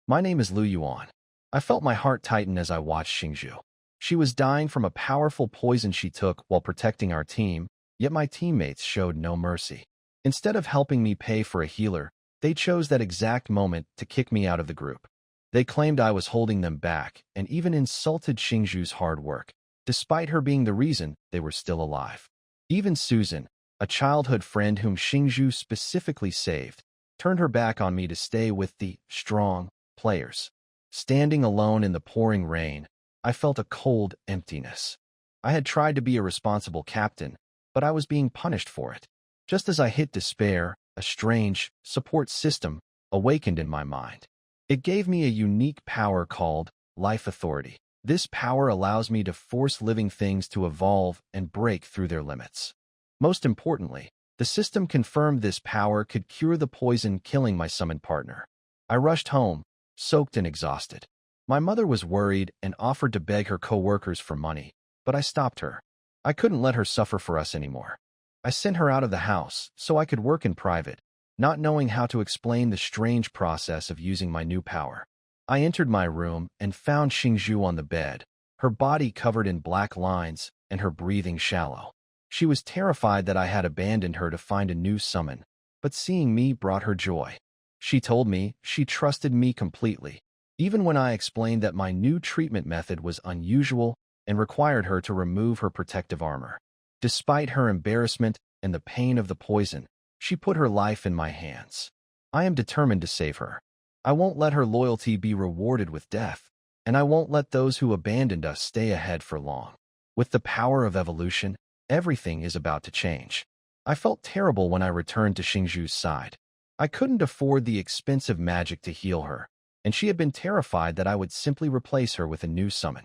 My name is Yuan. I felt my heart tighten as I watched Xingzhu. She was dying from a powerful poison she took while protecting our team, yet my teammates showed no mercy. Instead of helping me pay for a healer, they chose that exact moment to kick me out of the group. They claimed I was holding them back and even insulted Xingzhu's hard work. Despite her being the reason, they were still alive. Even Susan, a childhood friend whom Xingzhu specifically saved, turned her back on me to stay with the strong players. Standing alone in the pouring rain, I felt a cold emptiness. I had tried to be a responsible captain, but I was being punished for it. Just as I hit despair, a strange support system awakened in my mind. It gave me a unique power called Life Authority. This power allows me to force living things to evolve and break through their limits. Most importantly, the system confirmed this power could cure the poison killing my summoned partner. I rushed home, soaked and exhausted. My mother was worried and offered to beg her co-workers for money, but I stopped her. I couldn't let her suffer for us anymore. I sent her out of the house so I could work in private, not knowing how to explain the strange process of using my new power. I entered my room and found Xingzhu on the bed, her body covered in black lines and her breathing shallow. She was terrified that I had abandoned her to find a new summon, but seeing me brought her joy. She told me she trusted me completely, even when I explained that my new treatment method was unusual and required her to remove her protective armor. Despite her embarrassment and the pain of the poison, she put her life in my hands. I am determined to save her. I won't let her loyalty be rewarded with death, and I won't let those who abandoned us stay ahead for long. With the power of evolution, everything is about to change. I felt terrible when I returned to Xingzhu's side. I couldn't afford the expensive magic to heal her, and she had been terrified that I would simply replace her with a new summon.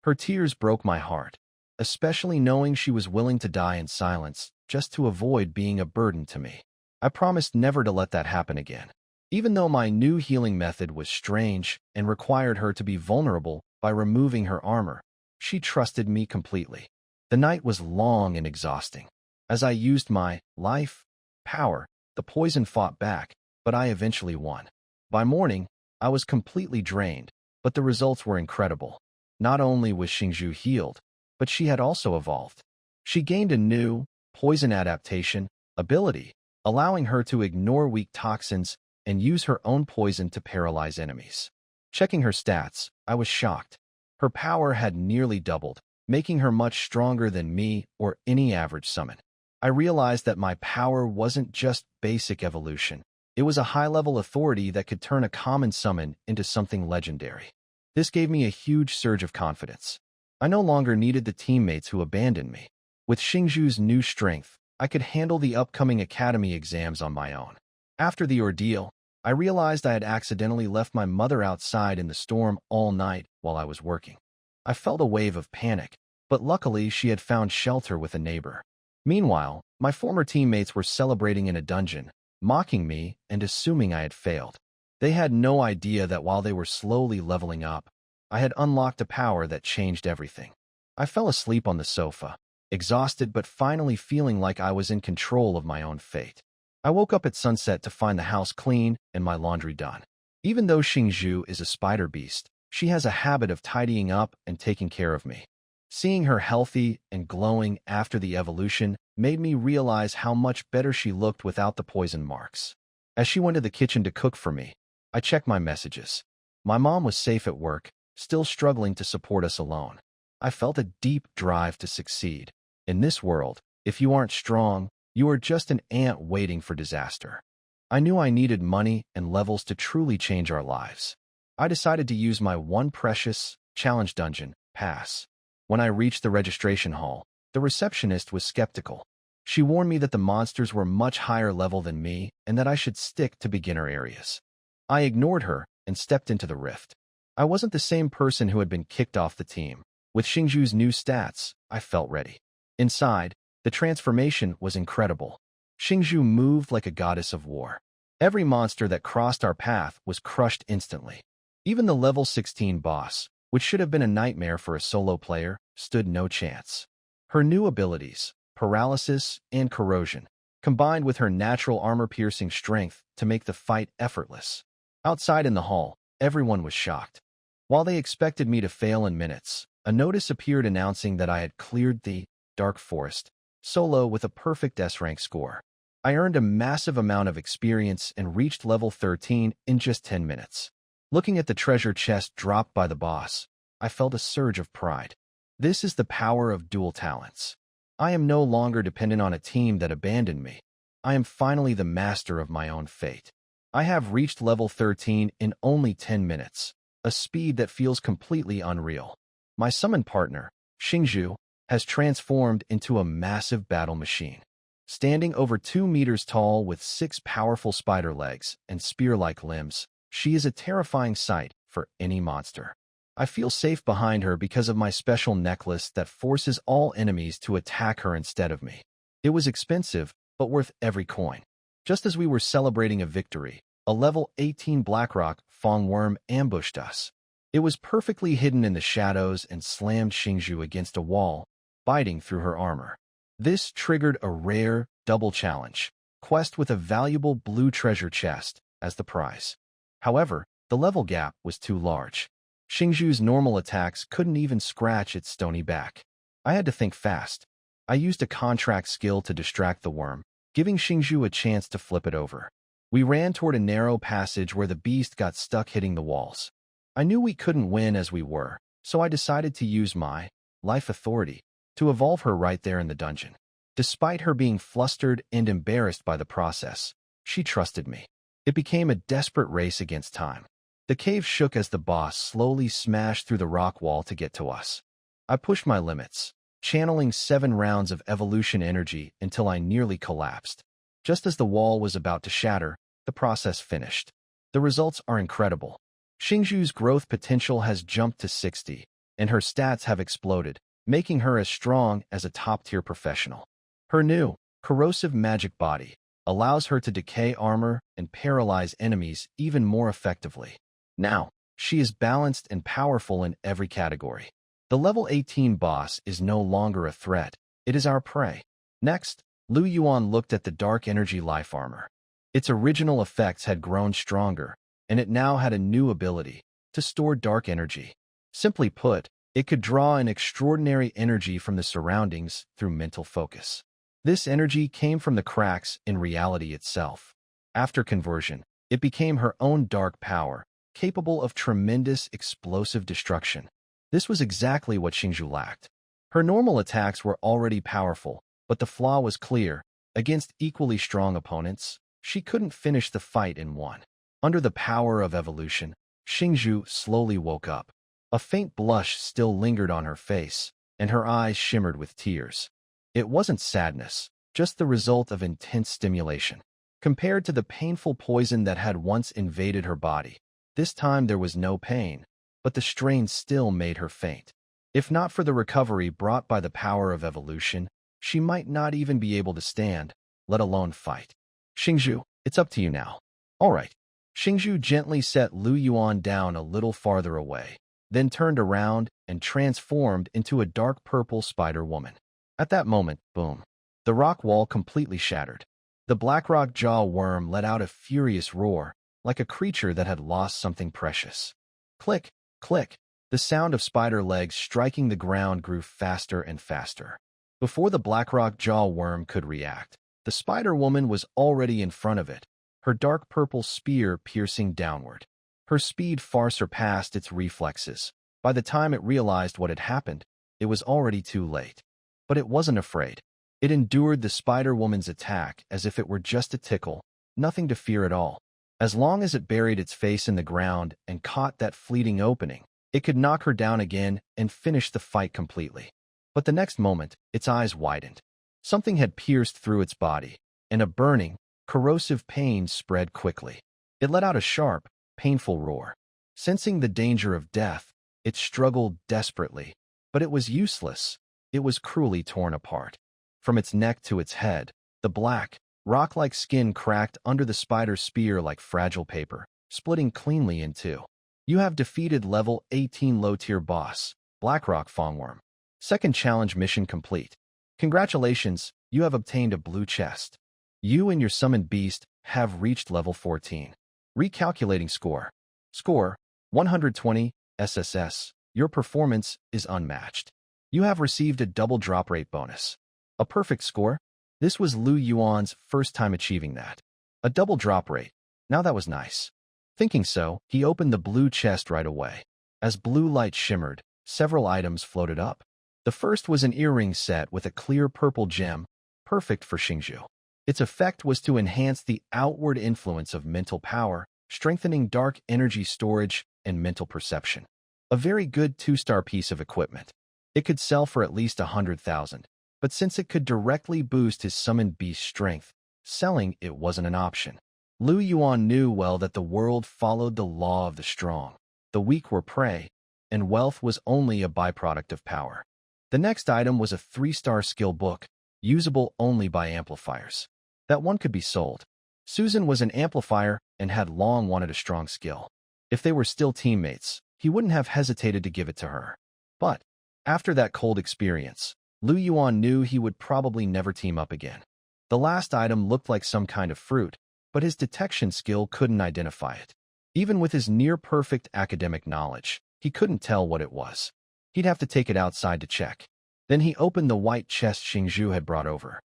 Her tears broke my heart, especially knowing she was willing to die in silence just to avoid being a burden to me. I promised never to let that happen again. Even though my new healing method was strange and required her to be vulnerable by removing her armor, she trusted me completely. The night was long and exhausting. As I used my life power, the poison fought back, but I eventually won. By morning, I was completely drained, but the results were incredible. Not only was Xingzhu healed, but she had also evolved. She gained a new poison adaptation ability, allowing her to ignore weak toxins and use her own poison to paralyze enemies. Checking her stats, I was shocked. Her power had nearly doubled, making her much stronger than me or any average summon. I realized that my power wasn't just basic evolution. It was a high-level authority that could turn a common summon into something legendary. This gave me a huge surge of confidence. I no longer needed the teammates who abandoned me. With Xingzhu's new strength, I could handle the upcoming academy exams on my own. After the ordeal, I realized I had accidentally left my mother outside in the storm all night while I was working. I felt a wave of panic, but luckily she had found shelter with a neighbor. Meanwhile, my former teammates were celebrating in a dungeon, mocking me and assuming I had failed. They had no idea that while they were slowly leveling up, I had unlocked a power that changed everything. I fell asleep on the sofa, exhausted but finally feeling like I was in control of my own fate. I woke up at sunset to find the house clean and my laundry done. Even though Xingzhu is a spider beast, she has a habit of tidying up and taking care of me. Seeing her healthy and glowing after the evolution made me realize how much better she looked without the poison marks. As she went to the kitchen to cook for me, I checked my messages. My mom was safe at work, still struggling to support us alone. I felt a deep drive to succeed. In this world, if you aren't strong, you are just an ant waiting for disaster. I knew I needed money and levels to truly change our lives. I decided to use my one precious challenge dungeon pass. When I reached the registration hall, the receptionist was skeptical. She warned me that the monsters were much higher level than me and that I should stick to beginner areas. I ignored her and stepped into the rift. I wasn't the same person who had been kicked off the team. With Xingzhu's new stats, I felt ready. Inside, the transformation was incredible. Xingzhu moved like a goddess of war. Every monster that crossed our path was crushed instantly. Even the level 16 boss, which should have been a nightmare for a solo player, stood no chance. Her new abilities, paralysis and corrosion, combined with her natural armor-piercing strength to make the fight effortless. Outside in the hall, Everyone was shocked. While they expected me to fail in minutes, a notice appeared announcing that I had cleared the Dark Forest solo with a perfect S-rank score. I earned a massive amount of experience and reached level 13 in just 10 minutes. Looking at the treasure chest dropped by the boss, I felt a surge of pride. This is the power of dual talents. I am no longer dependent on a team that abandoned me. I am finally the master of my own fate. I have reached level 13 in only 10 minutes, a speed that feels completely unreal. My summon partner, Xingzhu, has transformed into a massive battle machine. Standing over 2 meters tall with 6 powerful spider legs and spear-like limbs, she is a terrifying sight for any monster. I feel safe behind her because of my special necklace that forces all enemies to attack her instead of me. It was expensive, but worth every coin. Just as we were celebrating a victory, a level 18 Blackrock Fongworm ambushed us. It was perfectly hidden in the shadows and slammed Xingzhu against a wall, biting through her armor. This triggered a rare, double challenge quest with a valuable blue treasure chest as the prize. However, the level gap was too large. Xingzhu's normal attacks couldn't even scratch its stony back. I had to think fast. I used a contract skill to distract the worm, giving Xingzhu a chance to flip it over. We ran toward a narrow passage where the beast got stuck hitting the walls. I knew we couldn't win as we were, so I decided to use my life authority to evolve her right there in the dungeon. Despite her being flustered and embarrassed by the process, she trusted me. It became a desperate race against time. The cave shook as the boss slowly smashed through the rock wall to get to us. I pushed my limits, channeling 7 rounds of evolution energy until I nearly collapsed. Just as the wall was about to shatter, the process finished. The results are incredible. Xingzhu's growth potential has jumped to 60, and her stats have exploded, making her as strong as a top-tier professional. Her new, corrosive magic body allows her to decay armor and paralyze enemies even more effectively. Now, she is balanced and powerful in every category. The level 18 boss is no longer a threat, it is our prey. Next, Yuan looked at the dark energy life armor. Its original effects had grown stronger, and it now had a new ability to store dark energy. Simply put, it could draw an extraordinary energy from the surroundings through mental focus. This energy came from the cracks in reality itself. After conversion, it became her own dark power, capable of tremendous explosive destruction. This was exactly what Xingzhu lacked. Her normal attacks were already powerful, but the flaw was clear. Against equally strong opponents, she couldn't finish the fight in one. Under the power of evolution, Xingzhu slowly woke up. A faint blush still lingered on her face, and her eyes shimmered with tears. It wasn't sadness, just the result of intense stimulation. Compared to the painful poison that had once invaded her body, this time there was no pain, but the strain still made her faint. If not for the recovery brought by the power of evolution, she might not even be able to stand, let alone fight. Xingzhu, it's up to you now. All right. Xingzhu gently set Yuan down a little farther away, then turned around and transformed into a dark purple spider woman. At that moment, boom, the rock wall completely shattered. The Blackrock jaw worm let out a furious roar, like a creature that had lost something precious. Click, click. The sound of spider legs striking the ground grew faster and faster. Before the Blackrock jaw worm could react, the spider woman was already in front of it, her dark purple spear piercing downward. Her speed far surpassed its reflexes. By the time it realized what had happened, it was already too late. But it wasn't afraid. It endured the spider woman's attack as if it were just a tickle, nothing to fear at all. As long as it buried its face in the ground and caught that fleeting opening, it could knock her down again and finish the fight completely. But the next moment, its eyes widened. Something had pierced through its body, and a burning, corrosive pain spread quickly. It let out a sharp, painful roar. Sensing the danger of death, it struggled desperately, but it was useless. It was cruelly torn apart. From its neck to its head, the black, rock-like skin cracked under the spider's spear like fragile paper, splitting cleanly in two. You have defeated level 18 low-tier boss, Blackrock Fongworm. Second challenge mission complete. Congratulations, you have obtained a blue chest. You and your summoned beast have reached level 14. Recalculating score. Score, 120 SSS. Your performance is unmatched. You have received a double drop rate bonus. A perfect score? This was Lu Yuan's first time achieving that. A double drop rate. Now that was nice. Thinking so, he opened the blue chest right away. As blue light shimmered, several items floated up. The first was an earring set with a clear purple gem, perfect for Xingzhu. Its effect was to enhance the outward influence of mental power, strengthening dark energy storage and mental perception. A very good 2-star piece of equipment. It could sell for at least 100,000, but since it could directly boost his summoned beast's strength, selling it wasn't an option. Lu Yuan knew well that the world followed the law of the strong. The weak were prey, and wealth was only a byproduct of power. The next item was a 3-star skill book, usable only by amplifiers. That one could be sold. Susan was an amplifier and had long wanted a strong skill. If they were still teammates, he wouldn't have hesitated to give it to her. But, after that cold experience, Lu Yuan knew he would probably never team up again. The last item looked like some kind of fruit, but his detection skill couldn't identify it. Even with his near-perfect academic knowledge, he couldn't tell what it was. He'd have to take it outside to check. Then he opened the white chest Xingzhu had brought over.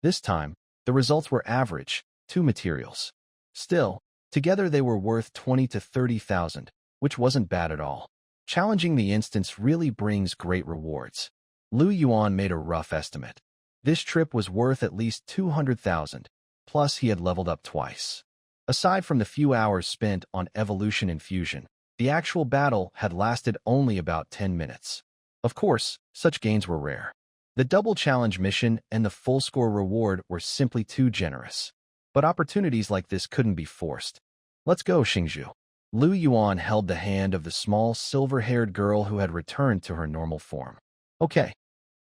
This time, the results were average, 2 materials. Still, together they were worth 20 to 30,000, which wasn't bad at all. Challenging the instance really brings great rewards. Lu Yuan made a rough estimate. This trip was worth at least 200,000, plus he had leveled up twice. Aside from the few hours spent on evolution and fusion, the actual battle had lasted only about 10 minutes. Of course, such gains were rare. The double challenge mission and the full score reward were simply too generous. But opportunities like this couldn't be forced. Let's go, Xingzhu. Lu Yuan held the hand of the small silver-haired girl who had returned to her normal form. Okay.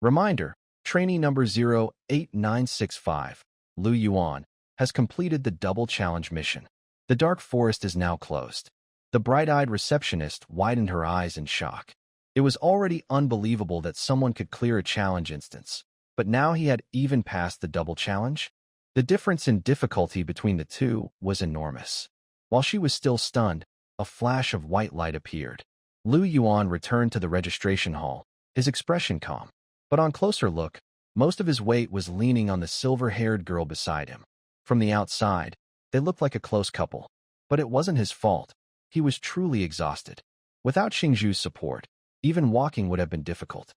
Reminder, trainee number 08965, Lu Yuan, has completed the double challenge mission. The dark forest is now closed. The bright-eyed receptionist widened her eyes in shock. It was already unbelievable that someone could clear a challenge instance, but now he had even passed the double challenge. The difference in difficulty between the two was enormous. While she was still stunned, a flash of white light appeared. Lu Yuan returned to the registration hall, his expression calm. But on closer look, most of his weight was leaning on the silver-haired girl beside him. From the outside, they looked like a close couple. But it wasn't his fault. He was truly exhausted. Without Xingzhu's support, even walking would have been difficult.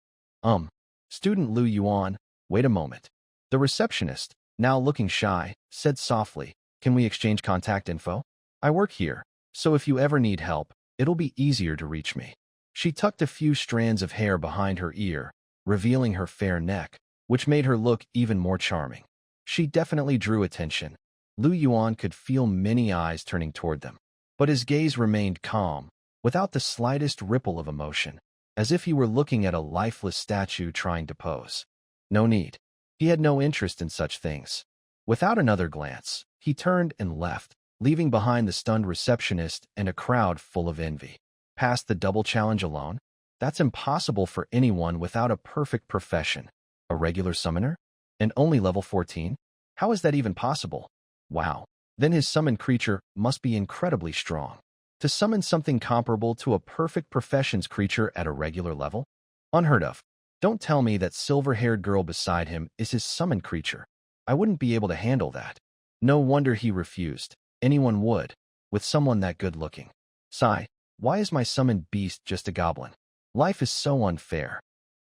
Student Lu Yuan, wait a moment. The receptionist, now looking shy, said softly, "Can we exchange contact info? I work here, so if you ever need help, it'll be easier to reach me." She tucked a few strands of hair behind her ear, revealing her fair neck, which made her look even more charming. She definitely drew attention. Lu Yuan could feel many eyes turning toward them, but his gaze remained calm, without the slightest ripple of emotion, as if he were looking at a lifeless statue trying to pose. No need. He had no interest in such things. Without another glance, he turned and left, leaving behind the stunned receptionist and a crowd full of envy. Past the double challenge alone? That's impossible for anyone without a perfect profession. A regular summoner? And only level 14? How is that even possible? Wow. Then his summoned creature must be incredibly strong. To summon something comparable to a perfect profession's creature at a regular level? Unheard of. Don't tell me that silver-haired girl beside him is his summoned creature. I wouldn't be able to handle that. No wonder he refused. Anyone would, with someone that good-looking. Sigh, why is my summoned beast just a goblin? Life is so unfair.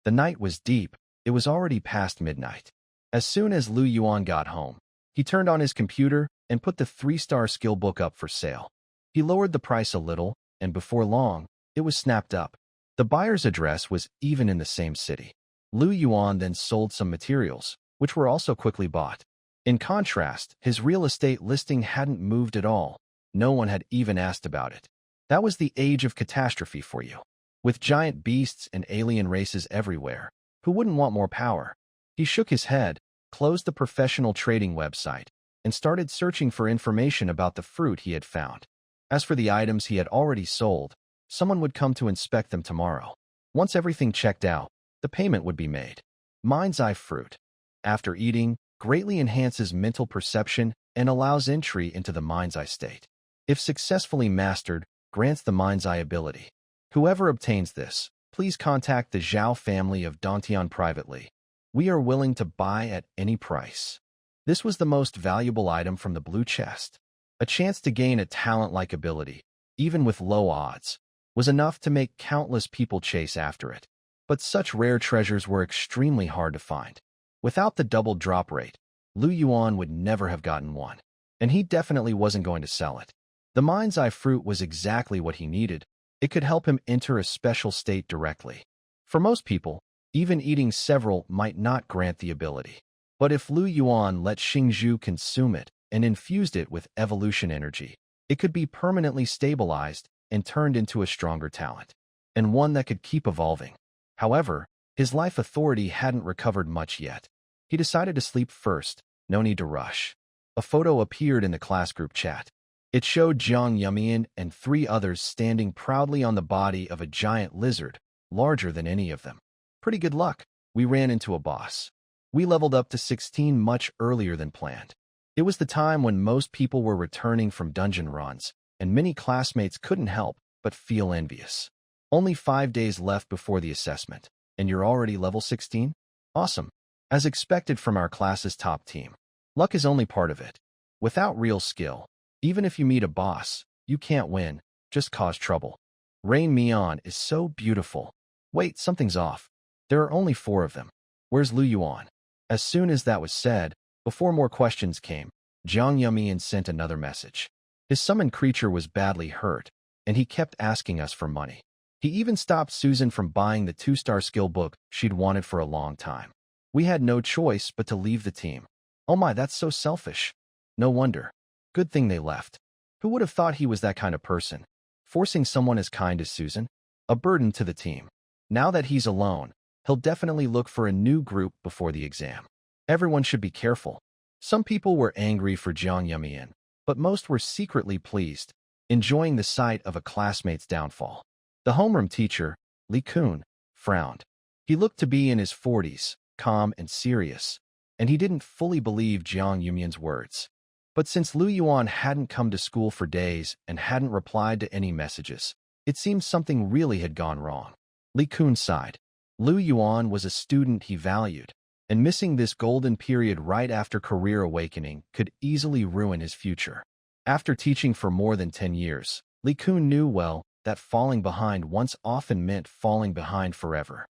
The night was deep. It was already past midnight. As soon as Lu Yuan got home, he turned on his computer and put the 3-star skill book up for sale. He lowered the price a little, and before long, it was snapped up. The buyer's address was even in the same city. Lu Yuan then sold some materials, which were also quickly bought. In contrast, his real estate listing hadn't moved at all. No one had even asked about it. That was the age of catastrophe for you. With giant beasts and alien races everywhere, who wouldn't want more power? He shook his head, closed the professional trading website, and started searching for information about the fruit he had found. As for the items he had already sold, someone would come to inspect them tomorrow. Once everything checked out, the payment would be made. Mind's Eye fruit. After eating, greatly enhances mental perception and allows entry into the mind's eye state. If successfully mastered, grants the mind's eye ability. Whoever obtains this, please contact the Zhao family of Dantian privately. We are willing to buy at any price. This was the most valuable item from the blue chest. A chance to gain a talent-like ability, even with low odds, was enough to make countless people chase after it. But such rare treasures were extremely hard to find. Without the double drop rate, Lu Yuan would never have gotten one. And he definitely wasn't going to sell it. The mind's eye fruit was exactly what he needed. It could help him enter a special state directly. For most people, even eating several might not grant the ability. But if Lu Yuan let Xingzhu consume it and infused it with evolution energy, it could be permanently stabilized and turned into a stronger talent, and one that could keep evolving. However, his life authority hadn't recovered much yet. He decided to sleep first, no need to rush. A photo appeared in the class group chat. It showed Jiang Yumian and 3 others standing proudly on the body of a giant lizard, larger than any of them. Pretty good luck. We ran into a boss. We leveled up to 16 much earlier than planned. It was the time when most people were returning from dungeon runs, and many classmates couldn't help but feel envious. Only 5 days left before the assessment, and you're already level 16? Awesome. As expected from our class's top team. Luck is only part of it. Without real skill, even if you meet a boss, you can't win, just cause trouble. Rain Mian is so beautiful. Wait, something's off. There are only 4 of them. Where's Lu Yuan? As soon as that was said, before more questions came, Jiang Yumian sent another message. His summoned creature was badly hurt, and he kept asking us for money. He even stopped Susan from buying the 2-star skill book she'd wanted for a long time. We had no choice but to leave the team. Oh my, that's so selfish. No wonder. Good thing they left. Who would have thought he was that kind of person? Forcing someone as kind as Susan? A burden to the team. Now that he's alone, he'll definitely look for a new group before the exam. Everyone should be careful. Some people were angry for Jiang Yumian, but most were secretly pleased, enjoying the sight of a classmate's downfall. The homeroom teacher, Li Kun, frowned. He looked to be in his 40s, calm and serious, and he didn't fully believe Jiang Yumian's words. But since Lu Yuan hadn't come to school for days and hadn't replied to any messages, it seemed something really had gone wrong. Li Kun sighed. Lu Yuan was a student he valued, and missing this golden period right after career awakening could easily ruin his future. After teaching for more than 10 years, Li Kun knew well that falling behind once often meant falling behind forever.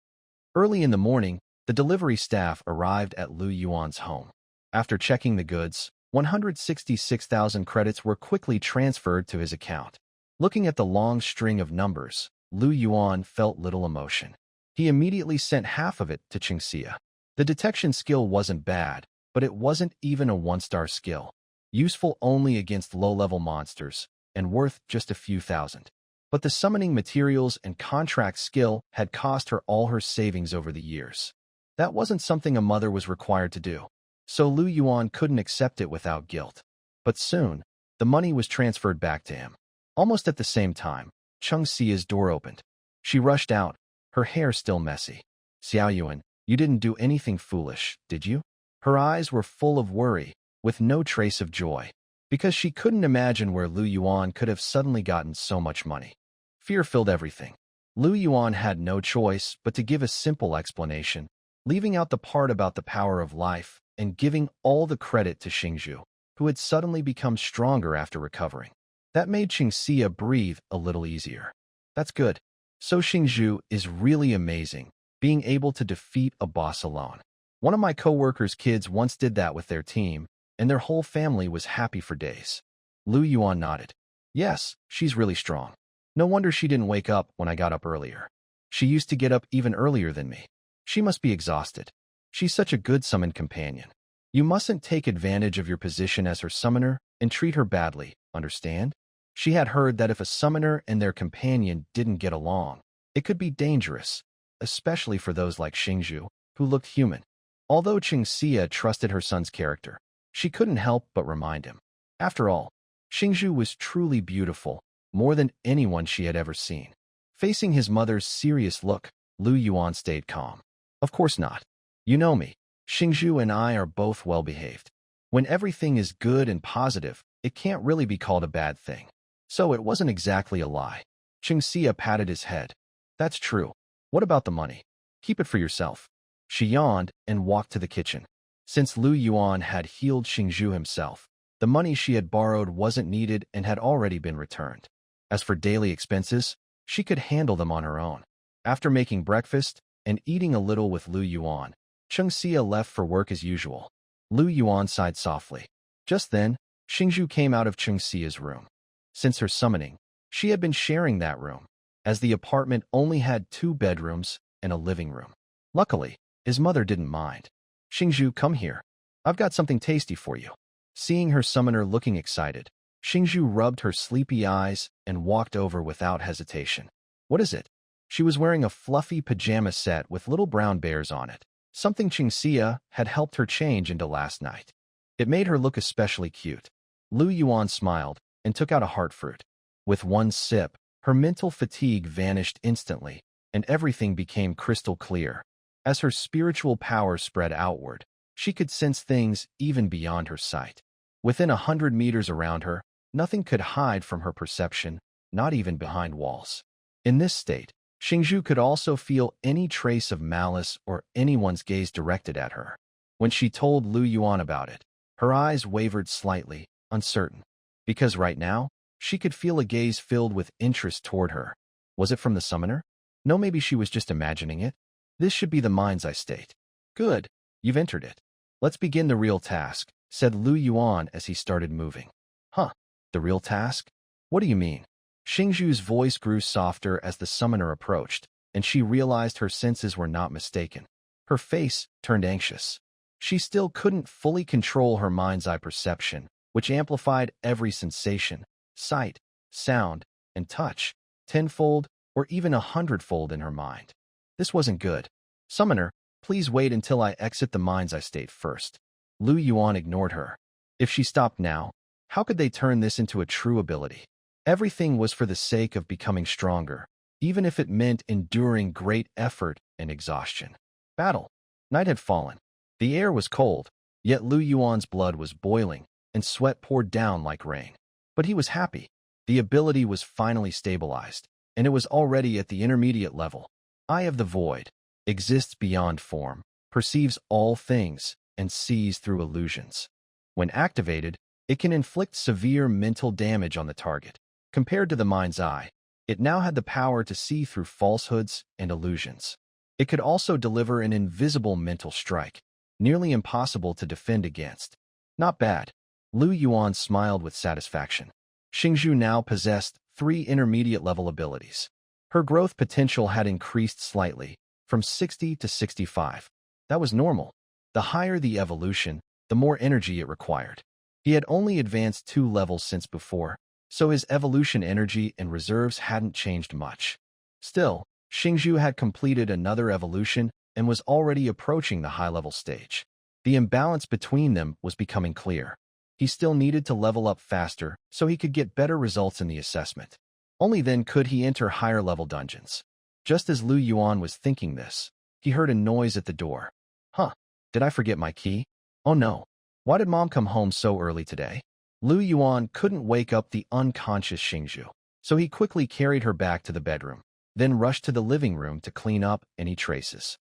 Early in the morning, the delivery staff arrived at Lu Yuan's home. After checking the goods, 166,000 credits were quickly transferred to his account. Looking at the long string of numbers, Lu Yuan felt little emotion. He immediately sent half of it to Qingxia. The detection skill wasn't bad, but it wasn't even a 1-star skill, useful only against low-level monsters, and worth just a few thousand. But the summoning materials and contract skill had cost her all her savings over the years. That wasn't something a mother was required to do, so Lu Yuan couldn't accept it without guilt. But soon, the money was transferred back to him. Almost at the same time, Qingxia's door opened. She rushed out, her hair still messy. Xiao Yuan, you didn't do anything foolish, did you? Her eyes were full of worry, with no trace of joy, because she couldn't imagine where Lu Yuan could have suddenly gotten so much money. Fear filled everything. Lu Yuan had no choice but to give a simple explanation, leaving out the part about the power of life and giving all the credit to Xingzhu, who had suddenly become stronger after recovering. That made Qingxia breathe a little easier. That's good. So Xingzhu is really amazing, being able to defeat a boss alone. One of my coworkers' kids once did that with their team, and their whole family was happy for days. Lu Yuan nodded. Yes, she's really strong. No wonder she didn't wake up when I got up earlier. She used to get up even earlier than me. She must be exhausted. She's such a good summoned companion. You mustn't take advantage of your position as her summoner and treat her badly, understand? She had heard that if a summoner and their companion didn't get along, it could be dangerous, especially for those like Xingzhu, who looked human. Although Qingxia trusted her son's character, she couldn't help but remind him. After all, Xingzhu was truly beautiful, more than anyone she had ever seen. Facing his mother's serious look, Lu Yuan stayed calm. Of course not. You know me. Xingzhu and I are both well-behaved. When everything is good and positive, it can't really be called a bad thing. So it wasn't exactly a lie. Xingxia patted his head. That's true. What about the money? Keep it for yourself. She yawned and walked to the kitchen. Since Lu Yuan had healed Xingzhu himself, the money she had borrowed wasn't needed and had already been returned. As for daily expenses, she could handle them on her own. After making breakfast and eating a little with Lu Yuan, Xingxia left for work as usual. Lu Yuan sighed softly. Just then, Xingzhu came out of Xingxia's room. Since her summoning, she had been sharing that room, as the apartment only had 2 bedrooms and a living room. Luckily, his mother didn't mind. Xingzhu, come here. I've got something tasty for you. Seeing her summoner looking excited, Xingzhu rubbed her sleepy eyes and walked over without hesitation. What is it? She was wearing a fluffy pajama set with little brown bears on it, something Xingxia had helped her change into last night. It made her look especially cute. Lu Yuan smiled and took out a heart fruit. With one sip, her mental fatigue vanished instantly, and everything became crystal clear. As her spiritual power spread outward, she could sense things even beyond her sight. Within 100 meters around her, nothing could hide from her perception, not even behind walls. In this state, Xingzhu could also feel any trace of malice or anyone's gaze directed at her. When she told Lu Yuan about it, her eyes wavered slightly, uncertain. Because right now, she could feel a gaze filled with interest toward her. Was it from the summoner? No, maybe she was just imagining it. This should be the mind's eye state. Good, you've entered it. Let's begin the real task, said Lu Yuan as he started moving. Huh, the real task? What do you mean? Xingzhu's voice grew softer as the summoner approached, and she realized her senses were not mistaken. Her face turned anxious. She still couldn't fully control her mind's eye perception, which amplified every sensation, sight, sound, and touch, tenfold or even 100-fold in her mind. This wasn't good. Summoner, please wait until I exit the mind's eye state first. Lu Yuan ignored her. If she stopped now, how could they turn this into a true ability? Everything was for the sake of becoming stronger, even if it meant enduring great effort and exhaustion. Battle. Night had fallen. The air was cold, yet Lu Yuan's blood was boiling, and sweat poured down like rain. But he was happy. The ability was finally stabilized, and it was already at the intermediate level. Eye of the Void exists beyond form, perceives all things, and sees through illusions. When activated, it can inflict severe mental damage on the target. Compared to the mind's eye, it now had the power to see through falsehoods and illusions. It could also deliver an invisible mental strike, nearly impossible to defend against. Not bad. Lu Yuan smiled with satisfaction. Xingzhu now possessed 3 intermediate-level abilities. Her growth potential had increased slightly, from 60 to 65. That was normal. The higher the evolution, the more energy it required. He had only advanced 2 levels since before, so his evolution energy and reserves hadn't changed much. Still, Xingzhu had completed another evolution and was already approaching the high-level stage. The imbalance between them was becoming clear. He still needed to level up faster so he could get better results in the assessment. Only then could he enter higher-level dungeons. Just as Lu Yuan was thinking this, he heard a noise at the door. Huh, did I forget my key? Oh no, why did Mom come home so early today? Lu Yuan couldn't wake up the unconscious Xingzhu, so he quickly carried her back to the bedroom, then rushed to the living room to clean up any traces.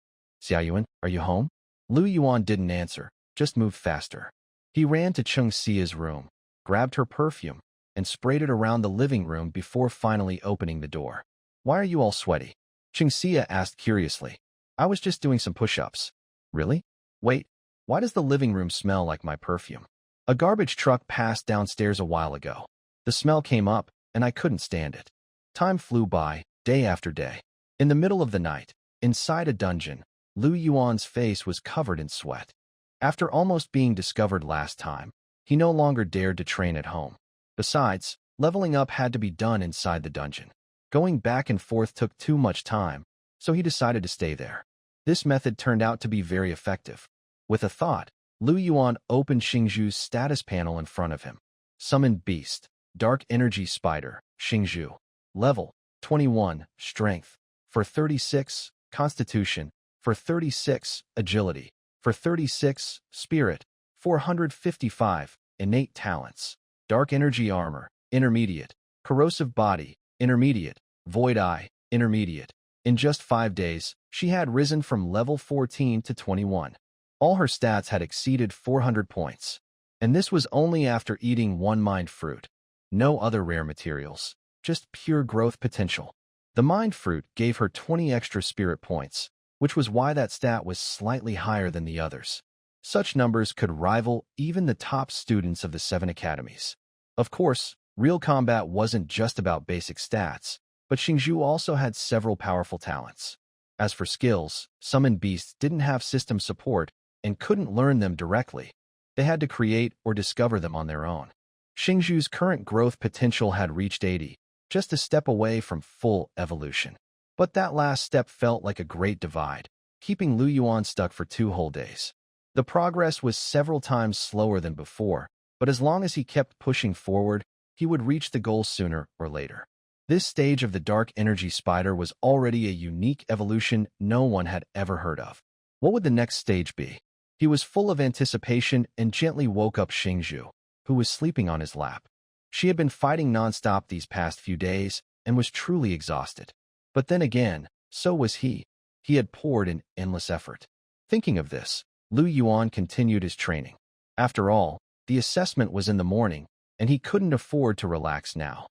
Yuan, are you home? Lu Yuan didn't answer, just moved faster. He ran to Xingxia's room, grabbed her perfume, and sprayed it around the living room before finally opening the door. Why are you all sweaty? Xingxia asked curiously. I was just doing some push-ups. Really? Wait, why does the living room smell like my perfume? A garbage truck passed downstairs a while ago. The smell came up, and I couldn't stand it. Time flew by, day after day. In the middle of the night, inside a dungeon, Lu Yuan's face was covered in sweat. After almost being discovered last time, he no longer dared to train at home. Besides, leveling up had to be done inside the dungeon. Going back and forth took too much time, so he decided to stay there. This method turned out to be very effective. With a thought, Lu Yuan opened Xingzhu's status panel in front of him. Summoned Beast, Dark Energy Spider, Xingzhu. Level, 21, Strength. For 36, Constitution. For 36, Agility. For 36, Spirit. 455, Innate Talents. Dark Energy Armor, Intermediate. Corrosive body, intermediate. Void eye, intermediate. In just 5 days, she had risen from level 14 to 21. All her stats had exceeded 400 points. And this was only after eating one mind fruit. No other rare materials, just pure growth potential. The mind fruit gave her 20 extra spirit points, which was why that stat was slightly higher than the others. Such numbers could rival even the top students of the 7 academies. Of course, real combat wasn't just about basic stats, but Xingzhu also had several powerful talents. As for skills, summon beasts didn't have system support and couldn't learn them directly. They had to create or discover them on their own. Xingzhu's current growth potential had reached 80, just a step away from full evolution. But that last step felt like a great divide, keeping Lu Yuan stuck for 2 whole days. The progress was several times slower than before, but as long as he kept pushing forward, he would reach the goal sooner or later. This stage of the Dark Energy Spider was already a unique evolution no one had ever heard of. What would the next stage be? He was full of anticipation and gently woke up Xingzhu, who was sleeping on his lap. She had been fighting nonstop these past few days and was truly exhausted. But then again, so was he. He had poured in endless effort. Thinking of this, Lu Yuan continued his training. After all, the assessment was in the morning, and he couldn't afford to relax now.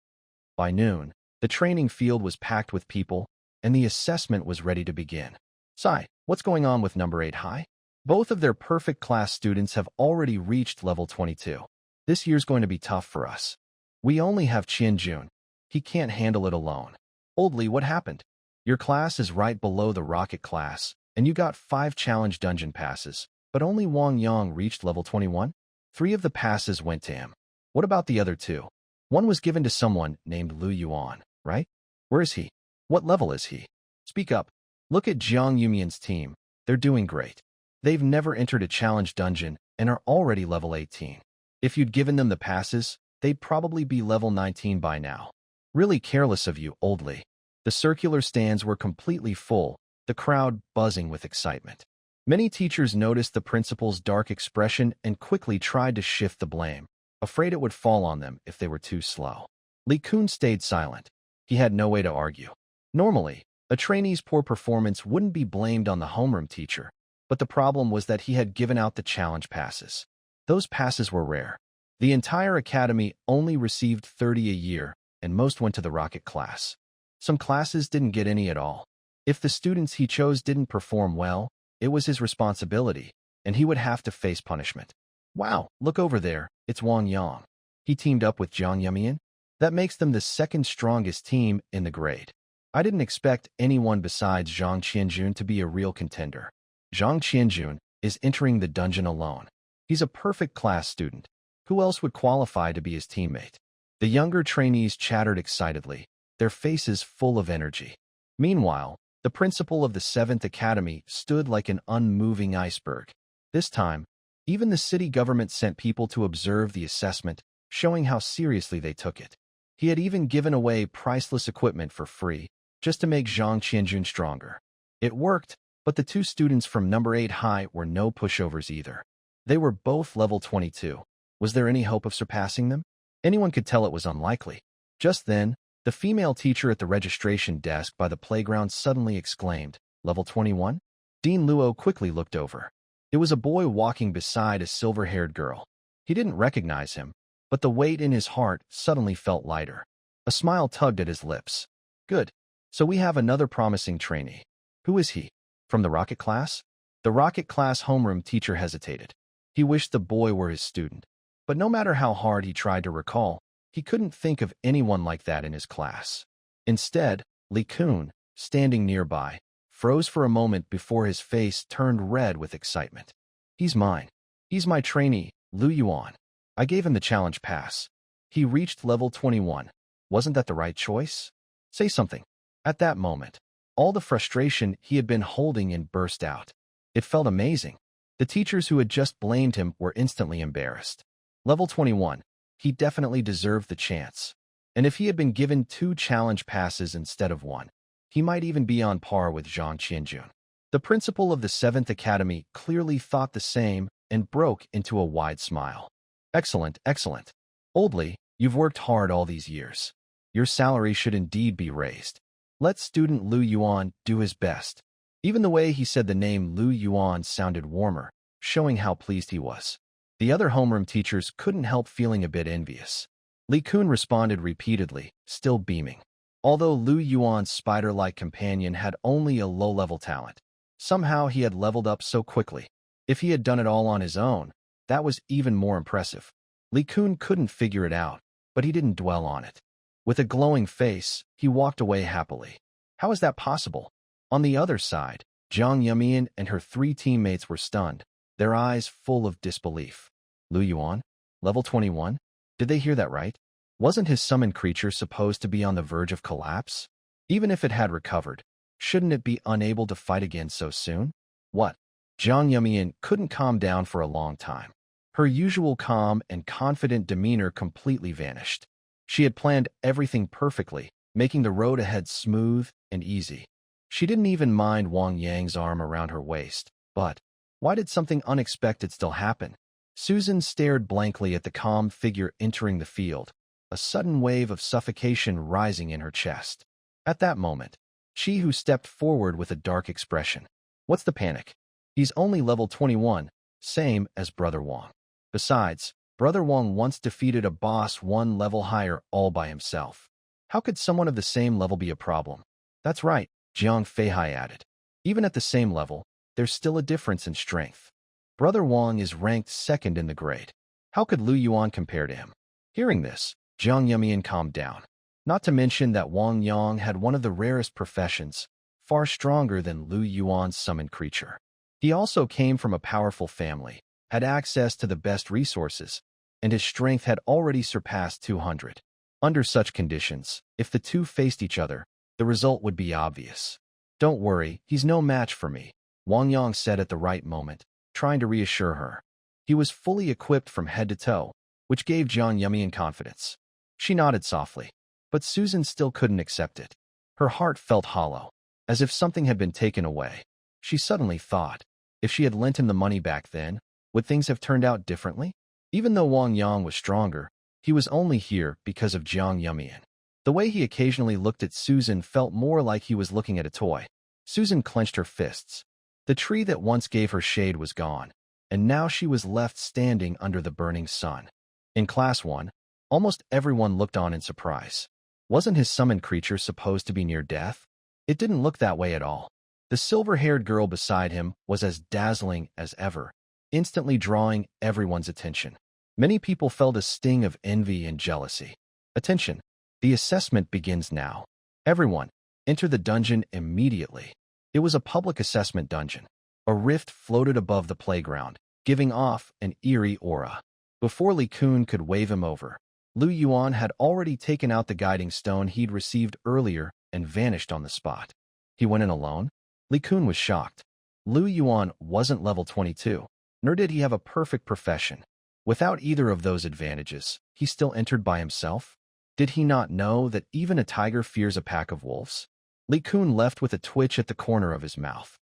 By noon, the training field was packed with people, and the assessment was ready to begin. Sai, what's going on with number 8 high? Both of their perfect class students have already reached level 22. This year's going to be tough for us. We only have Qianjun. He can't handle it alone. Oldly, what happened? Your class is right below the rocket class, and you got 5 challenge dungeon passes, but only Wang Yang reached level 21? 3 of the passes went to him. What about the other 2? One was given to someone named Lu Yuan, right? Where is he? What level is he? Speak up. Look at Jiang Yumian's team. They're doing great. They've never entered a challenge dungeon and are already level 18. If you'd given them the passes, they'd probably be level 19 by now. Really careless of you, Oldly. The circular stands were completely full, the crowd buzzing with excitement. Many teachers noticed the principal's dark expression and quickly tried to shift the blame, afraid it would fall on them if they were too slow. Li Kun stayed silent. He had no way to argue. Normally, a trainee's poor performance wouldn't be blamed on the homeroom teacher, but the problem was that he had given out the challenge passes. Those passes were rare. The entire academy only received 30 a year, and most went to the rocket class. Some classes didn't get any at all. If the students he chose didn't perform well, it was his responsibility, and he would have to face punishment. Wow, look over there, it's Wang Yang. He teamed up with Jiang Yumian. That makes them the second strongest team in the grade. I didn't expect anyone besides Zhang Qianjun to be a real contender. Zhang Qianjun is entering the dungeon alone. He's a perfect class student. Who else would qualify to be his teammate? The younger trainees chattered excitedly, their faces full of energy. Meanwhile, the principal of the 7th Academy stood like an unmoving iceberg. This time, even the city government sent people to observe the assessment, showing how seriously they took it. He had even given away priceless equipment for free, just to make Zhang Qianjun stronger. It worked, but the 2 students from number 8 high were no pushovers either. They were both level 22. Was there any hope of surpassing them? Anyone could tell it was unlikely. Just then, the female teacher at the registration desk by the playground suddenly exclaimed, "Level 21?" Dean Luo quickly looked over. It was a boy walking beside a silver-haired girl. He didn't recognize him, but the weight in his heart suddenly felt lighter. A smile tugged at his lips. Good. So we have another promising trainee. Who is he? From the rocket class? The rocket class homeroom teacher hesitated. He wished the boy were his student. But no matter how hard he tried to recall, he couldn't think of anyone like that in his class. Instead, Li Kun, standing nearby, froze for a moment before his face turned red with excitement. He's mine. He's my trainee, Lu Yuan. I gave him the challenge pass. He reached level 21. Wasn't that the right choice? Say something. At that moment, all the frustration he had been holding in burst out. It felt amazing. The teachers who had just blamed him were instantly embarrassed. Level 21. He definitely deserved the chance. And if he had been given 2 challenge passes instead of 1, he might even be on par with Zhang Qianjun. The principal of the 7th Academy clearly thought the same and broke into a wide smile. Excellent, excellent. Oldly, you've worked hard all these years. Your salary should indeed be raised. Let student Lu Yuan do his best. Even the way he said the name Lu Yuan sounded warmer, showing how pleased he was. The other homeroom teachers couldn't help feeling a bit envious. Li Kun responded repeatedly, still beaming. Although Lu Yuan's spider-like companion had only a low-level talent, somehow he had leveled up so quickly. If he had done it all on his own, that was even more impressive. Li Kun couldn't figure it out, but he didn't dwell on it. With a glowing face, he walked away happily. How is that possible? On the other side, Jiang Yumian and her 3 teammates were stunned, their eyes full of disbelief. Lu Yuan? Level 21? Did they hear that right? Wasn't his summoned creature supposed to be on the verge of collapse? Even if it had recovered, shouldn't it be unable to fight again so soon? What? Jiang Yumian couldn't calm down for a long time. Her usual calm and confident demeanor completely vanished. She had planned everything perfectly, making the road ahead smooth and easy. She didn't even mind Wang Yang's arm around her waist. But why did something unexpected still happen? Susan stared blankly at the calm figure entering the field, a sudden wave of suffocation rising in her chest. At that moment, Chi Hu stepped forward with a dark expression. What's the panic? He's only level 21, same as Brother Wang. Besides, Brother Wang once defeated a boss 1 level higher all by himself. How could someone of the same level be a problem? That's right, Jiang Feihai added. Even at the same level, there's still a difference in strength. Brother Wang is ranked 2nd in the grade. How could Lu Yuan compare to him? Hearing this, Jiang Yumian calmed down. Not to mention that Wang Yang had one of the rarest professions, far stronger than Lu Yuan's summoned creature. He also came from a powerful family, had access to the best resources, and his strength had already surpassed 200. Under such conditions, if the two faced each other, the result would be obvious. Don't worry, he's no match for me, Wang Yang said at the right moment, trying to reassure her. He was fully equipped from head to toe, which gave Jiang Yumian confidence. She nodded softly, but Susan still couldn't accept it. Her heart felt hollow, as if something had been taken away. She suddenly thought, if she had lent him the money back then, would things have turned out differently? Even though Wang Yang was stronger, he was only here because of Jiang Yumian. The way he occasionally looked at Susan felt more like he was looking at a toy. Susan clenched her fists. The tree that once gave her shade was gone, and now she was left standing under the burning sun. In Class 1, almost everyone looked on in surprise. Wasn't his summoned creature supposed to be near death? It didn't look that way at all. The silver-haired girl beside him was as dazzling as ever, instantly drawing everyone's attention. Many people felt a sting of envy and jealousy. Attention! The assessment begins now. Everyone, enter the dungeon immediately. It was a public assessment dungeon. A rift floated above the playground, giving off an eerie aura. Before Li Kun could wave him over, Lu Yuan had already taken out the guiding stone he'd received earlier and vanished on the spot. He went in alone? Li Kun was shocked. Lu Yuan wasn't level 22, nor did he have a perfect profession. Without either of those advantages, he still entered by himself? Did he not know that even a tiger fears a pack of wolves? Li Kun left with a twitch at the corner of his mouth.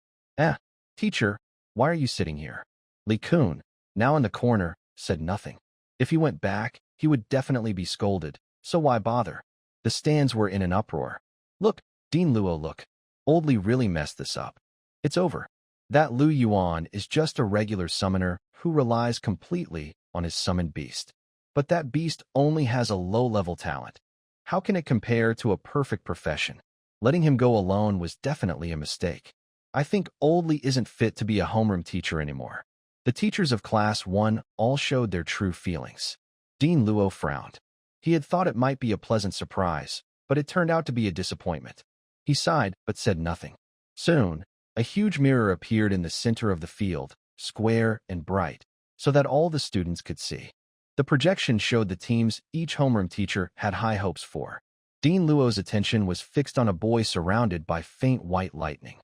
Teacher, why are you sitting here? Li Kun, now in the corner, said nothing. If he went back, he would definitely be scolded, so why bother? The stands were in an uproar. Look, Dean Luo, look. Old Li really messed this up. It's over. That Lu Yuan is just a regular summoner who relies completely on his summoned beast. But that beast only has a low-level talent. How can it compare to a perfect profession? Letting him go alone was definitely a mistake. I think Old Li isn't fit to be a homeroom teacher anymore. The teachers of Class 1 all showed their true feelings. Dean Luo frowned. He had thought it might be a pleasant surprise, but it turned out to be a disappointment. He sighed, but said nothing. Soon, a huge mirror appeared in the center of the field, square and bright, so that all the students could see. The projection showed the teams each homeroom teacher had high hopes for. Dean Luo's attention was fixed on a boy surrounded by faint white lightning.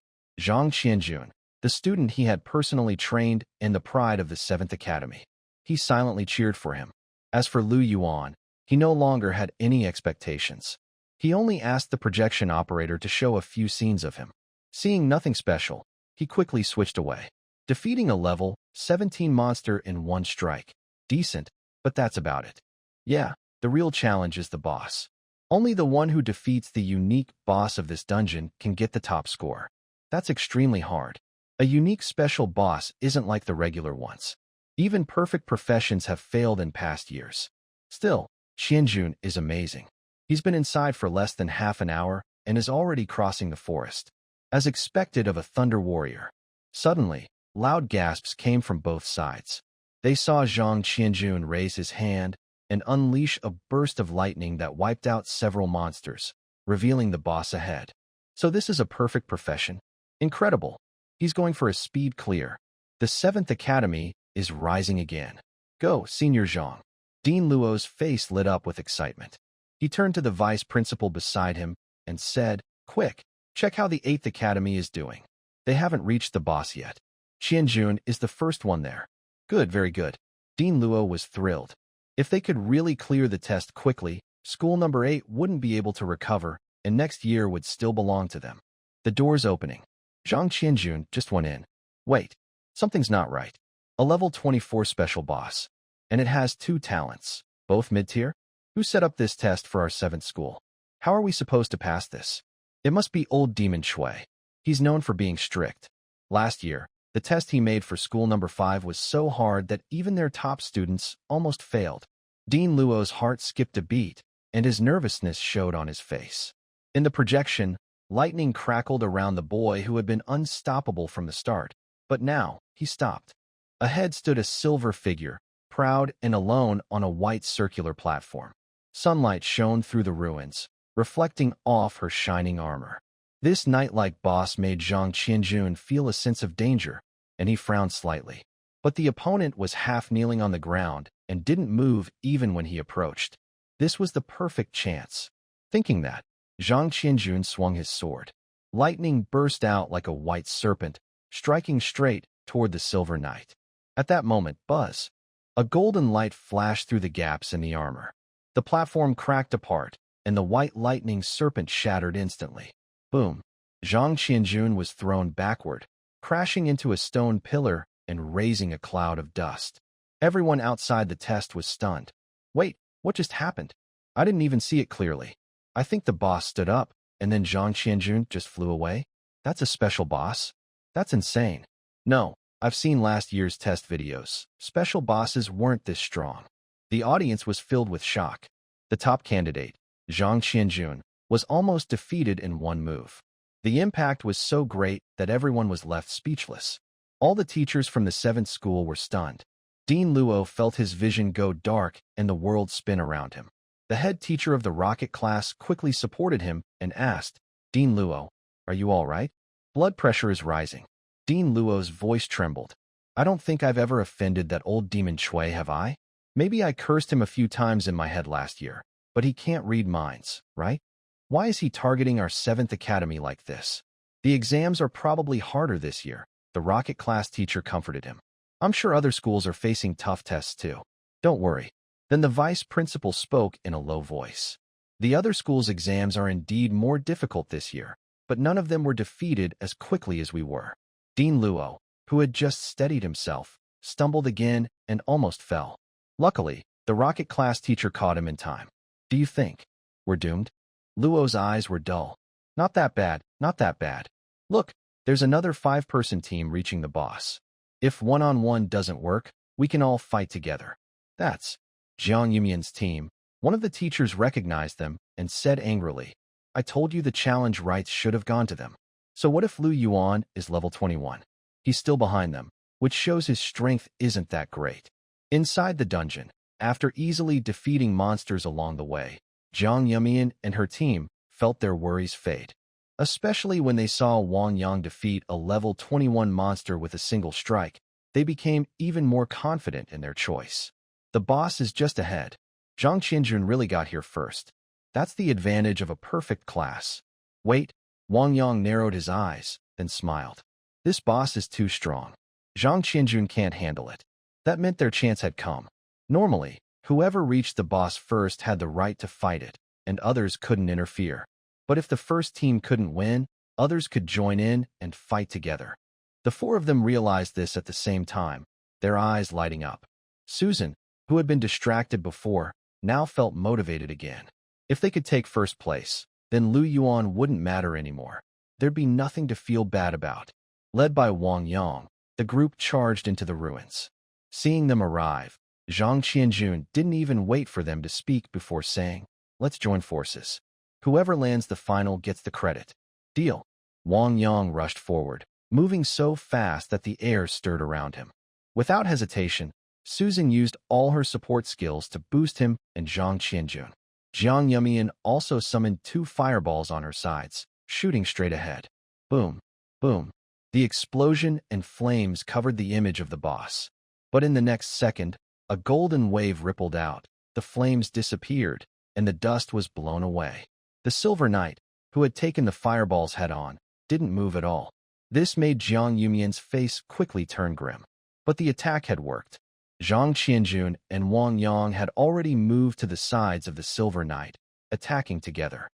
Zhang Qianjun, the student he had personally trained and the pride of the 7th Academy. He silently cheered for him. As for Lu Yuan, he no longer had any expectations. He only asked the projection operator to show a few scenes of him. Seeing nothing special, he quickly switched away. Defeating a level 17 monster in one strike. Decent, but that's about it. Yeah, the real challenge is the boss. Only the one who defeats the unique boss of this dungeon can get the top score. That's extremely hard. A unique special boss isn't like the regular ones. Even perfect professions have failed in past years. Still, Qianjun is amazing. He's been inside for less than half an hour and is already crossing the forest. As expected of a Thunder Warrior. Suddenly, loud gasps came from both sides. They saw Zhang Qianjun raise his hand and unleash a burst of lightning that wiped out several monsters, revealing the boss ahead. So this is a perfect profession? Incredible. He's going for a speed clear. The 7th Academy is rising again. Go, Senior Zhang. Dean Luo's face lit up with excitement. He turned to the vice principal beside him and said, "Quick, check how the 8th Academy is doing. They haven't reached the boss yet. Qianjun is the first one there." "Good, very good." Dean Luo was thrilled. If they could really clear the test quickly, school number 8 wouldn't be able to recover, and next year would still belong to them. The door's opening. Zhang Qianjun just went in. Wait, something's not right. A level 24 special boss. And it has 2 talents, both mid-tier? Who set up this test for our 7th school? How are we supposed to pass this? It must be old Demon Shui. He's known for being strict. Last year, the test he made for school number 5 was so hard that even their top students almost failed. Dean Luo's heart skipped a beat, and his nervousness showed on his face. In the projection, lightning crackled around the boy who had been unstoppable from the start, but now he stopped. Ahead stood a silver figure, proud and alone on a white circular platform. Sunlight shone through the ruins, reflecting off her shining armor. This knight-like boss made Zhang Qianjun feel a sense of danger, and he frowned slightly. But the opponent was half kneeling on the ground and didn't move even when he approached. This was the perfect chance. Thinking that, Zhang Qianjun swung his sword. Lightning burst out like a white serpent, striking straight toward the silver knight. At that moment, buzz! A golden light flashed through the gaps in the armor. The platform cracked apart, and the white lightning serpent shattered instantly. Boom! Zhang Qianjun was thrown backward, crashing into a stone pillar and raising a cloud of dust. Everyone outside the test was stunned. Wait, what just happened? I didn't even see it clearly. I think the boss stood up, and then Zhang Qianjun just flew away? That's a special boss? That's insane. No, I've seen last year's test videos. Special bosses weren't this strong. The audience was filled with shock. The top candidate, Zhang Qianjun, was almost defeated in one move. The impact was so great that everyone was left speechless. All the teachers from the 7th school were stunned. Dean Luo felt his vision go dark and the world spin around him. The head teacher of the rocket class quickly supported him and asked, "Dean Luo, are you all right?" Blood pressure is rising. Dean Luo's voice trembled. "I don't think I've ever offended that old Demon Shui, have I? Maybe I cursed him a few times in my head last year, but he can't read minds, right? Why is he targeting our 7th Academy like this? The exams are probably harder this year," the rocket class teacher comforted him. "I'm sure other schools are facing tough tests too. Don't worry." Then the vice principal spoke in a low voice. "The other schools' exams are indeed more difficult this year, but none of them were defeated as quickly as we were." Dean Luo, who had just steadied himself, stumbled again and almost fell. Luckily, the rocket class teacher caught him in time. "Do you think we're doomed?" Luo's eyes were dull. "Not that bad, not that bad. Look, there's another 5-person team reaching the boss. If one-on-one doesn't work, we can all fight together." "That's Jiang Yumian's team." One of the teachers recognized them and said angrily, "I told you the challenge rights should have gone to them. So what if Yuan is level 21? He's still behind them, which shows his strength isn't that great." Inside the dungeon, after easily defeating monsters along the way, Jiang Yumian and her team felt their worries fade. Especially when they saw Wang Yang defeat a level 21 monster with a single strike, they became even more confident in their choice. The boss is just ahead. Zhang Qianjun really got here first. That's the advantage of a perfect class. Wait, Wang Yang narrowed his eyes, then smiled. This boss is too strong. Zhang Qianjun can't handle it. That meant their chance had come. Normally, whoever reached the boss first had the right to fight it, and others couldn't interfere. But if the first team couldn't win, others could join in and fight together. The 4 of them realized this at the same time, their eyes lighting up. Susan, who had been distracted before, now felt motivated again. If they could take first place, then Lu Yuan wouldn't matter anymore. There'd be nothing to feel bad about. Led by Wang Yang, the group charged into the ruins. Seeing them arrive, Zhang Qianjun didn't even wait for them to speak before saying, "Let's join forces. Whoever lands the final gets the credit." "Deal." Wang Yang rushed forward, moving so fast that the air stirred around him. Without hesitation, Susan used all her support skills to boost him and Zhang Qianjun. Jiang Yumian also summoned 2 fireballs on her sides, shooting straight ahead. Boom, boom. The explosion and flames covered the image of the boss. But in the next second, a golden wave rippled out, the flames disappeared, and the dust was blown away. The Silver Knight, who had taken the fireballs head-on, didn't move at all. This made Jiang Yumian's face quickly turn grim. But the attack had worked. Zhang Qianjun and Wang Yang had already moved to the sides of the Silver Knight, attacking together.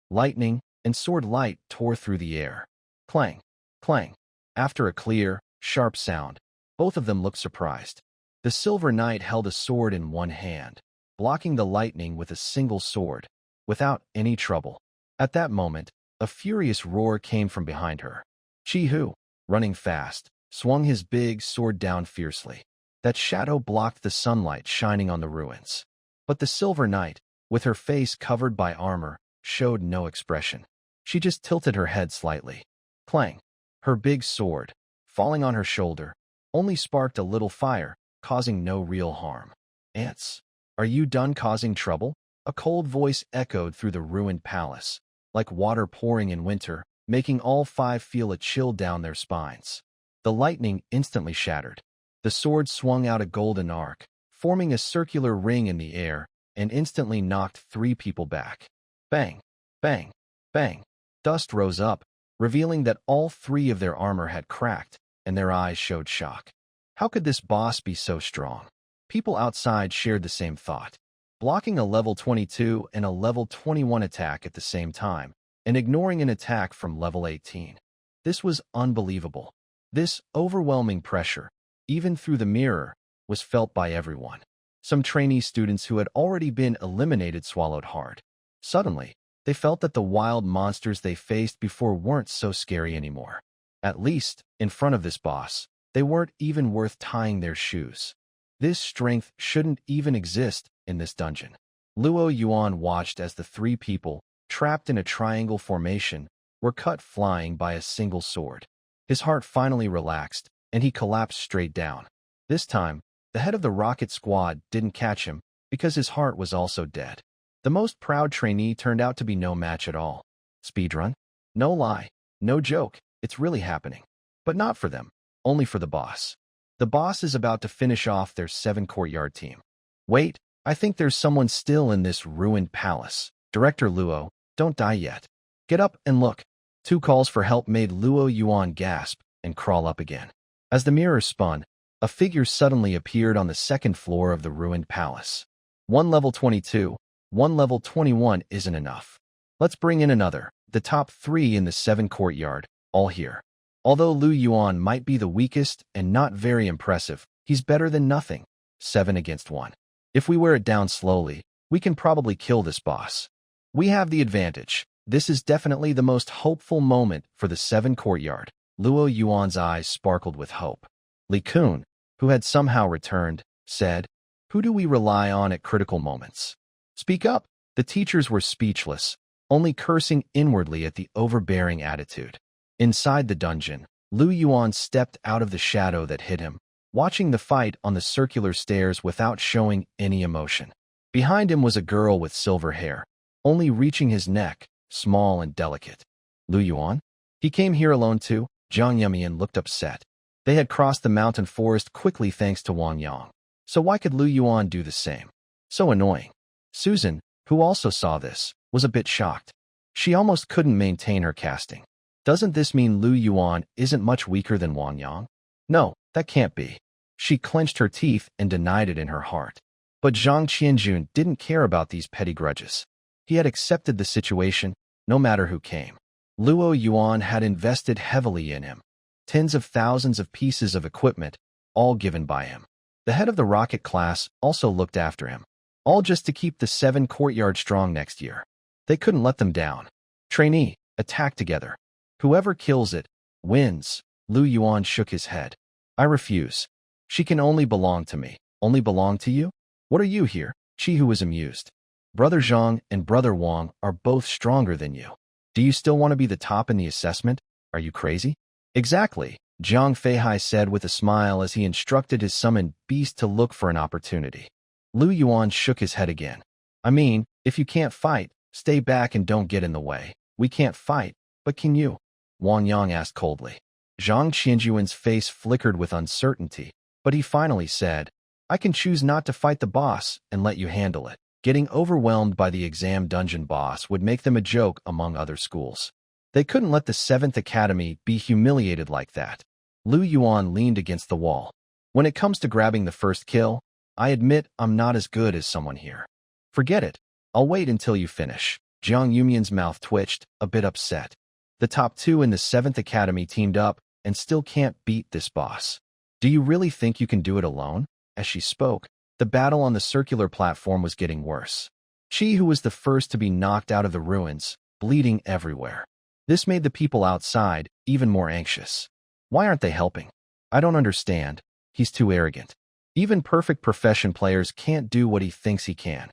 Lightning and sword light tore through the air. Clang, clang. After a clear, sharp sound, both of them looked surprised. The Silver Knight held a sword in one hand, blocking the lightning with a single sword, without any trouble. At that moment, a furious roar came from behind her. Chi Hu, running fast, swung his big sword down fiercely. That shadow blocked the sunlight shining on the ruins. But the Silver Knight, with her face covered by armor, showed no expression. She just tilted her head slightly. Clang. Her big sword, falling on her shoulder, only sparked a little fire, causing no real harm. "Ants, are you done causing trouble?" A cold voice echoed through the ruined palace, like water pouring in winter, making all 5 feel a chill down their spines. The lightning instantly shattered. The sword swung out a golden arc, forming a circular ring in the air, and instantly knocked 3 people back. Bang, bang, bang. Dust rose up, revealing that all 3 of their armor had cracked, and their eyes showed shock. How could this boss be so strong? People outside shared the same thought. Blocking a level 22 and a level 21 attack at the same time, and ignoring an attack from level 18. This was unbelievable. This overwhelming pressure, even through the mirror, was felt by everyone. Some trainee students who had already been eliminated swallowed hard. Suddenly, they felt that the wild monsters they faced before weren't so scary anymore. At least, in front of this boss, they weren't even worth tying their shoes. This strength shouldn't even exist in this dungeon. Luo Yuan watched as the 3 people, trapped in a triangle formation, were cut flying by a single sword. His heart finally relaxed, and he collapsed straight down. This time, the head of the rocket squad didn't catch him because his heart was also dead. The most proud trainee turned out to be no match at all. Speedrun? No lie, no joke, it's really happening. But not for them, only for the boss. The boss is about to finish off their 7-courtyard team. Wait, I think there's someone still in this ruined palace. Director Luo, don't die yet. Get up and look. 2 calls for help made Luo Yuan gasp and crawl up again. As the mirror spun, a figure suddenly appeared on the 2nd floor of the ruined palace. 1 level 22, 1 level 21 isn't enough. Let's bring in another. The top 3 in the 7-courtyard, all here. Although Lu Yuan might be the weakest and not very impressive, he's better than nothing. 7 against 1. If we wear it down slowly, we can probably kill this boss. We have the advantage. This is definitely the most hopeful moment for the 7-courtyard. Luo Yuan's eyes sparkled with hope. Li Kun, who had somehow returned, said, "Who do we rely on at critical moments? Speak up." The teachers were speechless, only cursing inwardly at the overbearing attitude. Inside the dungeon, Lu Yuan stepped out of the shadow that hid him, watching the fight on the circular stairs without showing any emotion. Behind him was a girl with silver hair, only reaching his neck, small and delicate. Lu Yuan? He came here alone too? Jiang Yumian looked upset. They had crossed the mountain forest quickly thanks to Wang Yang. So why could Lu Yuan do the same? So annoying. Susan, who also saw this, was a bit shocked. She almost couldn't maintain her casting. Doesn't this mean Lu Yuan isn't much weaker than Wang Yang? No, that can't be. She clenched her teeth and denied it in her heart. But Zhang Qianjun didn't care about these petty grudges. He had accepted the situation, no matter who came. Luo Yuan had invested heavily in him. Tens of thousands of pieces of equipment, all given by him. The head of the rocket class also looked after him. All just to keep the 7-courtyard strong next year. They couldn't let them down. Trainee, attack together. Whoever kills it, wins. Lu Yuan shook his head. I refuse. She can only belong to me. Only belong to you? What are you here? Chi, who was amused. Brother Zhang and Brother Wang are both stronger than you. Do you still want to be the top in the assessment? Are you crazy? Exactly, Zhang Feihai said with a smile as he instructed his summoned beast to look for an opportunity. Lu Yuan shook his head again. I mean, if you can't fight, stay back and don't get in the way. We can't fight, but can you? Wang Yang asked coldly. Zhang Qianjuan's face flickered with uncertainty, but he finally said, I can choose not to fight the boss and let you handle it. Getting overwhelmed by the exam dungeon boss would make them a joke among other schools. They couldn't let the 7th Academy be humiliated like that. Lu Yuan leaned against the wall. When it comes to grabbing the first kill, I admit I'm not as good as someone here. Forget it. I'll wait until you finish. Jiang Yumian's mouth twitched, a bit upset. The top 2 in the 7th Academy teamed up and still can't beat this boss. Do you really think you can do it alone? As she spoke, the battle on the circular platform was getting worse. Chi, who was the first to be knocked out of the ruins, bleeding everywhere. This made the people outside even more anxious. Why aren't they helping? I don't understand. He's too arrogant. Even perfect profession players can't do what he thinks he can.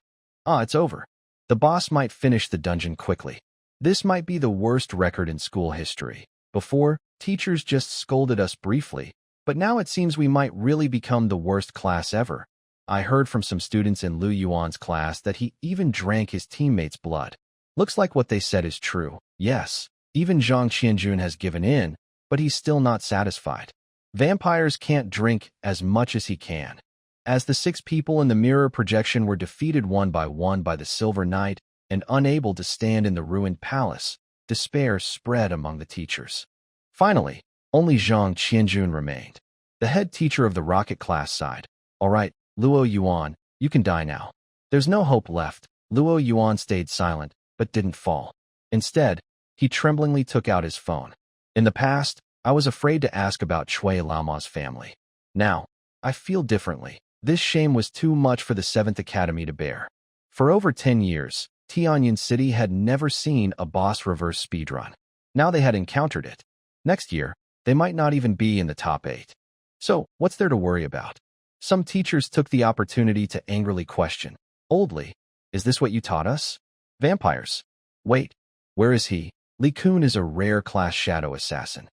It's over. The boss might finish the dungeon quickly. This might be the worst record in school history. Before, teachers just scolded us briefly, but now it seems we might really become the worst class ever. I heard from some students in Lu Yuan's class that he even drank his teammates' blood. Looks like what they said is true. Yes, even Zhang Qianjun has given in, but he's still not satisfied. Vampires can't drink as much as he can. As the 6 people in the mirror projection were defeated one by the Silver Knight and unable to stand in the ruined palace, despair spread among the teachers. Finally, only Zhang Qianjun remained, the head teacher of the rocket class side. All right, Luo Yuan, you can die now. There's no hope left. Luo Yuan stayed silent, but didn't fall. Instead, he tremblingly took out his phone. In the past, I was afraid to ask about Cui Laoma's family. Now, I feel differently. This shame was too much for the 7th Academy to bear. For over 10 years, Tianyin City had never seen a boss reverse speedrun. Now they had encountered it. Next year, they might not even be in the top 8. So, what's there to worry about? Some teachers took the opportunity to angrily question. Oldly, is this what you taught us? Vampires. Wait, where is he? Li Kun is a rare class shadow assassin.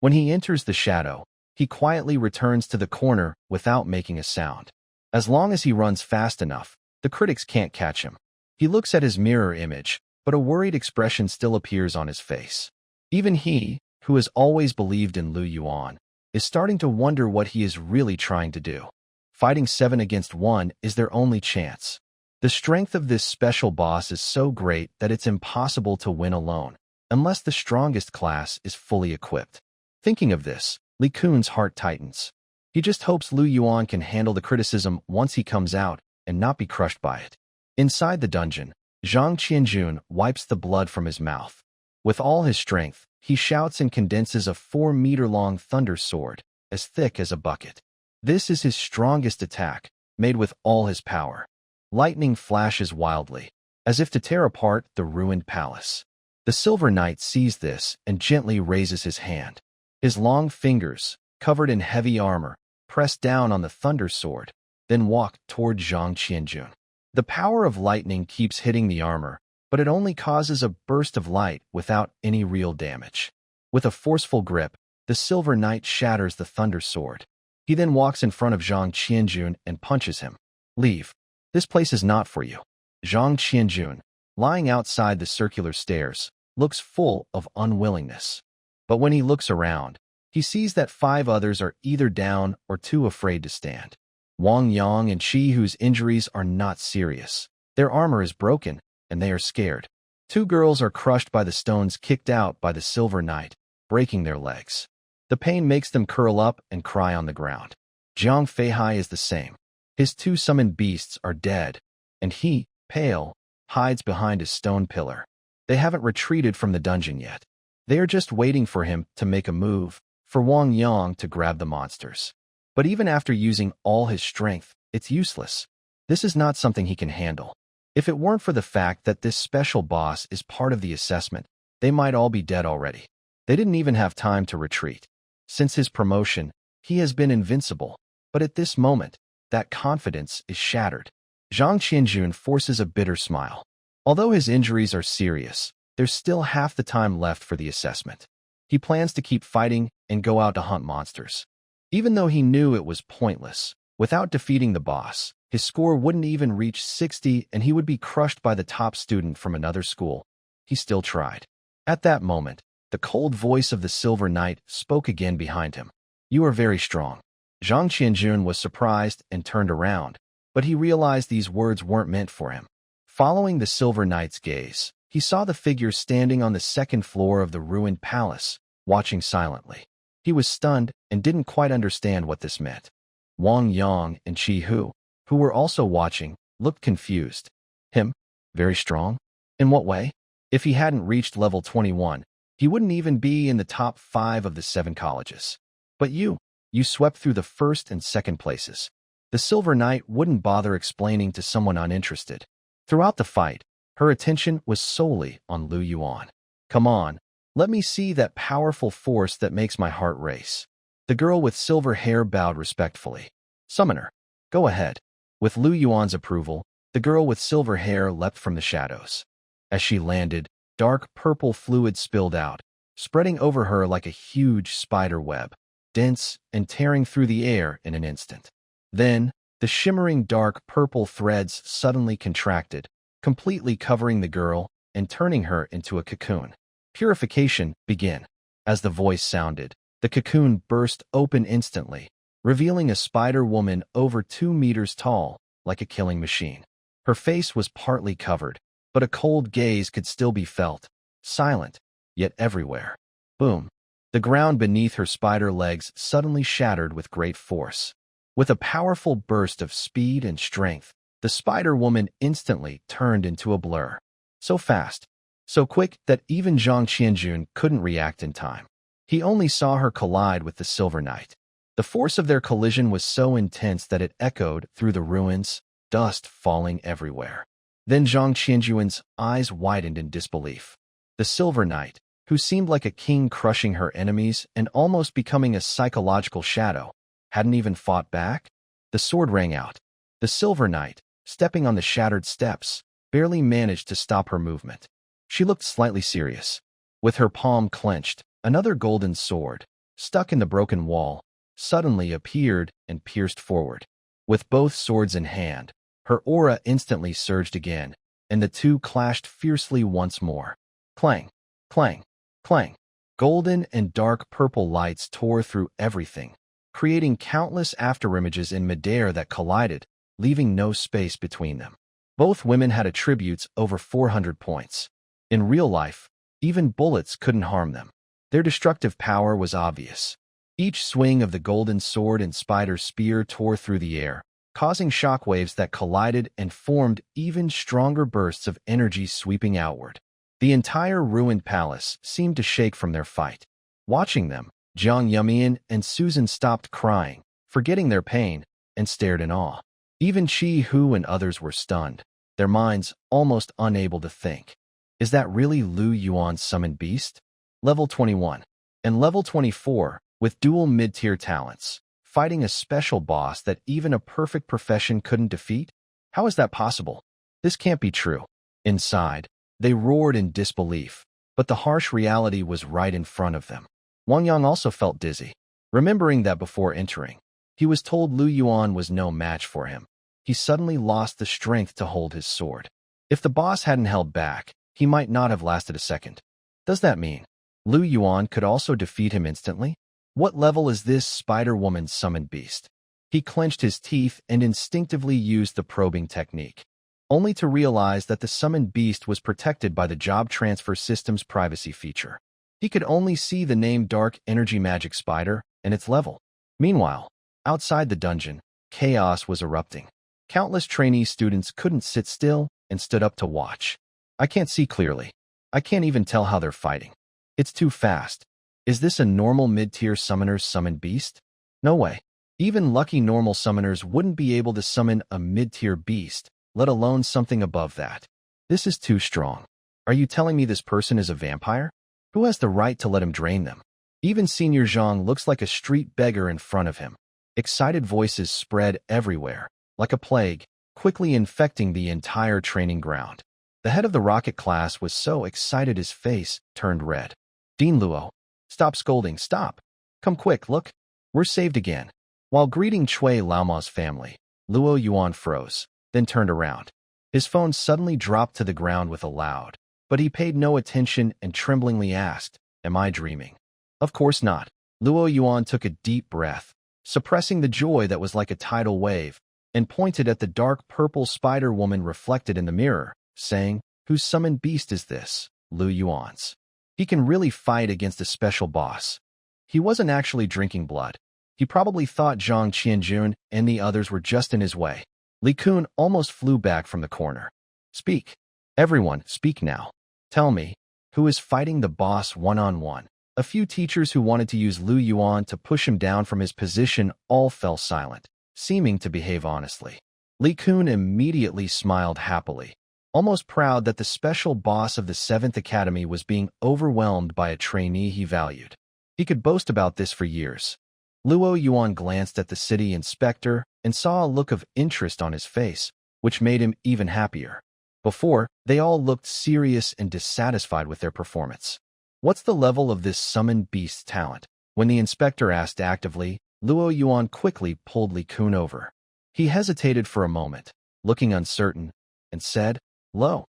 When he enters the shadow, he quietly returns to the corner without making a sound. As long as he runs fast enough, the critics can't catch him. He looks at his mirror image, but a worried expression still appears on his face. Even he, who has always believed in Lu Yuan, is starting to wonder what he is really trying to do. Fighting 7 against 1 is their only chance. The strength of this special boss is so great that it's impossible to win alone, unless the strongest class is fully equipped. Thinking of this, Li Kun's heart tightens. He just hopes Lu Yuan can handle the criticism once he comes out and not be crushed by it. Inside the dungeon, Zhang Qianjun wipes the blood from his mouth. With all his strength, he shouts and condenses a 4-meter-long thunder sword, as thick as a bucket. This is his strongest attack, made with all his power. Lightning flashes wildly, as if to tear apart the ruined palace. The Silver Knight sees this and gently raises his hand. His long fingers, covered in heavy armor, press down on the thunder sword, then walk toward Zhang Qianjun. The power of lightning keeps hitting the armor, but it only causes a burst of light without any real damage. With a forceful grip, the Silver Knight shatters the thunder sword. He then walks in front of Zhang Qianjun and punches him. Leave. This place is not for you. Zhang Qianjun, lying outside the circular stairs, looks full of unwillingness. But when he looks around, he sees that 5 others are either down or too afraid to stand. Wang Yang and Qi, whose injuries are not serious. Their armor is broken, and they are scared. 2 girls are crushed by the stones kicked out by the Silver Knight, breaking their legs. The pain makes them curl up and cry on the ground. Jiang Feihai is the same. His 2 summoned beasts are dead, and he, pale, hides behind a stone pillar. They haven't retreated from the dungeon yet. They are just waiting for him to make a move, for Wang Yang to grab the monsters. But even after using all his strength, it's useless. This is not something he can handle. If it weren't for the fact that this special boss is part of the assessment, they might all be dead already. They didn't even have time to retreat. Since his promotion, he has been invincible, but at this moment, that confidence is shattered. Zhang Qianjun forces a bitter smile. Although his injuries are serious, there's still half the time left for the assessment. He plans to keep fighting and go out to hunt monsters. Even though he knew it was pointless, without defeating the boss, his score wouldn't even reach 60 and he would be crushed by the top student from another school. He still tried. At that moment, the cold voice of the Silver Knight spoke again behind him. "You are very strong." Zhang Qianjun was surprised and turned around, but he realized these words weren't meant for him. Following the Silver Knight's gaze, he saw the figure standing on the second floor of the ruined palace, watching silently. He was stunned and didn't quite understand what this meant. Wang Yang and Qi Hu, who were also watching, looked confused. Him? Very strong? In what way? If he hadn't reached level 21, he wouldn't even be in the top 5 of the 7 colleges. But you swept through the first and second places. The Silver Knight wouldn't bother explaining to someone uninterested. Throughout the fight, her attention was solely on Lu Yuan. "Come on, let me see that powerful force that makes my heart race." The girl with silver hair bowed respectfully. "Summoner, go ahead." With Lu Yuan's approval, the girl with silver hair leapt from the shadows. As she landed, dark purple fluid spilled out, spreading over her like a huge spider web, dense and tearing through the air in an instant. Then, the shimmering dark purple threads suddenly contracted, completely covering the girl and turning her into a cocoon. "Purification, begin." As the voice sounded, the cocoon burst open instantly, revealing a spider woman over 2 meters tall, like a killing machine. Her face was partly covered, but a cold gaze could still be felt, silent, yet everywhere. Boom! The ground beneath her spider legs suddenly shattered with great force. With a powerful burst of speed and strength, the spider woman instantly turned into a blur. So fast, so quick that even Zhang Qianjun couldn't react in time. He only saw her collide with the Silver Knight. The force of their collision was so intense that it echoed through the ruins, dust falling everywhere. Then Zhang Qianjun's eyes widened in disbelief. The Silver Knight, who seemed like a king crushing her enemies and almost becoming a psychological shadow, hadn't even fought back? The sword rang out. The Silver Knight, stepping on the shattered steps, barely managed to stop her movement. She looked slightly serious. With her palm clenched, another golden sword, stuck in the broken wall, suddenly appeared and pierced forward. With both swords in hand, her aura instantly surged again, and the two clashed fiercely once more. Clang, clang, clang. Golden and dark purple lights tore through everything, creating countless afterimages in midair that collided, leaving no space between them. Both women had attributes over 400 points. In real life, even bullets couldn't harm them. Their destructive power was obvious. Each swing of the golden sword and spider spear tore through the air, causing shockwaves that collided and formed even stronger bursts of energy sweeping outward. The entire ruined palace seemed to shake from their fight. Watching them, Jiang Yumian and Susan stopped crying, forgetting their pain, and stared in awe. Even Qi Hu and others were stunned, their minds almost unable to think. Is that really Lu Yuan's summoned beast? Level 21. And level 24, with dual mid-tier talents, fighting a special boss that even a perfect profession couldn't defeat? How is that possible? This can't be true. Inside, they roared in disbelief, but the harsh reality was right in front of them. Wang Yang also felt dizzy, remembering that before entering, he was told Lu Yuan was no match for him. He suddenly lost the strength to hold his sword. If the boss hadn't held back, he might not have lasted a second. Does that mean Lu Yuan could also defeat him instantly? What level is this Spider-Woman's summoned beast? He clenched his teeth and instinctively used the probing technique, only to realize that the summoned beast was protected by the job transfer system's privacy feature. He could only see the name Dark Energy Magic Spider and its level. Meanwhile, outside the dungeon, chaos was erupting. Countless trainee students couldn't sit still and stood up to watch. I can't see clearly. I can't even tell how they're fighting. It's too fast. Is this a normal mid-tier summoner's summoned beast? No way. Even lucky normal summoners wouldn't be able to summon a mid-tier beast, let alone something above that. This is too strong. Are you telling me this person is a vampire? Who has the right to let him drain them? Even Senior Zhang looks like a street beggar in front of him. Excited voices spread everywhere, like a plague, quickly infecting the entire training ground. The head of the rocket class was so excited his face turned red. Dean Luo, stop scolding, stop. Come quick, look. We're saved again. While greeting Cui Laoma's family, Luo Yuan froze, then turned around. His phone suddenly dropped to the ground with a loud, but he paid no attention and tremblingly asked, "Am I dreaming?" Of course not. Luo Yuan took a deep breath, suppressing the joy that was like a tidal wave, and pointed at the dark purple spider woman reflected in the mirror, saying, "Whose summoned beast is this?" Lu Yuan's. He can really fight against a special boss. He wasn't actually drinking blood. He probably thought Zhang Qianjun and the others were just in his way. Li Kun almost flew back from the corner. Speak. Everyone, speak now. Tell me, who is fighting the boss one-on-one? A few teachers who wanted to use Lu Yuan to push him down from his position all fell silent, seeming to behave honestly. Li Kun immediately smiled happily, almost proud that the special boss of the 7th Academy was being overwhelmed by a trainee he valued. He could boast about this for years. Luo Yuan glanced at the city inspector and saw a look of interest on his face, which made him even happier. Before, they all looked serious and dissatisfied with their performance. What's the level of this summoned beast's talent? When the inspector asked actively, Luo Yuan quickly pulled Li Kun over. He hesitated for a moment, looking uncertain, and said, "Low."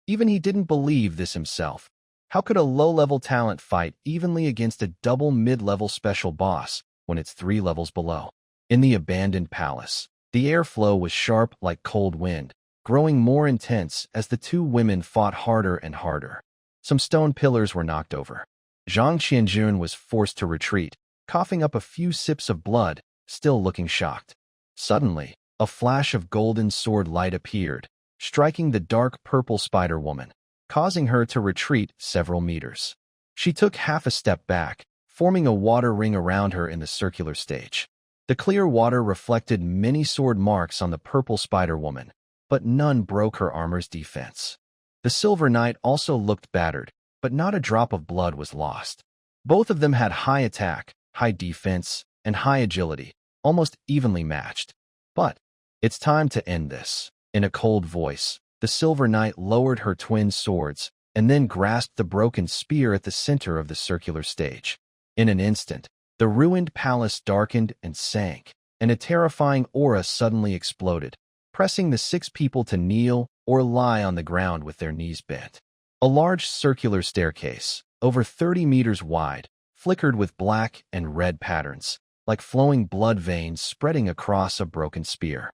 Even he didn't believe this himself. How could a low-level talent fight evenly against a double mid-level special boss when it's 3 levels below? In the abandoned palace, the airflow was sharp like cold wind, growing more intense as the two women fought harder and harder. Some stone pillars were knocked over. Zhang Qianjun was forced to retreat, coughing up a few sips of blood, still looking shocked. Suddenly, a flash of golden sword light appeared, striking the dark purple spider woman, causing her to retreat several meters. She took half a step back, forming a water ring around her in the circular stage. The clear water reflected many sword marks on the purple spider woman, but none broke her armor's defense. The Silver Knight also looked battered, but not a drop of blood was lost. Both of them had high attack, high defense, and high agility, almost evenly matched. But it's time to end this. In a cold voice, the Silver Knight lowered her twin swords and then grasped the broken spear at the center of the circular stage. In an instant, the ruined palace darkened and sank, and a terrifying aura suddenly exploded, pressing the 6 people to kneel or lie on the ground with their knees bent. A large circular staircase, over 30 meters wide, flickered with black and red patterns, like flowing blood veins spreading across a broken spear.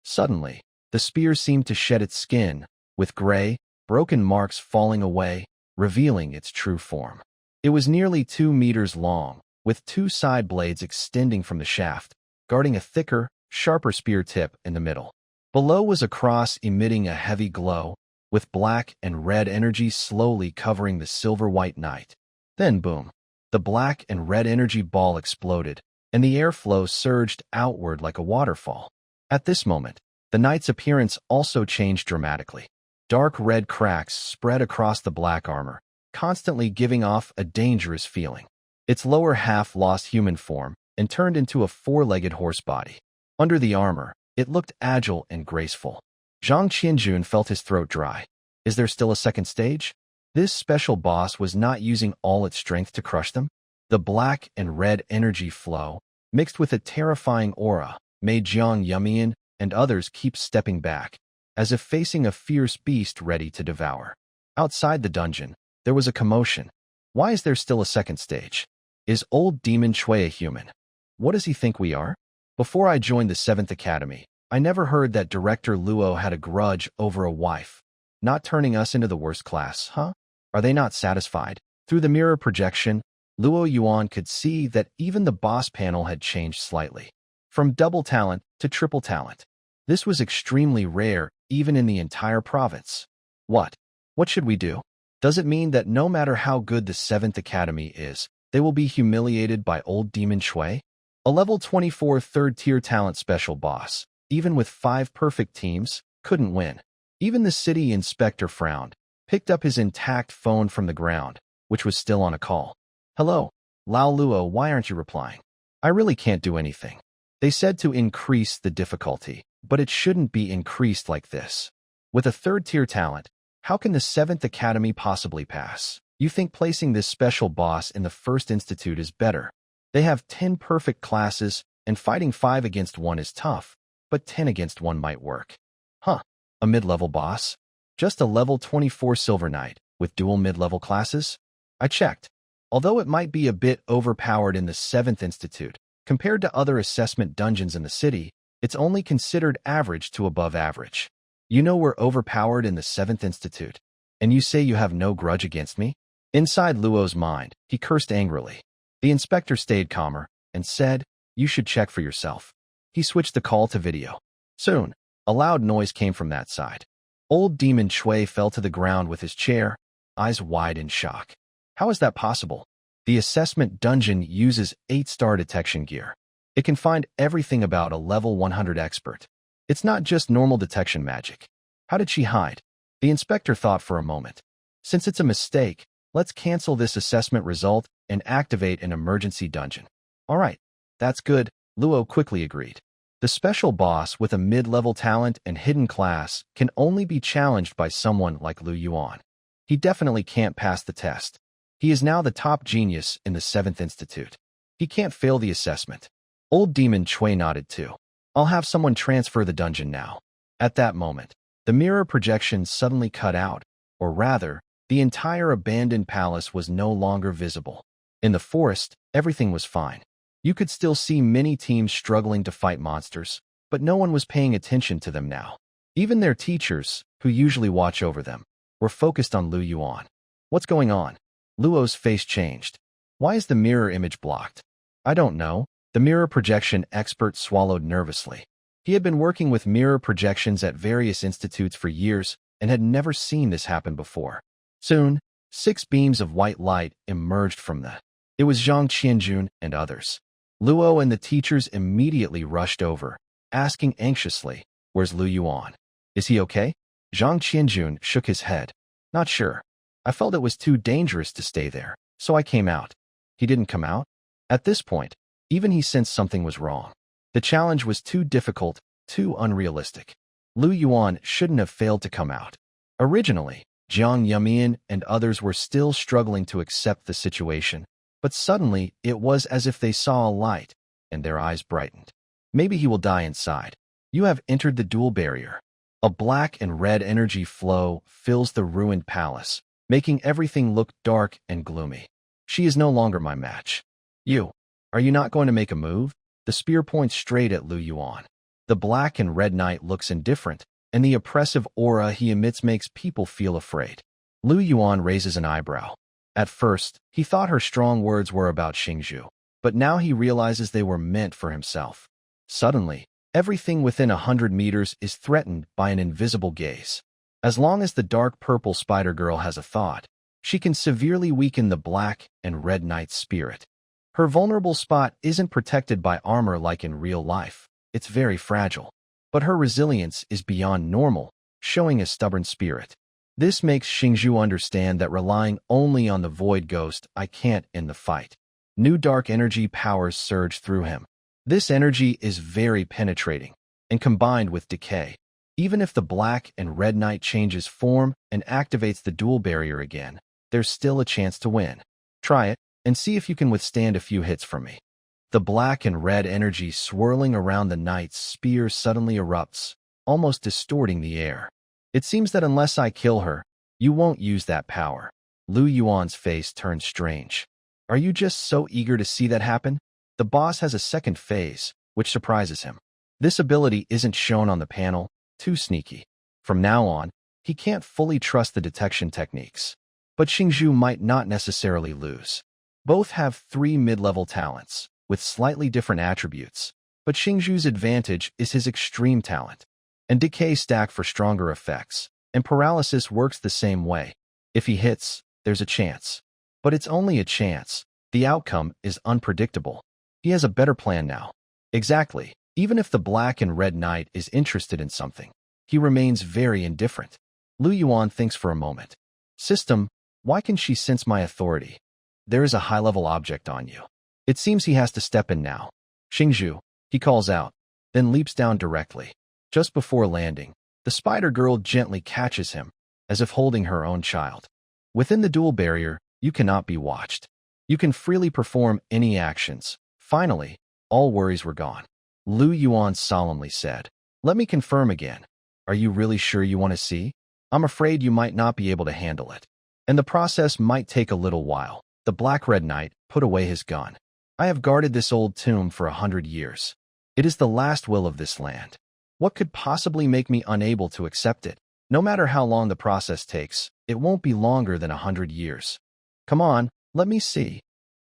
Suddenly, the spear seemed to shed its skin, with gray, broken marks falling away, revealing its true form. It was nearly 2 meters long, with 2 side blades extending from the shaft, guarding a thicker, sharper spear tip in the middle. Below was a cross emitting a heavy glow, with black and red energy slowly covering the silver-white knight. Then boom, the black and red energy ball exploded, and the airflow surged outward like a waterfall. At this moment, the knight's appearance also changed dramatically. Dark red cracks spread across the black armor, constantly giving off a dangerous feeling. Its lower half lost human form and turned into a 4-legged horse body. Under the armor, it looked agile and graceful. Zhang Qianjun felt his throat dry. Is there still a second stage? This special boss was not using all its strength to crush them. The black and red energy flow, mixed with a terrifying aura, made Jiang Yumian and others keep stepping back, as if facing a fierce beast ready to devour. Outside the dungeon, there was a commotion. Why is there still a second stage? Is old Demon Cui a human? What does he think we are? Before I joined the 7th Academy, I never heard that Director Luo had a grudge over a wife. Not turning us into the worst class, huh? Are they not satisfied? Through the mirror projection, Luo Yuan could see that even the boss panel had changed slightly. From double talent to triple talent. This was extremely rare, even in the entire province. What? What should we do? Does it mean that no matter how good the 7th Academy is, they will be humiliated by old Demon Cui? A level 24 third-tier talent special boss, even with 5 perfect teams, couldn't win. Even the city inspector frowned, picked up his intact phone from the ground, which was still on a call. Hello, Lao Luo, why aren't you replying? I really can't do anything. They said to increase the difficulty, but it shouldn't be increased like this. With a third-tier talent, how can the 7th Academy possibly pass? You think placing this special boss in the first institute is better. They have 10 perfect classes, and fighting 5 against 1 is tough, but 10 against 1 might work. Huh, a mid-level boss? Just a level 24 Silver Knight, with dual mid-level classes? I checked. Although it might be a bit overpowered in the 7th Institute, compared to other assessment dungeons in the city, it's only considered average to above average. You know we're overpowered in the 7th Institute, and you say you have no grudge against me? Inside Luo's mind, he cursed angrily. The inspector stayed calmer and said, you should check for yourself. He switched the call to video. Soon, a loud noise came from that side. Old Demon Shui fell to the ground with his chair, eyes wide in shock. How is that possible? The assessment dungeon uses 8-star detection gear. It can find everything about a level 100 expert. It's not just normal detection magic. How did she hide? The inspector thought for a moment. Since it's a mistake, let's cancel this assessment result and activate an emergency dungeon. All right, that's good, Luo quickly agreed. The special boss with a mid-level talent and hidden class can only be challenged by someone like Lu Yuan. He definitely can't pass the test. He is now the top genius in the 7th Institute. He can't fail the assessment. Old Demon Chui nodded too. I'll have someone transfer the dungeon now. At that moment, the mirror projection suddenly cut out, or rather, the entire abandoned palace was no longer visible. In the forest, everything was fine. You could still see many teams struggling to fight monsters, but no one was paying attention to them now. Even their teachers, who usually watch over them, were focused on Lu Yuan. What's going on? Luo's face changed. Why is the mirror image blocked? I don't know. The mirror projection expert swallowed nervously. He had been working with mirror projections at various institutes for years and had never seen this happen before. Soon, 6 beams of white light emerged from the. It was Zhang Qianjun and others. Luo and the teachers immediately rushed over, asking anxiously, where's Lu Yuan? Is he okay? Zhang Qianjun shook his head. Not sure. I felt it was too dangerous to stay there, so I came out. He didn't come out? At this point, even he sensed something was wrong. The challenge was too difficult, too unrealistic. Lu Yuan shouldn't have failed to come out. Originally, Jiang Yumian and others were still struggling to accept the situation, but suddenly it was as if they saw a light, and their eyes brightened. Maybe he will die inside. You have entered the duel barrier. A black and red energy flow fills the ruined palace, making everything look dark and gloomy. She is no longer my match. Are you not going to make a move? The spear points straight at Lu Yuan. The black and red knight looks indifferent, and the oppressive aura he emits makes people feel afraid. Lu Yuan raises an eyebrow. At first, he thought her strong words were about Xingzhu, but now he realizes they were meant for himself. Suddenly, everything within 100 meters is threatened by an invisible gaze. As long as the dark purple spider girl has a thought, she can severely weaken the black and red knight's spirit. Her vulnerable spot isn't protected by armor like in real life. It's very fragile. But her resilience is beyond normal, showing a stubborn spirit. This makes Xingzhu understand that relying only on the void ghost I can't in the fight. New dark energy powers surge through him. This energy is very penetrating, and combined with decay. Even if the black and red knight changes form and activates the duel barrier again, there's still a chance to win. Try it, and see if you can withstand a few hits from me. The black and red energy swirling around the knight's spear suddenly erupts, almost distorting the air. It seems that unless I kill her, you won't use that power. Lu Yuan's face turns strange. Are you just so eager to see that happen? The boss has a second phase, which surprises him. This ability isn't shown on the panel, too sneaky. From now on, he can't fully trust the detection techniques. But Xingzhu might not necessarily lose. Both have 3 mid-level talents, with slightly different attributes, but Xingzhu's advantage is his extreme talent. And decay stack for stronger effects, and paralysis works the same way. If he hits, there's a chance. But it's only a chance. The outcome is unpredictable. He has a better plan now. Exactly, even if the black and red knight is interested in something. He remains very indifferent. Lu Yuan thinks for a moment. System, why can she sense my authority? There is a high-level object on you. It seems he has to step in now. Xingzhu, he calls out, then leaps down directly. Just before landing, the spider girl gently catches him, as if holding her own child. Within the duel barrier, you cannot be watched. You can freely perform any actions. Finally, all worries were gone. Lu Yuan solemnly said, "Let me confirm again. Are you really sure you want to see? I'm afraid you might not be able to handle it. And the process might take a little while." The Black-Red Knight put away his gun. "I have guarded this old tomb for 100 years. It is the last will of this land. What could possibly make me unable to accept it? No matter how long the process takes, it won't be longer than 100 years. Come on, let me see."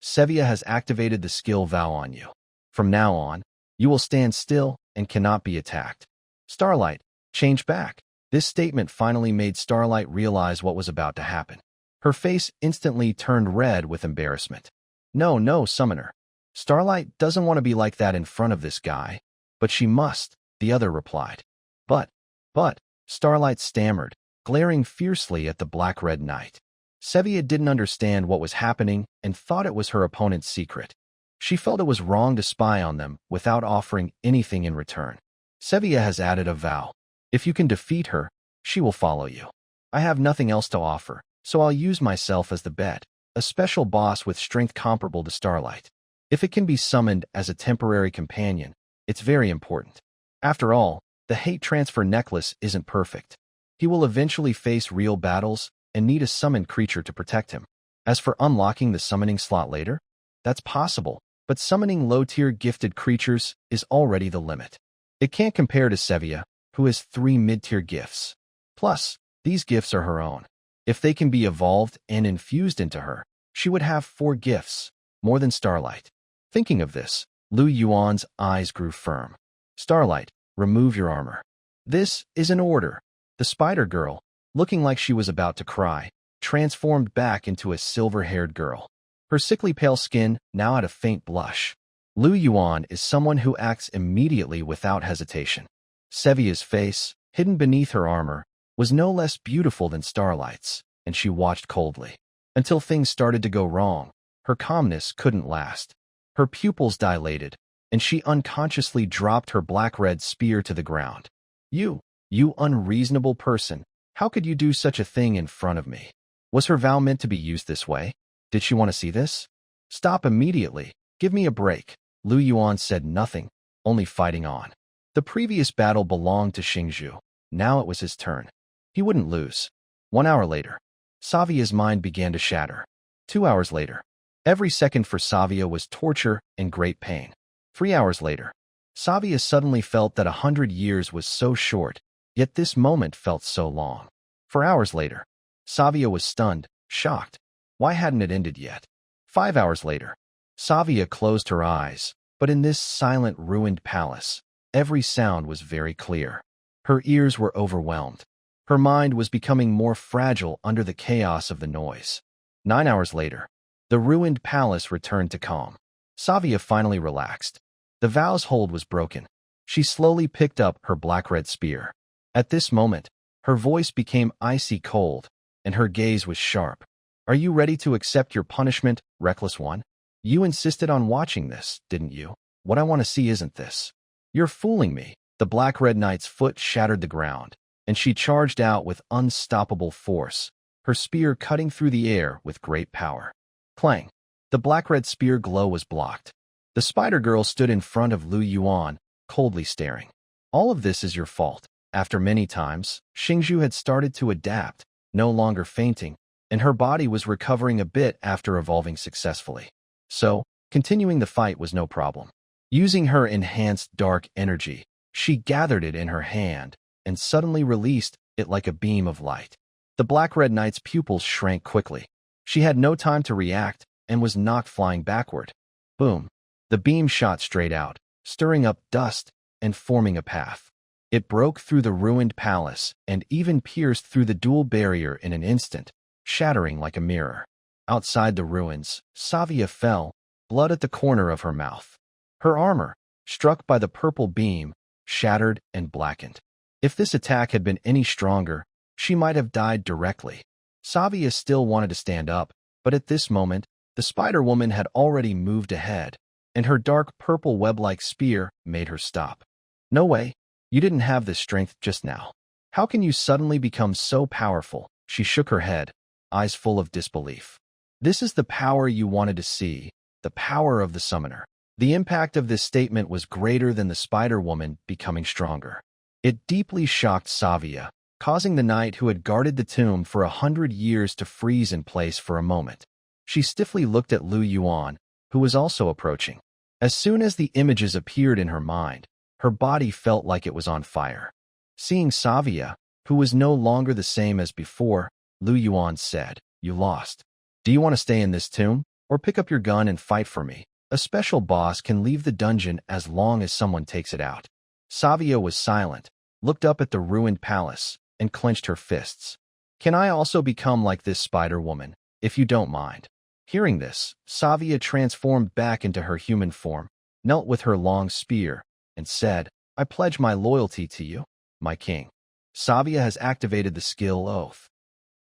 Sevia has activated the skill vow on you. From now on, you will stand still and cannot be attacked. Starlight, change back. This statement finally made Starlight realize what was about to happen. Her face instantly turned red with embarrassment. No, Summoner. Starlight doesn't want to be like that in front of this guy. But she must, the other replied. But, Starlight stammered, glaring fiercely at the Black-Red Knight. Sevia didn't understand what was happening and thought it was her opponent's secret. She felt it was wrong to spy on them without offering anything in return. Sevia has added a vow. If you can defeat her, she will follow you. I have nothing else to offer, so I'll use myself as the bet, a special boss with strength comparable to Starlight. If it can be summoned as a temporary companion, it's very important. After all, the hate transfer necklace isn't perfect. He will eventually face real battles and need a summoned creature to protect him. As for unlocking the summoning slot later, that's possible, but summoning low-tier gifted creatures is already the limit. It can't compare to Sevia, who has 3 mid-tier gifts. Plus, these gifts are her own. If they can be evolved and infused into her, she would have 4 gifts, more than Starlight. Thinking of this, Lu Yuan's eyes grew firm. Starlight, remove your armor. This is an order. The spider girl, looking like she was about to cry, transformed back into a silver-haired girl. Her sickly pale skin now had a faint blush. Lu Yuan is someone who acts immediately without hesitation. Sevia's face, hidden beneath her armor, was no less beautiful than Starlight's, and she watched coldly. Until things started to go wrong, her calmness couldn't last. Her pupils dilated, and she unconsciously dropped her black-red spear to the ground. You unreasonable person, how could you do such a thing in front of me? Was her vow meant to be used this way? Did she want to see this? Stop immediately. Give me a break. Lu Yuan said nothing, only fighting on. The previous battle belonged to Xingzhu. Now it was his turn. He wouldn't lose. 1 hour later, Savia's mind began to shatter. 2 hours later, every second for Sevia was torture and great pain. 3 hours later, Sevia suddenly felt that 100 years was so short, yet this moment felt so long. 4 hours later, Sevia was stunned, shocked. Why hadn't it ended yet? 5 hours later, Sevia closed her eyes, but in this silent, ruined palace, every sound was very clear. Her ears were overwhelmed. Her mind was becoming more fragile under the chaos of the noise. 9 hours later, the ruined palace returned to calm. Sevia finally relaxed. The vow's hold was broken. She slowly picked up her black-red spear. At this moment, her voice became icy cold, and her gaze was sharp. Are you ready to accept your punishment, reckless one? You insisted on watching this, didn't you? What I want to see isn't this. You're fooling me. The Black-Red Knight's foot shattered the ground, and she charged out with unstoppable force, her spear cutting through the air with great power. Clang! The black-red spear glow was blocked. The spider girl stood in front of Lu Yuan, coldly staring. All of this is your fault. After many times, Xingzhu had started to adapt, no longer fainting, and her body was recovering a bit after evolving successfully. So, continuing the fight was no problem. Using her enhanced dark energy, she gathered it in her hand and suddenly released it like a beam of light. The Black-Red Knight's pupils shrank quickly. She had no time to react and was knocked flying backward. Boom! The beam shot straight out, stirring up dust and forming a path. It broke through the ruined palace and even pierced through the duel barrier in an instant, shattering like a mirror. Outside the ruins, Sevia fell, blood at the corner of her mouth. Her armor, struck by the purple beam, shattered and blackened. If this attack had been any stronger, she might have died directly. Sevia still wanted to stand up, but at this moment, the Spider-Woman had already moved ahead, and her dark purple web-like spear made her stop. No way, you didn't have this strength just now. How can you suddenly become so powerful? She shook her head, eyes full of disbelief. This is the power you wanted to see, the power of the summoner. The impact of this statement was greater than the Spider-Woman becoming stronger. It deeply shocked Sevia, causing the knight who had guarded the tomb for 100 years to freeze in place for a moment. She stiffly looked at Yuan, who was also approaching. As soon as the images appeared in her mind, her body felt like it was on fire. Seeing Sevia, who was no longer the same as before, Yuan said, "You lost. Do you want to stay in this tomb, or pick up your gun and fight for me? A special boss can leave the dungeon as long as someone takes it out." Sevia was silent, looked up at the ruined palace, and clenched her fists. "Can I also become like this Spider-Woman, if you don't mind?" Hearing this, Sevia transformed back into her human form, knelt with her long spear, and said, "I pledge my loyalty to you, my king." Sevia has activated the skill Oath.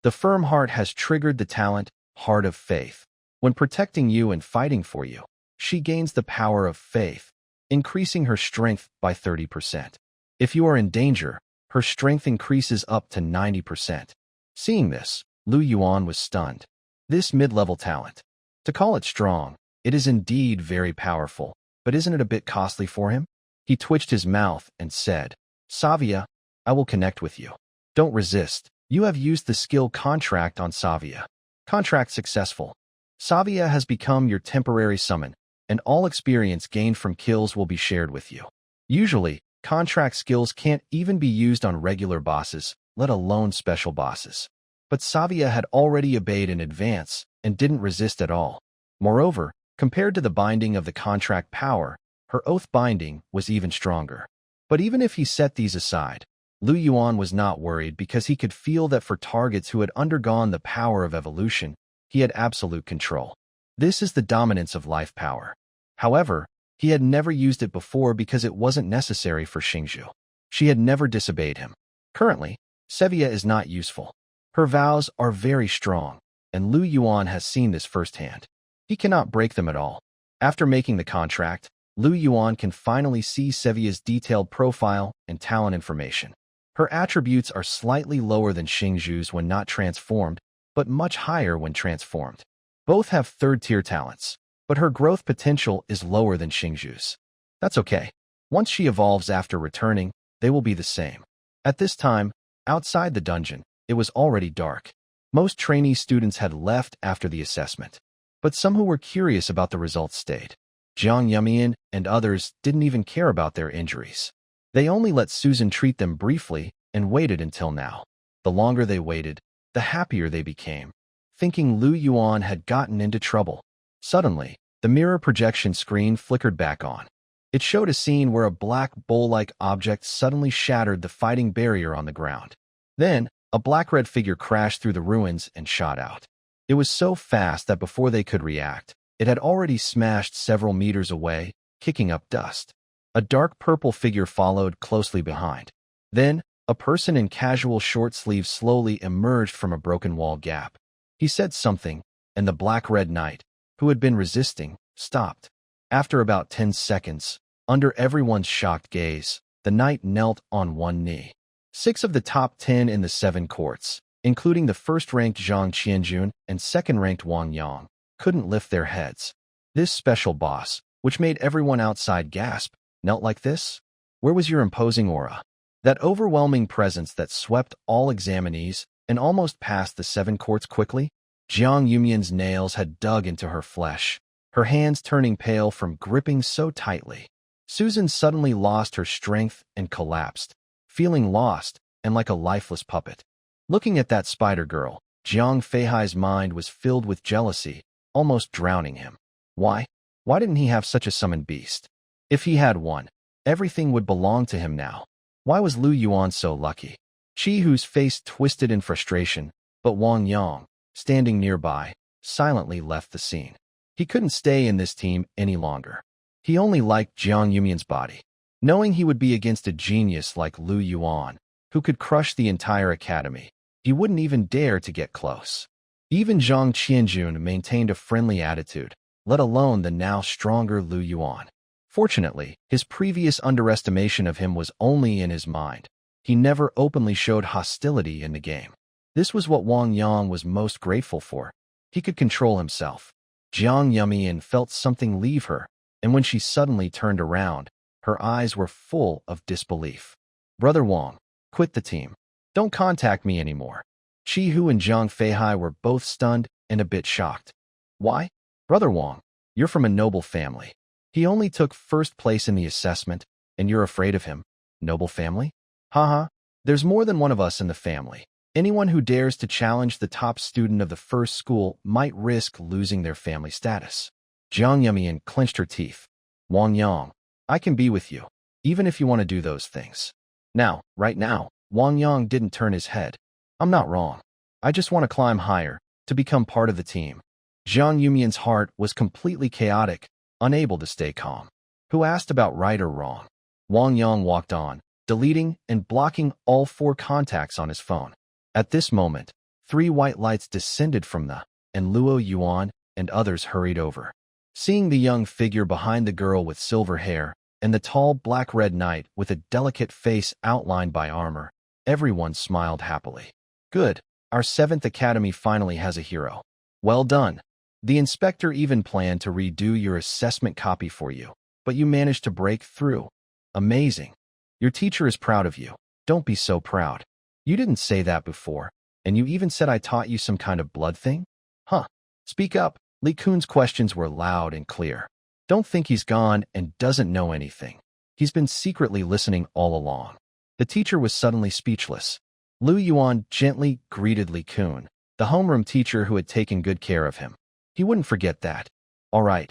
The firm heart has triggered the talent Heart of Faith. When protecting you and fighting for you, she gains the power of faith, increasing her strength by 30%. If you are in danger, her strength increases up to 90%. Seeing this, Yuan was stunned. This mid-level talent. To call it strong, it is indeed very powerful, but isn't it a bit costly for him? He twitched his mouth and said, "Sevia, I will connect with you. Don't resist. You have used the skill Contract on Sevia. Contract successful. Sevia has become your temporary summon, and all experience gained from kills will be shared with you. Usually, contract skills can't even be used on regular bosses, let alone special bosses. But Sevia had already obeyed in advance and didn't resist at all. Moreover, compared to the binding of the contract power, her oath binding was even stronger. But even if he set these aside, Yuan was not worried because he could feel that for targets who had undergone the power of evolution, he had absolute control. This is the dominance of life power. However, he had never used it before because it wasn't necessary for Xingzhu. She had never disobeyed him. Currently, Sevia is not useful. Her vows are very strong, and Yuan has seen this firsthand. He cannot break them at all. After making the contract, Yuan can finally see Sevia's detailed profile and talent information. Her attributes are slightly lower than Xingzhu's when not transformed, but much higher when transformed. Both have third-tier talents, but her growth potential is lower than Xingzhu's. That's okay. Once she evolves after returning, they will be the same. At this time, outside the dungeon, it was already dark. Most trainee students had left after the assessment, but some who were curious about the results stayed. Jiang Yumian and others didn't even care about their injuries. They only let Susan treat them briefly and waited until now. The longer they waited, the happier they became, thinking Yuan had gotten into trouble. Suddenly, the mirror projection screen flickered back on. It showed a scene where a black bowl-like object suddenly shattered the fighting barrier on the ground. Then, a black-red figure crashed through the ruins and shot out. It was so fast that before they could react, it had already smashed several meters away, kicking up dust. A dark purple figure followed closely behind. Then, a person in casual short sleeves slowly emerged from a broken wall gap. He said something, and the black-red knight, who had been resisting, stopped. After about 10 seconds, under everyone's shocked gaze, the knight knelt on one knee. 6 of the top 10 in the 7 courts, including the first-ranked Zhang Qianjun and second-ranked Wang Yang, couldn't lift their heads. This special boss, which made everyone outside gasp, knelt like this? Where was your imposing aura? That overwhelming presence that swept all examinees and almost passed the 7 courts quickly? Jiang Yumian's nails had dug into her flesh, her hands turning pale from gripping so tightly. Susan suddenly lost her strength and collapsed, feeling lost and like a lifeless puppet. Looking at that spider girl, Jiang Feihai's mind was filled with jealousy, almost drowning him. Why? Why didn't he have such a summoned beast? If he had one, everything would belong to him now. Why was Yuan so lucky? Qi, whose face twisted in frustration, but Wang Yang, standing nearby, silently left the scene. He couldn't stay in this team any longer. He only liked Jiang Yumian's body. Knowing he would be against a genius like Yuan, who could crush the entire academy. He wouldn't even dare to get close. Even Zhang Qianjun maintained a friendly attitude, let alone the now stronger Lu Yuan. Fortunately, his previous underestimation of him was only in his mind. He never openly showed hostility in the game. This was what Wang Yang was most grateful for. He could control himself. Jiang Yumian felt something leave her, and when she suddenly turned around, her eyes were full of disbelief. Brother Wang, quit the team. Don't contact me anymore. Qi Hu and Zhang Feihai were both stunned and a bit shocked. Why? Brother Wang, you're from a noble family. He only took first place in the assessment, and you're afraid of him. Noble family? Haha, there's more than one of us in the family. Anyone who dares to challenge the top student of the first school might risk losing their family status. Jiang Yumian clenched her teeth. Wang Yang, I can be with you, even if you want to do those things. Now, right now, Wang Yang didn't turn his head. I'm not wrong. I just want to climb higher, to become part of the team. Jiang Yumian's heart was completely chaotic, unable to stay calm. Who asked about right or wrong? Wang Yang walked on, deleting and blocking all 4 contacts on his phone. At this moment, 3 white lights descended from and Luo Yuan and others hurried over. Seeing the young figure behind the girl with silver hair and the tall black-red knight with a delicate face outlined by armor, everyone smiled happily. Good, our 7th academy finally has a hero. Well done. The inspector even planned to redo your assessment copy for you, but you managed to break through. Amazing. Your teacher is proud of you. Don't be so proud. You didn't say that before, and you even said I taught you some kind of blood thing? Huh. Speak up. Li Kun's questions were loud and clear. Don't think he's gone and doesn't know anything. He's been secretly listening all along. The teacher was suddenly speechless. Lu Yuan gently greeted Li Kun, the homeroom teacher who had taken good care of him. He wouldn't forget that. All right,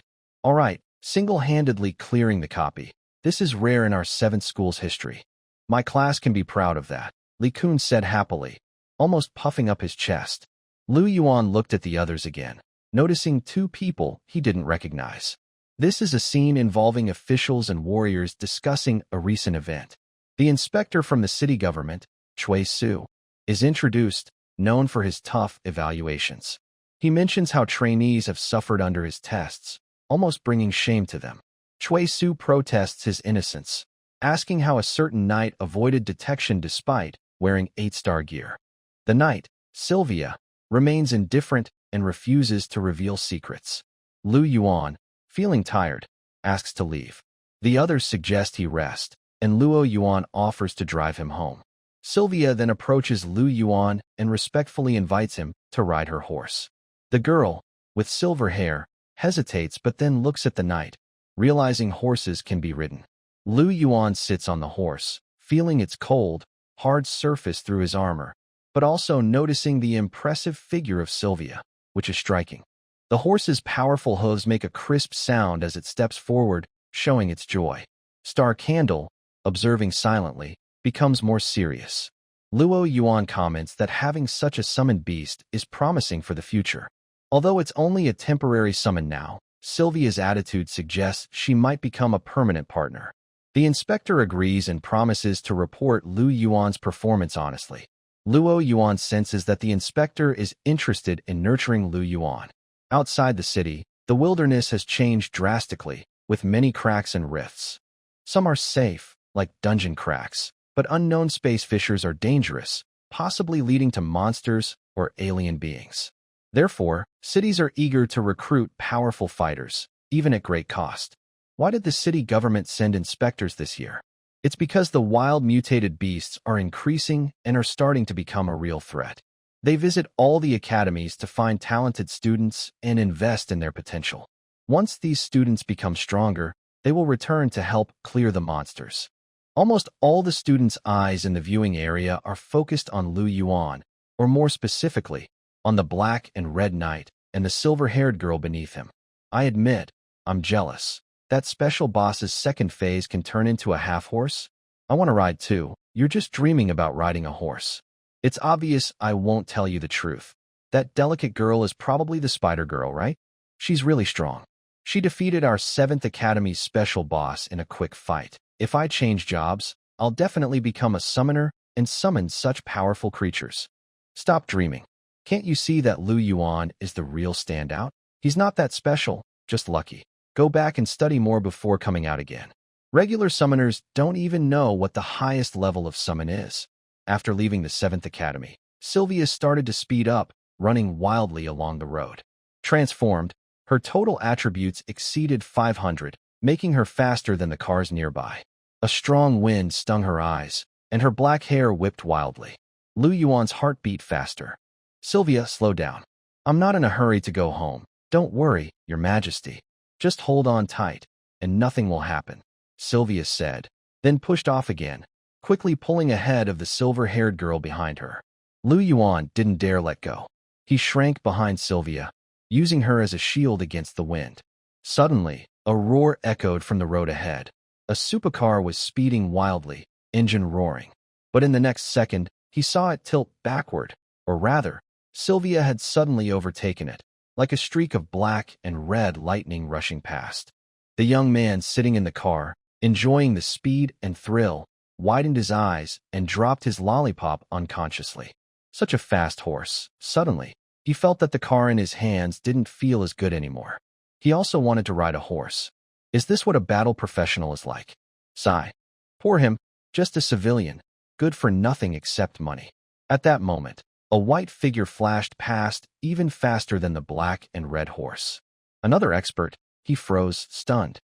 single-handedly clearing the copy. This is rare in our 7th school's history. My class can be proud of that, Li Kun said happily, almost puffing up his chest. Lu Yuan looked at the others again, noticing 2 people he didn't recognize. This is a scene involving officials and warriors discussing a recent event. The inspector from the city government, Chui Su, is introduced, known for his tough evaluations. He mentions how trainees have suffered under his tests, almost bringing shame to them. Chui Su protests his innocence, asking how a certain knight avoided detection despite wearing 8-star gear. The knight, Sevia, remains indifferent and refuses to reveal secrets. Lu Yuan, feeling tired, asks to leave. The others suggest he rest, and Luo Yuan offers to drive him home. Sevia then approaches Lu Yuan and respectfully invites him to ride her horse. The girl, with silver hair, hesitates but then looks at the knight, realizing horses can be ridden. Lu Yuan sits on the horse, feeling its cold, hard surface through his armor, but also noticing the impressive figure of Sevia, which is striking. The horse's powerful hooves make a crisp sound as it steps forward, showing its joy. Star Candle, observing silently, becomes more serious. Luo Yuan comments that having such a summoned beast is promising for the future. Although it's only a temporary summon now, Sylvia's attitude suggests she might become a permanent partner. The inspector agrees and promises to report Lu Yuan's performance honestly. Luo Yuan senses that the inspector is interested in nurturing Lu Yuan. Outside the city, the wilderness has changed drastically, with many cracks and rifts. Some are safe, like dungeon cracks, but unknown space fissures are dangerous, possibly leading to monsters or alien beings. Therefore, cities are eager to recruit powerful fighters, even at great cost. Why did the city government send inspectors this year? It's because the wild mutated beasts are increasing and are starting to become a real threat. They visit all the academies to find talented students and invest in their potential. Once these students become stronger, they will return to help clear the monsters. Almost all the students' eyes in the viewing area are focused on Lu Yuan, or more specifically, on the black and red knight and the silver-haired girl beneath him. I admit, I'm jealous. That special boss's second phase can turn into a half-horse? I want to ride too. You're just dreaming about riding a horse. It's obvious I won't tell you the truth. That delicate girl is probably the spider girl, right? She's really strong. She defeated our 7th Academy's special boss in a quick fight. If I change jobs, I'll definitely become a summoner and summon such powerful creatures. Stop dreaming. Can't you see that Lu Yuan is the real standout? He's not that special, just lucky. Go back and study more before coming out again. Regular summoners don't even know what the highest level of summon is. After leaving the 7th Academy, Sevia started to speed up, running wildly along the road. Transformed, her total attributes exceeded 500, making her faster than the cars nearby. A strong wind stung her eyes, and her black hair whipped wildly. Lu Yuan's heart beat faster. Sevia, slow down. I'm not in a hurry to go home. Don't worry, Your Majesty. Just hold on tight, and nothing will happen, Sevia said, then pushed off again, quickly pulling ahead of the silver-haired girl behind her. Lu Yuan didn't dare let go. He shrank behind Sevia, using her as a shield against the wind. Suddenly, a roar echoed from the road ahead. A supercar was speeding wildly, engine roaring. But in the next second, he saw it tilt backward, or rather, Sevia had suddenly overtaken it, like a streak of black and red lightning rushing past. The young man sitting in the car, enjoying the speed and thrill, widened his eyes and dropped his lollipop unconsciously. Such a fast horse. Suddenly, he felt that the car in his hands didn't feel as good anymore. He also wanted to ride a horse. Is this what a battle professional is like? Sigh. Poor him, just a civilian, good for nothing except money. At that moment, a white figure flashed past even faster than the black and red horse. Another expert. He froze, stunned.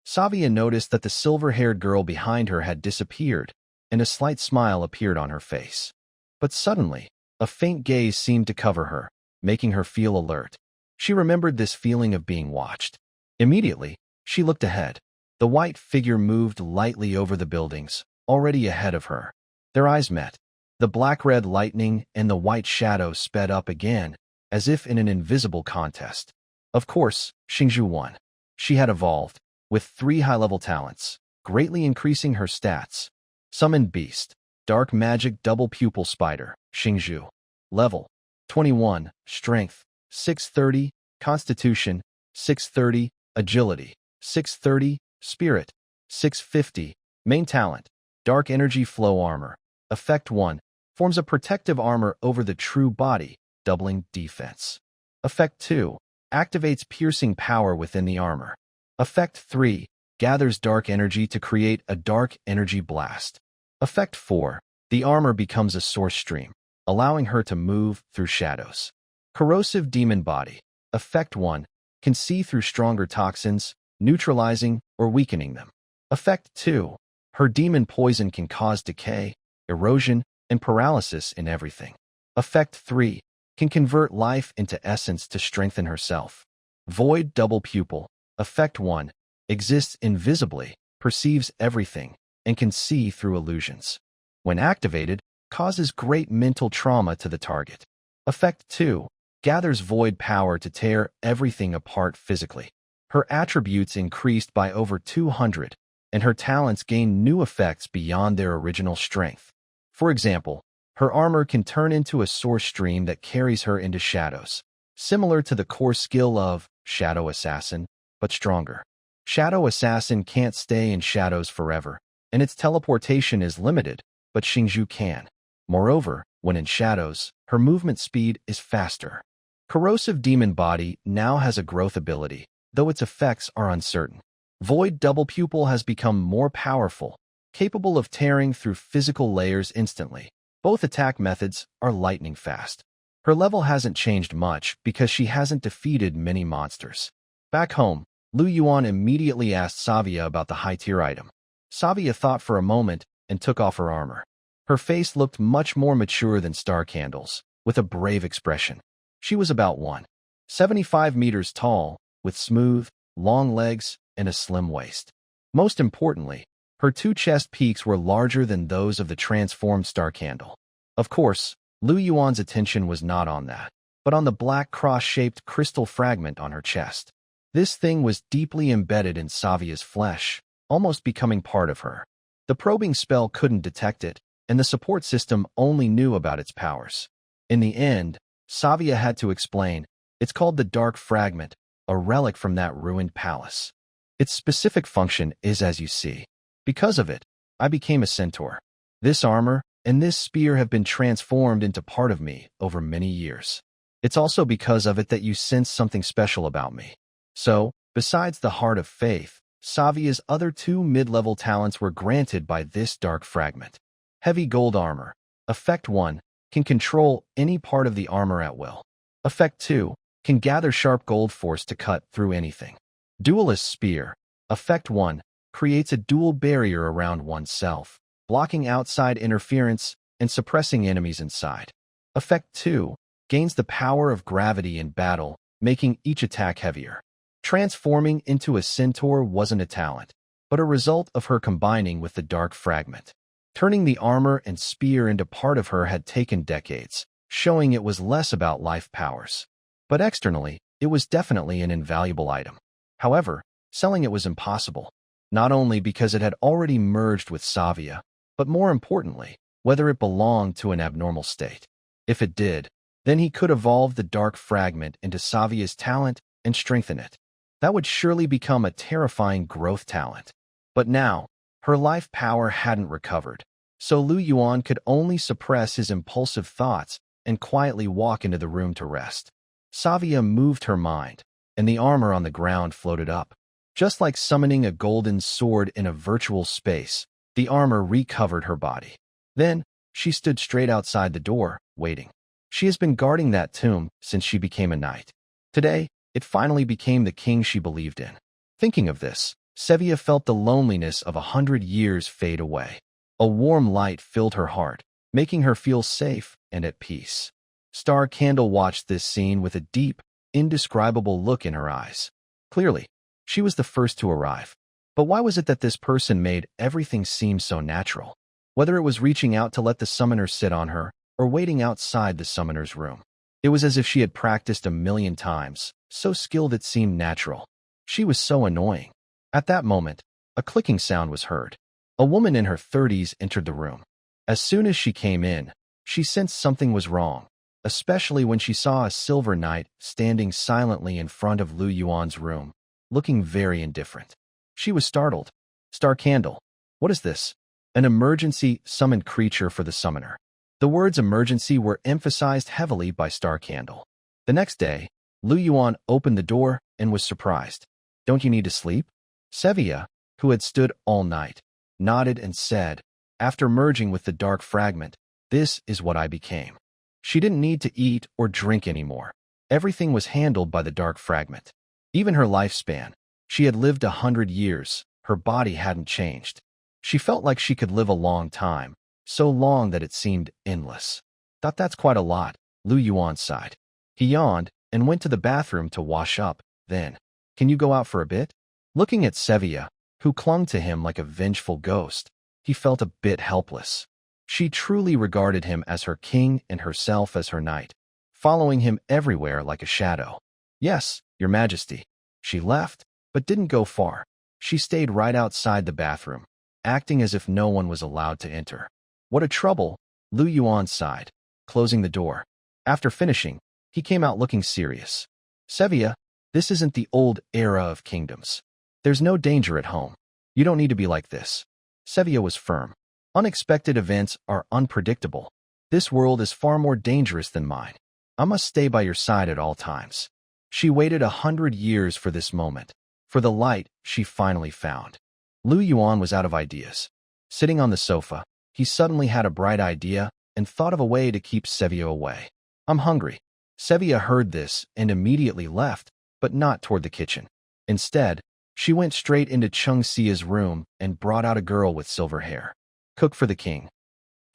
Sevia noticed that the silver-haired girl behind her had disappeared, and a slight smile appeared on her face. But suddenly, a faint gaze seemed to cover her, making her feel alert. She remembered this feeling of being watched. Immediately, she looked ahead. The white figure moved lightly over the buildings, already ahead of her. Their eyes met. The black-red lightning and the white shadow sped up again, as if in an invisible contest. Of course, Xingzhu won. She had evolved, with 3 high-level talents, greatly increasing her stats. Summoned Beast, Dark Magic Double Pupil Spider, Xingzhu. Level 21, Strength, 630, Constitution, 630, Agility, 630, Spirit, 650. Main talent, Dark Energy Flow Armor. Effect 1, forms a protective armor over the true body, doubling defense. Effect 2, activates piercing power within the armor. Effect 3, gathers dark energy to create a dark energy blast. Effect 4, the armor becomes a source stream, allowing her to move through shadows. Corrosive Demon Body. Effect 1, can see through stronger toxins, neutralizing or weakening them. Effect 2, her demon poison can cause decay, erosion, and paralysis in everything. Effect 3, can convert life into essence to strengthen herself. Void Double Pupil. Effect 1, exists invisibly, perceives everything, and can see through illusions. When activated, causes great mental trauma to the target. Effect 2, gathers void power to tear everything apart physically. Her attributes increased by over 200, and her talents gain new effects beyond their original strength. For example, her armor can turn into a source stream that carries her into shadows, similar to the core skill of Shadow Assassin, but stronger. Shadow Assassin can't stay in shadows forever, and its teleportation is limited, but Xingzhu can. Moreover, when in shadows, her movement speed is faster. Corrosive Demon Body now has a growth ability, though its effects are uncertain. Void Double Pupil has become more powerful, capable of tearing through physical layers instantly. Both attack methods are lightning fast. Her level hasn't changed much because she hasn't defeated many monsters. Back home, Lu Yuan immediately asked Sevia about the high-tier item. Sevia thought for a moment and took off her armor. Her face looked much more mature than Star Candle's, with a brave expression. She was about 1.75 meters tall, with smooth, long legs and a slim waist. Most importantly, her 2 chest peaks were larger than those of the transformed Star Candle. Of course, Lu Yuan's attention was not on that, but on the black cross-shaped crystal fragment on her chest. This thing was deeply embedded in Sevia's flesh, almost becoming part of her. The probing spell couldn't detect it, and the support system only knew about its powers. In the end, Sevia had to explain, it's called the Dark Fragment, a relic from that ruined palace. Its specific function is as you see. Because of it, I became a centaur. This armor, and this spear have been transformed into part of me over many years. It's also because of it that you sense something special about me. So, besides the Heart of Faith, Sevia's other two mid-level talents were granted by this dark fragment. Heavy Gold Armor. Effect 1. Can control any part of the armor at will. Effect 2. Can gather sharp gold force to cut through anything. Duelist Spear. Effect 1. Creates a dual barrier around oneself, blocking outside interference and suppressing enemies inside. Effect 2. Gains the power of gravity in battle, making each attack heavier. Transforming into a centaur wasn't a talent, but a result of her combining with the dark fragment. Turning the armor and spear into part of her had taken decades, showing it was less about life powers. But externally, it was definitely an invaluable item. However, selling it was impossible, not only because it had already merged with Sevia, but more importantly, whether it belonged to an abnormal state. If it did, then he could evolve the dark fragment into Sevia's talent and strengthen it. That would surely become a terrifying growth talent. But now, her life power hadn't recovered, so Yuan could only suppress his impulsive thoughts and quietly walk into the room to rest. Sevia moved her mind, and the armor on the ground floated up. Just like summoning a golden sword in a virtual space, the armor recovered her body. Then, she stood straight outside the door, waiting. She has been guarding that tomb since she became a knight. Today, it finally became the king she believed in. Thinking of this, Sevia felt the loneliness of 100 years fade away. A warm light filled her heart, making her feel safe and at peace. Star Candle watched this scene with a deep, indescribable look in her eyes. Clearly, she was the first to arrive. But why was it that this person made everything seem so natural? Whether it was reaching out to let the summoner sit on her, or waiting outside the summoner's room. It was as if she had practiced 1,000,000 times, so skilled it seemed natural. She was so annoying. At that moment, a clicking sound was heard. A woman in her 30s entered the room. As soon as she came in, she sensed something was wrong, especially when she saw a silver knight standing silently in front of Yuan's room, looking very indifferent. She was startled. Star Candle. What is this? An emergency summoned creature for the summoner. The words emergency were emphasized heavily by Star Candle. The next day, Yuan opened the door and was surprised. Don't you need to sleep? Sevia, who had stood all night, nodded and said, after merging with the dark fragment, this is what I became. She didn't need to eat or drink anymore. Everything was handled by the dark fragment. Even her lifespan. She had lived 100 years. Her body hadn't changed. She felt like she could live a long time, so long that it seemed endless. Thought that's quite a lot, Yuan sighed. He yawned and went to the bathroom to wash up, then, can you go out for a bit? Looking at Sevia, who clung to him like a vengeful ghost, he felt a bit helpless. She truly regarded him as her king and herself as her knight, following him everywhere like a shadow. Yes, Your Majesty. She left, but didn't go far. She stayed right outside the bathroom, acting as if no one was allowed to enter. What a trouble, Yuan sighed, closing the door. After finishing, he came out looking serious. Sevia, this isn't the old era of kingdoms. There's no danger at home. You don't need to be like this. Sevia was firm. Unexpected events are unpredictable. This world is far more dangerous than mine. I must stay by your side at all times. She waited 100 years for this moment, for the light she finally found. Yuan was out of ideas. Sitting on the sofa, he suddenly had a bright idea and thought of a way to keep Sevia away. I'm hungry. Sevia heard this and immediately left, but not toward the kitchen. Instead, she went straight into Chengxia's room and brought out a girl with silver hair. Cook for the king.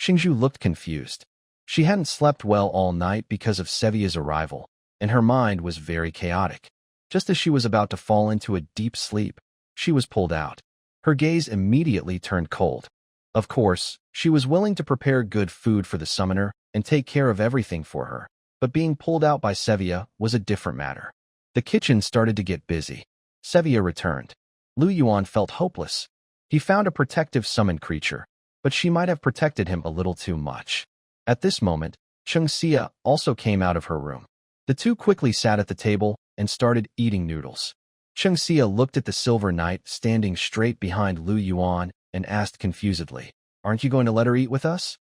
Xingzhu looked confused. She hadn't slept well all night because of Sevia's arrival, and her mind was very chaotic. Just as she was about to fall into a deep sleep, she was pulled out. Her gaze immediately turned cold. Of course, she was willing to prepare good food for the summoner and take care of everything for her, but being pulled out by Sevia was a different matter. The kitchen started to get busy. Sevia returned. Yuan felt hopeless. He found a protective summoned creature, but she might have protected him a little too much. At this moment, Chengxia also came out of her room. The two quickly sat at the table and started eating noodles. Chengxia looked at the silver knight standing straight behind Yuan and asked confusedly, Aren't you going to let her eat with us?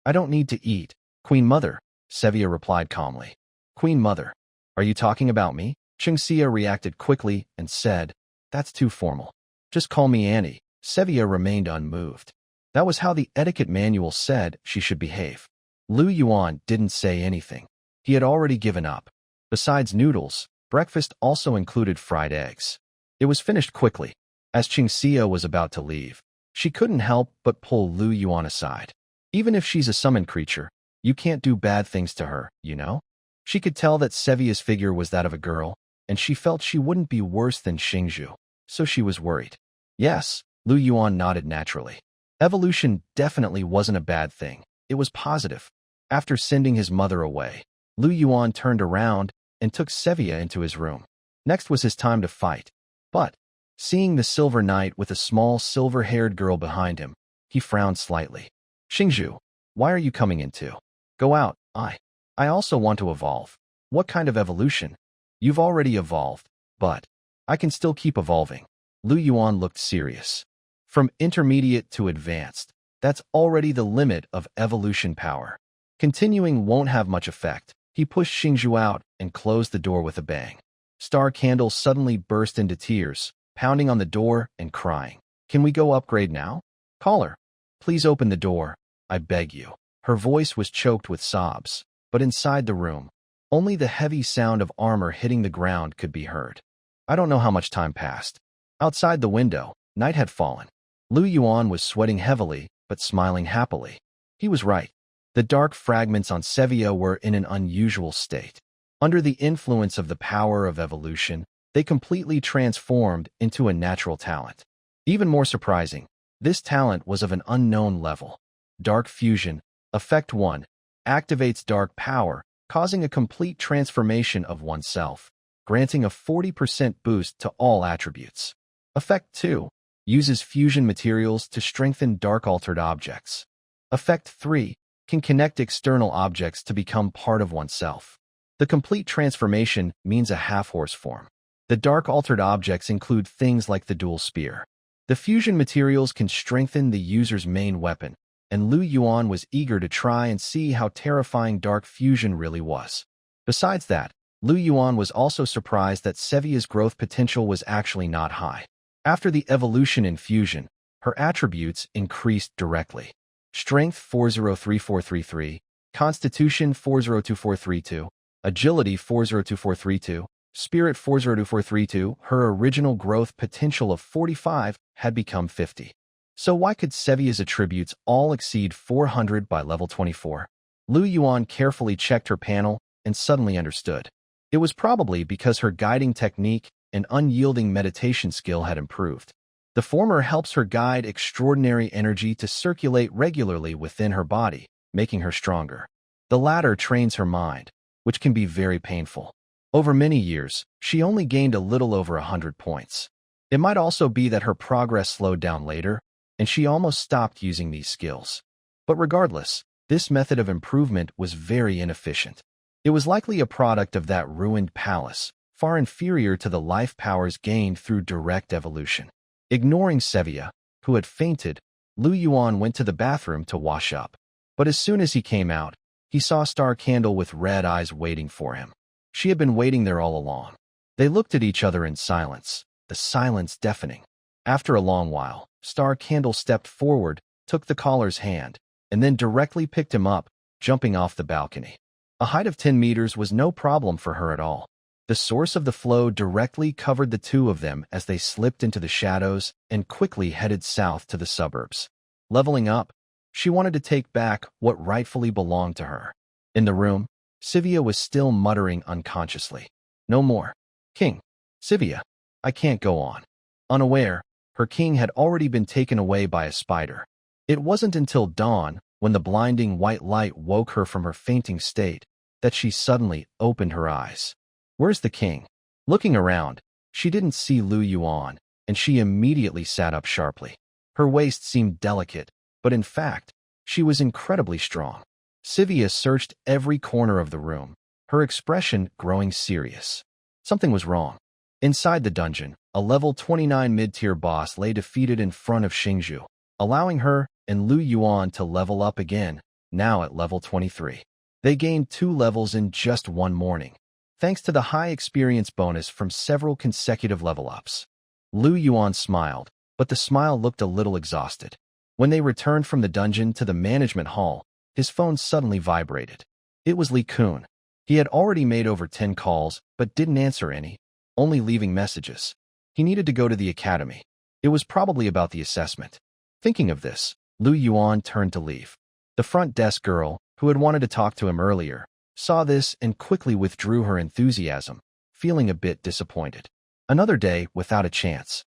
I don't need to eat. Queen Mother, Sevia replied calmly. Queen Mother, are you talking about me? Xingxia reacted quickly and said, that's too formal. Just call me Annie. Sevia remained unmoved. That was how the etiquette manual said she should behave. Lu Yuan didn't say anything. He had already given up. Besides noodles, breakfast also included fried eggs. It was finished quickly. As Xingxia was about to leave, she couldn't help but pull Lu Yuan aside. Even if she's a summoned creature, you can't do bad things to her, you know? She could tell that Sevia's figure was that of a girl, and she felt she wouldn't be worse than Xingzhu, so she was worried. Yes, Lu Yuan nodded naturally. Evolution definitely wasn't a bad thing. It was positive. After sending his mother away, Lu Yuan turned around and took Sevia into his room. Next was his time to fight. But, seeing the Silver Knight with a small silver-haired girl behind him, he frowned slightly. Xingzhu, why are you coming in too? Go out. I also want to evolve. What kind of evolution? You've already evolved, but I can still keep evolving. Lu Yuan looked serious. From intermediate to advanced, that's already the limit of evolution power. Continuing won't have much effect. He pushed Xingzhu out and closed the door with a bang. Star Candle suddenly burst into tears, pounding on the door and crying. Can we go upgrade now? Caller, please open the door, I beg you. Her voice was choked with sobs, but inside the room, only the heavy sound of armor hitting the ground could be heard. I don't know how much time passed. Outside the window, night had fallen. Lu Yuan was sweating heavily, but smiling happily. He was right. The dark fragments on Sevia were in an unusual state. Under the influence of the power of evolution, they completely transformed into a natural talent. Even more surprising, this talent was of an unknown level. Dark Fusion, Effect 1, activates dark power, causing a complete transformation of oneself, granting a 40% boost to all attributes. Effect 2, uses fusion materials to strengthen dark-altered objects. Effect 3, can connect external objects to become part of oneself. The complete transformation means a half-horse form. The dark-altered objects include things like the dual spear. The fusion materials can strengthen the user's main weapon, and Lu Yuan was eager to try and see how terrifying dark fusion really was. Besides that, Lu Yuan was also surprised that Sevia's growth potential was actually not high. After the evolution in fusion, her attributes increased directly. Strength 403433, Constitution 402432, Agility 402432, Spirit 402432. Her original growth potential of 45 had become 50. So why could Sevia's attributes all exceed 400 by level 24? Lu Yuan carefully checked her panel and suddenly understood. It was probably because her guiding technique and unyielding meditation skill had improved. The former helps her guide extraordinary energy to circulate regularly within her body, making her stronger. The latter trains her mind, which can be very painful. Over many years, she only gained a little over 100 points. It might also be that her progress slowed down later, and she almost stopped using these skills. But regardless, this method of improvement was very inefficient. It was likely a product of that ruined palace, far inferior to the life powers gained through direct evolution. Ignoring Sevia, who had fainted, Lu Yuan went to the bathroom to wash up. But as soon as he came out, he saw Star Candle with red eyes waiting for him. She had been waiting there all along. They looked at each other in silence, the silence deafening. After a long while, Star Candle stepped forward, took the caller's hand, and then directly picked him up, jumping off the balcony. A height of 10 meters was no problem for her at all. The source of the flow directly covered the two of them as they slipped into the shadows and quickly headed south to the suburbs. Leveling up, she wanted to take back what rightfully belonged to her. In the room, Sevia was still muttering unconsciously. No more. King. Sevia. I can't go on. Unaware, her king had already been taken away by a spider. It wasn't until dawn, when the blinding white light woke her from her fainting state, that she suddenly opened her eyes. Where's the king? Looking around, she didn't see Lu Yuan, and she immediately sat up sharply. Her waist seemed delicate, but in fact, she was incredibly strong. Sevia searched every corner of the room, her expression growing serious. Something was wrong. Inside the dungeon, a level 29 mid-tier boss lay defeated in front of Xingzhu, allowing her and Lu Yuan to level up again now at level 23. They gained 2 levels in just one morning, thanks to the high experience bonus from several consecutive level ups. Lu Yuan smiled, but the smile looked a little exhausted. When they returned from the dungeon to the management hall, his phone suddenly vibrated. It was Li Kun. He had already made over 10 calls, but didn't answer any, only leaving messages. He needed to go to the academy. It was probably about the assessment. Thinking of this, Lu Yuan turned to leave. The front desk girl, who had wanted to talk to him earlier, saw this and quickly withdrew her enthusiasm, feeling a bit disappointed. Another day without a chance.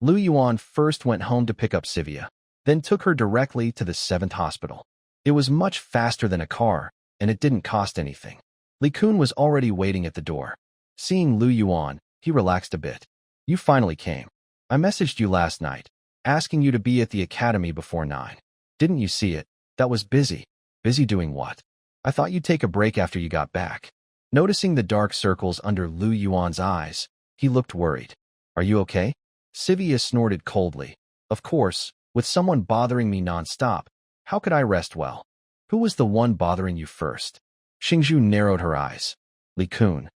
Lu Yuan first went home to pick up Sevia, then took her directly to the 7th hospital. It was much faster than a car, and it didn't cost anything. Li Kun was already waiting at the door. Seeing Lu Yuan, he relaxed a bit. You finally came. I messaged you last night, asking you to be at the academy before 9. Didn't you see it? That was busy. Busy doing what? I thought you'd take a break after you got back. Noticing the dark circles under Lu Yuan's eyes, he looked worried. Are you okay? Sevia snorted coldly. Of course, with someone bothering me non-stop, how could I rest well? Who was the one bothering you first? Xingzhu narrowed her eyes. Li Kun.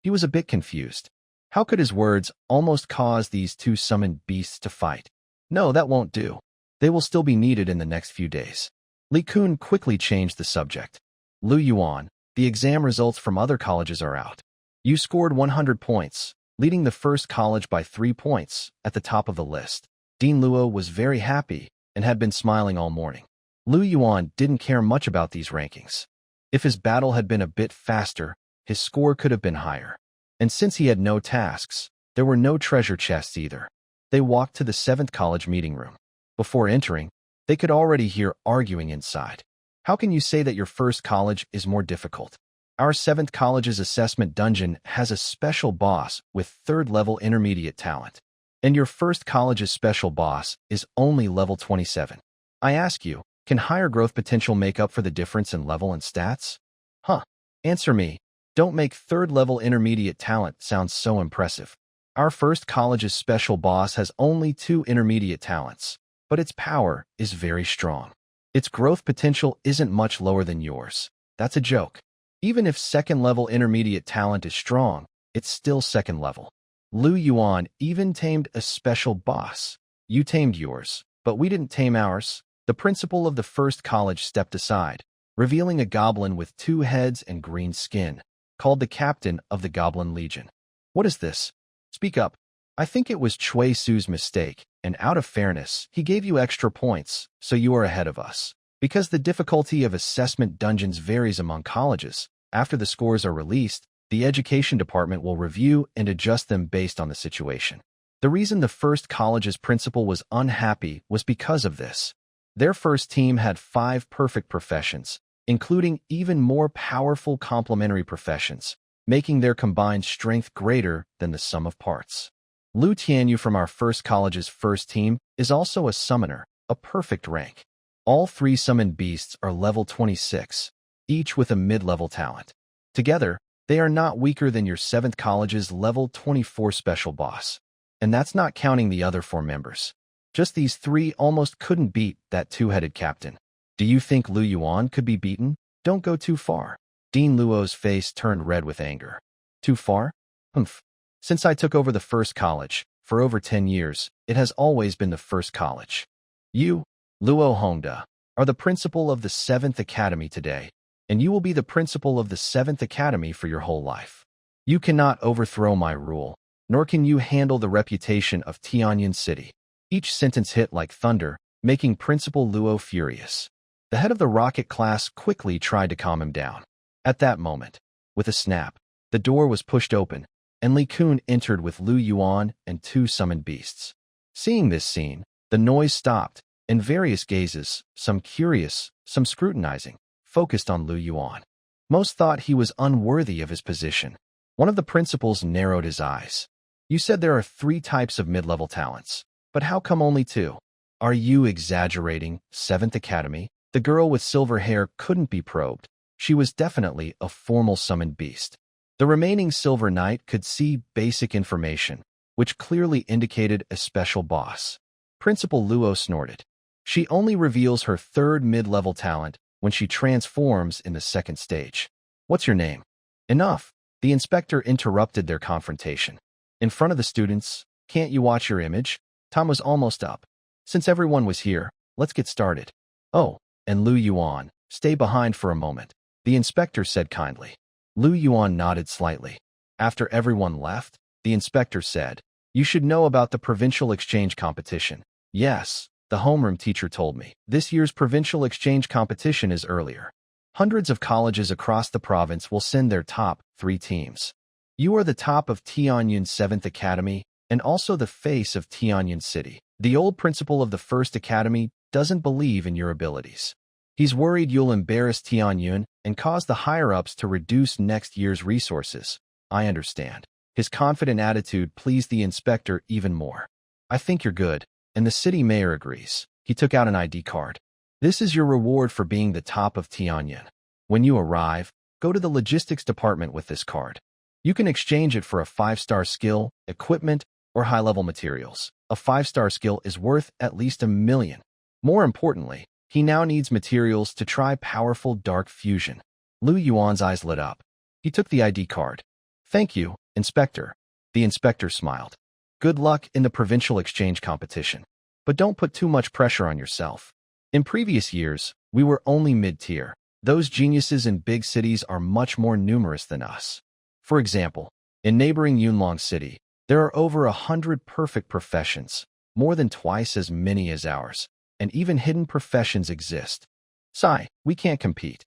He was a bit confused. How could his words almost cause these 2 summoned beasts to fight? No, that won't do. They will still be needed in the next few days. Li Kun quickly changed the subject. Lu Yuan, the exam results from other colleges are out. You scored 100 points, leading the first college by 3 points, at the top of the list. Dean Luo was very happy and had been smiling all morning. Lu Yuan didn't care much about these rankings. If his battle had been a bit faster, his score could have been higher. And since he had no tasks, there were no treasure chests either. They walked to the 7th college meeting room. Before entering, they could already hear arguing inside. How can you say that your first college is more difficult? Our 7th college's assessment dungeon has a special boss with 3rd level intermediate talent. And your first college's special boss is only level 27. I ask you, can higher growth potential make up for the difference in level and stats? Huh. Answer me. Don't make 3rd level intermediate talent sound so impressive. Our first college's special boss has only 2 intermediate talents, but its power is very strong. Its growth potential isn't much lower than yours. That's a joke. Even if 2nd level intermediate talent is strong, it's still 2nd level. Lu Yuan even tamed a special boss. You tamed yours, but we didn't tame ours. The principal of the first college stepped aside, revealing a goblin with 2 heads and green skin, called the captain of the Goblin Legion. What is this? Speak up. I think it was Chui Su's mistake, and out of fairness, he gave you extra points, so you are ahead of us. Because the difficulty of assessment dungeons varies among colleges, after the scores are released, the education department will review and adjust them based on the situation. The reason the first college's principal was unhappy was because of this. Their first team had 5 perfect professions, including even more powerful complementary professions, making their combined strength greater than the sum of parts. Lu Tianyu from our first college's first team is also a summoner, a perfect rank. All 3 summoned beasts are level 26, each with a mid-level talent. Together, they are not weaker than your 7th college's level 24 special boss. And that's not counting the other 4 members. Just these 3 almost couldn't beat that 2-headed captain. Do you think Lu Yuan could be beaten? Don't go too far. Dean Luo's face turned red with anger. Too far? Humph. Since I took over the first college, for over 10 years, it has always been the first college. You, Luo Hongda, are the principal of the 7th Academy today, and you will be the principal of the 7th Academy for your whole life. You cannot overthrow my rule, nor can you handle the reputation of Tianyan City. Each sentence hit like thunder, making Principal Luo furious. The head of the rocket class quickly tried to calm him down. At that moment, with a snap, the door was pushed open, and Li Kun entered with Lu Yuan and 2 summoned beasts. Seeing this scene, the noise stopped, and various gazes, some curious, some scrutinizing, focused on Lu Yuan. Most thought he was unworthy of his position. One of the principals narrowed his eyes. You said there are 3 types of mid-level talents, but how come only 2? Are you exaggerating, 7th Academy? The girl with silver hair couldn't be probed. She was definitely a formal summoned beast. The remaining Silver Knight could see basic information, which clearly indicated a special boss. Principal Luo snorted. She only reveals her 3rd mid-level talent when she transforms in the second stage. What's your name? Enough. The inspector interrupted their confrontation. In front of the students, can't you watch your image? Time was almost up. Since everyone was here, let's get started. Oh, and Lu Yuan, stay behind for a moment, the inspector said kindly. Lu Yuan nodded slightly. After everyone left, the inspector said, you should know about the provincial exchange competition. Yes, the homeroom teacher told me. This year's provincial exchange competition is earlier. Hundreds of colleges across the province will send their top 3 teams. You are the top of Tianyun's 7th Academy and also the face of Tianyun City. The old principal of the 1st Academy doesn't believe in your abilities. He's worried you'll embarrass Tianyun and cause the higher-ups to reduce next year's resources. I understand. His confident attitude pleased the inspector even more. I think you're good, and the city mayor agrees. He took out an ID card. This is your reward for being the top of Tianyun. When you arrive, go to the logistics department with this card. You can exchange it for a 5-star skill, equipment, or high-level materials. A 5-star skill is worth at least $1 million. More importantly, he now needs materials to try powerful dark fusion. Lu Yuan's eyes lit up. He took the ID card. Thank you, Inspector. The inspector smiled. Good luck in the provincial exchange competition. But don't put too much pressure on yourself. In previous years, we were only mid-tier. Those geniuses in big cities are much more numerous than us. For example, in neighboring Yunlong City, there are over 100 perfect professions, more than twice as many as ours, and even hidden professions exist. Sigh, we can't compete.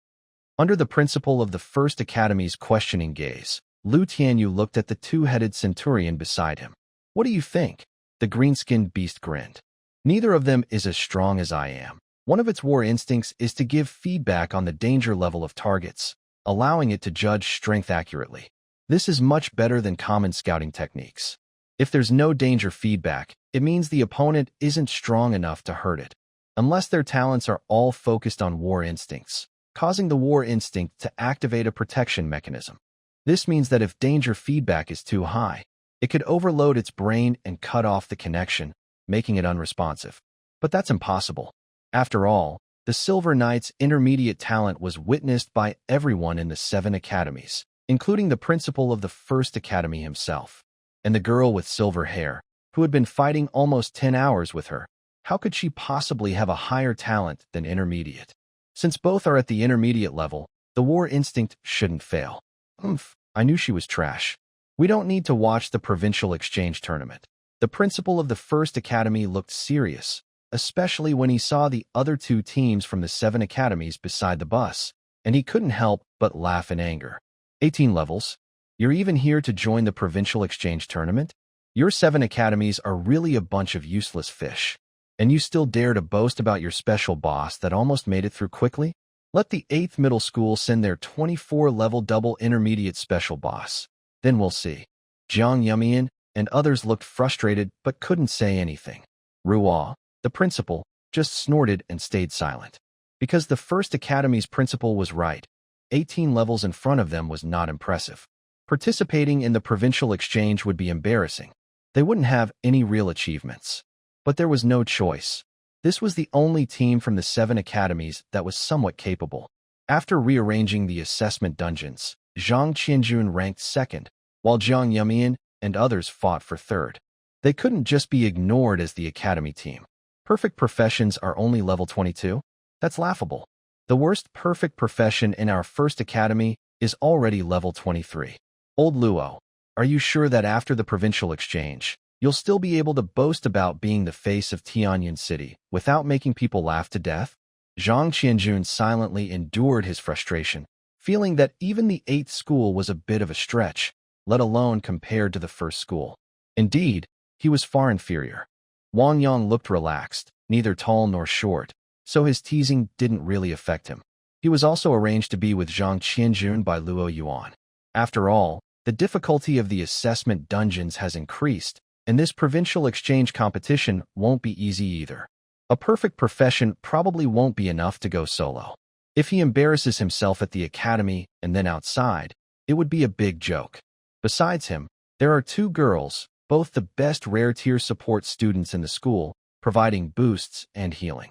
Under the principle of the 1st Academy's questioning gaze, Lu Tianyu looked at the 2-headed centurion beside him. What do you think? The green-skinned beast grinned. Neither of them is as strong as I am. One of its war instincts is to give feedback on the danger level of targets, allowing it to judge strength accurately. This is much better than common scouting techniques. If there's no danger feedback, it means the opponent isn't strong enough to hurt it, unless their talents are all focused on war instincts, causing the war instinct to activate a protection mechanism. This means that if danger feedback is too high, it could overload its brain and cut off the connection, making it unresponsive. But that's impossible. After all, the Silver Knight's intermediate talent was witnessed by everyone in the 7 academies, including the principal of the 1st Academy himself, and the girl with silver hair, who had been fighting almost 10 hours with her. How could she possibly have a higher talent than intermediate? Since both are at the intermediate level, the war instinct shouldn't fail. I knew she was trash. We don't need to watch the provincial exchange tournament. The principal of the 1st Academy looked serious, especially when he saw the other 2 teams from the 7 academies beside the bus, and he couldn't help but laugh in anger. 18 levels? You're even here to join the provincial exchange tournament? Your 7 academies are really a bunch of useless fish. And you still dare to boast about your special boss that almost made it through quickly? Let the 8th middle school send their 24-level double intermediate special boss. Then we'll see. Jiang Yumian and others looked frustrated but couldn't say anything. Ruo, the principal, just snorted and stayed silent. Because the 1st Academy's principal was right. 18 levels in front of them was not impressive. Participating in the provincial exchange would be embarrassing. They wouldn't have any real achievements. But there was no choice. This was the only team from the 7 academies that was somewhat capable. After rearranging the assessment dungeons, Zhang Qianjun ranked 2nd, while Jiang Yumian and others fought for 3rd. They couldn't just be ignored as the academy team. Perfect professions are only level 22? That's laughable. The worst perfect profession in our 1st academy is already level 23. Old Luo, are you sure that after the provincial exchange, you'll still be able to boast about being the face of Tianyun City without making people laugh to death? Zhang Qianjun silently endured his frustration, feeling that even the 8th school was a bit of a stretch, let alone compared to the 1st school. Indeed, he was far inferior. Wang Yang looked relaxed, neither tall nor short, so his teasing didn't really affect him. He was also arranged to be with Zhang Qianjun by Luo Yuan. After all, the difficulty of the assessment dungeons has increased, and this provincial exchange competition won't be easy either. A perfect profession probably won't be enough to go solo. If he embarrasses himself at the academy and then outside, it would be a big joke. Besides him, there are 2 girls, both the best rare tier support students in the school, providing boosts and healing.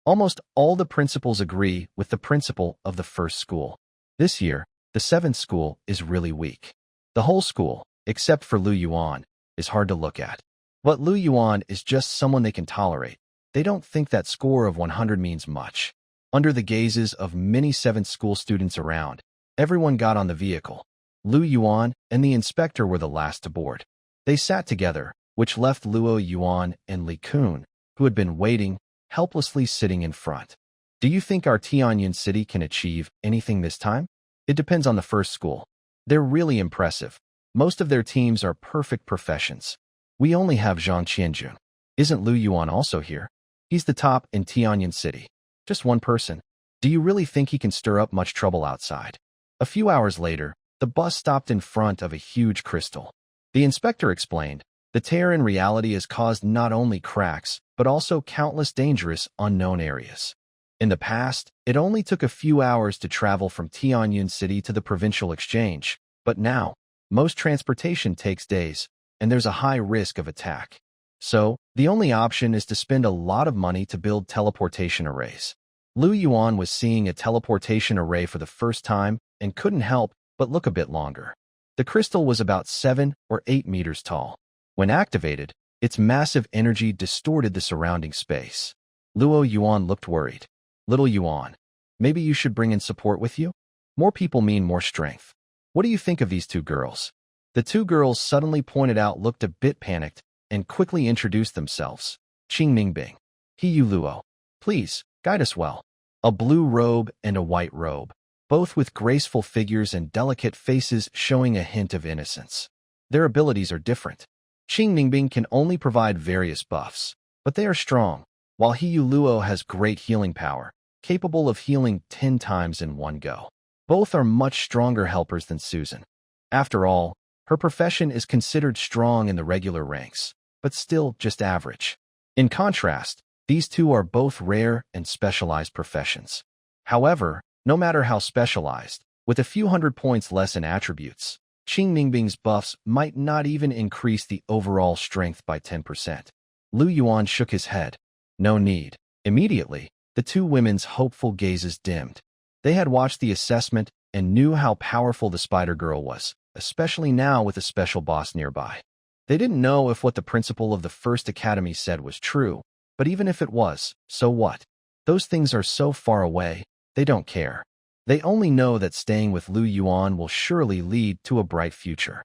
Almost all the principals agree with the principal of the first school. This year, the seventh school is really weak. The whole school, except for Lu Yuan, is hard to look at. But Lu Yuan is just someone they can tolerate. They don't think that score of 100 means much. Under the gazes of many seventh school students around, everyone got on the vehicle. Lu Yuan and the inspector were the last to board. They sat together, which left Luo Yuan and Li Kun, who had been waiting, helplessly sitting in front. Do you think our Tianyuan city can achieve anything this time? It depends on the first school. They're really impressive. Most of their teams are perfect professions. We only have Zhang Qianjun. Isn't Lu Yuan also here? He's the top in Tianyuan city. Just one person. Do you really think he can stir up much trouble outside? A few hours later, the bus stopped in front of a huge crystal. The inspector explained, the tear in reality has caused not only cracks, but also countless dangerous unknown areas. In the past, it only took a few hours to travel from Tianyuan City to the Provincial Exchange, but now, most transportation takes days, and there's a high risk of attack. So, the only option is to spend a lot of money to build teleportation arrays. Lu Yuan was seeing a teleportation array for the first time and couldn't help but look a bit longer. The crystal was about 7 or 8 meters tall. When activated, its massive energy distorted the surrounding space. Luo Yuan looked worried. Little Yuan, maybe you should bring in support with you? More people mean more strength. What do you think of these two girls? The two girls suddenly pointed out looked a bit panicked and quickly introduced themselves. Qing Mingbing. He Luo. Please, guide us well. A blue robe and a white robe, both with graceful figures and delicate faces showing a hint of innocence. Their abilities are different. Qing Mingbing can only provide various buffs, but they are strong, while He Luo has great healing power, capable of healing 10 times in one go. Both are much stronger helpers than Susan. After all, her profession is considered strong in the regular ranks, but still just average. In contrast, these two are both rare and specialized professions. However, no matter how specialized, with a few hundred points less in attributes, Qing Mingbing's buffs might not even increase the overall strength by 10%. Lu Yuan shook his head. No need. Immediately, the two women's hopeful gazes dimmed. They had watched the assessment and knew how powerful the Spider Girl was, especially now with a special boss nearby. They didn't know if what the principal of the first academy said was true, but even if it was, so what? Those things are so far away, they don't care. They only know that staying with Lu Yuan will surely lead to a bright future.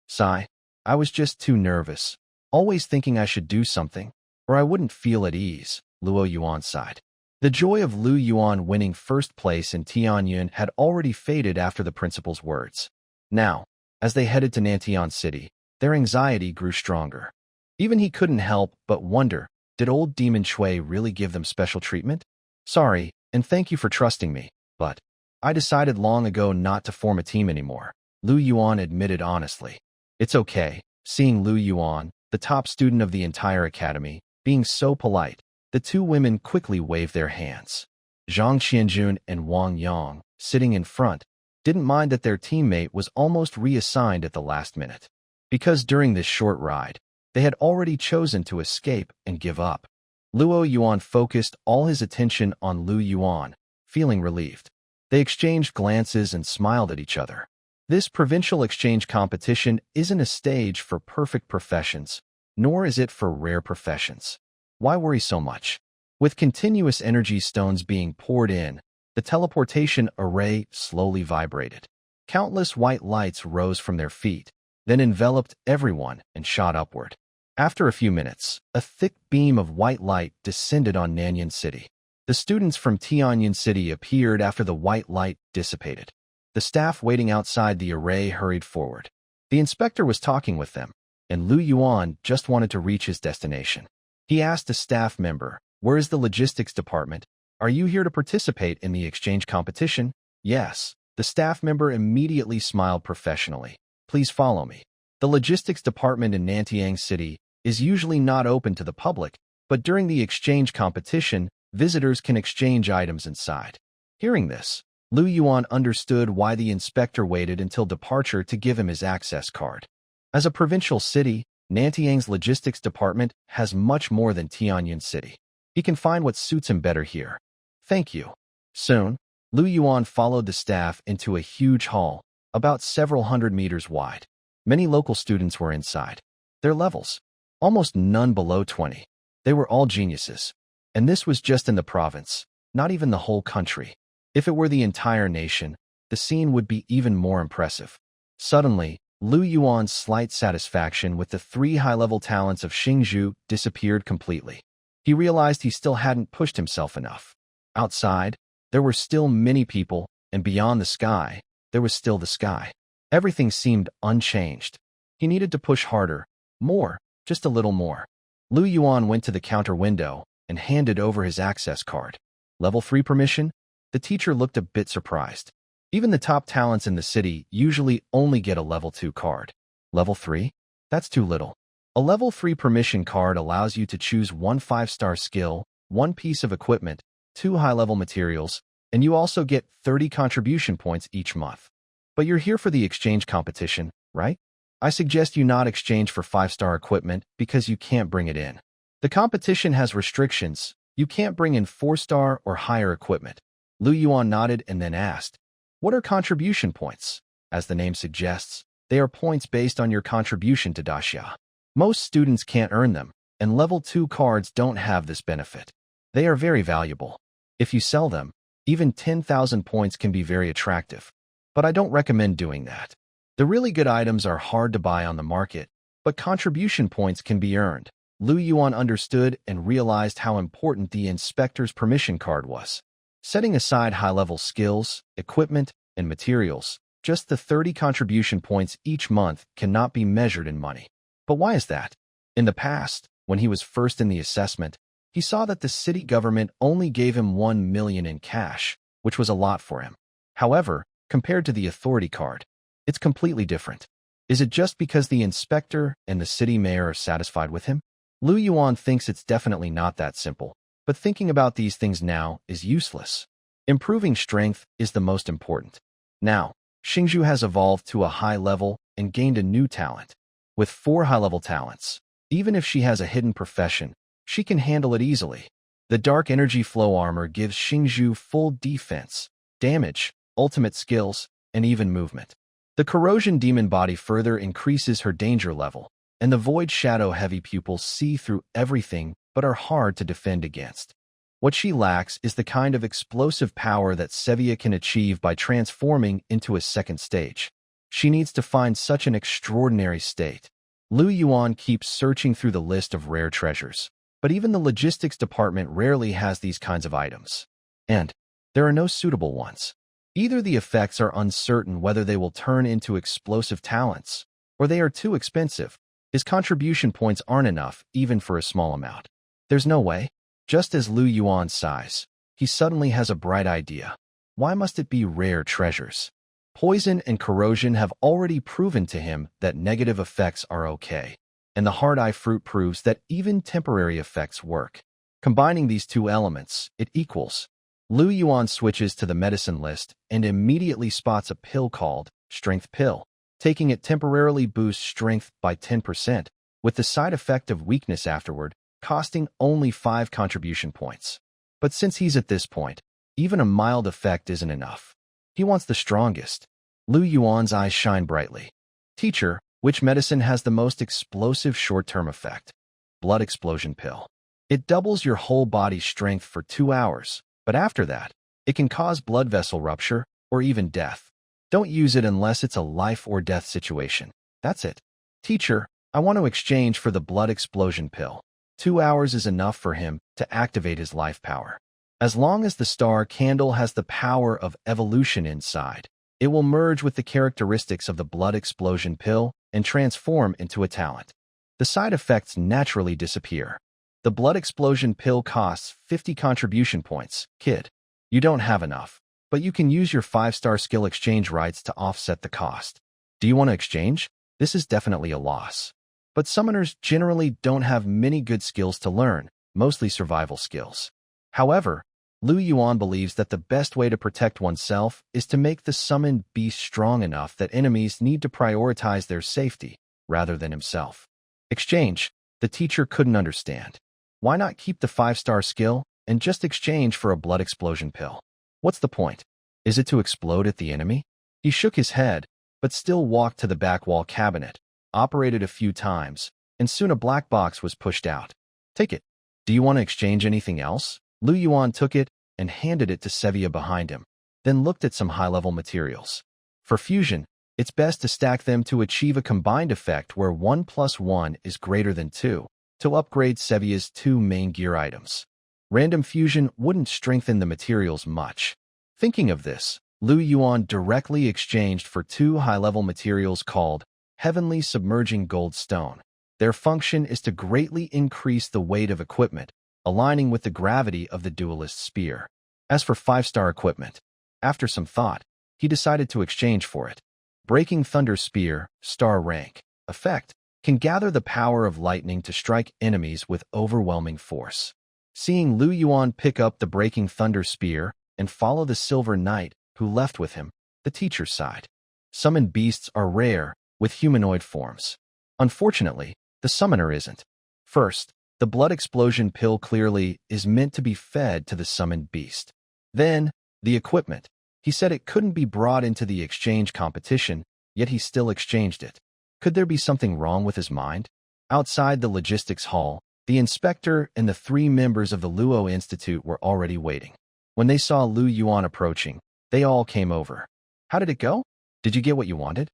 Sigh. I was just too nervous, always thinking I should do something, or I wouldn't feel at ease, Luo Yuan sighed. The joy of Lu Yuan winning first place in Tianyuan had already faded after the principal's words. Now, as they headed to Nantian City, their anxiety grew stronger. Even he couldn't help but wonder, did old Demon Shui really give them special treatment? Sorry, and thank you for trusting me, but I decided long ago not to form a team anymore, Lu Yuan admitted honestly. It's okay, seeing Lu Yuan, the top student of the entire academy, being so polite, the two women quickly waved their hands. Zhang Qianjun and Wang Yang, sitting in front, didn't mind that their teammate was almost reassigned at the last minute. Because during this short ride, they had already chosen to escape and give up. Luo Yuan focused all his attention on Lu Yuan, feeling relieved. They exchanged glances and smiled at each other. This provincial exchange competition isn't a stage for perfect professions, nor is it for rare professions. Why worry so much? With continuous energy stones being poured in, the teleportation array slowly vibrated. Countless white lights rose from their feet, then enveloped everyone and shot upward. After a few minutes, a thick beam of white light descended on Nanyan City. The students from Tianyuan City appeared after the white light dissipated. The staff waiting outside the array hurried forward. The inspector was talking with them, and Lu Yuan just wanted to reach his destination. He asked a staff member, "Where is the logistics department? Are you here to participate in the exchange competition?" "Yes." The staff member immediately smiled professionally. "Please follow me." The logistics department in Nantiang City is usually not open to the public, but during the exchange competition, visitors can exchange items inside. Hearing this, Lu Yuan understood why the inspector waited until departure to give him his access card. As a provincial city, Nantiang's logistics department has much more than Tianyuan City. He can find what suits him better here. Thank you. Soon, Lu Yuan followed the staff into a huge hall, about several hundred meters wide. Many local students were inside. Their levels, almost none below 20. They were all geniuses. And this was just in the province, not even the whole country. If it were the entire nation, the scene would be even more impressive. Suddenly, Lu Yuan's slight satisfaction with the 3 high-level talents of Xingzhu disappeared completely. He realized he still hadn't pushed himself enough. Outside, there were still many people, and beyond the sky, there was still the sky. Everything seemed unchanged. He needed to push harder, more, just a little more. Lu Yuan went to the counter window and handed over his access card. Level 3 permission? The teacher looked a bit surprised. Even the top talents in the city usually only get a level 2 card. Level 3? That's too little. A level 3 permission card allows you to choose 1 5-star skill, 1 piece of equipment, 2 high-level materials, and you also get 30 contribution points each month. But you're here for the exchange competition, right? I suggest you not exchange for 5-star equipment because you can't bring it in. The competition has restrictions. You can't bring in 4-star or higher equipment. Lu Yuan nodded and then asked, "What are contribution points?" As the name suggests, they are points based on your contribution to Daxia. Most students can't earn them, and level 2 cards don't have this benefit. They are very valuable. If you sell them, even 10,000 points can be very attractive. But I don't recommend doing that. The really good items are hard to buy on the market, but contribution points can be earned. Lu Yuan understood and realized how important the inspector's permission card was. Setting aside high-level skills, equipment, and materials, just the 30 contribution points each month cannot be measured in money. But why is that? In the past, when he was first in the assessment, he saw that the city government only gave him 1 million in cash, which was a lot for him. However, compared to the authority card, it's completely different. Is it just because the inspector and the city mayor are satisfied with him? Lu Yuan thinks it's definitely not that simple, but thinking about these things now is useless. Improving strength is the most important. Now, Xingzhu has evolved to a high level and gained a new talent. With 4 high-level talents, even if she has a hidden profession, she can handle it easily. The Dark Energy Flow Armor gives Xingzhu full defense, damage, ultimate skills, and even movement. The Corrosion Demon Body further increases her danger level, and the Void Shadow Heavy Pupils see through everything but are hard to defend against. What she lacks is the kind of explosive power that Sevia can achieve by transforming into a second stage. She needs to find such an extraordinary state. Lu Yuan keeps searching through the list of rare treasures, but even the logistics department rarely has these kinds of items. And there are no suitable ones. Either the effects are uncertain whether they will turn into explosive talents, or they are too expensive. His contribution points aren't enough, even for a small amount. There's no way. Just as Lu Yuan sighs, he suddenly has a bright idea. Why must it be rare treasures? Poison and corrosion have already proven to him that negative effects are okay, and the hard-eye fruit proves that even temporary effects work. Combining these two elements, it equals. Lu Yuan switches to the medicine list and immediately spots a pill called Strength Pill. Taking it temporarily boosts strength by 10%, with the side effect of weakness afterward, costing only 5 contribution points. But since he's at this point, even a mild effect isn't enough. He wants the strongest. Lu Yuan's eyes shine brightly. Teacher, which medicine has the most explosive short-term effect? Blood Explosion Pill. It doubles your whole body's strength for 2 hours, but after that, it can cause blood vessel rupture or even death. Don't use it unless it's a life-or-death situation. That's it. Teacher, I want to exchange for the Blood Explosion Pill. 2 hours is enough for him to activate his life power. As long as the star candle has the power of evolution inside, it will merge with the characteristics of the Blood Explosion Pill and transform into a talent. The side effects naturally disappear. The Blood Explosion Pill costs 50 contribution points. Kid, you don't have enough, but you can use your 5-star skill exchange rights to offset the cost. Do you want to exchange? This is definitely a loss. But summoners generally don't have many good skills to learn, mostly survival skills. However, Lu Yuan believes that the best way to protect oneself is to make the summoned beast strong enough that enemies need to prioritize their safety rather than himself. Exchange, the teacher couldn't understand. Why not keep the 5-star skill and just exchange for a blood explosion pill? What's the point? Is it to explode at the enemy? He shook his head, but still walked to the back wall cabinet, operated a few times, and soon a black box was pushed out. Take it. Do you want to exchange anything else? Lu Yuan took it and handed it to Sevia behind him, then looked at some high-level materials. For fusion, it's best to stack them to achieve a combined effect where 1 + 1 is greater than 2, to upgrade Sevia's 2 main gear items. Random fusion wouldn't strengthen the materials much. Thinking of this, Lu Yuan directly exchanged for 2 high-level materials called Heavenly Submerging Gold Stone. Their function is to greatly increase the weight of equipment, aligning with the gravity of the duelist's spear. As for 5-star equipment, after some thought, he decided to exchange for it. Breaking Thunder Spear, star rank, effect, can gather the power of lightning to strike enemies with overwhelming force. Seeing Lu Yuan pick up the Breaking Thunder Spear and follow the Silver Knight, who left with him, the teacher sighed. Summoned beasts are rare, with humanoid forms. Unfortunately, the summoner isn't. First, the blood explosion pill clearly is meant to be fed to the summoned beast. Then, the equipment. He said it couldn't be brought into the exchange competition, yet he still exchanged it. Could there be something wrong with his mind? Outside the logistics hall, the inspector and the 3 members of the Luo Institute were already waiting. When they saw Lu Yuan approaching, they all came over. How did it go? Did you get what you wanted?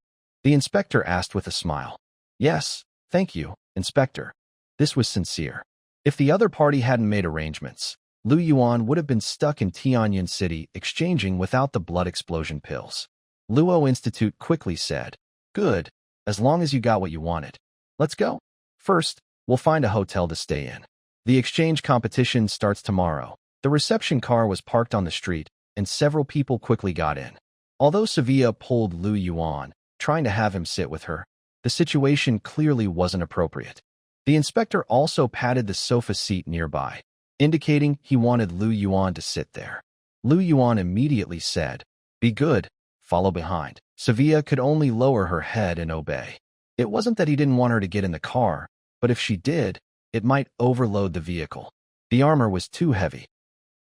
The inspector asked with a smile. Yes, thank you, Inspector. This was sincere. If the other party hadn't made arrangements, Lu Yuan would have been stuck in Tianyan City exchanging without the blood explosion pills. Luo Institute quickly said, Good, as long as you got what you wanted. Let's go. First, we'll find a hotel to stay in. The exchange competition starts tomorrow. The reception car was parked on the street, and several people quickly got in. Although Sevia pulled Lu Yuan, trying to have him sit with her, the situation clearly wasn't appropriate. The inspector also patted the sofa seat nearby, indicating he wanted Lu Yuan to sit there. Lu Yuan immediately said, Be good, follow behind. Sevia could only lower her head and obey. It wasn't that he didn't want her to get in the car, but if she did, it might overload the vehicle. The armor was too heavy.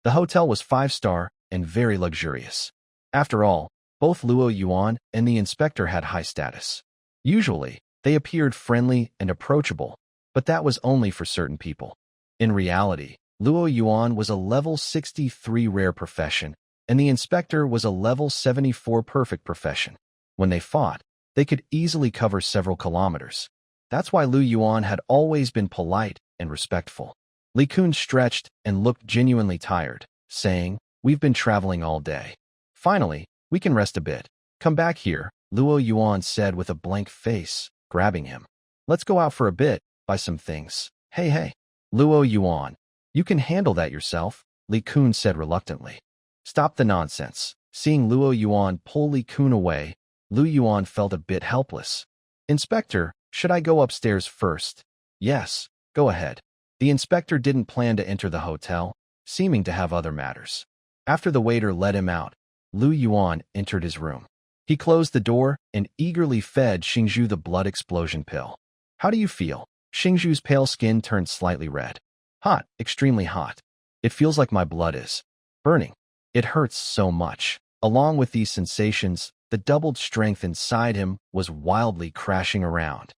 The hotel was 5-star and very luxurious. After all, both Luo Yuan and the inspector had high status. Usually, they appeared friendly and approachable, but that was only for certain people. In reality, Luo Yuan was a level 63 rare profession, and the inspector was a level 74 perfect profession. When they fought, they could easily cover several kilometers. That's why Lu Yuan had always been polite and respectful. Li Kun stretched and looked genuinely tired, saying, We've been traveling all day. Finally, we can rest a bit. Come back here, Luo Yuan said with a blank face, grabbing him. Let's go out for a bit, buy some things. Hey. Luo Yuan, you can handle that yourself, Li Kun said reluctantly. Stop the nonsense. Seeing Luo Yuan pull Li Kun away, Lu Yuan felt a bit helpless. Inspector, should I go upstairs first? Yes, go ahead. The inspector didn't plan to enter the hotel, seeming to have other matters. After the waiter let him out, Lu Yuan entered his room. He closed the door and eagerly fed Xingzhu the blood explosion pill. How do you feel? Xingzhu's pale skin turned slightly red. Hot, extremely hot. It feels like my blood is burning. It hurts so much. Along with these sensations, the doubled strength inside him was wildly crashing around.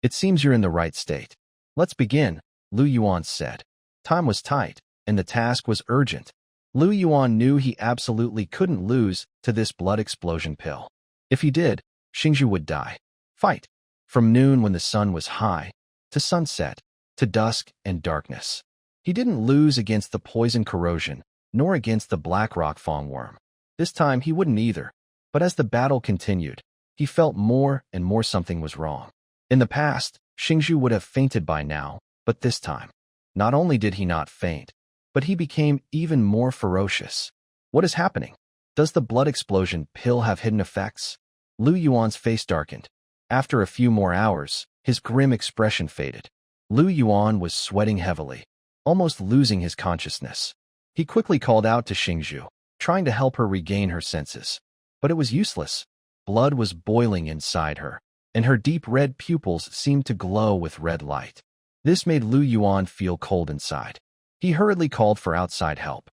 It seems you're in the right state. Let's begin, Lu Yuan said. Time was tight, and the task was urgent. Lu Yuan knew he absolutely couldn't lose to this blood explosion pill. If he did, Xingzhu would die. Fight. From noon when the sun was high, to sunset, to dusk and darkness. He didn't lose against the poison corrosion, nor against the black rock fongworm. This time he wouldn't either. But as the battle continued, he felt more and more something was wrong. In the past, Xingzhu would have fainted by now, but this time, not only did he not faint, but he became even more ferocious. What is happening? Does the blood explosion pill have hidden effects? Lu Yuan's face darkened. After a few more hours, his grim expression faded. Lu Yuan was sweating heavily, almost losing his consciousness. He quickly called out to Xingzhu, trying to help her regain her senses. But it was useless. Blood was boiling inside her, and her deep red pupils seemed to glow with red light. This made Lu Yuan feel cold inside. He hurriedly called for outside help.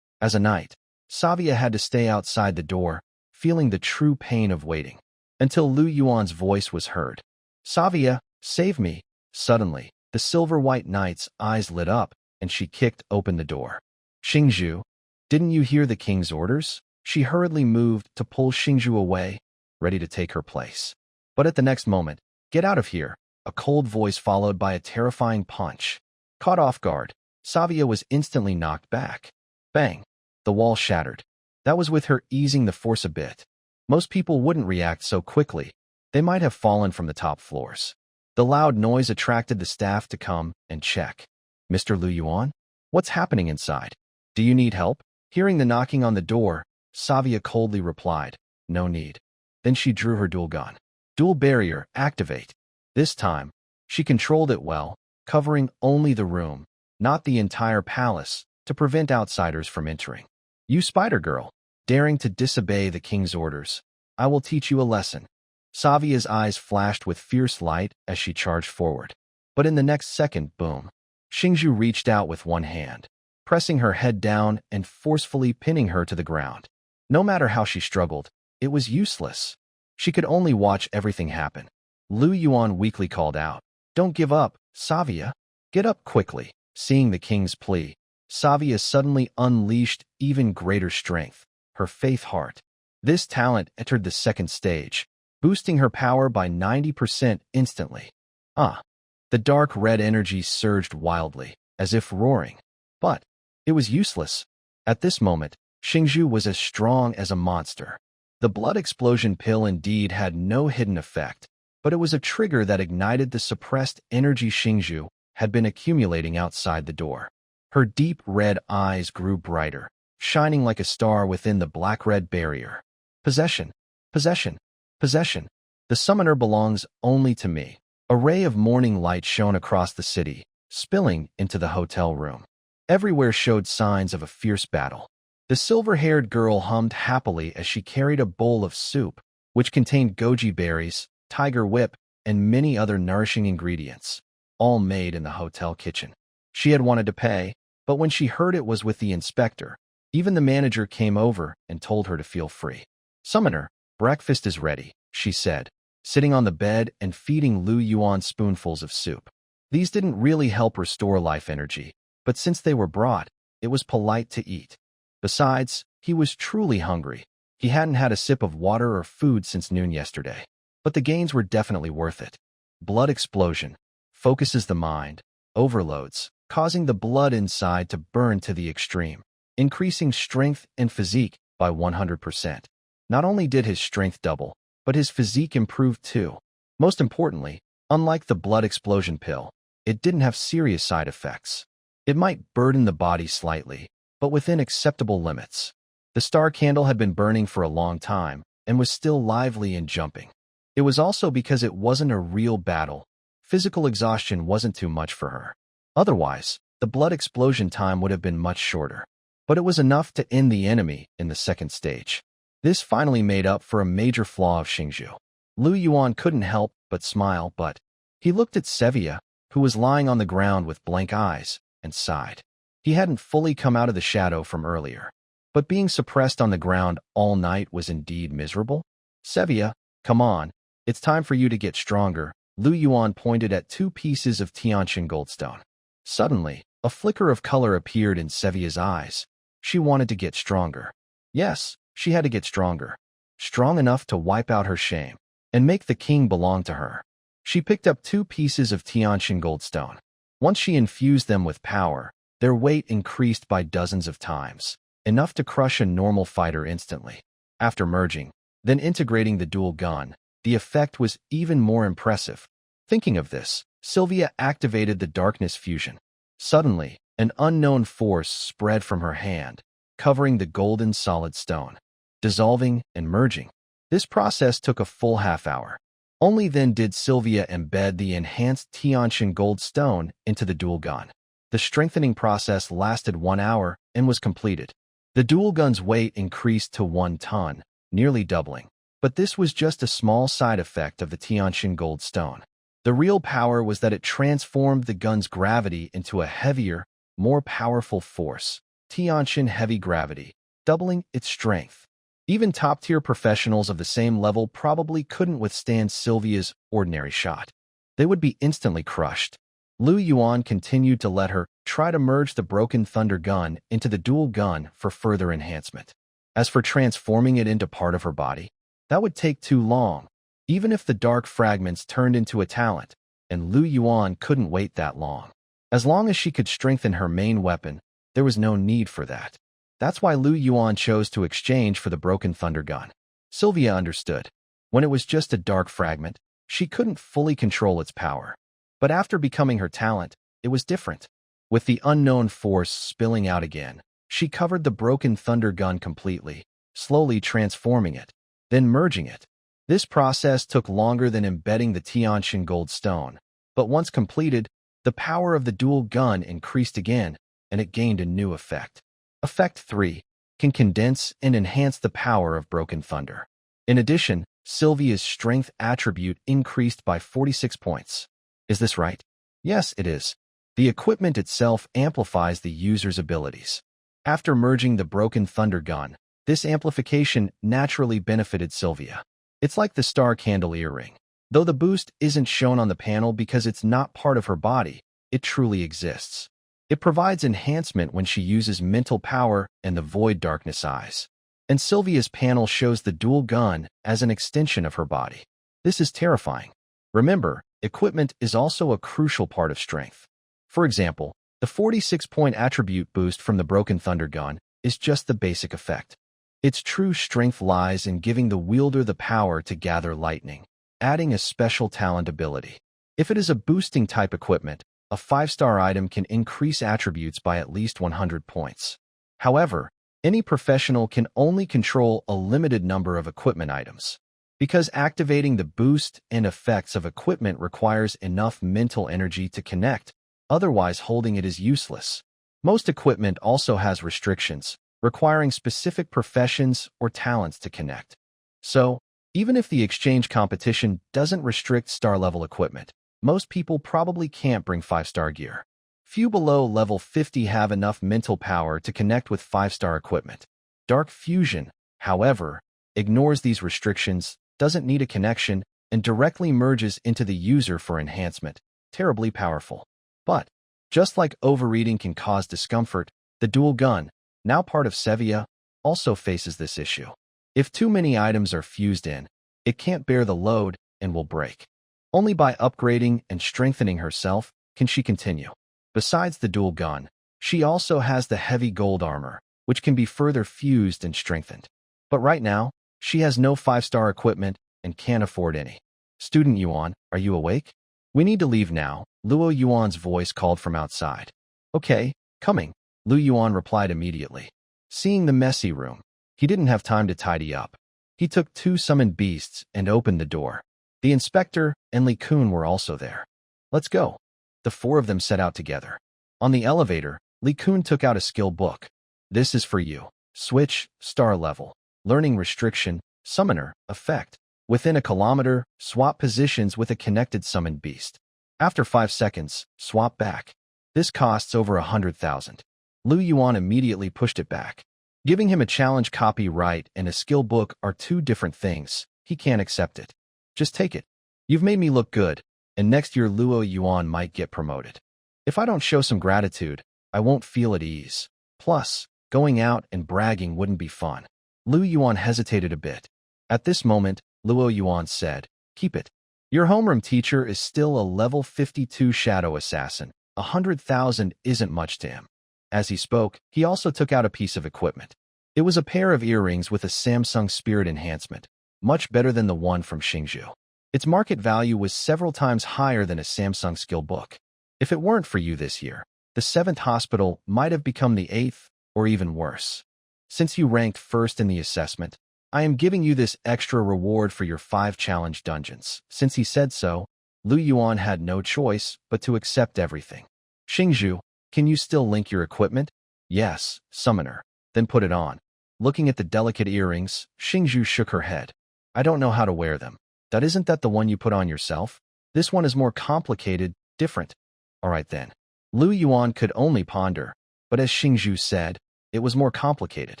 As a knight, Sevia had to stay outside the door, feeling the true pain of waiting, until Lu Yuan's voice was heard. "Sevia, save me!" Suddenly, the silver-white knight's eyes lit up, and she kicked open the door. "Xingzhu, didn't you hear the king's orders?" She hurriedly moved to pull Xingzhu away, ready to take her place. But at the next moment, "Get out of here!" A cold voice followed by a terrifying punch. Caught off guard, Sevia was instantly knocked back. Bang! The wall shattered. That was with her easing the force a bit. Most people wouldn't react so quickly. They might have fallen from the top floors. The loud noise attracted the staff to come and check. "Mr. Lu Yuan? What's happening inside? Do you need help?" Hearing the knocking on the door, Sevia coldly replied, "No need." Then she drew her dual gun. Dual barrier, activate. This time, she controlled it well, covering only the room, not the entire palace, to prevent outsiders from entering. "You spider girl, daring to disobey the king's orders. I will teach you a lesson." Sevia's eyes flashed with fierce light as she charged forward. But in the next second, boom. Xingzhu reached out with one hand, pressing her head down and forcefully pinning her to the ground. No matter how she struggled, it was useless. She could only watch everything happen. Lu Yuan weakly called out, "Don't give up, Sevia. Get up quickly." Seeing the king's plea, Sevia suddenly unleashed even greater strength, her faith heart. This talent entered the second stage, boosting her power by 90% instantly. The dark red energy surged wildly, as if roaring. But it was useless. At this moment, Xingzhu was as strong as a monster. The blood explosion pill indeed had no hidden effect, but it was a trigger that ignited the suppressed energy Xingzhu had been accumulating outside the door. Her deep red eyes grew brighter, shining like a star within the black-red barrier. "Possession, possession, possession. The summoner belongs only to me." A ray of morning light shone across the city, spilling into the hotel room. Everywhere showed signs of a fierce battle. The silver-haired girl hummed happily as she carried a bowl of soup, which contained goji berries, tiger whip, and many other nourishing ingredients, all made in the hotel kitchen. She had wanted to pay, but when she heard it was with the inspector, even the manager came over and told her to feel free. "Summoner, breakfast is ready," she said, sitting on the bed and feeding Lu Yuan spoonfuls of soup. These didn't really help restore life energy, but since they were brought, it was polite to eat. Besides, he was truly hungry. He hadn't had a sip of water or food since noon yesterday. But the gains were definitely worth it. Blood explosion focuses the mind, overloads, causing the blood inside to burn to the extreme, increasing strength and physique by 100%. Not only did his strength double, but his physique improved too. Most importantly, unlike the blood explosion pill, it didn't have serious side effects. It might burden the body slightly, but within acceptable limits. The star candle had been burning for a long time and was still lively and jumping. It was also because it wasn't a real battle. Physical exhaustion wasn't too much for her. Otherwise, the blood explosion time would have been much shorter. But it was enough to end the enemy in the second stage. This finally made up for a major flaw of Xingzhu. Lu Yuan couldn't help but smile, but he looked at Sevia, who was lying on the ground with blank eyes, and sighed. He hadn't fully come out of the shadow from earlier. But being suppressed on the ground all night was indeed miserable. "Sevia, come on. It's time for you to get stronger." Lu Yuan pointed at 2 pieces of Tianqin goldstone. Suddenly, a flicker of color appeared in Sevia's eyes. She wanted to get stronger. Yes, she had to get stronger. Strong enough to wipe out her shame and make the king belong to her. She picked up 2 pieces of Tianqin goldstone. Once she infused them with power, their weight increased by dozens of times, enough to crush a normal fighter instantly. After merging, then integrating the dual gun, the effect was even more impressive. Thinking of this, Sevia activated the darkness fusion. Suddenly, an unknown force spread from her hand, covering the golden solid stone, dissolving and merging. This process took a full half-hour. Only then did Sevia embed the enhanced Tianqin gold stone into the dual gun. The strengthening process lasted 1 hour and was completed. The dual gun's weight increased to 1 ton, nearly doubling. But this was just a small side effect of the Tianqin gold stone. The real power was that it transformed the gun's gravity into a heavier, more powerful force, Tiantian heavy gravity, doubling its strength. Even top-tier professionals of the same level probably couldn't withstand Sevia's ordinary shot. They would be instantly crushed. Yuan continued to let her try to merge the broken thunder gun into the dual gun for further enhancement. As for transforming it into part of her body, that would take too long, even if the dark fragments turned into a talent, and Yuan couldn't wait that long. As long as she could strengthen her main weapon, there was no need for that. That's why Yuan chose to exchange for the broken thunder gun. Sevia understood. When it was just a dark fragment, she couldn't fully control its power. But after becoming her talent, it was different. With the unknown force spilling out again, she covered the broken thunder gun completely, slowly transforming it, then merging it. This process took longer than embedding the Tiantian gold stone, but once completed, the power of the dual gun increased again, and it gained a new effect. Effect 3 can condense and enhance the power of broken thunder. In addition, Sevia's strength attribute increased by 46 points. Is this right? Yes, it is. The equipment itself amplifies the user's abilities. After merging the broken thunder gun, this amplification naturally benefited Sevia. It's like the star candle earring. Though the boost isn't shown on the panel because it's not part of her body, it truly exists. It provides enhancement when she uses mental power and the void darkness eyes. And Sevia's panel shows the dual gun as an extension of her body. This is terrifying. Remember, equipment is also a crucial part of strength. For example, the 46-point attribute boost from the broken thunder gun is just the basic effect. Its true strength lies in giving the wielder the power to gather lightning, adding a special talent ability. If it is a boosting type equipment, a 5-star item can increase attributes by at least 100 points. However, any professional can only control a limited number of equipment items. Because activating the boost and effects of equipment requires enough mental energy to connect, otherwise holding it is useless. Most equipment also has restrictions, requiring specific professions or talents to connect. So, even if the exchange competition doesn't restrict star-level equipment, most people probably can't bring 5-star gear. Few below level 50 have enough mental power to connect with 5-star equipment. Dark Fusion, however, ignores these restrictions, doesn't need a connection, and directly merges into the user for enhancement. Terribly powerful. But, just like overeating can cause discomfort, the dual gun, now part of Sevia, also faces this issue. If too many items are fused in, it can't bear the load and will break. Only by upgrading and strengthening herself can she continue. Besides the dual gun, she also has the heavy gold armor, which can be further fused and strengthened. But right now, she has no 5-star equipment and can't afford any. Student Yuan, are you awake? We need to leave now, Yuan's voice called from outside. Okay, coming, Yuan replied immediately. Seeing the messy room, he didn't have time to tidy up. He took 2 summoned beasts and opened the door. The inspector and Li Kun were also there. Let's go. The 4 of them set out together. On the elevator, Li Kun took out a skill book. This is for you. Switch, star level. Learning restriction, summoner, effect. Within a kilometer, swap positions with a connected summoned beast. After 5 seconds, swap back. This costs over 100,000. Yuan immediately pushed it back. Giving him a challenge copyright and a skill book are 2 different things. He can't accept it. Just take it. You've made me look good, and next year Yuan might get promoted. If I don't show some gratitude, I won't feel at ease. Plus, going out and bragging wouldn't be fun. Yuan hesitated a bit. At this moment, Yuan said, keep it. Your homeroom teacher is still a level 52 shadow assassin. 100,000 isn't much to him. As he spoke, he also took out a piece of equipment. It was a pair of earrings with a Samsung Spirit enhancement, much better than the one from Xingzhou. Its market value was several times higher than a Samsung skill book. If it weren't for you this year, the 7th hospital might have become the 8th, or even worse. Since you ranked first in the assessment, I am giving you this extra reward for your 5 challenge dungeons. Since he said so, Yuan had no choice but to accept everything. Xingzhou, can you still link your equipment? Yes, summoner. Then put it on. Looking at the delicate earrings, Xingzhou shook her head. I don't know how to wear them. Isn't that the one you put on yourself? This one is more complicated, different. All right then. Lu Yuan could only ponder, but as Xingzhu said, it was more complicated.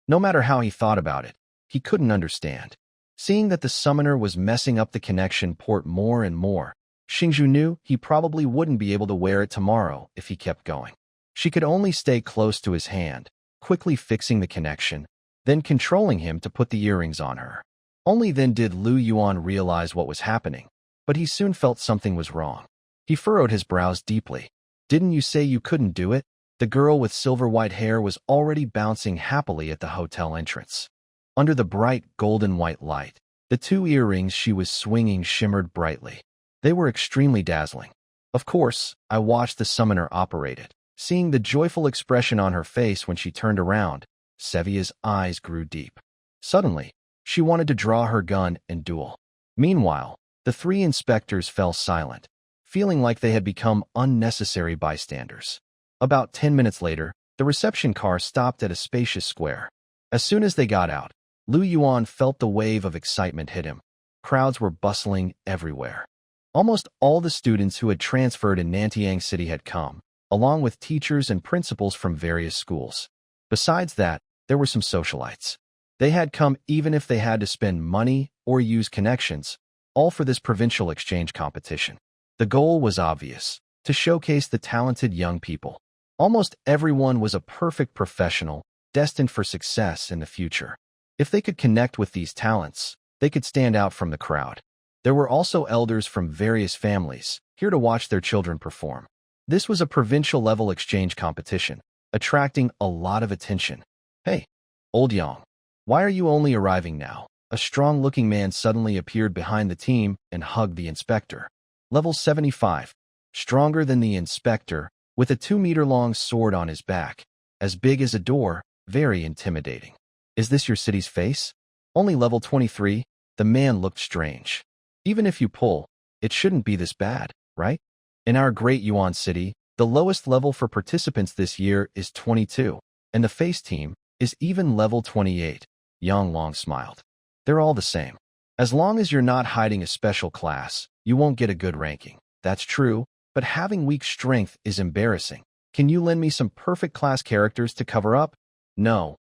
No matter how he thought about it, he couldn't understand. Seeing that the summoner was messing up the connection port more and more, Xingzhu knew he probably wouldn't be able to wear it tomorrow if he kept going. She could only stay close to his hand, quickly fixing the connection, then controlling him to put the earrings on her. Only then did Lu Yuan realize what was happening, but he soon felt something was wrong. He furrowed his brows deeply. Didn't you say you couldn't do it? The girl with silver-white hair was already bouncing happily at the hotel entrance. Under the bright golden-white light, the 2 earrings she was swinging shimmered brightly. They were extremely dazzling. Of course, I watched the summoner operate it. Seeing the joyful expression on her face when she turned around, Sevia's eyes grew deep. Suddenly, she wanted to draw her gun and duel. Meanwhile, the 3 inspectors fell silent, feeling like they had become unnecessary bystanders. About 10 minutes later, the reception car stopped at a spacious square. As soon as they got out, Lu Yuan felt the wave of excitement hit him. Crowds were bustling everywhere. Almost all the students who had transferred in Nantiang City had come, along with teachers and principals from various schools. Besides that, there were some socialites. They had come even if they had to spend money or use connections, all for this provincial exchange competition. The goal was obvious, to showcase the talented young people. Almost everyone was a perfect professional, destined for success in the future. If they could connect with these talents, they could stand out from the crowd. There were also elders from various families, here to watch their children perform. This was a provincial-level exchange competition, attracting a lot of attention. Hey, old Yang, why are you only arriving now? A strong-looking man suddenly appeared behind the team and hugged the inspector. Level 75, stronger than the inspector, with a 2-meter-long sword on his back, as big as a door, very intimidating. Is this your city's face? Only level 23? The man looked strange. Even if you pull, it shouldn't be this bad, right? In our great Yuan city, the lowest level for participants this year is 22, and the face team is even level 28. Yang Long smiled. They're all the same. As long as you're not hiding a special class, you won't get a good ranking. That's true, but having weak strength is embarrassing. Can you lend me some perfect class characters to cover up? No.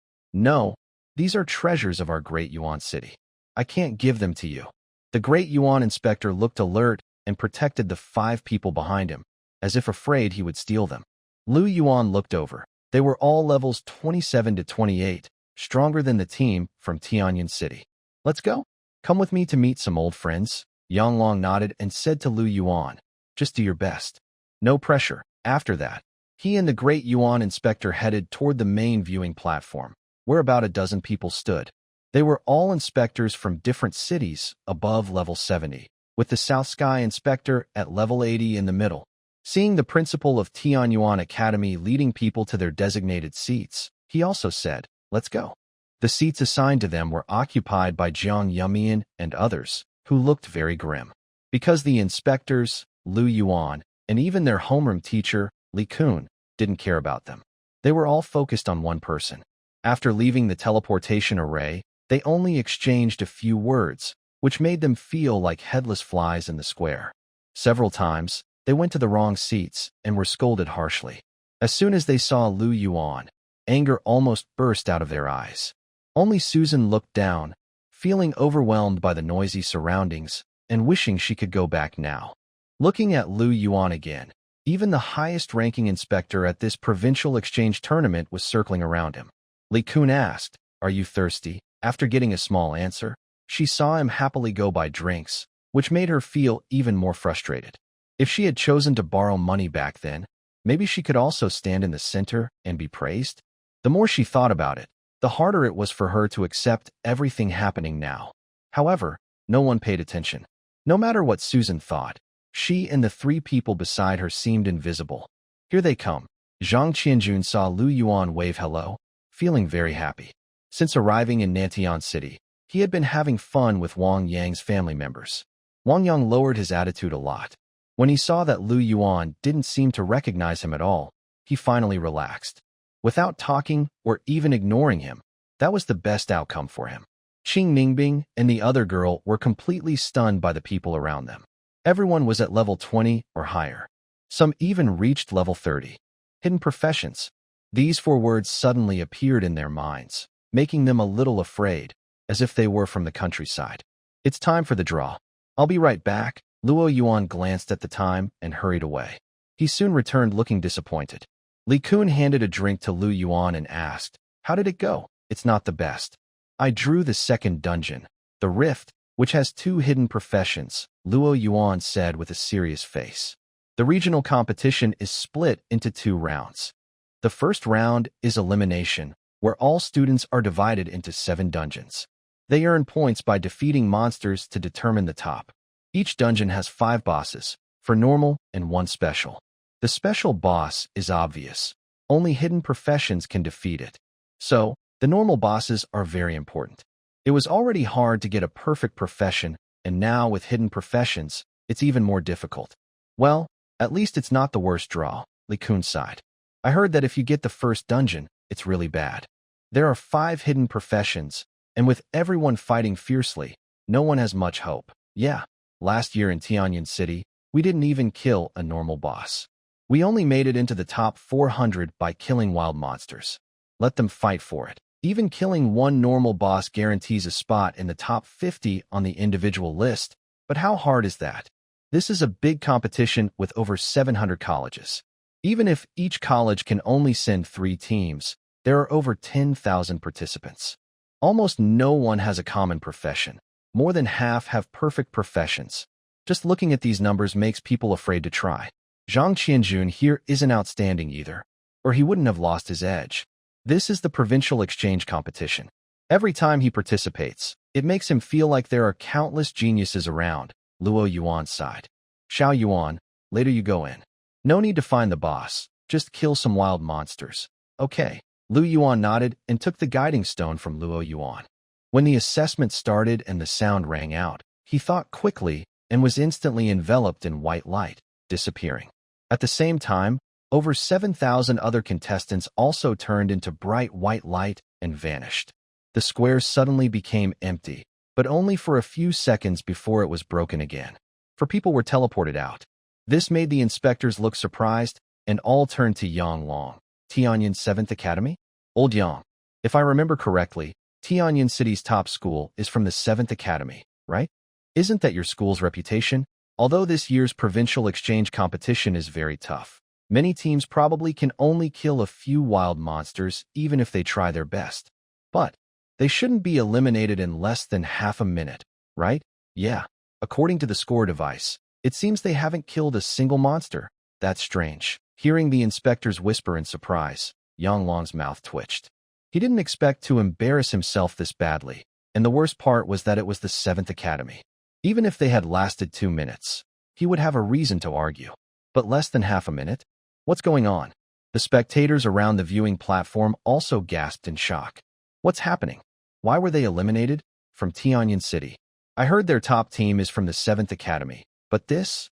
These are treasures of our great Yuan city. I can't give them to you. The great Yuan inspector looked alert and protected the 5 people behind him, as if afraid he would steal them. Lu Yuan looked over. They were all levels 27 to 28, stronger than the team from Tianyan City. Let's go. Come with me to meet some old friends. Yang Long nodded and said to Lu Yuan, just do your best. No pressure. After that, he and the great Yuan inspector headed toward the main viewing platform, where about a dozen people stood. They were all inspectors from different cities above level 70, with the South Sky inspector at level 80 in the middle. Seeing the principal of Tianyuan Academy leading people to their designated seats, he also said, let's go. The seats assigned to them were occupied by Jiang Yumian and others, who looked very grim. Because the inspectors, Lu Yuan, and even their homeroom teacher, Li Kun, didn't care about them. They were all focused on one person. After leaving the teleportation array, they only exchanged a few words, which made them feel like headless flies in the square. Several times, they went to the wrong seats and were scolded harshly. As soon as they saw Lu Yuan, anger almost burst out of their eyes. Only Susan looked down, feeling overwhelmed by the noisy surroundings and wishing she could go back now. Looking at Lu Yuan again, even the highest-ranking inspector at this provincial exchange tournament was circling around him. Li Kun asked, "Are you thirsty?" After getting a small answer, she saw him happily go buy drinks, which made her feel even more frustrated. If she had chosen to borrow money back then, maybe she could also stand in the center and be praised. The more she thought about it, the harder it was for her to accept everything happening now. However, no one paid attention. No matter what Susan thought, she and the 3 people beside her seemed invisible. Here they come. Zhang Qianjun saw Lu Yuan wave hello, feeling very happy. Since arriving in Nantian City, he had been having fun with Wang Yang's family members. Wang Yang lowered his attitude a lot. When he saw that Lu Yuan didn't seem to recognize him at all, he finally relaxed. Without talking or even ignoring him, that was the best outcome for him. Qing Ningbing and the other girl were completely stunned by the people around them. Everyone was at level 20 or higher. Some even reached level 30. Hidden professions. These 4 words suddenly appeared in their minds, making them a little afraid, as if they were from the countryside. It's time for the draw. I'll be right back. Luo Yuan glanced at the time and hurried away. He soon returned looking disappointed. Li Kun handed a drink to Lu Yuan and asked, "How did it go?" "It's not the best. I drew the second dungeon, the Rift, which has 2 hidden professions," Luo Yuan said with a serious face. The regional competition is split into 2 rounds. The first round is elimination, where all students are divided into 7 dungeons. They earn points by defeating monsters to determine the top. Each dungeon has 5 bosses, for normal and 1 special. The special boss is obvious. Only hidden professions can defeat it. So, the normal bosses are very important. It was already hard to get a perfect profession, and now with hidden professions, it's even more difficult. Well, at least it's not the worst draw, Li Kun sighed. I heard that if you get the first dungeon, it's really bad. There are 5 hidden professions, and with everyone fighting fiercely, no one has much hope. Yeah, last year in Tianyan City, we didn't even kill a normal boss. We only made it into the top 400 by killing wild monsters. Let them fight for it. Even killing 1 normal boss guarantees a spot in the top 50 on the individual list, but how hard is that? This is a big competition with over 700 colleges. Even if each college can only send 3 teams, there are over 10,000 participants. Almost no one has a common profession. More than half have perfect professions. Just looking at these numbers makes people afraid to try. Zhang Qianjun here isn't outstanding either, or he wouldn't have lost his edge. This is the provincial exchange competition. Every time he participates, it makes him feel like there are countless geniuses around, Luo Yuan sighed. Xiao Yuan, later you go in. No need to find the boss, just kill some wild monsters. Okay. Lu Yuan nodded and took the guiding stone from Luo Yuan. When the assessment started and the sound rang out, he thought quickly and was instantly enveloped in white light, disappearing. At the same time, over 7,000 other contestants also turned into bright white light and vanished. The square suddenly became empty, but only for a few seconds before it was broken again. For people were teleported out. This made the inspectors look surprised, and all turned to Yang Long. Tianyan 7th Academy? Old Yang. If I remember correctly, Tianyan City's top school is from the 7th Academy, right? Isn't that your school's reputation? Although this year's provincial exchange competition is very tough, many teams probably can only kill a few wild monsters even if they try their best. But they shouldn't be eliminated in less than half a minute, right? Yeah. According to the score device, it seems they haven't killed a single monster. That's strange. Hearing the inspectors whisper in surprise, Yang Long's mouth twitched. He didn't expect to embarrass himself this badly, and the worst part was that it was the 7th Academy. Even if they had lasted 2 minutes, he would have a reason to argue. But less than half a minute? What's going on? The spectators around the viewing platform also gasped in shock. What's happening? Why were they eliminated? From Tianyan City. I heard their top team is from the 7th Academy, but this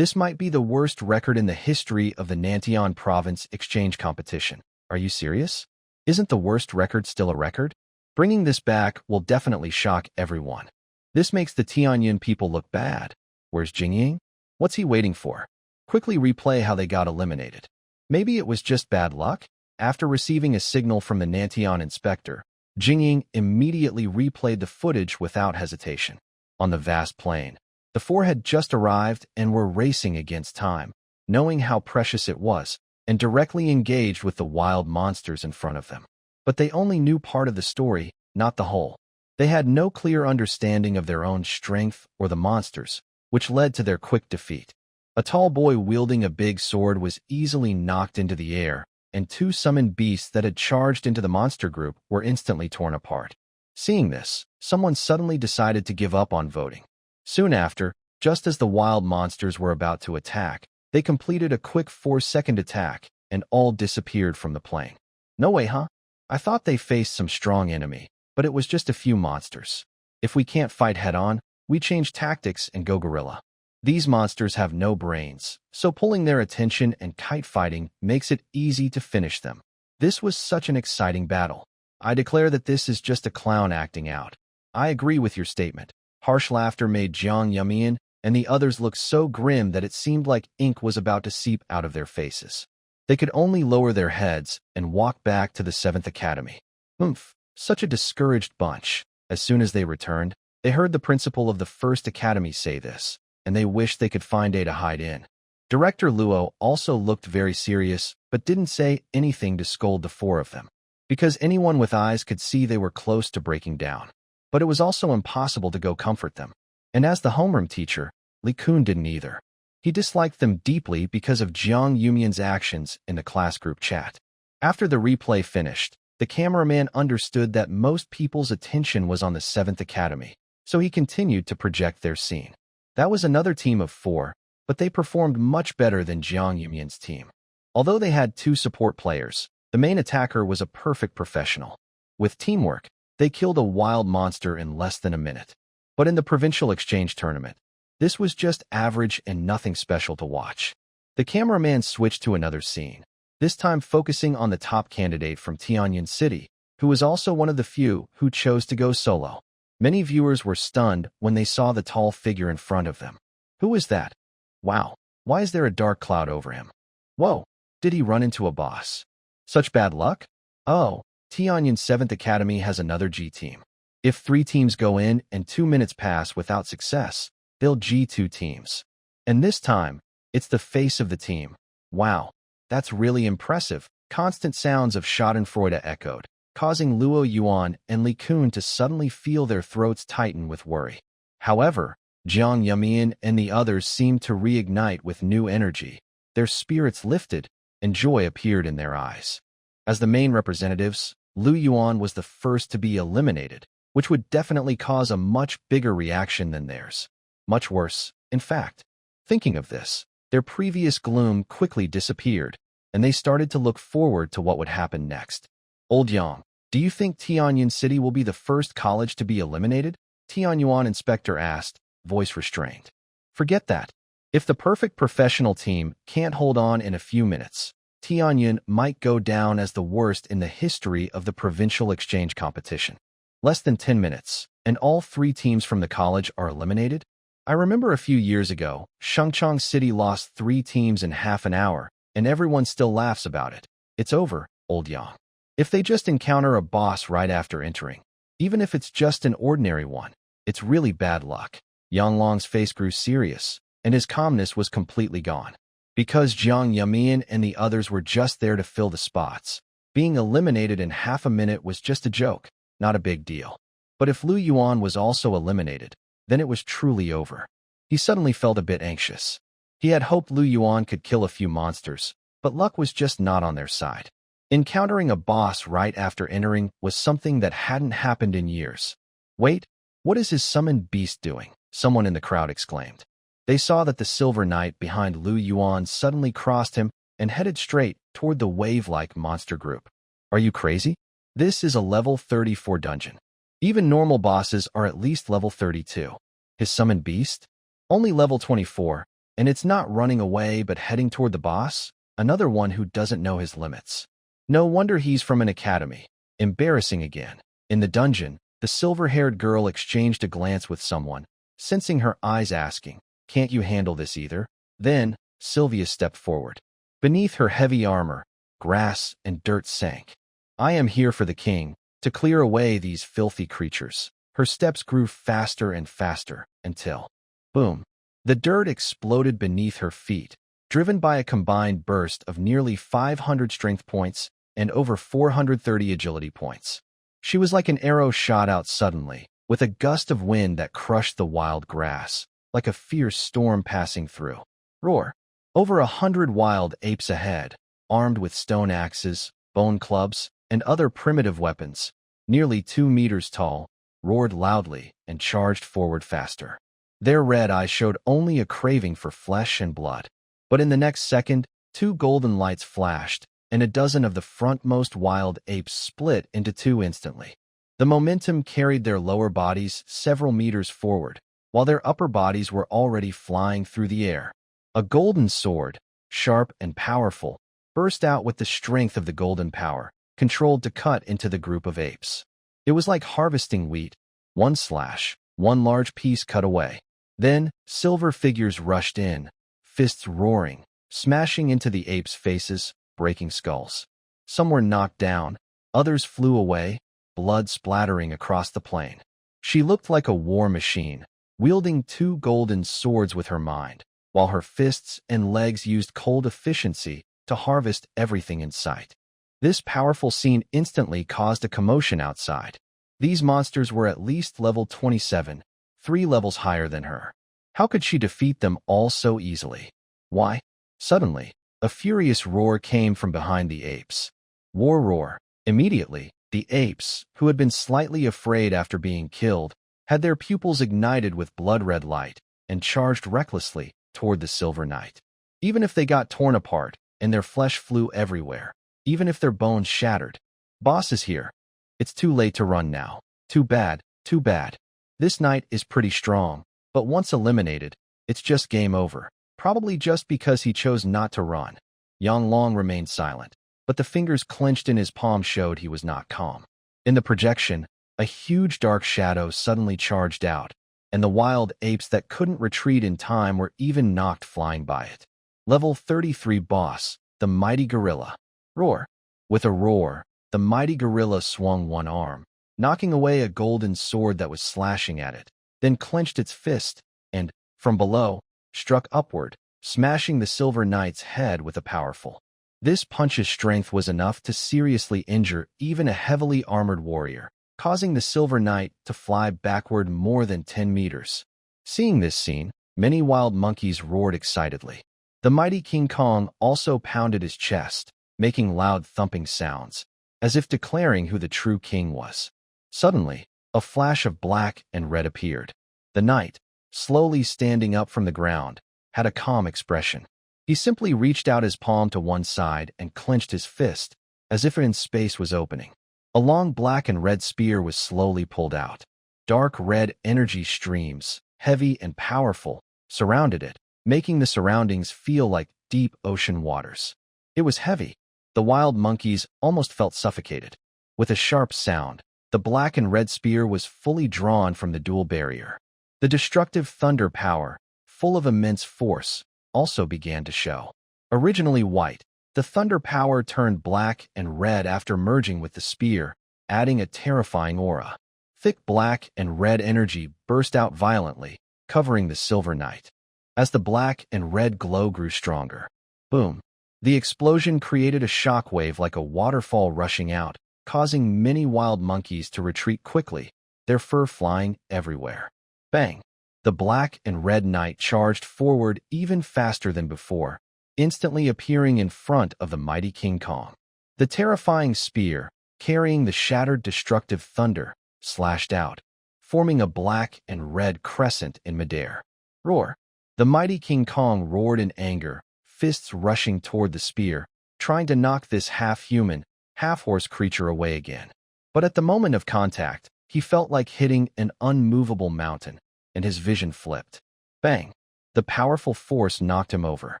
might be the worst record in the history of the Nantian province exchange competition. Are you serious? Isn't the worst record still a record? Bringing this back will definitely shock everyone. This makes the Tianyan people look bad. Where's Jingying? What's he waiting for? Quickly replay how they got eliminated. Maybe it was just bad luck? After receiving a signal from the Nantian inspector, Jingying immediately replayed the footage without hesitation. On the vast plain, the 4 had just arrived and were racing against time, knowing how precious it was, and directly engaged with the wild monsters in front of them. But they only knew part of the story, not the whole. They had no clear understanding of their own strength or the monsters, which led to their quick defeat. A tall boy wielding a big sword was easily knocked into the air, and 2 summoned beasts that had charged into the monster group were instantly torn apart. Seeing this, someone suddenly decided to give up on voting. Soon after, just as the wild monsters were about to attack, they completed a quick 4-second attack, and all disappeared from the plane. No way, huh? I thought they faced some strong enemy, but it was just a few monsters. If we can't fight head-on, we change tactics and go guerrilla. These monsters have no brains, so pulling their attention and kite fighting makes it easy to finish them. This was such an exciting battle. I declare that this is just a clown acting out. I agree with your statement. Harsh laughter made Jiang Yumian and the others looked so grim that it seemed like ink was about to seep out of their faces. They could only lower their heads and walk back to the 7th Academy. Oomph, such a discouraged bunch. As soon as they returned, they heard the principal of the 1st Academy say this, and they wished they could find a to hide in. Director Luo also looked very serious, but didn't say anything to scold the 4 of them, because anyone with eyes could see they were close to breaking down. But it was also impossible to go comfort them. And as the homeroom teacher, Li Kun didn't either. He disliked them deeply because of Jiang Yumian's actions in the class group chat. After the replay finished, the cameraman understood that most people's attention was on the 7th Academy, so he continued to project their scene. That was another team of 4, but they performed much better than Jiang Yumian's team. Although they had 2 support players, the main attacker was a perfect professional. With teamwork, they killed a wild monster in less than a minute. But in the Provincial Exchange Tournament, this was just average and nothing special to watch. The cameraman switched to another scene, this time focusing on the top candidate from Tianyin City, who was also one of the few who chose to go solo. Many viewers were stunned when they saw the tall figure in front of them. Who is that? Wow, why is there a dark cloud over him? Whoa, did he run into a boss? Such bad luck? Oh, Tianyin 7th Academy has another G team. If 3 teams go in and 2 minutes pass without success, they'll G2 teams. And this time, it's the face of the team. Wow, that's really impressive. Constant sounds of schadenfreude echoed, causing Luo Yuan and Li Kun to suddenly feel their throats tighten with worry. However, Jiang Yumian and the others seemed to reignite with new energy. Their spirits lifted, and joy appeared in their eyes. As the main representatives, Lu Yuan was the first to be eliminated, which would definitely cause a much bigger reaction than theirs. Much worse, in fact. Thinking of this, their previous gloom quickly disappeared, and they started to look forward to what would happen next. Old Yang, do you think Tianyin City will be the first college to be eliminated? Tianyuan inspector asked, voice restrained. Forget that. If the perfect professional team can't hold on in a few minutes, Tianyin might go down as the worst in the history of the provincial exchange competition. Less than 10 minutes, and all 3 teams from the college are eliminated? I remember a few years ago, Shengchang City lost 3 teams in half an hour, and everyone still laughs about it. It's over, Old Yang. If they just encounter a boss right after entering, even if it's just an ordinary one, it's really bad luck. Yang Long's face grew serious, and his calmness was completely gone. Because Jiang Yumian and the others were just there to fill the spots, being eliminated in half a minute was just a joke, not a big deal. But if Lu Yuan was also eliminated, then it was truly over. He suddenly felt a bit anxious. He had hoped Lu Yuan could kill a few monsters, but luck was just not on their side. Encountering a boss right after entering was something that hadn't happened in years. Wait, what is his summoned beast doing? Someone in the crowd exclaimed. They saw that the Silver Knight behind Lu Yuan suddenly crossed him and headed straight toward the wave-like monster group. Are you crazy? This is a level 34 dungeon. Even normal bosses are at least level 32. His summoned beast? Only level 24, and it's not running away but heading toward the boss? Another one who doesn't know his limits. No wonder he's from an academy. Embarrassing again. In the dungeon, the silver-haired girl exchanged a glance with someone, sensing her eyes asking, "Can't you handle this either?" Then, Sevia stepped forward. Beneath her heavy armor, grass and dirt sank. "I am here for the king, to clear away these filthy creatures." Her steps grew faster and faster, until, boom, the dirt exploded beneath her feet, driven by a combined burst of nearly 500 strength points and over 430 agility points. She was like an arrow shot out suddenly, with a gust of wind that crushed the wild grass, like a fierce storm passing through. Roar! Over 100 wild apes ahead, armed with stone axes, bone clubs, and other primitive weapons, nearly 2 meters tall, roared loudly and charged forward faster. Their red eyes showed only a craving for flesh and blood. But in the next second, 2 golden lights flashed, and a dozen of the frontmost wild apes split into 2 instantly. The momentum carried their lower bodies several meters forward, while their upper bodies were already flying through the air. A golden sword, sharp and powerful, burst out with the strength of the golden power, controlled to cut into the group of apes. It was like harvesting wheat. One slash, one large piece cut away. Then, silver figures rushed in, fists roaring, smashing into the apes' faces, breaking skulls. Some were knocked down, others flew away, blood splattering across the plain. She looked like a war machine, wielding two golden swords with her mind, while her fists and legs used cold efficiency to harvest everything in sight. This powerful scene instantly caused a commotion outside. These monsters were at least level 27, 3 levels higher than her. How could she defeat them all so easily? Why? Suddenly, a furious roar came from behind the apes. War roar. Immediately, the apes, who had been slightly afraid after being killed, had their pupils ignited with blood-red light and charged recklessly toward the Silver Knight. Even if they got torn apart and their flesh flew everywhere, even if their bones shattered, boss is here. It's too late to run now. Too bad, too bad. This knight is pretty strong, but once eliminated, it's just game over. Probably just because he chose not to run. Yang Long remained silent, but the fingers clenched in his palm showed he was not calm. In the projection, a huge dark shadow suddenly charged out, and the wild apes that couldn't retreat in time were even knocked flying by it. Level 33 boss, the mighty gorilla. Roar. With a roar, the mighty gorilla swung one arm, knocking away a golden sword that was slashing at it, then clenched its fist, and, from below, struck upward, smashing the Silver Knight's head with a powerful. This punch's strength was enough to seriously injure even a heavily armored warrior, causing the Silver Knight to fly backward more than 10 meters. Seeing this scene, many wild monkeys roared excitedly. The mighty King Kong also pounded his chest, making loud thumping sounds, as if declaring who the true king was. Suddenly, a flash of black and red appeared. The knight, slowly standing up from the ground, had a calm expression. He simply reached out his palm to one side and clenched his fist, as if in space was opening. A long black and red spear was slowly pulled out. Dark red energy streams, heavy and powerful, surrounded it, making the surroundings feel like deep ocean waters. It was heavy. The wild monkeys almost felt suffocated. With a sharp sound, the black and red spear was fully drawn from the duel barrier. The destructive thunder power, full of immense force, also began to show. Originally white, the thunder power turned black and red after merging with the spear, adding a terrifying aura. Thick black and red energy burst out violently, covering the Silver Knight. As the black and red glow grew stronger, boom! The explosion created a shockwave like a waterfall rushing out, causing many wild monkeys to retreat quickly, their fur flying everywhere. Bang! The black and red knight charged forward even faster than before, instantly appearing in front of the mighty King Kong. The terrifying spear, carrying the shattered destructive thunder, slashed out, forming a black and red crescent in midair. Roar! The mighty King Kong roared in anger, fists rushing toward the spear, trying to knock this half-human, half-horse creature away again. But at the moment of contact, he felt like hitting an unmovable mountain, and his vision flipped. Bang! The powerful force knocked him over.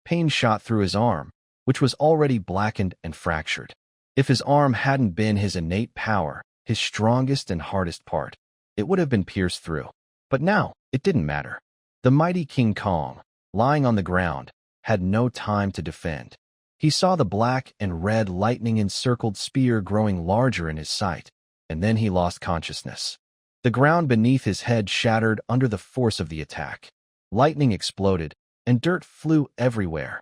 Pain shot through his arm, which was already blackened and fractured. If his arm hadn't been his innate power, his strongest and hardest part, it would have been pierced through. But now, it didn't matter. The mighty King Kong, lying on the ground, had no time to defend. He saw the black and red lightning-encircled spear growing larger in his sight, and then he lost consciousness. The ground beneath his head shattered under the force of the attack. Lightning exploded, and dirt flew everywhere.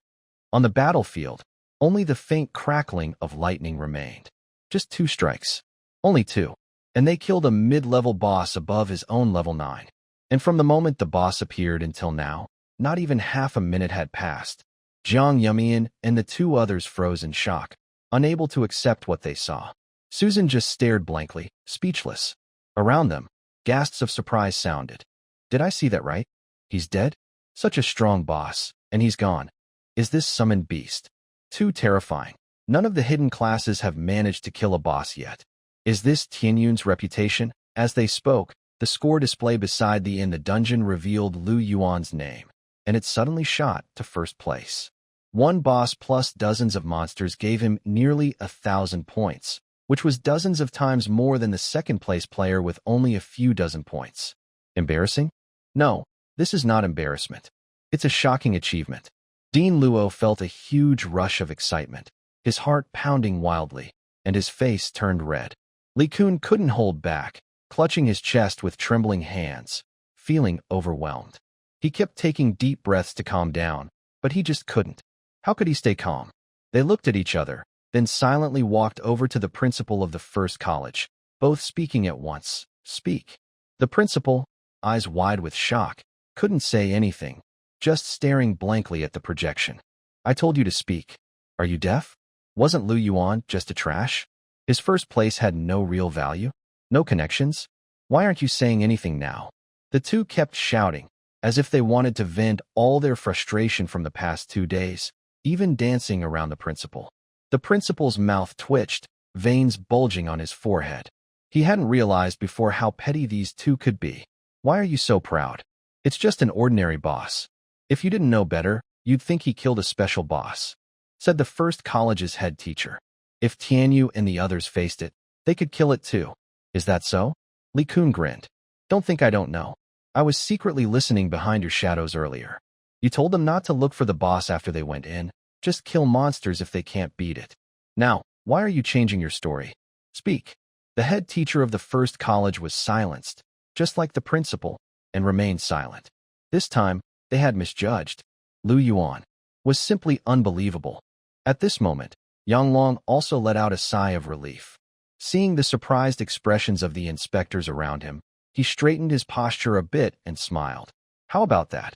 On the battlefield, only the faint crackling of lightning remained. Just 2 strikes. Only 2. And they killed a mid-level boss above his own level 9. And from the moment the boss appeared until now, not even half a minute had passed. Jiang Yumian and the 2 others froze in shock, unable to accept what they saw. Susan just stared blankly, speechless. Around them, gasps of surprise sounded. Did I see that right? He's dead? Such a strong boss, and he's gone. Is this summoned beast? Too terrifying. None of the hidden classes have managed to kill a boss yet. Is this Tianyun's reputation? As they spoke, the score display beside the in the dungeon revealed Lu Yuan's name, and it suddenly shot to first place. One boss plus dozens of monsters gave him nearly 1,000 points, which was dozens of times more than the second-place player with only a few dozen points. Embarrassing? No, This is not embarrassment. It's a shocking achievement. Dean Luo felt a huge rush of excitement, his heart pounding wildly, and his face turned red. Li Kun couldn't hold back, clutching his chest with trembling hands, feeling overwhelmed. He kept taking deep breaths to calm down, but he just couldn't. How could he stay calm? They looked at each other, then silently walked over to the principal of the first college, both speaking at once. Speak. The principal, eyes wide with shock, couldn't say anything, just staring blankly at the projection. I told you to speak. Are you deaf? Wasn't Lu Yuan just a trash? His first place had no real value? No connections? Why aren't you saying anything now? The two kept shouting, as if they wanted to vent all their frustration from the past 2 days, even dancing around the principal. The principal's mouth twitched, veins bulging on his forehead. He hadn't realized before how petty these two could be. Why are you so proud? It's just an ordinary boss. If you didn't know better, you'd think he killed a special boss, said the first college's head teacher. If Tianyu and the others faced it, they could kill it too. Is that so? Li Kun grinned. Don't think I don't know. I was secretly listening behind your shadows earlier. You told them not to look for the boss after they went in, just kill monsters if they can't beat it. Now, why are you changing your story? Speak. The head teacher of the first college was silenced, just like the principal, and remained silent. This time, they had misjudged. Lu Yuan was simply unbelievable. At this moment, Yang Long also let out a sigh of relief. Seeing the surprised expressions of the inspectors around him, he straightened his posture a bit and smiled. How about that?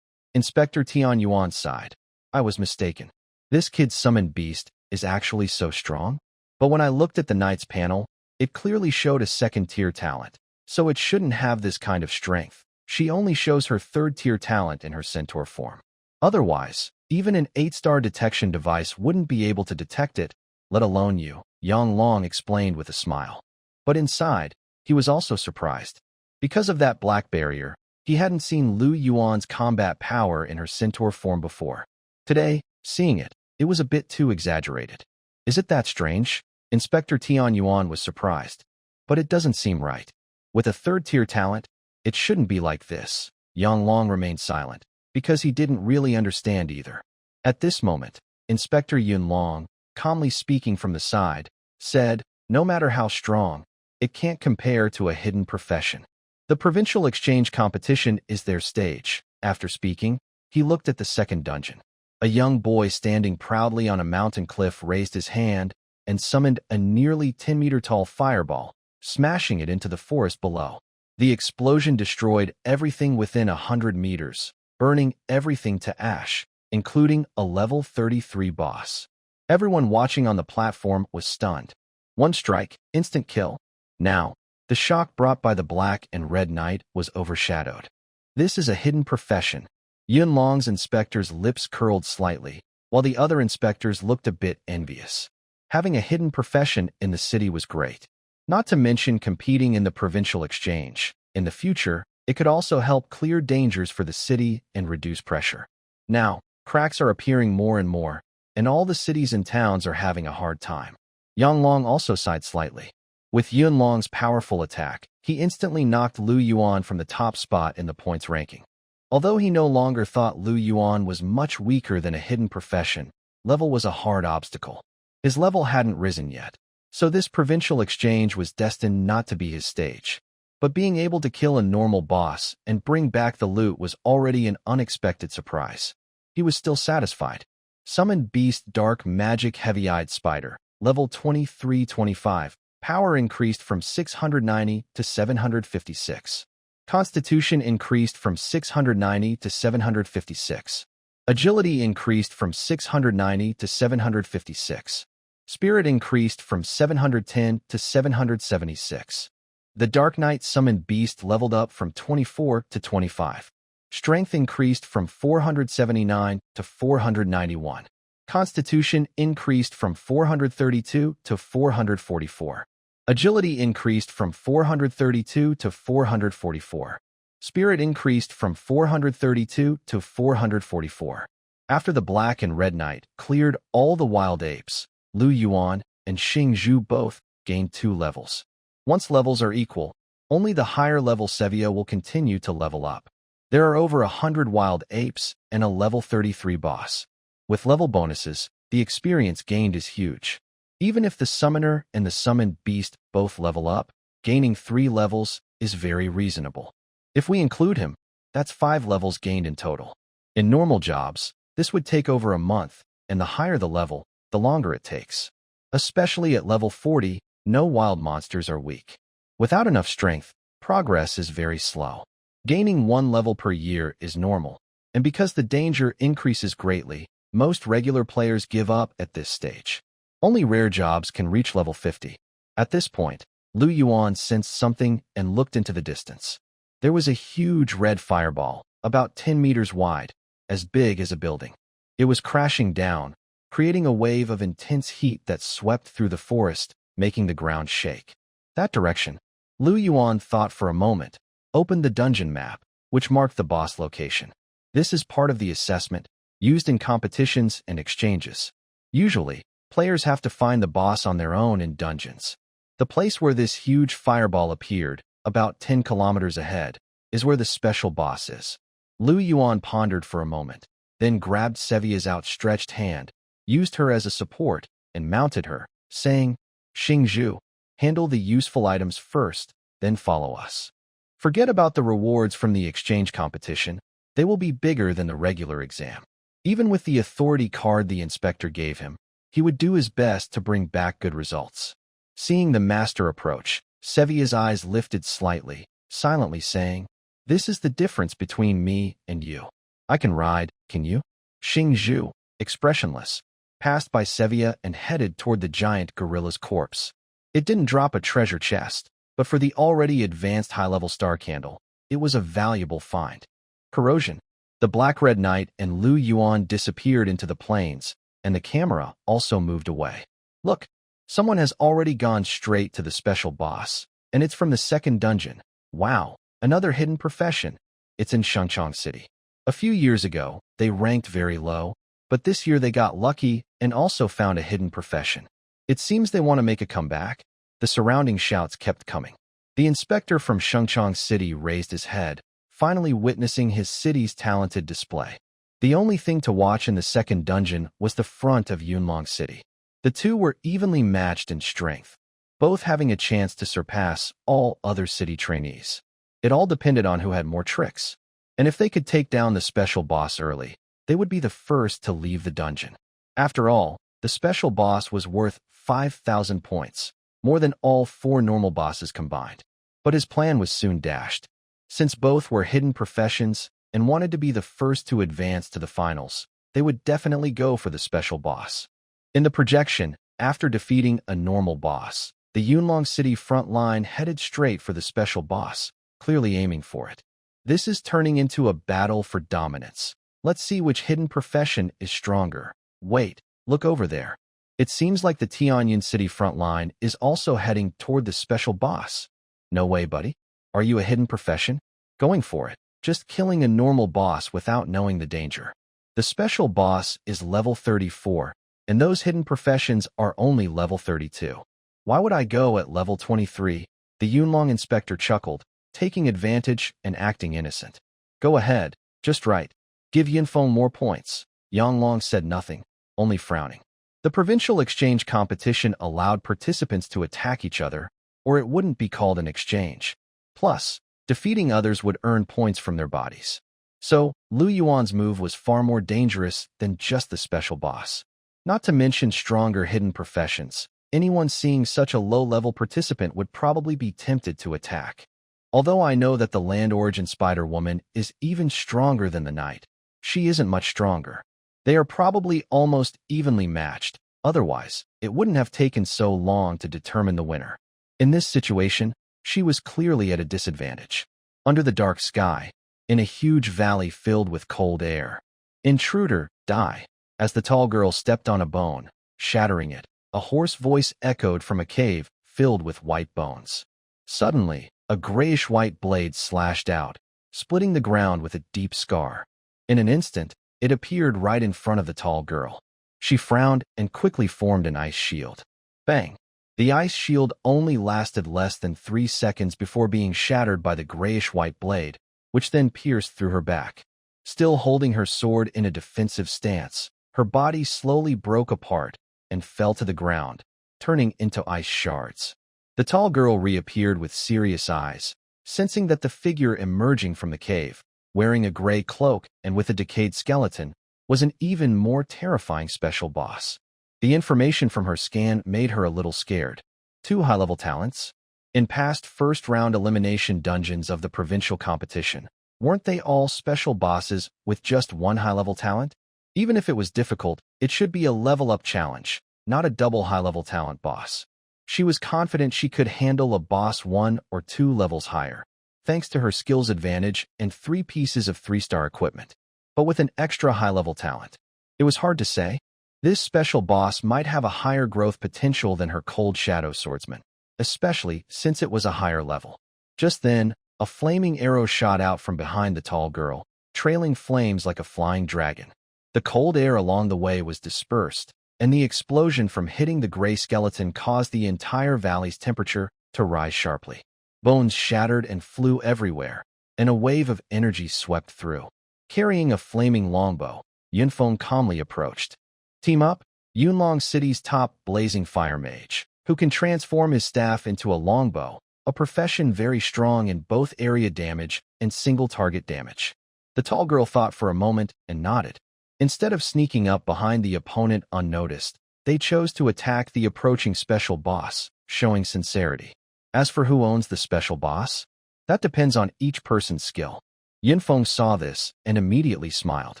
Inspector Tian Yuan sighed. I was mistaken. This kid's summoned beast is actually so strong? But when I looked at the knight's panel, it clearly showed a second-tier talent, so it shouldn't have this kind of strength. She only shows her third-tier talent in her centaur form. Otherwise, even an 8-star detection device wouldn't be able to detect it, let alone you, Yang Long explained with a smile. But inside, he was also surprised. Because of that black barrier, he hadn't seen Lu Yuan's combat power in her centaur form before. Today, seeing it, it was a bit too exaggerated. Is it that strange? Inspector Tian Yuan was surprised. But it doesn't seem right. With a third-tier talent, it shouldn't be like this. Yang Long remained silent, because he didn't really understand either. At this moment, Inspector Yun Long, calmly speaking from the side, said, no matter how strong, it can't compare to a hidden profession. The provincial exchange competition is their stage. After speaking, he looked at the second dungeon. A young boy standing proudly on a mountain cliff raised his hand and summoned a nearly 10-meter-tall fireball, smashing it into the forest below. The explosion destroyed everything within 100 meters, burning everything to ash, including a level 33 boss. Everyone watching on the platform was stunned. One strike, instant kill. Now, the shock brought by the black and red knight was overshadowed. This is a hidden profession. Yun Long's inspector's lips curled slightly, while the other inspectors looked a bit envious. Having a hidden profession in the city was great. Not to mention competing in the provincial exchange. In the future, it could also help clear dangers for the city and reduce pressure. Now, cracks are appearing more and more, and all the cities and towns are having a hard time. Yang Long also sighed slightly. With Yun Long's powerful attack, he instantly knocked Lu Yuan from the top spot in the points ranking. Although he no longer thought Lu Yuan was much weaker than a hidden profession, level was a hard obstacle. His level hadn't risen yet, so this provincial exchange was destined not to be his stage. But being able to kill a normal boss and bring back the loot was already an unexpected surprise. He was still satisfied. Summoned Beast Dark Magic Heavy-Eyed Spider, level 2325. Power increased from 690 to 756. Constitution increased from 690 to 756. Agility increased from 690 to 756. Spirit increased from 710 to 776. The Dark Knight Summoned Beast leveled up from 24 to 25. Strength increased from 479 to 491. Constitution increased from 432 to 444. Agility increased from 432 to 444. Spirit increased from 432 to 444. After the Black and Red Knight cleared all the wild apes, Lu Yuan and Xing Zhu both gained 2 levels. Once levels are equal, only the higher level Sevia will continue to level up. There are over 100 wild apes and a level 33 boss. With level bonuses, the experience gained is huge. Even if the summoner and the summoned beast both level up, gaining 3 levels is very reasonable. If we include him, that's 5 levels gained in total. In normal jobs, this would take over a month, and the higher the level, the longer it takes. Especially at level 40, no wild monsters are weak. Without enough strength, progress is very slow. Gaining 1 level per year is normal, and because the danger increases greatly, most regular players give up at this stage. Only rare jobs can reach level 50. At this point, Yuan sensed something and looked into the distance. There was a huge red fireball, about 10 meters wide, as big as a building. It was crashing down, creating a wave of intense heat that swept through the forest, making the ground shake. That direction. Yuan thought for a moment, opened the dungeon map, which marked the boss location. This is part of the assessment, used in competitions and exchanges. Usually, players have to find the boss on their own in dungeons. The place where this huge fireball appeared, about 10 kilometers ahead, is where the special boss is. Yuan pondered for a moment, then grabbed Sevia's outstretched hand, used her as a support, and mounted her, saying, "Xingzhu, handle the useful items first, then follow us. Forget about the rewards from the exchange competition. They will be bigger than the regular exam." Even with the authority card the inspector gave him, he would do his best to bring back good results. Seeing the master approach, Sevia's eyes lifted slightly, silently saying, "This is the difference between me and you. I can ride, can you?" Xingzhu, expressionless, passed by Sevia and headed toward the giant gorilla's corpse. It didn't drop a treasure chest, but for the already advanced high-level star candle, it was a valuable find. Corrosion. The Black-Red Knight and Yuan disappeared into the plains, and the camera also moved away. Look, someone has already gone straight to the special boss, and it's from the second dungeon. Wow, another hidden profession. It's in Shangchong City. A few years ago, they ranked very low, but this year they got lucky and also found a hidden profession. It seems they want to make a comeback. The surrounding shouts kept coming. The inspector from Shangchong City raised his head, finally witnessing his city's talented display. The only thing to watch in the second dungeon was the front of Yunlong City. The two were evenly matched in strength, both having a chance to surpass all other city trainees. It all depended on who had more tricks. And if they could take down the special boss early, they would be the first to leave the dungeon. After all, the special boss was worth 5,000 points, more than all 4 normal bosses combined. But his plan was soon dashed. Since both were hidden professions and wanted to be the first to advance to the finals, they would definitely go for the special boss. In the projection, after defeating a normal boss, the Yunlong City front line headed straight for the special boss, clearly aiming for it. This is turning into a battle for dominance. Let's see which hidden profession is stronger. Wait, look over there. It seems like the Tianyuan City front line is also heading toward the special boss. No way, buddy. Are you a hidden profession? Going for it. Just killing a normal boss without knowing the danger. The special boss is level 34, and those hidden professions are only level 32. Why would I go at level 23? The Yunlong inspector chuckled, taking advantage and acting innocent. Go ahead, just right. Give Yunfeng more points. Yanglong said nothing, only frowning. The provincial exchange competition allowed participants to attack each other, or it wouldn't be called an exchange. Plus, defeating others would earn points from their bodies. So, Yuan's move was far more dangerous than just the special boss. Not to mention stronger hidden professions. Anyone seeing such a low-level participant would probably be tempted to attack. Although I know that the Land Origin Spider Woman is even stronger than the Knight, she isn't much stronger. They are probably almost evenly matched. Otherwise, it wouldn't have taken so long to determine the winner. In this situation, she was clearly at a disadvantage. Under the dark sky, in a huge valley filled with cold air. Intruder, die. As the tall girl stepped on a bone, shattering it, a hoarse voice echoed from a cave filled with white bones. Suddenly, a grayish-white blade slashed out, splitting the ground with a deep scar. In an instant, it appeared right in front of the tall girl. She frowned and quickly formed an ice shield. Bang! The ice shield only lasted less than 3 seconds before being shattered by the grayish-white blade, which then pierced through her back. Still holding her sword in a defensive stance, her body slowly broke apart and fell to the ground, turning into ice shards. The tall girl reappeared with serious eyes, sensing that the figure emerging from the cave, wearing a gray cloak and with a decayed skeleton, was an even more terrifying special boss. The information from her scan made her a little scared. 2 high-level talents? In past first-round elimination dungeons of the Provincial competition, weren't they all special bosses with just 1 high-level talent? Even if it was difficult, it should be a level-up challenge, not a double high-level talent boss. She was confident she could handle a boss 1 or 2 levels higher, thanks to her skills advantage and 3 pieces of 3-star equipment. But with an extra high-level talent, it was hard to say. This special boss might have a higher growth potential than her Cold Shadow Swordsman, especially since it was a higher level. Just then, a flaming arrow shot out from behind the tall girl, trailing flames like a flying dragon. The cold air along the way was dispersed, and the explosion from hitting the gray skeleton caused the entire valley's temperature to rise sharply. Bones shattered and flew everywhere, and a wave of energy swept through. Carrying a flaming longbow, Yunfeng calmly approached. Team up, Yunlong City's top blazing fire mage, who can transform his staff into a longbow, a profession very strong in both area damage and single-target damage. The tall girl thought for a moment and nodded. Instead of sneaking up behind the opponent unnoticed, they chose to attack the approaching special boss, showing sincerity. As for who owns the special boss, that depends on each person's skill. Yunfeng saw this and immediately smiled.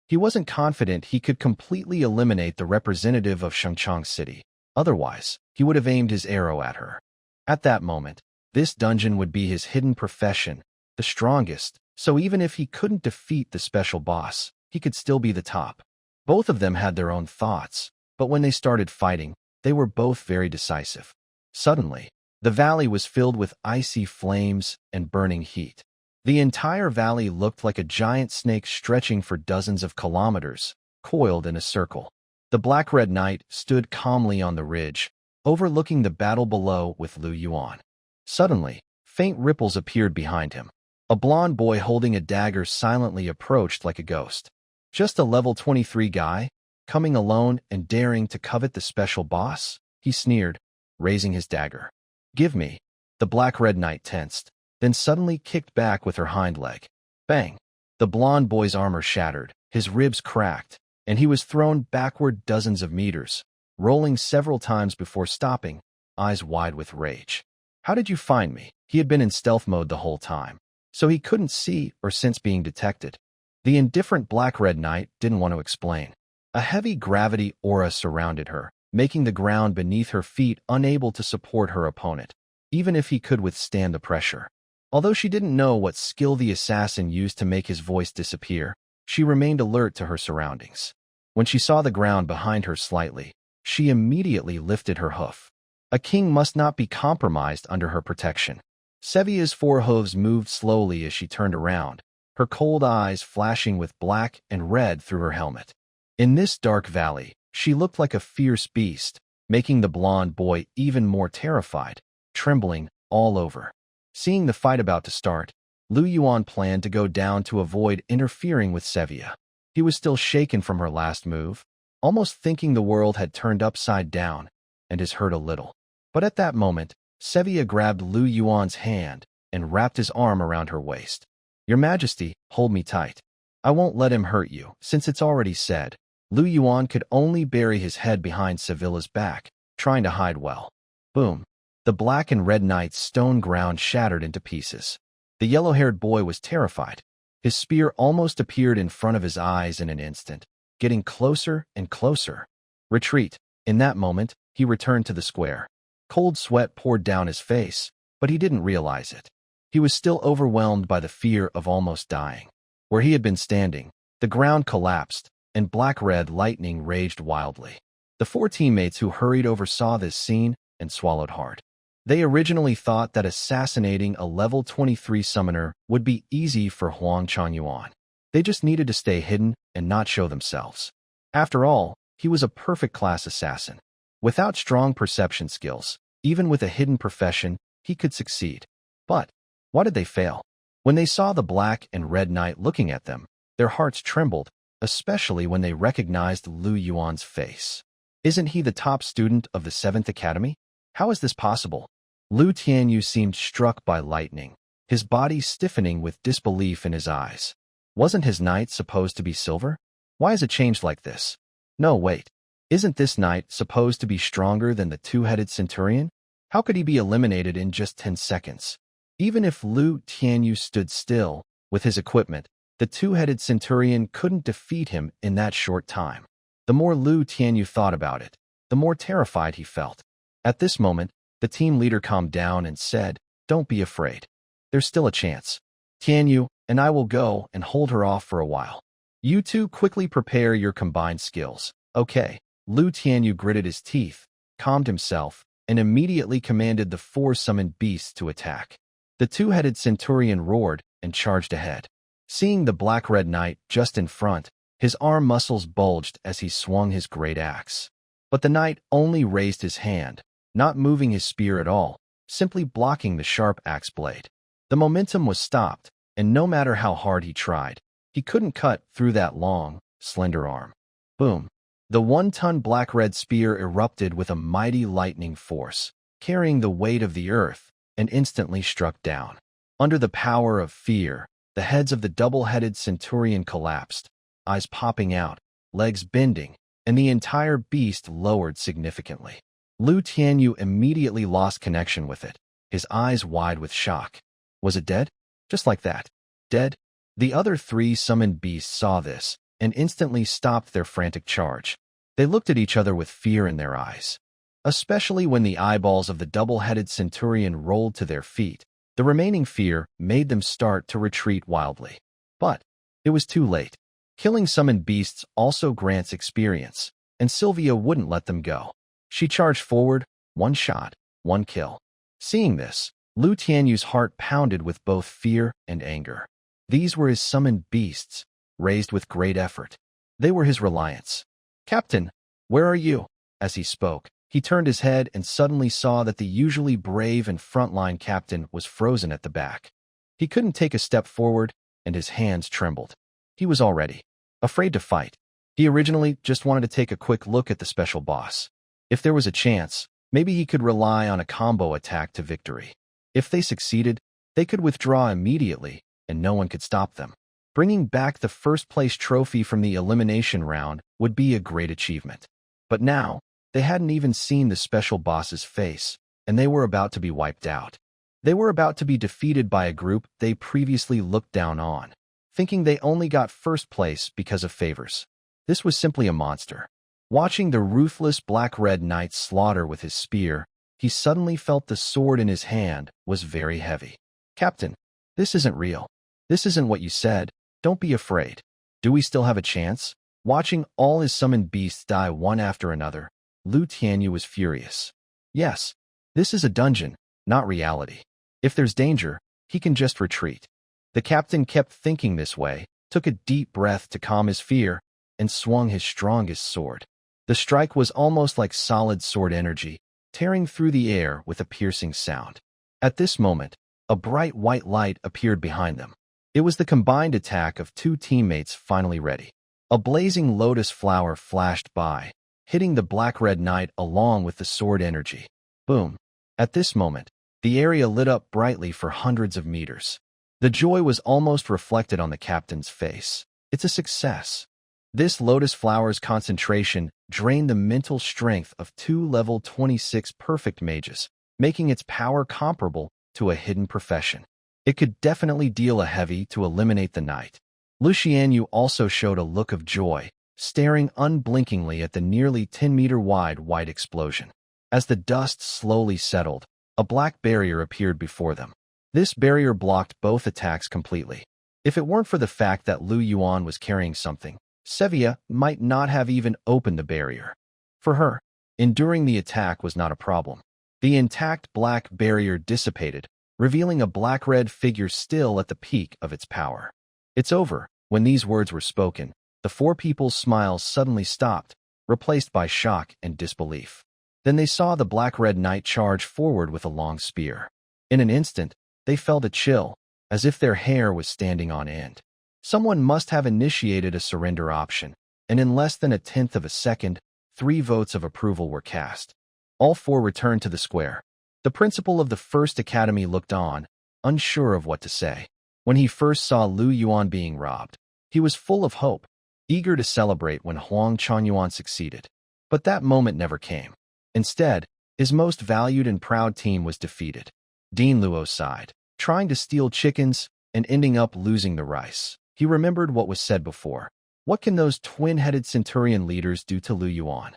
He wasn't confident he could completely eliminate the representative of Shangchang City. Otherwise, he would have aimed his arrow at her. At that moment, this dungeon would be his hidden profession, the strongest, so even if he couldn't defeat the special boss, he could still be the top. Both of them had their own thoughts, but when they started fighting, they were both very decisive. Suddenly, the valley was filled with icy flames and burning heat. The entire valley looked like a giant snake stretching for dozens of kilometers, coiled in a circle. The Black-Red Knight stood calmly on the ridge, overlooking the battle below with Lu Yuan. Suddenly, faint ripples appeared behind him. A blond boy holding a dagger silently approached like a ghost. Just a level 23 guy, coming alone and daring to covet the special boss? He sneered, raising his dagger. Give me. The Black-Red Knight tensed, then suddenly kicked back with her hind leg. Bang! The blond boy's armor shattered, his ribs cracked, and he was thrown backward dozens of meters, rolling several times before stopping, eyes wide with rage. How did you find me? He had been in stealth mode the whole time, so he couldn't see or sense being detected. The indifferent Black-Red Knight didn't want to explain. A heavy gravity aura surrounded her, making the ground beneath her feet unable to support her opponent, even if he could withstand the pressure. Although she didn't know what skill the assassin used to make his voice disappear, she remained alert to her surroundings. When she saw the ground behind her slightly, she immediately lifted her hoof. A king must not be compromised under her protection. Sevia's 4 hooves moved slowly as she turned around, her cold eyes flashing with black and red through her helmet. In this dark valley, she looked like a fierce beast, making the blond boy even more terrified, trembling all over. Seeing the fight about to start, Lu Yuan planned to go down to avoid interfering with Sevia. He was still shaken from her last move, almost thinking the world had turned upside down, and his hurt a little. But at that moment, Sevia grabbed Lu Yuan's hand and wrapped his arm around her waist. Your Majesty, hold me tight. I won't let him hurt you, since it's already said. Lu Yuan could only bury his head behind Sevilla's back, trying to hide well. Boom. The Black and Red Knight's stone ground shattered into pieces. The yellow-haired boy was terrified. His spear almost appeared in front of his eyes in an instant, getting closer and closer. Retreat. In that moment, he returned to the square. Cold sweat poured down his face, but he didn't realize it. He was still overwhelmed by the fear of almost dying. Where he had been standing, the ground collapsed, and black-red lightning raged wildly. The 4 teammates who hurried over saw this scene and swallowed hard. They originally thought that assassinating a level 23 summoner would be easy for Huang Changyuan. They just needed to stay hidden and not show themselves. After all, he was a perfect class assassin. Without strong perception skills, even with a hidden profession, he could succeed. But why did they fail? When they saw the black and red knight looking at them, their hearts trembled, especially when they recognized Lu Yuan's face. Isn't he the top student of the 7th Academy? How is this possible? Lu Tianyu seemed struck by lightning, his body stiffening with disbelief in his eyes. Wasn't his knight supposed to be silver? Why has it changed like this? No, wait. Isn't this knight supposed to be stronger than the two-headed centurion? How could he be eliminated in just 10 seconds? Even if Lu Tianyu stood still, with his equipment, the two-headed centurion couldn't defeat him in that short time. The more Lu Tianyu thought about it, the more terrified he felt. At this moment, the team leader calmed down and said, "Don't be afraid. There's still a chance. Tianyu and I will go and hold her off for a while. You two quickly prepare your combined skills." Okay. Lu Tianyu gritted his teeth, calmed himself, and immediately commanded the 4 summoned beasts to attack. The two-headed centurion roared and charged ahead. Seeing the black-red knight just in front, his arm muscles bulged as he swung his great axe. But the knight only raised his hand, not moving his spear at all, simply blocking the sharp axe blade. The momentum was stopped, and no matter how hard he tried, he couldn't cut through that long, slender arm. Boom! The 1-ton black-red spear erupted with a mighty lightning force, carrying the weight of the earth, and instantly struck down. Under the power of fear, the heads of the double-headed centurion collapsed, eyes popping out, legs bending, and the entire beast lowered significantly. Lu Tianyu immediately lost connection with it, his eyes wide with shock. Was it dead? Just like that. Dead? The other 3 summoned beasts saw this, and instantly stopped their frantic charge. They looked at each other with fear in their eyes. Especially when the eyeballs of the double-headed centurion rolled to their feet, the remaining fear made them start to retreat wildly. But it was too late. Killing summoned beasts also grants experience, and Sevia wouldn't let them go. She charged forward, 1 shot, 1 kill. Seeing this, Lu Tianyu's heart pounded with both fear and anger. These were his summoned beasts, raised with great effort. They were his reliance. "Captain, where are you?" As he spoke, he turned his head and suddenly saw that the usually brave and frontline captain was frozen at the back. He couldn't take a step forward, and his hands trembled. He was already afraid to fight. He originally just wanted to take a quick look at the special boss. If there was a chance, maybe he could rely on a combo attack to victory. If they succeeded, they could withdraw immediately, and no one could stop them. Bringing back the first-place trophy from the elimination round would be a great achievement. But now, they hadn't even seen the special boss's face, and they were about to be wiped out. They were about to be defeated by a group they previously looked down on, thinking they only got first place because of favors. This was simply a monster. Watching the ruthless black-red knight slaughter with his spear, he suddenly felt the sword in his hand was very heavy. "Captain, this isn't real. This isn't what you said. Don't be afraid. Do we still have a chance?" Watching all his summoned beasts die one after another, Lu Tianyu was furious. Yes, this is a dungeon, not reality. If there's danger, he can just retreat. The captain kept thinking this way, took a deep breath to calm his fear, and swung his strongest sword. The strike was almost like solid sword energy, tearing through the air with a piercing sound. At this moment, a bright white light appeared behind them. It was the combined attack of 2 teammates finally ready. A blazing lotus flower flashed by, hitting the black-red knight along with the sword energy. Boom! At this moment, the area lit up brightly for hundreds of meters. The joy was almost reflected on the captain's face. It's a success. This lotus flower's concentration drained the mental strength of 2 level 26 perfect mages, making its power comparable to a hidden profession. It could definitely deal a heavy to eliminate the knight. Lu Tianyu also showed a look of joy, staring unblinkingly at the nearly 10-meter-wide white explosion. As the dust slowly settled, a black barrier appeared before them. This barrier blocked both attacks completely. If it weren't for the fact that Lu Yuan was carrying something, Sevia might not have even opened the barrier. For her, enduring the attack was not a problem. The intact black barrier dissipated, revealing a black-red figure still at the peak of its power. "It's over." When these words were spoken, the 4 people's smiles suddenly stopped, replaced by shock and disbelief. Then they saw the black-red knight charge forward with a long spear. In an instant, they felt a chill, as if their hair was standing on end. Someone must have initiated a surrender option, and in less than 1/10 of a second, 3 votes of approval were cast. All 4 returned to the square. The principal of the First Academy looked on, unsure of what to say. When he first saw Lu Yuan being robbed, he was full of hope, eager to celebrate when Huang Chuanyuan succeeded. But that moment never came. Instead, his most valued and proud team was defeated. Dean Luo sighed, trying to steal chickens and ending up losing the rice. He remembered what was said before. What can those twin-headed Centurion leaders do to Lu Yuan?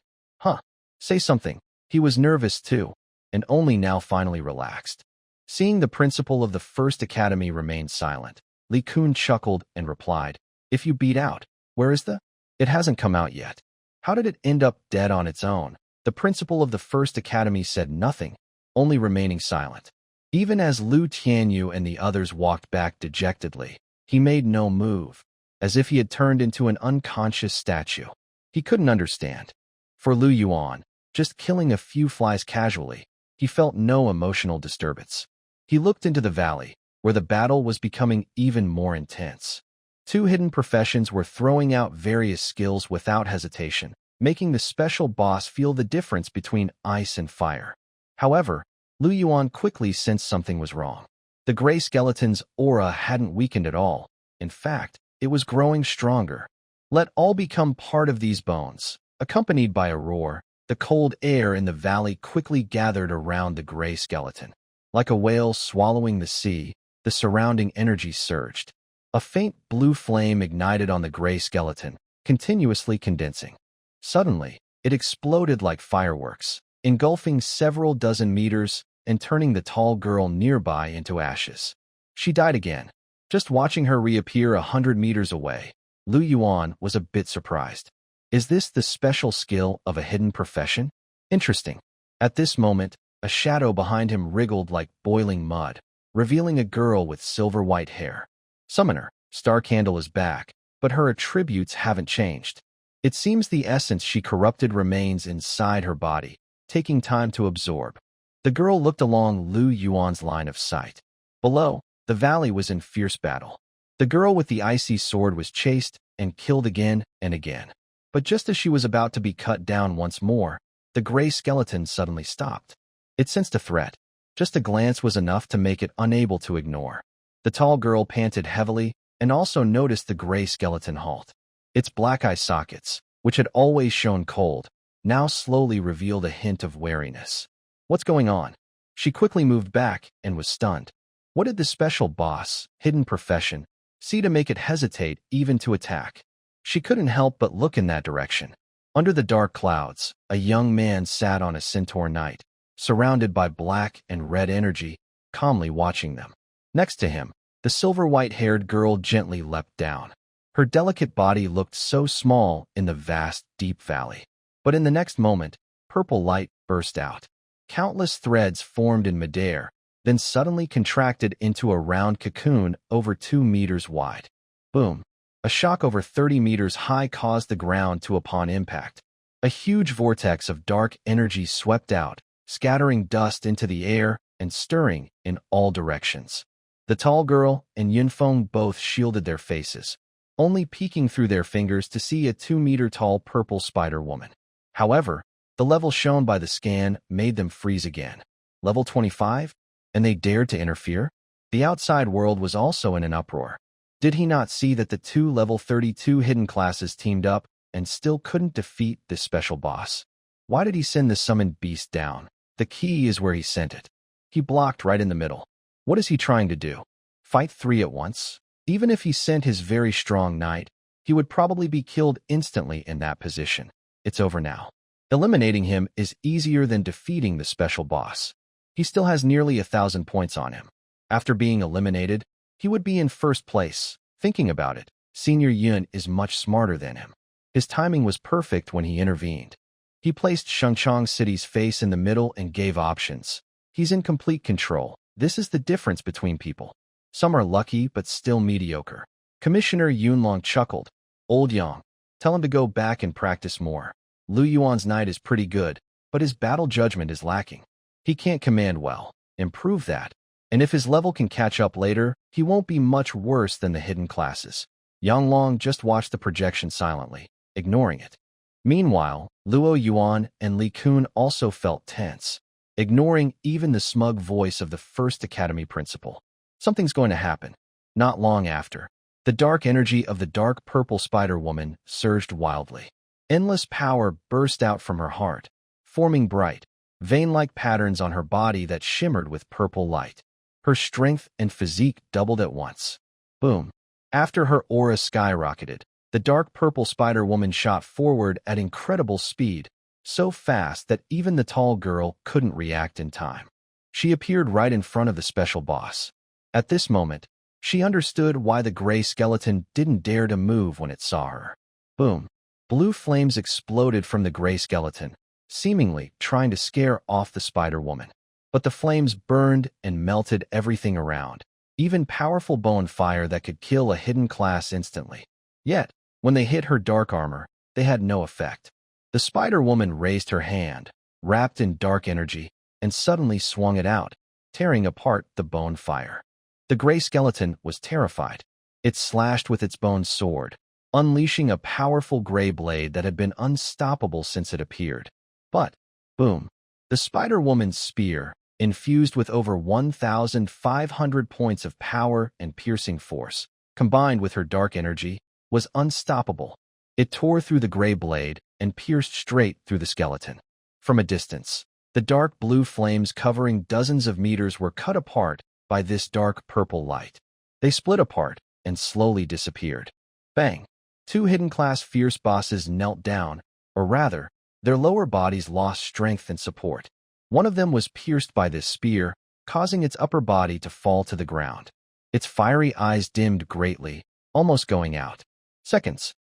Say something. He was nervous too, and only now finally relaxed. Seeing the principal of the First Academy remain silent, Li Kun chuckled and replied, "If you beat out, where is the? It hasn't come out yet. How did it end up dead on its own?" The principal of the First Academy said nothing, only remaining silent. Even as Lu Tianyu and the others walked back dejectedly, he made no move, as if he had turned into an unconscious statue. He couldn't understand. For Lu Yuan, just killing a few flies casually, he felt no emotional disturbance. He looked into the valley, where the battle was becoming even more intense. 2 hidden professions were throwing out various skills without hesitation, making the special boss feel the difference between ice and fire. However, Lu Yuan quickly sensed something was wrong. The gray skeleton's aura hadn't weakened at all. In fact, it was growing stronger. Let all become part of these bones. Accompanied by a roar, the cold air in the valley quickly gathered around the gray skeleton. Like a whale swallowing the sea, the surrounding energy surged. A faint blue flame ignited on the gray skeleton, continuously condensing. Suddenly, it exploded like fireworks, engulfing several dozen meters and turning the tall girl nearby into ashes. She died again. Just watching her reappear 100 meters away, Lu Yuan was a bit surprised. Is this the special skill of a hidden profession? Interesting. At this moment, a shadow behind him wriggled like boiling mud, revealing a girl with silver-white hair. Summoner, Star Candle is back, but her attributes haven't changed. It seems the essence she corrupted remains inside her body, taking time to absorb. The girl looked along Lu Yuan's line of sight. Below, the valley was in fierce battle. The girl with the icy sword was chased and killed again and again. But just as she was about to be cut down once more, the gray skeleton suddenly stopped. It sensed a threat. Just a glance was enough to make it unable to ignore. The tall girl panted heavily and also noticed the gray skeleton halt. Its black eye sockets, which had always shown cold, now slowly revealed a hint of wariness. What's going on? She quickly moved back and was stunned. What did the special boss, hidden profession, see to make it hesitate even to attack? She couldn't help but look in that direction. Under the dark clouds, a young man sat on a centaur knight, surrounded by black and red energy, calmly watching them. Next to him, the silver-white-haired girl gently leapt down. Her delicate body looked so small in the vast, deep valley. But in the next moment, purple light burst out. Countless threads formed in midair, then suddenly contracted into a round cocoon over 2 meters wide. Boom! A shock over 30 meters high caused the ground to upon impact. A huge vortex of dark energy swept out, scattering dust into the air and stirring in all directions. The tall girl and Yunfeng both shielded their faces, only peeking through their fingers to see a 2-meter-tall purple spider woman. However, the level shown by the scan made them freeze again. Level 25? And they dared to interfere? The outside world was also in an uproar. Did he not see that the 2 level 32 hidden classes teamed up and still couldn't defeat this special boss? Why did he send the summoned beast down? The key is where he sent it. He blocked right in the middle. What is he trying to do? Fight 3 at once? Even if he sent his very strong knight, he would probably be killed instantly in that position. It's over now. Eliminating him is easier than defeating the special boss. He still has nearly 1,000 points on him. After being eliminated, he would be in first place. Thinking about it, Senior Yuan is much smarter than him. His timing was perfect when he intervened. He placed Shengchang City's face in the middle and gave options. He's in complete control. This is the difference between people. Some are lucky but still mediocre. Commissioner Yunlong chuckled. Old Yang, tell him to go back and practice more. Lu Yuan's knight is pretty good, but his battle judgment is lacking. He can't command well. Improve that. And if his level can catch up later, he won't be much worse than the hidden classes. Yanglong just watched the projection silently, ignoring it. Meanwhile, Luo Yuan and Li Kun also felt tense, ignoring even the smug voice of the first academy principal. Something's going to happen. Not long after, the dark energy of the dark purple spider woman surged wildly. Endless power burst out from her heart, forming bright, vein-like patterns on her body that shimmered with purple light. Her strength and physique doubled at once. Boom. After her aura skyrocketed, the dark purple spider woman shot forward at incredible speed, so fast that even the tall girl couldn't react in time. She appeared right in front of the special boss. At this moment, she understood why the gray skeleton didn't dare to move when it saw her. Boom. Blue flames exploded from the gray skeleton, seemingly trying to scare off the spider woman. But the flames burned and melted everything around, even powerful bone fire that could kill a hidden class instantly. Yet, when they hit her dark armor, they had no effect. The spider woman raised her hand, wrapped in dark energy, and suddenly swung it out, tearing apart the bone fire. The gray skeleton was terrified. It slashed with its bone sword, unleashing a powerful gray blade that had been unstoppable since it appeared. But, boom, the spider woman's spear, infused with over 1,500 points of power and piercing force, combined with her dark energy, was unstoppable. It tore through the gray blade and pierced straight through the skeleton. From a distance, the dark blue flames covering dozens of meters were cut apart by this dark purple light. They split apart and slowly disappeared. Bang! Two hidden class fierce bosses knelt down, or rather, their lower bodies lost strength and support. One of them was pierced by this spear, causing its upper body to fall to the ground. Its fiery eyes dimmed greatly, almost going out. Seconds.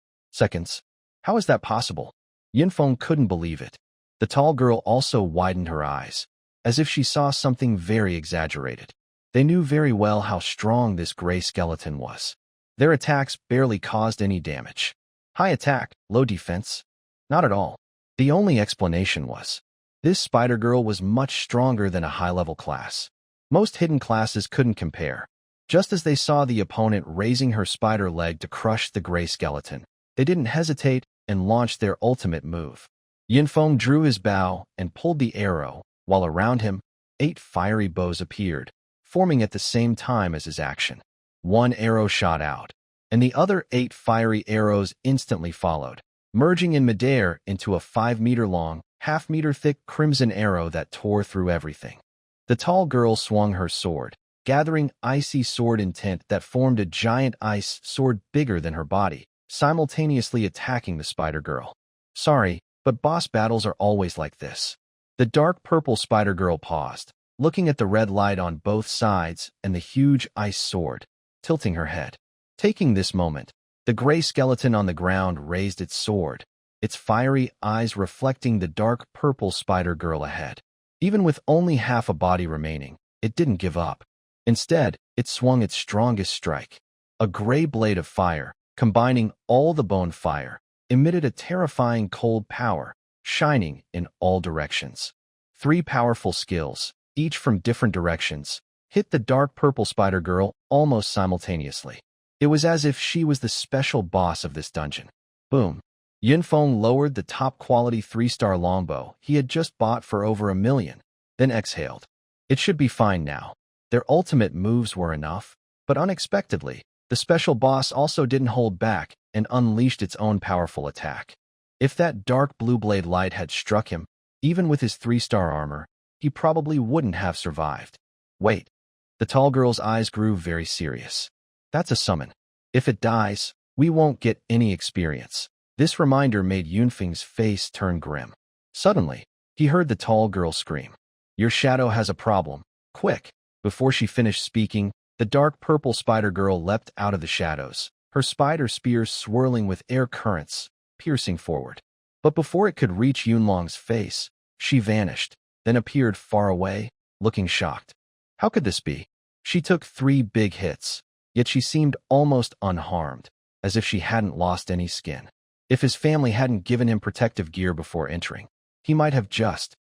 How is that possible? Yinfeng couldn't believe it. The tall girl also widened her eyes, as if she saw something very exaggerated. They knew very well how strong this gray skeleton was. Their attacks barely caused any damage. High attack, low defense? Not at all. The only explanation was, this spider girl was much stronger than a high-level class. Most hidden classes couldn't compare. Just as they saw the opponent raising her spider leg to crush the gray skeleton, they didn't hesitate and launched their ultimate move. Yinfeng drew his bow and pulled the arrow, while around him, 8 fiery bows appeared, forming at the same time as his action. One arrow shot out, and the other 8 fiery arrows instantly followed, merging in midair into a 5-meter-long, half-meter-thick crimson arrow that tore through everything. The tall girl swung her sword, gathering icy sword intent that formed a giant ice sword bigger than her body, simultaneously attacking the spider girl. Sorry, but boss battles are always like this. The dark purple spider girl paused, looking at the red light on both sides and the huge ice sword, tilting her head. Taking this moment, the gray skeleton on the ground raised its sword, its fiery eyes reflecting the dark purple spider girl ahead. Even with only half a body remaining, it didn't give up. Instead, it swung its strongest strike. A gray blade of fire, combining all the bone fire, emitted a terrifying cold power, shining in all directions. 3 powerful skills, each from different directions, hit the dark purple spider girl almost simultaneously. It was as if she was the special boss of this dungeon. Boom. Yinfeng lowered the top-quality 3-star longbow he had just bought for over $1 million, then exhaled. It should be fine now. Their ultimate moves were enough, but unexpectedly, the special boss also didn't hold back and unleashed its own powerful attack. If that dark blue blade light had struck him, even with his 3-star armor, he probably wouldn't have survived. Wait. The tall girl's eyes grew very serious. That's a summon. If it dies, we won't get any experience. This reminder made Yunfeng's face turn grim. Suddenly, he heard the tall girl scream, "Your shadow has a problem. Quick!" Before she finished speaking, the dark purple spider girl leapt out of the shadows, her spider spear swirling with air currents, piercing forward. But before it could reach Yunlong's face, she vanished, then appeared far away, looking shocked. How could this be? She took 3 big hits, yet she seemed almost unharmed, as if she hadn't lost any skin. If his family hadn't given him protective gear before entering, he might have just.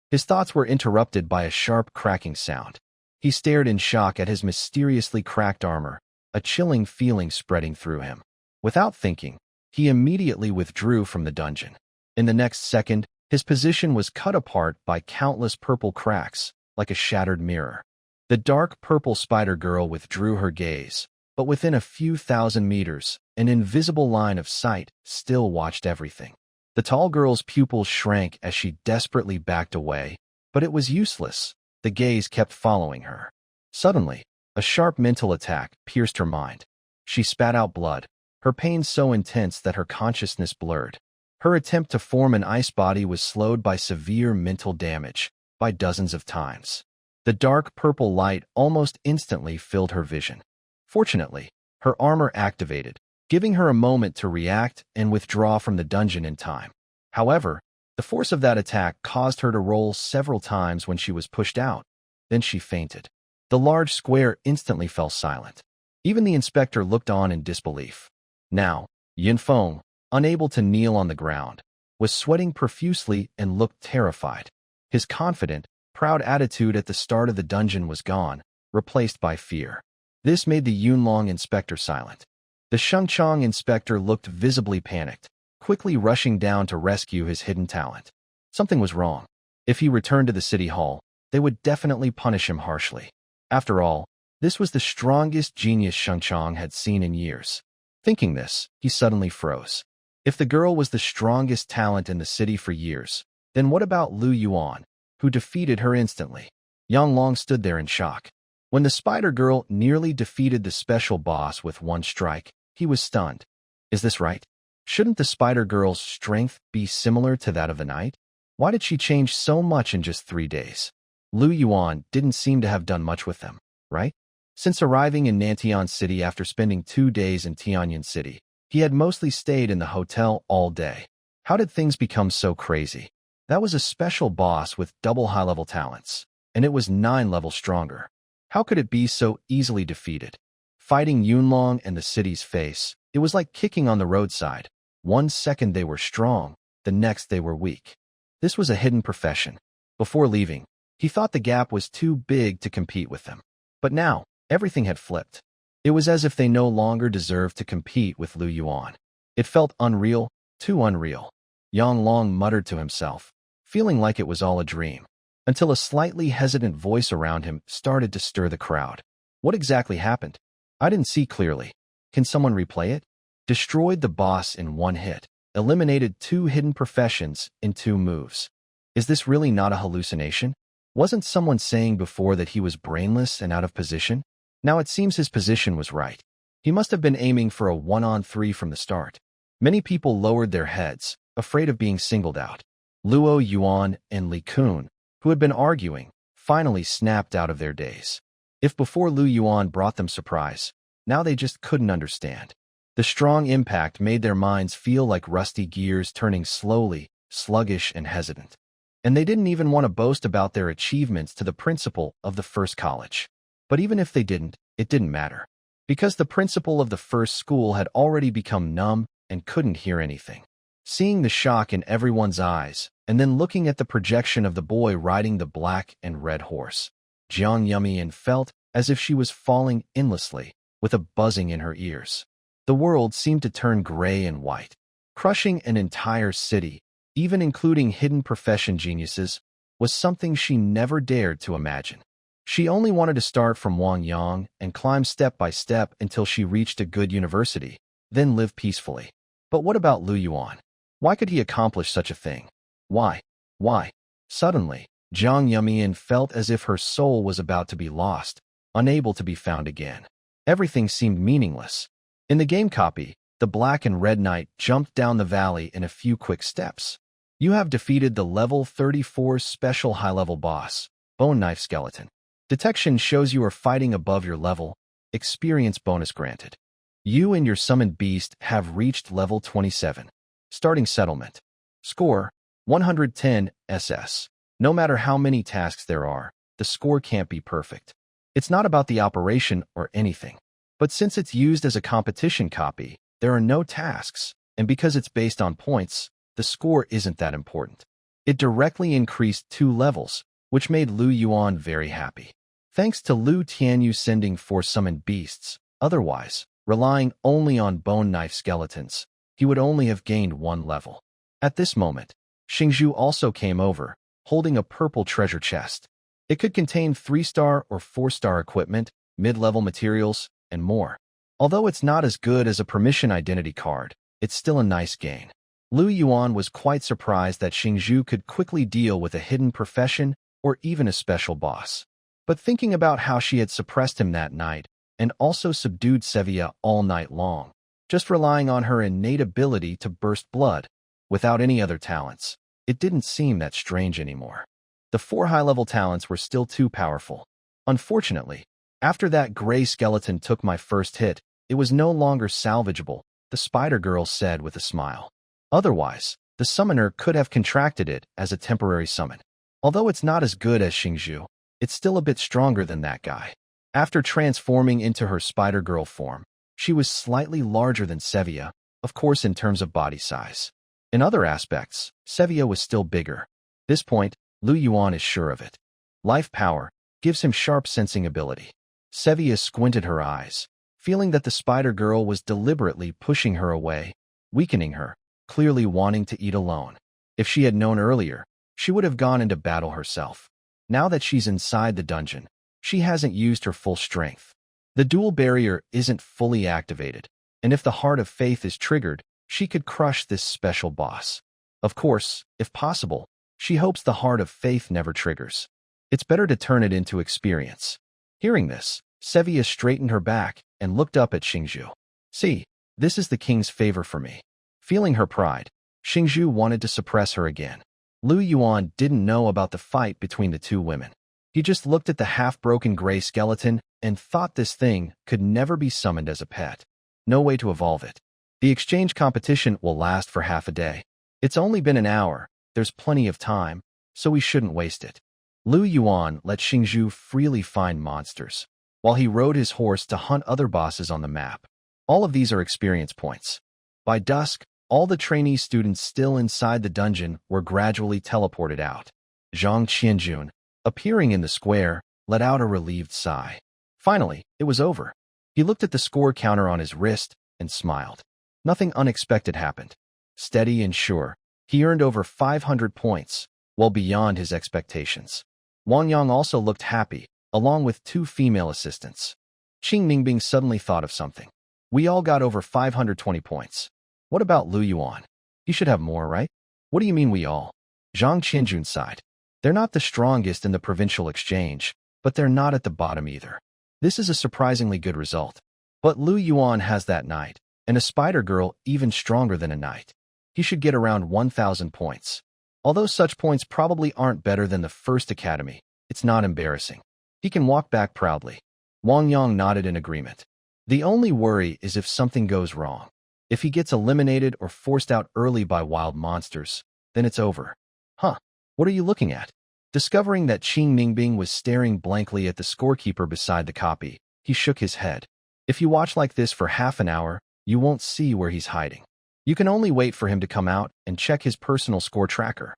His thoughts were interrupted by a sharp cracking sound. He stared in shock at his mysteriously cracked armor, a chilling feeling spreading through him. Without thinking, he immediately withdrew from the dungeon. In the next second, his position was cut apart by countless purple cracks, like a shattered mirror. The dark purple spider girl withdrew her gaze, but within a few thousand meters, an invisible line of sight still watched everything. The tall girl's pupils shrank as she desperately backed away, but it was useless. The gaze kept following her. Suddenly, a sharp mental attack pierced her mind. She spat out blood, her pain so intense that her consciousness blurred. Her attempt to form an ice body was slowed by severe mental damage, by dozens of times. The dark purple light almost instantly filled her vision. Fortunately, her armor activated, giving her a moment to react and withdraw from the dungeon in time. However, the force of that attack caused her to roll several times when she was pushed out. Then she fainted. The large square instantly fell silent. Even the inspector looked on in disbelief. Now, Yin Feng, unable to kneel on the ground, was sweating profusely and looked terrified. His confident, proud attitude at the start of the dungeon was gone, replaced by fear. This made the Yunlong inspector silent. The Shengchong inspector looked visibly panicked, quickly rushing down to rescue his hidden talent. Something was wrong. If he returned to the city hall, they would definitely punish him harshly. After all, this was the strongest genius Shengchong had seen in years. Thinking this, he suddenly froze. If the girl was the strongest talent in the city for years, then what about Lu Yuan, who defeated her instantly? Yang Long stood there in shock. When the spider girl nearly defeated the special boss with one strike, he was stunned. Is this right? Shouldn't the spider girl's strength be similar to that of the knight? Why did she change so much in just 3 days? Lu Yuan didn't seem to have done much with them, right? Since arriving in Nantian City after spending 2 days in Tianyan City, he had mostly stayed in the hotel all day. How did things become so crazy? That was a special boss with double high-level talents, and it was 9 levels stronger. How could it be so easily defeated? Fighting Yunlong and the city's face, it was like kicking on the roadside. 1 second they were strong, the next they were weak. This was a hidden profession. Before leaving, he thought the gap was too big to compete with them. But now, everything had flipped. It was as if they no longer deserved to compete with Lu Yuan. It felt unreal, too unreal. Yang Long muttered to himself, feeling like it was all a dream, until a slightly hesitant voice around him started to stir the crowd. What exactly happened? I didn't see clearly. Can someone replay it? Destroyed the boss in 1 hit. Eliminated 2 hidden professions in 2 moves. Is this really not a hallucination? Wasn't someone saying before that he was brainless and out of position? Now it seems his position was right. He must have been aiming for a 1-on-3 from the start. Many people lowered their heads, afraid of being singled out. Luo Yuan and Li Kun, who had been arguing, finally snapped out of their daze. If before Lu Yuan brought them surprise, now they just couldn't understand. The strong impact made their minds feel like rusty gears turning slowly, sluggish and hesitant. And they didn't even want to boast about their achievements to the principal of the first college. But even if they didn't, it didn't matter. Because the principal of the first school had already become numb and couldn't hear anything. Seeing the shock in everyone's eyes, and then looking at the projection of the boy riding the black and red horse, Jiang Yumian felt as if she was falling endlessly, with a buzzing in her ears. The world seemed to turn gray and white, crushing an entire city, even including hidden profession geniuses, was something she never dared to imagine. She only wanted to start from Wang Yang and climb step by step until she reached a good university, then live peacefully. But what about Lu Yuan? Why could he accomplish such a thing? Why? Why? Suddenly, Jiang Yumian felt as if her soul was about to be lost, unable to be found again. Everything seemed meaningless. In the game copy, the black and red knight jumped down the valley in a few quick steps. You have defeated the level 34 special high-level boss, Bone Knife Skeleton. Detection shows you are fighting above your level. Experience bonus granted. You and your summoned beast have reached level 27. Starting settlement. Score, 110 SS. No matter how many tasks there are, the score can't be perfect. It's not about the operation or anything. But since it's used as a competition copy, there are no tasks, and because it's based on points, the score isn't that important. It directly increased 2 levels, which made Lu Yuan very happy. Thanks to Lu Tianyu sending four summoned beasts, otherwise, relying only on bone knife skeletons, he would only have gained one level. At this moment, Xingzhu also came over, holding a purple treasure chest. It could contain 3-star or 4-star equipment, mid-level materials, and more. Although it's not as good as a permission identity card, it's still a nice gain. Lu Yuan was quite surprised that Xingzhu could quickly deal with a hidden profession or even a special boss. But thinking about how she had suppressed him that night and also subdued Sevia all night long, just relying on her innate ability to burst blood, without any other talents, it didn't seem that strange anymore. The 4 high-level talents were still too powerful. Unfortunately, after that gray skeleton took my first hit, it was no longer salvageable, the spider girl said with a smile. Otherwise, the summoner could have contracted it as a temporary summon. Although it's not as good as Xingzhu, it's still a bit stronger than that guy. After transforming into her spider girl form, she was slightly larger than Sevia, of course in terms of body size. In other aspects, Sevia was still bigger. This point, Lu Yuan is sure of it. Life power gives him sharp sensing ability. Sevia squinted her eyes, feeling that the spider girl was deliberately pushing her away, weakening her, clearly wanting to eat alone. If she had known earlier, she would have gone into battle herself. Now that she's inside the dungeon, she hasn't used her full strength. The duel barrier isn't fully activated, and if the Heart of Faith is triggered, she could crush this special boss. Of course, if possible, she hopes the Heart of Faith never triggers. It's better to turn it into experience. Hearing this, Sevia straightened her back and looked up at Xingzhu. See, this is the king's favor for me. Feeling her pride, Xingzhu wanted to suppress her again. Lu Yuan didn't know about the fight between the two women. He just looked at the half-broken gray skeleton and thought this thing could never be summoned as a pet. No way to evolve it. The exchange competition will last for half a day. It's only been an hour, there's plenty of time, so we shouldn't waste it. Lu Yuan let Xingzhu freely find monsters, while he rode his horse to hunt other bosses on the map. All of these are experience points. By dusk, all the trainee students still inside the dungeon were gradually teleported out. Zhang Qianjun, appearing in the square, let out a relieved sigh. Finally, it was over. He looked at the score counter on his wrist and smiled. Nothing unexpected happened. Steady and sure, he earned over 500 points, well beyond his expectations. Wang Yang also looked happy, along with 2 female assistants. Qing Ningbing suddenly thought of something. We all got over 520 points. What about Lu Yuan? He should have more, right? What do you mean we all? Zhang Qianjun sighed. They're not the strongest in the provincial exchange, but they're not at the bottom either. This is a surprisingly good result. But Lu Yuan has that knight, and a spider girl even stronger than a knight. He should get around 1,000 points. Although such points probably aren't better than the first academy, it's not embarrassing. He can walk back proudly. Wang Yang nodded in agreement. The only worry is if something goes wrong. If he gets eliminated or forced out early by wild monsters, then it's over. Huh, what are you looking at? Discovering that Qing Ningbing was staring blankly at the scorekeeper beside the copy, he shook his head. If you watch like this for half an hour, you won't see where he's hiding. You can only wait for him to come out and check his personal score tracker.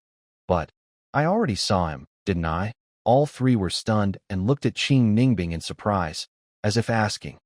But I already saw him, didn't I? All 3 were stunned and looked at Qing Ningbing in surprise, as if asking,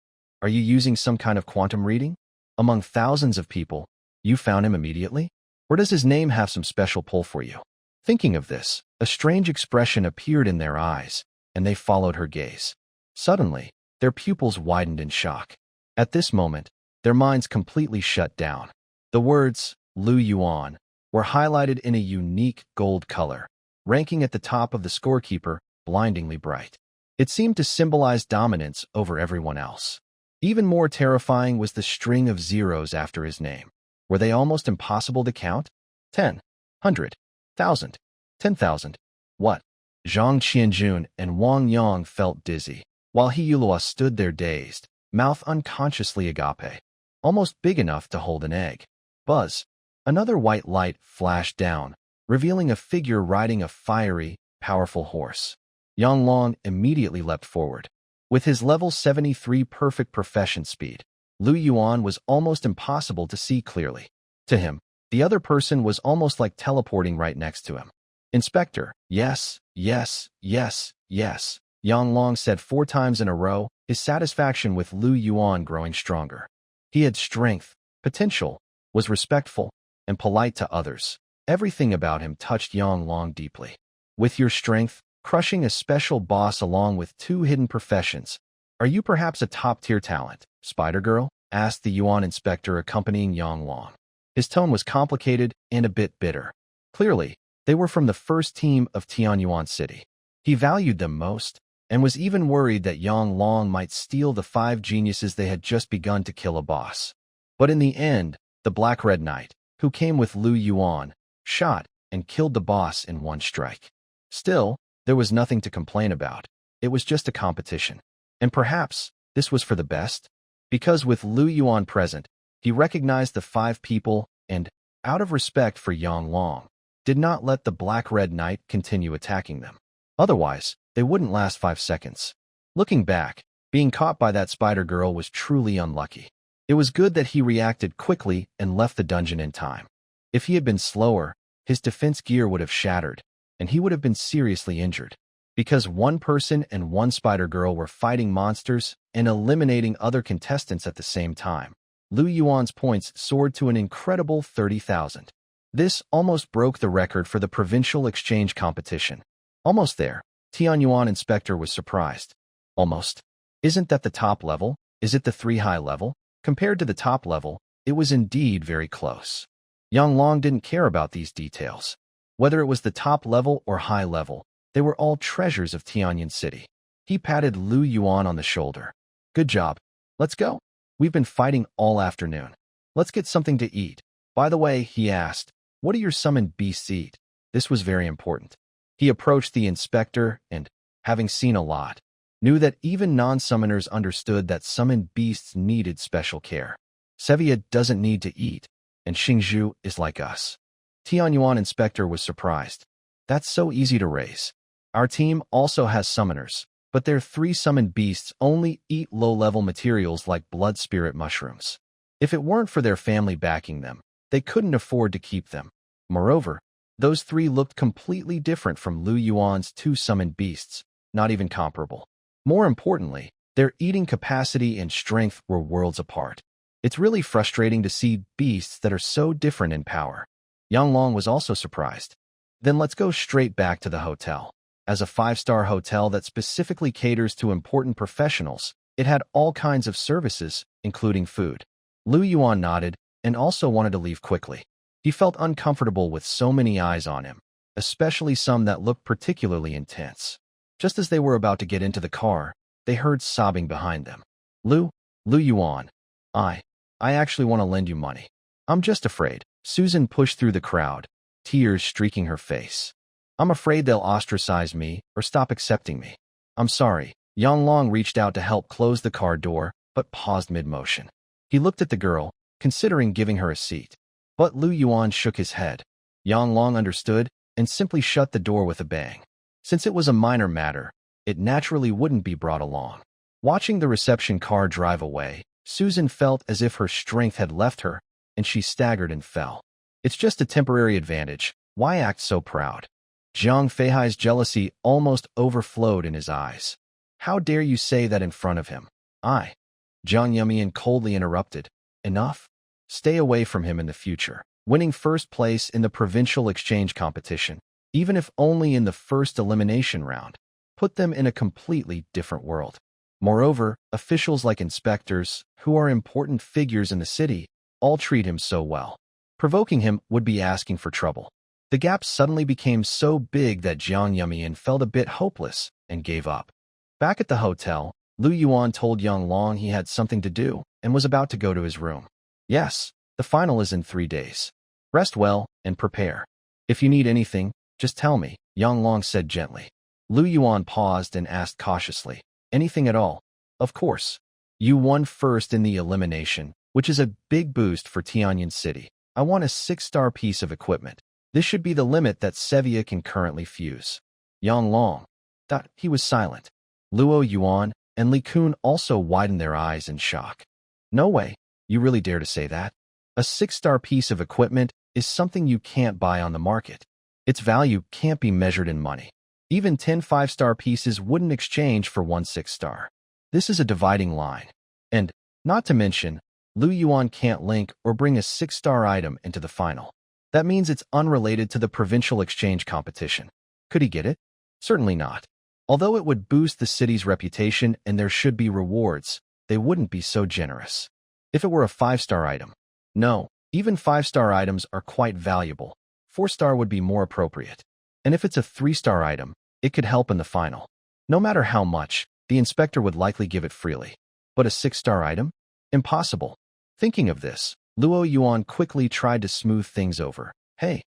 are you using some kind of quantum reading? Among thousands of people, you found him immediately? Or does his name have some special pull for you? Thinking of this, a strange expression appeared in their eyes, and they followed her gaze. Suddenly, their pupils widened in shock. At this moment, their minds completely shut down. The words, Lu Yuan, were highlighted in a unique gold color, ranking at the top of the scorekeeper, blindingly bright. It seemed to symbolize dominance over everyone else. Even more terrifying was the string of zeros after his name. Were they almost impossible to count? 10, 100, 1,000, 10,000. What? Zhang Qianjun and Wang Yang felt dizzy, while He Yulua stood there dazed, mouth unconsciously agape, almost big enough to hold an egg. Buzz. Another white light flashed down, revealing a figure riding a fiery, powerful horse. Yang Long immediately leapt forward. With his level 73 perfect profession speed, Lu Yuan was almost impossible to see clearly. To him, the other person was almost like teleporting right next to him. Inspector, yes, yes, yes, yes. Yang Long said 4 times in a row, his satisfaction with Lu Yuan growing stronger. He had strength, potential, was respectful, and polite to others. Everything about him touched Yang Long deeply. With your strength, crushing a special boss along with 2 hidden professions, are you perhaps a top-tier talent? Spider-Girl asked the Yuan inspector accompanying Yang Long. His tone was complicated and a bit bitter. Clearly, they were from the first team of Tianyuan City. He valued them most, and was even worried that Yang Long might steal the 5 geniuses they had just begun to kill a boss. But in the end, the Black Red Knight, who came with Lu Yuan, shot and killed the boss in 1 strike. Still, there was nothing to complain about. It was just a competition. And perhaps this was for the best? Because with Lu Yuan present, he recognized the 5 people and, out of respect for Yang Long, did not let the Black Red Knight continue attacking them. Otherwise, they wouldn't last 5 seconds. Looking back, being caught by that spider girl was truly unlucky. It was good that he reacted quickly and left the dungeon in time. If he had been slower, his defense gear would have shattered, and he would have been seriously injured. Because 1 person and 1 spider girl were fighting monsters and eliminating other contestants at the same time, Lu Yuan's points soared to an incredible 30,000. This almost broke the record for the provincial exchange competition. Almost there. Tianyuan inspector was surprised. Almost. Isn't that the top level? Is it the 3 high level? Compared to the top level, it was indeed very close. Yang Long didn't care about these details. Whether it was the top level or high level, they were all treasures of Tianyuan City. He patted Lu Yuan on the shoulder. Good job. Let's go. We've been fighting all afternoon. Let's get something to eat. By the way, he asked, what do your summoned beasts eat? This was very important. He approached the inspector and, having seen a lot, knew that even non-summoners understood that summoned beasts needed special care. Sevia doesn't need to eat, and Xingzhu is like us. Tianyuan inspector was surprised. That's so easy to raise. Our team also has summoners, but their 3 summoned beasts only eat low-level materials like blood spirit mushrooms. If it weren't for their family backing them, they couldn't afford to keep them. Moreover, those 3 looked completely different from Lu Yuan's 2 summoned beasts, not even comparable. More importantly, their eating capacity and strength were worlds apart. It's really frustrating to see beasts that are so different in power. Yang Long was also surprised. Then let's go straight back to the hotel. As a 5-star hotel that specifically caters to important professionals, it had all kinds of services, including food. Lu Yuan nodded and also wanted to leave quickly. He felt uncomfortable with so many eyes on him, especially some that looked particularly intense. Just as they were about to get into the car, they heard sobbing behind them. Lu Yuan. I actually want to lend you money. I'm just afraid. Susan pushed through the crowd, tears streaking her face. I'm afraid they'll ostracize me or stop accepting me. I'm sorry. Yang Long reached out to help close the car door, but paused mid-motion. He looked at the girl, considering giving her a seat. But Lu Yuan shook his head. Yang Long understood and simply shut the door with a bang. Since it was a minor matter, it naturally wouldn't be brought along. Watching the reception car drive away, Susan felt as if her strength had left her, and she staggered and fell. It's just a temporary advantage. Why act so proud? Zhang Feihai's jealousy almost overflowed in his eyes. How dare you say that in front of him? Zhang Yumian coldly interrupted. Enough? Stay away from him in the future. Winning first place in the provincial exchange competition, even if only in the first elimination round, put them in a completely different world. Moreover, officials like inspectors, who are important figures in the city, all treat him so well. Provoking him would be asking for trouble. The gap suddenly became so big that Zhang Yumian felt a bit hopeless and gave up. Back at the hotel, Lu Yuan told Yang Long he had something to do and was about to go to his room. Yes, the final is in 3 days. Rest well and prepare. If you need anything, just tell me, Yang Long said gently. Lu Yuan paused and asked cautiously, anything at all? Of course. You won first in the elimination, which is a big boost for Tianyuan City. I want a 6-star piece of equipment. This should be the limit that Sevia can currently fuse. Yang Long. He was silent. Luo Yuan and Li Kun also widened their eyes in shock. No way. You really dare to say that? A 6-star piece of equipment is something you can't buy on the market. Its value can't be measured in money. Even 10 5-star pieces wouldn't exchange for one 6-star. This is a dividing line. And, not to mention, Yuan can't link or bring a 6-star item into the final. That means it's unrelated to the provincial exchange competition. Could he get it? Certainly not. Although it would boost the city's reputation and there should be rewards, they wouldn't be so generous. If it were a 5-star item. No, even 5-star items are quite valuable. 4-star would be more appropriate. And if it's a 3-star item, it could help in the final. No matter how much, the inspector would likely give it freely. But a 6-star item? Impossible. Thinking of this, Yuan quickly tried to smooth things over. Hey,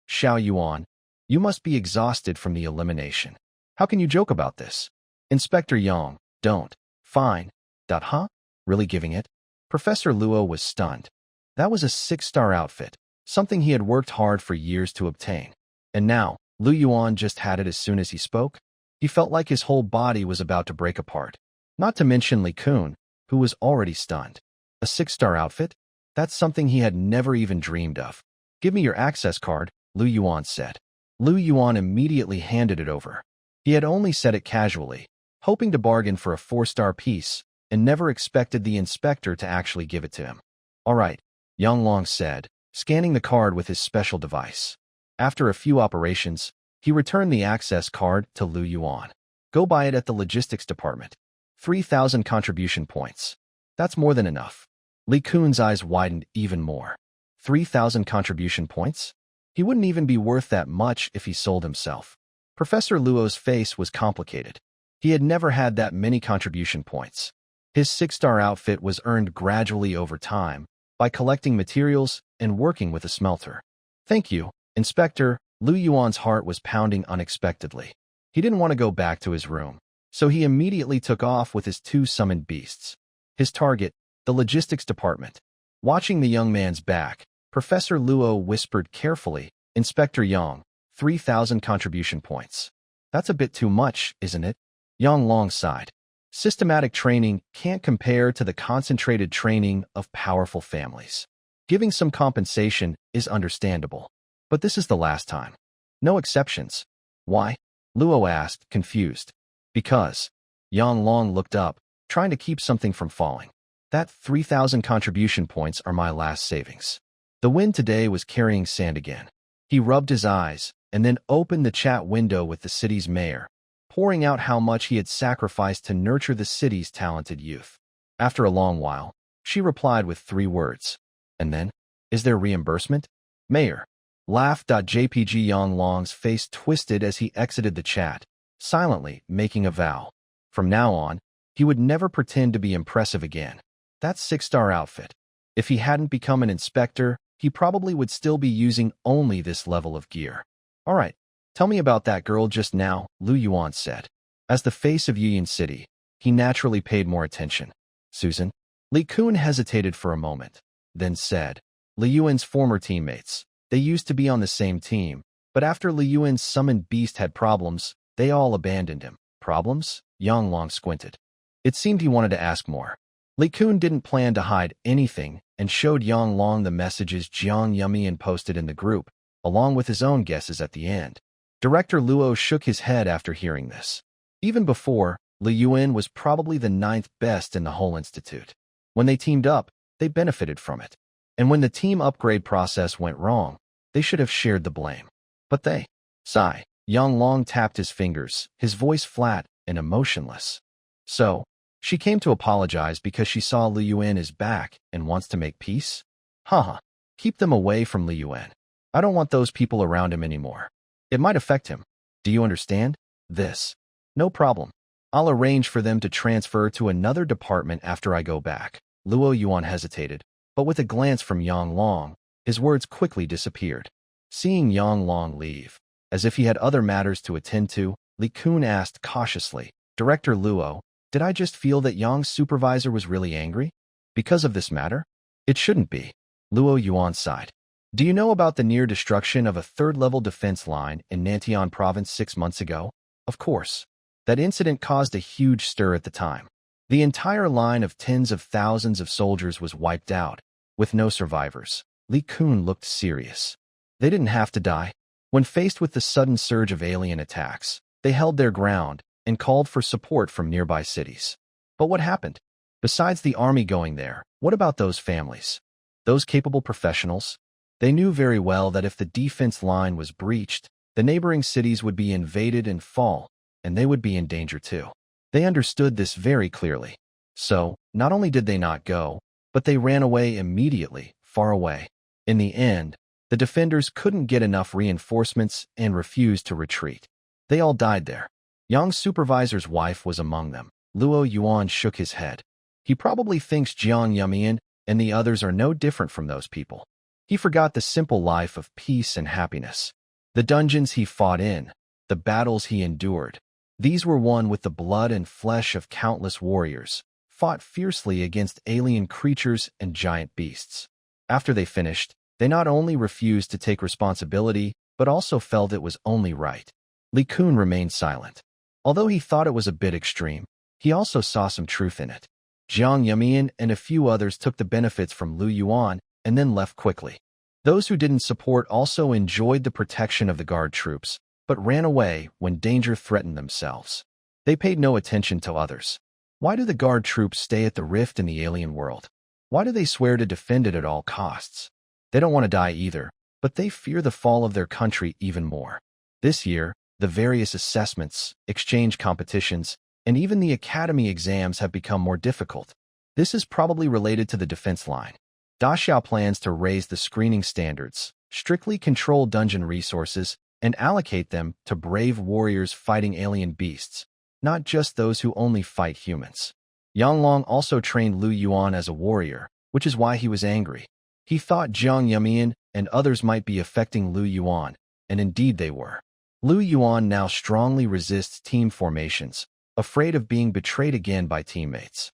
Xiao Yuan, you must be exhausted from the elimination. How can you joke about this? Inspector Yang, don't. Fine. Huh? Really giving it? Professor Luo was stunned. That was a 6-star outfit, something he had worked hard for years to obtain. And now, Yuan just had it as soon as he spoke. He felt like his whole body was about to break apart. Not to mention Li Kun, who was already stunned. A 6-star outfit? That's something he had never even dreamed of. Give me your access card, Yuan said. Yuan immediately handed it over. He had only said it casually, hoping to bargain for a 4-star piece, and never expected the inspector to actually give it to him. All right, Yang Long said, scanning the card with his special device. After a few operations, he returned the access card to Yuan. Go buy it at the logistics department. 3,000 contribution points. That's more than enough. Li Kun's eyes widened even more. 3,000 contribution points? He wouldn't even be worth that much if he sold himself. Professor Luo's face was complicated. He had never had that many contribution points. His 6-star outfit was earned gradually over time by collecting materials and working with a smelter. Thank you, Inspector. Yuan's heart was pounding unexpectedly. He didn't want to go back to his room, so he immediately took off with his 2 summoned beasts. His target, the logistics department. Watching the young man's back, Professor Luo whispered carefully, Inspector Yang, 3,000 contribution points. That's a bit too much, isn't it? Yang Long sighed. Systematic training can't compare to the concentrated training of powerful families. Giving some compensation is understandable. But this is the last time. No exceptions. Why? Luo asked, confused. Because. Yang Long looked up, trying to keep something from falling. That 3,000 contribution points are my last savings. The wind today was carrying sand again. He rubbed his eyes, and then opened the chat window with the city's mayor, pouring out how much he had sacrificed to nurture the city's talented youth. After a long while, she replied with 3 words. And then, is there reimbursement? Mayor. Laugh.jpg. Yang Long's face twisted as he exited the chat, silently making a vow. From now on, he would never pretend to be impressive again. That 6-star outfit. If he hadn't become an inspector, he probably would still be using only this level of gear. All right, tell me about that girl just now, Yuan said. As the face of Yuan City, he naturally paid more attention. Susan? Li Kun hesitated for a moment, then said, Yuan's former teammates. They used to be on the same team, but after Yuan's summoned beast had problems, they all abandoned him. Problems? Yang Long squinted. It seemed he wanted to ask more. Li Kun didn't plan to hide anything and showed Yang Long the messages Jiang Yumian posted in the group, along with his own guesses at the end. Director Luo shook his head after hearing this. Even before, Yuan was probably the 9th best in the whole institute. When they teamed up, they benefited from it. And when the team upgrade process went wrong, they should have shared the blame. But they. Sigh. Yang Long tapped his fingers, his voice flat and emotionless. So, she came to apologize because she saw Yuan is back and wants to make peace? Haha. Keep them away from Yuan. I don't want those people around him anymore. It might affect him. Do you understand? This. No problem. I'll arrange for them to transfer to another department after I go back. Yuan hesitated, but with a glance from Yang Long, his words quickly disappeared. Seeing Yang Long leave, as if he had other matters to attend to, Li Kun asked cautiously, Director Luo, did I just feel that Yang's supervisor was really angry? Because of this matter? It shouldn't be. Yuan sighed. Do you know about the near destruction of a 3rd-level defense line in Nantian province 6 months ago? Of course. That incident caused a huge stir at the time. The entire line of tens of thousands of soldiers was wiped out, with no survivors. Li Kun looked serious. They didn't have to die. When faced with the sudden surge of alien attacks, they held their ground and called for support from nearby cities. But what happened? Besides the army going there, what about those families? Those capable professionals? They knew very well that if the defense line was breached, the neighboring cities would be invaded and fall, and they would be in danger too. They understood this very clearly. So, not only did they not go, but they ran away immediately, far away. In the end, the defenders couldn't get enough reinforcements and refused to retreat. They all died there. Yang's supervisor's wife was among them. Luo Yuan shook his head. He probably thinks Jiang Yumian and the others are no different from those people. He forgot the simple life of peace and happiness. The dungeons he fought in, the battles he endured, these were won with the blood and flesh of countless warriors, fought fiercely against alien creatures and giant beasts. After they finished, they not only refused to take responsibility, but also felt it was only right. Li Kun remained silent. Although he thought it was a bit extreme, he also saw some truth in it. Jiang Yumian and a few others took the benefits from Lu Yuan and then left quickly. Those who didn't support also enjoyed the protection of the guard troops, but ran away when danger threatened themselves. They paid no attention to others. Why do the guard troops stay at the rift in the alien world? Why do they swear to defend it at all costs? They don't want to die either, but they fear the fall of their country even more. This year, the various assessments, exchange competitions, and even the academy exams have become more difficult. This is probably related to the defense line. Da Xiao plans to raise the screening standards, strictly control dungeon resources, and allocate them to brave warriors fighting alien beasts, not just those who only fight humans. Yang Long also trained Lu Yuan as a warrior, which is why he was angry. He thought Jiang Yumian and others might be affecting Lu Yuan, and indeed they were. Lu Yuan now strongly resists team formations, afraid of being betrayed again by teammates.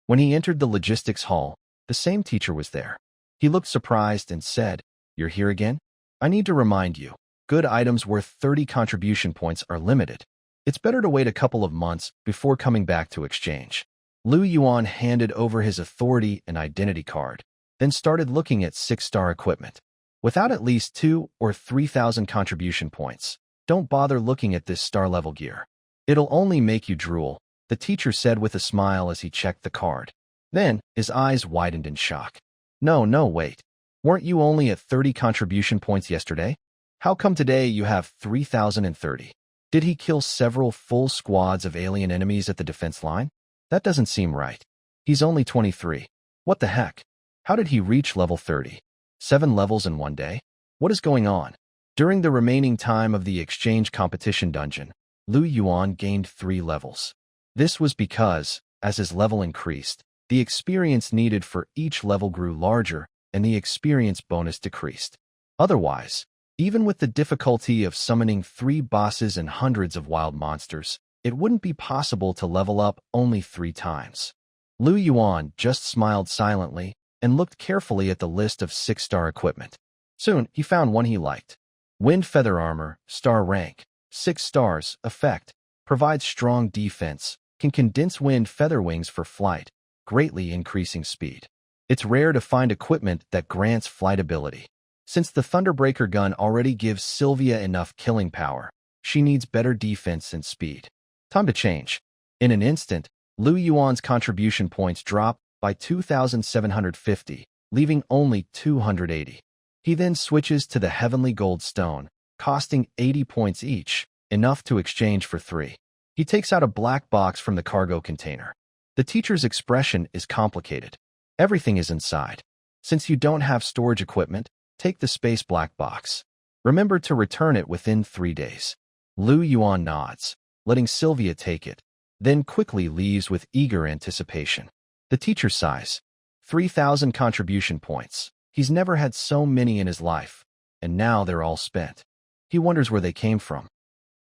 When he entered the logistics hall, the same teacher was there. He looked surprised and said, "You're here again? I need to remind you, good items worth 30 contribution points are limited. It's better to wait a couple of months before coming back to exchange." Lu Yuan handed over his authority and identity card, then started looking at 6-star equipment. Without at least 2,000 or 3,000 contribution points, don't bother looking at this star-level gear. It'll only make you drool, the teacher said with a smile as he checked the card. Then, his eyes widened in shock. No, wait. Weren't you only at 30 contribution points yesterday? How come today you have 3,030? Did he kill several full squads of alien enemies at the defense line? That doesn't seem right. He's only 23. What the heck? How did he reach level 30? 7 levels in one day? What is going on? During the remaining time of the exchange competition dungeon, Lu Yuan gained 3 levels. This was because, as his level increased, the experience needed for each level grew larger and the experience bonus decreased. Otherwise, even with the difficulty of summoning 3 bosses and hundreds of wild monsters, it wouldn't be possible to level up only 3 times. Lu Yuan just smiled silently and looked carefully at the list of 6-star equipment. Soon, he found one he liked. Wind Feather Armor, Star Rank, 6 stars, effect, provides strong defense, can condense wind feather wings for flight, greatly increasing speed. It's rare to find equipment that grants flight ability. Since the Thunderbreaker gun already gives Sevia enough killing power, she needs better defense and speed. Time to change. In an instant, Lu Yuan's contribution points dropped by 2,750, leaving only 280. He then switches to the Heavenly Gold Stone, costing 80 points each, enough to exchange for 3. He takes out a black box from the cargo container. The teacher's expression is complicated. Everything is inside. Since you don't have storage equipment, take the space black box. Remember to return it within 3 days. Lu Yuan nods, letting Sevia take it, then quickly leaves with eager anticipation. The teacher sighs. 3,000 contribution points. He's never had so many in his life, and now they're all spent. He wonders where they came from.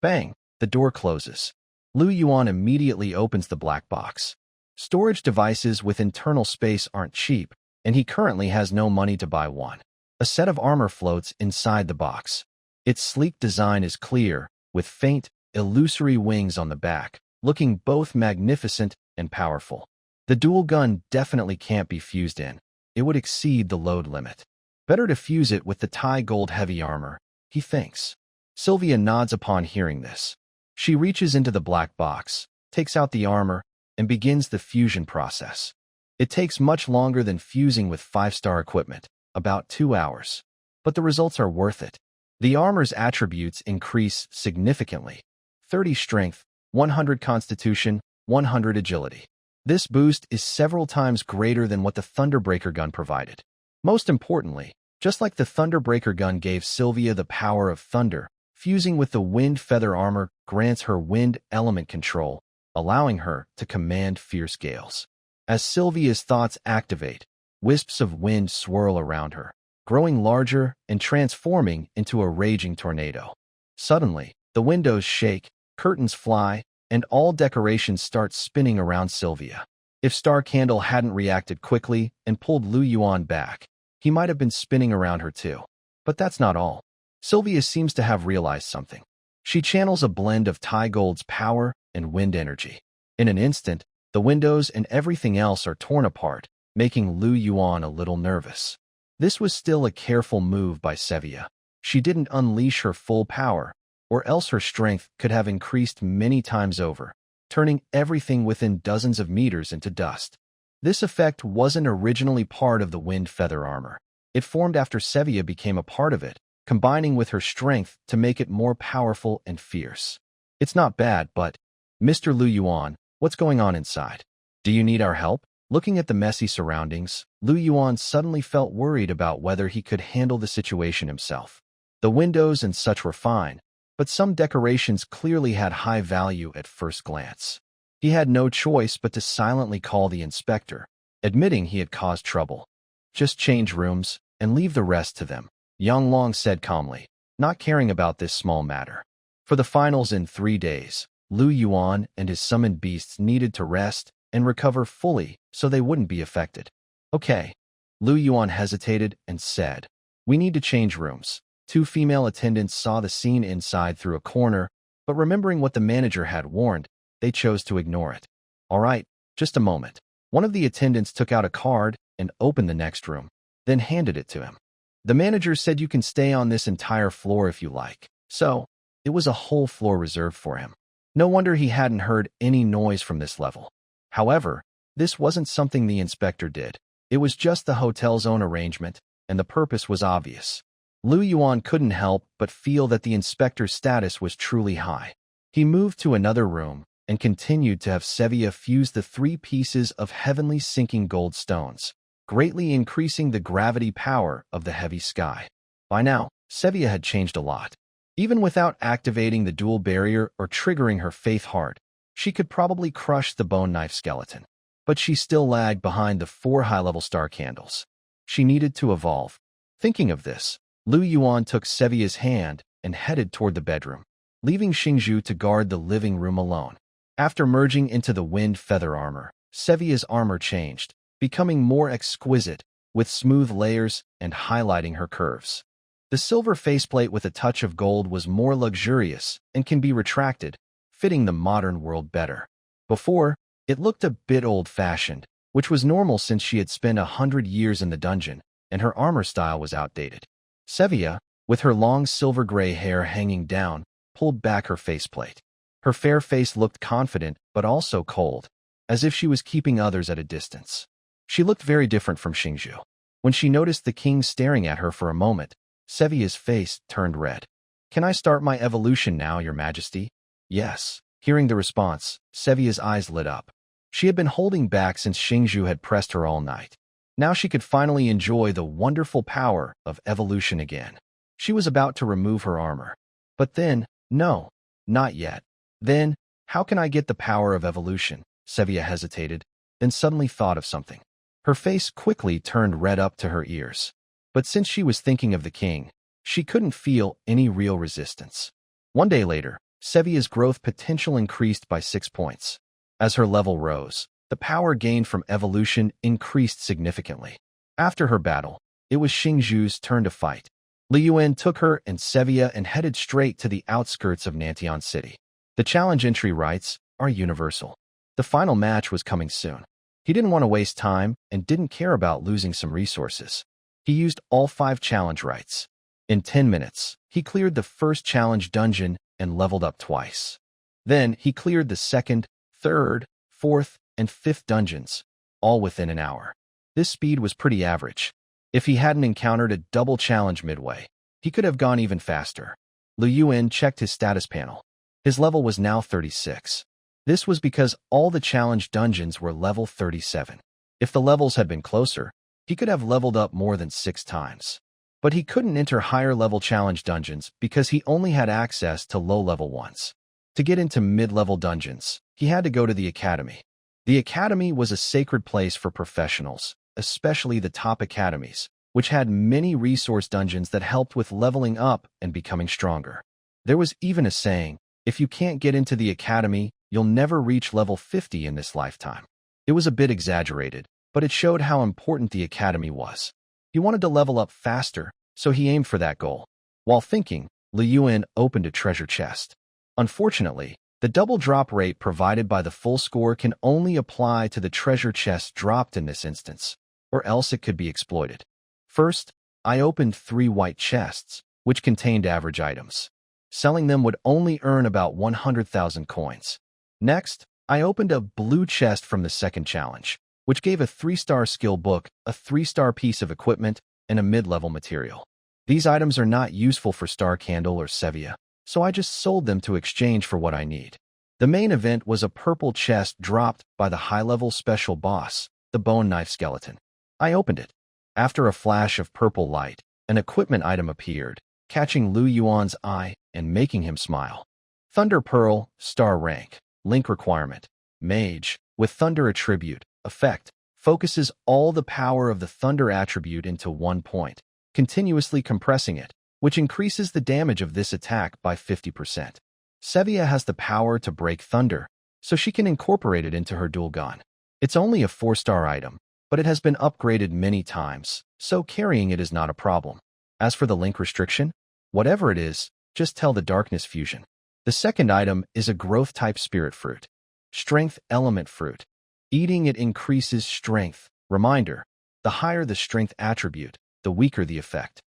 Bang! The door closes. Lu Yuan immediately opens the black box. Storage devices with internal space aren't cheap, and he currently has no money to buy one. A set of armor floats inside the box. Its sleek design is clear, with faint, illusory wings on the back, looking both magnificent and powerful. The dual gun definitely can't be fused in. It would exceed the load limit. Better to fuse it with the Tai Gold heavy armor, he thinks. Sevia nods upon hearing this. She reaches into the black box, takes out the armor, and begins the fusion process. It takes much longer than fusing with 5-star equipment, about 2 hours. But the results are worth it. The armor's attributes increase significantly. 30 strength, 100 constitution, 100 agility. This boost is several times greater than what the Thunderbreaker gun provided. Most importantly, just like the Thunderbreaker gun gave Sevia the power of thunder, fusing with the wind feather armor grants her wind element control, allowing her to command fierce gales. As Sevia's thoughts activate, wisps of wind swirl around her, growing larger and transforming into a raging tornado. Suddenly, the windows shake, curtains fly, and all decorations start spinning around Sevia. If Star Candle hadn't reacted quickly and pulled Yuan back, he might have been spinning around her too. But that's not all. Sevia seems to have realized something. She channels a blend of Tai Gold's power and wind energy. In an instant, the windows and everything else are torn apart, making Yuan a little nervous. This was still a careful move by Sevia. She didn't unleash her full power, or else her strength could have increased many times over, turning everything within dozens of meters into dust. This effect wasn't originally part of the wind feather armor. It formed after Sevia became a part of it, combining with her strength to make it more powerful and fierce. It's not bad, but, Mr. Yuan, what's going on inside? Do you need our help? Looking at the messy surroundings, Yuan suddenly felt worried about whether he could handle the situation himself. The windows and such were fine, but some decorations clearly had high value at first glance. He had no choice but to silently call the inspector, admitting he had caused trouble. Just change rooms and leave the rest to them, Yang Long said calmly, not caring about this small matter. For the finals in 3 days, Yuan and his summoned beasts needed to rest and recover fully so they wouldn't be affected. Okay. Yuan hesitated and said, we need to change rooms. 2 female attendants saw the scene inside through a corner, but remembering what the manager had warned, they chose to ignore it. All right, just a moment. One of the attendants took out a card and opened the next room, then handed it to him. The manager said you can stay on this entire floor if you like. So, it was a whole floor reserved for him. No wonder he hadn't heard any noise from this level. However, this wasn't something the inspector did. It was just the hotel's own arrangement, and the purpose was obvious. Yuan couldn't help but feel that the inspector's status was truly high. He moved to another room and continued to have Sevia fuse the 3 pieces of heavenly sinking gold stones, greatly increasing the gravity power of the heavy sky. By now, Sevia had changed a lot. Even without activating the duel barrier or triggering her faith heart, she could probably crush the bone knife skeleton. But she still lagged behind the 4 high-level star candles. She needed to evolve. Thinking of this, Yuan took Sevia's hand and headed toward the bedroom, leaving Xingzhu to guard the living room alone. After merging into the wind feather armor, Sevia's armor changed, becoming more exquisite, with smooth layers and highlighting her curves. The silver faceplate with a touch of gold was more luxurious and can be retracted, fitting the modern world better. Before, it looked a bit old-fashioned, which was normal since she had spent 100 years in the dungeon, and her armor style was outdated. Sevia, with her long silver-gray hair hanging down, pulled back her faceplate. Her fair face looked confident but also cold, as if she was keeping others at a distance. She looked very different from Xingzhu. When she noticed the king staring at her for a moment, Sevia's face turned red. Can I start my evolution now, your majesty? Yes. Hearing the response, Sevia's eyes lit up. She had been holding back since Xingzhu had pressed her all night. Now she could finally enjoy the wonderful power of evolution again. She was about to remove her armor. But then, no, not yet. Then, how can I get the power of evolution? Sevia hesitated, then suddenly thought of something. Her face quickly turned red up to her ears. But since she was thinking of the king, she couldn't feel any real resistance. One day later, Sevia's growth potential increased by 6 points. As her level rose, the power gained from evolution increased significantly. After her battle, it was Xingzhu's turn to fight. Yuan took her and Sevia and headed straight to the outskirts of Nantian City. The challenge entry rights are universal. The final match was coming soon. He didn't want to waste time and didn't care about losing some resources. He used all 5 challenge rights. In 10 minutes, he cleared the first challenge dungeon and leveled up twice. Then he cleared the second, third, fourth, and fifth dungeons, all within an hour. This speed was pretty average. If he hadn't encountered a double challenge midway, he could have gone even faster. Yuan checked his status panel. His level was now 36. This was because all the challenge dungeons were level 37. If the levels had been closer, he could have leveled up more than 6 times. But he couldn't enter higher-level challenge dungeons because he only had access to low-level ones. To get into mid-level dungeons, he had to go to the academy. The academy was a sacred place for professionals, especially the top academies, which had many resource dungeons that helped with leveling up and becoming stronger. There was even a saying, if you can't get into the academy, you'll never reach level 50 in this lifetime. It was a bit exaggerated, but it showed how important the academy was. He wanted to level up faster, so he aimed for that goal. While thinking, Yuan opened a treasure chest. Unfortunately, the double drop rate provided by the full score can only apply to the treasure chest dropped in this instance, or else it could be exploited. First, I opened 3 white chests, which contained average items. Selling them would only earn about 100,000 coins. Next, I opened a blue chest from the second challenge, which gave a 3-star skill book, a 3-star piece of equipment, and a mid-level material. These items are not useful for Star Candle or Sevia, so I just sold them to exchange for what I need. The main event was a purple chest dropped by the high-level special boss, the Bone Knife Skeleton. I opened it. After a flash of purple light, an equipment item appeared, catching Yuan's eye and making him smile. Thunder Pearl, Star Rank, Link Requirement, Mage, with Thunder Attribute, Effect, focuses all the power of the Thunder attribute into one point, continuously compressing it, which increases the damage of this attack by 50%. Sevia has the power to break Thunder, so she can incorporate it into her dual gun. It's only a 4-star item, but it has been upgraded many times, so carrying it is not a problem. As for the link restriction, whatever it is, just tell the Darkness Fusion. The second item is a growth-type spirit fruit. Strength element fruit. Eating it increases strength. Reminder, the higher the strength attribute, the weaker the effect.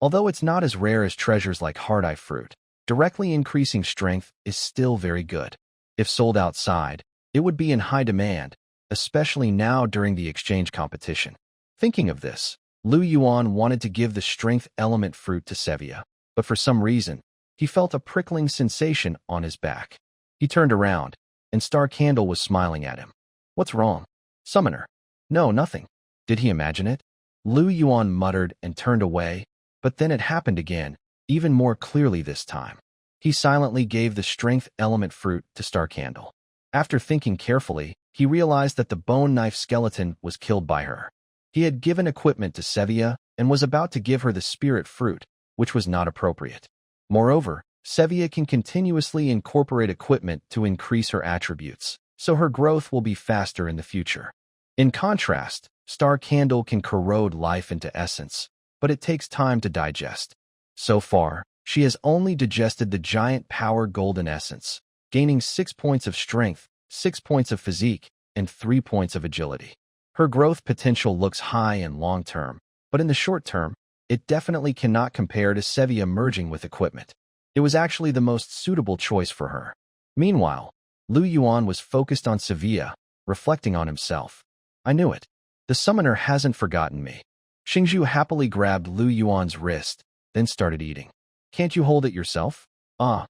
Although it's not as rare as treasures like Hard Eye fruit, directly increasing strength is still very good. If sold outside, it would be in high demand, especially now during the exchange competition. Thinking of this, Yuan wanted to give the strength element fruit to Sevia, but for some reason, he felt a prickling sensation on his back. He turned around, and Star Candle was smiling at him. What's wrong? Summoner. No, nothing. Did he imagine it? Yuan muttered and turned away, but then it happened again, even more clearly this time. He silently gave the strength element fruit to Star Candle. After thinking carefully, he realized that the Bone Knife Skeleton was killed by her. He had given equipment to Sevia and was about to give her the spirit fruit, which was not appropriate. Moreover, Sevia can continuously incorporate equipment to increase her attributes, so her growth will be faster in the future. In contrast, Star Candle can corrode life into essence, but it takes time to digest. So far, she has only digested the giant power golden essence, gaining 6 points of strength, 6 points of physique, and 3 points of agility. Her growth potential looks high and long-term, but in the short term, it definitely cannot compare to Sevia merging with equipment. It was actually the most suitable choice for her. Meanwhile, Yuan was focused on Sevia, reflecting on himself. I knew it. The summoner hasn't forgotten me. Xingzhu happily grabbed Yuan's wrist, then started eating. Can't you hold it yourself? I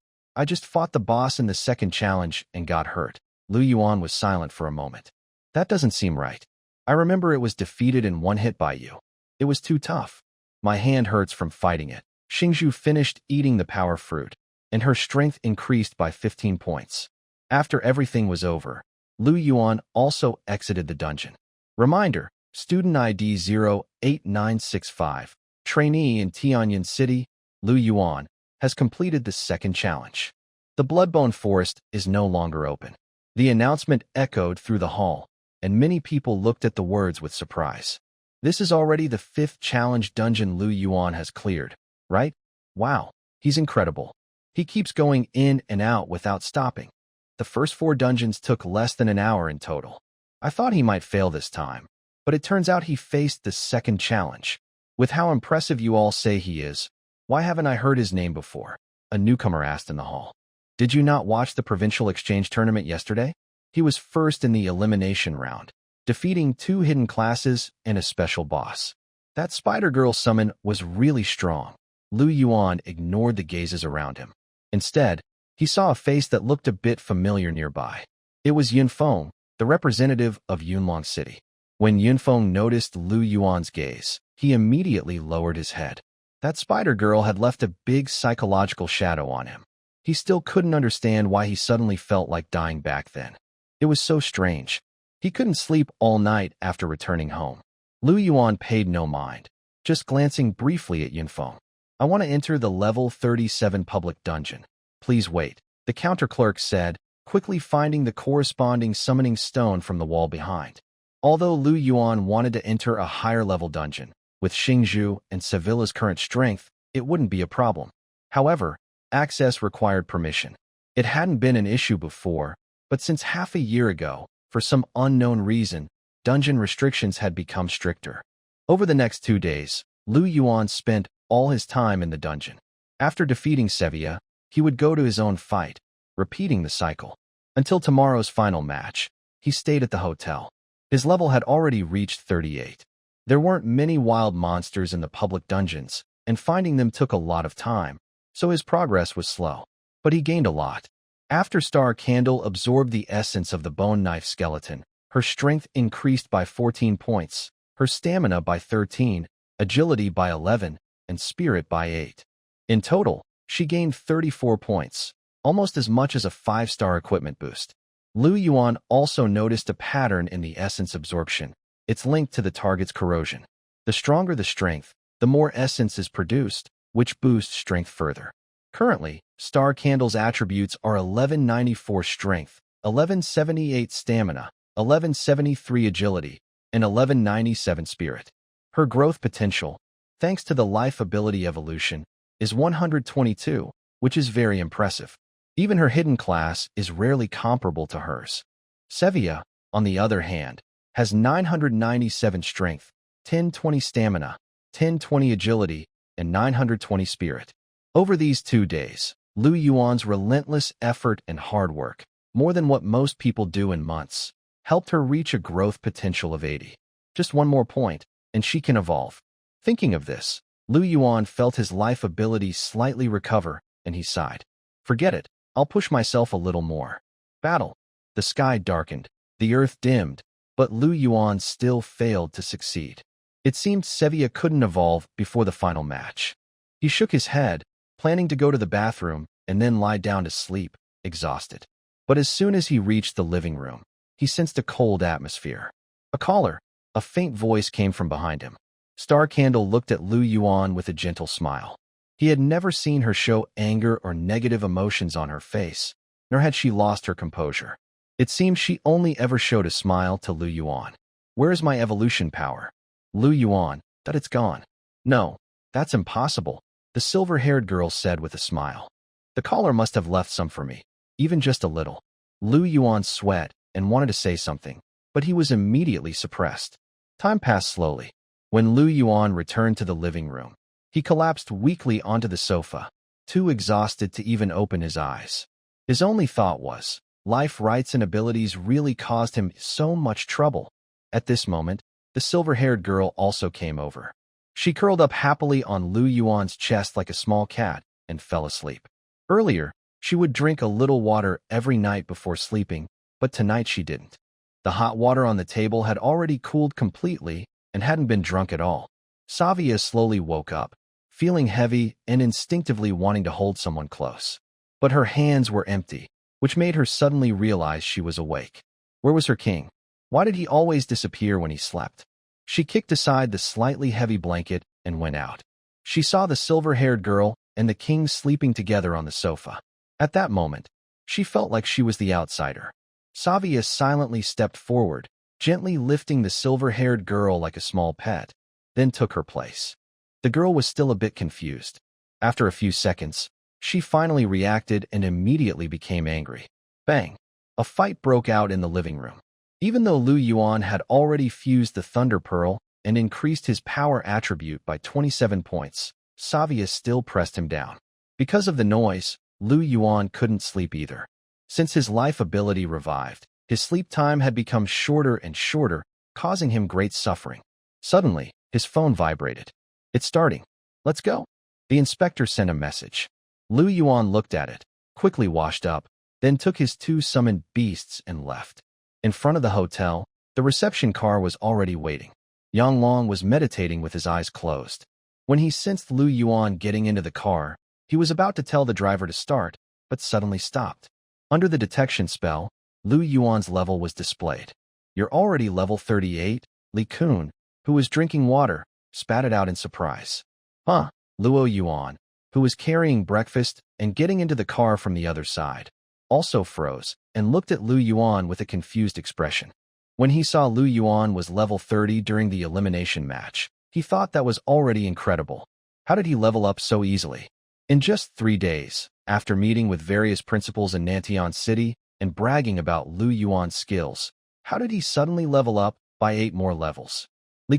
just fought the boss in the second challenge and got hurt. Yuan was silent for a moment. That doesn't seem right. I remember it was defeated in one hit by you. It was too tough. My hand hurts from fighting it. Xingzhu finished eating the power fruit, and her strength increased by 15 points. After everything was over, Yuan also exited the dungeon. Reminder, student ID 08965, trainee in Tianyan City, Yuan, has completed the second challenge. The Bloodbone Forest is no longer open. The announcement echoed through the hall, and many people looked at the words with surprise. This is already the 5th challenge dungeon Yuan has cleared, right? Wow, he's incredible. He keeps going in and out without stopping. The first 4 dungeons took less than an hour in total. I thought he might fail this time, but it turns out he faced the second challenge. With how impressive you all say he is, Why haven't I heard his name before? A newcomer asked in the hall. Did you not watch the Provincial Exchange Tournament yesterday? He was first in the elimination round, defeating 2 hidden classes and a special boss. That Spider Girl summon was really strong. Yuan ignored the gazes around him. Instead, he saw a face that looked a bit familiar nearby. It was Yunfeng, the representative of Yunlong City. When Yunfeng noticed Yuan's gaze, he immediately lowered his head. That Spider Girl had left a big psychological shadow on him. He still couldn't understand why he suddenly felt like dying back then. It was so strange. He couldn't sleep all night after returning home. Yuan paid no mind, just glancing briefly at Yunfeng. I want to enter the level 37 public dungeon. Please wait, the counter clerk said, quickly finding the corresponding summoning stone from the wall behind. Although Yuan wanted to enter a higher-level dungeon, with Xingzhu and Sevilla's current strength, it wouldn't be a problem. However, access required permission. It hadn't been an issue before, but since half a year ago, for some unknown reason, dungeon restrictions had become stricter. Over the next 2 days, Yuan spent all his time in the dungeon. After defeating Sevia, he would go to his own fight, repeating the cycle. Until tomorrow's final match, he stayed at the hotel. His level had already reached 38. There weren't many wild monsters in the public dungeons, and finding them took a lot of time, so his progress was slow. But he gained a lot. After Star Candle absorbed the essence of the bone knife skeleton, her strength increased by 14 points, her stamina by 13, agility by 11, and spirit by 8. In total, she gained 34 points, almost as much as a 5-star equipment boost. Yuan also noticed a pattern in the essence absorption. It's linked to the target's corrosion. The stronger the strength, the more essence is produced, which boosts strength further. Currently, Star Candle's attributes are 1194 strength, 1178 stamina, 1173 agility, and 1197 spirit. Her growth potential, thanks to the life ability evolution, is 122, which is very impressive. Even her hidden class is rarely comparable to hers. Sevia, on the other hand, has 997 strength, 1020 stamina, 1020 agility, and 920 spirit. Over these 2 days, Yuan's relentless effort and hard work, more than what most people do in months, helped her reach a growth potential of 80. Just one more point, and she can evolve. Thinking of this, Yuan felt his life ability slightly recover, and he sighed. Forget it, I'll push myself a little more. Battle. The sky darkened, the earth dimmed, but Yuan still failed to succeed. It seemed Sevia couldn't evolve before the final match. He shook his head, planning to go to the bathroom and then lie down to sleep, exhausted. But as soon as he reached the living room, he sensed a cold atmosphere. A caller. A faint voice came from behind him. Star Candle looked at Yuan with a gentle smile. He had never seen her show anger or negative emotions on her face, nor had she lost her composure. It seemed she only ever showed a smile to Yuan. Where is my evolution power? Yuan, that it's gone. No, that's impossible, the silver-haired girl said with a smile. The caller must have left some for me, even just a little. Yuan sweat and wanted to say something, but he was immediately suppressed. Time passed slowly. When Yuan returned to the living room, he collapsed weakly onto the sofa, too exhausted to even open his eyes. His only thought was, life rights and abilities really caused him so much trouble. At this moment, the silver-haired girl also came over. She curled up happily on Yuan's chest like a small cat and fell asleep. Earlier, she would drink a little water every night before sleeping, but tonight she didn't. The hot water on the table had already cooled completely and hadn't been drunk at all. Sevia slowly woke up, feeling heavy and instinctively wanting to hold someone close. But her hands were empty, which made her suddenly realize she was awake. Where was her king? Why did he always disappear when he slept? She kicked aside the slightly heavy blanket and went out. She saw the silver-haired girl and the king sleeping together on the sofa. At that moment, she felt like she was the outsider. Sevia silently stepped forward, gently lifting the silver-haired girl like a small pet, then took her place. The girl was still a bit confused. After a few seconds, she finally reacted and immediately became angry. Bang! A fight broke out in the living room. Even though Yuan had already fused the Thunder Pearl and increased his power attribute by 27 points, Sevia still pressed him down. Because of the noise, Yuan couldn't sleep either. Since his life ability revived, his sleep time had become shorter and shorter, causing him great suffering. Suddenly, his phone vibrated. "It's starting. Let's go." The inspector sent a message. Yuan looked at it, quickly washed up, then took his 2 summoned beasts and left. In front of the hotel, the reception car was already waiting. Long was meditating with his eyes closed. When he sensed Yuan getting into the car, he was about to tell the driver to start, but suddenly stopped. Under the detection spell, Yuan's level was displayed. "You're already level 38, Kun, who was drinking water, spat it out in surprise. Huh? Yuan, who was carrying breakfast and getting into the car from the other side, also froze and looked at Yuan with a confused expression. When he saw Yuan was level 30 during the elimination match, he thought that was already incredible. How did he level up so easily? In just 3 days, after meeting with various principals in Nantian City and bragging about Yuan's skills, how did he suddenly level up by 8 more levels?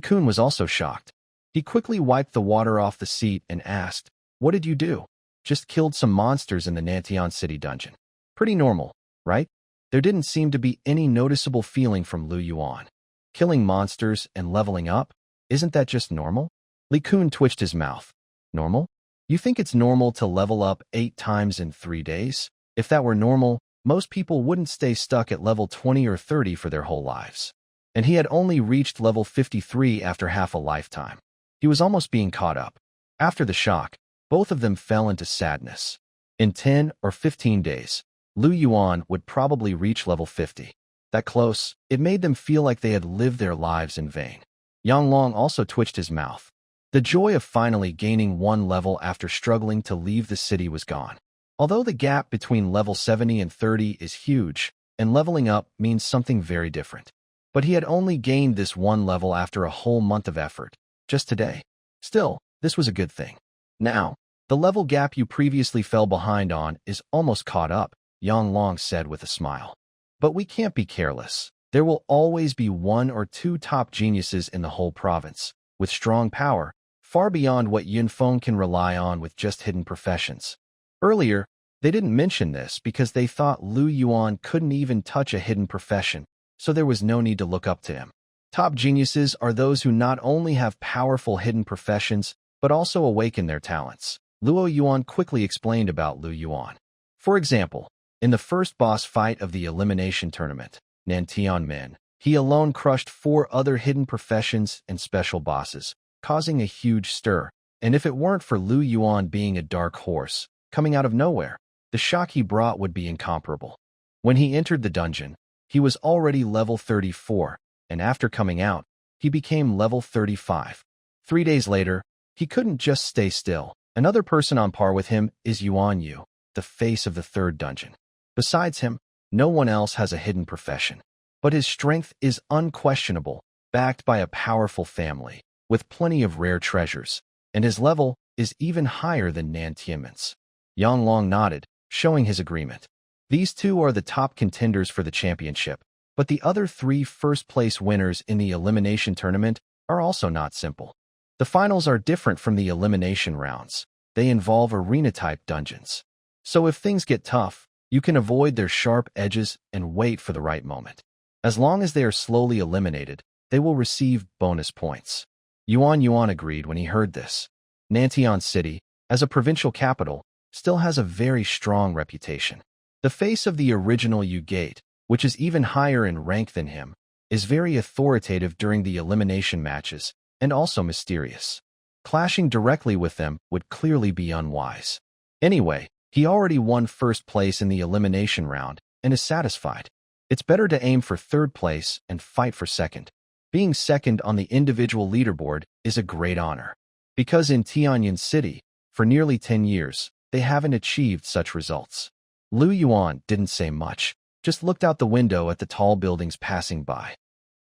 Kun was also shocked. He quickly wiped the water off the seat and asked, "What did you do?" "Just killed some monsters in the Nantian City dungeon." Pretty normal, right? There didn't seem to be any noticeable feeling from Yuan. Killing monsters and leveling up? Isn't that just normal? Kun twitched his mouth. Normal? You think it's normal to level up 8 times in 3 days? If that were normal, most people wouldn't stay stuck at level 20 or 30 for their whole lives. And he had only reached level 53 after half a lifetime. He was almost being caught up. After the shock, both of them fell into sadness. In 10 or 15 days, Yuan would probably reach level 50. That close, it made them feel like they had lived their lives in vain. Long also twitched his mouth. The joy of finally gaining 1 level after struggling to leave the city was gone. Although the gap between level 70 and 30 is huge, and leveling up means something very different. But he had only gained this 1 level after a whole month of effort, just today. Still, this was a good thing. Now, the level gap you previously fell behind on is almost caught up, Long said with a smile. But we can't be careless. There will always be 1 or 2 top geniuses in the whole province, with strong power, far beyond what Yunfeng can rely on with just hidden professions. Earlier, they didn't mention this because they thought Yuan couldn't even touch a hidden profession, so there was no need to look up to him. Top geniuses are those who not only have powerful hidden professions, but also awaken their talents. Yuan quickly explained about Yuan. For example, in the first boss fight of the elimination tournament, Nantian Min, he alone crushed 4 other hidden professions and special bosses, causing a huge stir. And if it weren't for Yuan being a dark horse, coming out of nowhere, the shock he brought would be incomparable. When he entered the dungeon, he was already level 34, and after coming out, he became level 35. 3 days later, he couldn't just stay still. Another person on par with him is Yuan Yu, the face of the 3rd dungeon. Besides him, no one else has a hidden profession. But his strength is unquestionable, backed by a powerful family, with plenty of rare treasures, and his level is even higher than Nantian's. Long nodded, showing his agreement. These 2 are the top contenders for the championship, but the other 3 first-place winners in the elimination tournament are also not simple. The finals are different from the elimination rounds. They involve arena-type dungeons. So if things get tough, you can avoid their sharp edges and wait for the right moment. As long as they are slowly eliminated, they will receive bonus points. Yuan agreed when he heard this. Nantian City, as a provincial capital, still has a very strong reputation. The face of the original Yu Gate, which is even higher in rank than him, is very authoritative during the elimination matches and also mysterious. Clashing directly with them would clearly be unwise. Anyway, he already won 1st place in the elimination round and is satisfied. It's better to aim for 3rd place and fight for 2nd. Being 2nd on the individual leaderboard is a great honor. Because in Tianyan City, for nearly 10 years, they haven't achieved such results. Yuan didn't say much, just looked out the window at the tall buildings passing by.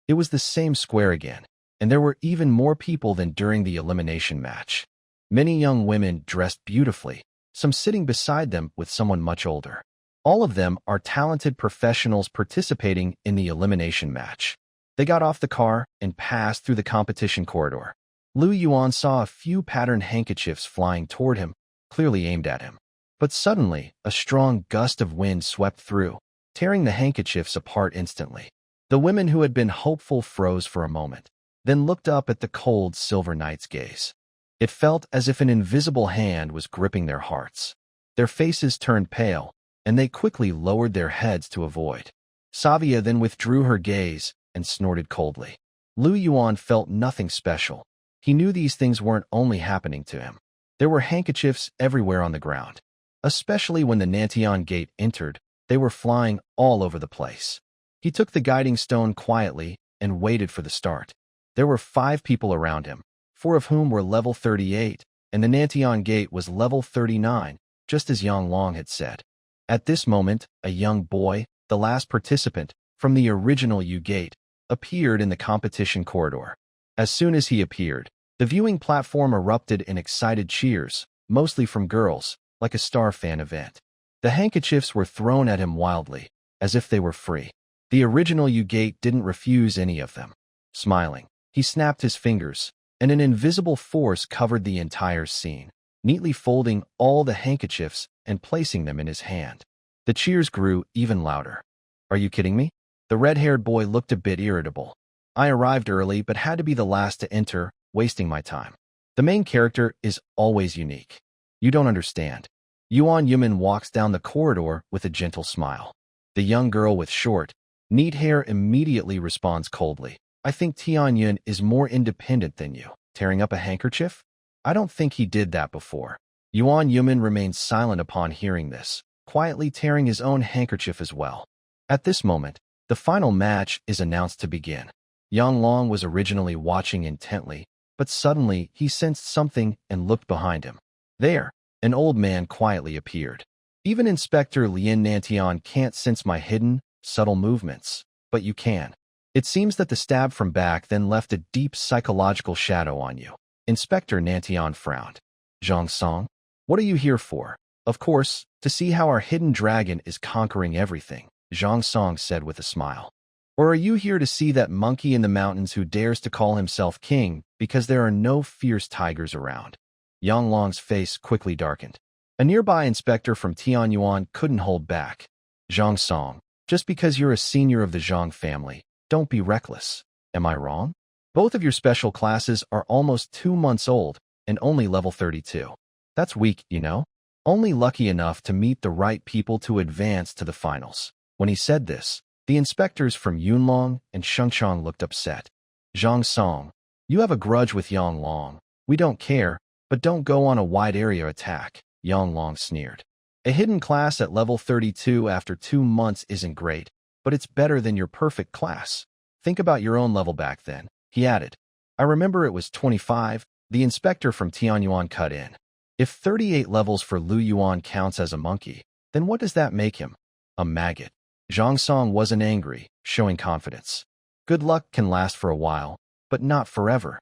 It was the same square again, and there were even more people than during the elimination match. Many young women dressed beautifully, some sitting beside them with someone much older. All of them are talented professionals participating in the elimination match. They got off the car and passed through the competition corridor. Lu Yuan saw a few patterned handkerchiefs flying toward him, clearly aimed at him. But suddenly, a strong gust of wind swept through, tearing the handkerchiefs apart instantly. The women who had been hopeful froze for a moment, then looked up at the cold silver knight's gaze. It felt as if an invisible hand was gripping their hearts. Their faces turned pale, and they quickly lowered their heads to avoid. Sevia then withdrew her gaze and snorted coldly. Lu Yuan felt nothing special. He knew these things weren't only happening to him. There were handkerchiefs everywhere on the ground. Especially when the Nantian gate entered, they were flying all over the place. He took the guiding stone quietly and waited for the start. There were 5 people around him, 4 of whom were level 38, and the Nantian gate was level 39, just as Yang Long had said. At this moment, a young boy, the last participant from the original U gate, appeared in the competition corridor. As soon as he appeared, the viewing platform erupted in excited cheers, mostly from girls, like a Star fan event. The handkerchiefs were thrown at him wildly, as if they were free. The original U gate didn't refuse any of them. Smiling, he snapped his fingers, and an invisible force covered the entire scene, neatly folding all the handkerchiefs and placing them in his hand. The cheers grew even louder. Are you kidding me? The red-haired boy looked a bit irritable. I arrived early but had to be the last to enter, wasting my time. The main character is always unique. You don't understand. Yuan Yuman walks down the corridor with a gentle smile. The young girl with short, neat hair immediately responds coldly. I think Tianyun is more independent than you. Tearing up a handkerchief? I don't think he did that before. Yuan Yuman remained silent upon hearing this, quietly tearing his own handkerchief as well. At this moment, the final match is announced to begin. Yang Long was originally watching intently, but suddenly he sensed something and looked behind him. There, an old man quietly appeared. Even Inspector Lien Nantian can't sense my hidden, subtle movements, but you can. It seems that the stab from back then left a deep psychological shadow on you. Inspector Nantian frowned. Zhang Song, what are you here for? Of course, to see how our hidden dragon is conquering everything, Zhang Song said with a smile. Or are you here to see that monkey in the mountains who dares to call himself king because there are no fierce tigers around? Yang Long's face quickly darkened. A nearby inspector from Tianyuan couldn't hold back. Zhang Song, just because you're a senior of the Zhang family, don't be reckless. Am I wrong? Both of your special classes are almost 2 months old and only level 32. That's weak, you know? Only lucky enough to meet the right people to advance to the finals. When he said this, the inspectors from Yunlong and Shengchang looked upset. Zhang Song, you have a grudge with Yang Long. We don't care, but don't go on a wide area attack, Yang Long sneered. A hidden class at level 32 after 2 months isn't great, but it's better than your perfect class. Think about your own level back then, he added. I remember it was 25, the inspector from Tianyuan cut in. If 38 levels for Lu Yuan counts as a monkey, then what does that make him? A maggot. Zhang Song wasn't angry, showing confidence. Good luck can last for a while, but not forever.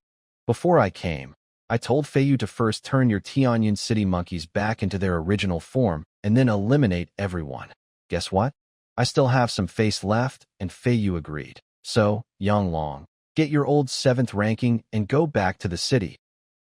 Before I came, I told Feiyu to first turn your Tianyun city monkeys back into their original form and then eliminate everyone. Guess what? I still have some face left, and Feiyu agreed. So, Yang Long, get your old 7th ranking and go back to the city.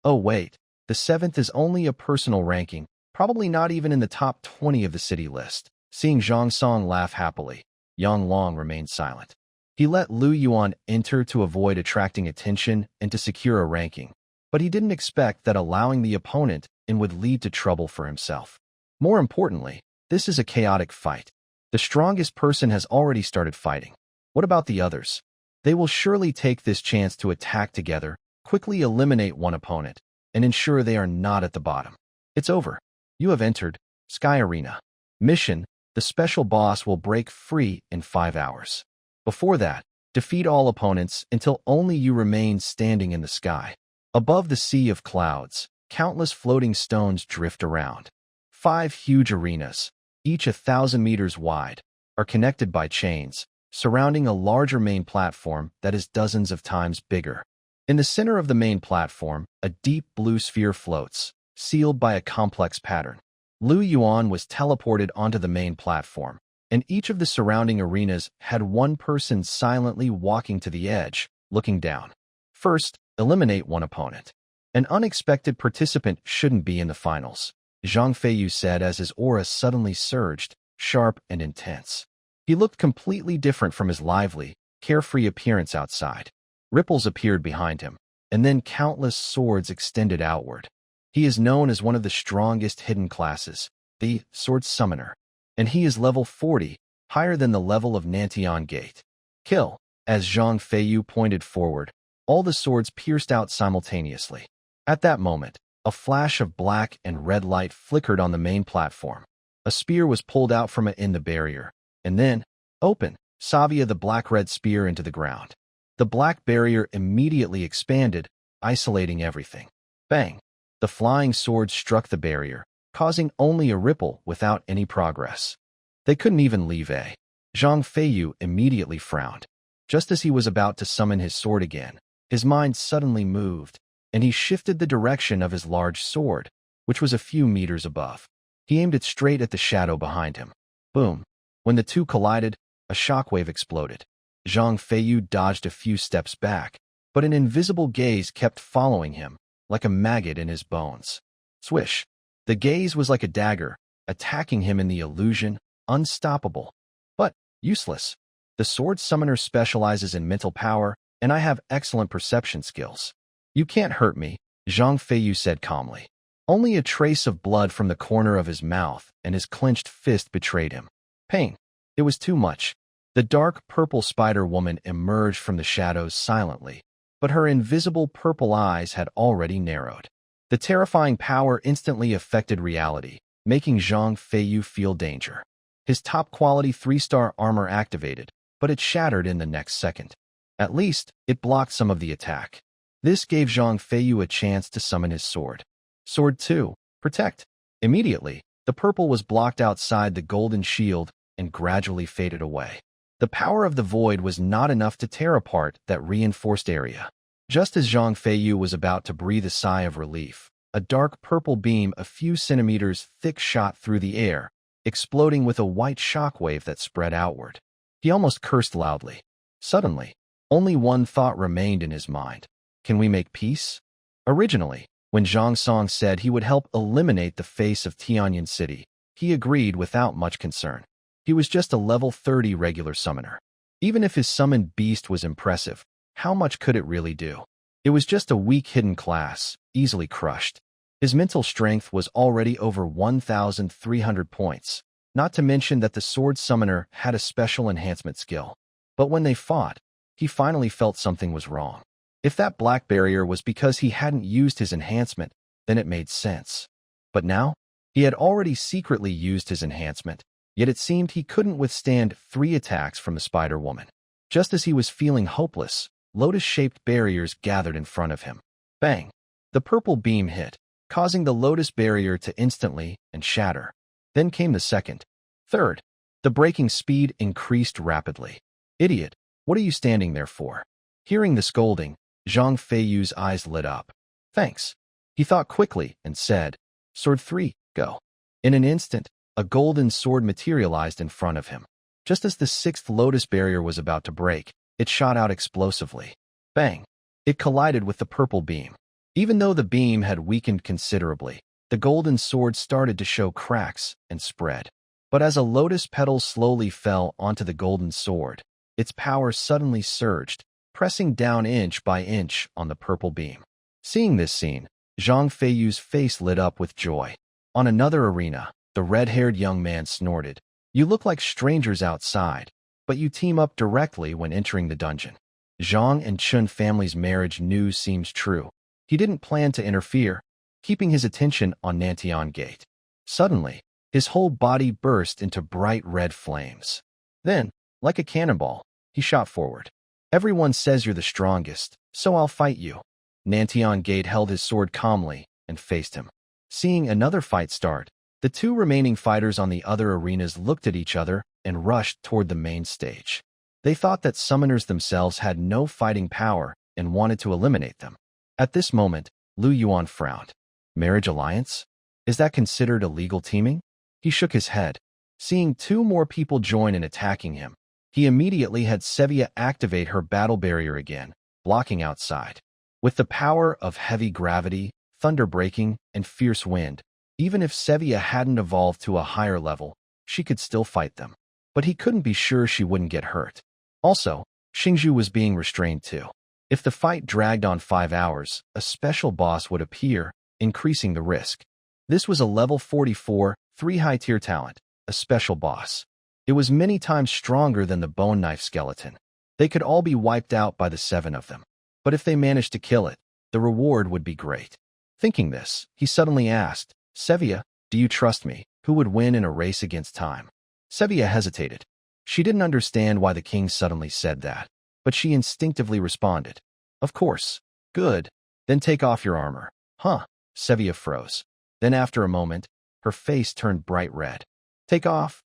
Oh wait, the 7th is only a personal ranking, probably not even in the top 20 of the city list. Seeing Zhang Song laugh happily, Yang Long remained silent. He let Lu Yuan enter to avoid attracting attention and to secure a ranking, but he didn't expect that allowing the opponent in would lead to trouble for himself. More importantly, this is a chaotic fight. The strongest person has already started fighting. What about the others? They will surely take this chance to attack together, quickly eliminate one opponent, and ensure they are not at the bottom. It's over. You have entered Sky Arena. Mission: the special boss will break free in 5 hours. Before that, defeat all opponents until only you remain standing in the sky. Above the sea of clouds, countless floating stones drift around. 5 huge arenas, each 1,000 meters wide, are connected by chains, surrounding a larger main platform that is dozens of times bigger. In the center of the main platform, a deep blue sphere floats, sealed by a complex pattern. Lu Yuan was teleported onto the main platform, and each of the surrounding arenas had one person silently walking to the edge, looking down. First, eliminate one opponent. An unexpected participant shouldn't be in the finals, Zhang Feiyu said as his aura suddenly surged, sharp and intense. He looked completely different from his lively, carefree appearance outside. Ripples appeared behind him, and then countless swords extended outward. He is known as one of the strongest hidden classes, the Sword Summoner, and he is level 40, higher than the level of Nantian Gate. Kill. As Zhang Feiyu pointed forward, all the swords pierced out simultaneously. At that moment, a flash of black and red light flickered on the main platform. A spear was pulled out from it in the barrier, and then, open, Sevia the black-red spear into the ground. The black barrier immediately expanded, isolating everything. Bang! The flying sword struck the barrier, causing only a ripple without any progress. They couldn't even leave a. Zhang Feiyu immediately frowned. Just as he was about to summon his sword again, his mind suddenly moved, and he shifted the direction of his large sword, which was a few meters above. He aimed it straight at the shadow behind him. Boom! When the two collided, a shockwave exploded. Zhang Feiyu dodged a few steps back, but an invisible gaze kept following him, like a maggot in his bones. Swish! The gaze was like a dagger, attacking him in the illusion, unstoppable. But useless. The Sword Summoner specializes in mental power, and I have excellent perception skills. You can't hurt me, Zhang Feiyu said calmly. Only a trace of blood from the corner of his mouth and his clenched fist betrayed him. Pain. It was too much. The dark purple spider-woman emerged from the shadows silently, but her invisible purple eyes had already narrowed. The terrifying power instantly affected reality, making Zhang Feiyu feel danger. His top-quality 3-star armor activated, but it shattered in the next second. At least, it blocked some of the attack. This gave Zhang Feiyu a chance to summon his sword. Sword 2. Protect. Immediately, the purple was blocked outside the golden shield and gradually faded away. The power of the void was not enough to tear apart that reinforced area. Just as Zhang Feiyu was about to breathe a sigh of relief, a dark purple beam a few centimeters thick shot through the air, exploding with a white shockwave that spread outward. He almost cursed loudly. Suddenly, only one thought remained in his mind. Can we make peace? Originally, when Zhang Song said he would help eliminate the face of Tianyan City, he agreed without much concern. He was just a level 30 regular summoner. Even if his summoned beast was impressive, how much could it really do? It was just a weak hidden class, easily crushed. His mental strength was already over 1,300 points, not to mention that the sword summoner had a special enhancement skill. But when they fought, he finally felt something was wrong. If that black barrier was because he hadn't used his enhancement, then it made sense. But now, he had already secretly used his enhancement, yet it seemed he couldn't withstand 3 attacks from the Spider-Woman. Just as he was feeling hopeless, lotus-shaped barriers gathered in front of him. Bang! The purple beam hit, causing the lotus barrier to instantly and shatter. Then came the second. Third. The breaking speed increased rapidly. Idiot, what are you standing there for? Hearing the scolding, Zhang Feiyu's eyes lit up. Thanks. He thought quickly and said, Sword 3, go. In an instant, a golden sword materialized in front of him. Just as the 6th lotus barrier was about to break, it shot out explosively. Bang! It collided with the purple beam. Even though the beam had weakened considerably, the golden sword started to show cracks and spread. But as a lotus petal slowly fell onto the golden sword, its power suddenly surged, pressing down inch by inch on the purple beam. Seeing this scene, Zhang Feiyu's face lit up with joy. On another arena, the red-haired young man snorted. You look like strangers outside, but you team up directly when entering the dungeon. Zhang and Chun family's marriage news seems true. He didn't plan to interfere, keeping his attention on Nantian Gate. Suddenly, his whole body burst into bright red flames. Then, like a cannonball, he shot forward. Everyone says you're the strongest, so I'll fight you. Nantian Gate held his sword calmly and faced him. Seeing another fight start, the 2 remaining fighters on the other arenas looked at each other and rushed toward the main stage. They thought that summoners themselves had no fighting power and wanted to eliminate them. At this moment, Yuan frowned. Marriage alliance? Is that considered illegal teaming? He shook his head. Seeing 2 more people join in attacking him, he immediately had Sevia activate her battle barrier again, blocking outside. With the power of heavy gravity, thunder breaking, and fierce wind, even if Sevia hadn't evolved to a higher level, she could still fight them. But he couldn't be sure she wouldn't get hurt. Also, Xingzhu was being restrained too. If the fight dragged on 5 hours, a special boss would appear, increasing the risk. This was a level 44, 3 high-tier talent, a special boss. It was many times stronger than the bone knife skeleton. They could all be wiped out by the 7 of them. But if they managed to kill it, the reward would be great. Thinking this, he suddenly asked, Sevia, do you trust me? Who would win in a race against time? Sevia hesitated. She didn't understand why the king suddenly said that, but she instinctively responded, of course. Good. Then take off your armor. Huh? Sevia froze. Then after a moment, her face turned bright red. Take off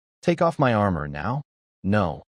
my armor now? No,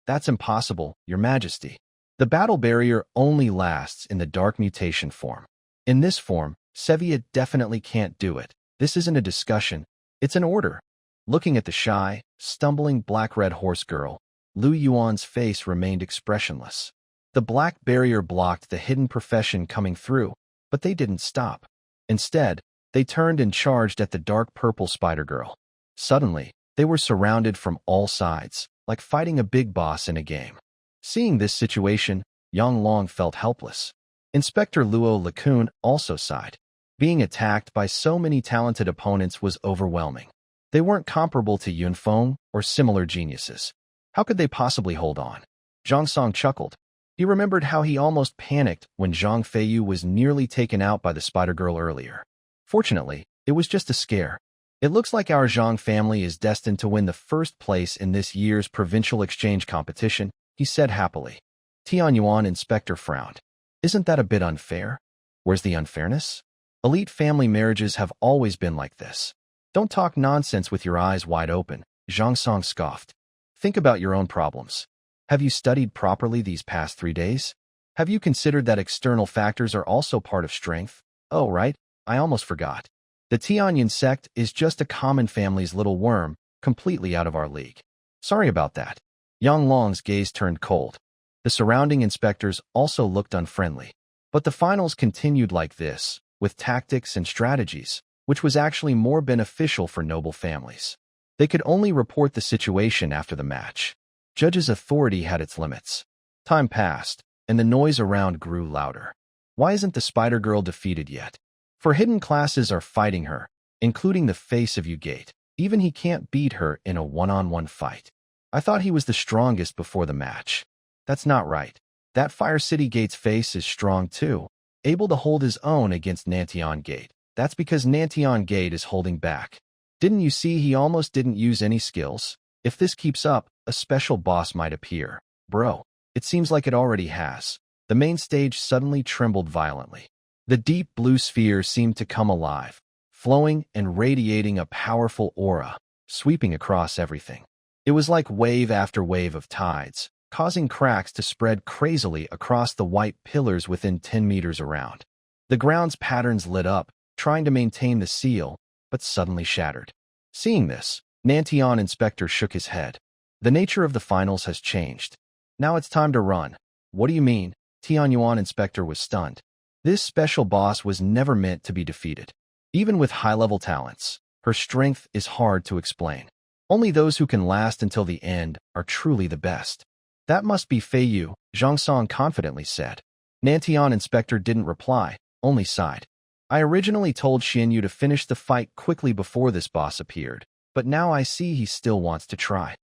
that's impossible, your majesty. The battle barrier only lasts in the dark mutation form. In this form, Sevia definitely can't do it. This isn't a discussion, it's an order. Looking at the shy, stumbling black-red horse girl, Lu Yuan's face remained expressionless. The black barrier blocked the hidden profession coming through, but they didn't stop. Instead, they turned and charged at the dark purple spider girl. Suddenly, they were surrounded from all sides, like fighting a big boss in a game. Seeing this situation, Yang Long felt helpless. Inspector Luo Lacun also sighed. Being attacked by so many talented opponents was overwhelming. They weren't comparable to Yunfeng or similar geniuses. How could they possibly hold on? Zhang Song chuckled. He remembered how he almost panicked when Zhang Feiyu was nearly taken out by the spider girl earlier. Fortunately, it was just a scare. It looks like our Zhang family is destined to win the first place in this year's provincial exchange competition, he said happily. Tianyuan Inspector frowned. Isn't that a bit unfair? Where's the unfairness? Elite family marriages have always been like this. Don't talk nonsense with your eyes wide open, Zhang Song scoffed. Think about your own problems. Have you studied properly these past 3 days? Have you considered that external factors are also part of strength? Oh, right, I almost forgot. The Tianyan sect is just a common family's little worm, completely out of our league. Sorry about that. Yang Long's gaze turned cold. The surrounding inspectors also looked unfriendly. But the finals continued like this, with tactics and strategies, which was actually more beneficial for noble families. They could only report the situation after the match. Judges' authority had its limits. Time passed, and the noise around grew louder. Why isn't the Spider Girl defeated yet? For hidden classes are fighting her, including the face of Ugate. Even he can't beat her in a one-on-one fight. I thought he was the strongest before the match. That's not right. That Fire City Gate's face is strong too, able to hold his own against Nantian Gate. That's because Nantian Gate is holding back. Didn't you see he almost didn't use any skills? If this keeps up, a special boss might appear. Bro, it seems like it already has. The main stage suddenly trembled violently. The deep blue sphere seemed to come alive, flowing and radiating a powerful aura, sweeping across everything. It was like wave after wave of tides, causing cracks to spread crazily across the white pillars within 10 meters around. The ground's patterns lit up, trying to maintain the seal, but suddenly shattered. Seeing this, Nantian Inspector shook his head. The nature of the finals has changed. Now it's time to run. What do you mean? Tianyuan Inspector was stunned. This special boss was never meant to be defeated. Even with high-level talents, her strength is hard to explain. Only those who can last until the end are truly the best. That must be Feiyu, Zhang Song confidently said. Nantian Inspector didn't reply, only sighed. I originally told Xianyu to finish the fight quickly before this boss appeared, but now I see he still wants to try.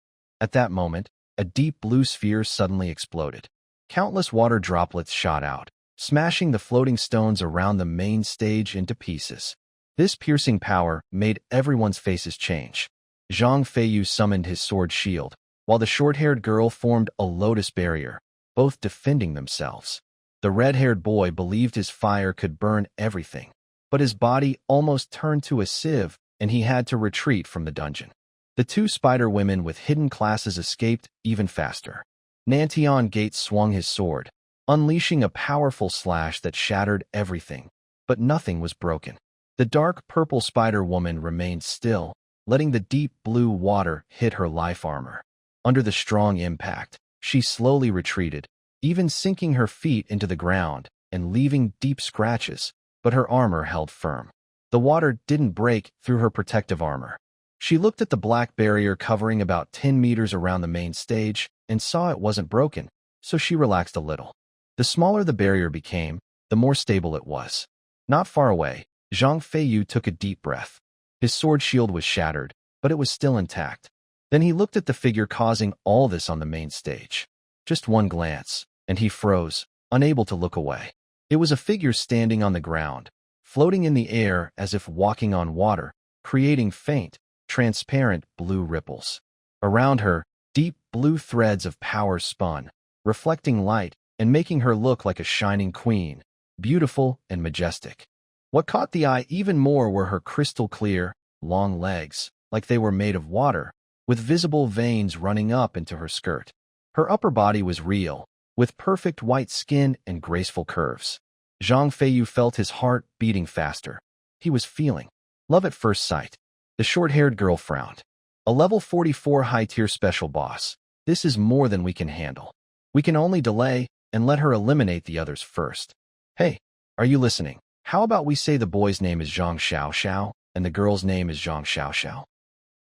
At that moment, a deep blue sphere suddenly exploded. Countless water droplets shot out, smashing the floating stones around the main stage into pieces. This piercing power made everyone's faces change. Zhang Feiyu summoned his sword shield, while the short-haired girl formed a lotus barrier, both defending themselves. The red-haired boy believed his fire could burn everything, but his body almost turned to a sieve, and he had to retreat from the dungeon. The two spider women with hidden classes escaped even faster. Nantian Gate swung his sword, unleashing a powerful slash that shattered everything, but nothing was broken. The dark purple spider woman remained still, letting the deep blue water hit her life armor. Under the strong impact, she slowly retreated, even sinking her feet into the ground, and leaving deep scratches, but her armor held firm. The water didn't break through her protective armor. She looked at the black barrier covering about 10 meters around the main stage and saw it wasn't broken, so she relaxed a little. The smaller the barrier became, the more stable it was. Not far away, Zhang Feiyu took a deep breath. His sword shield was shattered, but it was still intact. Then he looked at the figure causing all this on the main stage. Just one glance, and he froze, unable to look away. It was a figure standing on the ground, floating in the air as if walking on water, creating faint, transparent blue ripples. Around her, deep blue threads of power spun, reflecting light and making her look like a shining queen, beautiful and majestic. What caught the eye even more were her crystal-clear, long legs, like they were made of water, with visible veins running up into her skirt. Her upper body was real, with perfect white skin and graceful curves. Zhang Feiyu felt his heart beating faster. He was feeling love at first sight. The short-haired girl frowned. A level 44 high-tier special boss. This is more than we can handle. We can only delay and let her eliminate the others first. Hey, are you listening? How about we say the boy's name is Zhang Xiaoxiao and the girl's name is Zhang Xiaoxiao?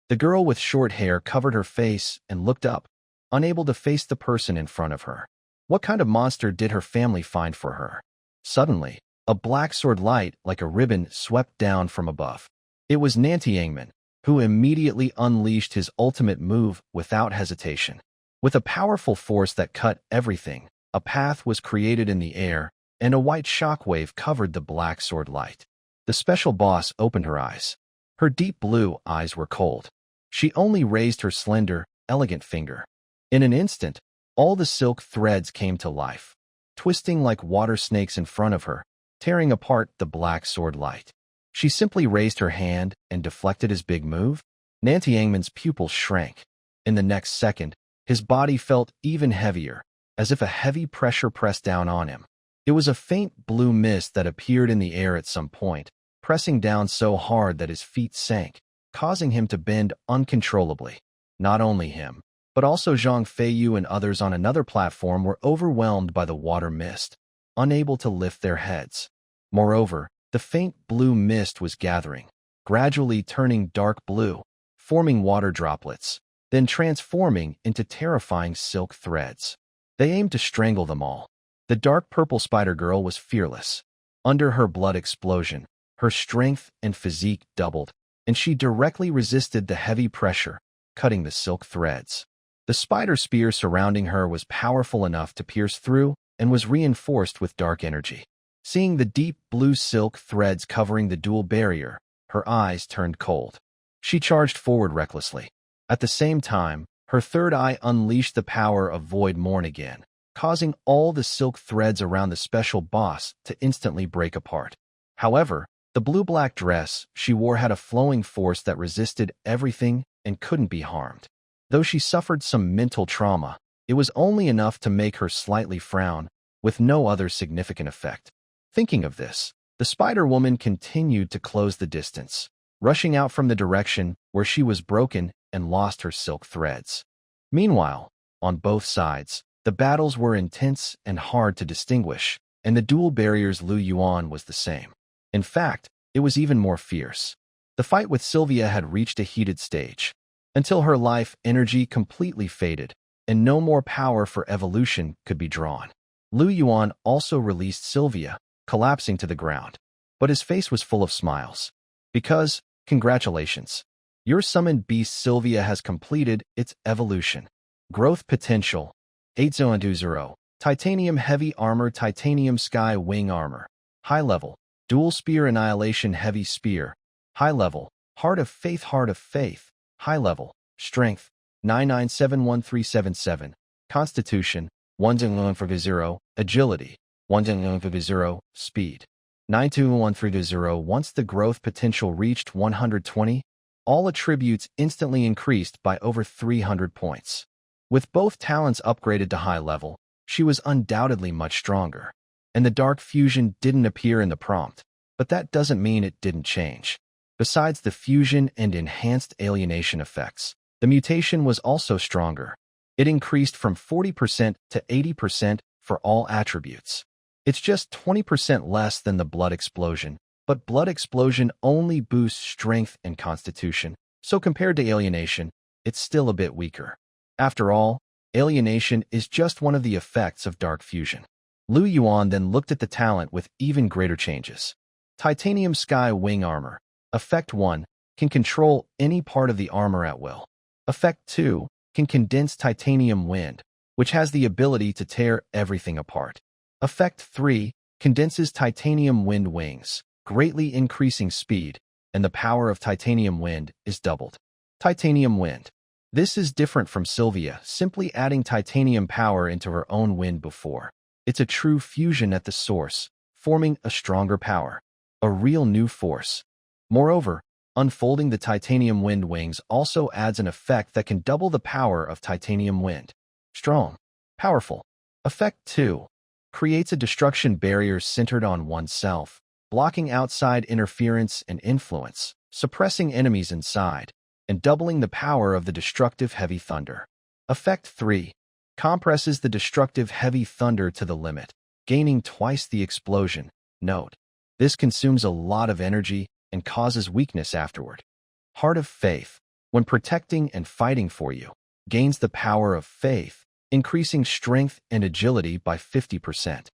The girl with short hair covered her face and looked up, unable to face the person in front of her. What kind of monster did her family find for her? Suddenly, a black sword light like a ribbon swept down from above. It was Nantiangman, who immediately unleashed his ultimate move without hesitation. With a powerful force that cut everything, a path was created in the air, and a white shockwave covered the black sword light. The special boss opened her eyes. Her deep blue eyes were cold. She only raised her slender, elegant finger. In an instant, all the silk threads came to life, twisting like water snakes in front of her, tearing apart the black sword light. She simply raised her hand and deflected his big move. Nantiangman's pupils shrank. In the next second, his body felt even heavier, as if a heavy pressure pressed down on him. It was a faint blue mist that appeared in the air at some point, pressing down so hard that his feet sank, causing him to bend uncontrollably. Not only him, but also Zhang Feiyu and others on another platform were overwhelmed by the water mist, unable to lift their heads. Moreover, the faint blue mist was gathering, gradually turning dark blue, forming water droplets, then transforming into terrifying silk threads. They aimed to strangle them all. The dark purple spider girl was fearless. Under her blood explosion, her strength and physique doubled, and she directly resisted the heavy pressure, cutting the silk threads. The spider spear surrounding her was powerful enough to pierce through and was reinforced with dark energy. Seeing the deep blue silk threads covering the duel barrier, her eyes turned cold. She charged forward recklessly. At the same time, her third eye unleashed the power of Void Morn again, causing all the silk threads around the special boss to instantly break apart. However, the blue-black dress she wore had a flowing force that resisted everything and couldn't be harmed. Though she suffered some mental trauma, it was only enough to make her slightly frown, with no other significant effect. Thinking of this, the Spider-Woman continued to close the distance, rushing out from the direction where she was broken and lost her silk threads. Meanwhile, on both sides, the battles were intense and hard to distinguish, and the duel barrier's Lu Yuan was the same. In fact, it was even more fierce. The fight with Sevia had reached a heated stage, until her life energy completely faded, and no more power for evolution could be drawn. Lu Yuan also released Sevia, collapsing to the ground, but his face was full of smiles. Because, congratulations, your summoned beast Sevia has completed its evolution. Growth potential, 8020, titanium heavy armor, titanium sky wing armor, high level, dual spear annihilation heavy spear, high level, heart of faith, high level, strength, 9971377, constitution, 10140, agility, 10140, speed, 92130. Once the growth potential reached 120, all attributes instantly increased by over 300 points. With both talents upgraded to high level, she was undoubtedly much stronger. And the dark fusion didn't appear in the prompt, but that doesn't mean it didn't change. Besides the fusion and enhanced alienation effects, the mutation was also stronger. It increased from 40% to 80% for all attributes. It's just 20% less than the blood explosion, but blood explosion only boosts strength and constitution, so compared to alienation, it's still a bit weaker. After all, alienation is just one of the effects of dark fusion. Yuan then looked at the talent with even greater changes. Titanium Sky Wing Armor. Effect 1 can control any part of the armor at will. Effect 2 can condense titanium wind, which has the ability to tear everything apart. Effect 3 condenses titanium wind wings, greatly increasing speed, and the power of titanium wind is doubled. Titanium wind. This is different from Sevia, simply adding titanium power into her own wind before. It's a true fusion at the source, forming a stronger power, a real new force. Moreover, unfolding the titanium wind wings also adds an effect that can double the power of titanium wind. Strong. Powerful. Effect 2 creates a destruction barrier centered on oneself, blocking outside interference and influence, suppressing enemies inside, and doubling the power of the destructive heavy thunder. Effect 3 compresses the destructive heavy thunder to the limit, gaining twice the explosion. Note: this consumes a lot of energy and causes weakness afterward. Heart of Faith, when protecting and fighting for you, gains the power of faith, increasing strength and agility by 50%.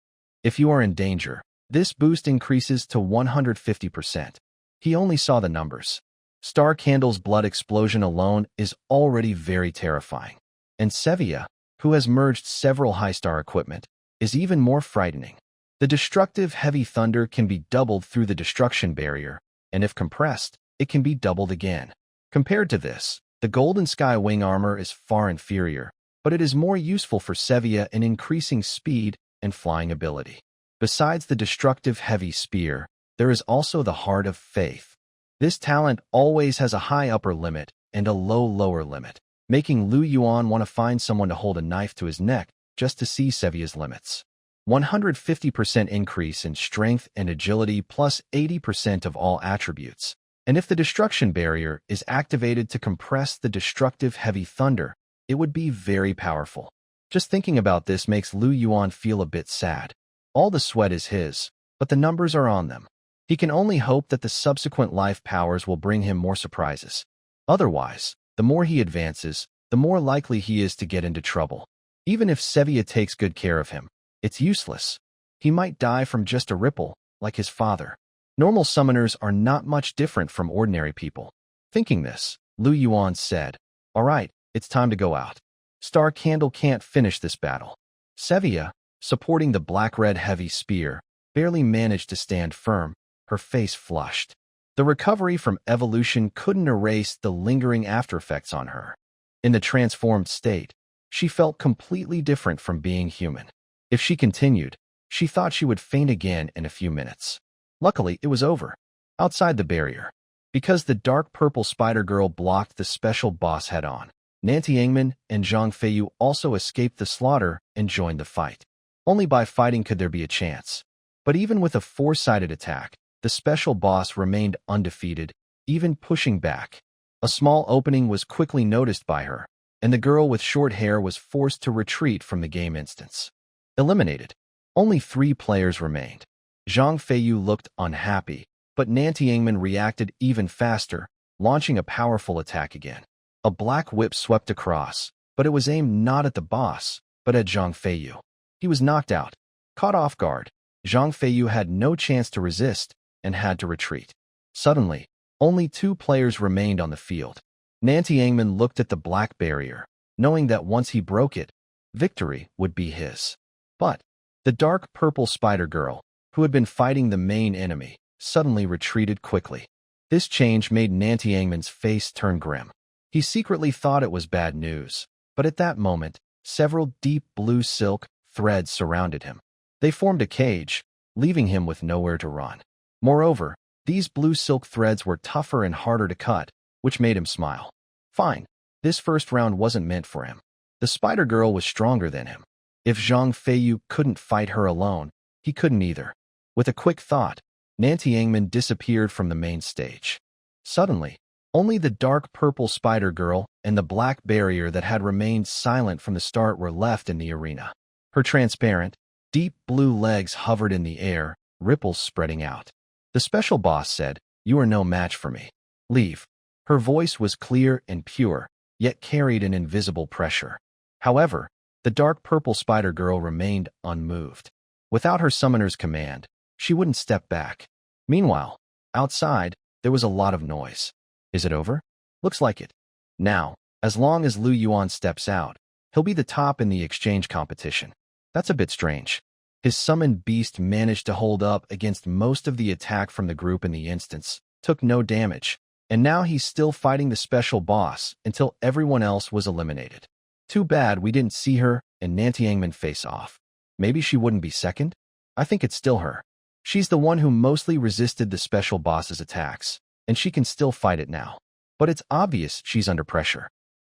If you are in danger, this boost increases to 150%. He only saw the numbers. Star Candle's blood explosion alone is already very terrifying. And Sevia, who has merged several high-star equipment, is even more frightening. The destructive heavy thunder can be doubled through the destruction barrier, and if compressed, it can be doubled again. Compared to this, the Golden Sky Wing Armor is far inferior, but it is more useful for Sevia in increasing speed and flying ability. Besides the destructive heavy spear, there is also the Heart of Faith. This talent always has a high upper limit and a low lower limit, making Yuan want to find someone to hold a knife to his neck just to see Sevia's limits. 150% increase in strength and agility plus 80% of all attributes. And if the destruction barrier is activated to compress the destructive heavy thunder, it would be very powerful. Just thinking about this makes Yuan feel a bit sad. All the sweat is his, but the numbers are on them. He can only hope that the subsequent life powers will bring him more surprises. Otherwise, the more he advances, the more likely he is to get into trouble. Even if Sevia takes good care of him, it's useless. He might die from just a ripple, like his father. Normal summoners are not much different from ordinary people. Thinking this, Yuan said, "All right, it's time to go out. Star Candle can't finish this battle." Sevia, supporting the black-red heavy spear, barely managed to stand firm, her face flushed. The recovery from evolution couldn't erase the lingering aftereffects on her. In the transformed state, she felt completely different from being human. If she continued, she thought she would faint again in a few minutes. Luckily, it was over. Outside the barrier, because the dark purple spider girl blocked the special boss head-on, Nantiangman and Zhang Feiyu also escaped the slaughter and joined the fight. Only by fighting could there be a chance. But even with a four-sided attack, the special boss remained undefeated, even pushing back. A small opening was quickly noticed by her, and the girl with short hair was forced to retreat from the game instance. Eliminated. Only 3 players remained. Zhang Feiyu looked unhappy, but Nantiangman reacted even faster, launching a powerful attack again. A black whip swept across, but it was aimed not at the boss, but at Zhang Feiyu. He was knocked out. Caught off guard, Zhang Feiyu had no chance to resist and had to retreat. Suddenly, only 2 players remained on the field. Nantiangman looked at the black barrier, knowing that once he broke it, victory would be his. But the dark purple spider girl, who had been fighting the main enemy, suddenly retreated quickly. This change made Nantiangman's face turn grim. He secretly thought it was bad news, but at that moment, several deep blue silk threads surrounded him. They formed a cage, leaving him with nowhere to run. Moreover, these blue silk threads were tougher and harder to cut, which made him smile. Fine, this first round wasn't meant for him. The spider girl was stronger than him. If Zhang Feiyu couldn't fight her alone, he couldn't either. With a quick thought, Nantiangman disappeared from the main stage. Suddenly, only the dark purple spider girl and the black barrier that had remained silent from the start were left in the arena. Her transparent, Deep blue legs hovered in the air, ripples spreading out. The special boss said, "You are no match for me. Leave." Her voice was clear and pure, yet carried an invisible pressure. However, the dark purple spider girl remained unmoved. Without her summoner's command, she wouldn't step back. Meanwhile, outside, there was a lot of noise. Is it over? Looks like it. Now, as long as Yuan steps out, he'll be the top in the exchange competition. That's a bit strange. His summoned beast managed to hold up against most of the attack from the group in the instance, took no damage, and now he's still fighting the special boss until everyone else was eliminated. Too bad we didn't see her and Nantiangman face off. Maybe she wouldn't be second? I think it's still her. She's the one who mostly resisted the special boss's attacks, and she can still fight it now. But it's obvious she's under pressure.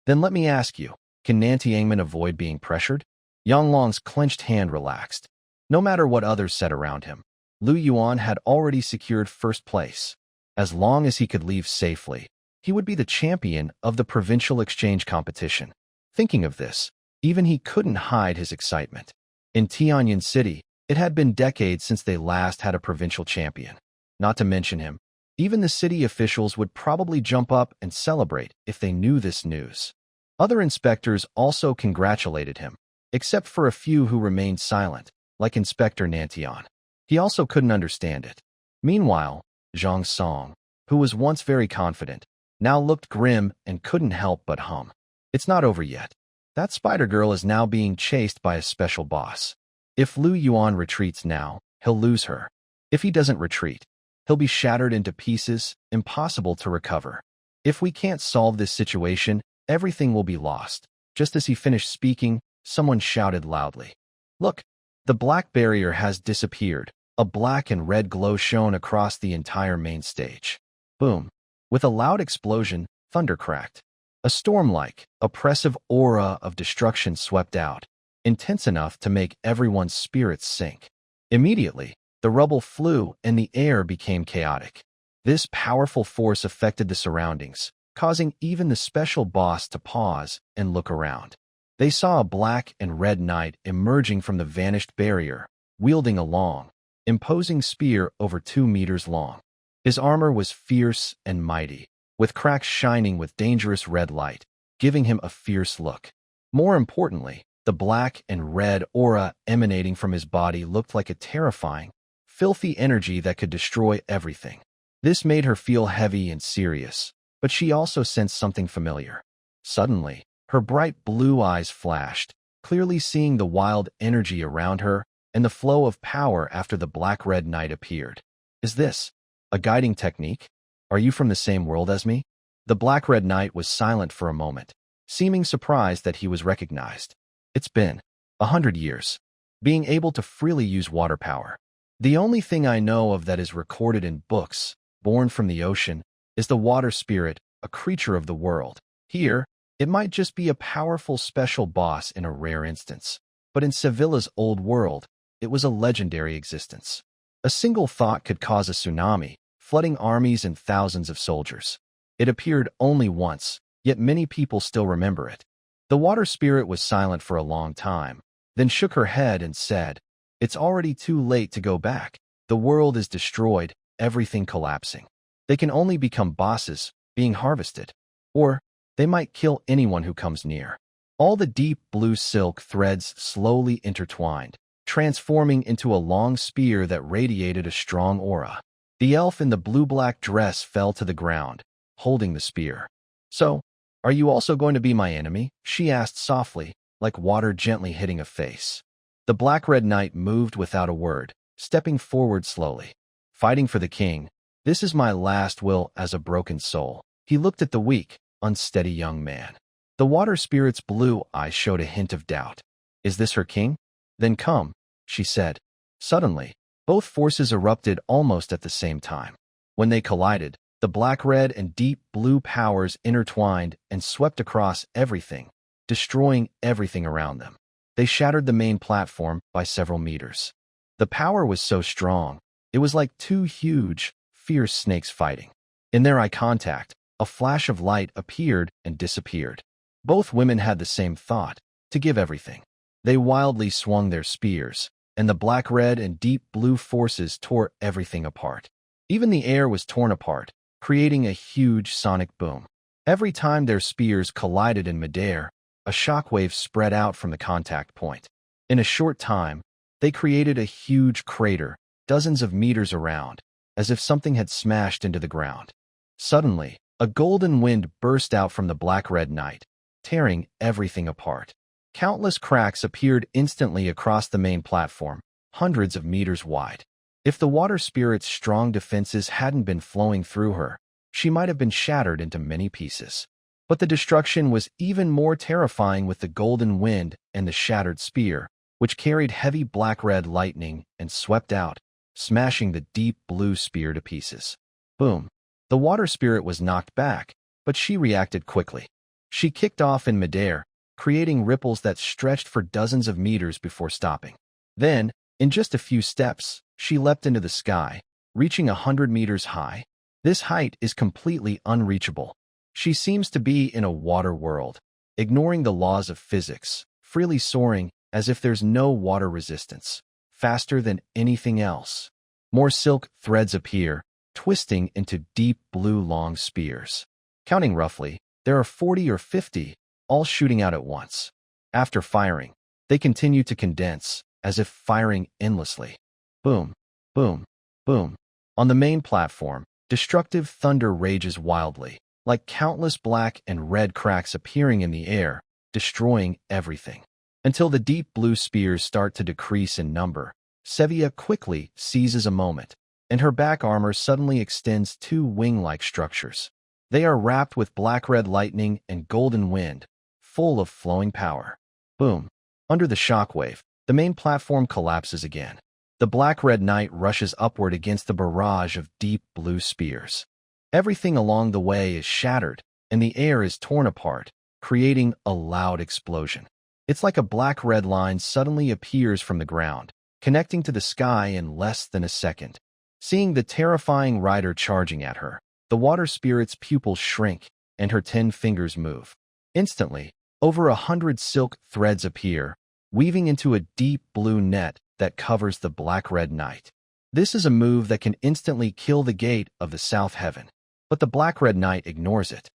Then let me ask you, can Nantiangman avoid being pressured? Yanglong's clenched hand relaxed. No matter what others said around him, Yuan had already secured first place. As long as he could leave safely, he would be the champion of the provincial exchange competition. Thinking of this, even he couldn't hide his excitement. In Tianyan City, it had been decades since they last had a provincial champion. Not to mention him, even the city officials would probably jump up and celebrate if they knew this news. Other inspectors also congratulated him, except for a few who remained silent, like Inspector Nantian. He also couldn't understand it. Meanwhile, Zhang Song, who was once very confident, now looked grim and couldn't help but hum. It's not over yet. That spider girl is now being chased by a special boss. If Yuan retreats now, he'll lose her. If he doesn't retreat, he'll be shattered into pieces, impossible to recover. If we can't solve this situation, everything will be lost. Just as he finished speaking, someone shouted loudly. Look, the black barrier has disappeared. A black and red glow shone across the entire main stage. Boom. With a loud explosion, thunder cracked. A storm-like, oppressive aura of destruction swept out, intense enough to make everyone's spirits sink. Immediately, the rubble flew and the air became chaotic. This powerful force affected the surroundings, causing even the special boss to pause and look around. They saw a black and red knight emerging from the vanished barrier, wielding a long, imposing spear over 2 meters long. His armor was fierce and mighty, with cracks shining with dangerous red light, giving him a fierce look. More importantly, the black and red aura emanating from his body looked like a terrifying, filthy energy that could destroy everything. This made her feel heavy and serious, but she also sensed something familiar. Suddenly, her bright blue eyes flashed, clearly seeing the wild energy around her and the flow of power after the black-red knight appeared. Is this a guiding technique? Are you from the same world as me? The black-red knight was silent for a moment, seeming surprised that he was recognized. It's been 100 years. Being able to freely use water power. The only thing I know of that is recorded in books, born from the ocean, is the water spirit, a creature of the world. Here, it might just be a powerful special boss in a rare instance. But in Sevilla's old world, it was a legendary existence. A single thought could cause a tsunami, flooding armies and thousands of soldiers. It appeared only once, yet many people still remember it. The water spirit was silent for a long time, then shook her head and said, "It's already too late to go back. The world is destroyed, everything collapsing. They can only become bosses, being harvested. Or they might kill anyone who comes near." All the deep blue silk threads slowly intertwined, transforming into a long spear that radiated a strong aura. The elf in the blue-black dress fell to the ground, holding the spear. "So, are you also going to be my enemy?" she asked softly, like water gently hitting a face. The black-red knight moved without a word, stepping forward slowly. "Fighting for the king, this is my last will as a broken soul." He looked at the weak, unsteady young man. The water spirit's blue eyes showed a hint of doubt. "Is this her king? Then come," she said. Suddenly, both forces erupted almost at the same time. When they collided, the black-red and deep blue powers intertwined and swept across everything, destroying everything around them. They shattered the main platform by several meters. The power was so strong, it was like two huge, fierce snakes fighting. In their eye contact, a flash of light appeared and disappeared. Both women had the same thought, to give everything. They wildly swung their spears, and the black-red and deep blue forces tore everything apart. Even the air was torn apart, creating a huge sonic boom. Every time their spears collided in midair, a shockwave spread out from the contact point. In a short time, they created a huge crater, dozens of meters around, as if something had smashed into the ground. Suddenly, a golden wind burst out from the black-red night, tearing everything apart. Countless cracks appeared instantly across the main platform, hundreds of meters wide. If the water spirit's strong defenses hadn't been flowing through her, she might have been shattered into many pieces. But the destruction was even more terrifying with the golden wind and the shattered spear, which carried heavy black-red lightning and swept out, smashing the deep blue spear to pieces. Boom! The water spirit was knocked back, but she reacted quickly. She kicked off in midair, creating ripples that stretched for dozens of meters before stopping. Then, in just a few steps, she leapt into the sky, reaching 100 meters high. This height is completely unreachable. She seems to be in a water world, ignoring the laws of physics, freely soaring as if there's no water resistance, faster than anything else. More silk threads appear, twisting into deep blue long spears. Counting roughly, there are 40 or 50, all shooting out at once. After firing, they continue to condense, as if firing endlessly. Boom, boom, boom. On the main platform, destructive thunder rages wildly, like countless black and red cracks appearing in the air, destroying everything. Until the deep blue spears start to decrease in number, Sevia quickly seizes a moment, and her back armor suddenly extends two wing-like structures. They are wrapped with black-red lightning and golden wind, full of flowing power. Boom! Under the shockwave, the main platform collapses again. The black-red knight rushes upward against the barrage of deep blue spears. Everything along the way is shattered, and the air is torn apart, creating a loud explosion. It's like a black-red line suddenly appears from the ground, connecting to the sky in less than a second. Seeing the terrifying rider charging at her, the water spirit's pupils shrink, and her 10 fingers move. Instantly, over 100 silk threads appear, weaving into a deep blue net that covers the black-red knight. This is a move that can instantly kill the gate of the South Heaven, but the black-red knight ignores it.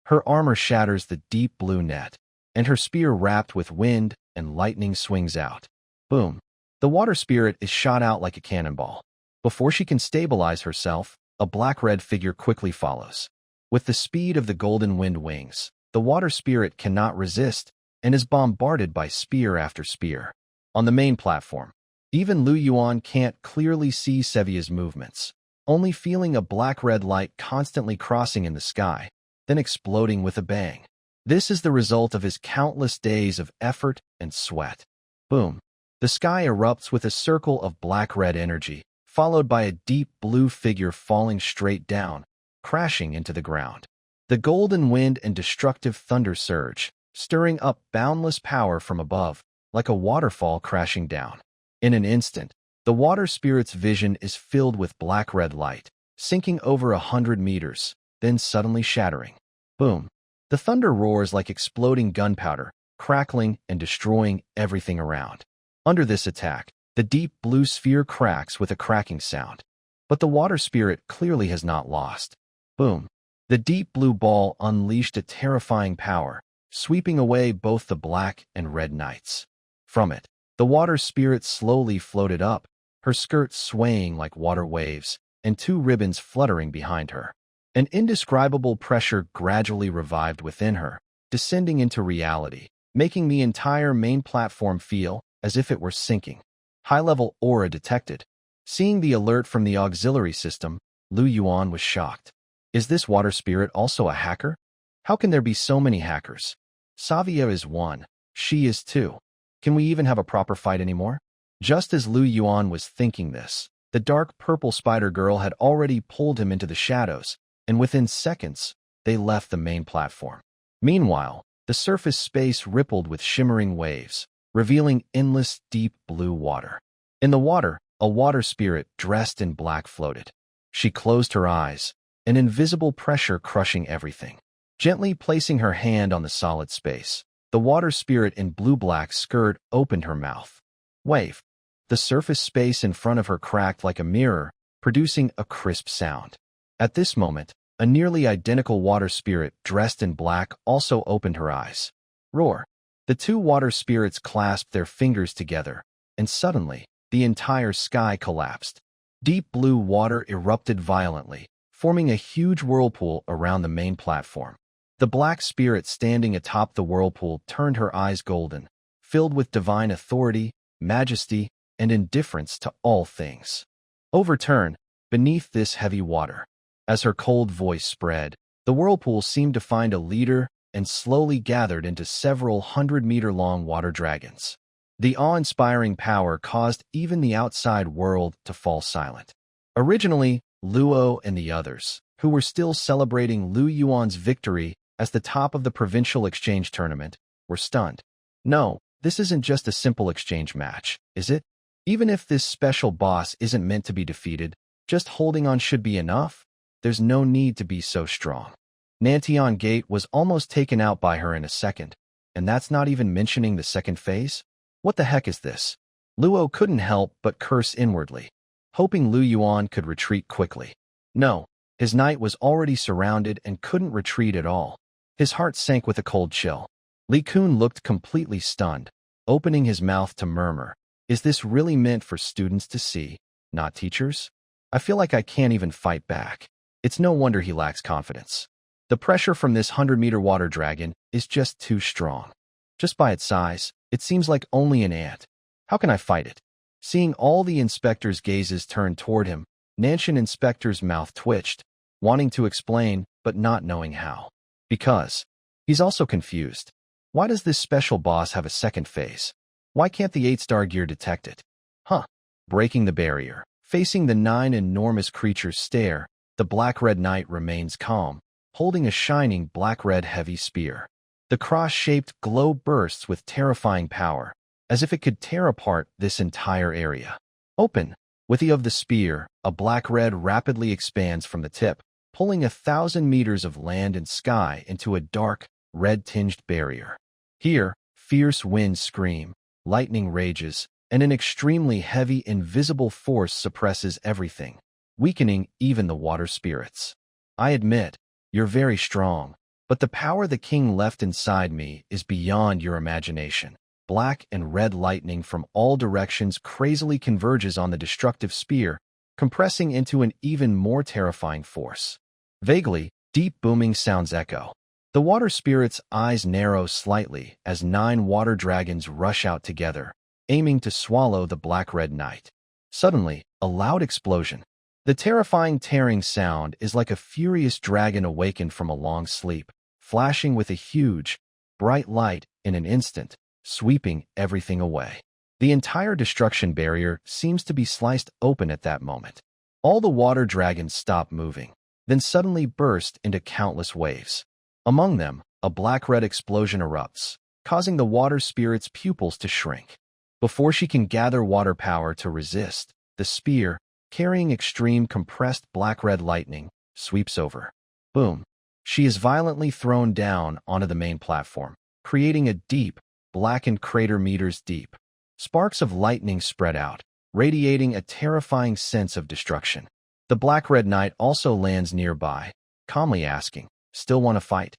Her armor shatters the deep blue net, and her spear wrapped with wind and lightning swings out. Boom! The water spirit is shot out like a cannonball. Before she can stabilize herself, a black-red figure quickly follows. With the speed of the golden wind wings, the water spirit cannot resist and is bombarded by spear after spear. On the main platform, even Yuan can't clearly see Sevia's movements, only feeling a black-red light constantly crossing in the sky, then exploding with a bang. This is the result of his countless days of effort and sweat. Boom! The sky erupts with a circle of black-red energy, followed by a deep blue figure falling straight down, crashing into the ground. The golden wind and destructive thunder surge, stirring up boundless power from above, like a waterfall crashing down. In an instant, the water spirit's vision is filled with black-red light, sinking over 100 meters, then suddenly shattering. Boom! The thunder roars like exploding gunpowder, crackling and destroying everything around. Under this attack, the deep blue sphere cracks with a cracking sound. But the water spirit clearly has not lost. Boom! The deep blue ball unleashed a terrifying power, sweeping away both the black and red knights. From it, the water spirit slowly floated up, her skirt swaying like water waves, and two ribbons fluttering behind her. An indescribable pressure gradually revived within her, descending into reality, making the entire main platform feel as if it were sinking. High-level aura detected. Seeing the alert from the auxiliary system, Yuan was shocked. Is this water spirit also a hacker? How can there be so many hackers? Sevia is one. She is two. Can we even have a proper fight anymore? Just as Yuan was thinking this, the dark purple spider girl had already pulled him into the shadows, and within seconds, they left the main platform. Meanwhile, the surface space rippled with shimmering waves, revealing endless deep blue water. In the water, a water spirit dressed in black floated. She closed her eyes, an invisible pressure crushing everything. Gently placing her hand on the solid space, the water spirit in blue-black skirt opened her mouth. Wave. The The surface space in front of her cracked like a mirror, producing a crisp sound. At this moment, a nearly identical water spirit dressed in black also opened her eyes. Roar! The two water spirits clasped their fingers together, and suddenly, the entire sky collapsed. Deep blue water erupted violently, forming a huge whirlpool around the main platform. The black spirit standing atop the whirlpool turned her eyes golden, filled with divine authority, majesty, and indifference to all things. Overturn, beneath this heavy water. As her cold voice spread, the whirlpool seemed to find a leader and slowly gathered into several 100-meter-long water dragons. The awe-inspiring power caused even the outside world to fall silent. Originally, Luo and the others, who were still celebrating Lu Yuan's victory as the top of the Provincial exchange tournament, were stunned. No, this isn't just a simple exchange match, is it? Even if this special boss isn't meant to be defeated, just holding on should be enough? There's no need to be so strong. Nantian Gate was almost taken out by her in a second, and that's not even mentioning the second phase? What the heck is this? Luo couldn't help but curse inwardly, hoping Lu Yuan could retreat quickly. No, his knight was already surrounded and couldn't retreat at all. His heart sank with a cold chill. Li Kun looked completely stunned, opening his mouth to murmur, "Is this really meant for students to see, not teachers? I feel like I can't even fight back." It's no wonder he lacks confidence. The pressure from this 100-meter water dragon is just too strong. Just by its size, it seems like only an ant. How can I fight it? Seeing all the inspectors' gazes turned toward him, Nanshan Inspector's mouth twitched, wanting to explain but not knowing how. Because he's also confused. Why does this special boss have a second phase? Why can't the 8-star gear detect it? Breaking the barrier, facing the 9 enormous creatures' stare, the Black-Red Knight remains calm, holding a shining black-red heavy spear. The cross-shaped glow bursts with terrifying power, as if it could tear apart this entire area. Open! With the of the spear, a black-red rapidly expands from the tip, pulling 1,000 meters of land and sky into a dark, red-tinged barrier. Here, fierce winds scream, lightning rages, and an extremely heavy, invisible force suppresses everything, weakening even the water spirits. I admit, you're very strong, but the power the king left inside me is beyond your imagination. Black and red lightning from all directions crazily converges on the destructive spear, compressing into an even more terrifying force. Vaguely, deep booming sounds echo. The water spirit's eyes narrow slightly as 9 water dragons rush out together, aiming to swallow the Black-Red Knight. Suddenly, a loud explosion. The terrifying tearing sound is like a furious dragon awakened from a long sleep, flashing with a huge, bright light in an instant, sweeping everything away. The entire destruction barrier seems to be sliced open at that moment. All the water dragons stop moving, then suddenly burst into countless waves. Among them, a black-red explosion erupts, causing the water spirit's pupils to shrink. Before she can gather water power to resist, the spear, carrying extreme compressed black-red lightning, sweeps over. Boom! She is violently thrown down onto the main platform, creating a deep, blackened crater meters deep. Sparks of lightning spread out, radiating a terrifying sense of destruction. The Black-Red Knight also lands nearby, calmly asking, "Still want to fight?"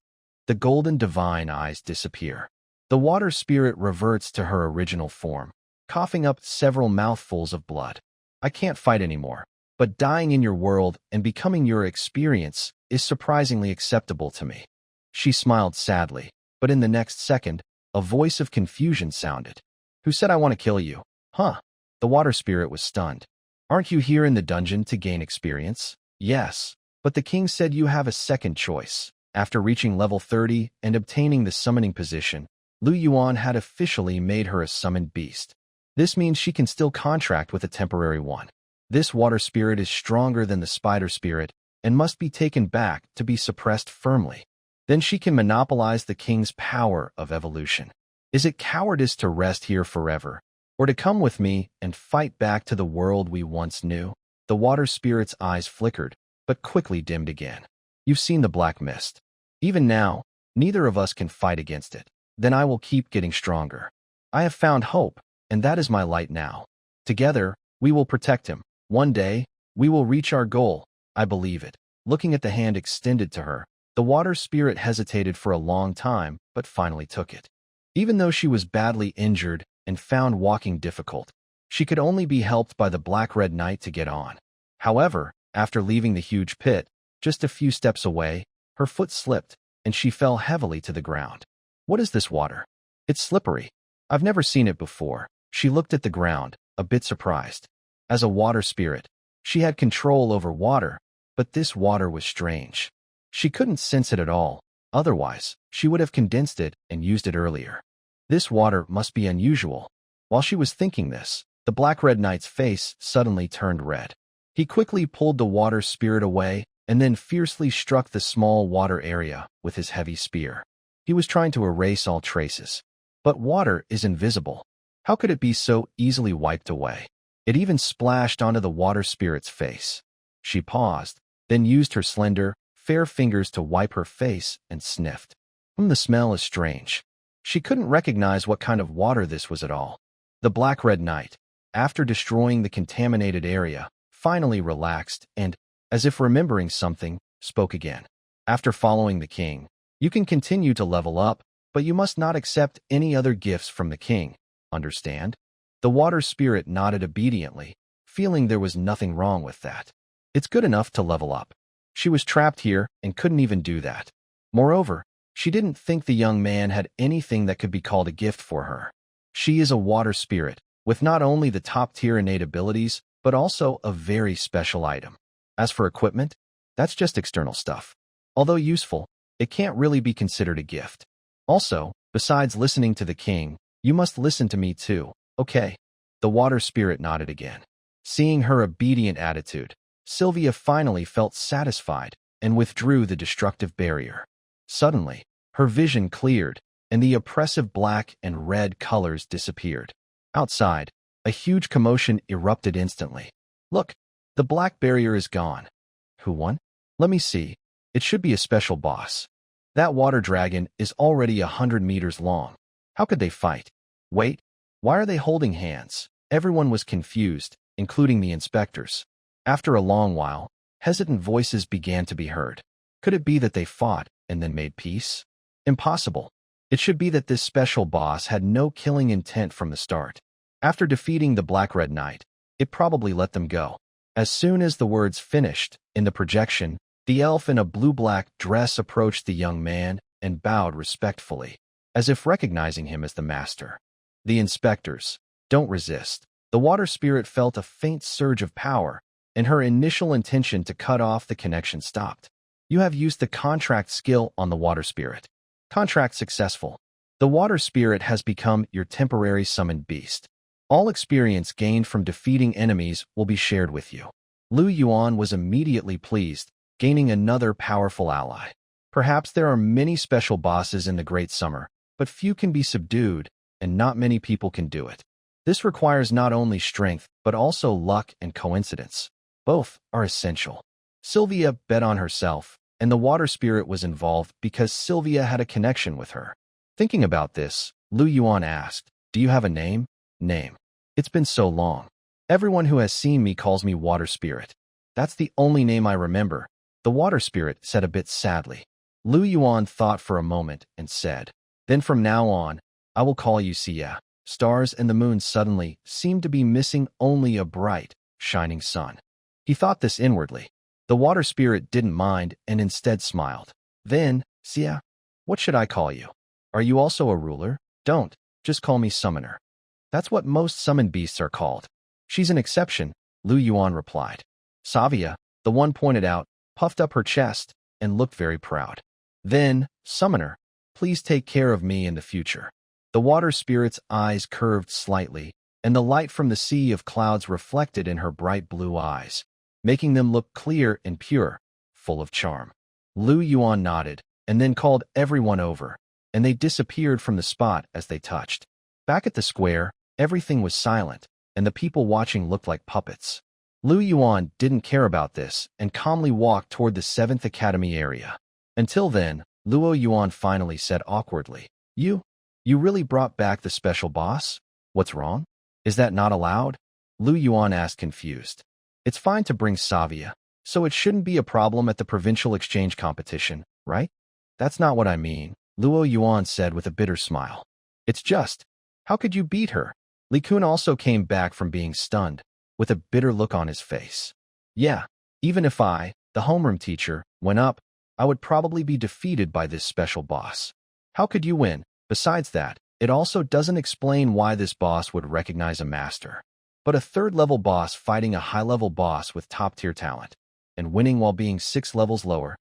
The golden divine eyes disappear. The water spirit reverts to her original form, coughing up several mouthfuls of blood. "I can't fight anymore, but dying in your world and becoming your experience is surprisingly acceptable to me." She smiled sadly, but in the next second, a voice of confusion sounded. "Who said I want to kill you?" The water spirit was stunned. "Aren't you here in the dungeon to gain experience?" "Yes, but the king said you have a second choice." After reaching level 30 and obtaining the summoning position, Lu Yuan had officially made her a summoned beast. This means she can still contract with a temporary one. This water spirit is stronger than the spider spirit and must be taken back to be suppressed firmly. Then she can monopolize the king's power of evolution. Is it cowardice to rest here forever, or to come with me and fight back to the world we once knew? The water spirit's eyes flickered, but quickly dimmed again. "You've seen the black mist. Even now, neither of us can fight against it. Then I will keep getting stronger. I have found hope, and that is my light now." Together, we will protect him. One day, we will reach our goal. I believe it. Looking at the hand extended to her, the water spirit hesitated for a long time, but finally took it. Even though she was badly injured and found walking difficult, she could only be helped by the Black-Red Knight to get on. However, after leaving the huge pit, just a few steps away, her foot slipped, and she fell heavily to the ground. What is this water? It's slippery. I've never seen it before. She looked at the ground, a bit surprised. As a water spirit, she had control over water, but this water was strange. She couldn't sense it at all. Otherwise, she would have condensed it and used it earlier. This water must be unusual. While she was thinking this, the Black-Red Knight's face suddenly turned red. He quickly pulled the water spirit away and then fiercely struck the small water area with his heavy spear. He was trying to erase all traces. But water is invisible. How could it be so easily wiped away? It even splashed onto the water spirit's face. She paused, then used her slender, fair fingers to wipe her face and sniffed. The smell is strange. She couldn't recognize what kind of water this was at all. The Black-Red Knight, after destroying the contaminated area, finally relaxed and, as if remembering something, spoke again. After following the king, you can continue to level up, but you must not accept any other gifts from the king. Understand? The water spirit nodded obediently, feeling there was nothing wrong with that. It's good enough to level up. She was trapped here and couldn't even do that. Moreover, she didn't think the young man had anything that could be called a gift for her. She is a water spirit, with not only the top-tier innate abilities, but also a very special item. As for equipment, that's just external stuff. Although useful, it can't really be considered a gift. Also, besides listening to the king, you must listen to me too, okay? The water spirit nodded again. Seeing her obedient attitude, Sevia finally felt satisfied and withdrew the destructive barrier. Suddenly, her vision cleared, and the oppressive black and red colors disappeared. Outside, a huge commotion erupted instantly. Look, the black barrier is gone. Who won? Let me see. It should be a special boss. That water dragon is already 100 meters long. How could they fight? Wait, why are they holding hands? Everyone was confused, including the inspectors. After a long while, hesitant voices began to be heard. Could it be that they fought and then made peace? Impossible. It should be that this special boss had no killing intent from the start. After defeating the Black-Red Knight, it probably let them go. As soon as the words finished, in the projection, the elf in a blue-black dress approached the young man and bowed respectfully, as if recognizing him as the master. The inspectors, don't resist. The water spirit felt a faint surge of power, and her initial intention to cut off the connection stopped. You have used the contract skill on the water spirit. Contract successful. The water spirit has become your temporary summoned beast. All experience gained from defeating enemies will be shared with you. Yuan was immediately pleased, gaining another powerful ally. Perhaps there are many special bosses in the Great Summer, but few can be subdued, and not many people can do it. This requires not only strength, but also luck and coincidence. Both are essential. Sevia bet on herself, and the water spirit was involved because Sevia had a connection with her. Thinking about this, Yuan asked, "Do you have a name?" Name. It's been so long. Everyone who has seen me calls me Water Spirit. That's the only name I remember, the Water Spirit said a bit sadly. Yuan thought for a moment and said, "Then from now on, I will call you Sevia." Stars and the moon suddenly seemed to be missing only a bright, shining sun. He thought this inwardly. The Water Spirit didn't mind and instead smiled. Then, Sevia, what should I call you? Are you also a ruler? Don't, just call me Summoner. That's what most summoned beasts are called. She's an exception, Yuan replied. Sevia, the one pointed out, puffed up her chest and looked very proud. Then, Summoner, please take care of me in the future. The water spirit's eyes curved slightly, and the light from the sea of clouds reflected in her bright blue eyes, making them look clear and pure, full of charm. Yuan nodded, and then called everyone over, and they disappeared from the spot as they touched. Back at the square, everything was silent, and the people watching looked like puppets. Yuan didn't care about this and calmly walked toward the 7th Academy area. Until then, Yuan finally said awkwardly, You really brought back the special boss? What's wrong? Is that not allowed? Lu Yuan asked confused. It's fine to bring Sevia, so it shouldn't be a problem at the provincial exchange competition, right? That's not what I mean, Luo Yuan said with a bitter smile. It's just, how could you beat her? Li Kun also came back from being stunned, with a bitter look on his face. Yeah, even if I, the homeroom teacher, went up, I would probably be defeated by this special boss. How could you win? Besides that, it also doesn't explain why this boss would recognize a master. But a third-level boss fighting a high-level boss with top-tier talent, and winning while being 6 levels lower,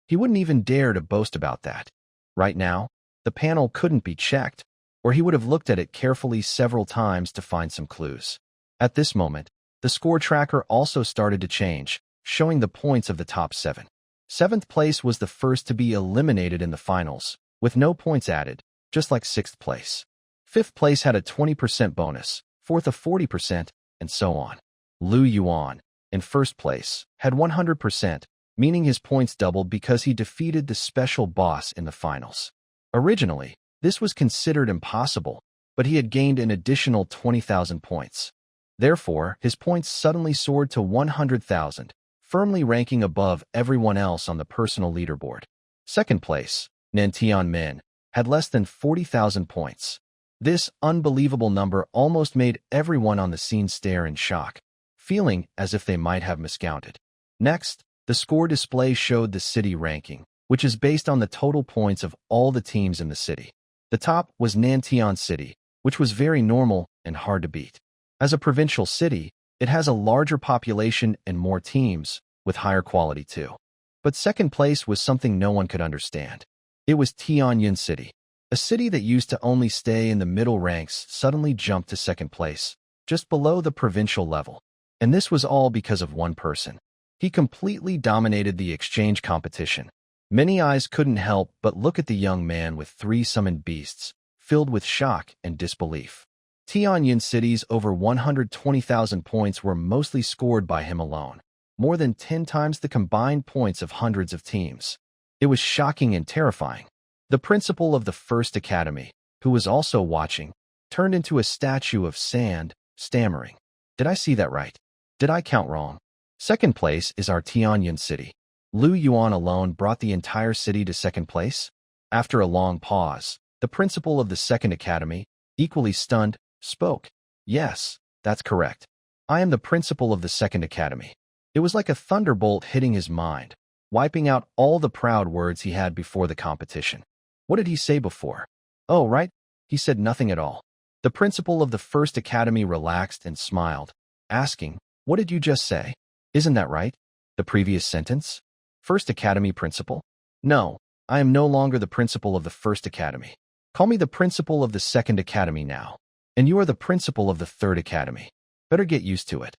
he wouldn't even dare to boast about that. Right now, the panel couldn't be checked, or he would have looked at it carefully several times to find some clues. At this moment, the score tracker also started to change, showing the points of the top 7. 7th place was the first to be eliminated in the finals, with no points added, just like 6th place. 5th place had a 20% bonus, 4th a 40%, and so on. Lu Yuan, in 1st place, had 100%, meaning his points doubled because he defeated the special boss in the finals. Originally, this was considered impossible, but he had gained an additional 20,000 points. Therefore, his points suddenly soared to 100,000, firmly ranking above everyone else on the personal leaderboard. 2nd place, Nantian Min, had less than 40,000 points. This unbelievable number almost made everyone on the scene stare in shock, feeling as if they might have miscounted. Next, the score display showed the city ranking, which is based on the total points of all the teams in the city. The top was Nantian City, which was very normal and hard to beat. As a provincial city, it has a larger population and more teams, with higher quality too. But 2nd place was something no one could understand. It was Tianjin City. A city that used to only stay in the middle ranks suddenly jumped to 2nd place, just below the provincial level. And this was all because of one person. He completely dominated the exchange competition. Many eyes couldn't help but look at the young man with 3 summoned beasts, filled with shock and disbelief. Tianjin City's over 120,000 points were mostly scored by him alone, more than 10 times the combined points of hundreds of teams. It was shocking and terrifying. The principal of the first academy, who was also watching, turned into a statue of sand, stammering. Did I see that right? Did I count wrong? 2nd place is our Tianjin City. Lu Yuan alone brought the entire city to 2nd place. After a long pause, the principal of the 2nd academy, equally stunned, spoke. Yes, that's correct. I am the principal of the 2nd academy. It was like a thunderbolt hitting his mind, wiping out all the proud words he had before the competition. What did he say before? Oh, right. He said nothing at all. The principal of the 1st academy relaxed and smiled, asking, what did you just say? Isn't that right? The previous sentence? 1st academy principal? No, I am no longer the principal of the 1st academy. Call me the principal of the 2nd academy now. And you are the principal of the 3rd academy. Better get used to it.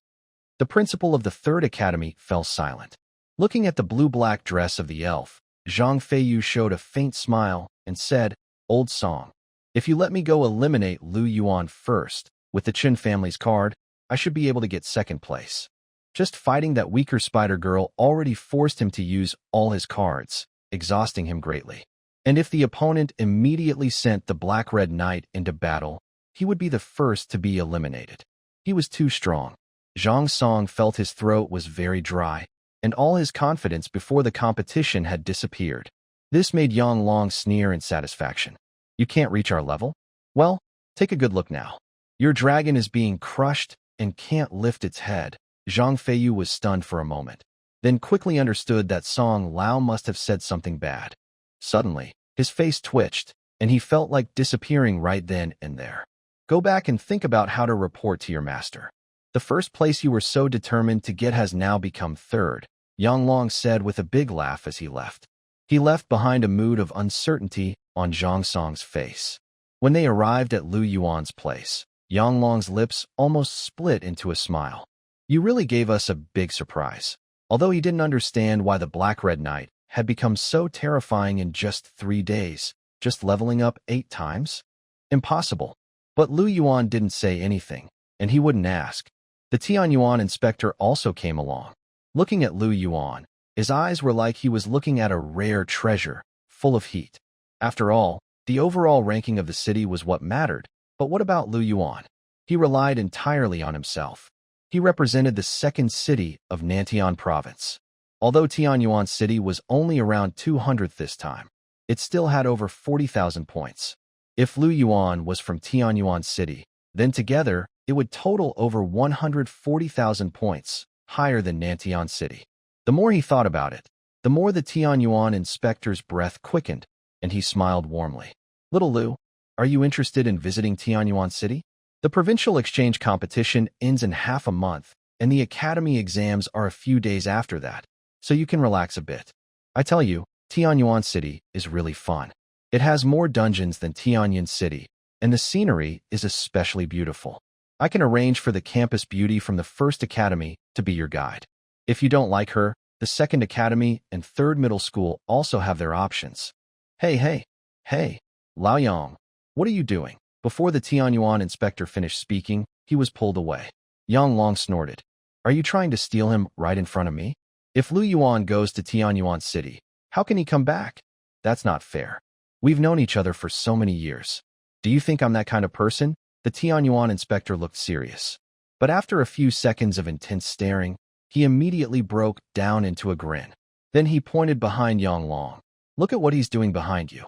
The principal of the 3rd academy fell silent. Looking at the blue-black dress of the elf, Zhang Feiyu showed a faint smile and said, Old song. If you let me go eliminate Lu Yuan first, with the Chen family's card, I should be able to get 2nd place. Just fighting that weaker spider girl already forced him to use all his cards, exhausting him greatly. And if the opponent immediately sent the Black-Red Knight into battle, he would be the first to be eliminated. He was too strong. Zhang Song felt his throat was very dry, and all his confidence before the competition had disappeared. This made Yang Long sneer in satisfaction. You can't reach our level? Well, take a good look now. Your dragon is being crushed and can't lift its head. Zhang Feiyu was stunned for a moment, then quickly understood that Song Lao must have said something bad. Suddenly, his face twitched, and he felt like disappearing right then and there. Go back and think about how to report to your master. The 1st place you were so determined to get has now become 3rd, Yang Long said with a big laugh as he left. He left behind a mood of uncertainty on Zhang Song's face. When they arrived at Lu Yuan's place, Yang Long's lips almost split into a smile. You really gave us a big surprise. Although he didn't understand why the Black-Red Knight had become so terrifying in just 3 days, just leveling up 8 times? Impossible. But Lu Yuan didn't say anything, and he wouldn't ask. The Tianyuan inspector also came along. Looking at Lu Yuan, his eyes were like he was looking at a rare treasure, full of heat. After all, the overall ranking of the city was what mattered, but what about Lu Yuan? He relied entirely on himself. He represented the second city of Nantian province. Although Tianyuan City was only around 200th this time, it still had over 40,000 points. If Lu Yuan was from Tianyuan City, then together it would total over 140,000 points, higher than Nantian City. The more he thought about it, the more the Tianyuan inspector's breath quickened, and he smiled warmly. Little Lu, are you interested in visiting Tianyuan City? The provincial exchange competition ends in half a month, and the academy exams are a few days after that, so you can relax a bit. I tell you, Tianyuan City is really fun. It has more dungeons than Tianyan City, and the scenery is especially beautiful. I can arrange for the campus beauty from the first academy to be your guide. If you don't like her, the second academy and third middle school also have their options. Hey, Lao Yang, what are you doing? Before the Tianyuan inspector finished speaking, he was pulled away. Yang Long snorted. Are you trying to steal him right in front of me? If Lu Yuan goes to Tianyuan City, how can he come back? That's not fair. We've known each other for so many years. Do you think I'm that kind of person? The Tianyuan inspector looked serious. But after a few seconds of intense staring, he immediately broke down into a grin. Then he pointed behind Yang Long. Look at what he's doing behind you.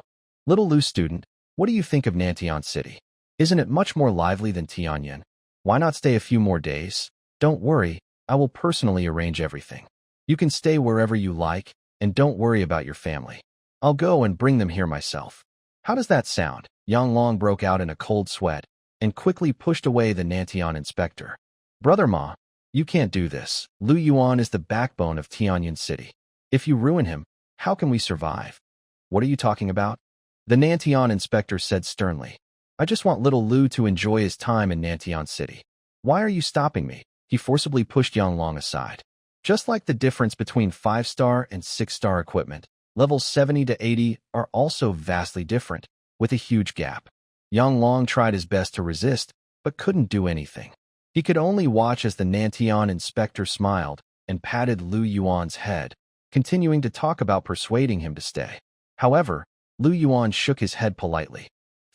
Little Lu student, what do you think of Nantian City? Isn't it much more lively than Tianyan? Why not stay a few more days? Don't worry, I will personally arrange everything. You can stay wherever you like, and don't worry about your family. I'll go and bring them here myself. How does that sound? Yang Long broke out in a cold sweat and quickly pushed away the Nantian inspector. Brother Ma, you can't do this. Lu Yuan is the backbone of Tianyan City. If you ruin him, how can we survive? What are you talking about? The Nantian inspector said sternly. I just want little Lu to enjoy his time in Nantian City. Why are you stopping me? He forcibly pushed Yang Long aside. Just like the difference between 5-star and 6-star equipment, levels 70 to 80 are also vastly different, with a huge gap. Yang Long tried his best to resist, but couldn't do anything. He could only watch as the Nantian inspector smiled and patted Lu Yuan's head, continuing to talk about persuading him to stay. However, Lu Yuan shook his head politely.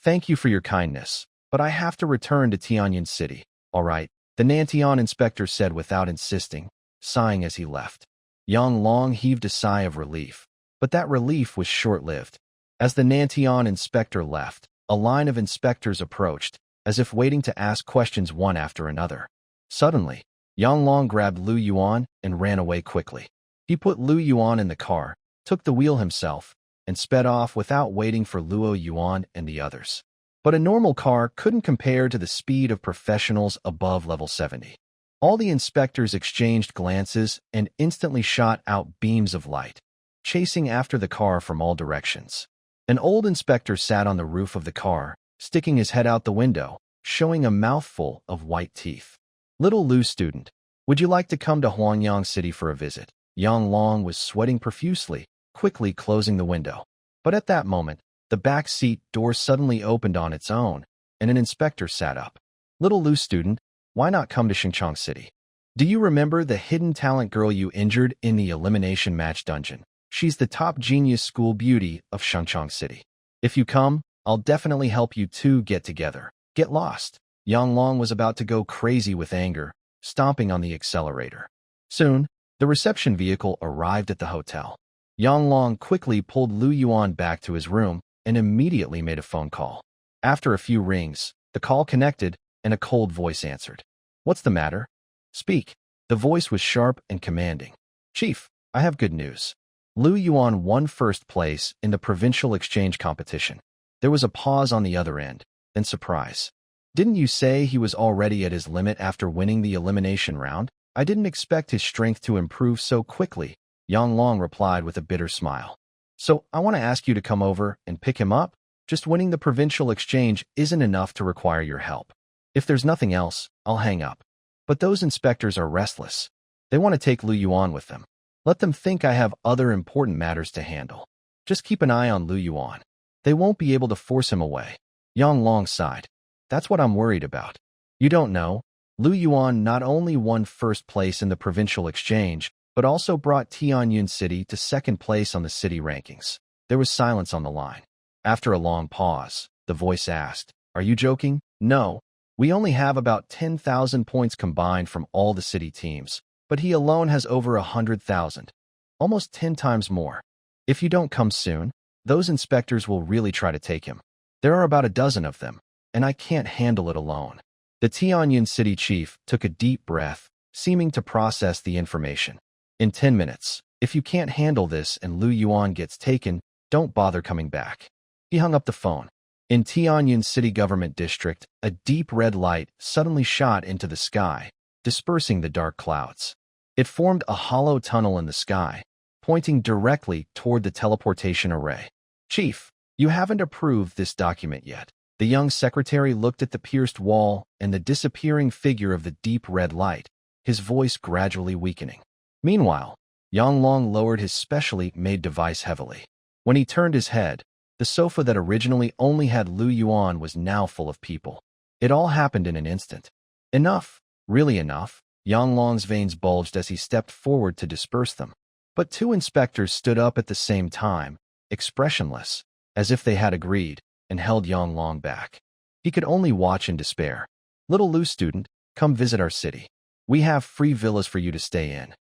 Thank you for your kindness, but I have to return to Tianyan City. All right, the Nantian inspector said without insisting, sighing as he left. Yang Long heaved a sigh of relief, but that relief was short-lived. As the Nantian inspector left, a line of inspectors approached, as if waiting to ask questions one after another. Suddenly, Yang Long grabbed Lu Yuan and ran away quickly. He put Lu Yuan in the car, took the wheel himself, and sped off without waiting for Luo Yuan and the others. But a normal car couldn't compare to the speed of professionals above level 70. All the inspectors exchanged glances and instantly shot out beams of light, chasing after the car from all directions. An old inspector sat on the roof of the car, sticking his head out the window, showing a mouthful of white teeth. Little Lu student, would you like to come to Huangyang City for a visit? Yang Long was sweating profusely, quickly closing the window. But at that moment, the back seat door suddenly opened on its own, and an inspector sat up. Little Lu student, why not come to Xingchang City? Do you remember the hidden talent girl you injured in the elimination match dungeon? She's the top genius school beauty of Shangchang City. If you come, I'll definitely help you two get together. Get lost. Yang Long was about to go crazy with anger, stomping on the accelerator. Soon, the reception vehicle arrived at the hotel. Yang Long quickly pulled Lu Yuan back to his room and immediately made a phone call. After a few rings, the call connected and a cold voice answered. What's the matter? Speak. The voice was sharp and commanding. Chief, I have good news. Lu Yuan won first place in the provincial exchange competition. There was a pause on the other end, then surprise. Didn't you say he was already at his limit after winning the elimination round? I didn't expect his strength to improve so quickly, Yang Long replied with a bitter smile. So I want to ask you to come over and pick him up. Just winning the provincial exchange isn't enough to require your help. If there's nothing else, I'll hang up. But those inspectors are restless. They want to take Lu Yuan with them. Let them think I have other important matters to handle. Just keep an eye on Lu Yuan. They won't be able to force him away. Yang Long sighed. That's what I'm worried about. You don't know, Lu Yuan not only won first place in the provincial exchange, but also brought Tianyuan City to second place on the city rankings. There was silence on the line. After a long pause, the voice asked, Are you joking? No. We only have about 10,000 points combined from all the city teams, but he alone has over 100,000, almost 10 times more. If you don't come soon, those inspectors will really try to take him. There are about a dozen of them, and I can't handle it alone. The Tianyuan city chief took a deep breath, seeming to process the information. In 10 minutes, if you can't handle this and Lu Yuan gets taken, don't bother coming back. He hung up the phone. In Tianyuan city government district, a deep red light suddenly shot into the sky, dispersing the dark clouds. It formed a hollow tunnel in the sky, pointing directly toward the teleportation array. Chief, you haven't approved this document yet. The young secretary looked at the pierced wall and the disappearing figure of the deep red light, his voice gradually weakening. Meanwhile, Yang Long lowered his specially made device heavily. When he turned his head, the sofa that originally only had Lu Yuan was now full of people. It all happened in an instant. Enough, really enough. Yang Long's veins bulged as he stepped forward to disperse them. But two inspectors stood up at the same time, expressionless, as if they had agreed, and held Yang Long back. He could only watch in despair. Little Lu student, come visit our city. We have free villas for you to stay in.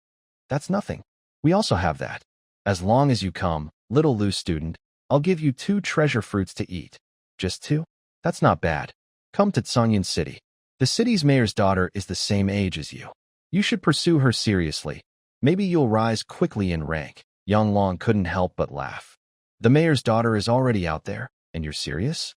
That's nothing. We also have that. As long as you come, little Lu student, I'll give you 2 treasure fruits to eat. Just 2? That's not bad. Come to Tsangyan City. The city's mayor's daughter is the same age as you. You should pursue her seriously. Maybe you'll rise quickly in rank. Yang Long couldn't help but laugh. The mayor's daughter is already out there, and you're serious?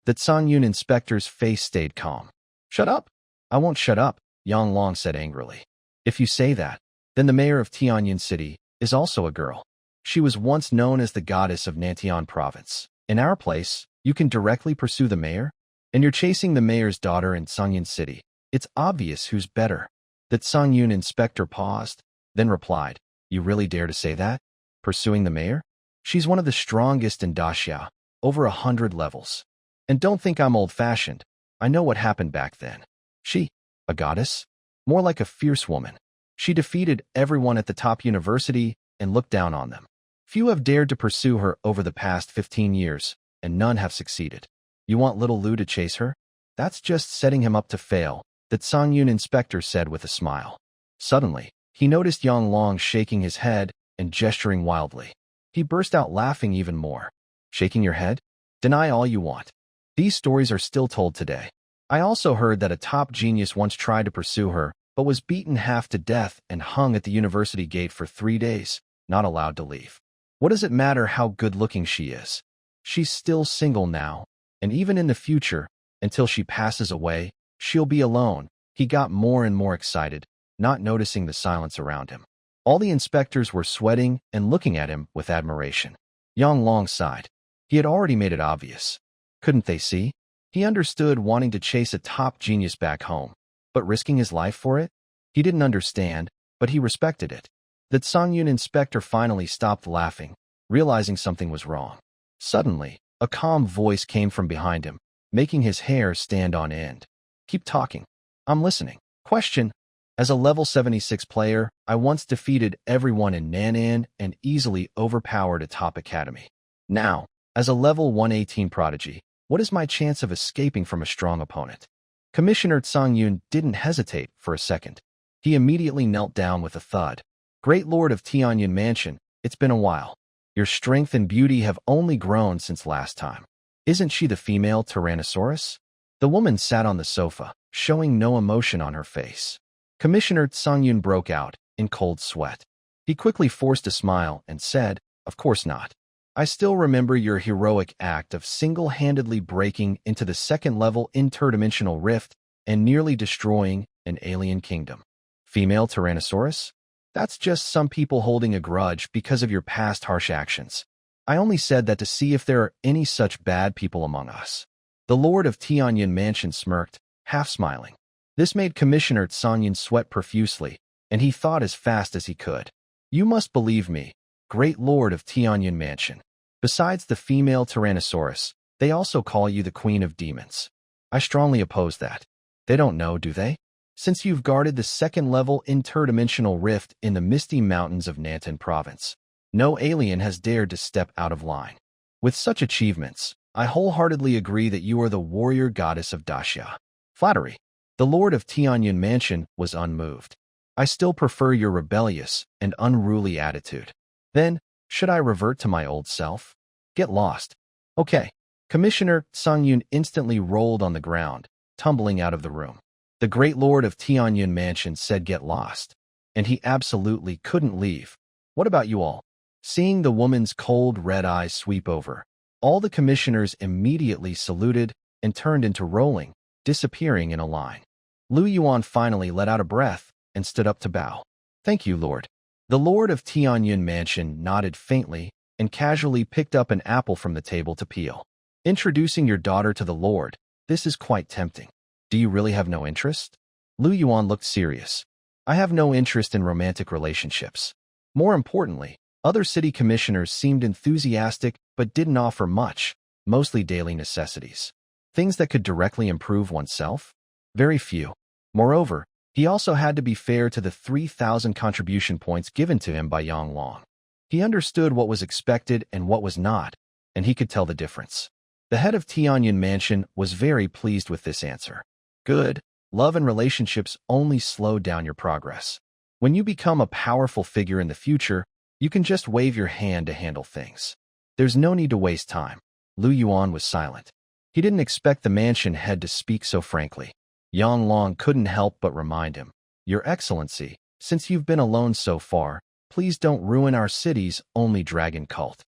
The Tsangyan inspector's face stayed calm. Shut up. I won't shut up, Yang Long said angrily. If you say that, then the mayor of Tianyuan City is also a girl. She was once known as the goddess of Nantian province. In our place, you can directly pursue the mayor, and you're chasing the mayor's daughter in Tsangyan City. It's obvious who's better. The Tsangyan inspector paused, then replied, You really dare to say that? Pursuing the mayor? She's one of the strongest in Daxia, over 100 levels. And don't think I'm old-fashioned. I know what happened back then. She, a goddess? More like a fierce woman. She defeated everyone at the top university and looked down on them. Few have dared to pursue her over the past 15 years, and none have succeeded. You want little Lu to chase her? That's just setting him up to fail, the Tsangyan inspector said with a smile. Suddenly, he noticed Yang Long shaking his head and gesturing wildly. He burst out laughing even more. Shaking your head? Deny all you want. These stories are still told today. I also heard that a top genius once tried to pursue her, but was beaten half to death and hung at the university gate for 3 days, not allowed to leave. What does it matter how good-looking she is? She's still single now, and even in the future, until she passes away, she'll be alone. He got more and more excited, not noticing the silence around him. All the inspectors were sweating and looking at him with admiration. Yang Long sighed. He had already made it obvious. Couldn't they see? He understood wanting to chase a top genius back home, but risking his life for it? He didn't understand, but he respected it. The Tsangyan inspector finally stopped laughing, realizing something was wrong. Suddenly, a calm voice came from behind him, making his hair stand on end. Keep talking. I'm listening. Question. As a level 76 player, I once defeated everyone in Nanan and easily overpowered a top academy. Now, as a level 118 prodigy, what is my chance of escaping from a strong opponent? Commissioner Tsang-Yun didn't hesitate for a second. He immediately knelt down with a thud. Great Lord of Tianyuan Mansion, it's been a while. Your strength and beauty have only grown since last time. Isn't she the female Tyrannosaurus? The woman sat on the sofa, showing no emotion on her face. Commissioner Tsang-Yun broke out in cold sweat. He quickly forced a smile and said, Of course not. I still remember your heroic act of single-handedly breaking into the second-level interdimensional rift and nearly destroying an alien kingdom. Female Tyrannosaurus? That's just some people holding a grudge because of your past harsh actions. I only said that to see if there are any such bad people among us. The Lord of Tianyuan Mansion smirked, half smiling. This made Commissioner Tsang-Yun sweat profusely, and he thought as fast as he could. You must believe me, Great Lord of Tianyuan Mansion. Besides the female Tyrannosaurus, they also call you the Queen of Demons. I strongly oppose that. They don't know, do they? Since you've guarded the second-level interdimensional rift in the misty mountains of Nantan Province, no alien has dared to step out of line. With such achievements, I wholeheartedly agree that you are the warrior goddess of Daxia. Flattery. The Lord of Tianyun Mansion was unmoved. I still prefer your rebellious and unruly attitude. Then, should I revert to my old self? Get lost. Okay. Commissioner Songyun instantly rolled on the ground, tumbling out of the room. The great lord of Tianyun Mansion said get lost, and he absolutely couldn't leave. What about you all? Seeing the woman's cold red eyes sweep over, all the commissioners immediately saluted and turned into rolling, disappearing in a line. Yuan finally let out a breath and stood up to bow. Thank you, Lord. The Lord of Tianyun Mansion nodded faintly and casually picked up an apple from the table to peel. Introducing your daughter to the Lord, this is quite tempting. Do you really have no interest? Yuan looked serious. I have no interest in romantic relationships. More importantly, other city commissioners seemed enthusiastic but didn't offer much, mostly daily necessities. Things that could directly improve oneself? Very few. Moreover, he also had to be fair to the 3,000 contribution points given to him by Yang Long. He understood what was expected and what was not, and he could tell the difference. The head of Tianyun Mansion was very pleased with this answer. Good. Love and relationships only slow down your progress. When you become a powerful figure in the future, you can just wave your hand to handle things. There's no need to waste time. Yuan was silent. He didn't expect the mansion head to speak so frankly. Yang Long couldn't help but remind him, Your Excellency, since you've been alone so far, please don't ruin our city's only dragon cult.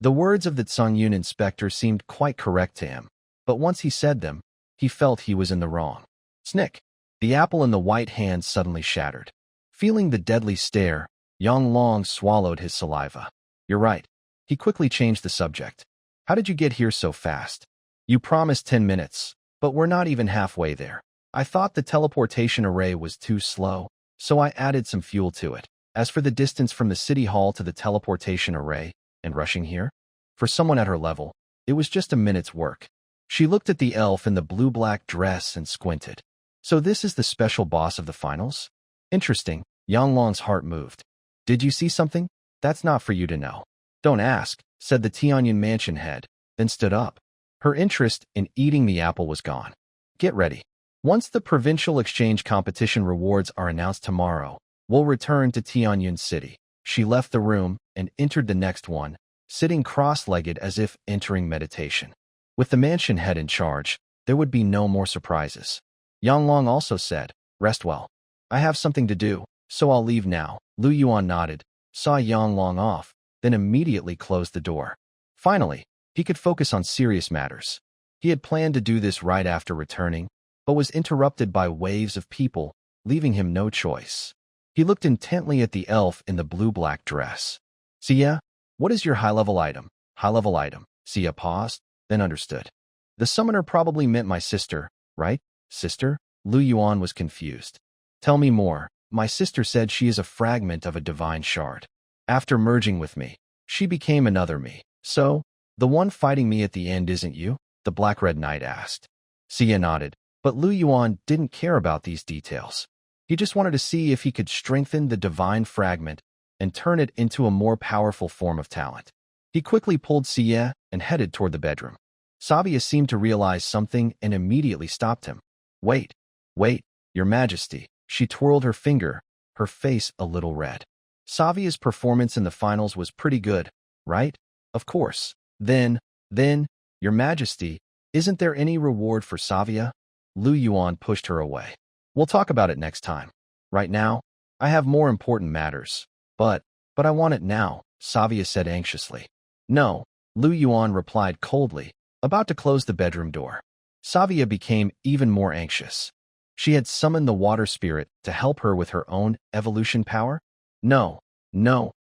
The words of the Songyun inspector seemed quite correct to him, but once he said them, he felt he was in the wrong. Snick! The apple in the white hand suddenly shattered. Feeling the deadly stare, Yang Long swallowed his saliva. You're right. He quickly changed the subject. How did you get here so fast? You promised 10 minutes, but we're not even halfway there. I thought the teleportation array was too slow, so I added some fuel to it. As for the distance from the city hall to the teleportation array, and rushing here, for someone at her level, it was just a minute's work. She looked at the elf in the blue-black dress and squinted. So this is the special boss of the finals? Interesting. Yang Long's heart moved. Did you see something? That's not for you to know. Don't ask, said the Tianyun Mansion head, then stood up. Her interest in eating the apple was gone. Get ready. Once the provincial exchange competition rewards are announced tomorrow, we'll return to Tianyun City. She left the room and entered the next one, sitting cross-legged as if entering meditation. With the mansion head in charge, there would be no more surprises. Yang Long also said, Rest well. I have something to do, so I'll leave now. Yuan nodded, saw Yang Long off, then immediately closed the door. Finally, he could focus on serious matters. He had planned to do this right after returning, but was interrupted by waves of people, leaving him no choice. He looked intently at the elf in the blue-black dress. Sevia, what is your high-level item? High-level item. Sevia paused, then understood. The summoner probably meant my sister, right? Sister? Yuan was confused. Tell me more. My sister said she is a fragment of a divine shard. After merging with me, she became another me. So, the one fighting me at the end isn't you? The Black-Red Knight asked. Sevia nodded, but Yuan didn't care about these details. He just wanted to see if he could strengthen the divine fragment and turn it into a more powerful form of talent. He quickly pulled Sevia and headed toward the bedroom. Sevia seemed to realize something and immediately stopped him. Wait, Your Majesty. She twirled her finger, her face a little red. Sevia's performance in the finals was pretty good, right? Of course. Then, Your Majesty, isn't there any reward for Sevia? Yuan pushed her away. We'll talk about it next time. Right now, I have more important matters. But I want it now, Sevia said anxiously. No, Yuan replied coldly, about to close the bedroom door. Sevia became even more anxious. She had summoned the water spirit to help her with her own evolution power? No,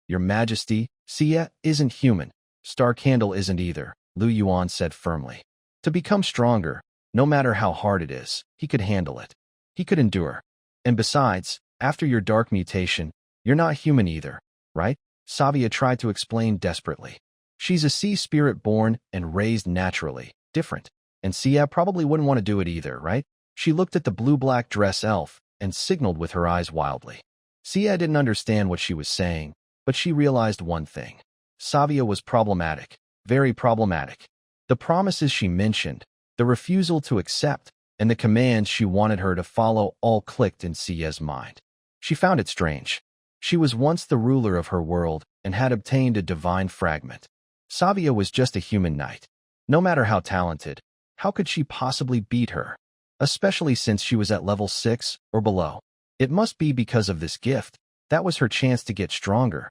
Your Majesty, Sevia isn't human. Star Candle isn't either, Yuan said firmly. To become stronger, no matter how hard it is, he could handle it. He could endure. And besides, after your dark mutation, you're not human either, right? Sevia tried to explain desperately. She's a sea spirit born and raised naturally, different. And Sevia probably wouldn't want to do it either, right? She looked at the blue-black dress elf and signaled with her eyes wildly. Sevia didn't understand what she was saying, but she realized one thing. Sevia was problematic, very problematic. The promises she mentioned, the refusal to accept, and the commands she wanted her to follow all clicked in Sevia's mind. She found it strange. She was once the ruler of her world and had obtained a divine fragment. Sevia was just a human knight. No matter how talented, how could she possibly beat her? Especially since she was at level 6 or below. It must be because of this gift. That was her chance to get stronger.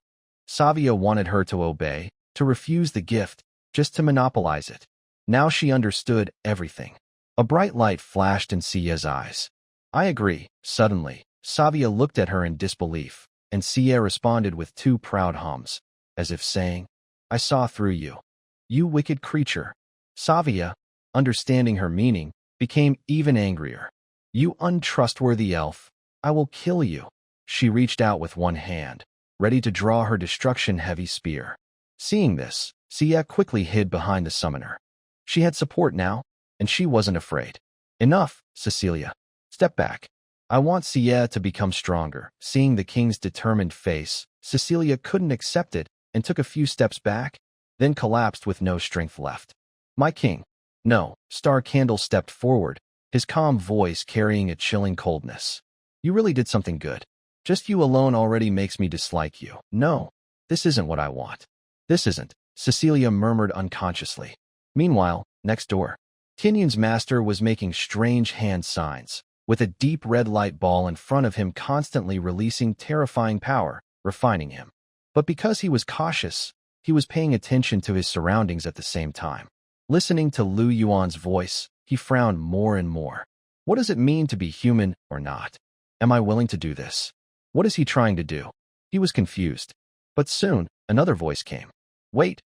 Sevia wanted her to obey, to refuse the gift, just to monopolize it. Now she understood everything. A bright light flashed in Sevia's eyes. I agree. Suddenly, Sevia looked at her in disbelief, and Sevia responded with 2 proud hums, as if saying, I saw through you. You wicked creature. Sevia, understanding her meaning, became even angrier. You untrustworthy elf. I will kill you. She reached out with one hand, ready to draw her destruction-heavy spear. Seeing this, Sevia quickly hid behind the summoner. She had support now, and she wasn't afraid. Enough, Cecilia. Step back. I want Sevia to become stronger. Seeing the king's determined face, Cecilia couldn't accept it and took a few steps back, then collapsed with no strength left. My king. No, Star Candle stepped forward, his calm voice carrying a chilling coldness. You really did something good. Just you alone already makes me dislike you. No, this isn't what I want. This isn't, Cecilia murmured unconsciously. Meanwhile, next door, Tianyun's master was making strange hand signs, with a deep red light ball in front of him constantly releasing terrifying power, refining him. But because he was cautious, he was paying attention to his surroundings at the same time. Listening to Lu Yuan's voice, he frowned more and more. What does it mean to be human or not? Am I willing to do this? What is he trying to do? He was confused. But soon, another voice came. Wait,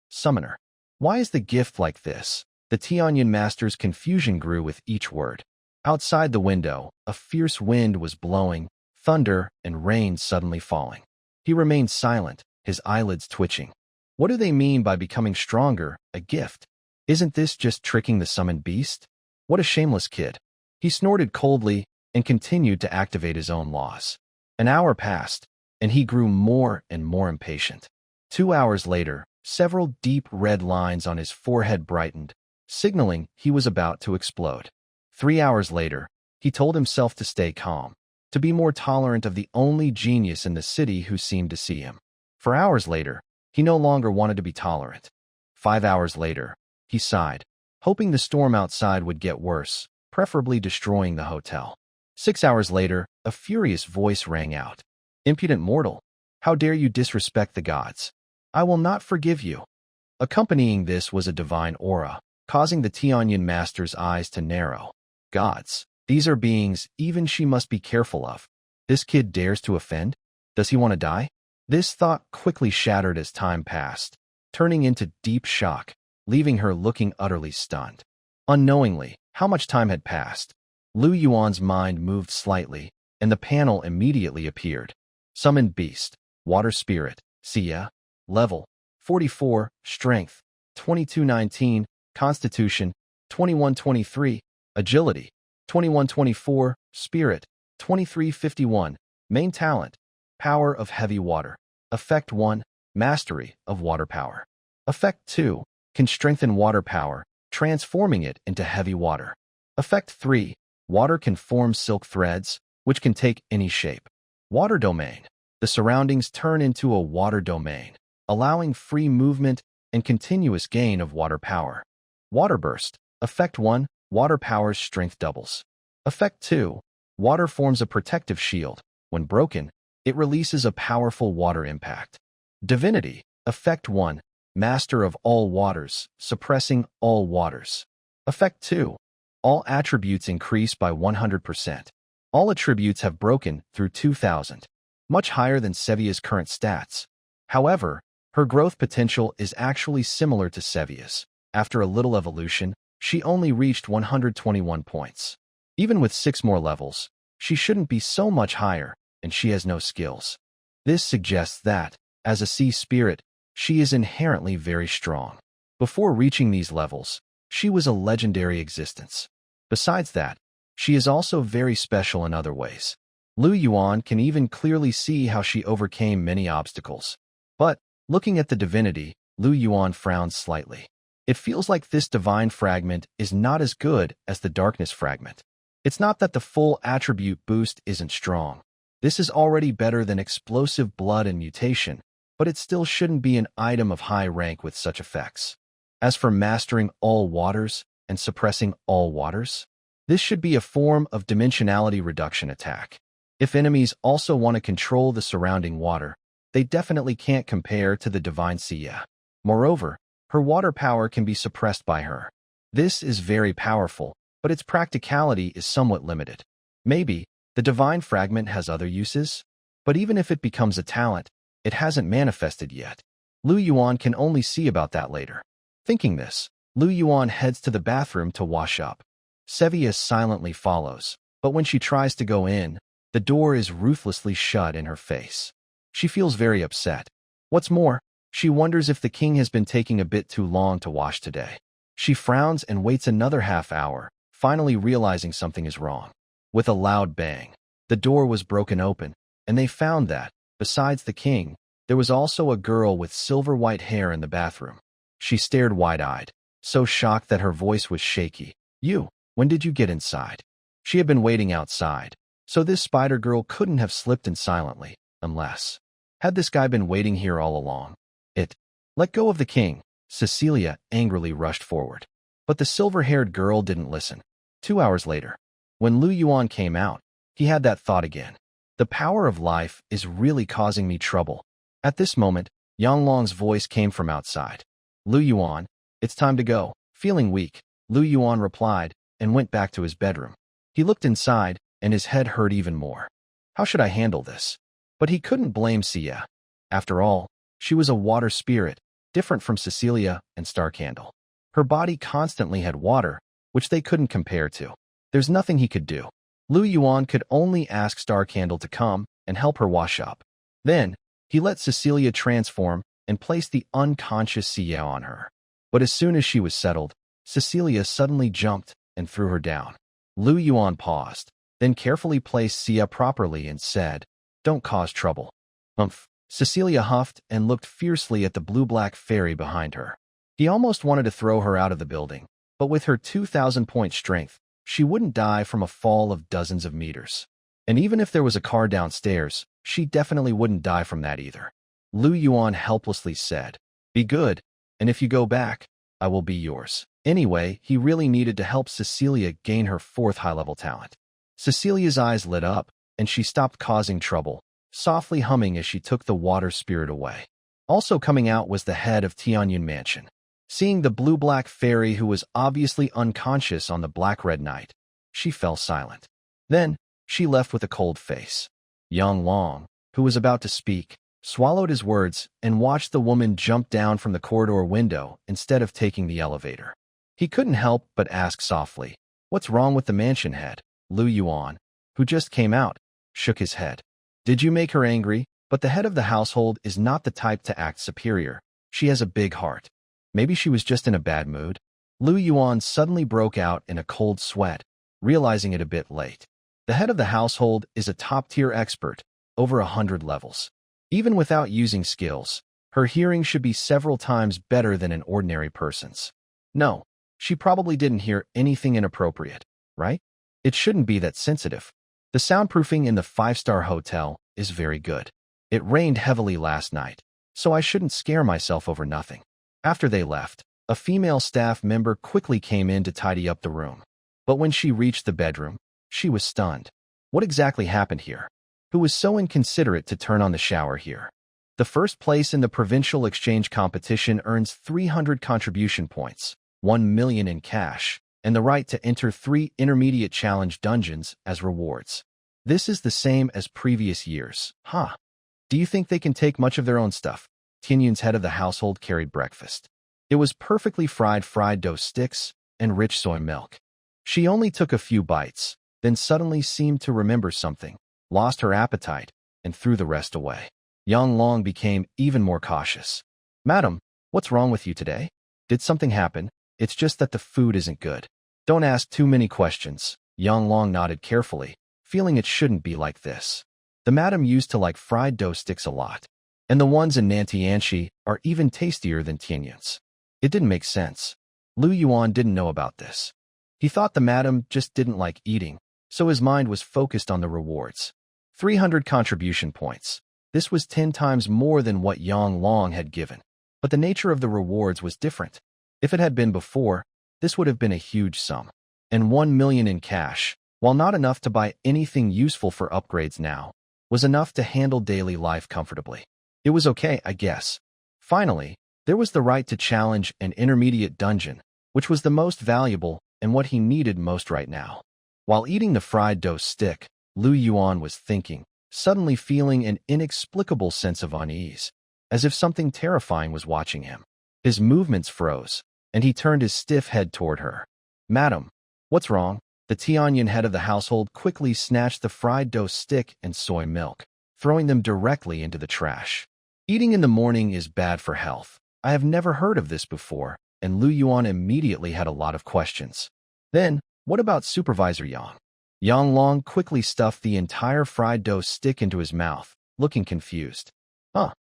summoner. Why is the gift like this? The Tianyun master's confusion grew with each word. Outside the window, a fierce wind was blowing, thunder and rain suddenly falling. He remained silent, his eyelids twitching. What do they mean by becoming stronger, a gift? Isn't this just tricking the summoned beast? What a shameless kid. He snorted coldly and continued to activate his own laws. An hour passed, and he grew more and more impatient. 2 hours later, several deep red lines on his forehead brightened, signaling he was about to explode. 3 hours later, he told himself to stay calm, to be more tolerant of the only genius in the city who seemed to see him. 4 hours later, he no longer wanted to be tolerant. 5 hours later, he sighed, hoping the storm outside would get worse, preferably destroying the hotel. 6 hours later, a furious voice rang out. Impudent mortal, how dare you disrespect the gods? I will not forgive you. Accompanying this was a divine aura, causing the Tianyun master's eyes to narrow. Gods, these are beings even she must be careful of. This kid dares to offend? Does he want to die? This thought quickly shattered as time passed, turning into deep shock, leaving her looking utterly stunned. Unknowingly, how much time had passed? Lu Yuan's mind moved slightly, and the panel immediately appeared. Summoned Beast, Water Spirit, Sevia, Level 44, Strength 2219, Constitution 2123, Agility 2124, Spirit 2351, Main Talent, Power of Heavy Water. Effect 1, Mastery of Water Power. Effect 2, can strengthen water power, transforming it into heavy water. Effect 3, water can form silk threads, which can take any shape. Water Domain. The surroundings turn into a water domain, allowing free movement and continuous gain of water power. Water Burst. Effect 1, water power's strength doubles. Effect 2, water forms a protective shield. When broken, it releases a powerful water impact. Divinity. Effect 1, master of all waters, suppressing all waters. Effect 2, all attributes increase by 100%. All attributes have broken through 2000, much higher than Sevia's current stats. However, her growth potential is actually similar to Sevia's. After a little evolution, she only reached 121 points. Even with 6 more levels, she shouldn't be so much higher, and she has no skills. This suggests that, as a sea spirit, she is inherently very strong. Before reaching these levels, she was a legendary existence. Besides that, she is also very special in other ways. Lu Yuan can even clearly see how she overcame many obstacles. But, looking at the divinity, Lu Yuan frowned slightly. It feels like this divine fragment is not as good as the darkness fragment. It's not that the full attribute boost isn't strong. This is already better than explosive blood and mutation, but it still shouldn't be an item of high rank with such effects. As for mastering all waters and suppressing all waters, this should be a form of dimensionality reduction attack. If enemies also want to control the surrounding water, they definitely can't compare to the divine Sevia. Moreover, her water power can be suppressed by her. This is very powerful, but its practicality is somewhat limited. Maybe the divine fragment has other uses, but even if it becomes a talent, it hasn't manifested yet. Yuan can only see about that later. Thinking this, Yuan heads to the bathroom to wash up. Sevia silently follows, but when she tries to go in, the door is ruthlessly shut in her face. She feels very upset. What's more, she wonders if the king has been taking a bit too long to wash today. She frowns and waits another half hour, finally realizing something is wrong. With a loud bang, the door was broken open, and they found that, besides the king, there was also a girl with silver-white hair in the bathroom. She stared wide-eyed, so shocked that her voice was shaky. When did you get inside? She had been waiting outside, so this spider girl couldn't have slipped in silently, unless... Had this guy been waiting here all along? Let go of the king. Cecilia angrily rushed forward. But the silver-haired girl didn't listen. 2 hours later, when Yuan came out, he had that thought again. The power of life is really causing me trouble. At this moment, Yanglong's voice came from outside. Yuan, it's time to go. Feeling weak, Yuan replied and went back to his bedroom. He looked inside, and his head hurt even more. How should I handle this? But he couldn't blame Sevia. After all, she was a water spirit, different from Cecilia and Starcandle. Her body constantly had water, which they couldn't compare to. There's nothing he could do. Yuan could only ask Starcandle to come and help her wash up. Then, he let Cecilia transform and place the unconscious Sevia on her. But as soon as she was settled, Cecilia suddenly jumped and threw her down. Yuan paused, then carefully placed Sevia properly and said, "Don't cause trouble." Cecilia huffed and looked fiercely at the blue-black fairy behind her. He almost wanted to throw her out of the building, but with her 2,000-point strength, she wouldn't die from a fall of dozens of meters. And even if there was a car downstairs, she definitely wouldn't die from that either. Yuan helplessly said, "Be good, and if you go back, I will be yours." Anyway, he really needed to help Cecilia gain her 4th high-level talent. Cecilia's eyes lit up, and she stopped causing trouble, softly humming as she took the water spirit away. Also coming out was the head of Tianyun Mansion. Seeing the blue-black fairy who was obviously unconscious on the black-red night, she fell silent. Then, she left with a cold face. Yanglong, who was about to speak, swallowed his words and watched the woman jump down from the corridor window instead of taking the elevator. He couldn't help but ask softly, "What's wrong with the mansion head?" Yuan, who just came out, shook his head. "Did you make her angry? But the head of the household is not the type to act superior. She has a big heart. Maybe she was just in a bad mood." Yuan suddenly broke out in a cold sweat, realizing it a bit late. The head of the household is a top-tier expert, over 100 levels. Even without using skills, her hearing should be several times better than an ordinary person's. No, she probably didn't hear anything inappropriate, right? It shouldn't be that sensitive. The soundproofing in the 5-star hotel is very good. It rained heavily last night, so I shouldn't scare myself over nothing. After they left, a female staff member quickly came in to tidy up the room. But when she reached the bedroom, she was stunned. What exactly happened here? Who was so inconsiderate to turn on the shower here? The first place in the provincial exchange competition earns 300 contribution points, 1 million in cash, and the right to enter 3 intermediate challenge dungeons as rewards. This is the same as previous years. Do you think they can take much of their own stuff? Tianyun's head of the household carried breakfast. It was perfectly fried dough sticks and rich soy milk. She only took a few bites, then suddenly seemed to remember something, lost her appetite, and threw the rest away. Yanglong became even more cautious. "Madam, what's wrong with you today? Did something happen? It's just that the food isn't good." "Don't ask too many questions." Yanglong nodded carefully, feeling it shouldn't be like this. The madam used to like fried dough sticks a lot, and the ones in Nantianshi are even tastier than Tianyun's. It didn't make sense. Lu Yuan didn't know about this. He thought the madam just didn't like eating, so his mind was focused on the rewards. 300 contribution points. This was 10 times more than what Yang Long had given. But the nature of the rewards was different. If it had been before, this would have been a huge sum. And 1 million in cash, while not enough to buy anything useful for upgrades now, was enough to handle daily life comfortably. It was okay, I guess. Finally, there was the right to challenge an intermediate dungeon, which was the most valuable and what he needed most right now. While eating the fried dough stick, Lu Yuan was thinking, suddenly feeling an inexplicable sense of unease, as if something terrifying was watching him. His movements froze, and he turned his stiff head toward her. "Madam, what's wrong?" The Tianyan head of the household quickly snatched the fried dough stick and soy milk, throwing them directly into the trash. "Eating in the morning is bad for health. I have never heard of this before," and Lu Yuan immediately had a lot of questions. Then, what about Supervisor Yang? Yang Long quickly stuffed the entire fried dough stick into his mouth, looking confused.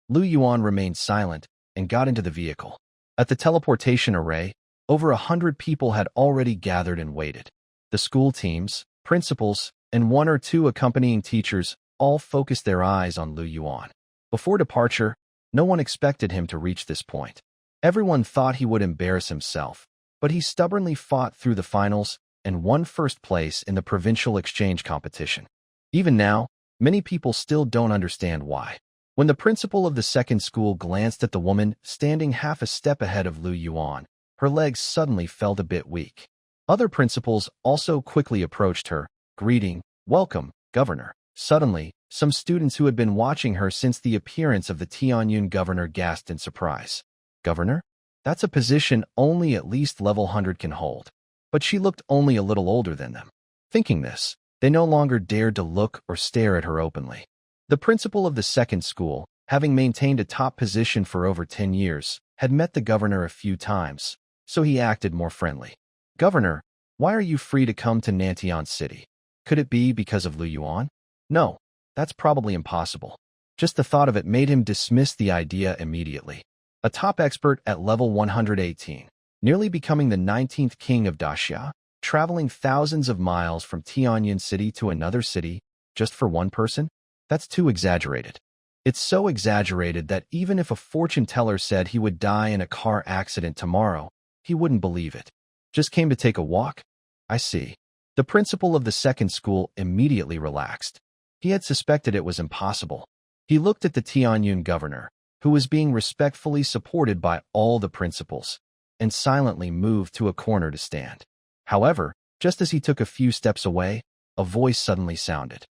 Lu Yuan remained silent and got into the vehicle. At the teleportation array, over 100 people had already gathered and waited. The school teams, principals, and 1 or 2 accompanying teachers all focused their eyes on Lu Yuan. Before departure, no one expected him to reach this point. Everyone thought he would embarrass himself, but he stubbornly fought through the finals and won first place in the provincial exchange competition. Even now, many people still don't understand why. When the principal of the second school glanced at the woman standing half a step ahead of Lu Yuan, her legs suddenly felt a bit weak. Other principals also quickly approached her, greeting, "Welcome, Governor." Suddenly, some students who had been watching her since the appearance of the Tianyun governor gasped in surprise. "Governor? That's a position only at least level 100 can hold." But she looked only a little older than them. Thinking this, they no longer dared to look or stare at her openly. The principal of the second school, having maintained a top position for over 10 years, had met the governor a few times, so he acted more friendly. "Governor, why are you free to come to Nantian City? Could it be because of Lu Yuan?" "No, that's probably impossible." Just the thought of it made him dismiss the idea immediately. A top expert at level 118, nearly becoming the 19th king of Daxia, traveling thousands of miles from Tianyin City to another city, just for one person? That's too exaggerated. It's so exaggerated that even if a fortune teller said he would die in a car accident tomorrow, he wouldn't believe it. "Just came to take a walk?" "I see." The principal of the second school immediately relaxed. He had suspected it was impossible. He looked at the Tianyun governor, who was being respectfully supported by all the principals, and silently moved to a corner to stand. However, just as he took a few steps away, a voice suddenly sounded.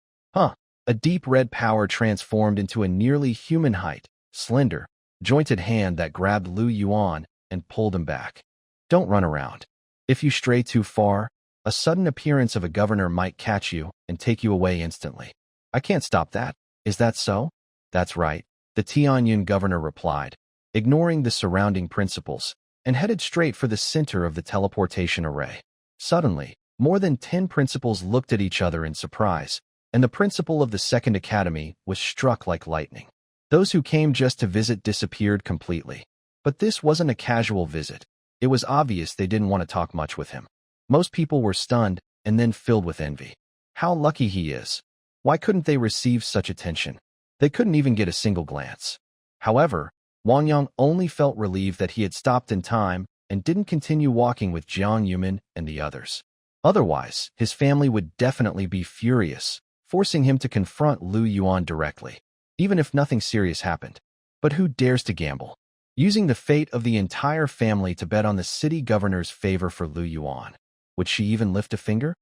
A deep red power transformed into a nearly human height, slender, jointed hand that grabbed Lu Yuan and pulled him back. "Don't run around. If you stray too far, a sudden appearance of a governor might catch you and take you away instantly." "I can't stop that. Is that so?" "That's right," the Tianyun governor replied, ignoring the surrounding principals, and headed straight for the center of the teleportation array. Suddenly, more than 10 principals looked at each other in surprise, and the principal of the second academy was struck like lightning. Those who came just to visit disappeared completely. But this wasn't a casual visit. It was obvious they didn't want to talk much with him. Most people were stunned and then filled with envy. How lucky he is. Why couldn't they receive such attention? They couldn't even get a single glance. However, Wang Yang only felt relieved that he had stopped in time and didn't continue walking with Jiang Yumin and the others. Otherwise, his family would definitely be furious, forcing him to confront Lu Yuan directly, even if nothing serious happened. But who dares to gamble? Using the fate of the entire family to bet on the city governor's favor for Lu Yuan. Would she even lift a finger?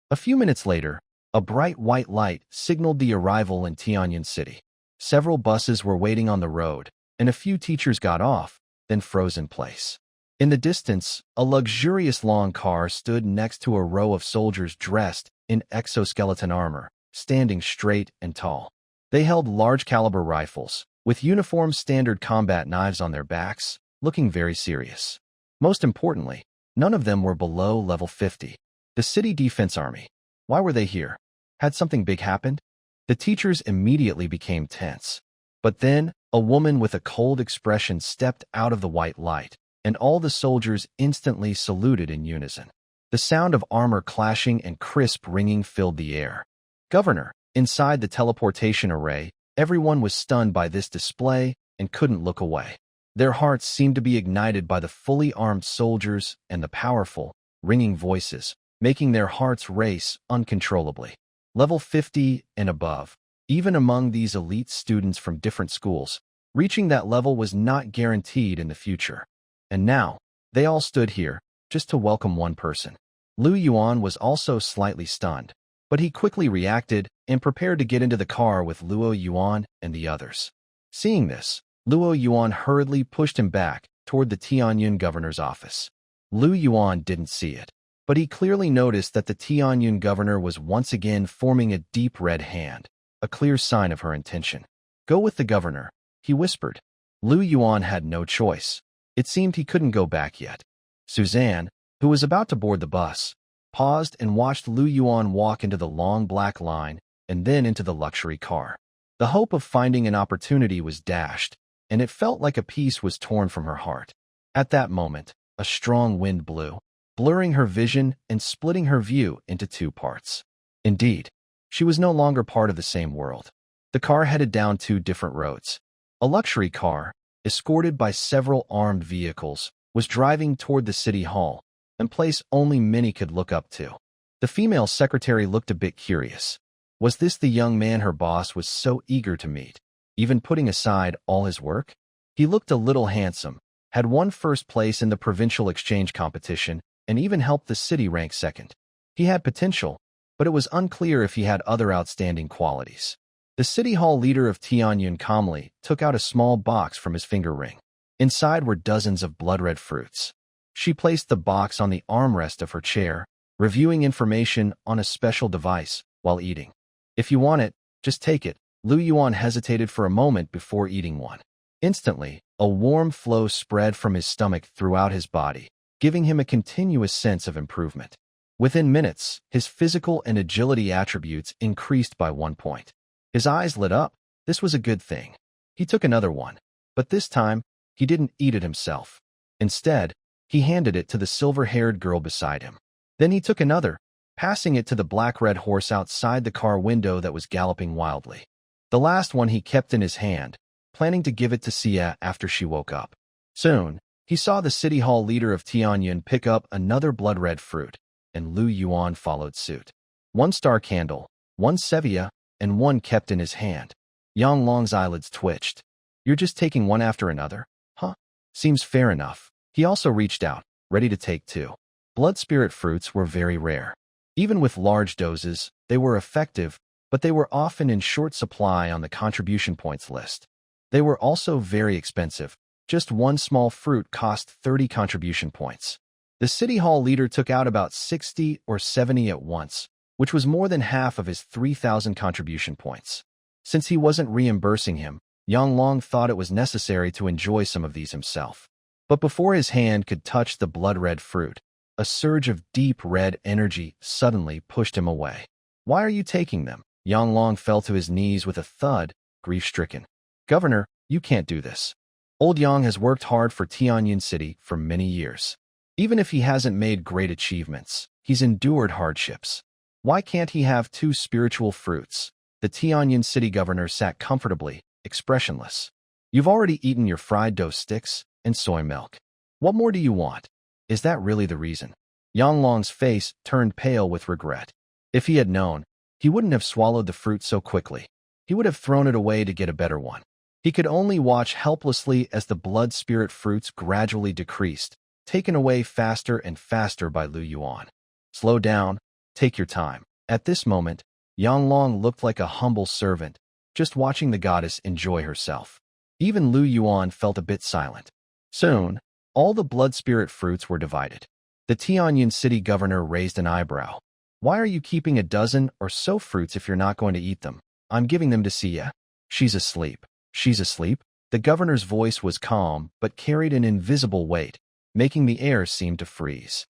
A few minutes later, a bright white light signaled the arrival in Tianyin City. Several buses were waiting on the road, and a few teachers got off, then froze in place. In the distance, a luxurious long car stood next to a row of soldiers dressed in exoskeleton armor, standing straight and tall. They held large-caliber rifles, with uniform standard combat knives on their backs, looking very serious. Most importantly, none of them were below level 50. The city defense army. Why were they here? Had something big happened? The teachers immediately became tense. But then, a woman with a cold expression stepped out of the white light, and all the soldiers instantly saluted in unison. The sound of armor clashing and crisp ringing filled the air. Governor, inside the teleportation array, everyone was stunned by this display and couldn't look away. Their hearts seemed to be ignited by the fully armed soldiers and the powerful, ringing voices, making their hearts race uncontrollably. Level 50 and above. Even among these elite students from different schools, reaching that level was not guaranteed in the future. And now, they all stood here, just to welcome one person. Yuan was also slightly stunned, but he quickly reacted and prepared to get into the car with Yuan and the others. Seeing this, Yuan hurriedly pushed him back toward the Tianyun governor's office. Yuan didn't see it, but he clearly noticed that the Tianyun governor was once again forming a deep red hand, a clear sign of her intention. "Go with the governor," he whispered. Yuan had no choice. It seemed he couldn't go back yet. Suzanne, who was about to board the bus, paused and watched Yuan walk into the long black line and then into the luxury car. The hope of finding an opportunity was dashed, and it felt like a piece was torn from her heart. At that moment, a strong wind blew, blurring her vision and splitting her view into two parts. Indeed, she was no longer part of the same world. The car headed down two different roads. A luxury car, escorted by several armed vehicles, was driving toward the city hall, a place only many could look up to. The female secretary looked a bit curious. Was this the young man her boss was so eager to meet, even putting aside all his work? He looked a little handsome, had won first place in the provincial exchange competition, and even helped the city rank second. He had potential, but it was unclear if he had other outstanding qualities. The city hall leader of Tianyun calmly took out a small box from his finger ring. Inside were dozens of blood-red fruits. She placed the box on the armrest of her chair, reviewing information on a special device while eating. "If you want it, just take it." Yuan hesitated for a moment before eating one. Instantly, a warm flow spread from his stomach throughout his body, giving him a continuous sense of improvement. Within minutes, his physical and agility attributes increased by 1 point. His eyes lit up. This was a good thing. He took another one, but this time, he didn't eat it himself. Instead, he handed it to the silver-haired girl beside him. Then he took another, passing it to the black-red horse outside the car window that was galloping wildly. The last one he kept in his hand, planning to give it to Sevia after she woke up. Soon, he saw the city hall leader of Tianyun pick up another blood-red fruit, and Yuan followed suit. 1 star candle, 1 Sevia, and 1 kept in his hand. Yang Long's eyelids twitched. "You're just taking one after another? Huh? Seems fair enough." He also reached out, ready to take 2. Blood spirit fruits were very rare. Even with large doses, they were effective, but they were often in short supply on the contribution points list. They were also very expensive. Just 1 small fruit cost 30 contribution points. The city hall leader took out about 60 or 70 at once, which was more than half of his 3,000 contribution points. Since he wasn't reimbursing him, Yang Long thought it was necessary to enjoy some of these himself. But before his hand could touch the blood-red fruit, a surge of deep red energy suddenly pushed him away. "Why are you taking them?" Yang Long fell to his knees with a thud, grief-stricken. "Governor, you can't do this. Old Yang has worked hard for Tianyun City for many years. Even if he hasn't made great achievements, he's endured hardships. Why can't he have 2 spiritual fruits?" The Tianyun City governor sat comfortably, expressionless. "You've already eaten your fried dough sticks and soy milk. What more do you want? Is that really the reason?" Yang Long's face turned pale with regret. If he had known, he wouldn't have swallowed the fruit so quickly. He would have thrown it away to get a better one. He could only watch helplessly as the blood spirit fruits gradually decreased, taken away faster and faster by Yuan. "Slow down, take your time." At this moment, Yang Long looked like a humble servant, just watching the goddess enjoy herself. Even Yuan felt a bit silent. Soon, all the blood spirit fruits were divided. The Tianyun City governor raised an eyebrow. "Why are you keeping a dozen or so fruits if you're not going to eat them?" "I'm giving them to Sevia. She's asleep." "She's asleep?" The governor's voice was calm but carried an invisible weight, making the air seem to freeze.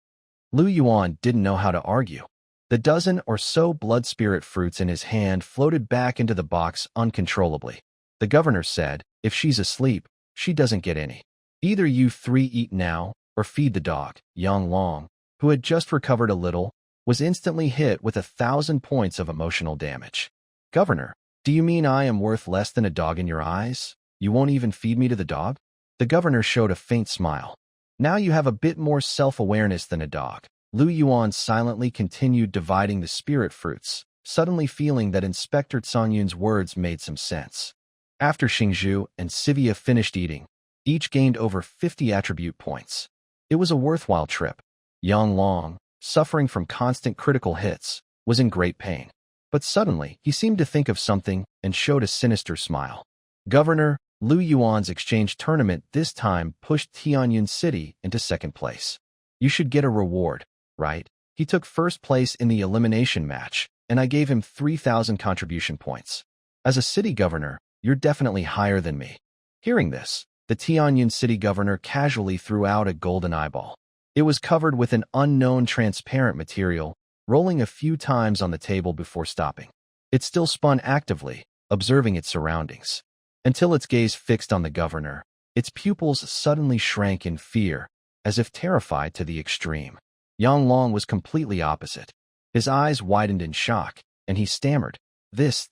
Yuan didn't know how to argue. The dozen or so blood spirit fruits in his hand floated back into the box uncontrollably. The governor said, "If she's asleep, she doesn't get any." Either you three eat now, or feed the dog. Yang Long, who had just recovered a little, was instantly hit with 1,000 points of emotional damage. Governor, do you mean I am worth less than a dog in your eyes? You won't even feed me to the dog? The governor showed a faint smile. Now you have a bit more self-awareness than a dog. Lu Yuan silently continued dividing the spirit fruits, suddenly feeling that Inspector Songyun's words made some sense. After Xingzhu and Sevia finished eating, each gained over 50 attribute points. It was a worthwhile trip. Yang Long, suffering from constant critical hits, was in great pain. But suddenly, he seemed to think of something and showed a sinister smile. Governor, Lu Yuan's exchange tournament this time pushed Tianyun City into second place. You should get a reward, right? He took first place in the elimination match, and I gave him 3,000 contribution points. As a city governor, you're definitely higher than me. Hearing this, the Tianyun City governor casually threw out a golden eyeball. It was covered with an unknown transparent material, rolling a few times on the table before stopping. It still spun actively, observing its surroundings. Until its gaze fixed on the governor, its pupils suddenly shrank in fear, as if terrified to the extreme. Yang Long was completely opposite. His eyes widened in shock, and he stammered, This.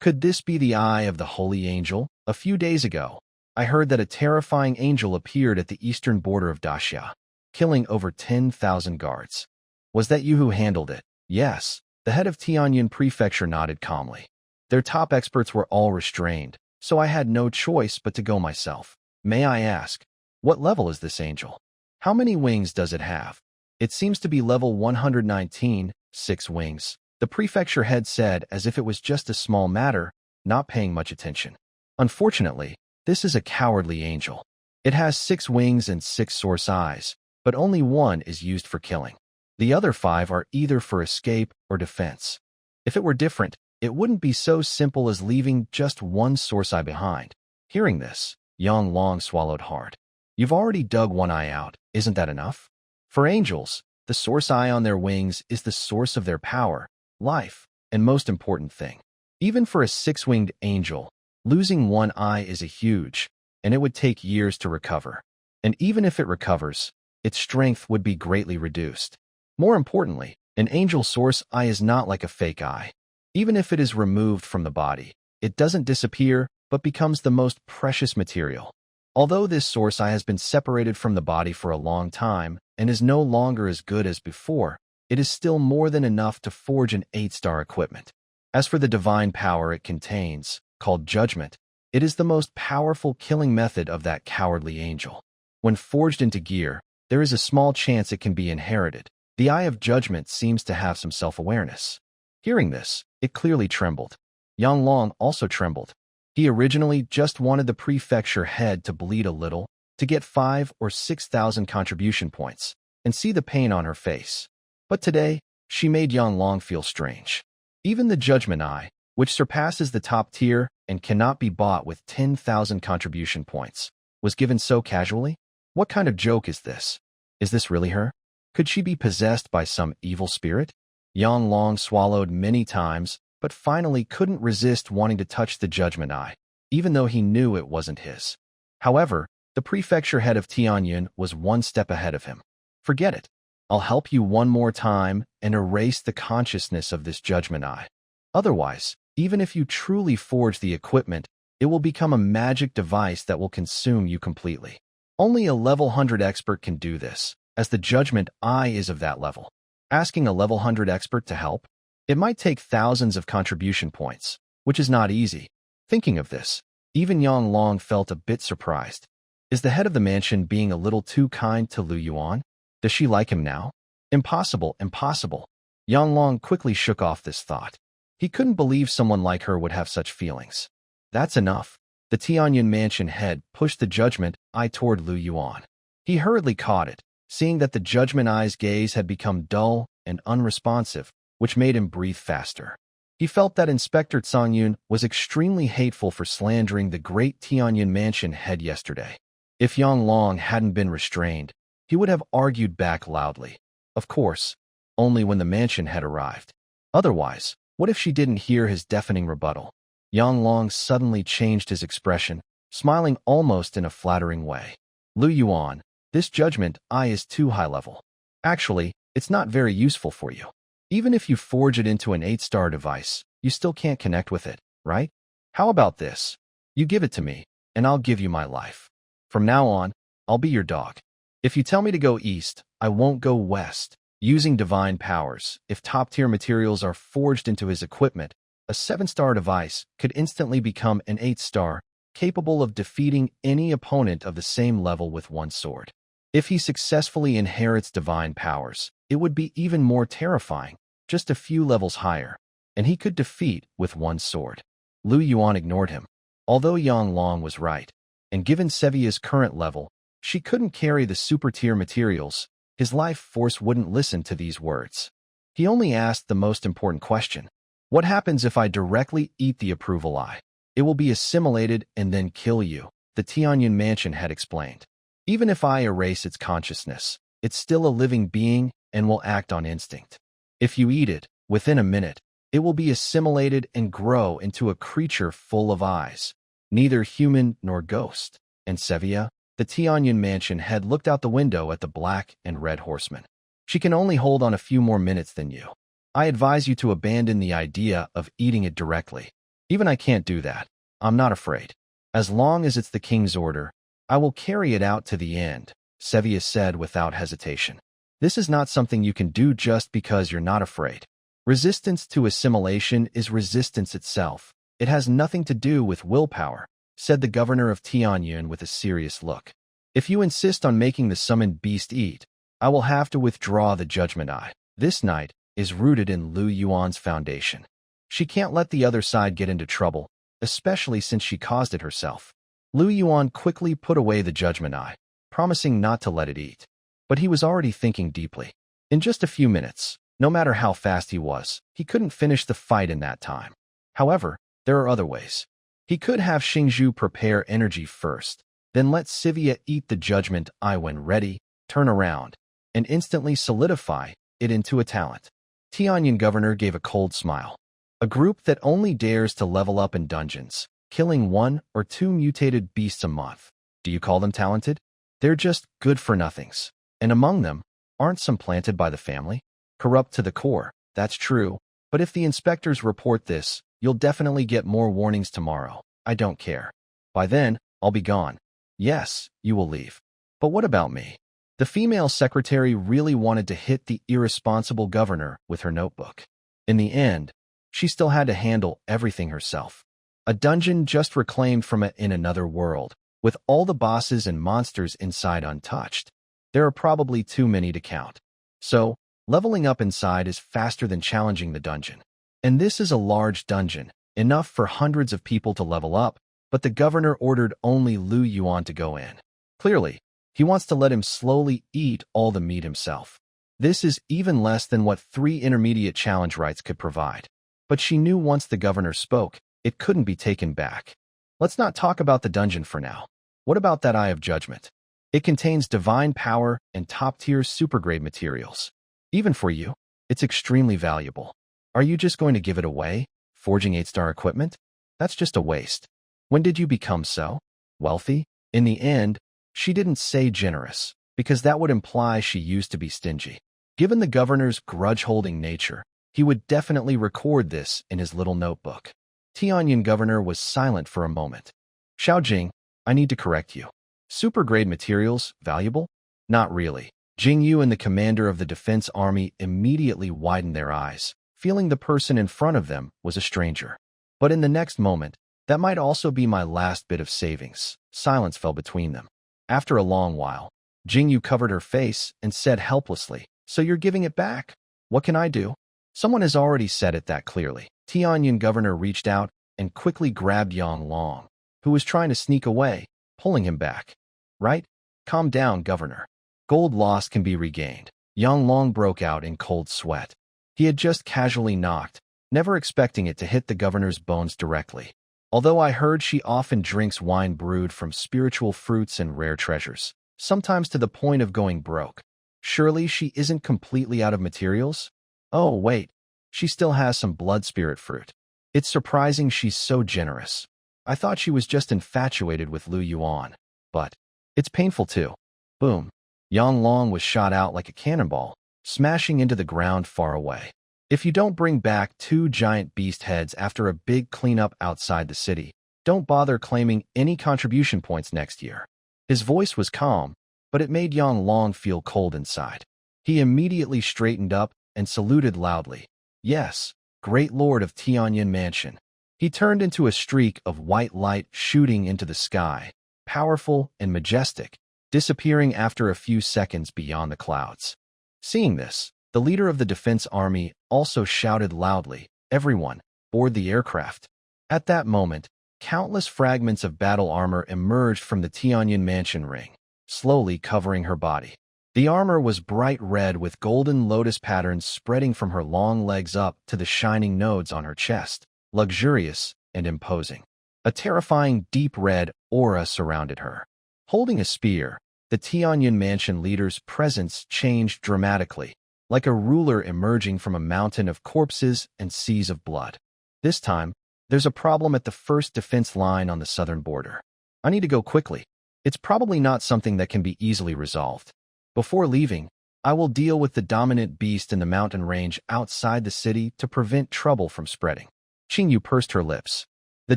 Could this be the eye of the holy angel? A few days ago, I heard that a terrifying angel appeared at the eastern border of Daxia, killing over 10,000 guards. Was that you who handled it? Yes, the head of Tianyun Prefecture nodded calmly. Their top experts were all restrained, so I had no choice but to go myself. May I ask, what level is this angel? How many wings does it have? It seems to be level 119, 6 wings, the prefecture head said as if it was just a small matter, not paying much attention. Unfortunately, this is a cowardly angel. It has 6 wings and 6 source eyes, but only one is used for killing. The other 5 are either for escape or defense. If it were different, it wouldn't be so simple as leaving just one source eye behind. Hearing this, Yang Long swallowed hard. You've already dug one eye out, isn't that enough? For angels, the source eye on their wings is the source of their power, life, and most important thing. Even for a 6-winged angel, losing one eye is a huge, and it would take years to recover. And even if it recovers, its strength would be greatly reduced. More importantly, an angel source eye is not like a fake eye. Even if it is removed from the body, it doesn't disappear, but becomes the most precious material. Although this source eye has been separated from the body for a long time and is no longer as good as before, it is still more than enough to forge an 8-star equipment. As for the divine power it contains, called judgment, it is the most powerful killing method of that cowardly angel. When forged into gear, there is a small chance it can be inherited. The Eye of Judgment seems to have some self-awareness. Hearing this, it clearly trembled. Yang Long also trembled. He originally just wanted the prefecture head to bleed a little, to get 5,000 or 6,000 contribution points, and see the pain on her face. But today, she made Yang Long feel strange. Even the Judgment Eye, which surpasses the top tier and cannot be bought with 10,000 contribution points, was given so casually? What kind of joke is this? Is this really her? Could she be possessed by some evil spirit? Yang Long swallowed many times, but finally couldn't resist wanting to touch the Judgment Eye, even though he knew it wasn't his. However, the prefecture head of Tianyun was one step ahead of him. Forget it. I'll help you one more time and erase the consciousness of this Judgment Eye. Otherwise, even if you truly forge the equipment, it will become a magic device that will consume you completely. Only a level 100 expert can do this, as the Judgment Eye is of that level. Asking a level 100 expert to help? It might take thousands of contribution points, which is not easy. Thinking of this, even Yang Long felt a bit surprised. Is the head of the mansion being a little too kind to Lu Yuan? Does she like him now? Impossible, impossible. Yang Long quickly shook off this thought. He couldn't believe someone like her would have such feelings. That's enough. The Tianyun mansion head pushed the Judgment Eye toward Lu Yuan. He hurriedly caught it, seeing that the Judgment Eye's gaze had become dull and unresponsive, which made him breathe faster. He felt that Inspector Songyun was extremely hateful for slandering the great Tianyun mansion head yesterday. If Yang Long hadn't been restrained, he would have argued back loudly. Of course, only when the mansion head arrived. Otherwise, what if she didn't hear his deafening rebuttal? Yang Long suddenly changed his expression, smiling almost in a flattering way. Lu Yuan, this judgment I is too high level. Actually, it's not very useful for you. Even if you forge it into an 8-star device, you still can't connect with it, right? How about this? You give it to me, and I'll give you my life. From now on, I'll be your dog. If you tell me to go east, I won't go west. Using divine powers, if top-tier materials are forged into his equipment, a 7-star device could instantly become an 8-star, capable of defeating any opponent of the same level with one sword. If he successfully inherits divine powers, it would be even more terrifying, just a few levels higher, and he could defeat with one sword. Lu Yuan ignored him. Although Yang Long was right, and given Sevia's current level, she couldn't carry the super-tier materials, his life force wouldn't listen to these words. He only asked the most important question. What happens if I directly eat the approval eye? It will be assimilated and then kill you, the Tianyun mansion had explained. Even if I erase its consciousness, it's still a living being and will act on instinct. If you eat it, within a minute, it will be assimilated and grow into a creature full of eyes, neither human nor ghost. And Sevia, the Tianyun mansion head, looked out the window at the black and red horsemen. She can only hold on a few more minutes than you. I advise you to abandon the idea of eating it directly. Even I can't do that. I'm not afraid. As long as it's the king's order, I will carry it out to the end, Sevia said without hesitation. This is not something you can do just because you're not afraid. Resistance to assimilation is resistance itself. It has nothing to do with willpower, said the governor of Tianyun with a serious look. If you insist on making the summoned beast eat, I will have to withdraw the judgment eye. This night is rooted in Lu Yuan's foundation. She can't let the other side get into trouble, especially since she caused it herself. Lu Yuan quickly put away the judgment eye, promising not to let it eat. But he was already thinking deeply. In just a few minutes, no matter how fast he was, he couldn't finish the fight in that time. However, there are other ways. He could have Xingzhu prepare energy first, then let Sevia eat the judgment eye when ready, turn around, and instantly solidify it into a talent. Tianyun governor gave a cold smile. A group that only dares to level up in dungeons, killing 1 or 2 mutated beasts a month. Do you call them talented? They're just good-for-nothings. And among them, aren't some planted by the family? Corrupt to the core, that's true, but if the inspectors report this, you'll definitely get more warnings tomorrow. I don't care. By then, I'll be gone. Yes, you will leave. But what about me? The female secretary really wanted to hit the irresponsible governor with her notebook. In the end, she still had to handle everything herself. A dungeon just reclaimed from it in another world, with all the bosses and monsters inside untouched. There are probably too many to count. So, leveling up inside is faster than challenging the dungeon. And this is a large dungeon, enough for hundreds of people to level up, but the governor ordered only Lu Yuan to go in. Clearly, he wants to let him slowly eat all the meat himself. This is even less than what 3 intermediate challenge rights could provide. But she knew once the governor spoke, it couldn't be taken back. Let's not talk about the dungeon for now. What about that Eye of Judgment? It contains divine power and top-tier supergrade materials. Even for you, it's extremely valuable. Are you just going to give it away, forging 8-star equipment? That's just a waste. When did you become so wealthy? In the end, she didn't say generous, because that would imply she used to be stingy. Given the governor's grudge-holding nature, he would definitely record this in his little notebook. Tianyun governor was silent for a moment. Xiaojing, I need to correct you. Supergrade materials, valuable? Not really. Jingyu and the commander of the defense army immediately widened their eyes, feeling the person in front of them was a stranger. But in the next moment, that might also be my last bit of savings. Silence fell between them. After a long while, Jingyu covered her face and said helplessly, So you're giving it back? What can I do? Someone has already said it that clearly. Tianyun governor reached out and quickly grabbed Yang Long, who was trying to sneak away, pulling him back. Right? Calm down, governor. Gold lost can be regained. Yang Long broke out in cold sweat. He had just casually knocked, never expecting it to hit the governor's bones directly. Although I heard she often drinks wine brewed from spiritual fruits and rare treasures, sometimes to the point of going broke. Surely she isn't completely out of materials? Oh, wait. She still has some blood spirit fruit. It's surprising she's so generous. I thought she was just infatuated with Lu Yuan. But It's painful too. Boom. Yang Long was shot out like a cannonball, smashing into the ground far away. If you don't bring back 2 giant beast heads after a big cleanup outside the city, don't bother claiming any contribution points next year. His voice was calm, but it made Yang Long feel cold inside. He immediately straightened up and saluted loudly. Yes, great lord of Tianyin Mansion. He turned into a streak of white light shooting into the sky, powerful and majestic, disappearing after a few seconds beyond the clouds. Seeing this, the leader of the defense army also shouted loudly, "Everyone, board the aircraft." At that moment, countless fragments of battle armor emerged from the Tianyin Mansion ring, slowly covering her body. The armor was bright red with golden lotus patterns spreading from her long legs up to the shining nodes on her chest, luxurious and imposing. A terrifying deep red aura surrounded her. Holding a spear, the Tianyin Mansion leader's presence changed dramatically, like a ruler emerging from a mountain of corpses and seas of blood. This time, there's a problem at the first defense line on the southern border. I need to go quickly. It's probably not something that can be easily resolved. Before leaving, I will deal with the dominant beast in the mountain range outside the city to prevent trouble from spreading. Qingyu pursed her lips. The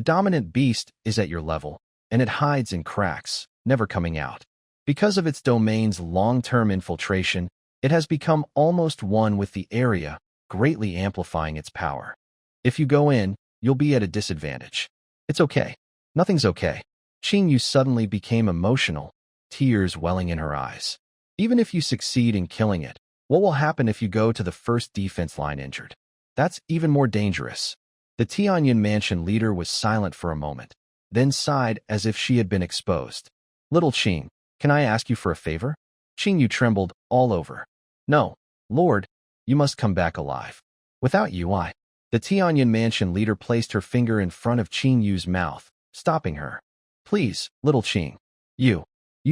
dominant beast is at your level, and it hides in cracks, never coming out. Because of its domain's long-term infiltration, it has become almost one with the area, greatly amplifying its power. If you go in, you'll be at a disadvantage. It's okay. Nothing's okay. Qingyu suddenly became emotional, tears welling in her eyes. Even if you succeed in killing it, what will happen if you go to the first defense line injured? That's even more dangerous. The Tianyin Mansion leader was silent for a moment, then sighed as if she had been exposed. Little Qing, can I ask you for a favor? Qingyu trembled all over. No, Lord, you must come back alive. Without you, The Tianyin Mansion leader placed her finger in front of Qingyu's mouth, stopping her. Please, little Qing. You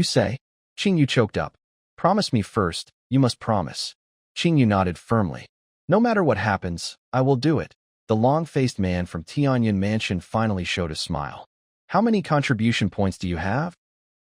say? Qingyu choked up. Promise me first, you must promise. Qingyu nodded firmly. No matter what happens, I will do it. The long-faced man from Tianyin Mansion finally showed a smile. How many contribution points do you have?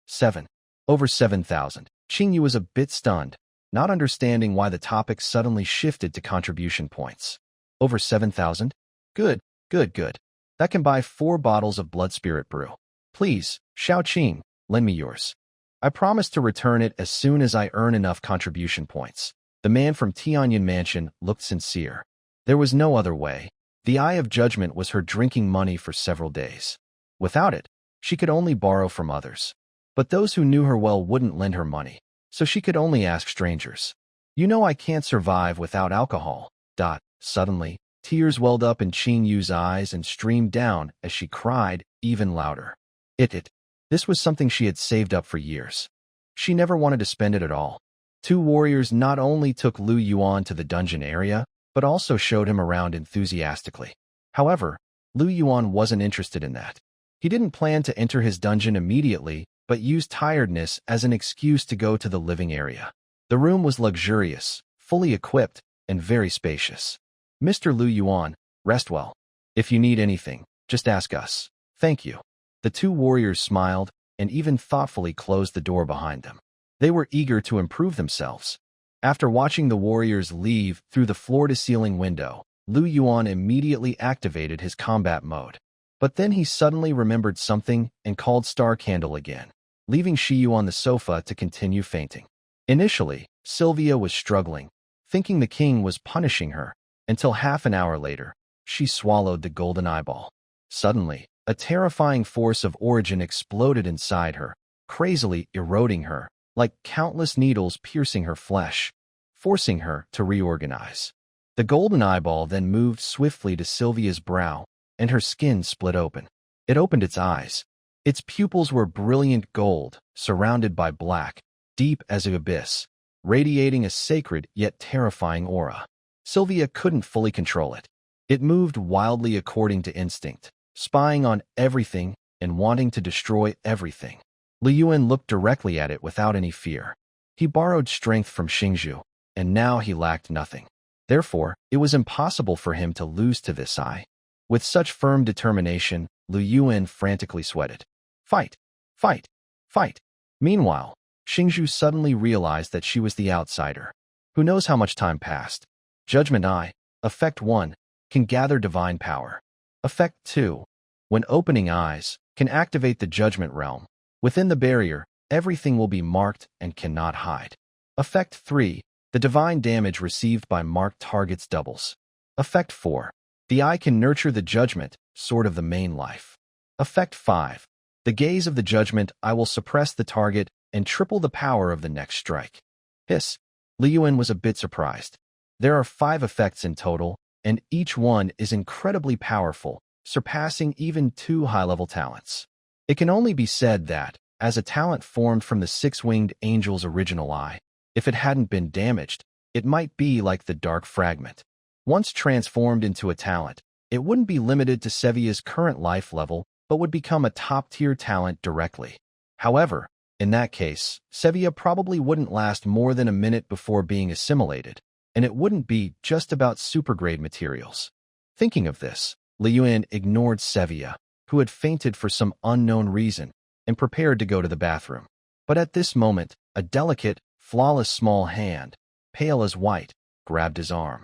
7. Over 7,000. Qingyu was a bit stunned, not understanding why the topic suddenly shifted to contribution points. Over 7,000? Good. That can buy 4 bottles of blood spirit brew. Please, Xiao Qing, lend me yours. I promise to return it as soon as I earn enough contribution points. The man from Tianyin Mansion looked sincere. There was no other way. The Eye of Judgment was her drinking money for several days. Without it, she could only borrow from others. But those who knew her well wouldn't lend her money, so she could only ask strangers. You know I can't survive without alcohol. Suddenly, tears welled up in Qingyu's eyes and streamed down as she cried even louder. This was something she had saved up for years. She never wanted to spend it at all. 2 warriors not only took Lu Yuan to the dungeon area, but also showed him around enthusiastically. However, Lu Yuan wasn't interested in that. He didn't plan to enter his dungeon immediately, but used tiredness as an excuse to go to the living area. The room was luxurious, fully equipped, and very spacious. Mr. Lu Yuan, rest well. If you need anything, just ask us. Thank you. The 2 warriors smiled and even thoughtfully closed the door behind them. They were eager to improve themselves. After watching the warriors leave through the floor-to-ceiling window, Lu Yuan immediately activated his combat mode. But then he suddenly remembered something and called Star Candle again, leaving Shiyu on the sofa to continue fainting. Initially, Sevia was struggling, thinking the king was punishing her, until half an hour later, she swallowed the golden eyeball. Suddenly, a terrifying force of origin exploded inside her, crazily eroding her, like countless needles piercing her flesh, forcing her to reorganize. The golden eyeball then moved swiftly to Sevia's brow, and her skin split open. It opened its eyes. Its pupils were brilliant gold, surrounded by black, deep as an abyss, radiating a sacred yet terrifying aura. Sevia couldn't fully control it. It moved wildly according to instinct, spying on everything and wanting to destroy everything. Yuan looked directly at it without any fear. He borrowed strength from Xingzhu, and now he lacked nothing. Therefore, it was impossible for him to lose to this eye. With such firm determination, Yuan frantically sweated. Fight! Fight! Fight! Meanwhile, Xingzhu suddenly realized that she was the outsider. Who knows how much time passed? Judgment Eye, Effect 1, can gather divine power. Effect 2, when opening eyes, can activate the Judgment Realm. Within the barrier, everything will be marked and cannot hide. Effect 3, the divine damage received by marked targets doubles. Effect 4, the eye can nurture the judgment, sword of the main life. Effect 5, the gaze of the judgment eye will suppress the target and triple the power of the next strike. Hiss. Yuan was a bit surprised. There are 5 effects in total, and each one is incredibly powerful, surpassing even 2 high-level talents. It can only be said that, as a talent formed from the 6-winged angel's original eye, if it hadn't been damaged, it might be like the Dark Fragment. Once transformed into a talent, it wouldn't be limited to Sevia's current life level, but would become a top-tier talent directly. However, in that case, Sevia probably wouldn't last more than a minute before being assimilated, and it wouldn't be just about supergrade materials. Thinking of this, Yuan ignored Sevia, who had fainted for some unknown reason, and prepared to go to the bathroom. But at this moment, a delicate, flawless small hand, pale as white, grabbed his arm.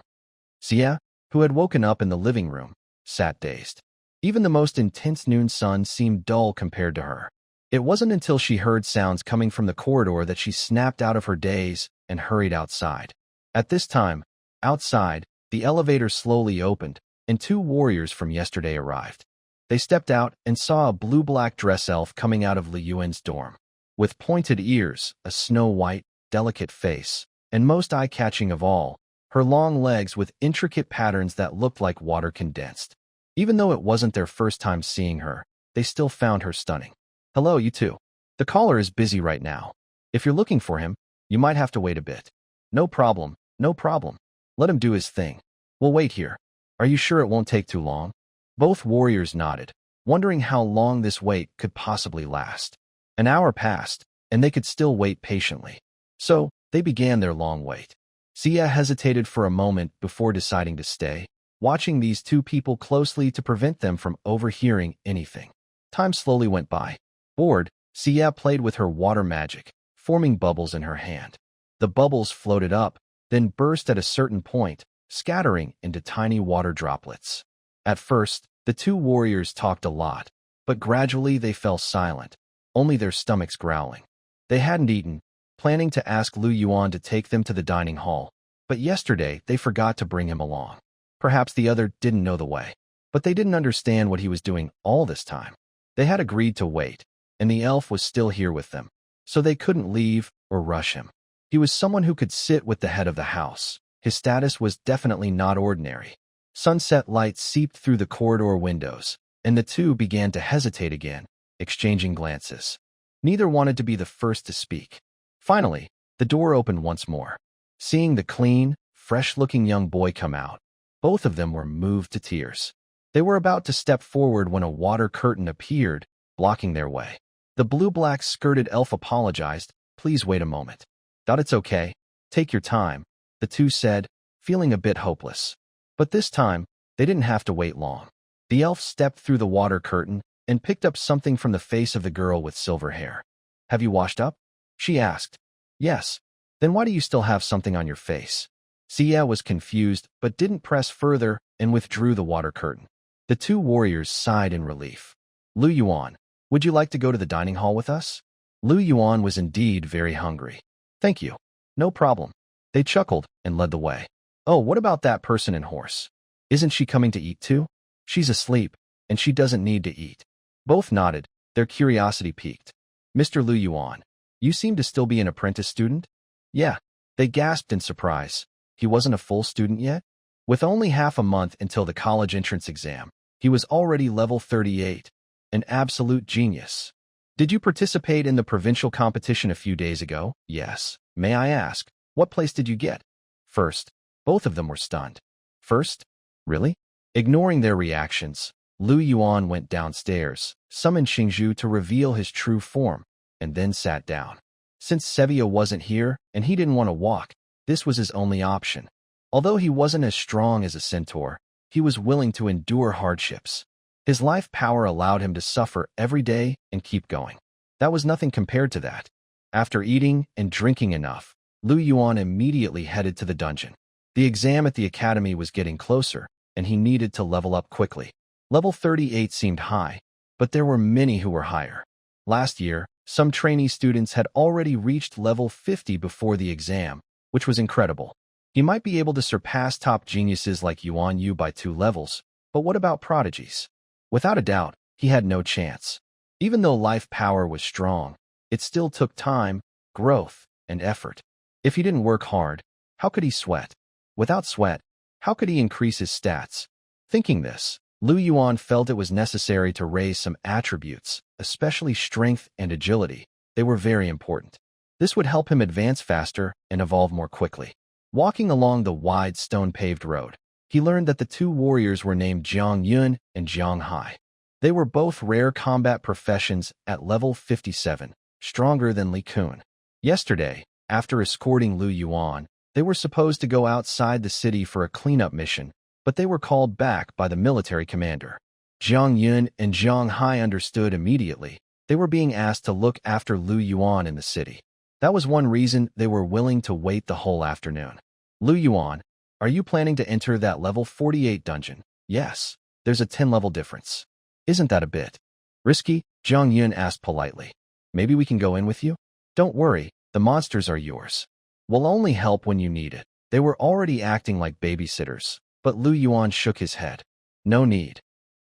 Sevia, who had woken up in the living room, sat dazed. Even the most intense noon sun seemed dull compared to her. It wasn't until she heard sounds coming from the corridor that she snapped out of her daze and hurried outside. At this time, outside, the elevator slowly opened, and 2 warriors from yesterday arrived. They stepped out and saw a blue-black dress elf coming out of Yuan's dorm. With pointed ears, a snow-white, delicate face, and most eye-catching of all, her long legs with intricate patterns that looked like water condensed. Even though it wasn't their first time seeing her, they still found her stunning. Hello, you two. The caller is busy right now. If you're looking for him, you might have to wait a bit. No problem, no problem. Let him do his thing. We'll wait here. Are you sure it won't take too long? Both warriors nodded, wondering how long this wait could possibly last. An hour passed, and they could still wait patiently. So, they began their long wait. Sevia hesitated for a moment before deciding to stay, watching these 2 people closely to prevent them from overhearing anything. Time slowly went by. Bored, Sevia played with her water magic, forming bubbles in her hand. The bubbles floated up, then burst at a certain point, scattering into tiny water droplets. At first, the 2 warriors talked a lot, but gradually they fell silent, only their stomachs growling. They hadn't eaten, planning to ask Yuan to take them to the dining hall, but yesterday they forgot to bring him along. Perhaps the other didn't know the way, but they didn't understand what he was doing all this time. They had agreed to wait, and the elf was still here with them, so they couldn't leave or rush him. He was someone who could sit with the head of the house. His status was definitely not ordinary. Sunset light seeped through the corridor windows, and the 2 began to hesitate again, exchanging glances. Neither wanted to be the first to speak. Finally, the door opened once more. Seeing the clean, fresh-looking young boy come out, both of them were moved to tears. They were about to step forward when a water curtain appeared, blocking their way. The blue-black skirted elf apologized. Please wait a moment. It's okay. Take your time, the 2 said, feeling a bit hopeless. But this time, they didn't have to wait long. The elf stepped through the water curtain and picked up something from the face of the girl with silver hair. Have you washed up? She asked. Yes. Then why do you still have something on your face? Sevia was confused but didn't press further and withdrew the water curtain. The 2 warriors sighed in relief. Yuan, would you like to go to the dining hall with us? Yuan was indeed very hungry. Thank you. No problem. They chuckled and led the way. Oh, what about that person and horse? Isn't she coming to eat too? She's asleep, and she doesn't need to eat. Both nodded, their curiosity piqued. Mr. Yuan, you seem to still be an apprentice student? Yeah. They gasped in surprise. He wasn't a full student yet? With only half a month until the college entrance exam, he was already level 38. An absolute genius. Did you participate in the provincial competition a few days ago? Yes. May I ask, what place did you get? First. Both of them were stunned. First? Really? Ignoring their reactions, Yuan went downstairs, summoned Xingzhu to reveal his true form, and then sat down. Since Sevia wasn't here and he didn't want to walk, this was his only option. Although he wasn't as strong as a centaur, he was willing to endure hardships. His life power allowed him to suffer every day and keep going. That was nothing compared to that. After eating and drinking enough, Lu Yuan immediately headed to the dungeon. The exam at the academy was getting closer, and he needed to level up quickly. Level 38 seemed high, but there were many who were higher. Last year, some trainee students had already reached level 50 before the exam, which was incredible. He might be able to surpass top geniuses like Yuan Yu by 2 levels, but what about prodigies? Without a doubt, he had no chance. Even though life power was strong, it still took time, growth, and effort. If he didn't work hard, how could he sweat? Without sweat, how could he increase his stats? Thinking this, Lu Yuan felt it was necessary to raise some attributes, especially strength and agility. They were very important. This would help him advance faster and evolve more quickly. Walking along the wide stone-paved road, he learned that the 2 warriors were named Jiang Yun and Jiang Hai. They were both rare combat professions at level 57, stronger than Li Kun. Yesterday, after escorting Lu Yuan, they were supposed to go outside the city for a cleanup mission, but they were called back by the military commander. Jiang Yun and Jiang Hai understood immediately. They were being asked to look after Lu Yuan in the city. That was one reason they were willing to wait the whole afternoon. Lu Yuan, are you planning to enter that level 48 dungeon? Yes, there's a 10-level difference. Isn't that a bit risky? Jiang Yun asked politely. Maybe we can go in with you? Don't worry, the monsters are yours. We'll only help when you need it. They were already acting like babysitters, but Lu Yuan shook his head. No need.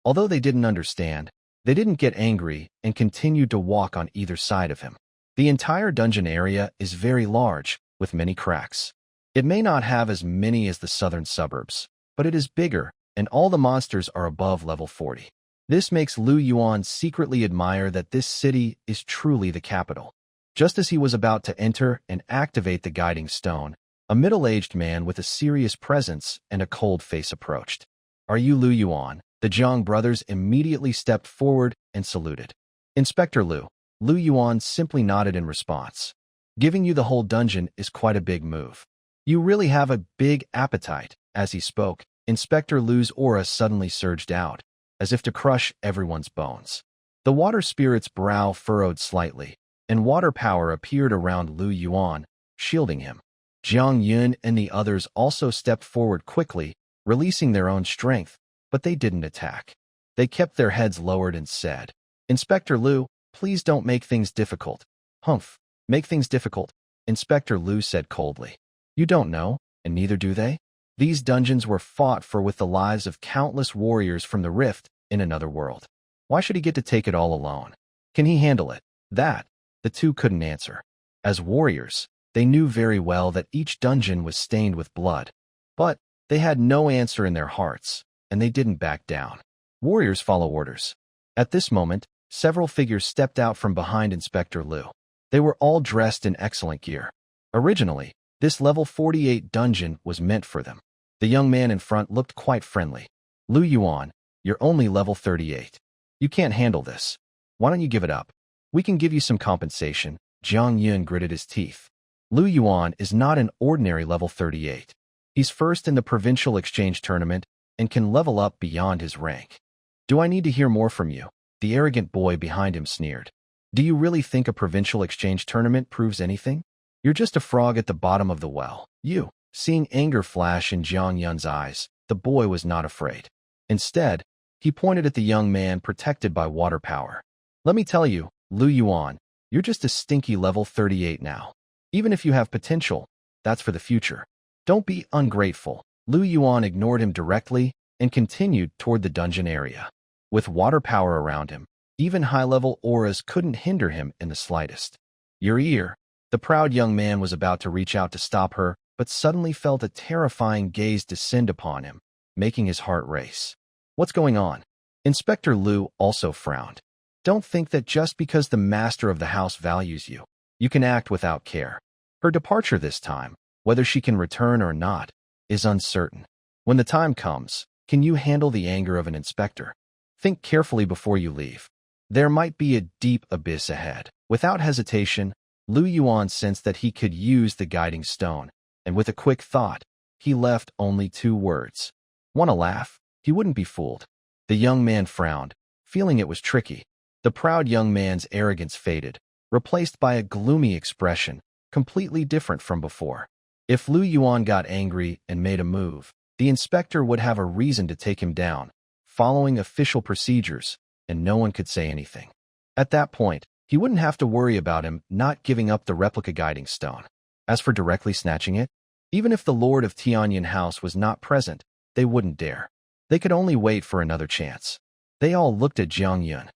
Although they didn't understand, they didn't get angry and continued to walk on either side of him. The entire dungeon area is very large, with many cracks. It may not have as many as the southern suburbs, but it is bigger, and all the monsters are above level 40. This makes Lu Yuan secretly admire that this city is truly the capital. Just as he was about to enter and activate the guiding stone, a middle-aged man with a serious presence and a cold face approached. Are you Lu Yuan? The Zhang brothers immediately stepped forward and saluted. Inspector Lu. Lu Yuan simply nodded in response. Giving you the whole dungeon is quite a big move. You really have a big appetite. As he spoke, Inspector Lu's aura suddenly surged out, as if to crush everyone's bones. The water spirit's brow furrowed slightly, and water power appeared around Lu Yuan, shielding him. Jiang Yun and the others also stepped forward quickly, releasing their own strength, but they didn't attack. They kept their heads lowered and said, Inspector Lu, please don't make things difficult. Humph, make things difficult, Inspector Lu said coldly. You don't know, and neither do they? These dungeons were fought for with the lives of countless warriors from the rift in another world. Why should he get to take it all alone? Can he handle it? That, the two couldn't answer. As warriors, they knew very well that each dungeon was stained with blood, but they had no answer in their hearts, and they didn't back down. Warriors follow orders. At this moment, several figures stepped out from behind Inspector Lu. They were all dressed in excellent gear. Originally, this level 48 dungeon was meant for them. The young man in front looked quite friendly. Lu Yuan, you're only level 38. You can't handle this. Why don't you give it up? We can give you some compensation. Jiang Yun gritted his teeth. Lu Yuan is not an ordinary level 38. He's first in the Provincial exchange tournament and can level up beyond his rank. Do I need to hear more from you? The arrogant boy behind him sneered. Do you really think a Provincial exchange tournament proves anything? You're just a frog at the bottom of the well. You. Seeing anger flash in Jiang Yun's eyes, the boy was not afraid. Instead, he pointed at the young man protected by water power. Let me tell you, Lu Yuan, you're just a stinky level 38 now. Even if you have potential, that's for the future. Don't be ungrateful. Lu Yuan ignored him directly and continued toward the dungeon area. With water power around him, even high-level auras couldn't hinder him in the slightest. Your ear. The proud young man was about to reach out to stop her, but suddenly felt a terrifying gaze descend upon him, making his heart race. What's going on? Inspector Lu also frowned. Don't think that just because the master of the house values you, you can act without care. Her departure this time, whether she can return or not, is uncertain. When the time comes, can you handle the anger of an inspector? Think carefully before you leave. There might be a deep abyss ahead. Without hesitation, Lu Yuan sensed that he could use the guiding stone, and with a quick thought, he left only 2 words. Want to laugh? He wouldn't be fooled. The young man frowned, feeling it was tricky. The proud young man's arrogance faded, replaced by a gloomy expression, completely different from before. If Lu Yuan got angry and made a move, the inspector would have a reason to take him down, following official procedures, and no one could say anything. At that point, he wouldn't have to worry about him not giving up the replica guiding stone. As for directly snatching it, even if the Lord of Tianyan House was not present, they wouldn't dare. They could only wait for another chance. They all looked at Jiang Yun.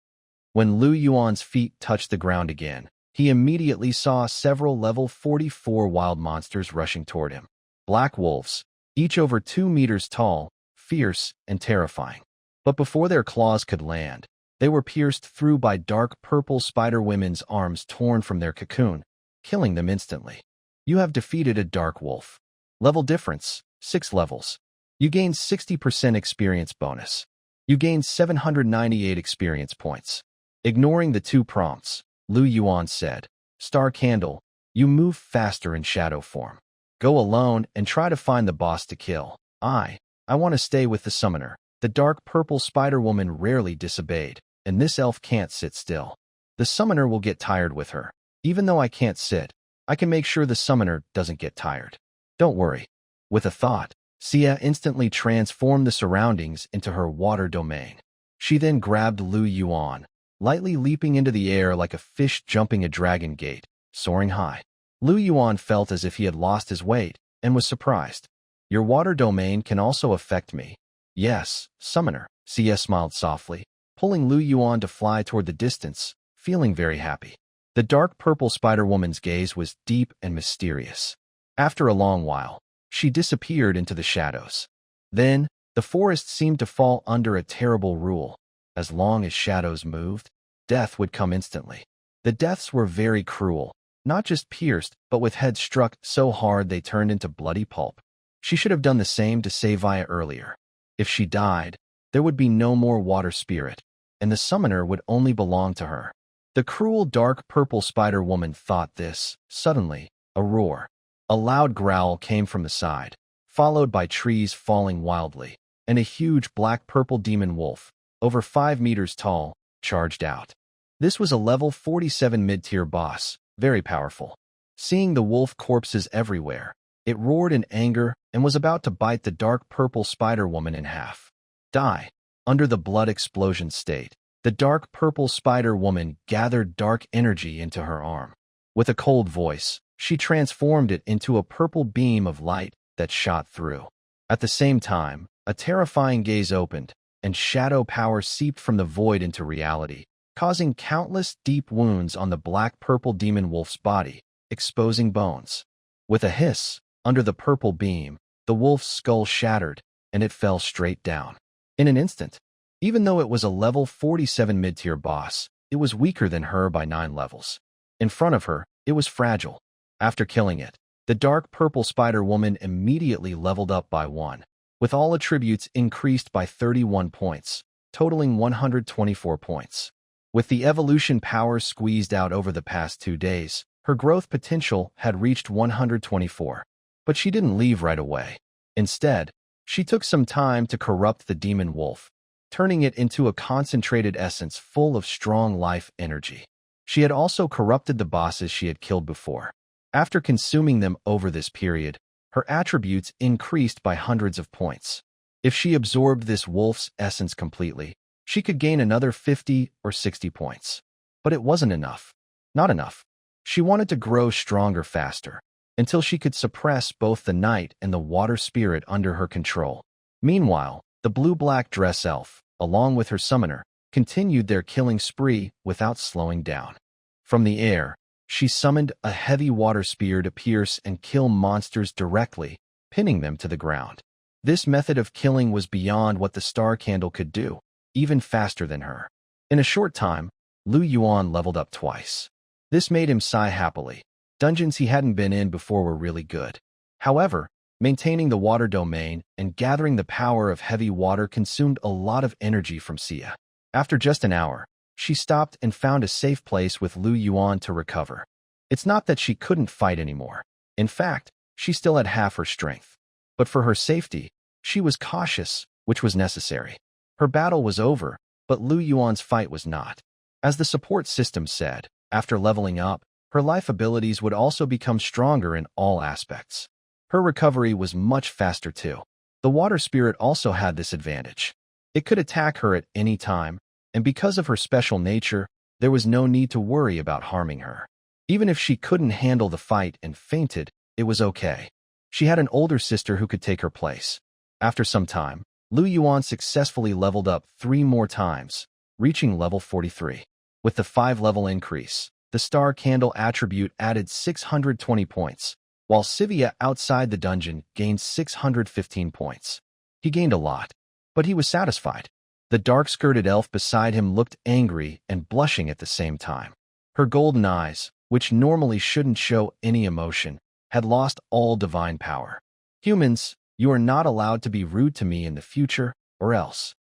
When Lu Yuan's feet touched the ground again, he immediately saw several level 44 wild monsters rushing toward him. Black wolves, each over 2 meters tall, fierce, and terrifying. But before their claws could land, they were pierced through by dark purple spider women's arms torn from their cocoon, killing them instantly. You have defeated a dark wolf. Level difference, 6 levels. You gain 60% experience bonus. You gain 798 experience points. Ignoring the 2 prompts, Lu Yuan said, Star Candle, you move faster in shadow form. Go alone and try to find the boss to kill. I want to stay with the summoner. The dark purple spider woman rarely disobeyed, and this elf can't sit still. The summoner will get tired with her. Even though I can't sit, I can make sure the summoner doesn't get tired. Don't worry. With a thought, Sevia instantly transformed the surroundings into her water domain. She then grabbed Lu Yuan, lightly leaping into the air like a fish jumping a dragon gate, soaring high. Lu Yuan felt as if he had lost his weight and was surprised. Your water domain can also affect me. Yes, summoner, Sevia smiled softly, pulling Lu Yuan to fly toward the distance, feeling very happy. The dark purple spider woman's gaze was deep and mysterious. After a long while, she disappeared into the shadows. Then, the forest seemed to fall under a terrible rule. As long as shadows moved, death would come instantly. The deaths were very cruel, not just pierced, but with heads struck so hard they turned into bloody pulp. She should have done the same to Sevia earlier. If she died, there would be no more water spirit, and the summoner would only belong to her. The cruel dark purple spider woman thought this. Suddenly, a roar. A loud growl came from the side, followed by trees falling wildly, and a huge black-purple demon wolf, over 5 meters tall, charged out. This was a level 47 mid-tier boss, very powerful. Seeing the wolf corpses everywhere, it roared in anger and was about to bite the dark purple spider woman in half. Die. Under the blood explosion state, the dark purple spider woman gathered dark energy into her arm. With a cold voice, she transformed it into a purple beam of light that shot through. At the same time, a terrifying gaze opened, and shadow power seeped from the void into reality, causing countless deep wounds on the black-purple demon wolf's body, exposing bones. With a hiss, under the purple beam, the wolf's skull shattered, and it fell straight down. In an instant, even though it was a level 47 mid-tier boss, it was weaker than her by 9 levels. In front of her, it was fragile. After killing it, the dark purple spider woman immediately leveled up by 1, with all attributes increased by 31 points, totaling 124 points. With the evolution power squeezed out over the past 2 days, her growth potential had reached 124. But she didn't leave right away. Instead, she took some time to corrupt the demon wolf, turning it into a concentrated essence full of strong life energy. She had also corrupted the bosses she had killed before. After consuming them over this period, her attributes increased by hundreds of points. If she absorbed this wolf's essence completely, she could gain another 50 or 60 points. But it wasn't enough. Not enough. She wanted to grow stronger faster, until she could suppress both the night and the water spirit under her control. Meanwhile, the blue-black dress elf, along with her summoner, continued their killing spree without slowing down. From the air, she summoned a heavy water spear to pierce and kill monsters directly, pinning them to the ground. This method of killing was beyond what the star candle could do, even faster than her. In a short time, Lu Yuan leveled up twice. This made him sigh happily. Dungeons he hadn't been in before were really good. However, maintaining the water domain and gathering the power of heavy water consumed a lot of energy from Sevia. After just an hour, she stopped and found a safe place with Lu Yuan to recover. It's not that she couldn't fight anymore. In fact, she still had half her strength. But for her safety, she was cautious, which was necessary. Her battle was over, but Lu Yuan's fight was not. As the support system said, After leveling up, her life abilities would also become stronger in all aspects. Her recovery was much faster too. The water spirit also had this advantage. It could attack her at any time, and because of her special nature, there was no need to worry about harming her. Even if she couldn't handle the fight and fainted, it was okay. She had an older sister who could take her place. After some time, Lu Yuan successfully leveled up 3 more times, reaching level 43. With the 5-level increase, the Star Candle attribute added 620 points, while Sevia outside the dungeon gained 615 points. He gained a lot, but he was satisfied. The dark-skirted elf beside him looked angry and blushing at the same time. Her golden eyes, which normally shouldn't show any emotion, had lost all divine power. Humans, you are not allowed to be rude to me in the future, or else.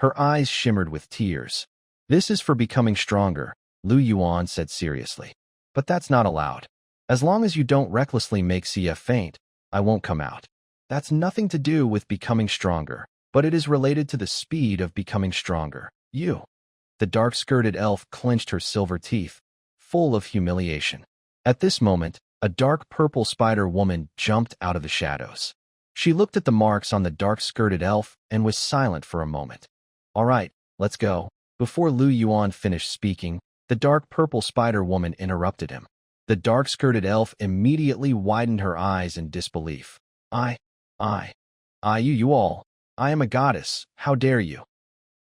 Her eyes shimmered with tears. This is for becoming stronger, Lu Yuan said seriously. But that's not allowed. As long as you don't recklessly make Sia faint, I won't come out. That's nothing to do with becoming stronger, but it is related to the speed of becoming stronger. You. The dark-skirted elf clenched her silver teeth, full of humiliation. At this moment, a dark purple spider woman jumped out of the shadows. She looked at the marks on the dark-skirted elf and was silent for a moment. All right, let's go. Before Lu Yuan finished speaking, the dark purple spider woman interrupted him. The dark-skirted elf immediately widened her eyes in disbelief. You all. I am a goddess. How dare you?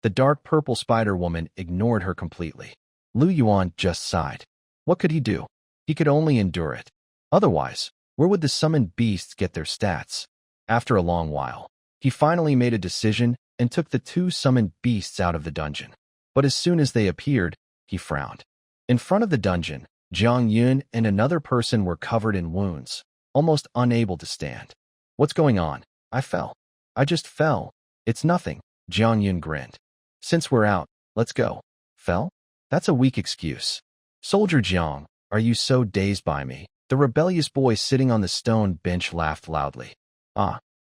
The dark purple spider woman ignored her completely. Lu Yuan just sighed. What could he do? He could only endure it. Otherwise, where would the summoned beasts get their stats? After a long while, he finally made a decision and took the 2 summoned beasts out of the dungeon. But as soon as they appeared, he frowned. In front of the dungeon, Jiang Yun and another person were covered in wounds, almost unable to stand. What's going on? I fell. I just fell. It's nothing, Jiang Yun grinned. Since we're out, let's go. Fell? That's a weak excuse. Soldier Jiang, are you so dazed by me? The rebellious boy sitting on the stone bench laughed loudly.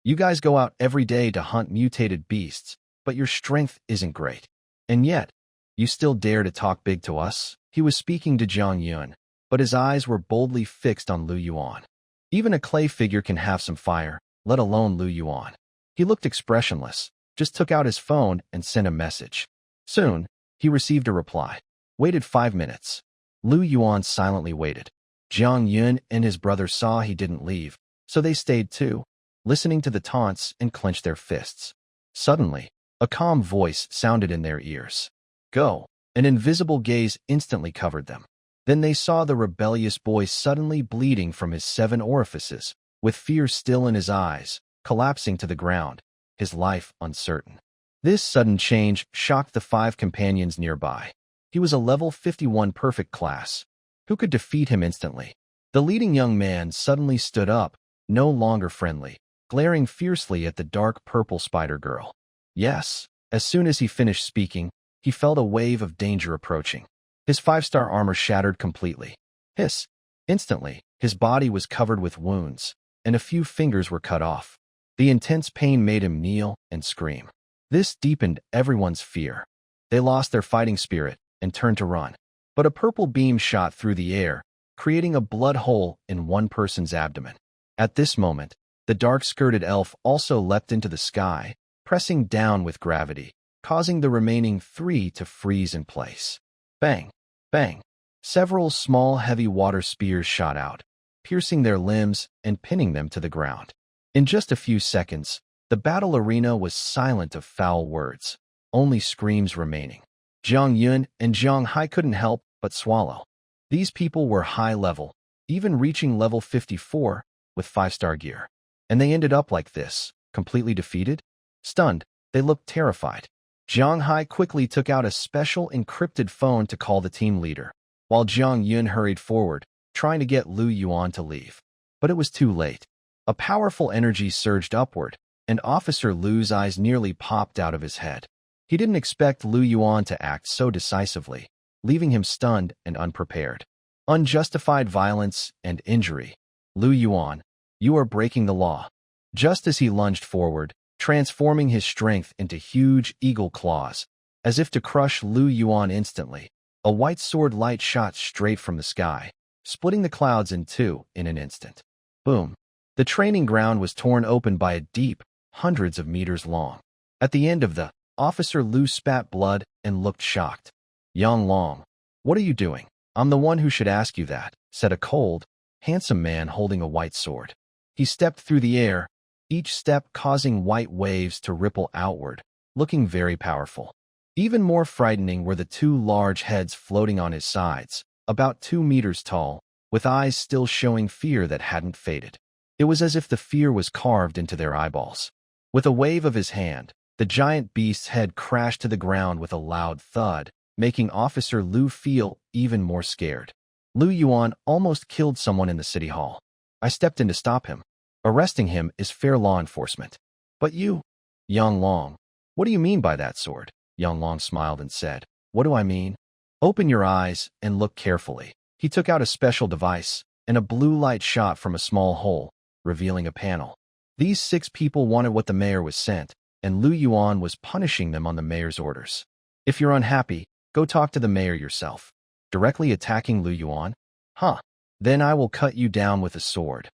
You guys go out every day to hunt mutated beasts, but your strength isn't great. And yet, you still dare to talk big to us? He was speaking to Jiang Yun, but his eyes were boldly fixed on Lu Yuan. Even a clay figure can have some fire, let alone Lu Yuan. He looked expressionless, just took out his phone and sent a message. Soon, he received a reply. Waited 5 minutes. Lu Yuan silently waited. Jiang Yun and his brother saw he didn't leave, so they stayed too, listening to the taunts and clenched their fists. Suddenly, a calm voice sounded in their ears. Go. An invisible gaze instantly covered them. Then they saw the rebellious boy suddenly bleeding from his 7 orifices, with fear still in his eyes, collapsing to the ground, his life uncertain. This sudden change shocked the 5 companions nearby. He was a level 51 perfect class. Who could defeat him instantly? The leading young man suddenly stood up, no longer friendly, glaring fiercely at the dark purple spider girl. Yes, as soon as he finished speaking, he felt a wave of danger approaching. His 5-star armor shattered completely. Hiss! Instantly, his body was covered with wounds, and a few fingers were cut off. The intense pain made him kneel and scream. This deepened everyone's fear. They lost their fighting spirit and turned to run. But a purple beam shot through the air, creating a blood hole in one person's abdomen. At this moment, the dark-skirted elf also leapt into the sky, pressing down with gravity, causing the remaining 3 to freeze in place. Bang! Bang! Several small heavy water spears shot out, piercing their limbs and pinning them to the ground. In just a few seconds, the battle arena was silent of foul words, only screams remaining. Jiang Yun and Jiang Hai couldn't help but swallow. These people were high level, even reaching level 54 with 5-star gear. And they ended up like this, completely defeated? Stunned, they looked terrified. Jiang Hai quickly took out a special encrypted phone to call the team leader, while Jiang Yun hurried forward, trying to get Lu Yuan to leave. But it was too late. A powerful energy surged upward, and Officer Lu's eyes nearly popped out of his head. He didn't expect Lu Yuan to act so decisively, leaving him stunned and unprepared. Unjustified violence and injury. Lu Yuan, you are breaking the law. Just as he lunged forward, transforming his strength into huge eagle claws, as if to crush Lu Yuan instantly, A white sword light shot straight from the sky, splitting the clouds in two in an instant. Boom. The training ground was torn open by a deep, hundreds of meters long. At the end of the, Officer Lu spat blood and looked shocked. Yang Long, what are you doing? I'm the one who should ask you that, said a cold, handsome man holding a white sword. He stepped through the air, each step causing white waves to ripple outward, looking very powerful. Even more frightening were the two large heads floating on his sides, about 2 meters tall, with eyes still showing fear that hadn't faded. It was as if the fear was carved into their eyeballs. With a wave of his hand, the giant beast's head crashed to the ground with a loud thud, making Officer Lu feel even more scared. Lu Yuan almost killed someone in the city hall. I stepped in to stop him. Arresting him is fair law enforcement. But you, Yang Long, what do you mean by that sword? Yang Long smiled and said, what do I mean? Open your eyes and look carefully. He took out a special device, and a blue light shot from a small hole, revealing a panel. These 6 people wanted what the mayor was sent, and Lu Yuan was punishing them on the mayor's orders. If you're unhappy, go talk to the mayor yourself. Directly attacking Lu Yuan? Huh. Then I will cut you down with a sword.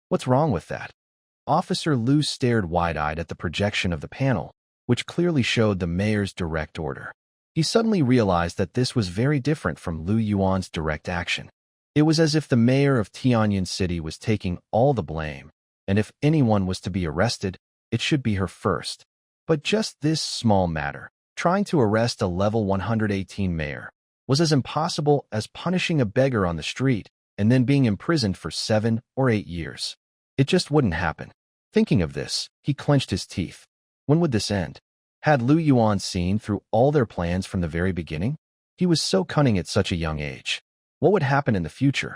What's wrong with that? Officer Lu stared wide-eyed at the projection of the panel, which clearly showed the mayor's direct order. He suddenly realized that this was very different from Lu Yuan's direct action. It was as if the mayor of Tianyin City was taking all the blame, and if anyone was to be arrested, it should be her first. But just this small matter, trying to arrest a level 118 mayor, was as impossible as punishing a beggar on the street and then being imprisoned for 7 or 8 years. It just wouldn't happen. Thinking of this, he clenched his teeth. When would this end? Had Lu Yuan seen through all their plans from the very beginning? He was so cunning at such a young age. What would happen in the future?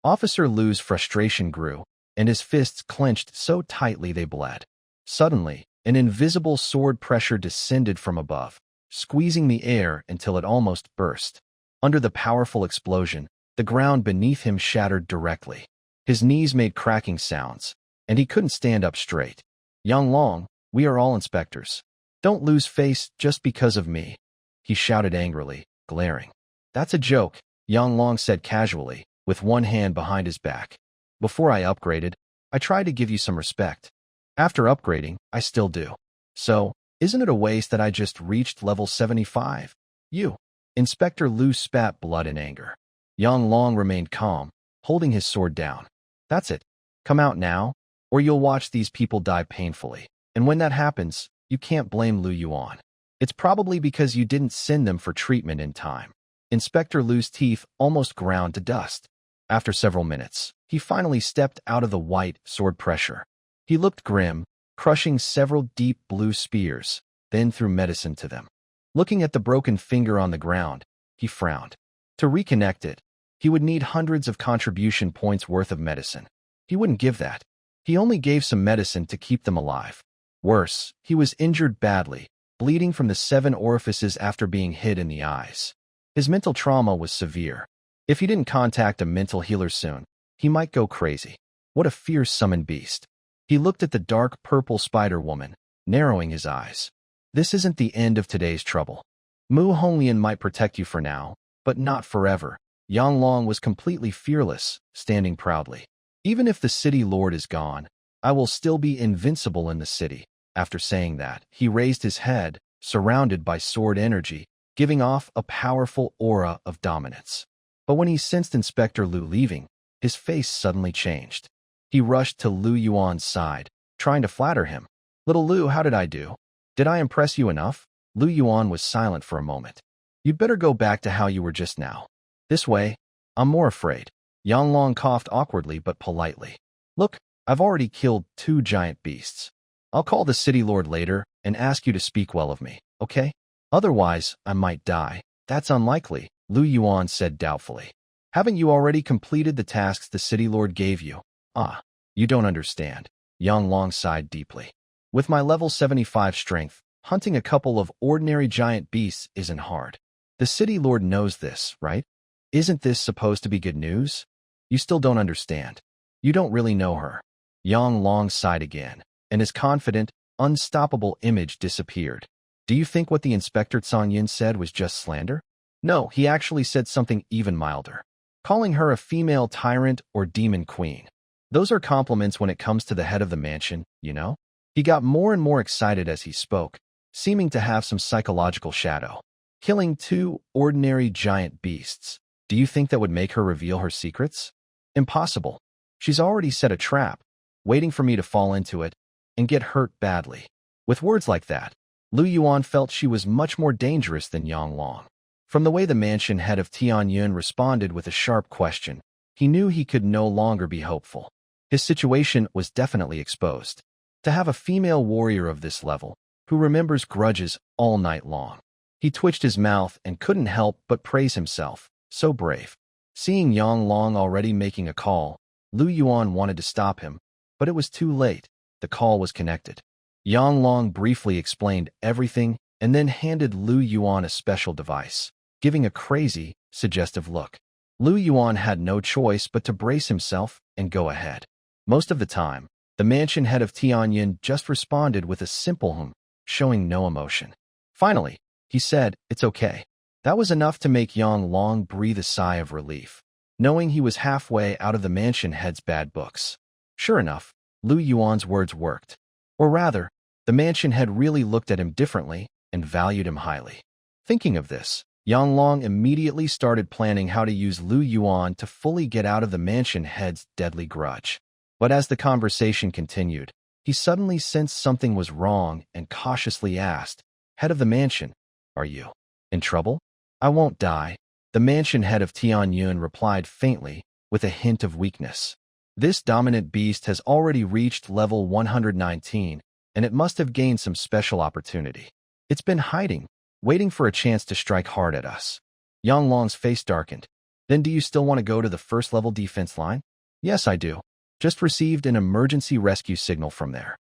Officer Lu's frustration grew, and his fists clenched so tightly they bled. Suddenly, an invisible sword pressure descended from above, squeezing the air until it almost burst. Under the powerful explosion, the ground beneath him shattered directly. His knees made cracking sounds, and he couldn't stand up straight. Yang Long, we are all inspectors. Don't lose face just because of me, he shouted angrily, glaring. That's a joke, Yang Long said casually, with one hand behind his back. Before I upgraded, I tried to give you some respect. After upgrading, I still do. So, isn't it a waste that I just reached level 75? You. Inspector Lu spat blood in anger. Yang Long remained calm, holding his sword down. That's it. Come out now, or you'll watch these people die painfully. And when that happens, you can't blame Lu Yuan. It's probably because you didn't send them for treatment in time. Inspector Lu's teeth almost ground to dust. After several minutes, he finally stepped out of the white sword pressure. He looked grim, crushing several deep blue spears, then threw medicine to them. Looking at the broken finger on the ground, he frowned. To reconnect it, he would need hundreds of contribution points worth of medicine. He wouldn't give that. He only gave some medicine to keep them alive. Worse, he was injured badly, bleeding from the 7 orifices after being hit in the eyes. His mental trauma was severe. If he didn't contact a mental healer soon, he might go crazy. What a fierce summoned beast. He looked at the dark purple spider woman, narrowing his eyes. This isn't the end of today's trouble. Mu Honglian might protect you for now, but not forever. Yang Long was completely fearless, standing proudly. Even if the city lord is gone, I will still be invincible in the city. After saying that, he raised his head, surrounded by sword energy, giving off a powerful aura of dominance. But when he sensed Inspector Lu leaving, his face suddenly changed. He rushed to Lu Yuan's side, trying to flatter him. Little Lu, how did I do? Did I impress you enough? Lu Yuan was silent for a moment. You'd better go back to how you were just now. This way, I'm more afraid. Yang Long coughed awkwardly but politely. Look, I've already killed 2 giant beasts. I'll call the city lord later and ask you to speak well of me, okay? Otherwise, I might die. That's unlikely, Lu Yuan said doubtfully. Haven't you already completed the tasks the city lord gave you? Ah, you don't understand. Yang Long sighed deeply. With my level 75 strength, hunting a couple of ordinary giant beasts isn't hard. The city lord knows this, right? Isn't this supposed to be good news? You still don't understand. You don't really know her. Yang Long sighed again, and his confident, unstoppable image disappeared. Do you think what the Inspector Tsang Yin said was just slander? No, he actually said something even milder, calling her a female tyrant or demon queen. Those are compliments when it comes to the head of the mansion, you know? He got more and more excited as he spoke, seeming to have some psychological shadow. Killing two ordinary giant beasts. Do you think that would make her reveal her secrets? Impossible. She's already set a trap, waiting for me to fall into it and get hurt badly. With words like that, Lu Yuan felt she was much more dangerous than Yang Long. From the way the mansion head of Tianyun responded with a sharp question, he knew he could no longer be hopeful. His situation was definitely exposed. To have a female warrior of this level, who remembers grudges all night long. He twitched his mouth and couldn't help but praise himself. So brave. Seeing Yang Long already making a call, Lu Yuan wanted to stop him, but it was too late. The call was connected. Yang Long briefly explained everything and then handed Lu Yuan a special device, giving a crazy, suggestive look. Lu Yuan had no choice but to brace himself and go ahead. Most of the time, the mansion head of Tianyun just responded with a simple showing no emotion. Finally, he said, "It's okay." That was enough to make Yang Long breathe a sigh of relief, knowing he was halfway out of the mansion head's bad books. Sure enough, Lu Yuan's words worked. Or rather, the mansion head really looked at him differently and valued him highly. Thinking of this, Yang Long immediately started planning how to use Lu Yuan to fully get out of the mansion head's deadly grudge. But as the conversation continued, he suddenly sensed something was wrong and cautiously asked, "Head of the mansion, are you in trouble?" "I won't die," the mansion head of Tianyun replied faintly, with a hint of weakness. This dominant beast has already reached level 119, and it must have gained some special opportunity. It's been hiding, waiting for a chance to strike hard at us. Yang Long's face darkened. "Then do you still want to go to the first level defense line?" "Yes, I do. Just received an emergency rescue signal from there."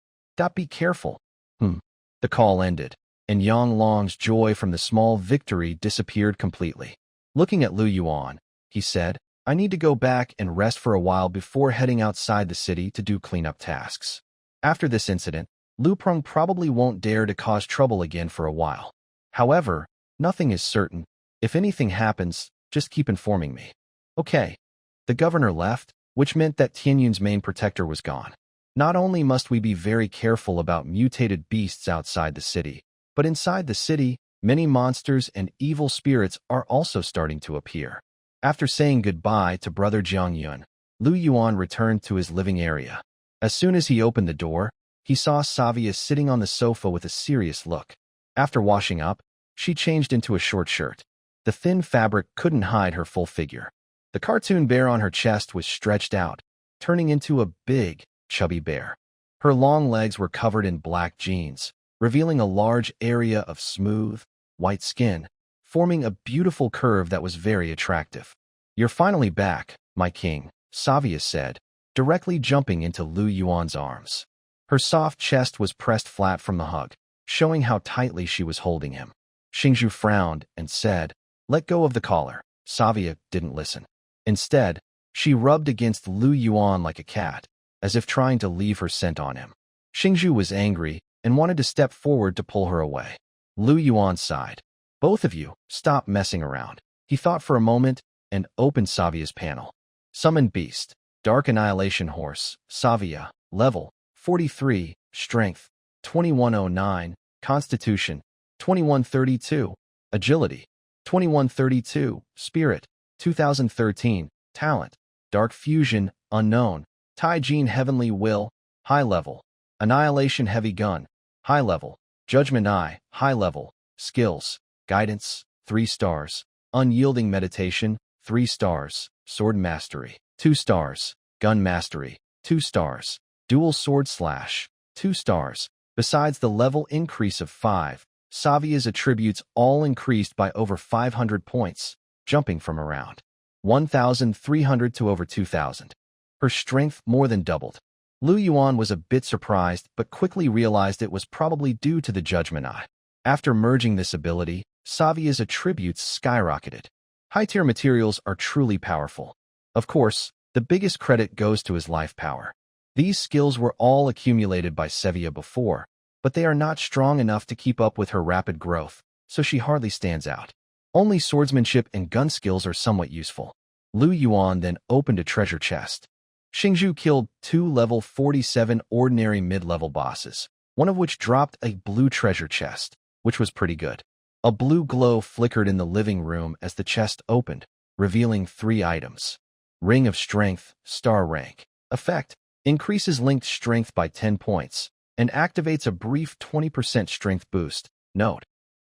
Be careful." The call ended, and Yang Long's joy from the small victory disappeared completely. Looking at Lu Yuan, he said, "I need to go back and rest for a while before heading outside the city to do cleanup tasks." After this incident, Lu Prung probably won't dare to cause trouble again for a while. However, nothing is certain. If anything happens, just keep informing me. Okay. The governor left, which meant that Tianyun's main protector was gone. Not only must we be very careful about mutated beasts outside the city, but inside the city, many monsters and evil spirits are also starting to appear. After saying goodbye to Brother Jiang Yun, Lu Yuan returned to his living area. As soon as he opened the door, he saw Sevia sitting on the sofa with a serious look. After washing up, she changed into a short shirt. The thin fabric couldn't hide her full figure. The cartoon bear on her chest was stretched out, turning into a big, chubby bear. Her long legs were covered in black jeans, revealing a large area of smooth, white skin, forming a beautiful curve that was very attractive. "You're finally back, my king," Sevia said, directly jumping into Lu Yuan's arms. Her soft chest was pressed flat from the hug, showing how tightly she was holding him. Xingzhu frowned and said, "Let go of the collar." Sevia didn't listen. Instead, she rubbed against Lu Yuan like a cat, as if trying to leave her scent on him. Xingzhu was angry and wanted to step forward to pull her away. Lu Yuan sighed. "Both of you, stop messing around." He thought for a moment and opened Savia's panel. Summoned Beast, Dark Annihilation Horse, Sevia, level 43, Strength 2109, Constitution 2132, Agility 2132, Spirit 2013, Talent, Dark Fusion, Unknown, Taijin Heavenly Will, High Level, Annihilation Heavy Gun, High Level, Judgment Eye, High Level, Skills, Guidance, 3 stars, Unyielding Meditation, 3 stars, Sword Mastery, 2 stars, Gun Mastery, 2 stars, Dual Sword Slash, 2 stars. Besides the level increase of 5, Sevia's attributes all increased by over 500 points, jumping from around 1,300 to over 2,000. Her strength more than doubled. Lu Yuan was a bit surprised but quickly realized it was probably due to the Judgment Eye. After merging this ability, Sevia's attributes skyrocketed. High-tier materials are truly powerful. Of course, the biggest credit goes to his life power. These skills were all accumulated by Sevia before, but they are not strong enough to keep up with her rapid growth, so she hardly stands out. Only swordsmanship and gun skills are somewhat useful. Lu Yuan then opened a treasure chest. Xingzhu killed 2 level 47 ordinary mid-level bosses, one of which dropped a blue treasure chest, which was pretty good. A blue glow flickered in the living room as the chest opened, revealing 3 items. Ring of Strength, Star Rank. Effect: increases linked strength by 10 points, and activates a brief 20% strength boost. Note: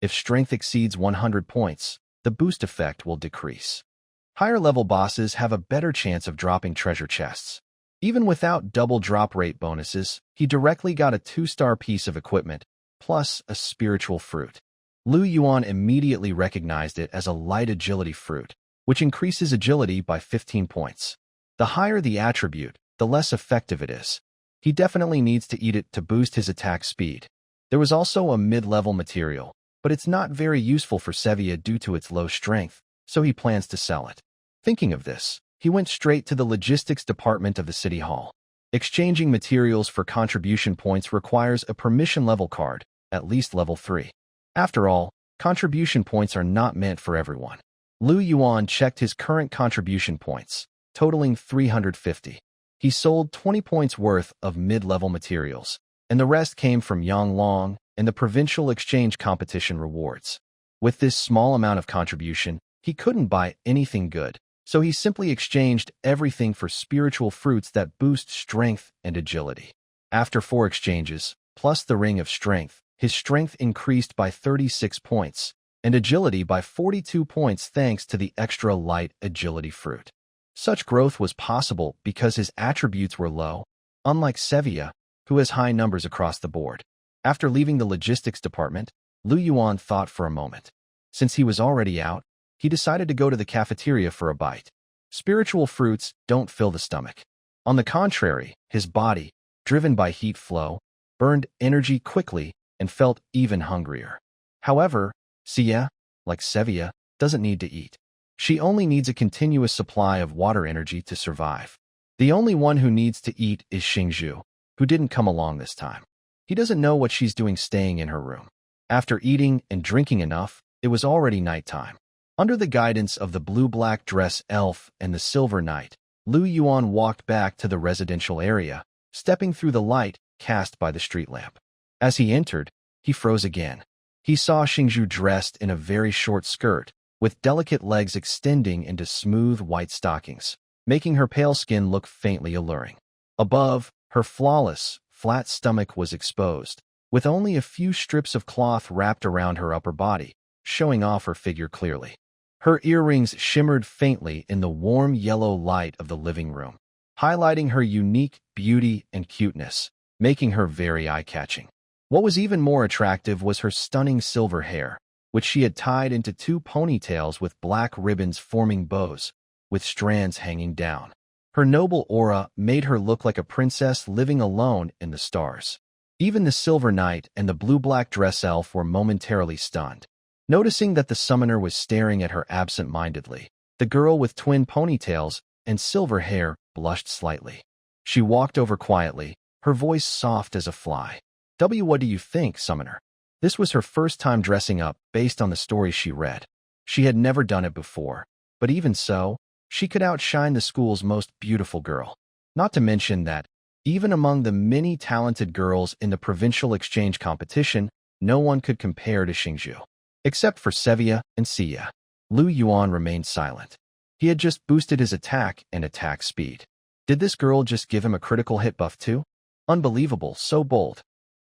if strength exceeds 100 points, the boost effect will decrease. Higher-level bosses have a better chance of dropping treasure chests. Even without double drop rate bonuses, he directly got a 2-star piece of equipment, plus a spiritual fruit. Lu Yuan immediately recognized it as a light agility fruit, which increases agility by 15 points. The higher the attribute, the less effective it is. He definitely needs to eat it to boost his attack speed. There was also a mid-level material, but it's not very useful for Sevia due to its low strength, so he plans to sell it. Thinking of this, he went straight to the logistics department of the city hall. Exchanging materials for contribution points requires a permission level card, at least level 3. After all, contribution points are not meant for everyone. Lu Yuan checked his current contribution points, totaling 350. He sold 20 points worth of mid-level materials, and the rest came from Yanglong and the Provincial exchange competition rewards. With this small amount of contribution, he couldn't buy anything good, so he simply exchanged everything for spiritual fruits that boost strength and agility. After 4 exchanges, plus the Ring of Strength, his strength increased by 36 points, and agility by 42 points thanks to the extra light agility fruit. Such growth was possible because his attributes were low, unlike Sevia, who has high numbers across the board. After leaving the logistics department, Lu Yuan thought for a moment. Since he was already out, he decided to go to the cafeteria for a bite. Spiritual fruits don't fill the stomach. On the contrary, his body, driven by heat flow, burned energy quickly and felt even hungrier. However, Xia, like Sevia, doesn't need to eat. She only needs a continuous supply of water energy to survive. The only one who needs to eat is Xingzhu, who didn't come along this time. He doesn't know what she's doing staying in her room. After eating and drinking enough, it was already nighttime. Under the guidance of the blue-black dress elf and the silver knight, Lu Yuan walked back to the residential area, stepping through the light cast by the street lamp. As he entered, he froze again. He saw Xingzhu dressed in a very short skirt, with delicate legs extending into smooth white stockings, making her pale skin look faintly alluring. Above, her flawless, flat stomach was exposed, with only a few strips of cloth wrapped around her upper body, showing off her figure clearly. Her earrings shimmered faintly in the warm yellow light of the living room, highlighting her unique beauty and cuteness, making her very eye-catching. What was even more attractive was her stunning silver hair, which she had tied into 2 ponytails with black ribbons forming bows, with strands hanging down. Her noble aura made her look like a princess living alone in the stars. Even the silver knight and the blue-black dress elf were momentarily stunned. Noticing that the summoner was staring at her absent-mindedly, the girl with twin ponytails and silver hair blushed slightly. She walked over quietly, her voice soft as a fly. What do you think, summoner? This was her first time dressing up based on the stories she read. She had never done it before, but even so, she could outshine the school's most beautiful girl. Not to mention that, even among the many talented girls in the provincial exchange competition, no one could compare to Xingzhu. Except for Sevia and Xia. Lu Yuan remained silent. He had just boosted his attack and attack speed. Did this girl just give him a critical hit buff too? Unbelievable, so bold.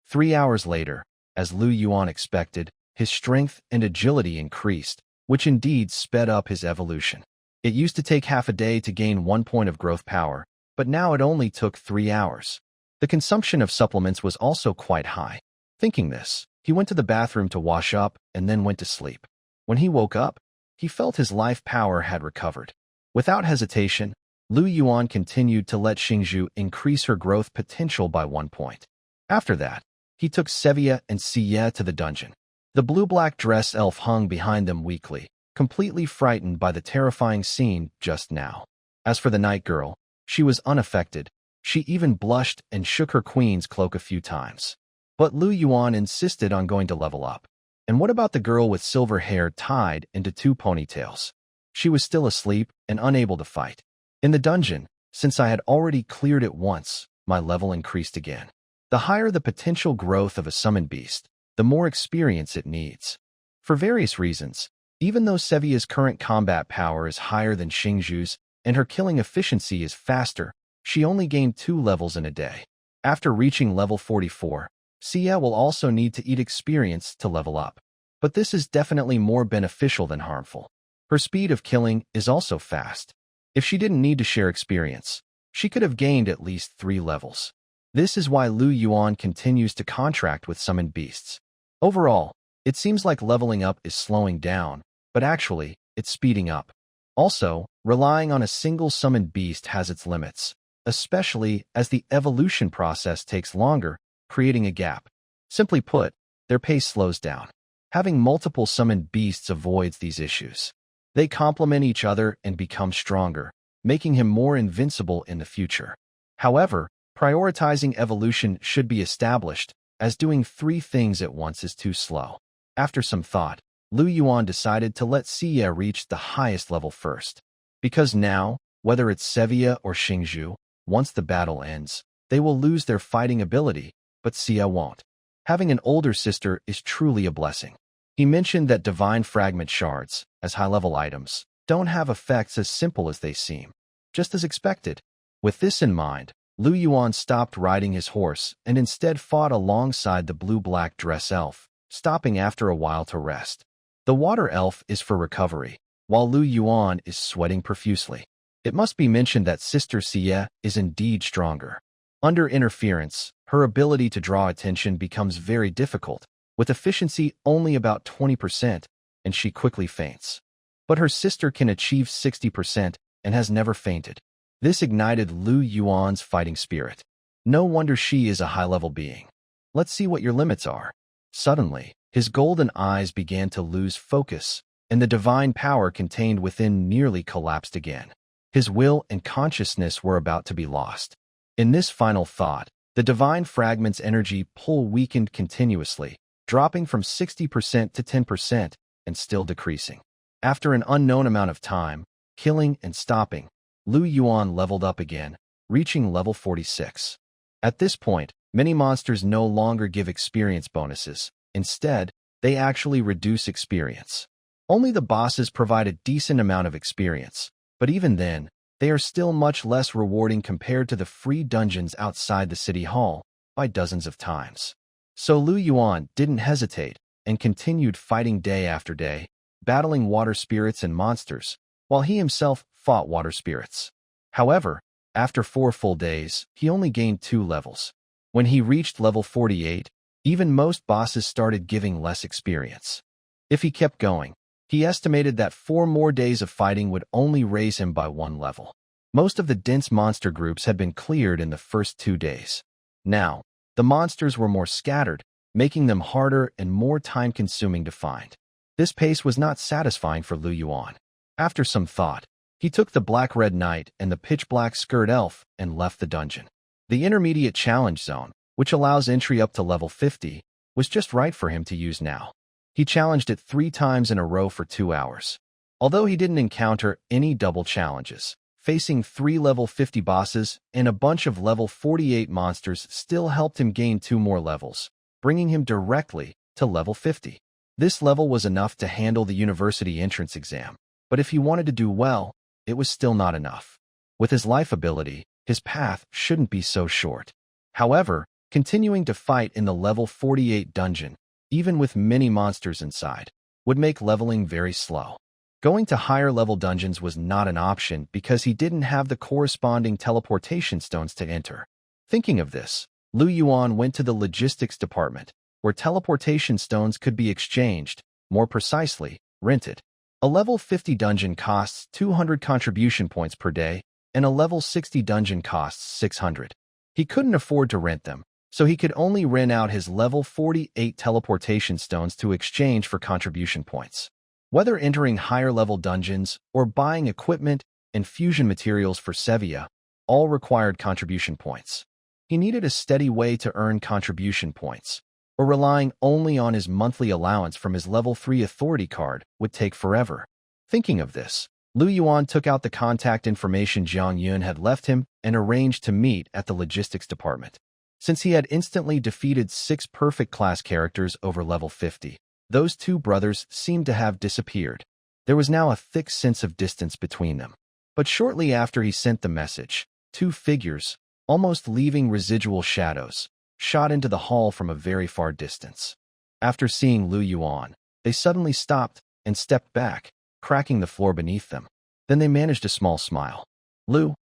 3 hours later, as Lu Yuan expected, his strength and agility increased, which indeed sped up his evolution. It used to take half a day to gain 1 point of growth power, but now it only took 3 hours. The consumption of supplements was also quite high. Thinking this, he went to the bathroom to wash up and then went to sleep. When he woke up, he felt his life power had recovered. Without hesitation, Lu Yuan continued to let Xingzhu increase her growth potential by 1 point. After that, he took Sevia and Xia to the dungeon. The blue-black dress elf hung behind them weakly, completely frightened by the terrifying scene just now. As for the night girl, she was unaffected. She even blushed and shook her queen's cloak a few times. But Lu Yuan insisted on going to level up. And what about the girl with silver hair tied into two ponytails? She was still asleep and unable to fight. In the dungeon, since I had already cleared it once, my level increased again. The higher the potential growth of a summoned beast, the more experience it needs. For various reasons, even though Sevia's current combat power is higher than Xingju's and her killing efficiency is faster, she only gained 2 levels in a day. After reaching level 44, Sevia will also need to eat experience to level up. But this is definitely more beneficial than harmful. Her speed of killing is also fast. If she didn't need to share experience, she could have gained at least 3 levels. This is why Yuan continues to contract with summoned beasts. Overall, it seems like leveling up is slowing down, but actually, it's speeding up. Also, relying on a single summoned beast has its limits, especially as the evolution process takes longer, creating a gap. Simply put, their pace slows down. Having multiple summoned beasts avoids these issues. They complement each other and become stronger, making him more invincible in the future. However, prioritizing evolution should be established, as doing 3 things at once is too slow. After some thought, Yuan decided to let Sevia reach the highest level first. Because now, whether it's Sevia or Xingju, once the battle ends, they will lose their fighting ability, but Sevia won't. Having an older sister is truly a blessing. He mentioned that divine fragment shards, as high-level items, don't have effects as simple as they seem. Just as expected. With this in mind, Yuan stopped riding his horse and instead fought alongside the blue-black dress elf, stopping after a while to rest. The water elf is for recovery, while Yuan is sweating profusely. It must be mentioned that Sister Sevia is indeed stronger. Under interference, her ability to draw attention becomes very difficult, with efficiency only about 20%, and she quickly faints. But her sister can achieve 60% and has never fainted. This ignited Yuan's fighting spirit. No wonder she is a high-level being. Let's see what your limits are. Suddenly, his golden eyes began to lose focus, and the divine power contained within nearly collapsed again. His will and consciousness were about to be lost. In this final thought, the divine fragment's energy pull weakened continuously, dropping from 60% to 10% and still decreasing. After an unknown amount of time, killing and stopping, Yuan leveled up again, reaching level 46. At this point, many monsters no longer give experience bonuses. Instead, they actually reduce experience. Only the bosses provide a decent amount of experience, but even then, they are still much less rewarding compared to the free dungeons outside the city hall by dozens of times. So Yuan didn't hesitate and continued fighting day after day, battling water spirits and monsters, while he himself fought water spirits. However, after 4 full days, he only gained 2 levels. When he reached level 48, even most bosses started giving less experience. If he kept going, he estimated that 4 more days of fighting would only raise him by 1 level. Most of the dense monster groups had been cleared in the first 2 days. Now, the monsters were more scattered, making them harder and more time-consuming to find. This pace was not satisfying for Yuan. After some thought, he took the Black-Red Knight and the Pitch-Black Skirt Elf and left the dungeon. The intermediate challenge zone, which allows entry up to level 50, was just right for him to use now. He challenged it 3 times in a row for 2 hours. Although he didn't encounter any double challenges, facing 3 level 50 bosses and a bunch of level 48 monsters still helped him gain 2 more levels, bringing him directly to level 50. This level was enough to handle the university entrance exam, but if he wanted to do well, it was still not enough. With his life ability, his path shouldn't be so short. However, continuing to fight in the level 48 dungeon, even with many monsters inside, would make leveling very slow. Going to higher level dungeons was not an option because he didn't have the corresponding teleportation stones to enter. Thinking of this, Yuan went to the logistics department, where teleportation stones could be exchanged, more precisely, rented. A level 50 dungeon costs 200 contribution points per day, and a level 60 dungeon costs 600. He couldn't afford to rent them, so he could only rent out his level 48 teleportation stones to exchange for contribution points. Whether entering higher-level dungeons or buying equipment and fusion materials for Sevia, all required contribution points. He needed a steady way to earn contribution points, or relying only on his monthly allowance from his level 3 authority card would take forever. Thinking of this, Lu Yuan took out the contact information Jiang Yun had left him and arranged to meet at the logistics department. Since he had instantly defeated 6 perfect class characters over level 50, those two brothers seemed to have disappeared. There was now a thick sense of distance between them. But shortly after he sent the message, 2 figures, almost leaving residual shadows, shot into the hall from a very far distance. After seeing Lu Yuan, they suddenly stopped and stepped back, cracking the floor beneath them. Then they managed a small smile. Lord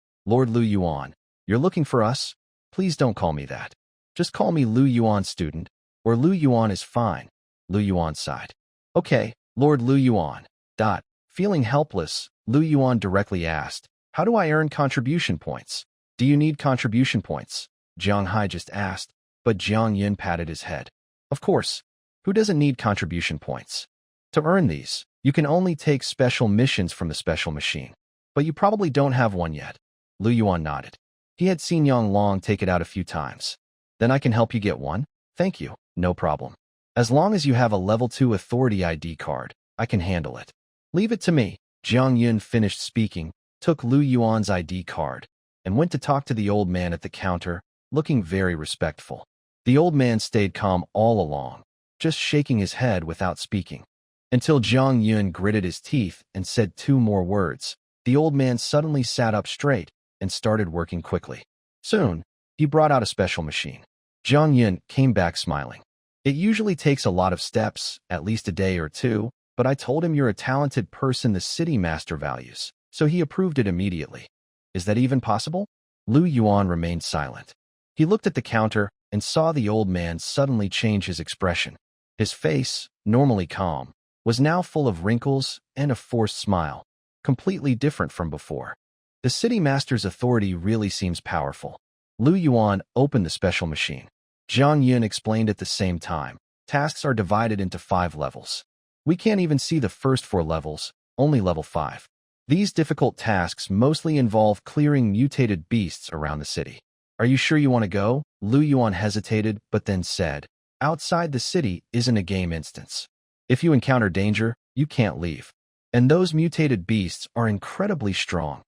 Lu Yuan, you're looking for us? Please don't call me that. Just call me Lu Yuan student, or Lu Yuan is fine. Lu Yuan sighed. Okay, Lord Lu Yuan. Feeling helpless, Lu Yuan directly asked, how do I earn contribution points? Do you need contribution points? Jiang Hai just asked, but Jiang Yun patted his head. Of course. Who doesn't need contribution points? To earn these, you can only take special missions from the special machine. But you probably don't have one yet. Lu Yuan nodded. He had seen Yang Long take it out a few times. Then I can help you get one? Thank you, no problem. As long as you have a level 2 authority ID card, I can handle it. Leave it to me. Jiang Yun finished speaking, took Lu Yuan's ID card, and went to talk to the old man at the counter, looking very respectful. The old man stayed calm all along, just shaking his head without speaking. Until Jiang Yun gritted his teeth and said 2 more words, the old man suddenly sat up straight and started working quickly. Soon, he brought out a special machine. Jiang Yun came back smiling. It usually takes a lot of steps, at least a day or 2, but I told him you're a talented person the city master values, so he approved it immediately. Is that even possible? Lu Yuan remained silent. He looked at the counter and saw the old man suddenly change his expression. His face, normally calm, was now full of wrinkles and a forced smile, completely different from before. The city master's authority really seems powerful. Lu Yuan opened the special machine. Jiang Yun explained at the same time, tasks are divided into 5 levels. We can't even see the first 4 levels, only level 5. These difficult tasks mostly involve clearing mutated beasts around the city. Are you sure you want to go? Lu Yuan hesitated, but then said, outside the city isn't a game instance. If you encounter danger, you can't leave. And those mutated beasts are incredibly strong.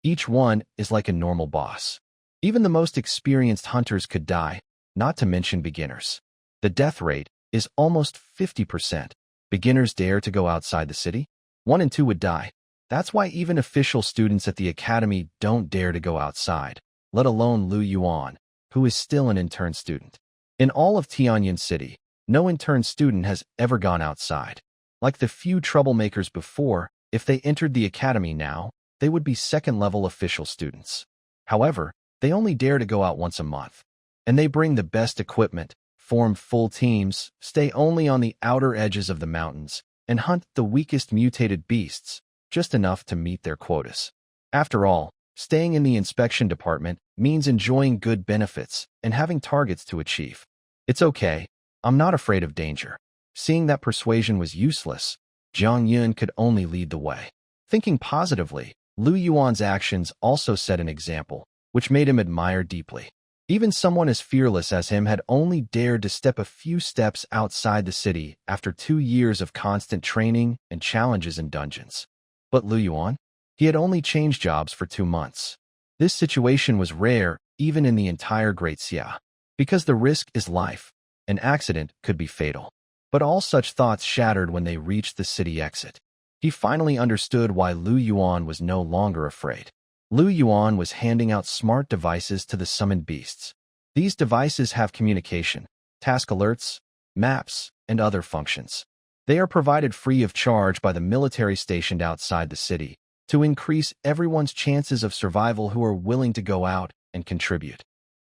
Each one is like a normal boss. Even the most experienced hunters could die, not to mention beginners. The death rate is almost 50%. Beginners dare to go outside the city? 1 in 2 would die. That's why even official students at the academy don't dare to go outside, let alone Lu Yuan, who is still an intern student. In all of Tianyin City, no intern student has ever gone outside. Like the few troublemakers before, if they entered the academy now, they would be second-level official students. However, they only dare to go out once a month. And they bring the best equipment, form full teams, stay only on the outer edges of the mountains, and hunt the weakest mutated beasts, just enough to meet their quotas. After all, staying in the inspection department means enjoying good benefits and having targets to achieve. It's okay, I'm not afraid of danger. Seeing that persuasion was useless, Jiang Yun could only lead the way. Thinking positively, Lu Yuan's actions also set an example, which made him admire deeply. Even someone as fearless as him had only dared to step a few steps outside the city after 2 years of constant training and challenges in dungeons. But Lu Yuan? He had only changed jobs for 2 months. This situation was rare even in the entire Great Xia. Because the risk is life, an accident could be fatal. But all such thoughts shattered when they reached the city exit. He finally understood why Lu Yuan was no longer afraid. Lu Yuan was handing out smart devices to the summoned beasts. These devices have communication, task alerts, maps, and other functions. They are provided free of charge by the military stationed outside the city to increase everyone's chances of survival who are willing to go out and contribute.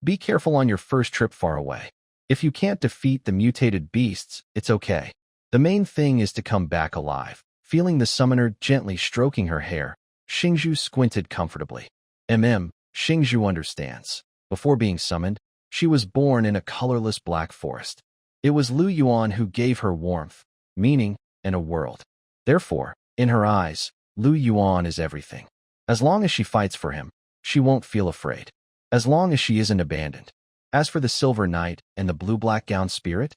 Be careful on your first trip far away. If you can't defeat the mutated beasts, it's okay. The main thing is to come back alive. Feeling the summoner gently stroking her hair, Xingzhu squinted comfortably. Xingzhu understands. Before being summoned, she was born in a colorless black forest. It was Lu Yuan who gave her warmth, meaning, and a world. Therefore, in her eyes, Lu Yuan is everything. As long as she fights for him, she won't feel afraid. As long as she isn't abandoned. As for the Silver Knight and the blue-black gown spirit,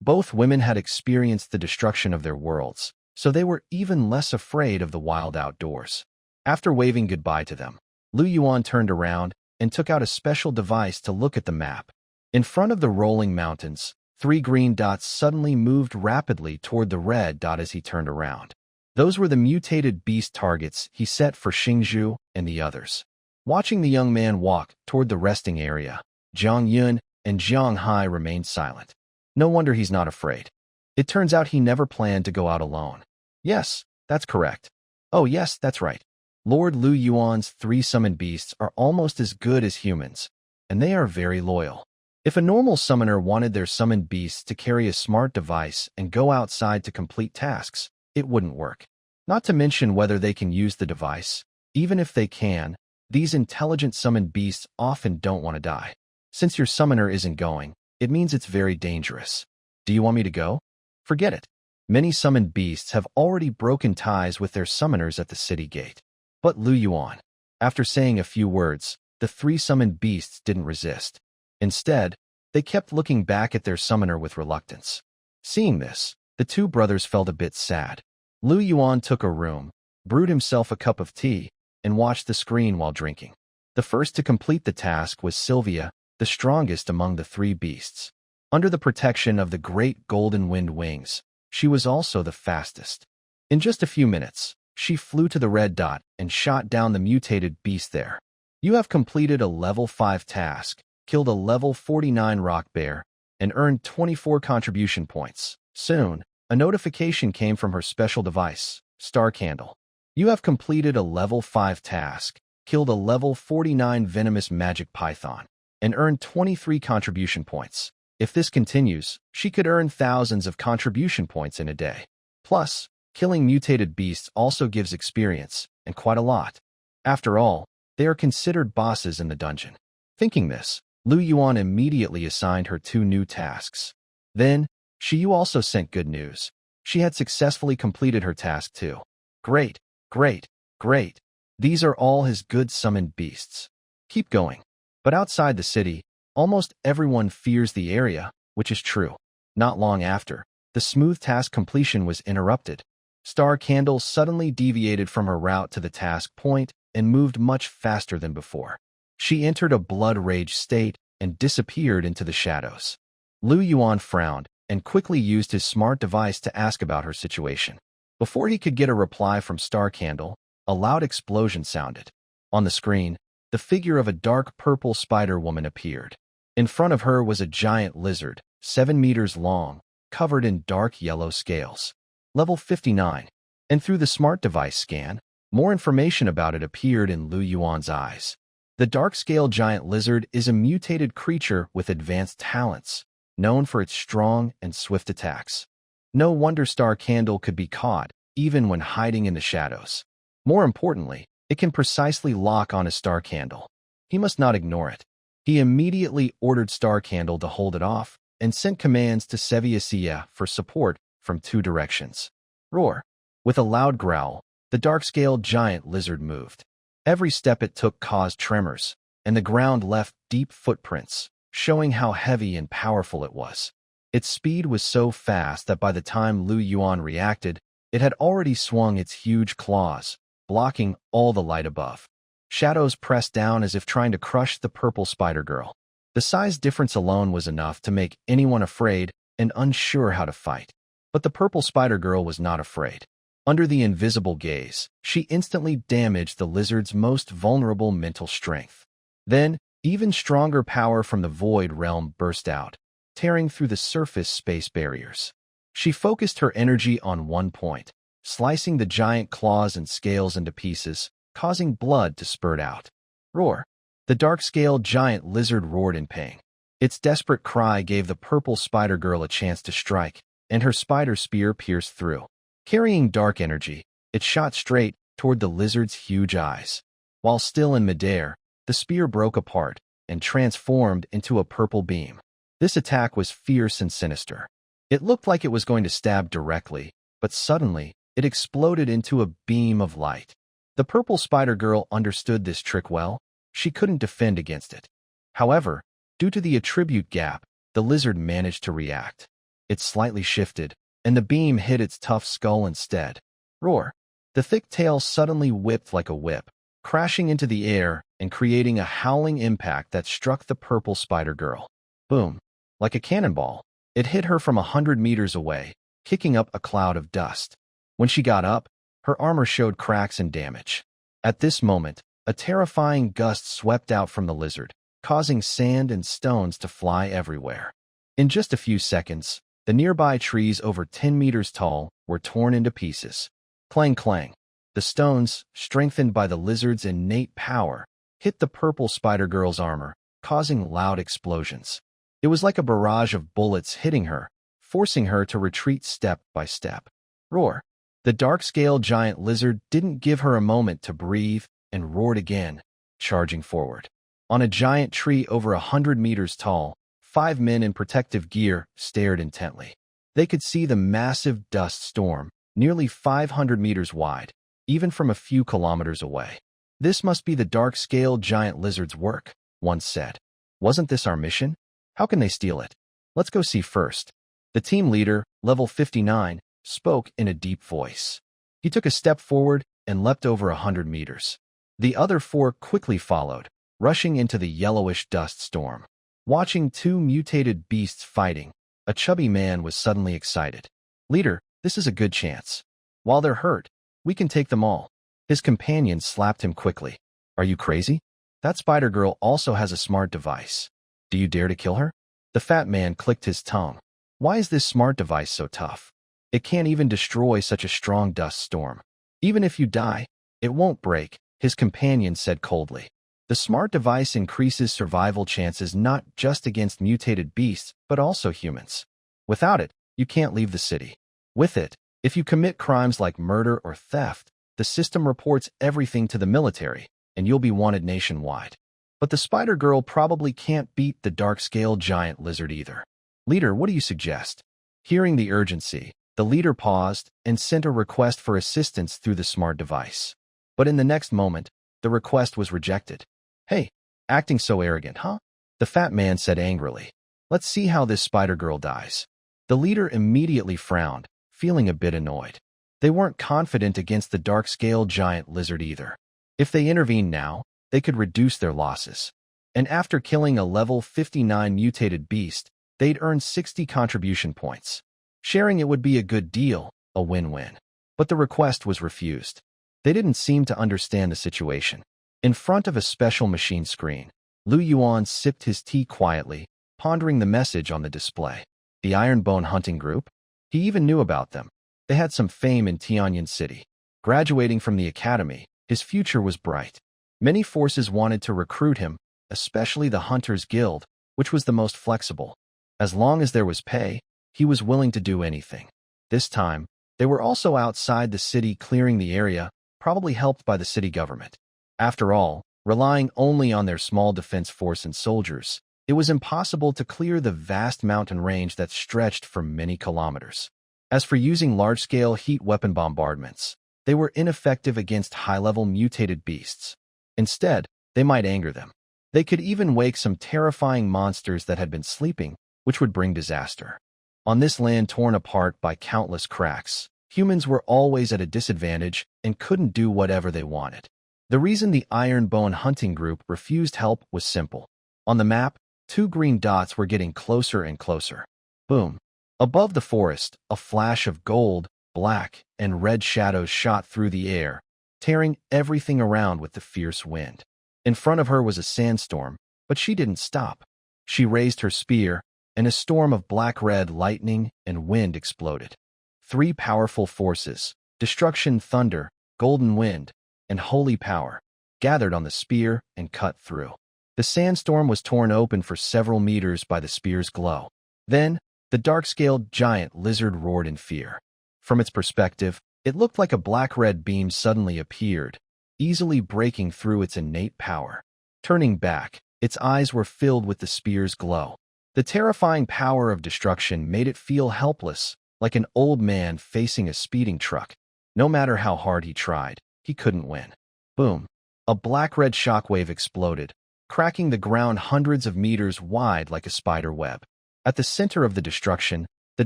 Both women had experienced the destruction of their worlds, so they were even less afraid of the wild outdoors. After waving goodbye to them, Lu Yuan turned around and took out a special device to look at the map. In front of the rolling mountains, 3 green dots suddenly moved rapidly toward the red dot as he turned around. Those were the mutated beast targets he set for Xingzhu and the others. Watching the young man walk toward the resting area, Zhang Yun and Zhang Hai remained silent. No wonder he's not afraid. It turns out he never planned to go out alone. Yes, that's correct. Oh yes, that's right. Lord Lu Yuan's 3 summoned beasts are almost as good as humans, and they are very loyal. If a normal summoner wanted their summoned beasts to carry a smart device and go outside to complete tasks, it wouldn't work. Not to mention whether they can use the device. Even if they can, these intelligent summoned beasts often don't want to die. Since your summoner isn't going, it means it's very dangerous. Do you want me to go? Forget it. Many summoned beasts have already broken ties with their summoners at the city gate. But Lu Yuan, after saying a few words, the 3 summoned beasts didn't resist. Instead, they kept looking back at their summoner with reluctance. Seeing this, the 2 brothers felt a bit sad. Lu Yuan took a room, brewed himself a cup of tea, and watched the screen while drinking. The first to complete the task was Sevia, the strongest among the 3 beasts. Under the protection of the great golden wind wings, she was also the fastest. In just a few minutes, she flew to the red dot and shot down the mutated beast there. You have completed a level 5 task, killed a level 49 rock bear, and earned 24 contribution points. Soon, a notification came from her special device, Star Candle. You have completed a level 5 task, killed a level 49 venomous magic python, and earned 23 contribution points. If this continues, she could earn thousands of contribution points in a day. Plus, killing mutated beasts also gives experience, and quite a lot. After all, they are considered bosses in the dungeon. Thinking this, Lu Yuan immediately assigned her 2 new tasks. Then, Shiyu also sent good news. She had successfully completed her task too. Great, great, great. These are all his good summoned beasts. Keep going. But outside the city, almost everyone fears the area, which is true. Not long after, the smooth task completion was interrupted. Star Candle suddenly deviated from her route to the task point and moved much faster than before. She entered a blood rage state and disappeared into the shadows. Lu Yuan frowned and quickly used his smart device to ask about her situation. Before he could get a reply from Star Candle, a loud explosion sounded. On the screen, the figure of a dark purple spider woman appeared. In front of her was a giant lizard, 7 meters long, covered in dark yellow scales. Level 59. And through the smart device scan, more information about it appeared in Lu Yuan's eyes. The dark-scale giant lizard is a mutated creature with advanced talents, known for its strong and swift attacks. No wonder Star Candle could be caught, even when hiding in the shadows. More importantly, it can precisely lock on a Star Candle. He must not ignore it. He immediately ordered Star Candle to hold it off and sent commands to Sevia for support from 2 directions. Roar. With a loud growl, the dark-scale giant lizard moved. Every step it took caused tremors, and the ground left deep footprints, showing how heavy and powerful it was. Its speed was so fast that by the time Lu Yuan reacted, it had already swung its huge claws, blocking all the light above. Shadows pressed down as if trying to crush the purple spider girl. The size difference alone was enough to make anyone afraid and unsure how to fight. But the purple spider girl was not afraid. Under the invisible gaze, she instantly damaged the lizard's most vulnerable mental strength. Then, even stronger power from the void realm burst out, tearing through the surface space barriers. She focused her energy on one point, slicing the giant claws and scales into pieces, causing blood to spurt out. Roar. The dark-scale giant lizard roared in pain. Its desperate cry gave the purple spider girl a chance to strike, and her spider spear pierced through. Carrying dark energy, it shot straight toward the lizard's huge eyes. While still in midair, the spear broke apart and transformed into a purple beam. This attack was fierce and sinister. It looked like it was going to stab directly, but suddenly, it exploded into a beam of light. The purple spider girl understood this trick well. She couldn't defend against it. However, due to the attribute gap, the lizard managed to react. it slightly shifted, and the beam hit its tough skull instead. Roar! The thick tail suddenly whipped like a whip, crashing into the air and creating a howling impact that struck the purple spider girl. Boom! Like a cannonball, it hit her from 100 meters away, kicking up a cloud of dust. When she got up, her armor showed cracks and damage. At this moment, a terrifying gust swept out from the lizard, causing sand and stones to fly everywhere. In just a few seconds, the nearby trees over 10 meters tall were torn into pieces. Clang clang. The stones, strengthened by the lizard's innate power, hit the purple spider girl's armor, causing loud explosions. It was like a barrage of bullets hitting her, forcing her to retreat step by step. Roar! The dark-scale giant lizard didn't give her a moment to breathe and roared again, charging forward. On a giant tree over 100 meters tall, 5 men in protective gear stared intently. They could see the massive dust storm, nearly 500 meters wide, even from a few kilometers away. This must be the dark-scale giant lizard's work, one said. Wasn't this our mission? How can they steal it? Let's go see first. The team leader, level 59, spoke in a deep voice. He took a step forward and leapt over 100 meters. The other 4 quickly followed, rushing into the yellowish dust storm. Watching 2 mutated beasts fighting, a chubby man was suddenly excited. Leader, this is a good chance. While they're hurt, we can take them all. His companion slapped him quickly. Are you crazy? That spider girl also has a smart device. Do you dare to kill her? The fat man clicked his tongue. Why is this smart device so tough? It can't even destroy such a strong dust storm. Even if you die, it won't break, his companion said coldly. The smart device increases survival chances not just against mutated beasts, but also humans. Without it, you can't leave the city. With it, if you commit crimes like murder or theft, the system reports everything to the military, and you'll be wanted nationwide. But the spider girl probably can't beat the dark-scale giant lizard either. Leader, what do you suggest? Hearing the urgency, the leader paused and sent a request for assistance through the smart device. But in the next moment, the request was rejected. Hey, acting so arrogant, huh? The fat man said angrily. Let's see how this spider girl dies. The leader immediately frowned, feeling a bit annoyed. They weren't confident against the dark-scale giant lizard either. If they intervened now, they could reduce their losses. And after killing a level 59 mutated beast, they'd earn 60 contribution points. Sharing it would be a good deal, a win-win. But the request was refused. They didn't seem to understand the situation. In front of a special machine screen, Yuan sipped his tea quietly, pondering the message on the display. The Ironbone hunting group? He even knew about them. They had some fame in Tianyan City. Graduating from the academy, his future was bright. Many forces wanted to recruit him, especially the Hunters Guild, which was the most flexible. As long as there was pay, he was willing to do anything. This time, they were also outside the city clearing the area, probably helped by the city government. After all, relying only on their small defense force and soldiers, it was impossible to clear the vast mountain range that stretched for many kilometers. As for using large-scale heat weapon bombardments, they were ineffective against high-level mutated beasts. Instead, they might anger them. They could even wake some terrifying monsters that had been sleeping, which would bring disaster. On this land torn apart by countless cracks, humans were always at a disadvantage and couldn't do whatever they wanted. The reason the Ironbone hunting group refused help was simple. On the map, 2 green dots were getting closer and closer. Boom. Above the forest, a flash of gold, black, and red shadows shot through the air, tearing everything around with the fierce wind. In front of her was a sandstorm, but she didn't stop. She raised her spear, and a storm of black-red lightning and wind exploded. 3 powerful forces, destruction, thunder, golden wind, and holy power, gathered on the spear and cut through. The sandstorm was torn open for several meters by the spear's glow. Then, the dark-scaled giant lizard roared in fear. From its perspective, it looked like a black-red beam suddenly appeared, easily breaking through its innate power. Turning back, its eyes were filled with the spear's glow. The terrifying power of destruction made it feel helpless, like an old man facing a speeding truck. No matter how hard he tried, he couldn't win. Boom! A black-red shockwave exploded, cracking the ground hundreds of meters wide like a spider web. At the center of the destruction, The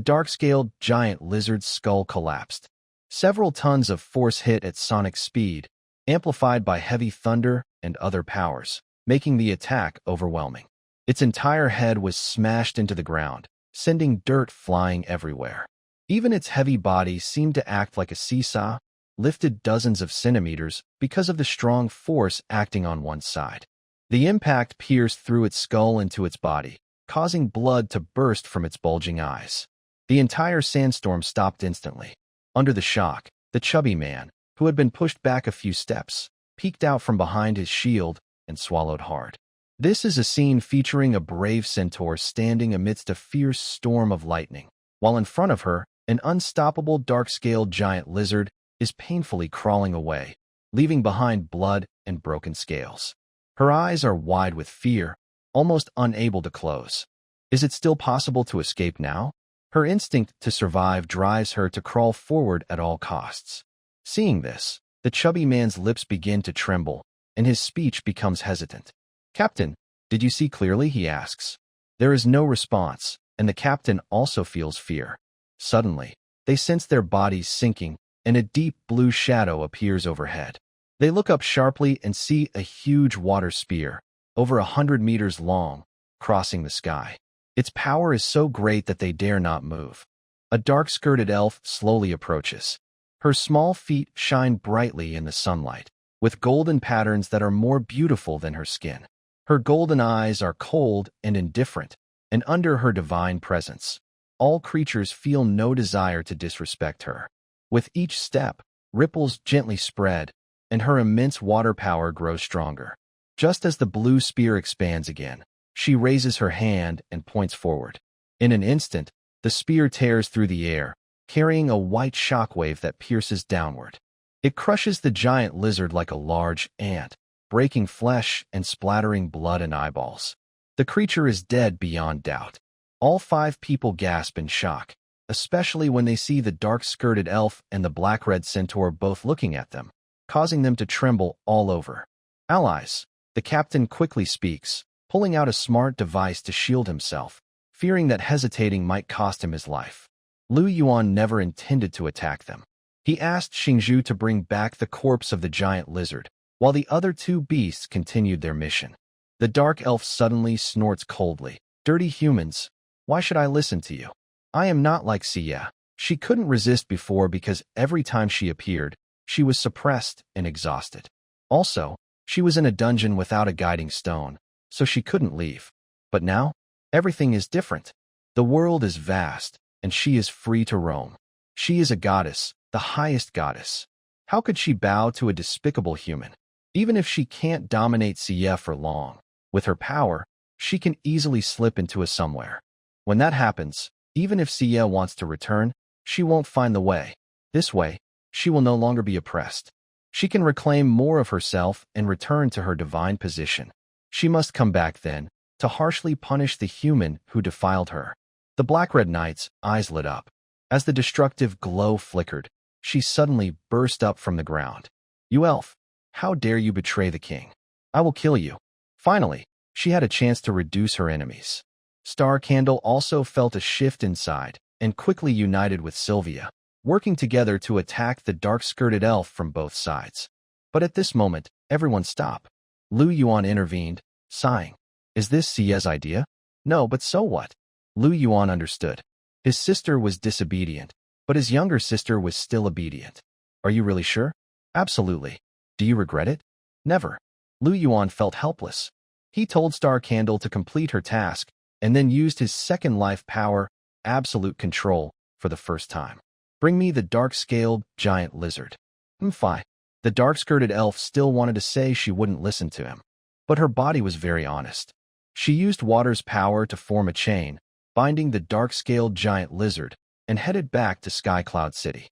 dark-scaled giant lizard's skull collapsed. Several tons of force hit at sonic speed, amplified by heavy thunder and other powers, making the attack overwhelming. Its entire head was smashed into the ground, sending dirt flying everywhere. Even its heavy body seemed to act like a seesaw, lifted dozens of centimeters because of the strong force acting on one side. The impact pierced through its skull into its body, causing blood to burst from its bulging eyes. The entire sandstorm stopped instantly. Under the shock, the chubby man, who had been pushed back a few steps, peeked out from behind his shield and swallowed hard. This is a scene featuring a brave centaur standing amidst a fierce storm of lightning, while in front of her, an unstoppable dark-scaled giant lizard is painfully crawling away, leaving behind blood and broken scales. Her eyes are wide with fear, almost unable to close. Is it still possible to escape now? Her instinct to survive drives her to crawl forward at all costs. Seeing this, the chubby man's lips begin to tremble, and his speech becomes hesitant. "Captain, did you see clearly?" he asks. There is no response, and the captain also feels fear. Suddenly, they sense their bodies sinking, and a deep blue shadow appears overhead. They look up sharply and see a huge water spear, over 100 meters long, crossing the sky. Its power is so great that they dare not move. A dark-skirted elf slowly approaches. Her small feet shine brightly in the sunlight, with golden patterns that are more beautiful than her skin. Her golden eyes are cold and indifferent, and under her divine presence, all creatures feel no desire to disrespect her. With each step, ripples gently spread, and her immense water power grows stronger. Just as the blue spear expands again, she raises her hand and points forward. In an instant, the spear tears through the air, carrying a white shockwave that pierces downward. It crushes the giant lizard like a large ant, breaking flesh and splattering blood and eyeballs. The creature is dead beyond doubt. All 5 people gasp in shock, especially when they see the dark-skirted elf and the black-red centaur both looking at them, causing them to tremble all over. "Allies," the captain quickly speaks, pulling out a smart device to shield himself, fearing that hesitating might cost him his life. Yuan never intended to attack them. He asked Xingzhu to bring back the corpse of the giant lizard, while the other 2 beasts continued their mission. The dark elf suddenly snorts coldly. "Dirty humans, why should I listen to you? I am not like Sevia." She couldn't resist before because every time she appeared, she was suppressed and exhausted. Also, she was in a dungeon without a guiding stone, so she couldn't leave. But now, everything is different. The world is vast, and she is free to roam. She is a goddess, the highest goddess. How could she bow to a despicable human? Even if she can't dominate Sevia for long, with her power, she can easily slip into a somewhere. When that happens, even if Sevia wants to return, she won't find the way. This way, she will no longer be oppressed. She can reclaim more of herself and return to her divine position. She must come back then, to harshly punish the human who defiled her. The Black-Red Knight's eyes lit up. As the destructive glow flickered, she suddenly burst up from the ground. "You elf! How dare you betray the king? I will kill you." Finally, she had a chance to reduce her enemies. Star Candle also felt a shift inside and quickly united with Sevia, working together to attack the dark-skirted elf from both sides. But at this moment, everyone stopped. Yuan intervened, sighing. "Is this Sevia's idea?" "No, but so what?" Yuan understood. His sister was disobedient, but his younger sister was still obedient. "Are you really sure?" "Absolutely. Do you regret it?" "Never." Yuan felt helpless. He told Star Candle to complete her task and then used his second life power, absolute control, for the first time. "Bring me the dark-scaled giant lizard." Fine. The dark-skirted elf still wanted to say she wouldn't listen to him, but her body was very honest. She used water's power to form a chain, binding the dark-scaled giant lizard, and headed back to Sky Cloud City.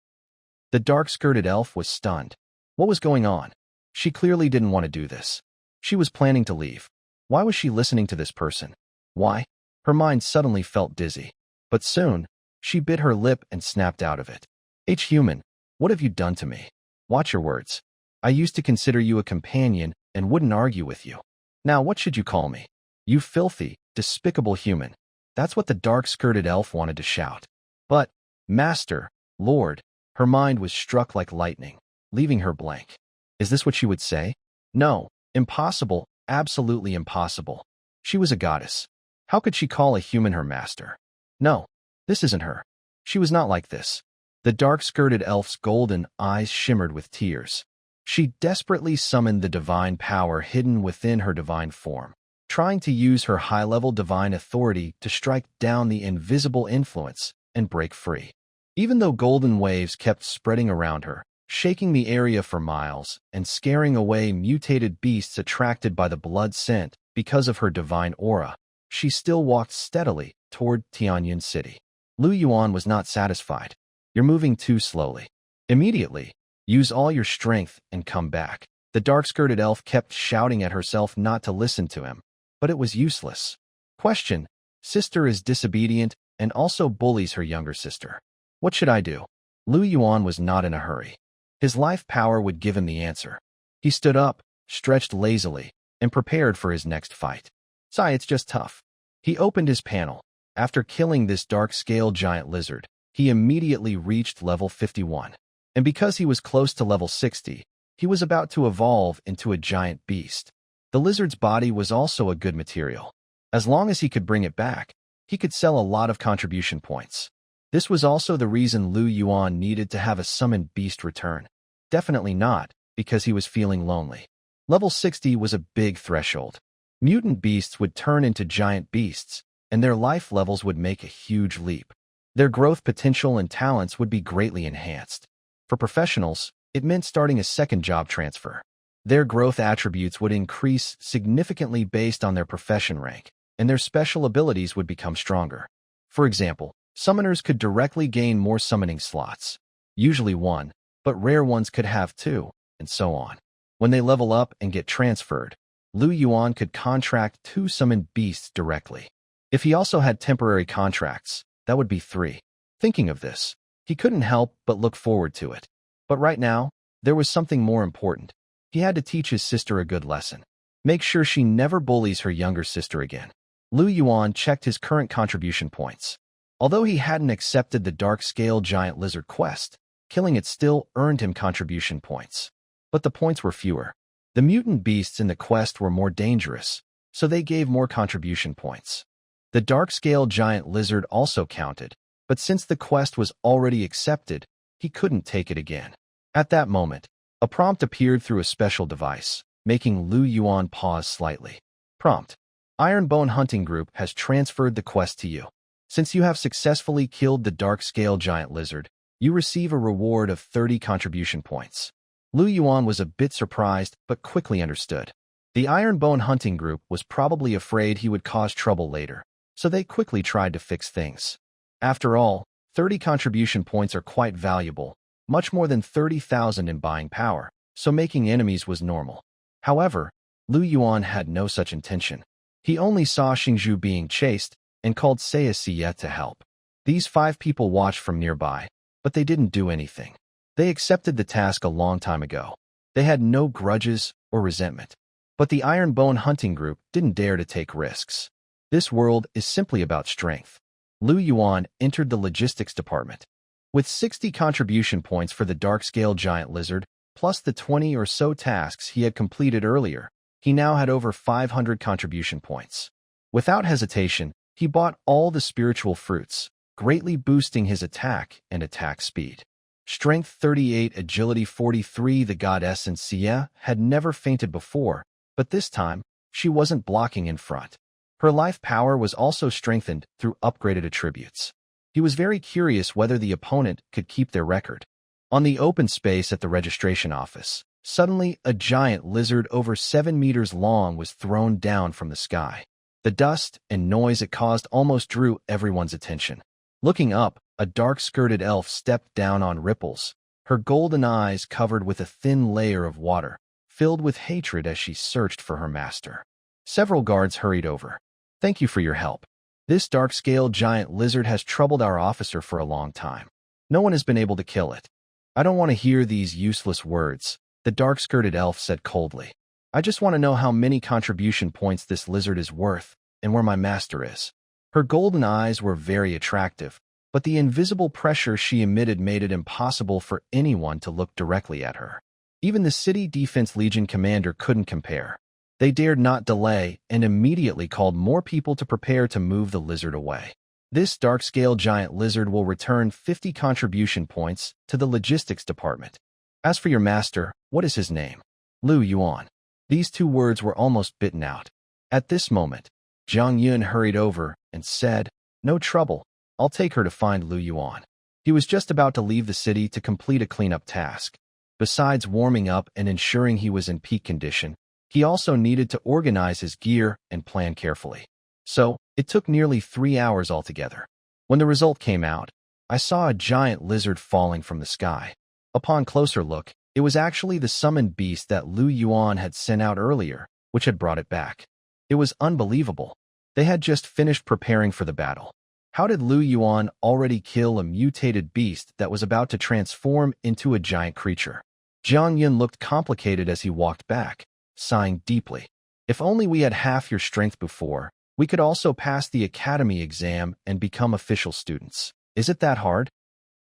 The dark-skirted elf was stunned. What was going on? She clearly didn't want to do this. She was planning to leave. Why was she listening to this person? Why? Her mind suddenly felt dizzy. But soon, she bit her lip and snapped out of it. "Human, what have you done to me? Watch your words. I used to consider you a companion and wouldn't argue with you. Now what should you call me? You filthy, despicable human." That's what the dark-skirted elf wanted to shout. But, Master, Lord, her mind was struck like lightning, leaving her blank. Is this what she would say? No, impossible, absolutely impossible. She was a goddess. How could she call a human her master? No, this isn't her. She was not like this. The dark-skirted elf's golden eyes shimmered with tears. She desperately summoned the divine power hidden within her divine form, trying to use her high-level divine authority to strike down the invisible influence and break free. Even though golden waves kept spreading around her, shaking the area for miles and scaring away mutated beasts attracted by the blood scent because of her divine aura, she still walked steadily toward Tianyan City. Lu Yuan was not satisfied. You're moving too slowly. Immediately, use all your strength and come back. The dark-skirted elf kept shouting at herself not to listen to him, but it was useless. Question: Sister is disobedient and also bullies her younger sister. What should I do? Lu Yuan was not in a hurry. His life power would give him the answer. He stood up, stretched lazily, and prepared for his next fight. Sigh, it's just tough. He opened his panel. After killing this dark-scale giant lizard, he immediately reached level 51. And because he was close to level 60, he was about to evolve into a giant beast. The lizard's body was also a good material. As long as he could bring it back, he could sell a lot of contribution points. This was also the reason Lu Yuan needed to have a summoned beast return. Definitely not because he was feeling lonely. Level 60 was a big threshold. Mutant beasts would turn into giant beasts, and their life levels would make a huge leap. Their growth potential and talents would be greatly enhanced. For professionals, it meant starting a second job transfer. Their growth attributes would increase significantly based on their profession rank, and their special abilities would become stronger. For example, summoners could directly gain more summoning slots, usually one, but rare ones could have two, and so on. When they level up and get transferred, Lu Yuan could contract 2 summoned beasts directly. If he also had temporary contracts, that would be 3. Thinking of this, he couldn't help but look forward to it. But right now, there was something more important. He had to teach his sister a good lesson. Make sure she never bullies her younger sister again. Lu Yuan checked his current contribution points. Although he hadn't accepted the dark-scale giant lizard quest, killing it still earned him contribution points. But the points were fewer. The mutant beasts in the quest were more dangerous, so they gave more contribution points. The dark-scale giant lizard also counted, but since the quest was already accepted, he couldn't take it again. At that moment, a prompt appeared through a special device, making Lu Yuan pause slightly. Prompt: Ironbone Hunting Group has transferred the quest to you. Since you have successfully killed the dark-scale giant lizard, you receive a reward of 30 contribution points. Lu Yuan was a bit surprised, but quickly understood. The Ironbone Hunting Group was probably afraid he would cause trouble later, so they quickly tried to fix things. After all, 30 contribution points are quite valuable, much more than 30,000 in buying power, so making enemies was normal. However, Lu Yuan had no such intention. He only saw Xingzhu being chased and called Sevia to help. These 5 people watched from nearby, but they didn't do anything. They accepted the task a long time ago. They had no grudges or resentment. But the Ironbone Hunting Group didn't dare to take risks. This world is simply about strength. Lu Yuan entered the logistics department. With 60 contribution points for the dark-scale giant lizard, plus the 20 or so tasks he had completed earlier, he now had over 500 contribution points. Without hesitation, he bought all the spiritual fruits, greatly boosting his attack and attack speed. Strength 38, Agility 43. The goddess in Sevia had never fainted before, but this time, she wasn't blocking in front. Her life power was also strengthened through upgraded attributes. He was very curious whether the opponent could keep their record. On the open space at the registration office, suddenly a giant lizard over 7 meters long was thrown down from the sky. The dust and noise it caused almost drew everyone's attention. Looking up, a dark-skirted elf stepped down on ripples, her golden eyes covered with a thin layer of water, filled with hatred as she searched for her master. Several guards hurried over. Thank you for your help. This dark-scale giant lizard has troubled our officer for a long time. No one has been able to kill it. I don't want to hear these useless words, the dark-skirted elf said coldly. I just want to know how many contribution points this lizard is worth and where my master is. Her golden eyes were very attractive, but the invisible pressure she emitted made it impossible for anyone to look directly at her. Even the City Defense Legion commander couldn't compare. They dared not delay and immediately called more people to prepare to move the lizard away. This dark-scale giant lizard will return 50 contribution points to the logistics department. As for your master, what is his name? Yuan. These two words were almost bitten out. At this moment, Zhang Yun hurried over and said, "No trouble, I'll take her to find Yuan." He was just about to leave the city to complete a cleanup task. Besides warming up and ensuring he was in peak condition, he also needed to organize his gear and plan carefully. So, it took nearly 3 hours altogether. When the result came out, I saw a giant lizard falling from the sky. Upon closer look, it was actually the summoned beast that Yuan had sent out earlier, which had brought it back. It was unbelievable. They had just finished preparing for the battle. How did Yuan already kill a mutated beast that was about to transform into a giant creature? Zhang Yun looked complicated as he walked back, sighing deeply. If only we had half your strength before, we could also pass the academy exam and become official students. Is it that hard?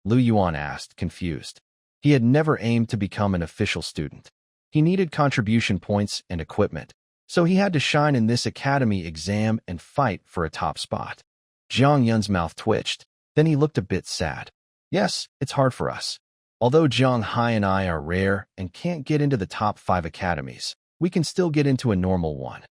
Yuan asked, confused. He had never aimed to become an official student. He needed contribution points and equipment, so he had to shine in this academy exam and fight for a top spot. Zhang Yun's mouth twitched, then he looked a bit sad. Yes, it's hard for us. Although Zhang Hai and I are rare and can't get into the top 5 academies, we can still get into a normal one.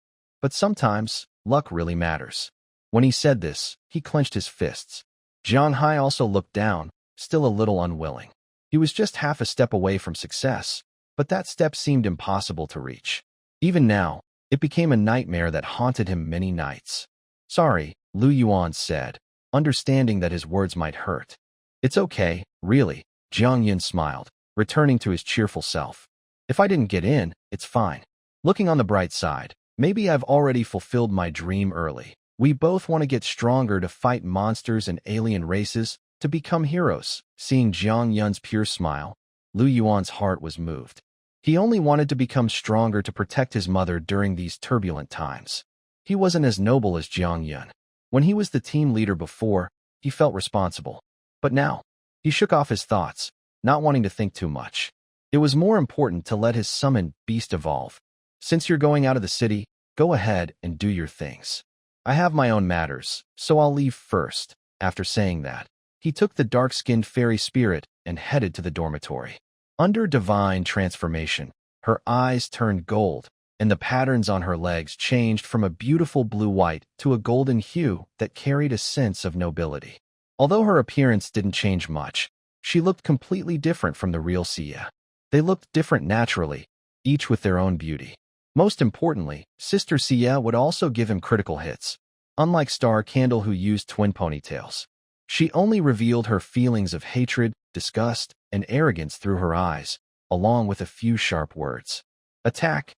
But sometimes, luck really matters. When he said this, he clenched his fists. Zhang Hai also looked down, still a little unwilling. He was just half a step away from success, but that step seemed impossible to reach. Even now, it became a nightmare that haunted him many nights. Sorry, Yuan said, understanding that his words might hurt. It's okay, really, Zhang Yun smiled, returning to his cheerful self. If I didn't get in, it's fine. Looking on the bright side, maybe I've already fulfilled my dream early. We both want to get stronger to fight monsters and alien races, to become heroes. Seeing Zhang Yun's pure smile, Yuan's heart was moved. He only wanted to become stronger to protect his mother during these turbulent times. He wasn't as noble as Zhang Yun. When he was the team leader before, he felt responsible. But now, he shook off his thoughts, not wanting to think too much. It was more important to let his summoned beast evolve. Since you're going out of the city, go ahead and do your things. I have my own matters, so I'll leave first. After saying that, he took the dark-skinned fairy spirit and headed to the dormitory. Under divine transformation, her eyes turned gold, and the patterns on her legs changed from a beautiful blue-white to a golden hue that carried a sense of nobility. Although her appearance didn't change much, she looked completely different from the real Sevia. They looked different naturally, each with their own beauty. Most importantly, Sister Sevia would also give him critical hits, unlike Star Candle who used twin ponytails. She only revealed her feelings of hatred, disgust, and arrogance through her eyes, along with a few sharp words. Attack,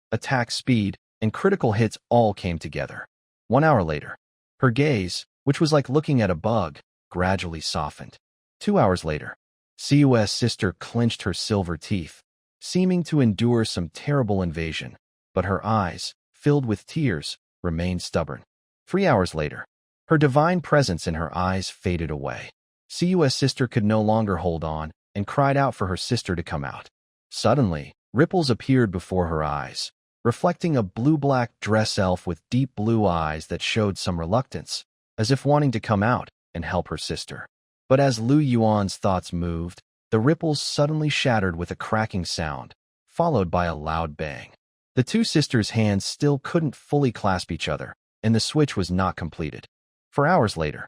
speed, and critical hits all came together. 1 hour later, her gaze, which was like looking at a bug, gradually softened. 2 hours later, Cu's sister clenched her silver teeth, seeming to endure some terrible invasion, but her eyes, filled with tears, remained stubborn. 3 hours later, her divine presence in her eyes faded away. Cu's sister could no longer hold on and cried out for her sister to come out. Suddenly, ripples appeared before her eyes, reflecting a blue-black dress elf with deep blue eyes that showed some reluctance, as if wanting to come out and help her sister. But as Yuan's thoughts moved, the ripples suddenly shattered with a cracking sound, followed by a loud bang. The two sisters' hands still couldn't fully clasp each other, and the switch was not completed. 4 hours later,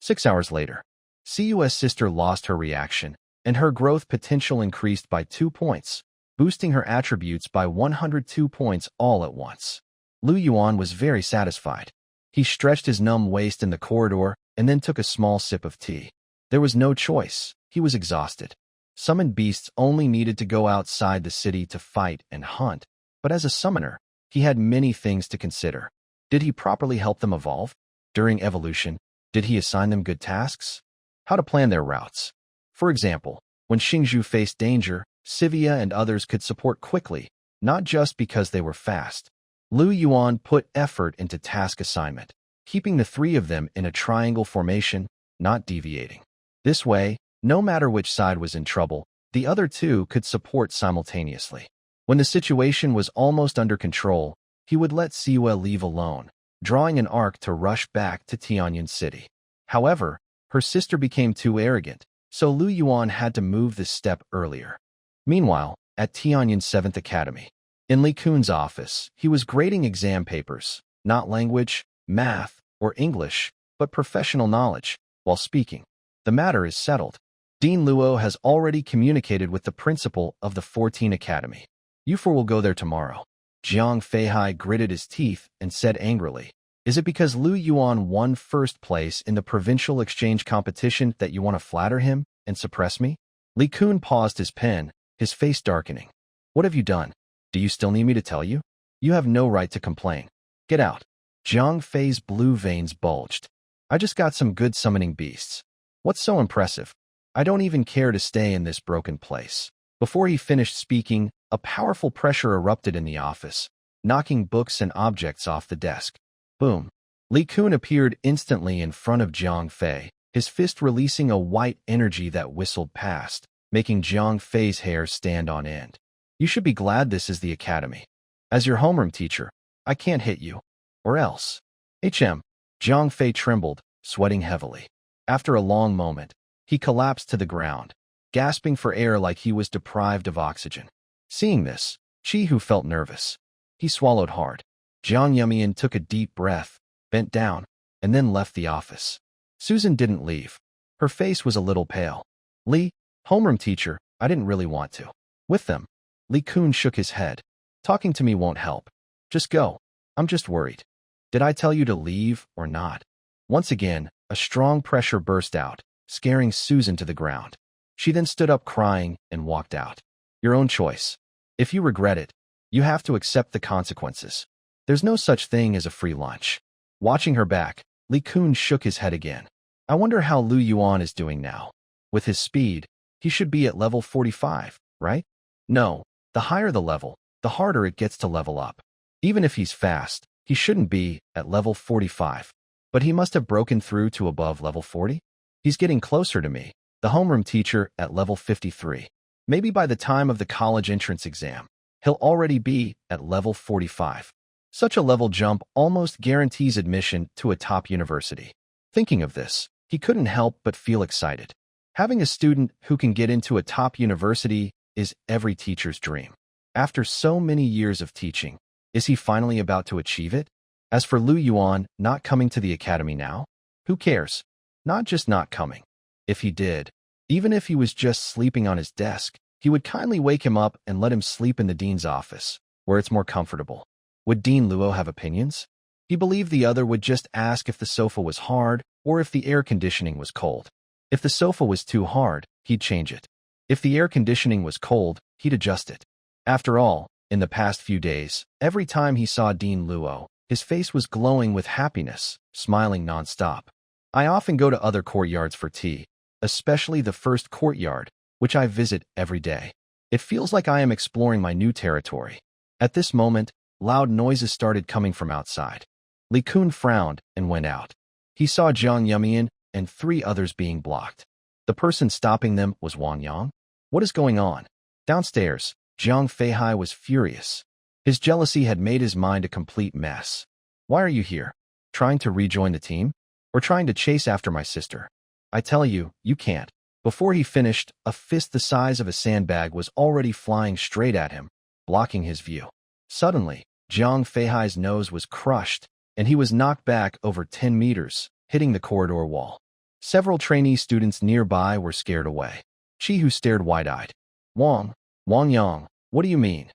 6 hours later, Cu's sister lost her reaction, and her growth potential increased by 2 points, boosting her attributes by 102 points all at once. Yuan was very satisfied. He stretched his numb waist in the corridor and then took a small sip of tea. There was no choice. He was exhausted. Summoned beasts only needed to go outside the city to fight and hunt, but as a summoner, he had many things to consider. Did he properly help them evolve? During evolution, did he assign them good tasks? How to plan their routes? For example, when Xingzhu faced danger, Sevia and others could support quickly, not just because they were fast. Yuan put effort into task assignment, keeping the 3 of them in a triangle formation, not deviating. This way, no matter which side was in trouble, the other two could support simultaneously. When the situation was almost under control, he would let Siwa leave alone, drawing an arc to rush back to Tianyan City. However, her sister became too arrogant, so Lu Yuan had to move this step earlier. Meanwhile, at Tianyan 7th Academy, in Li Kun's office, he was grading exam papers, not language, math, or English, but professional knowledge. While speaking, the matter is settled. Dean Luo has already communicated with the principal of the 14 Academy. You four will go there tomorrow. Jiang Feihai gritted his teeth and said angrily, "Is it because Lu Yuan won first place in the provincial exchange competition that you want to flatter him and suppress me?" Li Kun paused his pen, his face darkening. "What have you done? Do you still need me to tell you? You have no right to complain. Get out." Jiang Fei's blue veins bulged. "I just got some good summoning beasts. What's so impressive? I don't even care to stay in this broken place." Before he finished speaking, a powerful pressure erupted in the office, knocking books and objects off the desk. Boom. Li Kun appeared instantly in front of Jiang Fei, his fist releasing a white energy that whistled past, making Jiang Fei's hair stand on end. "You should be glad this is the academy. As your homeroom teacher, I can't hit you. Or else." Jiang Fei trembled, sweating heavily. After a long moment, he collapsed to the ground, gasping for air like he was deprived of oxygen. Seeing this, Chi-Hu felt nervous. He swallowed hard. Jiang Yumian took a deep breath, bent down, and then left the office. Susan didn't leave. Her face was a little pale. "Li, homeroom teacher, I didn't really want to. With them." Li Kun shook his head. "Talking to me won't help. Just go. I'm just worried. Did I tell you to leave or not?" Once again, a strong pressure burst out, scaring Susan to the ground. She then stood up crying and walked out. "Your own choice. If you regret it, you have to accept the consequences. There's no such thing as a free lunch." Watching her back, Li Kun shook his head again. "I wonder how Lu Yuan is doing now. With his speed, he should be at level 45, right? No, the higher the level, the harder it gets to level up. Even if he's fast, he shouldn't be at level 45. But he must have broken through to above level 40? He's getting closer to me, the homeroom teacher, at level 53. Maybe by the time of the college entrance exam, he'll already be at level 45. Such a level jump almost guarantees admission to a top university." Thinking of this, he couldn't help but feel excited. Having a student who can get into a top university is every teacher's dream. After so many years of teaching, is he finally about to achieve it? As for Lu Yuan not coming to the academy now, who cares? Not just not coming. If he did, even if he was just sleeping on his desk, he would kindly wake him up and let him sleep in the dean's office, where it's more comfortable. Would Dean Luo have opinions? He believed the other would just ask if the sofa was hard or if the air conditioning was cold. If the sofa was too hard, he'd change it. If the air conditioning was cold, he'd adjust it. After all, in the past few days, every time he saw Dean Luo, his face was glowing with happiness, smiling nonstop. "I often go to other courtyards for tea, especially the first courtyard, which I visit every day. It feels like I am exploring my new territory." At this moment, loud noises started coming from outside. Li Kun frowned and went out. He saw Jiang Yumian and 3 others being blocked. The person stopping them was Wang Yang. What is going on? Downstairs, Jiang Feihai was furious. His jealousy had made his mind a complete mess. "Why are you here? Trying to rejoin the team? Or trying to chase after my sister? I tell you, you can't." Before he finished, a fist the size of a sandbag was already flying straight at him, blocking his view. Suddenly, Jiang Feihai's nose was crushed, and he was knocked back over 10 meters, hitting the corridor wall. Several trainee students nearby were scared away. Chi-Hu stared wide-eyed. Wang Yang, what do you mean?"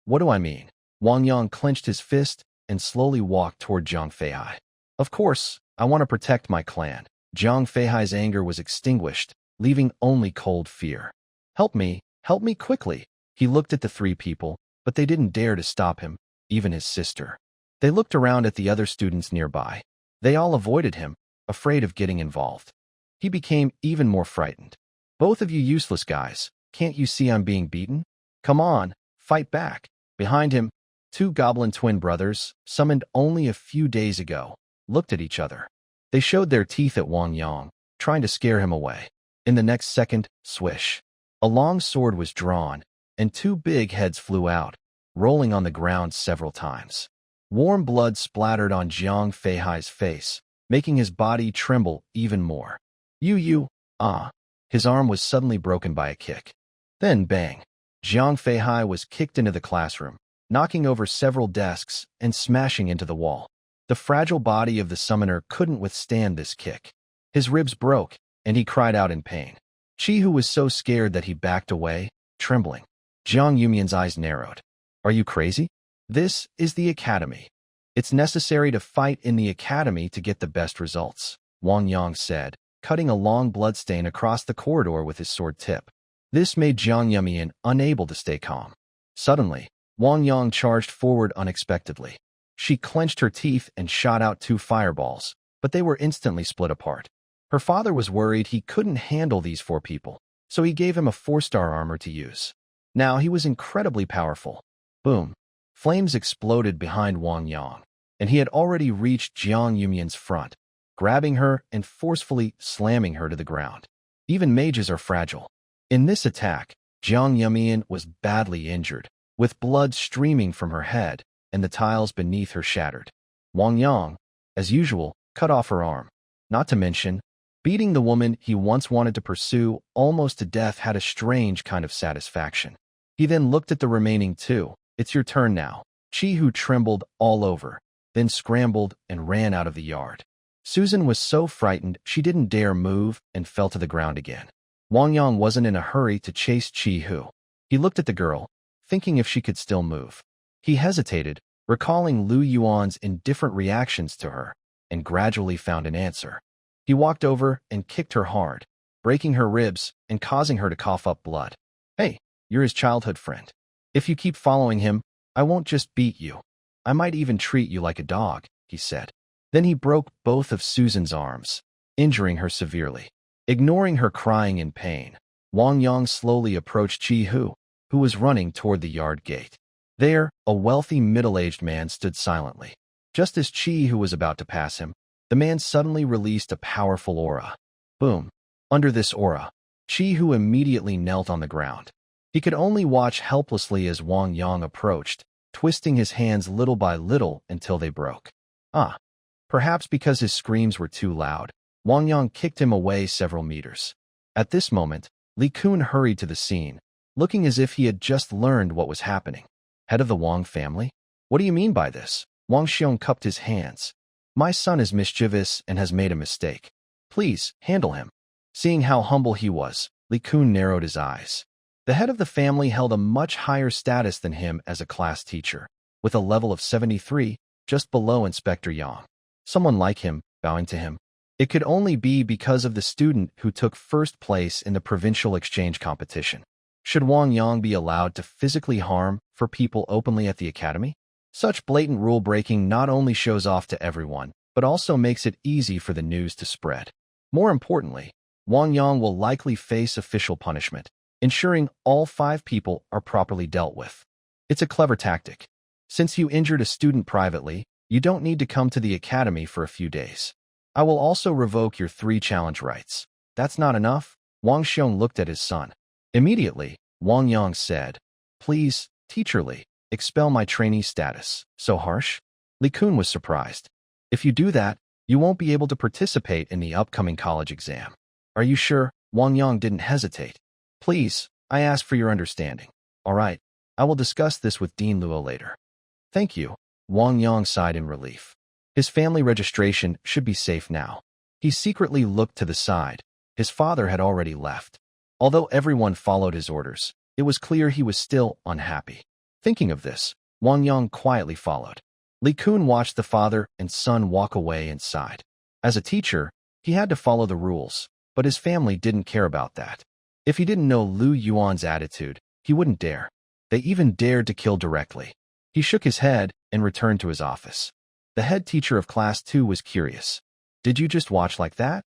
"What do I mean?" Wang Yang clenched his fist and slowly walked toward Jiang Feihai. "Of course, I want to protect my clan." Jiang Feihai's anger was extinguished, leaving only cold fear. Help me quickly." He looked at the 3 people, but they didn't dare to stop him, even his sister. They looked around at the other students nearby. They all avoided him, afraid of getting involved. He became even more frightened. "Both of you useless guys, can't you see I'm being beaten? Come on, fight back." Behind him, 2 goblin twin brothers, summoned only a few days ago, looked at each other. They showed their teeth at Wang Yang, trying to scare him away. In the next second, swish. A long sword was drawn, and two big heads flew out, rolling on the ground several times. Warm blood splattered on Jiang Feihai's face, making his body tremble even more. Ah! His arm was suddenly broken by a kick. Then bang! Jiang Feihai was kicked into the classroom, knocking over several desks and smashing into the wall. The fragile body of the summoner couldn't withstand this kick. His ribs broke, and he cried out in pain. Chi-Hu was so scared that he backed away, trembling. Jiang Yumian's eyes narrowed. Are you crazy? This is the academy. It's necessary to fight in the academy to get the best results, Wang Yang said, cutting a long bloodstain across the corridor with his sword tip. This made Jiang Yumian unable to stay calm. Suddenly, Wang Yang charged forward unexpectedly. She clenched her teeth and shot out two fireballs, but they were instantly split apart. Her father was worried he couldn't handle these four people, so he gave him a 4-star armor to use. Now he was incredibly powerful. Boom! Flames exploded behind Wang Yang, and he had already reached Jiang Yumian's front, grabbing her and forcefully slamming her to the ground. Even mages are fragile. In this attack, Jiang Yumian was badly injured, with blood streaming from her head and the tiles beneath her shattered. Wang Yang, as usual, cut off her arm. Not to mention, beating the woman he once wanted to pursue almost to death had a strange kind of satisfaction. He then looked at the remaining two. It's your turn now. Chi-Hu trembled all over, then scrambled and ran out of the yard. Susan was so frightened she didn't dare move and fell to the ground again. Wang Yang wasn't in a hurry to chase Chi-Hu. He looked at the girl, thinking if she could still move. He hesitated, recalling Lu Yuan's indifferent reactions to her, and gradually found an answer. He walked over and kicked her hard, breaking her ribs and causing her to cough up blood. Hey, you're his childhood friend. If you keep following him, I won't just beat you. I might even treat you like a dog, he said. Then he broke both of Susan's arms, injuring her severely. Ignoring her crying in pain, Wang Yang slowly approached Chi-Hu, who was running toward the yard gate. There, a wealthy middle-aged man stood silently. Just as Chi-Hu was about to pass him, the man suddenly released a powerful aura. Boom! Under this aura, Chi-Hu immediately knelt on the ground. He could only watch helplessly as Wang Yang approached, twisting his hands little by little until they broke. Perhaps because his screams were too loud, Wang Yang kicked him away several meters. At this moment, Li Kun hurried to the scene, looking as if he had just learned what was happening. Head of the Wang family? What do you mean by this? Wang Xiong cupped his hands. My son is mischievous and has made a mistake. Please, handle him. Seeing how humble he was, Li Kun narrowed his eyes. The head of the family held a much higher status than him as a class teacher, with a level of 73, just below Inspector Yang. Someone like him, bowing to him. It could only be because of the student who took first place in the provincial exchange competition. Should Wang Yang be allowed to physically harm for people openly at the academy? Such blatant rule-breaking not only shows off to everyone, but also makes it easy for the news to spread. More importantly, Wang Yang will likely face official punishment, ensuring all 5 people are properly dealt with. It's a clever tactic. Since you injured a student privately, you don't need to come to the academy for a few days. I will also revoke your 3 challenge rights. That's not enough? Wang Xiong looked at his son. Immediately, Wang Yang said, Please, Teacher Li, expel my trainee status. So harsh? Li Kun was surprised. If you do that, you won't be able to participate in the upcoming college exam. Are you sure? Wang Yang didn't hesitate. Please, I ask for your understanding. All right, I will discuss this with Dean Luo later. Thank you. Wang Yang sighed in relief. His family registration should be safe now. He secretly looked to the side. His father had already left. Although everyone followed his orders, it was clear he was still unhappy. Thinking of this, Wang Yang quietly followed. Li Kun watched the father and son walk away and sighed. As a teacher, he had to follow the rules, but his family didn't care about that. If he didn't know Lu Yuan's attitude, he wouldn't dare. They even dared to kill directly. He shook his head and returned to his office. The head teacher of Class 2 was curious. Did you just watch like that?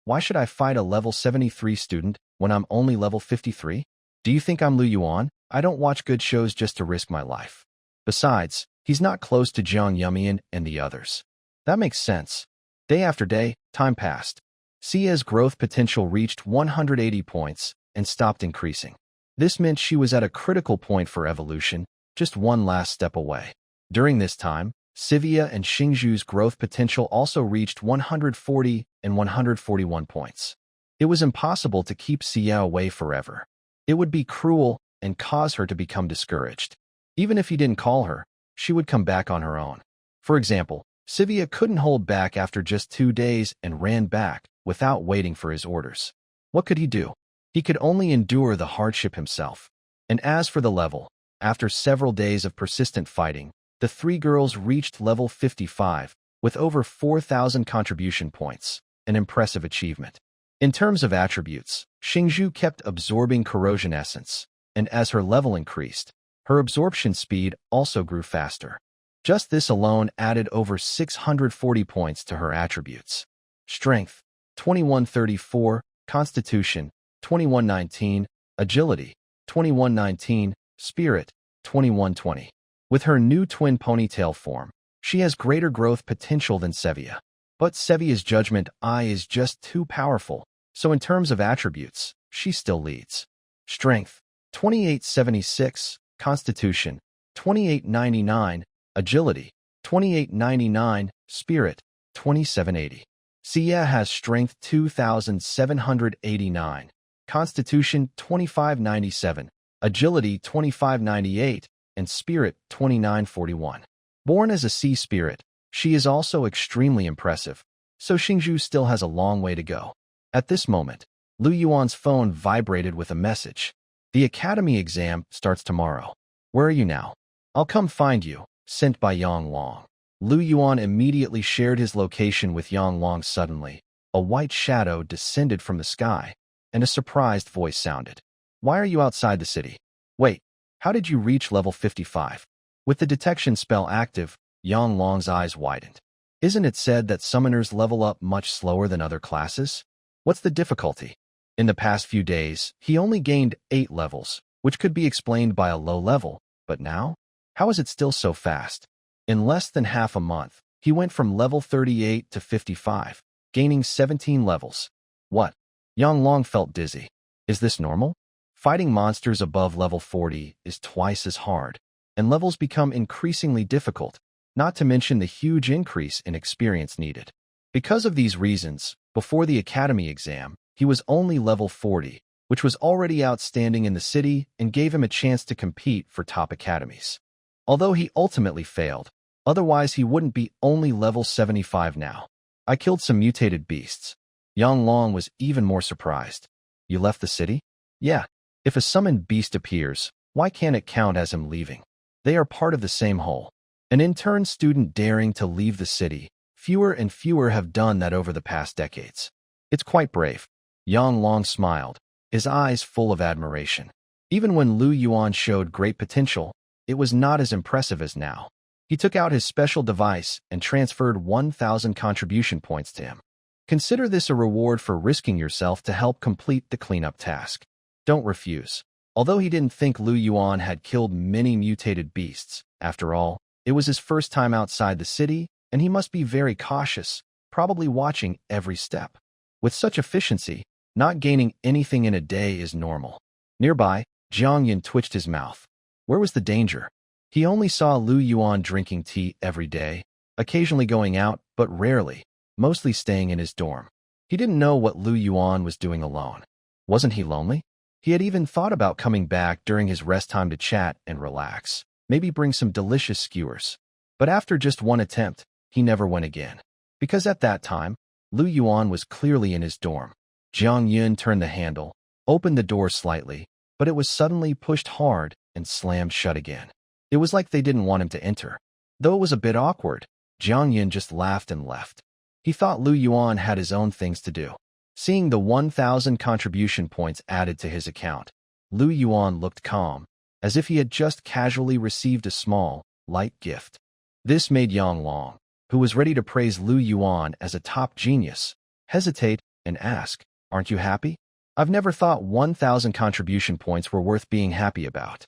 Why should I fight a level 73 student when I'm only level 53? Do you think I'm Lu Yuan? I don't watch good shows just to risk my life. Besides, he's not close to Jiang Yumian and the others. That makes sense. Day after day, time passed. Sevia's growth potential reached 180 points and stopped increasing. This meant she was at a critical point for evolution, just one last step away. During this time, Sevia and Xingzhu's growth potential also reached 140 and 141 points. It was impossible to keep Sevia away forever. It would be cruel and cause her to become discouraged. Even if he didn't call her, she would come back on her own. For example, Sevia couldn't hold back after just 2 days and ran back without waiting for his orders. What could he do? He could only endure the hardship himself. And as for the level, after several days of persistent fighting, the 3 girls reached level 55 with over 4,000 contribution points, an impressive achievement. In terms of attributes, Xingzhu kept absorbing corrosion essence, and as her level increased, her absorption speed also grew faster. Just this alone added over 640 points to her attributes. Strength, 2134, Constitution, 2119, Agility, 2119, Spirit, 2120. With her new twin ponytail form, she has greater growth potential than Sevia. But Sevia's Judgment Eye is just too powerful, so in terms of attributes, she still leads. Strength, 2876, Constitution, 2899, Agility, 2899, Spirit, 2780. Sevia has Strength 2789, Constitution 2597, Agility 2598, and Spirit 2941. Born as a sea spirit, she is also extremely impressive, so Xingzhu still has a long way to go. At this moment, Lu Yuan's phone vibrated with a message. The academy exam starts tomorrow. Where are you now? I'll come find you, sent by Yang Long. Lu Yuan immediately shared his location with Yang Long. Suddenly, a white shadow descended from the sky, and a surprised voice sounded. Why are you outside the city? Wait, how did you reach level 55? With the detection spell active, Yang Long's eyes widened. Isn't it said that summoners level up much slower than other classes? What's the difficulty? In the past few days, he only gained 8 levels, which could be explained by a low level, but now? How is it still so fast? In less than half a month, he went from level 38 to 55, gaining 17 levels. What? Yang Long felt dizzy. Is this normal? Fighting monsters above level 40 is twice as hard, and levels become increasingly difficult, not to mention the huge increase in experience needed. Because of these reasons, before the academy exam, he was only level 40, which was already outstanding in the city and gave him a chance to compete for top academies. Although he ultimately failed, otherwise he wouldn't be only level 75 now. I killed some mutated beasts. Yang Long was even more surprised. You left the city? Yeah. If a summoned beast appears, why can't it count as him leaving? They are part of the same whole. An intern student daring to leave the city, fewer and fewer have done that over the past decades. It's quite brave. Yang Long smiled, his eyes full of admiration. Even when Lu Yuan showed great potential, it was not as impressive as now. He took out his special device and transferred 1,000 contribution points to him. Consider this a reward for risking yourself to help complete the cleanup task. Don't refuse. Although he didn't think Lu Yuan had killed many mutated beasts, after all, it was his first time outside the city, and he must be very cautious, probably watching every step. With such efficiency, not gaining anything in a day is normal. Nearby, Jiang Yin twitched his mouth. Where was the danger? He only saw Lu Yuan drinking tea every day, occasionally going out, but rarely, mostly staying in his dorm. He didn't know what Lu Yuan was doing alone. Wasn't he lonely? He had even thought about coming back during his rest time to chat and relax, maybe bring some delicious skewers. But after just one attempt, he never went again. Because at that time, Lu Yuan was clearly in his dorm. Jiang Yun turned the handle, opened the door slightly, but it was suddenly pushed hard and slammed shut again. It was like they didn't want him to enter. Though it was a bit awkward, Jiang Yun just laughed and left. He thought Lu Yuan had his own things to do. Seeing the 1,000 contribution points added to his account, Lu Yuan looked calm, as if he had just casually received a small, light gift. This made Yang Long, who was ready to praise Lu Yuan as a top genius, hesitate and ask, "Aren't you happy? I've never thought 1,000 contribution points were worth being happy about."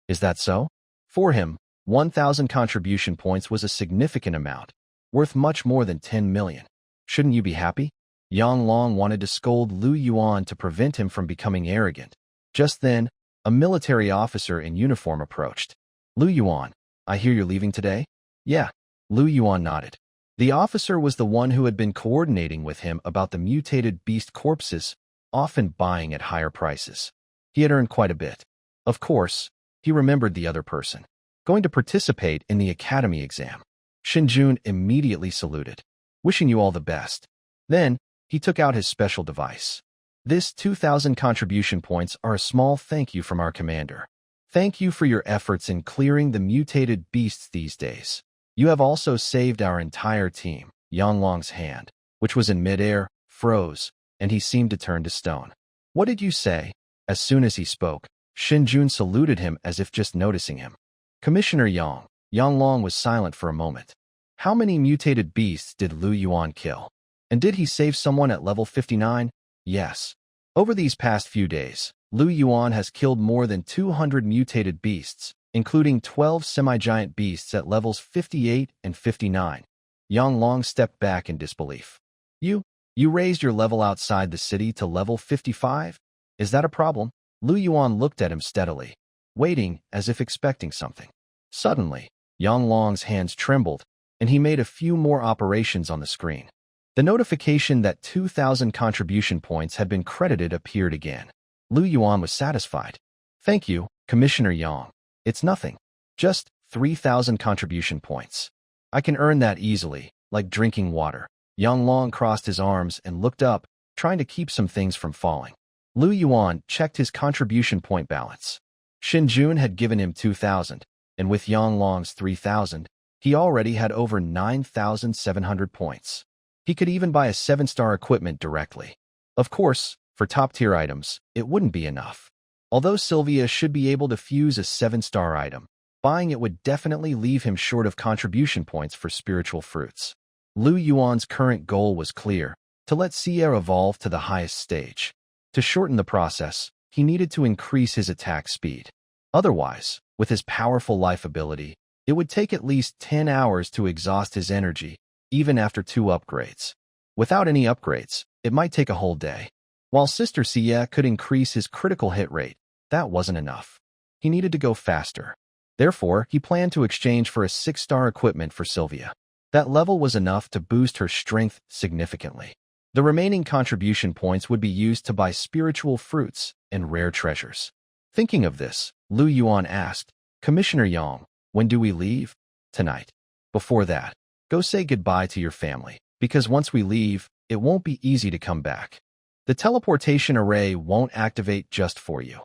Is that so? For him, 1,000 contribution points was a significant amount, worth much more than 10 million. Shouldn't you be happy? Yang Long wanted to scold Lu Yuan to prevent him from becoming arrogant. Just then, a military officer in uniform approached. Lu Yuan, I hear you're leaving today? Yeah. Lu Yuan nodded. The officer was the one who had been coordinating with him about the mutated beast corpses, often buying at higher prices. He had earned quite a bit. Of course, he remembered the other person. Going to participate in the academy exam. Shinjun immediately saluted. Wishing you all the best. Then, he took out his special device. This 2,000 contribution points are a small thank you from our commander. Thank you for your efforts in clearing the mutated beasts these days. You have also saved our entire team. Yang Long's hand, which was in midair, froze, and he seemed to turn to stone. What did you say? As soon as he spoke, Shinjun saluted him as if just noticing him. Commissioner Yang. Yang Long was silent for a moment. How many mutated beasts did Lu Yuan kill? And did he save someone at level 59? Yes. Over these past few days, Lu Yuan has killed more than 200 mutated beasts, including 12 semi-giant beasts at levels 58 and 59. Yang Long stepped back in disbelief. You raised your level outside the city to level 55? Is that a problem? Lu Yuan looked at him steadily, waiting as if expecting something. Suddenly, Yang Long's hands trembled, and he made a few more operations on the screen. The notification that 2,000 contribution points had been credited appeared again. Lu Yuan was satisfied. Thank you, Commissioner Yang. It's nothing. Just 3,000 contribution points. I can earn that easily, like drinking water. Yang Long crossed his arms and looked up, trying to keep some things from falling. Lu Yuan checked his contribution point balance. Shinjun had given him 2,000, and with Yang Long's 3,000, he already had over 9,700 points. He could even buy a 7-star equipment directly. Of course, for top-tier items, it wouldn't be enough. Although Sevia should be able to fuse a 7-star item, buying it would definitely leave him short of contribution points for spiritual fruits. Lu Yuan's current goal was clear, to let Sevia evolve to the highest stage. To shorten the process, he needed to increase his attack speed. Otherwise, with his powerful life ability, it would take at least 10 hours to exhaust his energy, even after 2 upgrades. Without any upgrades, it might take a whole day. While Sister Sevia could increase his critical hit rate, that wasn't enough. He needed to go faster. Therefore, he planned to exchange for a 6-star equipment for Sevia. That level was enough to boost her strength significantly. The remaining contribution points would be used to buy spiritual fruits and rare treasures. Thinking of this, Lu Yuan asked, Commissioner Yang, when do we leave? Tonight. Before that, go say goodbye to your family, because once we leave, it won't be easy to come back. The teleportation array won't activate just for you.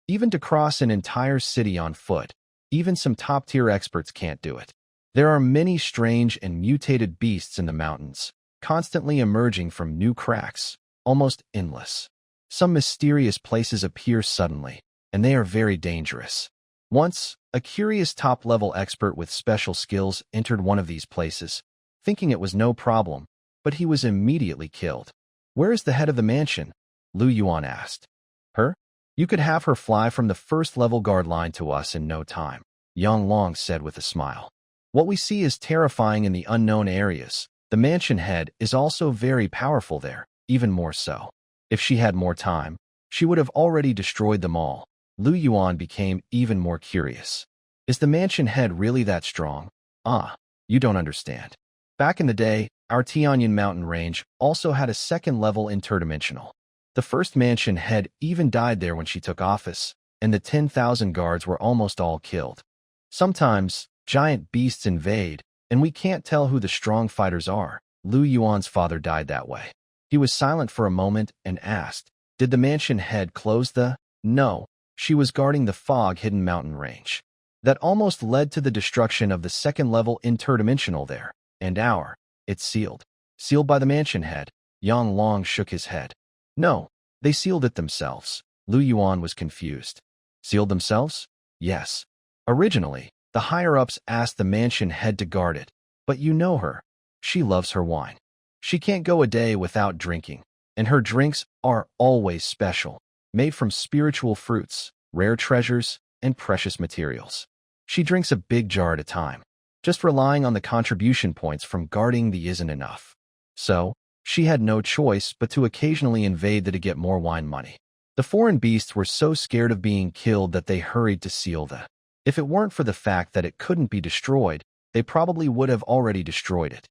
Even to cross an entire city on foot, even some top-tier experts can't do it. There are many strange and mutated beasts in the mountains, constantly emerging from new cracks, almost endless. Some mysterious places appear suddenly, and they are very dangerous. Once, a curious top-level expert with special skills entered one of these places, thinking it was no problem, but he was immediately killed. Where is the head of the mansion? Lu Yuan asked. Her? You could have her fly from the first-level guard line to us in no time, Yang Long said with a smile. What we see is terrifying in the unknown areas. The mansion head is also very powerful there, even more so. If she had more time, she would have already destroyed them all. Lu Yuan became even more curious. Is the mansion head really that strong? You don't understand. Back in the day, our Tianyan mountain range also had a second-level interdimensional. The first mansion head even died there when she took office, and the 10,000 guards were almost all killed. Sometimes, giant beasts invade, and we can't tell who the strong fighters are. Lu Yuan's father died that way. He was silent for a moment and asked, did the mansion head close the... No, she was guarding the fog-hidden mountain range. That almost led to the destruction of the second-level interdimensional there, and it's sealed. Sealed by the mansion head. Yang Long shook his head. No, they sealed it themselves. Lu Yuan was confused. Sealed themselves? Yes. Originally, the higher-ups asked the mansion head to guard it, but you know her. She loves her wine. She can't go a day without drinking, and her drinks are always special, made from spiritual fruits, rare treasures, and precious materials. She drinks a big jar at a time. Just relying on the contribution points from guarding the isn't enough. So, She had no choice but to occasionally invade to get more wine money. The foreign beasts were so scared of being killed that they hurried to seal the. If it weren't for the fact that it couldn't be destroyed, they probably would have already destroyed it.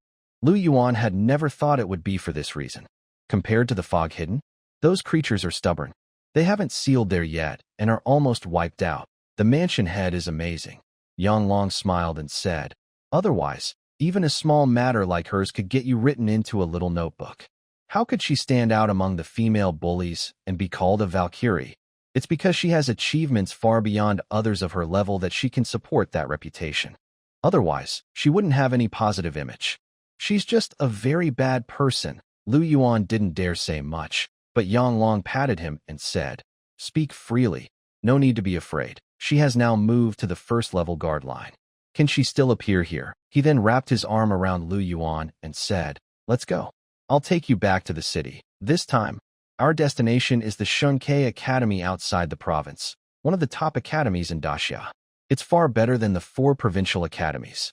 Yuan had never thought it would be for this reason. Compared to the fog hidden, those creatures are stubborn. They haven't sealed there yet and are almost wiped out. The mansion head is amazing. Yang Long smiled and said, otherwise, even a small matter like hers could get you written into a little notebook. How could she stand out among the female bullies and be called a Valkyrie? It's because she has achievements far beyond others of her level that she can support that reputation. Otherwise, she wouldn't have any positive image. She's just a very bad person. Yuan didn't dare say much, but Yang Long patted him and said, speak freely. No need to be afraid. She has now moved to the first-level guard line. Can she still appear here? He then wrapped his arm around Yuan and said, let's go. I'll take you back to the city. This time, our destination is the Shunkei Academy outside the province, one of the top academies in Daxia. It's far better than the 4 provincial academies.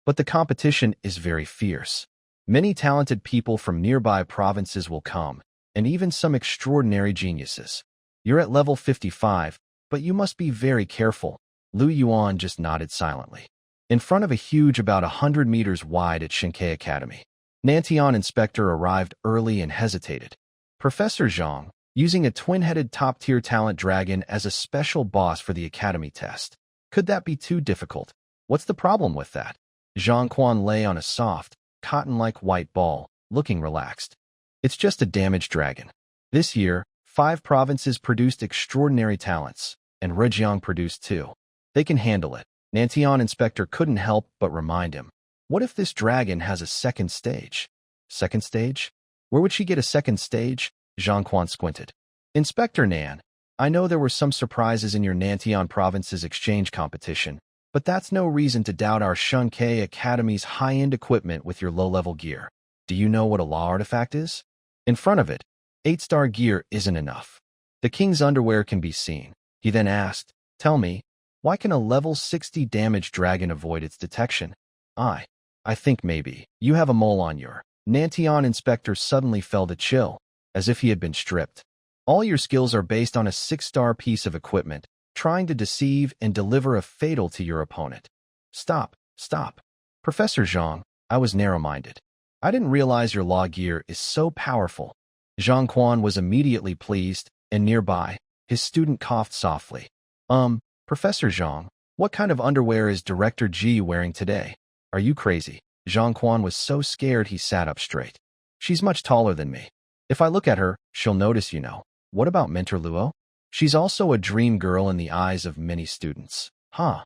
But the competition is very fierce. Many talented people from nearby provinces will come, and even some extraordinary geniuses. You're at level 55, but you must be very careful. Yuan just nodded silently. In front of a huge about 100 meters wide at Shunkei Academy, Nantian Inspector arrived early and hesitated. Professor Zhang, using a twin-headed top-tier talent dragon as a special boss for the academy test. Could that be too difficult? What's the problem with that? Zhang Quan lay on a soft, cotton-like white ball, looking relaxed. It's just a damaged dragon. This year, 5 provinces produced extraordinary talents, and Rejiang produced 2. They can handle it. Nantian Inspector couldn't help but remind him. What if this dragon has a second stage? Second stage? Where would she get a second stage? Zhang Quan squinted. Inspector Nan, I know there were some surprises in your Nantian province's exchange competition, but that's no reason to doubt our Shunkei Academy's high-end equipment with your low-level gear. Do you know what a law artifact is? In front of it, 8-star gear isn't enough. The king's underwear can be seen. He then asked, tell me, why can a level 60 damage dragon avoid its detection? I think maybe you have a mole on your. Nantian Inspector suddenly felt a chill, as if he had been stripped. All your skills are based on a 6-star piece of equipment, trying to deceive and deliver a fatal to your opponent. Stop. Professor Zhang, I was narrow-minded. I didn't realize your law gear is so powerful. Zhang Quan was immediately pleased, and nearby, his student coughed softly. Professor Zhang, what kind of underwear is Director Ji wearing today? Are you crazy? Zhang Quan was so scared he sat up straight. She's much taller than me. If I look at her, she'll notice, you know. What about Mentor Luo? She's also a dream girl in the eyes of many students. I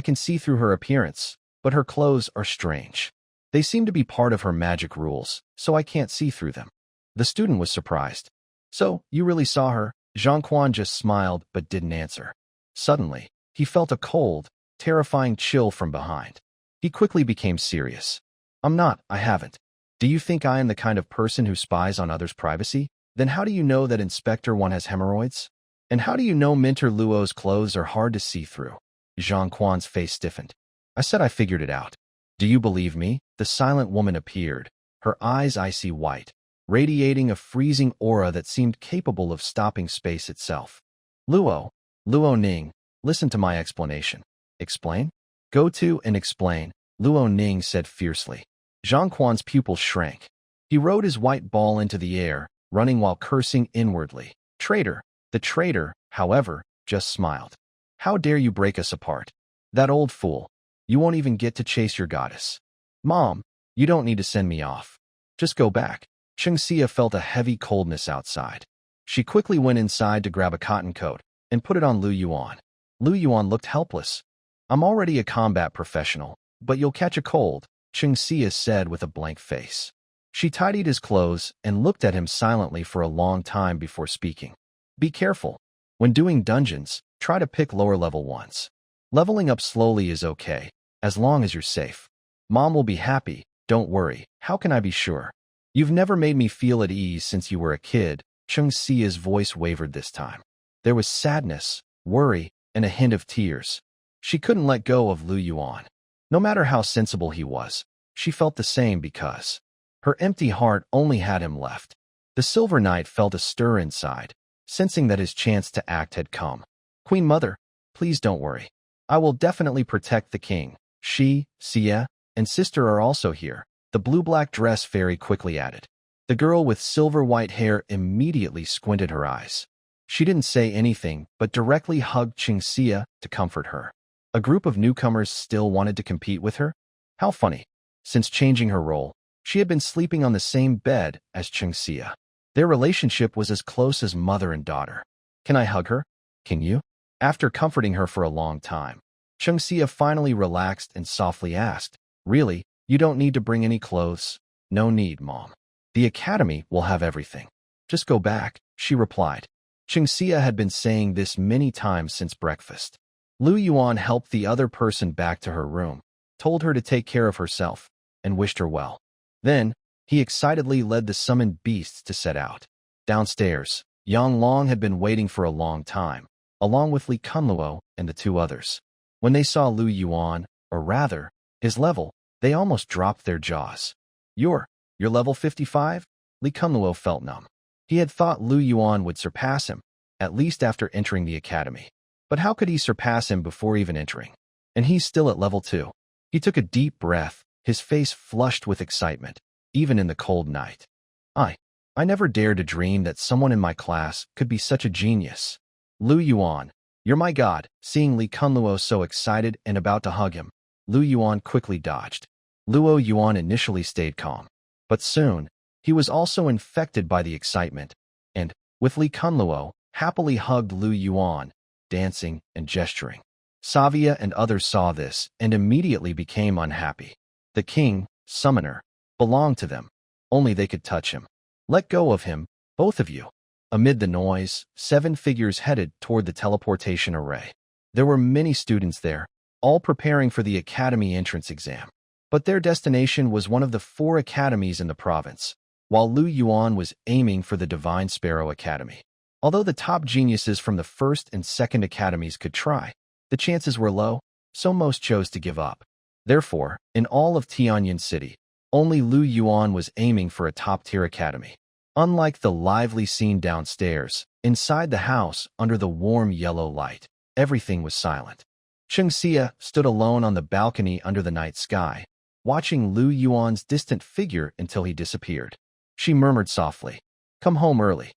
can see through her appearance, but her clothes are strange. They seem to be part of her magic rules, so I can't see through them. The student was surprised. So, you really saw her? Zhang Quan just smiled but didn't answer. Suddenly, he felt a cold, terrifying chill from behind. He quickly became serious. I haven't. Do you think I am the kind of person who spies on others' privacy? Then how do you know that Inspector One has hemorrhoids? And how do you know Mentor Luo's clothes are hard to see through? Zhang Quan's face stiffened. I said I figured it out. Do you believe me? The silent woman appeared, her eyes icy white, radiating a freezing aura that seemed capable of stopping space itself. Luo Ning, listen to my explanation. Explain? Go to and explain, Luo Ning said fiercely. Zhang Quan's pupils shrank. He rode his white ball into the air, running while cursing inwardly. Traitor. The traitor, however, just smiled. How dare you break us apart? That old fool. You won't even get to chase your goddess. Mom, you don't need to send me off. Just go back. Xia felt a heavy coldness outside. She quickly went inside to grab a cotton coat and put it on Yuan. Yuan looked helpless. I'm already a combat professional, but you'll catch a cold, Xia said with a blank face. She tidied his clothes and looked at him silently for a long time before speaking. Be careful. When doing dungeons, try to pick lower-level ones. Leveling up slowly is okay, as long as you're safe. Mom will be happy, don't worry. How can I be sure? You've never made me feel at ease since you were a kid. Xia's voice wavered this time. There was sadness, worry, and a hint of tears. She couldn't let go of Yuan. No matter how sensible he was, she felt the same because Her empty heart only had him left. The Silver Knight felt a stir inside, sensing that his chance to act had come. Queen Mother, please don't worry. I will definitely protect the king. She, Sia, and sister are also here, the blue-black dress fairy quickly added. The girl with silver-white hair immediately squinted her eyes. She didn't say anything, but directly hugged Sia to comfort her. A group of newcomers still wanted to compete with her? How funny. Since changing her role, she had been sleeping on the same bed as Sia. Their relationship was as close as mother and daughter. Can I hug her? Can you? After comforting her for a long time, Sia finally relaxed and softly asked, Really, you don't need to bring any clothes? No need, Mom. The academy will have everything. Just go back, she replied. Sia had been saying this many times since breakfast. Yuan helped the other person back to her room, told her to take care of herself, and wished her well. Then, he excitedly led the summoned beasts to set out. Downstairs, Yang Long had been waiting for a long time, along with Li Kunluo and the two others. When they saw Yuan, or rather, his level, they almost dropped their jaws. You're level 55? Li Kunluo felt numb. He had thought Yuan would surpass him, at least after entering the academy. But how could he surpass him before even entering? And he's still at level 2. He took a deep breath, his face flushed with excitement, even in the cold night. I never dared to dream that someone in my class could be such a genius. Yuan, you're my god. Seeing Li Kunluo so excited and about to hug him, Yuan quickly dodged. Yuan initially stayed calm, but soon, he was also infected by the excitement, and, with Li Kunluo, happily hugged Yuan, dancing and gesturing. Sevia and others saw this and immediately became unhappy. The king, summoner, belonged to them. Only they could touch him. Let go of him, both of you. Amid the noise, 7 figures headed toward the teleportation array. There were many students there, all preparing for the academy entrance exam. But their destination was one of the 4 academies in the province, while Yuan was aiming for the Divine Sparrow Academy. Although the top geniuses from the first and second academies could try, the chances were low, so most chose to give up. Therefore, in all of Tianyin City, only Yuan was aiming for a top-tier academy. Unlike the lively scene downstairs, inside the house, under the warm yellow light, everything was silent. Sia stood alone on the balcony under the night sky, watching Yuan's distant figure until he disappeared. She murmured softly, Come home early.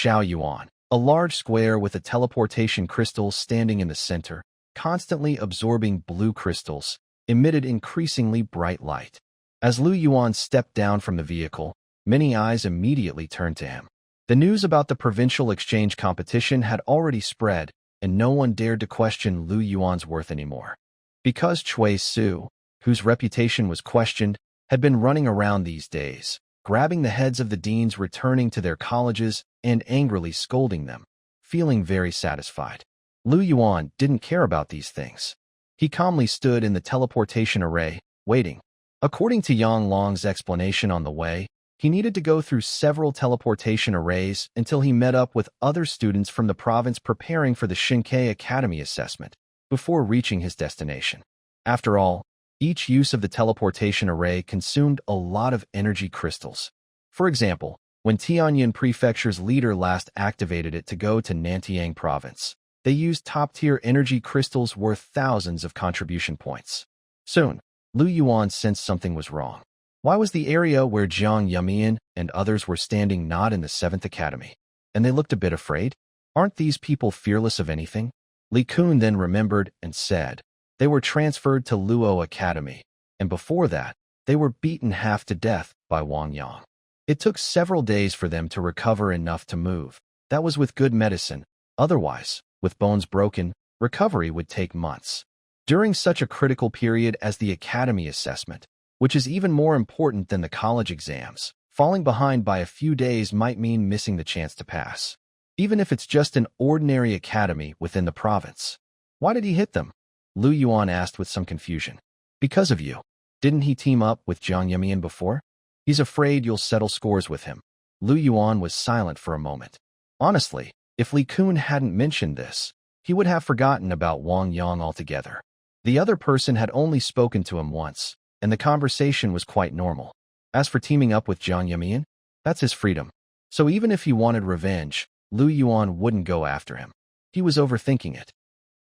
Yuan, a large square with a teleportation crystal standing in the center, constantly absorbing blue crystals, emitted increasingly bright light. As Yuan stepped down from the vehicle, many eyes immediately turned to him. The news about the provincial exchange competition had already spread, and no one dared to question Yuan's worth anymore. Because Cui Su, whose reputation was questioned, had been running around these days, grabbing the heads of the deans returning to their colleges and angrily scolding them, feeling very satisfied. Yuan didn't care about these things. He calmly stood in the teleportation array, waiting. According to Yang Long's explanation on the way, he needed to go through several teleportation arrays until he met up with other students from the province preparing for the Shinkei Academy assessment, before reaching his destination. After all, each use of the teleportation array consumed a lot of energy crystals. For example, when Tianyin Prefecture's leader last activated it to go to Nantiang Province, they used top-tier energy crystals worth thousands of contribution points. Soon, Yuan sensed something was wrong. Why was the area where Jiang Yumian and others were standing not in the 7th Academy? And they looked a bit afraid? Aren't these people fearless of anything? Li Kun then remembered and said, they were transferred to Luo Academy, and before that, they were beaten half to death by Wang Yang. It took several days for them to recover enough to move. That was with good medicine. Otherwise, with bones broken, recovery would take months. During such a critical period as the academy assessment, which is even more important than the college exams, falling behind by a few days might mean missing the chance to pass. Even if it's just an ordinary academy within the province. Why did he hit them? Yuan asked with some confusion. Because of you. Didn't he team up with Jiang Yumian before? He's afraid you'll settle scores with him. Yuan was silent for a moment. Honestly, if Li Kun hadn't mentioned this, he would have forgotten about Wang Yang altogether. The other person had only spoken to him once, and the conversation was quite normal. As for teaming up with Jiang Yamian, that's his freedom. So even if he wanted revenge, Lu Yuan wouldn't go after him. He was overthinking it.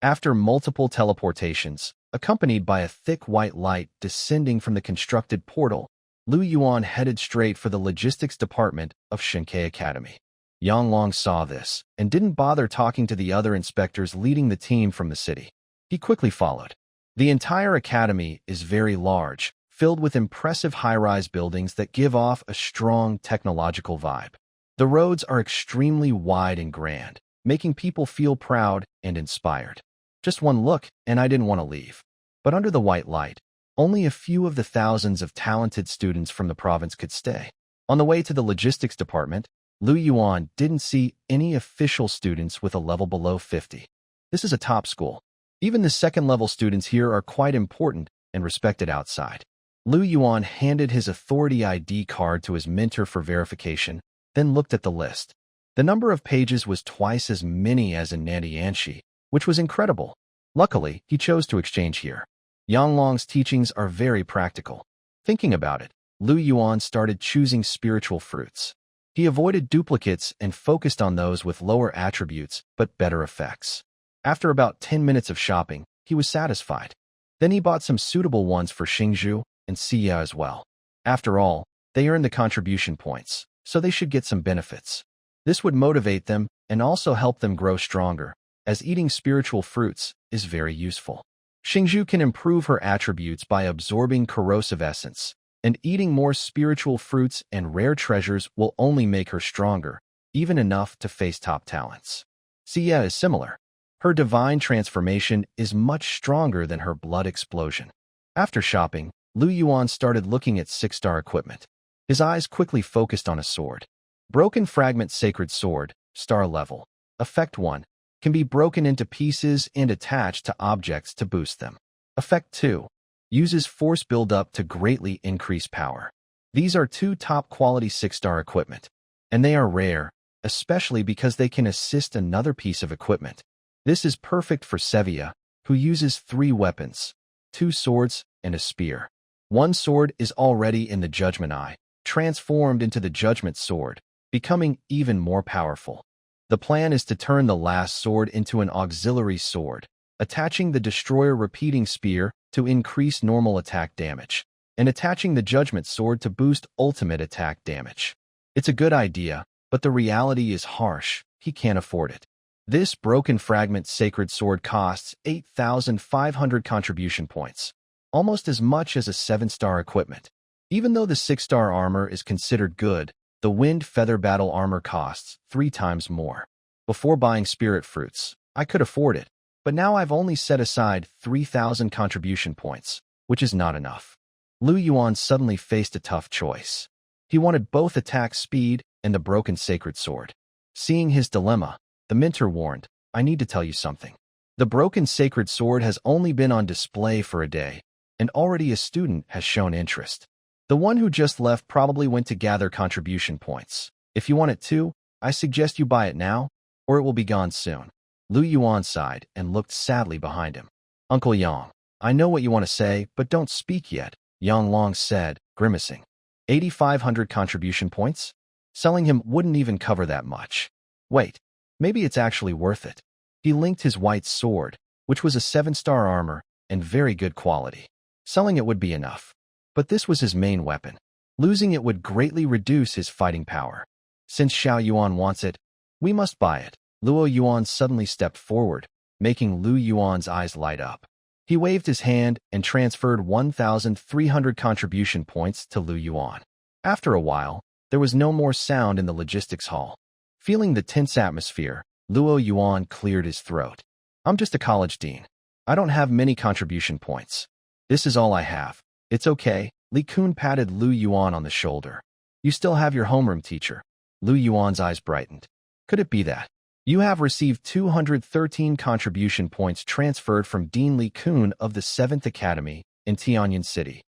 After multiple teleportations, accompanied by a thick white light descending from the constructed portal, Lu Yuan headed straight for the logistics department of Shinkei Academy. Yang Long saw this and didn't bother talking to the other inspectors leading the team from the city. He quickly followed. The entire academy is very large, filled with impressive high-rise buildings that give off a strong technological vibe. The roads are extremely wide and grand, making people feel proud and inspired. Just one look, and I didn't want to leave. But under the white light, only a few of the thousands of talented students from the province could stay. On the way to the logistics department, Lu Yuan didn't see any official students with a level below 50. This is a top school. Even the second-level students here are quite important and respected outside. Lu Yuan handed his authority ID card to his mentor for verification, then looked at the list. The number of pages was twice as many as in Nandianshi, which was incredible. Luckily, he chose to exchange here. Yang Long's teachings are very practical. Thinking about it, Lu Yuan started choosing spiritual fruits. He avoided duplicates and focused on those with lower attributes but better effects. After about 10 minutes of shopping, he was satisfied. Then he bought some suitable ones for Xingzhu and Sevia as well. After all, they earned the contribution points, so they should get some benefits. This would motivate them and also help them grow stronger, as eating spiritual fruits is very useful. Xingzhu can improve her attributes by absorbing corrosive essence, and eating more spiritual fruits and rare treasures will only make her stronger, even enough to face top talents. Sevia is similar. Her divine transformation is much stronger than her blood explosion. After shopping, Lu Yuan started looking at 6-star equipment. His eyes quickly focused on a sword. Broken Fragment Sacred Sword, star level. Effect 1. Can be broken into pieces and attached to objects to boost them. Effect 2. Uses force buildup to greatly increase power. These are 2 top-quality 6-star equipment, and they are rare, especially because they can assist another piece of equipment. This is perfect for Sevia, who uses 3 weapons, 2 swords and a spear. One sword is already in the Judgment Eye, transformed into the Judgment Sword, becoming even more powerful. The plan is to turn the last sword into an auxiliary sword, attaching the Destroyer Repeating Spear to increase normal attack damage, and attaching the Judgment Sword to boost ultimate attack damage. It's a good idea, but the reality is harsh. He can't afford it. This Broken Fragment Sacred Sword costs 8,500 contribution points, almost as much as a 7-star equipment. Even though the 6-star armor is considered good, the Wind Feather Battle armor costs 3 times more. Before buying spirit fruits, I could afford it, but now I've only set aside 3,000 contribution points, which is not enough. Lu Yuan suddenly faced a tough choice. He wanted both attack speed and the Broken Sacred Sword. Seeing his dilemma, the mentor warned, "I need to tell you something. The Broken Sacred Sword has only been on display for a day, and already a student has shown interest. The one who just left probably went to gather contribution points. If you want it too, I suggest you buy it now, or it will be gone soon." Lu Yuan sighed and looked sadly behind him. "Uncle Yang, I know what you want to say, but don't speak yet," Yang Long said, grimacing. 8,500 contribution points? Selling him wouldn't even cover that much. Wait, maybe it's actually worth it. He linked his white sword, which was a 7-star armor and very good quality. Selling it would be enough. But this was his main weapon. Losing it would greatly reduce his fighting power. Since Xiao Yuan wants it, we must buy it. Luo Yuan suddenly stepped forward, making Lu Yuan's eyes light up. He waved his hand and transferred 1,300 contribution points to Lu Yuan. After a while, there was no more sound in the logistics hall. Feeling the tense atmosphere, Luo Yuan cleared his throat. "I'm just a college dean. I don't have many contribution points. This is all I have. It's okay." Li Kun patted Lu Yuan on the shoulder. "You still have your homeroom teacher." Lu Yuan's eyes brightened. "Could it be that? You have received 213 contribution points transferred from Dean Li Kun of the 7th Academy in Tianyan City."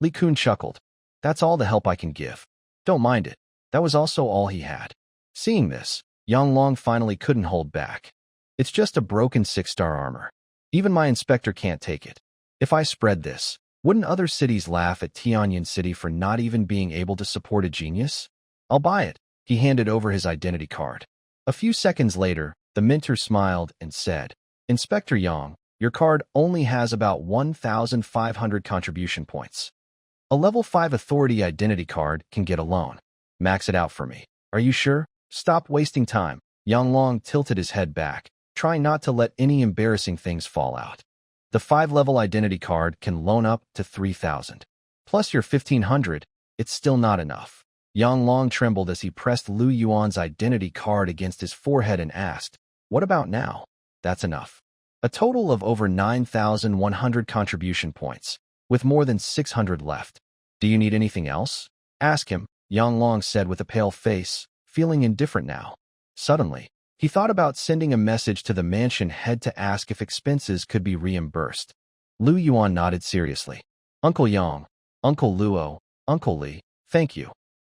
Li Kun chuckled. "That's all the help I can give. Don't mind it." That was also all he had. Seeing this, Yang Long finally couldn't hold back. "It's just a broken 6-star armor. Even my inspector can't take it. If I spread this, Wouldn't other cities laugh at Tianyan City for not even being able to support a genius? I'll buy it. He handed over his identity card. A few seconds later, the minter smiled and said, Inspector Yang, your card only has about 1,500 contribution points. A level 5 authority identity card can get a loan. Max it out for me. Are you sure? Stop wasting time. Yang Long tilted his head back, trying not to let any embarrassing things fall out. The 5-level identity card can loan up to 3,000. Plus your 1,500, it's still not enough. Yang Long trembled as he pressed Lu Yuan's identity card against his forehead and asked, What about now? That's enough. A total of over 9,100 contribution points, with more than 600 left. Do you need anything else? Ask him, Yang Long said with a pale face, feeling indifferent now. Suddenly, he thought about sending a message to the mansion head to ask if expenses could be reimbursed. Lu Yuan nodded seriously. Uncle Yang, Uncle Luo, Uncle Li, thank you.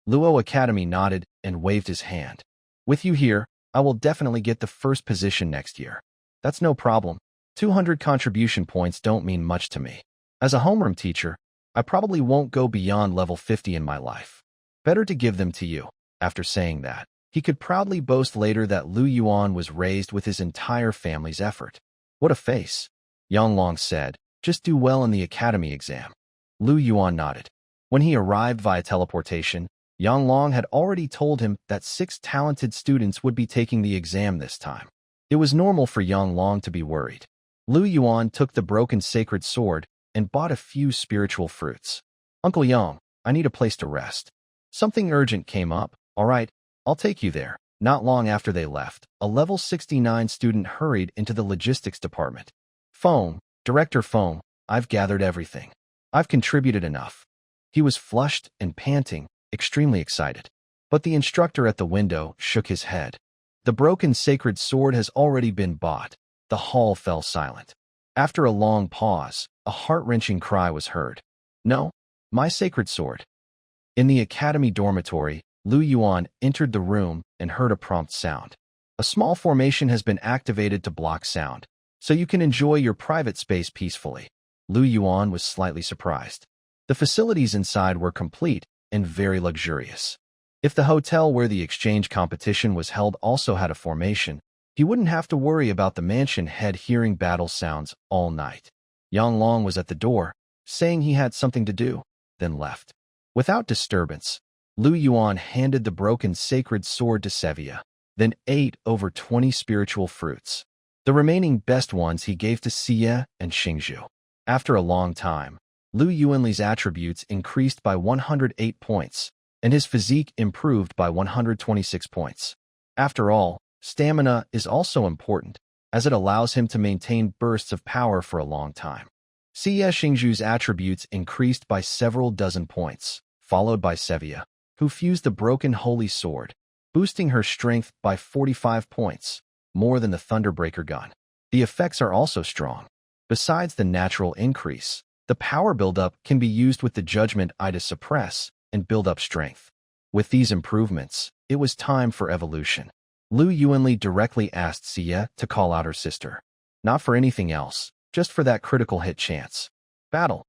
Luo Academy nodded and waved his hand. With you here, I will definitely get the first position next year. That's no problem. 200 contribution points don't mean much to me. As a homeroom teacher, I probably won't go beyond level 50 in my life. Better to give them to you. After saying that, he could proudly boast later that Lu Yuan was raised with his entire family's effort. What a face. Yang Long said, just do well in the academy exam. Lu Yuan nodded. When he arrived via teleportation, Yang Long had already told him that 6 talented students would be taking the exam this time. It was normal for Yang Long to be worried. Lu Yuan took the broken sacred sword and bought a few spiritual fruits. Uncle Yang, I need a place to rest. Something urgent came up. All right, I'll take you there. Not long after they left, a level 69 student hurried into the logistics department. Phone, Director Phone, I've gathered everything. I've contributed enough. He was flushed and panting, extremely excited. But the instructor at the window shook his head. The broken sacred sword has already been bought. The hall fell silent. After a long pause, a heart-wrenching cry was heard. No, my sacred sword. In the academy dormitory, Lu Yuan entered the room and heard a prompt sound. A small formation has been activated to block sound, so you can enjoy your private space peacefully. Lu Yuan was slightly surprised. The facilities inside were complete and very luxurious. If the hotel where the exchange competition was held also had a formation, he wouldn't have to worry about the mansion head hearing battle sounds all night. Yang Long was at the door, saying he had something to do, then left. Without disturbance, Lu Yuan handed the broken sacred sword to Sevia, then ate over 20 spiritual fruits. The remaining best ones he gave to Xie and Xingzhu. After a long time, Lu Yuanli's attributes increased by 108 points, and his physique improved by 126 points. After all, stamina is also important, as it allows him to maintain bursts of power for a long time. Xie Xingzhu's attributes increased by several dozen points, followed by Sevia, who fused the broken holy sword, boosting her strength by 45 points, more than the Thunderbreaker gun. The effects are also strong. Besides the natural increase, the power buildup can be used with the Judgment Eye to suppress and build up strength. With these improvements, it was time for evolution. Lu Yuanli directly asked Xie to call out her sister. Not for anything else, just for that critical hit chance. Battle.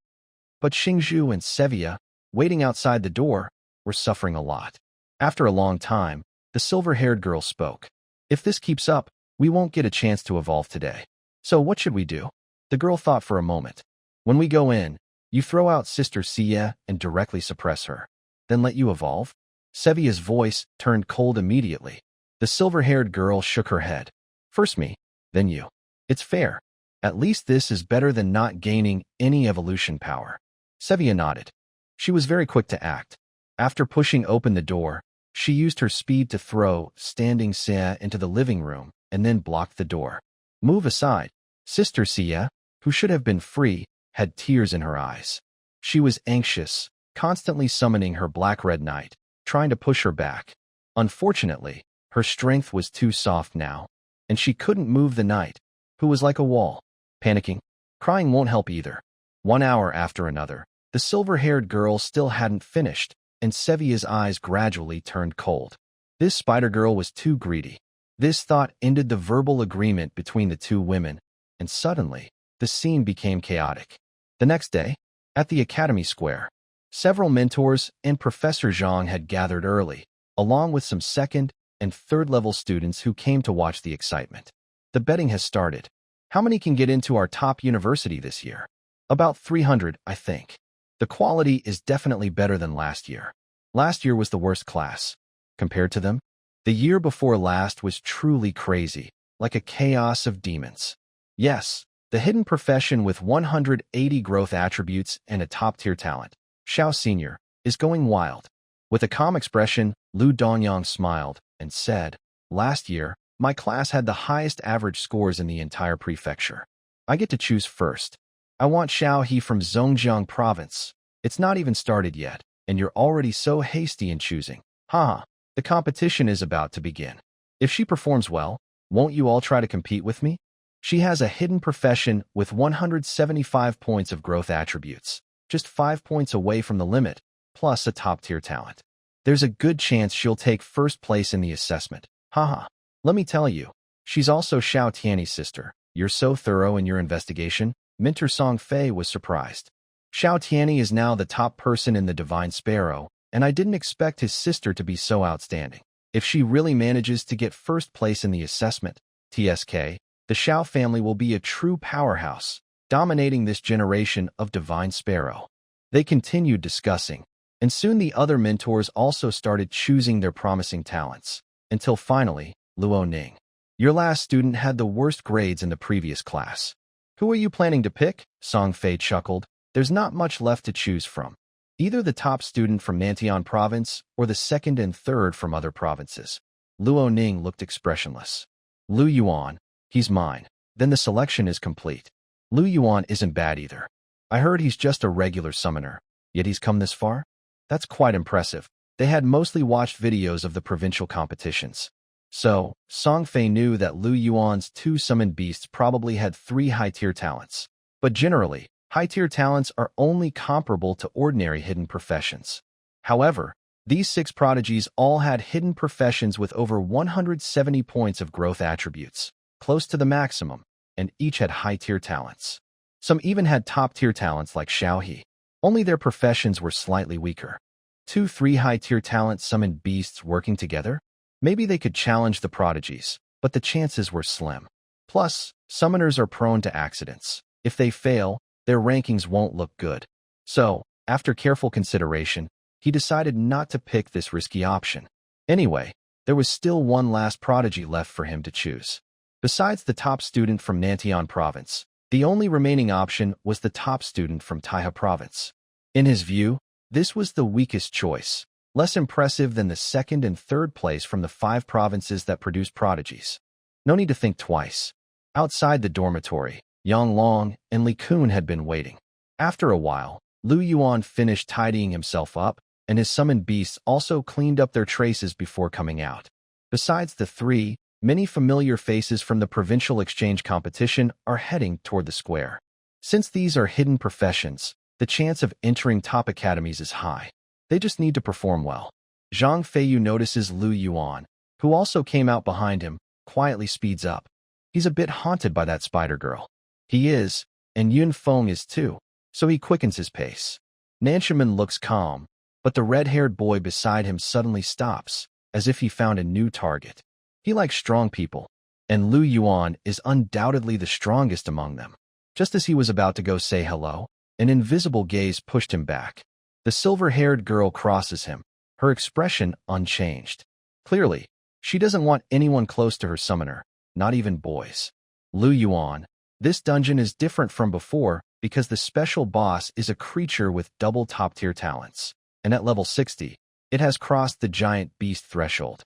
But Xingzhu and Sevia, waiting outside the door, were suffering a lot. After a long time, the silver-haired girl spoke. If this keeps up, we won't get a chance to evolve today. So what should we do? The girl thought for a moment. When we go in, you throw out Sister Xie and directly suppress her. Then let you evolve? Sevia's voice turned cold immediately. The silver-haired girl shook her head. First me, then you. It's fair. At least this is better than not gaining any evolution power. Sevia nodded. She was very quick to act. After pushing open the door, she used her speed to throw standing Xie into the living room and then blocked the door. Move aside. Sister Xie, who should have been free, had tears in her eyes. She was anxious, constantly summoning her black-red knight, trying to push her back. Unfortunately, her strength was too soft now, and she couldn't move the knight, who was like a wall. Panicking, crying won't help either. 1 hour after another, the silver-haired girl still hadn't finished, and Sevia's eyes gradually turned cold. This spider girl was too greedy. This thought ended the verbal agreement between the two women, and suddenly, the scene became chaotic. The next day, At the Academy Square, several mentors and Professor Zhang had gathered early, along with some second and third-level students who came to watch the excitement. The betting has started. How many can get into our top university this year? About 300, I think. The quality is definitely better than last year. Last year was the worst class. Compared to them, the year before last was truly crazy, like a chaos of demons. Yes, the hidden profession with 180 growth attributes and a top-tier talent, Xiao Sr., is going wild. With a calm expression, Lu Dongyang smiled and said, "Last year, my class had the highest average scores in the entire prefecture. I get to choose first. I want Xiao He from Zhongjiang province. It's not even started yet, and you're already so hasty in choosing. Haha, the competition is about to begin. If she performs well, won't you all try to compete with me? She has a hidden profession with 175 points of growth attributes, just 5 points away from the limit, plus a top-tier talent. There's a good chance she'll take first place in the assessment. Haha. Let me tell you, she's also Xiao Tianyi's sister. You're so thorough in your investigation." Mentor Song Fei was surprised. Xiao Tianyi is now the top person in the Divine Sparrow, and I didn't expect his sister to be so outstanding. If she really manages to get first place in the assessment, TSK, the Xiao family will be a true powerhouse, dominating this generation of Divine Sparrow. They continued discussing, and soon the other mentors also started choosing their promising talents, until finally, Luo Ning. "Your last student had the worst grades in the previous class. Who are you planning to pick?" Song Fei chuckled. "There's not much left to choose from. Either the top student from Nantian province or the second and third from other provinces." Luo Ning looked expressionless. "Lu Yuan, he's mine. Then the selection is complete. Lu Yuan isn't bad either. I heard he's just a regular summoner, yet he's come this far? That's quite impressive." They had mostly watched videos of the provincial competitions. So, Song Fei knew that Lu Yuan's 2 summoned beasts probably had 3 high-tier talents. But generally, high-tier talents are only comparable to ordinary hidden professions. However, these 6 prodigies all had hidden professions with over 170 points of growth attributes, close to the maximum, and each had high-tier talents. Some even had top-tier talents like Xiao He. Only their professions were slightly weaker. 2-3 high-tier talent summoned beasts working together? Maybe they could challenge the prodigies, but the chances were slim. Plus, summoners are prone to accidents. If they fail, their rankings won't look good. So, after careful consideration, he decided not to pick this risky option. Anyway, there was still one last prodigy left for him to choose. Besides the top student from Nantian province, the only remaining option was the top student from Taihe province. In his view, this was the weakest choice, less impressive than the second and third place from the 5 provinces that produced prodigies. No need to think twice. Outside the dormitory, Yang Long and Li Kun had been waiting. After a while, Lu Yuan finished tidying himself up, and his summoned beasts also cleaned up their traces before coming out. Besides the 3, many familiar faces from the provincial exchange competition are heading toward the square. Since these are hidden professions, the chance of entering top academies is high. They just need to perform well. Zhang Feiyu notices Lu Yuan, who also came out behind him, quietly speeds up. He's a bit haunted by that spider girl. He is, and Yun Feng is too, so he quickens his pace. Nanshiman looks calm, but the red-haired boy beside him suddenly stops, as if he found a new target. He likes strong people, and Lu Yuan is undoubtedly the strongest among them. Just as he was about to go say hello, an invisible gaze pushed him back. The silver-haired girl crosses him, her expression unchanged. Clearly, she doesn't want anyone close to her summoner, not even boys. Lu Yuan, this dungeon is different from before because the special boss is a creature with double top-tier talents, and at level 60, it has crossed the giant beast threshold.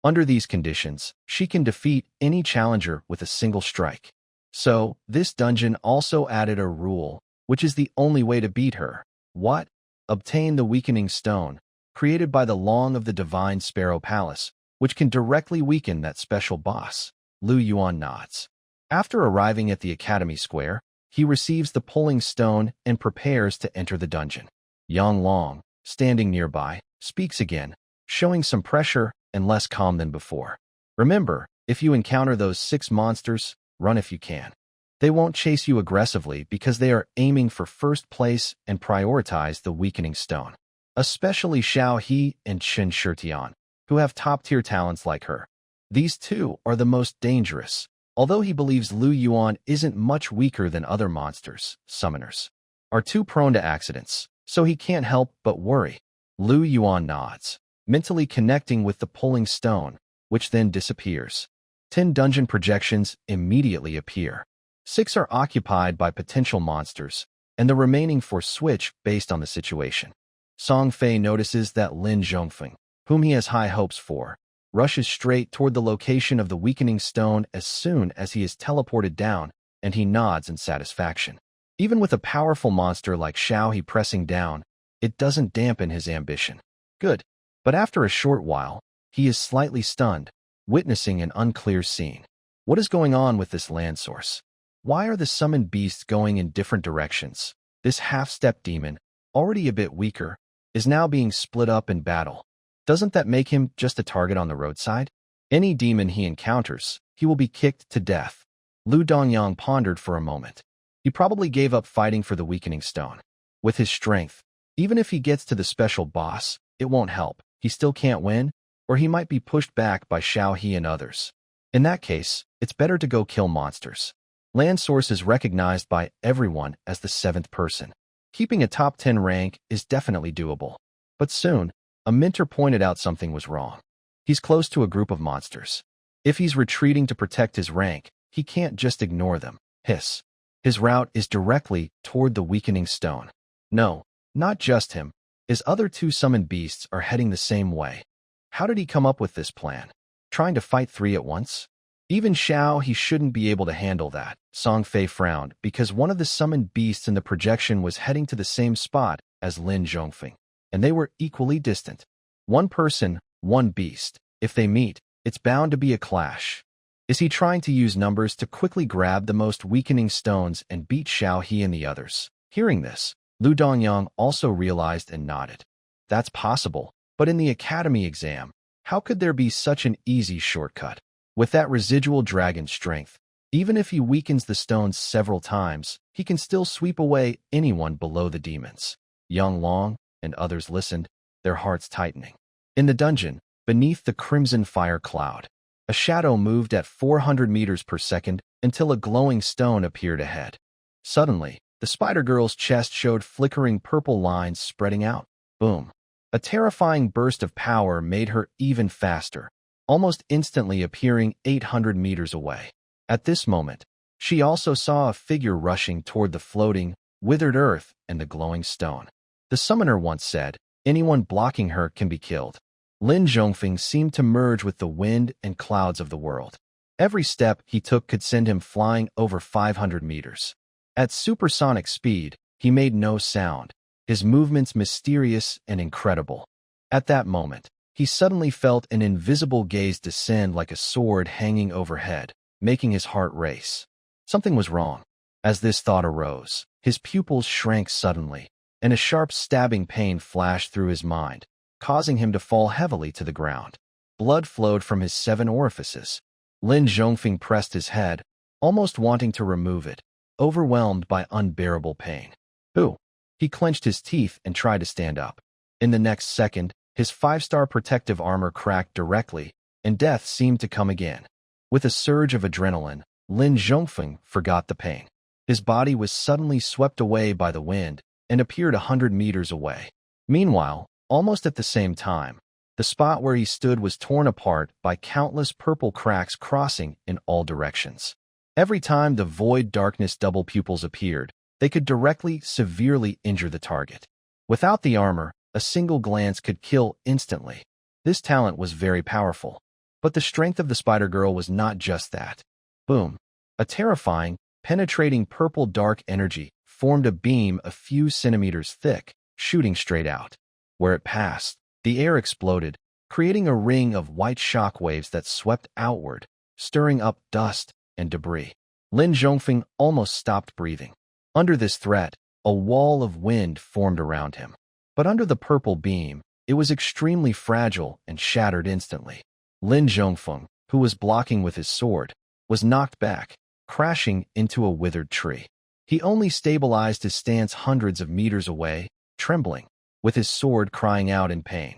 Under these conditions, she can defeat any challenger with a single strike. So, this dungeon also added a rule, which is the only way to beat her. What? Obtain the weakening stone, created by the Long of the Divine Sparrow Palace, which can directly weaken that special boss. Lu Yuan nods. After arriving at the Academy Square, he receives the pulling stone and prepares to enter the dungeon. Yang Long, standing nearby, speaks again, showing some pressure and less calm than before. Remember, if you encounter those 6 monsters, run if you can. They won't chase you aggressively because they are aiming for first place and prioritize the weakening stone. Especially Xiao He and Chen Shitian, who have top-tier talents like her. These two are the most dangerous, although he believes Lu Yuan isn't much weaker than other monsters, summoners, are too prone to accidents, so he can't help but worry. Lu Yuan nods, mentally connecting with the pulling stone, which then disappears. 10 dungeon projections immediately appear. 6 are occupied by potential monsters, and the remaining 4 switch based on the situation. Song Fei notices that Lin Zhongfeng, whom he has high hopes for, rushes straight toward the location of the weakening stone as soon as he is teleported down, and he nods in satisfaction. Even with a powerful monster like Xiao He pressing down, it doesn't dampen his ambition. Good. But after a short while, he is slightly stunned, witnessing an unclear scene. What is going on with this land source? Why are the summoned beasts going in different directions? This half-step demon, already a bit weaker, is now being split up in battle. Doesn't that make him just a target on the roadside? Any demon he encounters, he will be kicked to death. Lu Dongyang pondered for a moment. He probably gave up fighting for the weakening stone. With his strength, even if he gets to the special boss, it won't help. He still can't win, or he might be pushed back by Xiao He and others. In that case, it's better to go kill monsters. Land Source is recognized by everyone as the 7th person. Keeping a top 10 rank is definitely doable. But soon, a mentor pointed out something was wrong. He's close to a group of monsters. If he's retreating to protect his rank, he can't just ignore them. Hiss. His route is directly toward the weakening stone. No, not just him. His other 2 summoned beasts are heading the same way. How did he come up with this plan? Trying to fight 3 at once? Even Xiao He shouldn't be able to handle that. Song Fei frowned because one of the summoned beasts in the projection was heading to the same spot as Lin Zhongfeng, and they were equally distant. 1 person, 1 beast. If they meet, it's bound to be a clash. Is he trying to use numbers to quickly grab the most weakening stones and beat Xiao He and the others? Hearing this, Lu Dongyang also realized and nodded. That's possible, but in the academy exam, how could there be such an easy shortcut? With that residual dragon strength, even if he weakens the stones several times, he can still sweep away anyone below the demons. Yang Long and others listened, their hearts tightening. In the dungeon, beneath the crimson fire cloud, a shadow moved at 400 meters per second until a glowing stone appeared ahead. Suddenly, the Spider Girl's chest showed flickering purple lines spreading out. Boom. A terrifying burst of power made her even faster, almost instantly appearing 800 meters away. At this moment, she also saw a figure rushing toward the floating, withered earth and the glowing stone. The summoner once said, anyone blocking her can be killed. Lin Zhongfeng seemed to merge with the wind and clouds of the world. Every step he took could send him flying over 500 meters. At supersonic speed, he made no sound, his movements mysterious and incredible. At that moment, he suddenly felt an invisible gaze descend like a sword hanging overhead, making his heart race. Something was wrong. As this thought arose, his pupils shrank suddenly, and a sharp stabbing pain flashed through his mind, causing him to fall heavily to the ground. Blood flowed from his 7 orifices. Lin Zhongfeng pressed his head, almost wanting to remove it, overwhelmed by unbearable pain. Ooh! He clenched his teeth and tried to stand up. In the next second, his 5-star protective armor cracked directly, and death seemed to come again. With a surge of adrenaline, Lin Zhongfeng forgot the pain. His body was suddenly swept away by the wind and appeared 100 meters away. Meanwhile, almost at the same time, the spot where he stood was torn apart by countless purple cracks crossing in all directions. Every time the void darkness double pupils appeared, they could directly, severely injure the target. Without the armor, a single glance could kill instantly. This talent was very powerful. But the strength of the Spider Girl was not just that. Boom. A terrifying, penetrating purple dark energy formed a beam a few centimeters thick, shooting straight out. Where it passed, the air exploded, creating a ring of white shock waves that swept outward, stirring up dust and debris. Lin Zhongfeng almost stopped breathing. Under this threat, a wall of wind formed around him. But under the purple beam, it was extremely fragile and shattered instantly. Lin Zhongfeng, who was blocking with his sword, was knocked back, crashing into a withered tree. He only stabilized his stance hundreds of meters away, trembling, with his sword crying out in pain.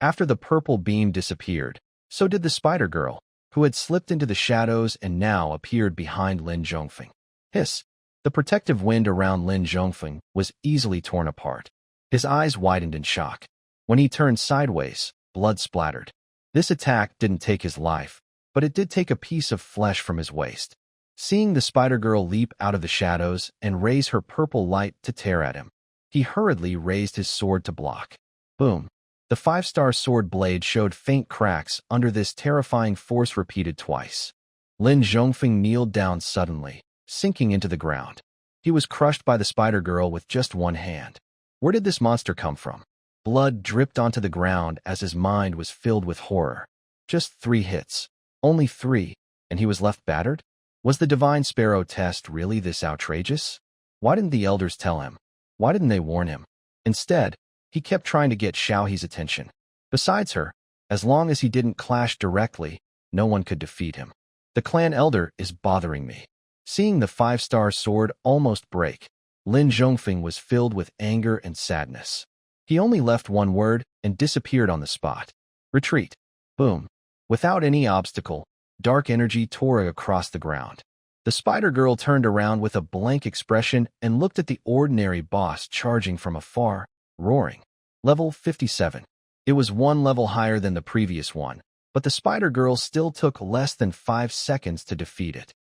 After the purple beam disappeared, so did the spider girl, who had slipped into the shadows and now appeared behind Lin Zhongfeng. Hiss! The protective wind around Lin Zhongfeng was easily torn apart. His eyes widened in shock. When he turned sideways, blood splattered. This attack didn't take his life, but it did take a piece of flesh from his waist. Seeing the spider girl leap out of the shadows and raise her purple light to tear at him, he hurriedly raised his sword to block. Boom! The 5-star sword blade showed faint cracks under this terrifying force repeated twice. Lin Zhongfeng kneeled down suddenly, sinking into the ground. He was crushed by the spider girl with just one hand. Where did this monster come from? Blood dripped onto the ground as his mind was filled with horror. Just 3 hits. Only 3, and he was left battered? Was the Divine Sparrow test really this outrageous? Why didn't the elders tell him? Why didn't they warn him? Instead, he kept trying to get Xiaohe's attention. Besides her, as long as he didn't clash directly, no one could defeat him. The clan elder is bothering me. Seeing the 5-star sword almost break, Lin Zhongfeng was filled with anger and sadness. He only left one word and disappeared on the spot. Retreat. Boom. Without any obstacle, dark energy tore across the ground. The spider girl turned around with a blank expression and looked at the ordinary boss charging from afar, roaring. Level 57. It was 1 level higher than the previous one, but the spider girl still took less than 5 seconds to defeat it.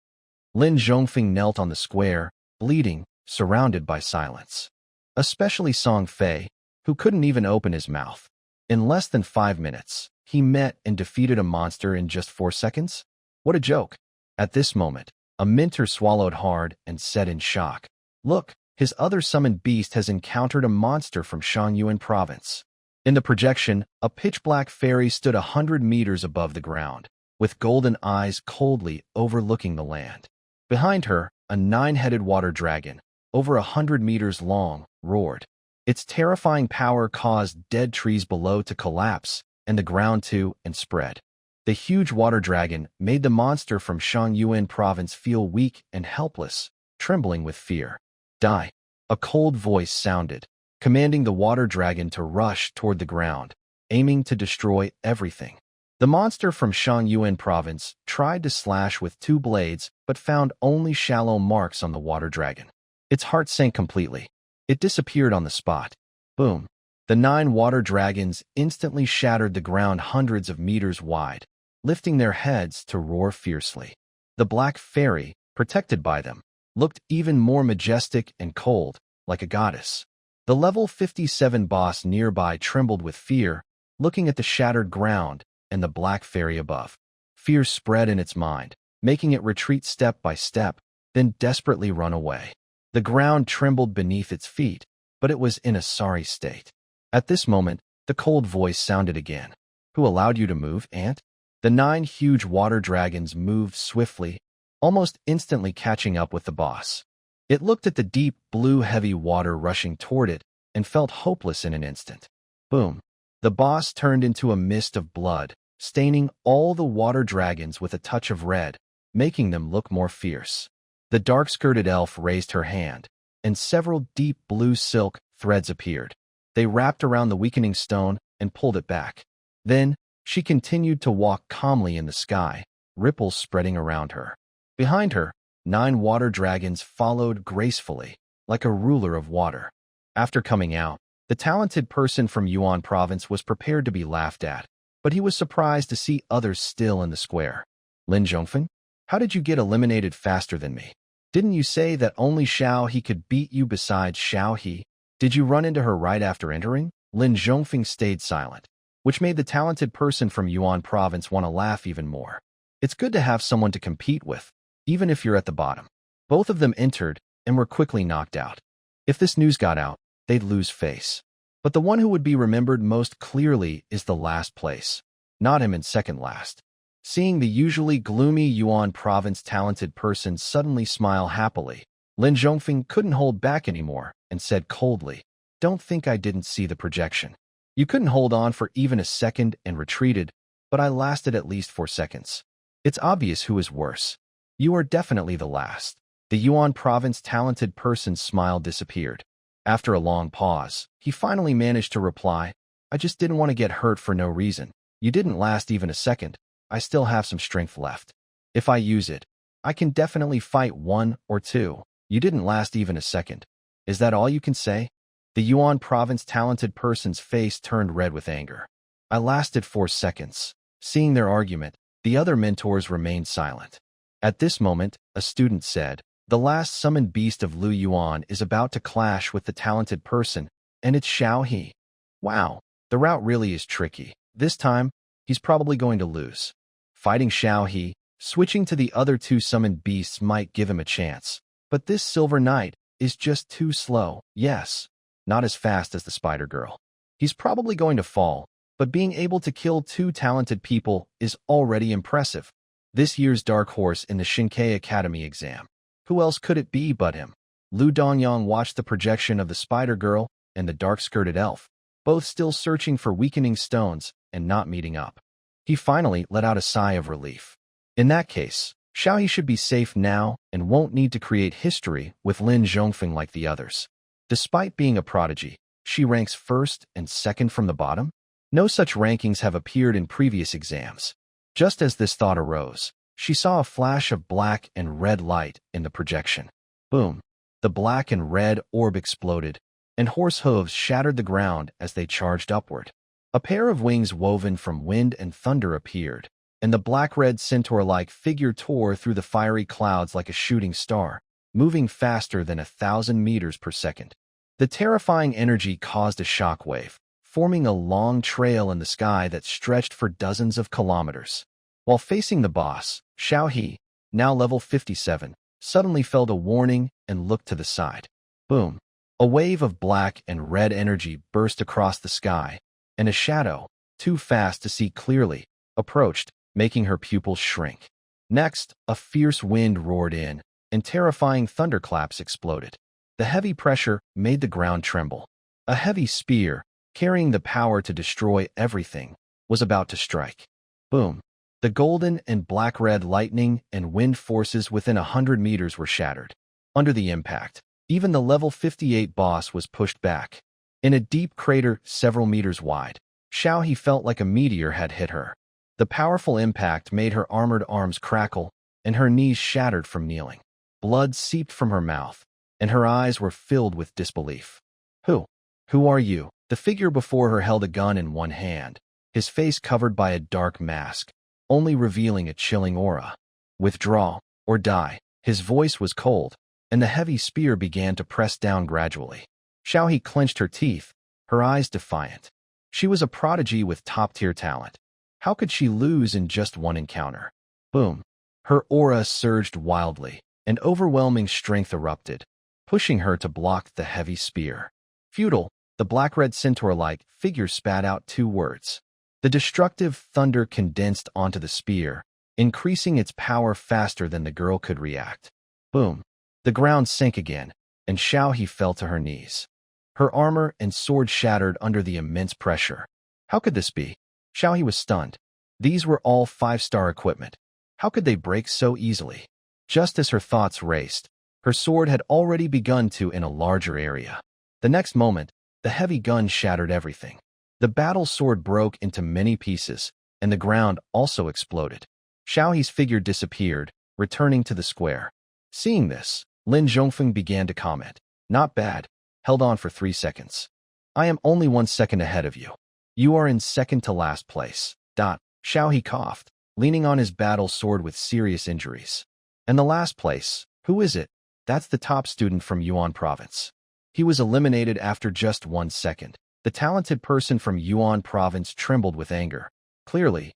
Lin Zhongfeng knelt on the square, bleeding, surrounded by silence. Especially Song Fei, who couldn't even open his mouth. In less than 5 minutes, he met and defeated a monster in just 4 seconds? What a joke. At this moment, a minter swallowed hard and said in shock, "Look, his other summoned beast has encountered a monster from Yuan province." In the projection, a pitch-black fairy stood 100 meters above the ground, with golden eyes coldly overlooking the land. Behind her, a 9-headed water dragon, over 100 meters long, roared. Its terrifying power caused dead trees below to collapse, and the ground too, and spread. The huge water dragon made the monster from Yuan province feel weak and helpless, trembling with fear. Die! A cold voice sounded, commanding the water dragon to rush toward the ground, aiming to destroy everything. The monster from Yuan province tried to slash with 2 blades but found only shallow marks on the water dragon. Its heart sank completely. It disappeared on the spot. Boom. The 9 water dragons instantly shattered the ground hundreds of meters wide, lifting their heads to roar fiercely. The black fairy, protected by them, looked even more majestic and cold, like a goddess. The level 57 boss nearby trembled with fear, looking at the shattered ground and the black fairy above. Fear spread in its mind, making it retreat step by step, then desperately run away. The ground trembled beneath its feet, but it was in a sorry state. At this moment, the cold voice sounded again. "Who allowed you to move, Ant?" The 9 huge water dragons moved swiftly, almost instantly catching up with the boss. It looked at the deep, blue, heavy water rushing toward it and felt hopeless in an instant. Boom. The boss turned into a mist of blood, staining all the water dragons with a touch of red, making them look more fierce. The dark-skirted elf raised her hand, and several deep blue silk threads appeared. They wrapped around the weakening stone and pulled it back. Then, she continued to walk calmly in the sky, ripples spreading around her. Behind her, 9 water dragons followed gracefully, like a ruler of water. After coming out, the talented person from Yuan province was prepared to be laughed at, but he was surprised to see others still in the square. "Lin Zhongfeng, how did you get eliminated faster than me? Didn't you say that only Xiaohe could beat you besides Xiaohe? Did you run into her right after entering?" Lin Zhongfeng stayed silent, which made the talented person from Yuan province want to laugh even more. It's good to have someone to compete with, even if you're at the bottom. Both of them entered and were quickly knocked out. If this news got out, they'd lose face. But the one who would be remembered most clearly is the last place, not him in second last. Seeing the usually gloomy Yuan province talented person suddenly smile happily, Lin Zhongfeng couldn't hold back anymore and said coldly, "Don't think I didn't see the projection. You couldn't hold on for even a second and retreated, but I lasted at least 4 seconds. It's obvious who is worse." You are definitely the last. The Yuan province talented person's smile disappeared. After a long pause, he finally managed to reply, I just didn't want to get hurt for no reason. You didn't last even a second. I still have some strength left. If I use it, I can definitely fight 1 or 2. You didn't last even a second. Is that all you can say? The Yuan province talented person's face turned red with anger. I lasted 4 seconds. Seeing their argument, the other mentors remained silent. At this moment, a student said, the last summoned beast of Lu Yuan is about to clash with the talented person, and it's Xiao He. Wow, the route really is tricky. This time, he's probably going to lose. Fighting Xiao He, switching to the other 2 summoned beasts might give him a chance. But this Silver Knight is just too slow. Yes, not as fast as the Spider Girl. He's probably going to fall, but being able to kill 2 talented people is already impressive. This year's dark horse in the Shinkei Academy exam. Who else could it be but him? Lu Dongyang watched the projection of the Spider Girl and the dark-skirted elf, both still searching for weakening stones and not meeting up. He finally let out a sigh of relief. In that case, Xiaoyi should be safe now and won't need to create history with Lin Zhongfeng like the others. Despite being a prodigy, she ranks first and second from the bottom? No such rankings have appeared in previous exams. Just as this thought arose, she saw a flash of black and red light in the projection. Boom! The black and red orb exploded, and horse hooves shattered the ground as they charged upward. A pair of wings woven from wind and thunder appeared, and the black-red centaur-like figure tore through the fiery clouds like a shooting star, moving faster than 1,000 meters per second. The terrifying energy caused a shockwave, forming a long trail in the sky that stretched for dozens of kilometers. While facing the boss, Xiao He, now level 57, suddenly felt a warning and looked to the side. Boom! A wave of black and red energy burst across the sky, and a shadow, too fast to see clearly, approached, making her pupils shrink. Next, a fierce wind roared in, and terrifying thunderclaps exploded. The heavy pressure made the ground tremble. A heavy spear, carrying the power to destroy everything, was about to strike. Boom! The golden and black-red lightning and wind forces within 100 meters were shattered. Under the impact, even the level 58 boss was pushed back. In a deep crater several meters wide, Xiao He felt like a meteor had hit her. The powerful impact made her armored arms crackle, and her knees shattered from kneeling. Blood seeped from her mouth, and her eyes were filled with disbelief. Who are you? The figure before her held a gun in one hand, his face covered by a dark mask, only revealing a chilling aura. Withdraw, or die. His voice was cold, and the heavy spear began to press down gradually. Xiao He clenched her teeth, her eyes defiant. She was a prodigy with top-tier talent. How could she lose in just one encounter? Boom! Her aura surged wildly, and overwhelming strength erupted, pushing her to block the heavy spear. Futile, the black-red centaur-like figure spat out 2 words. The destructive thunder condensed onto the spear, increasing its power faster than the girl could react. Boom! The ground sank again, and Xiao He fell to her knees. Her armor and sword shattered under the immense pressure. How could this be? Xiao He was stunned. These were all 5-star equipment. How could they break so easily? Just as her thoughts raced, her sword had already begun to in a larger area. The next moment, the heavy gun shattered everything. The battle sword broke into many pieces, and the ground also exploded. Xiao He's figure disappeared, returning to the square. Seeing this, Lin Zhongfeng began to comment. Not bad. Held on for 3 seconds. I am only 1 second ahead of you. You are in second to last place. Xiao He coughed, leaning on his battle sword with serious injuries. And the last place, who is it? That's the top student from Yuan province. He was eliminated after just 1 second. The talented person from Yuan province trembled with anger. Clearly,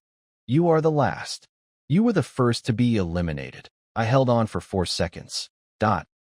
you are the last. You were the first to be eliminated. I held on for 4 seconds.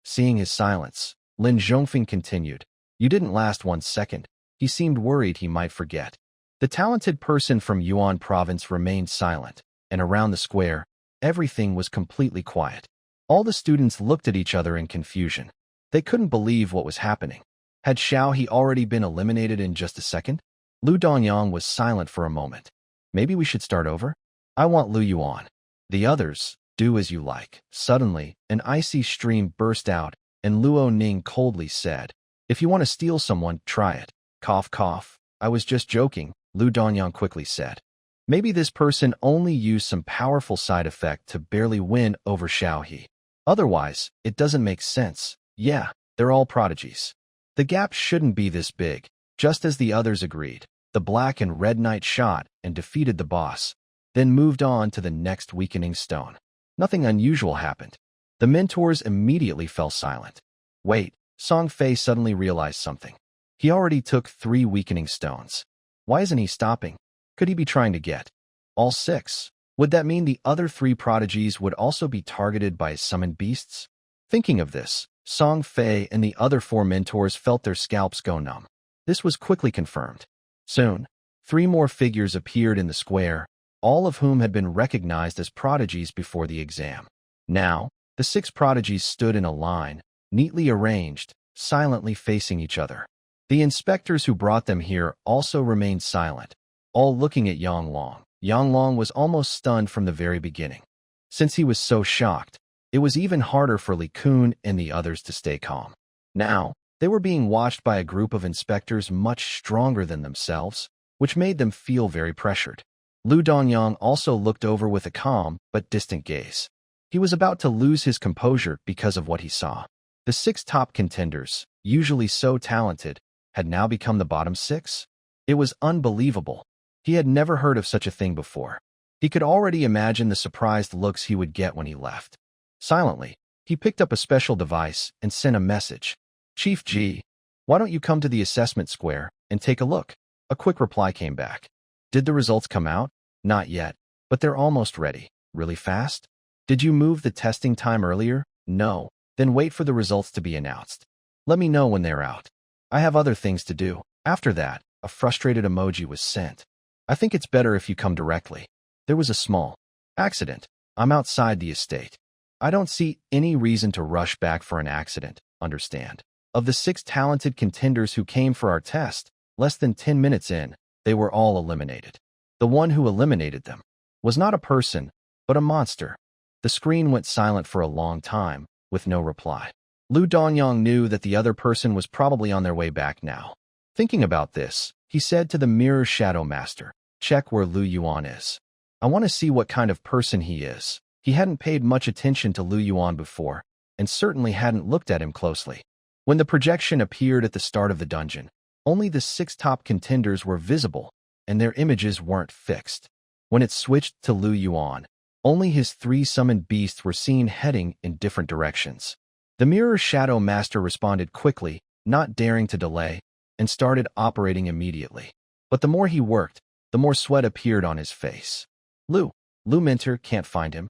Seeing his silence, Lin Zhongfeng continued. You didn't last 1 second. He seemed worried he might forget. The talented person from Yuan province remained silent, and around the square, everything was completely quiet. All the students looked at each other in confusion. They couldn't believe what was happening. Had Xiao He already been eliminated in just a second? Lu Dongyang was silent for a moment. Maybe we should start over? I want Lu Yuan. The others, Do as you like. Suddenly, an icy stream burst out, and Luo Ning coldly said, "If you want to steal someone, try it." Cough, cough. "I was just joking," Lu Dongyang quickly said. Maybe this person only used some powerful side effect to barely win over Xiaohe. Otherwise, it doesn't make sense. Yeah, they're all prodigies. The gap shouldn't be this big. Just as the others agreed, the Black and Red Knight shot and defeated the boss, then moved on to the next weakening stone. Nothing unusual happened. The mentors immediately fell silent. Wait, Song Fei suddenly realized something. He already took 3 weakening stones. Why isn't he stopping? Could he be trying to get all 6? Would that mean the other 3 prodigies would also be targeted by summoned beasts? Thinking of this, Song Fei and the other 4 mentors felt their scalps go numb. This was quickly confirmed. Soon, 3 more figures appeared in the square, all of whom had been recognized as prodigies before the exam. Now, the 6 prodigies stood in a line, neatly arranged, silently facing each other. The inspectors who brought them here also remained silent, all looking at Yang Long. Yang Long was almost stunned from the very beginning. Since he was so shocked, it was even harder for Li Kun and the others to stay calm. Now, they were being watched by a group of inspectors much stronger than themselves, which made them feel very pressured. Lu Dongyang also looked over with a calm but distant gaze. He was about to lose his composure because of what he saw. The 6 top contenders, usually so talented, had now become the bottom 6? It was unbelievable. He had never heard of such a thing before. He could already imagine the surprised looks he would get when he left. Silently, he picked up a special device and sent a message. "Chief G, why don't you come to the assessment square and take a look?" A quick reply came back. "Did the results come out?" "Not yet, but they're almost ready." "Really fast?" "Did you move the testing time earlier?" "No." "Then wait for the results to be announced. Let me know when they're out. I have other things to do." After that, a frustrated emoji was sent. "I think it's better if you come directly. There was a small accident. I'm outside the estate. I don't see any reason to rush back for an accident, understand?" Of the 6 talented contenders who came for our test, less than 10 minutes in, they were all eliminated. The one who eliminated them was not a person, but a monster. The screen went silent for a long time, with no reply. Lu Dongyang knew that the other person was probably on their way back now. Thinking about this, he said to the Mirror Shadow Master, "Check where Lu Yuan is. I want to see what kind of person he is." He hadn't paid much attention to Lu Yuan before, and certainly hadn't looked at him closely. When the projection appeared at the start of the dungeon, only the 6 top contenders were visible, and their images weren't fixed. When it switched to Lu Yuan, only his 3 summoned beasts were seen heading in different directions. The Mirror Shadow Master responded quickly, not daring to delay, and started operating immediately. But the more he worked, the more sweat appeared on his face. Lu Mentor can't find him."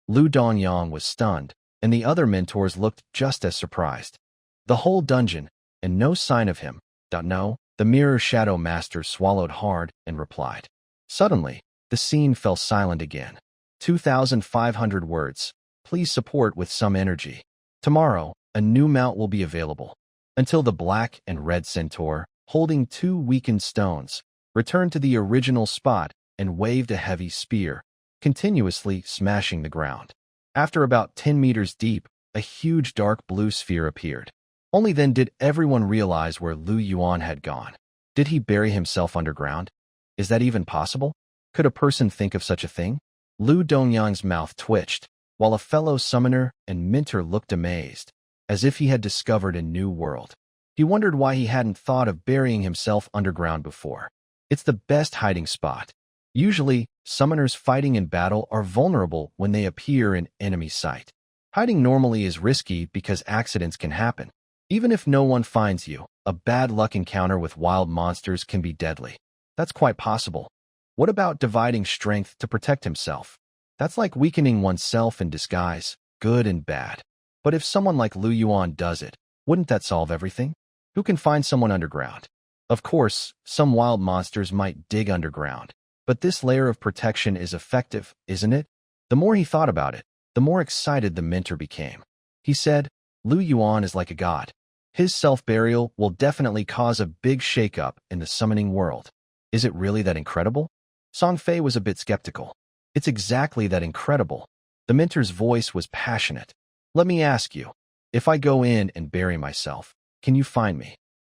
Lu Dongyang was stunned, and the other mentors looked just as surprised. The whole dungeon, and no sign of him. "No." The Mirror Shadow Master swallowed hard and replied. Suddenly, the scene fell silent again. 2,500 words. Please support with some energy. Tomorrow, a new mount will be available. Until the Black and Red Centaur, holding 2 weakened stones, returned to the original spot and waved a heavy spear, continuously smashing the ground. After about 10 meters deep, a huge dark blue sphere appeared. Only then did everyone realize where Lu Yuan had gone. Did he bury himself underground? Is that even possible? Could a person think of such a thing? Lu Dongyang's mouth twitched, while a fellow summoner and mentor looked amazed, as if he had discovered a new world. He wondered why he hadn't thought of burying himself underground before. It's the best hiding spot. Usually, summoners fighting in battle are vulnerable when they appear in enemy sight. Hiding normally is risky because accidents can happen. Even if no one finds you, a bad luck encounter with wild monsters can be deadly. That's quite possible. What about dividing strength to protect himself? That's like weakening oneself in disguise, good and bad. But if someone like Lu Yuan does it, wouldn't that solve everything? Who can find someone underground? Of course, some wild monsters might dig underground, but this layer of protection is effective, isn't it? The more he thought about it, the more excited the mentor became. He said, "Lu Yuan is like a god. His self-burial will definitely cause a big shakeup in the summoning world." "Is it really that incredible?" Song Fei was a bit skeptical. "It's exactly that incredible. The mentor's voice was passionate. Let me ask you, if I go in and bury myself, can you find me?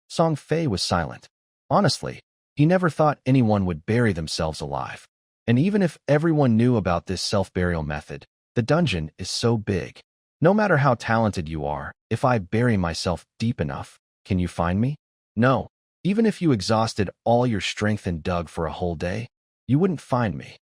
Song Fei was silent. Honestly, he never thought anyone would bury themselves alive. And even if everyone knew about this self-burial method, the dungeon is so big. No matter how talented you are, if I bury myself deep enough, can you find me? No. Even if you exhausted all your strength and dug for a whole day, you wouldn't find me.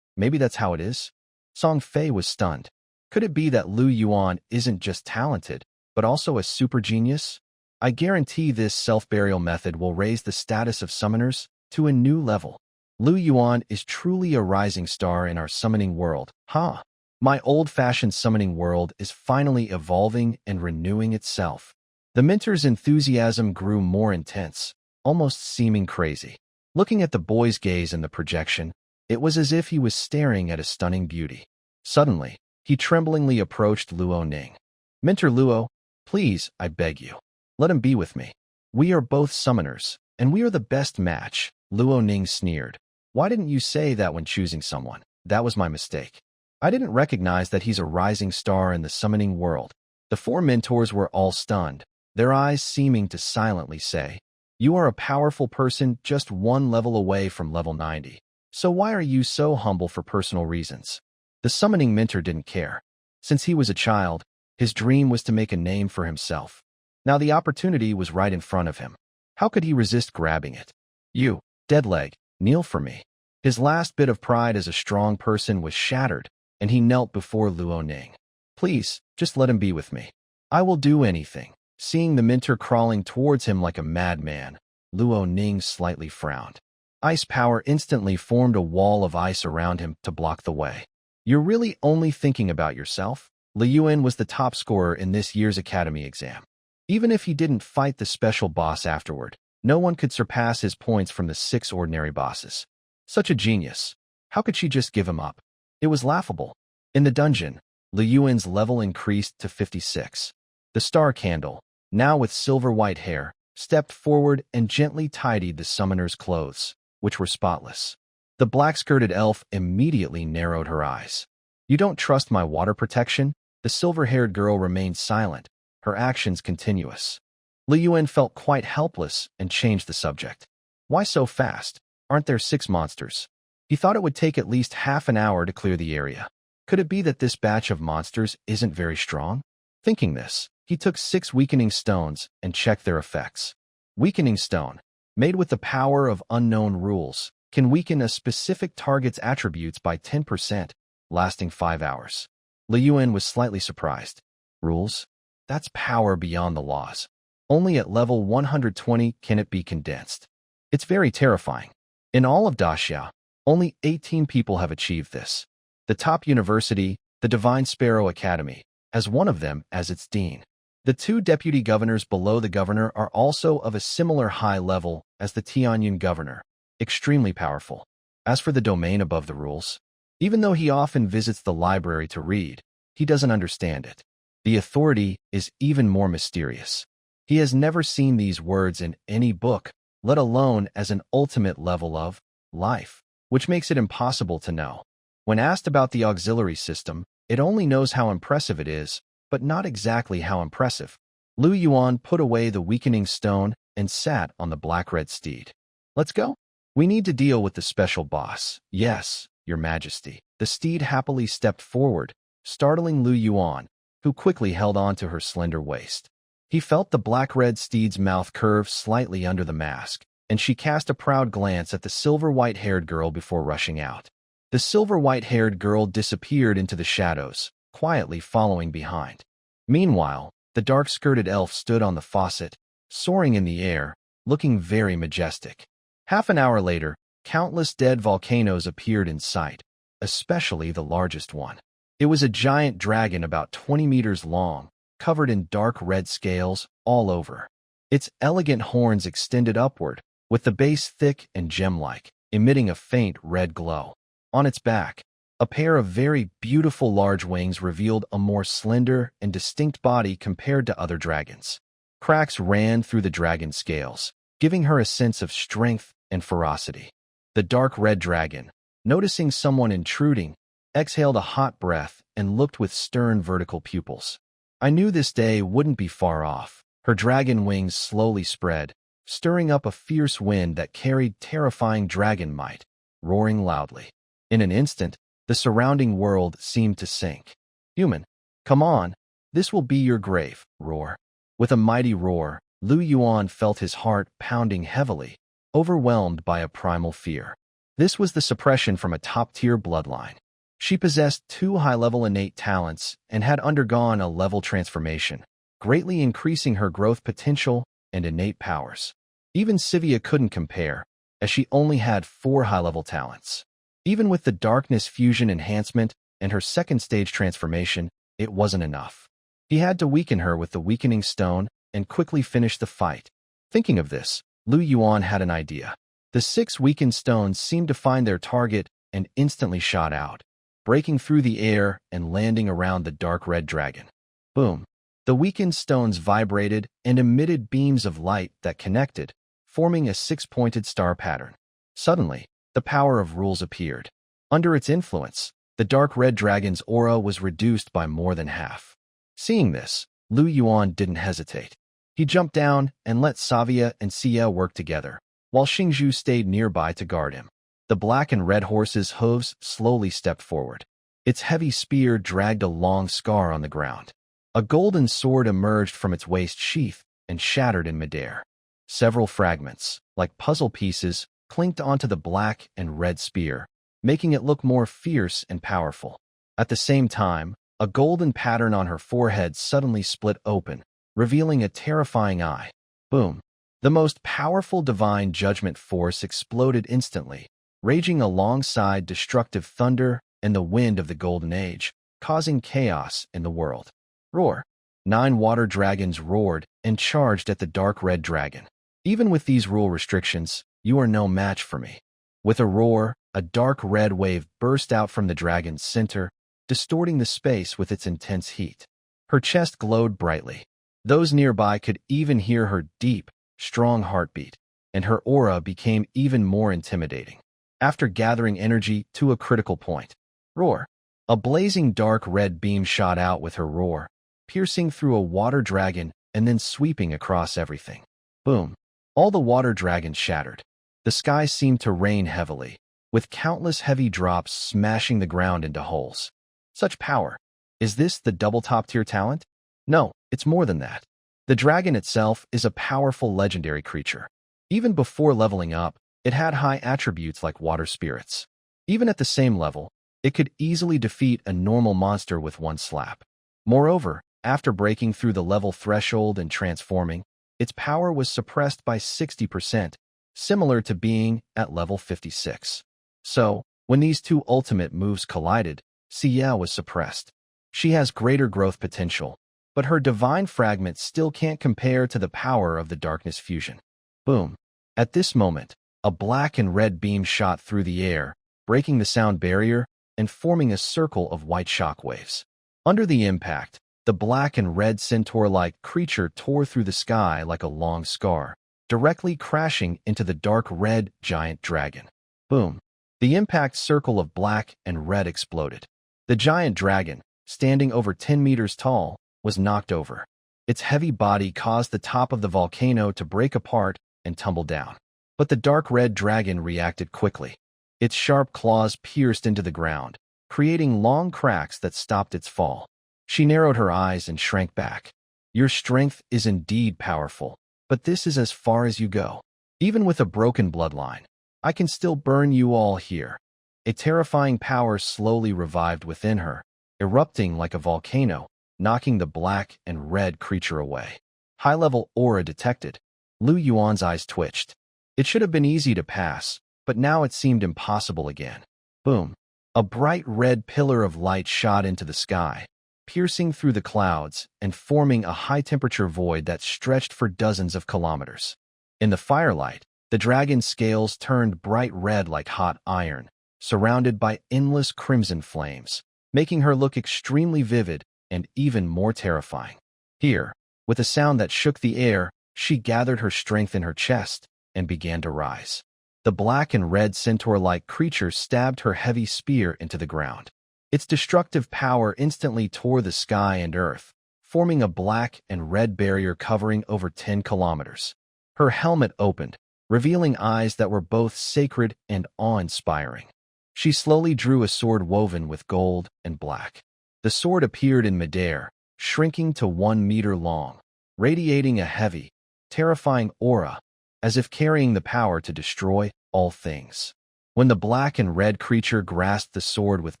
Maybe that's how it is? Song Fei was stunned. Could it be that Yuan isn't just talented, but also a super genius? I guarantee this self-burial method will raise the status of summoners to a new level. Yuan is truly a rising star in our summoning world, huh? My old-fashioned summoning world is finally evolving and renewing itself. The mentor's enthusiasm grew more intense, almost seeming crazy. Looking at the boy's gaze in the projection, it was as if he was staring at a stunning beauty. Suddenly, he tremblingly approached Luo Ning. Mentor Luo, please, I beg you, let him be with me. We are both summoners, and we are the best match, Luo Ning sneered. Why didn't you say that when choosing someone? That was my mistake. I didn't recognize that he's a rising star in the summoning world. The four mentors were all stunned, their eyes seeming to silently say, you are a powerful person just one level away from level 90. So why are you so humble for personal reasons? The summoning mentor didn't care. Since he was a child, his dream was to make a name for himself. Now the opportunity was right in front of him. How could he resist grabbing it? You, deadleg, kneel for me. His last bit of pride as a strong person was shattered, and he knelt before Luo Ning. Please, just let him be with me. I will do anything. Seeing the mentor crawling towards him like a madman, Luo Ning slightly frowned. Ice power instantly formed a wall of ice around him to block the way. You're really only thinking about yourself? Yuan was the top scorer in this year's academy exam. Even if he didn't fight the special boss afterward, no one could surpass his points from the 6 ordinary bosses. Such a genius. How could she just give him up? It was laughable. In the dungeon, Yuan's level increased to 56. The star candle, now with silver-white hair, stepped forward and gently tidied the summoner's clothes, which were spotless. The black-skirted elf immediately narrowed her eyes. You don't trust my water protection? The silver-haired girl remained silent, her actions continuous. Yuan felt quite helpless and changed the subject. Why so fast? Aren't there 6 monsters? He thought it would take at least half an hour to clear the area. Could it be that this batch of monsters isn't very strong? Thinking this, he took 6 weakening stones and checked their effects. Weakening stone, made with the power of unknown rules, can weaken a specific target's attributes by 10%, lasting 5 hours. Yuan was slightly surprised. Rules? That's power beyond the laws. Only at level 120 can it be condensed. It's very terrifying. In all of Daxia, only 18 people have achieved this. The top university, the Divine Sparrow Academy, has one of them as its dean. The 2 deputy governors below the governor are also of a similar high level as the Tianyun governor, extremely powerful. As for the domain above the rules, even though he often visits the library to read, he doesn't understand it. The authority is even more mysterious. He has never seen these words in any book, let alone as an ultimate level of life, which makes it impossible to know. When asked about the auxiliary system, it only knows how impressive it is, but not exactly how impressive. Yuan put away the weakening stone and sat on the black-red steed. Let's go. We need to deal with the special boss. Yes, Your Majesty. The steed happily stepped forward, startling Yuan, who quickly held on to her slender waist. He felt the black-red steed's mouth curve slightly under the mask, and she cast a proud glance at the silver-white-haired girl before rushing out. The silver-white-haired girl disappeared into the shadows, quietly following behind. Meanwhile, the dark-skirted elf stood on the faucet, soaring in the air, looking very majestic. Half an hour later, countless dead volcanoes appeared in sight, especially the largest one. It was a giant dragon about 20 meters long, covered in dark red scales all over. Its elegant horns extended upward, with the base thick and gem-like, emitting a faint red glow. On its back, a pair of very beautiful large wings revealed a more slender and distinct body compared to other dragons. Cracks ran through the dragon's scales, giving her a sense of strength and ferocity. The dark red dragon, noticing someone intruding, exhaled a hot breath, and looked with stern vertical pupils. I knew this day wouldn't be far off. Her dragon wings slowly spread, stirring up a fierce wind that carried terrifying dragon might, roaring loudly. In an instant, the surrounding world seemed to sink. Human, come on, this will be your grave, roar. With a mighty roar, Yuan felt his heart pounding heavily, overwhelmed by a primal fear. This was the suppression from a top-tier bloodline. She possessed 2 high-level innate talents and had undergone a level transformation, greatly increasing her growth potential and innate powers. Even Sevia couldn't compare, as she only had 4 high-level talents. Even with the darkness fusion enhancement and her second-stage transformation, it wasn't enough. He had to weaken her with the weakening stone and quickly finish the fight. Thinking of this, Yuan had an idea. The 6 weakened stones seemed to find their target and instantly shot out, breaking through the air and landing around the dark red dragon. Boom! The weakened stones vibrated and emitted beams of light that connected, forming a 6-pointed star pattern. Suddenly, the power of rules appeared. Under its influence, the dark red dragon's aura was reduced by more than half. Seeing this, Yuan didn't hesitate. He jumped down and let Sevia and Sia work together, while Xingzhu stayed nearby to guard him. The black and red horse's hooves slowly stepped forward. Its heavy spear dragged a long scar on the ground. A golden sword emerged from its waist sheath and shattered in midair. Several fragments, like puzzle pieces, clinked onto the black and red spear, making it look more fierce and powerful. At the same time, a golden pattern on her forehead suddenly split open, revealing a terrifying eye. Boom! The most powerful divine judgment force exploded instantly, raging alongside destructive thunder and the wind of the Golden Age, causing chaos in the world. Roar! 9 water dragons roared and charged at the dark red dragon. Even with these rule restrictions, you are no match for me. With a roar, a dark red wave burst out from the dragon's center, distorting the space with its intense heat. Her chest glowed brightly. Those nearby could even hear her deep, strong heartbeat, and her aura became even more intimidating. After gathering energy to a critical point, roar! A blazing dark red beam shot out with her roar, piercing through a water dragon and then sweeping across everything. Boom! All the water dragons shattered. The sky seemed to rain heavily, with countless heavy drops smashing the ground into holes. Such power. Is this the double top-tier talent? No, it's more than that. The dragon itself is a powerful legendary creature. Even before leveling up, it had high attributes like water spirits. Even at the same level, it could easily defeat a normal monster with one slap. Moreover, after breaking through the level threshold and transforming, its power was suppressed by 60%, similar to being at level 56. So, when these 2 ultimate moves collided, Sia was suppressed. She has greater growth potential, but her divine fragment still can't compare to the power of the darkness fusion. Boom! At this moment, a black and red beam shot through the air, breaking the sound barrier and forming a circle of white shockwaves. Under the impact, the black and red centaur-like creature tore through the sky like a long scar, directly crashing into the dark red giant dragon. Boom! The impact circle of black and red exploded. The giant dragon, standing over 10 meters tall, was knocked over. Its heavy body caused the top of the volcano to break apart and tumble down. But the dark red dragon reacted quickly. Its sharp claws pierced into the ground, creating long cracks that stopped its fall. She narrowed her eyes and shrank back. Your strength is indeed powerful, but this is as far as you go. Even with a broken bloodline, I can still burn you all here. A terrifying power slowly revived within her, erupting like a volcano, knocking the black and red creature away. High-level aura detected. Yuan's eyes twitched. It should have been easy to pass, but now it seemed impossible again. Boom! A bright red pillar of light shot into the sky, piercing through the clouds and forming a high-temperature void that stretched for dozens of kilometers. In the firelight, the dragon's scales turned bright red like hot iron, surrounded by endless crimson flames, making her look extremely vivid and even more terrifying. Here, with a sound that shook the air, she gathered her strength in her chest and began to rise. The black and red centaur-like creature stabbed her heavy spear into the ground. Its destructive power instantly tore the sky and earth, forming a black and red barrier covering over 10 kilometers. Her helmet opened, revealing eyes that were both sacred and awe-inspiring. She slowly drew a sword woven with gold and black. The sword appeared in midair, shrinking to 1 meter long, radiating a heavy, terrifying aura, as if carrying the power to destroy all things. When the black and red creature grasped the sword with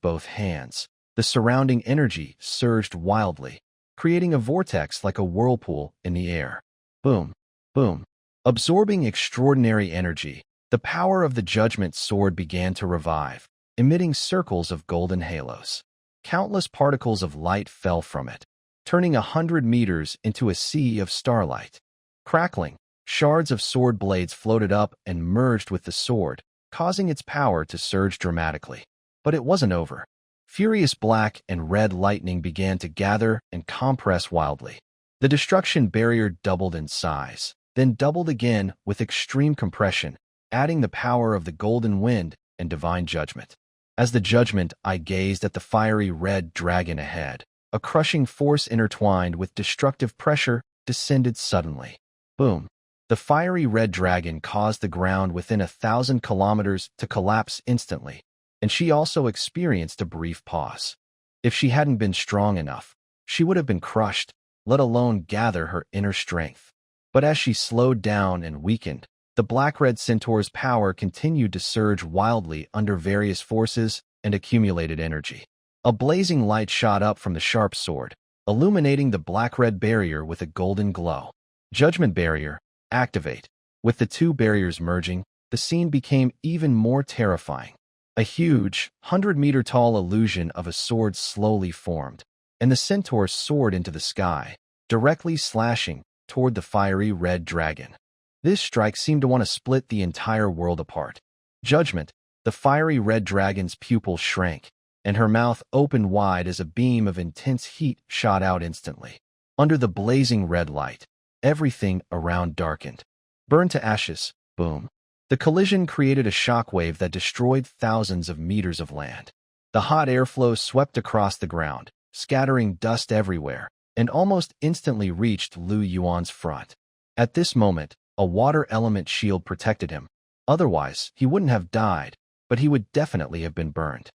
both hands, the surrounding energy surged wildly, creating a vortex like a whirlpool in the air. Boom, boom. Absorbing extraordinary energy, the power of the Judgment Sword began to revive, emitting circles of golden halos. Countless particles of light fell from it, turning 100 meters into a sea of starlight. Crackling, shards of sword blades floated up and merged with the sword, causing its power to surge dramatically. But it wasn't over. Furious black and red lightning began to gather and compress wildly. The destruction barrier doubled in size, then doubled again with extreme compression, adding the power of the golden wind and divine judgment. As the judgment eye gazed at the fiery red dragon ahead, a crushing force intertwined with destructive pressure descended suddenly. Boom. The fiery red dragon caused the ground within 1,000 kilometers to collapse instantly, and she also experienced a brief pause. If she hadn't been strong enough, she would have been crushed, let alone gather her inner strength. But as she slowed down and weakened, the black-red centaur's power continued to surge wildly under various forces and accumulated energy. A blazing light shot up from the sharp sword, illuminating the black-red barrier with a golden glow. Judgment Barrier, activate. With the two barriers merging, the scene became even more terrifying. A huge, 100-meter-tall illusion of a sword slowly formed, and the centaur soared into the sky, directly slashing toward the fiery red dragon. This strike seemed to want to split the entire world apart. Judgment, the fiery red dragon's pupils shrank, and her mouth opened wide as a beam of intense heat shot out instantly. Under the blazing red light, everything around darkened. Burned to ashes, boom. The collision created a shockwave that destroyed thousands of meters of land. The hot airflow swept across the ground, scattering dust everywhere, and almost instantly reached Lu Yuan's front. At this moment, a water element shield protected him. Otherwise, he wouldn't have died, but he would definitely have been burned.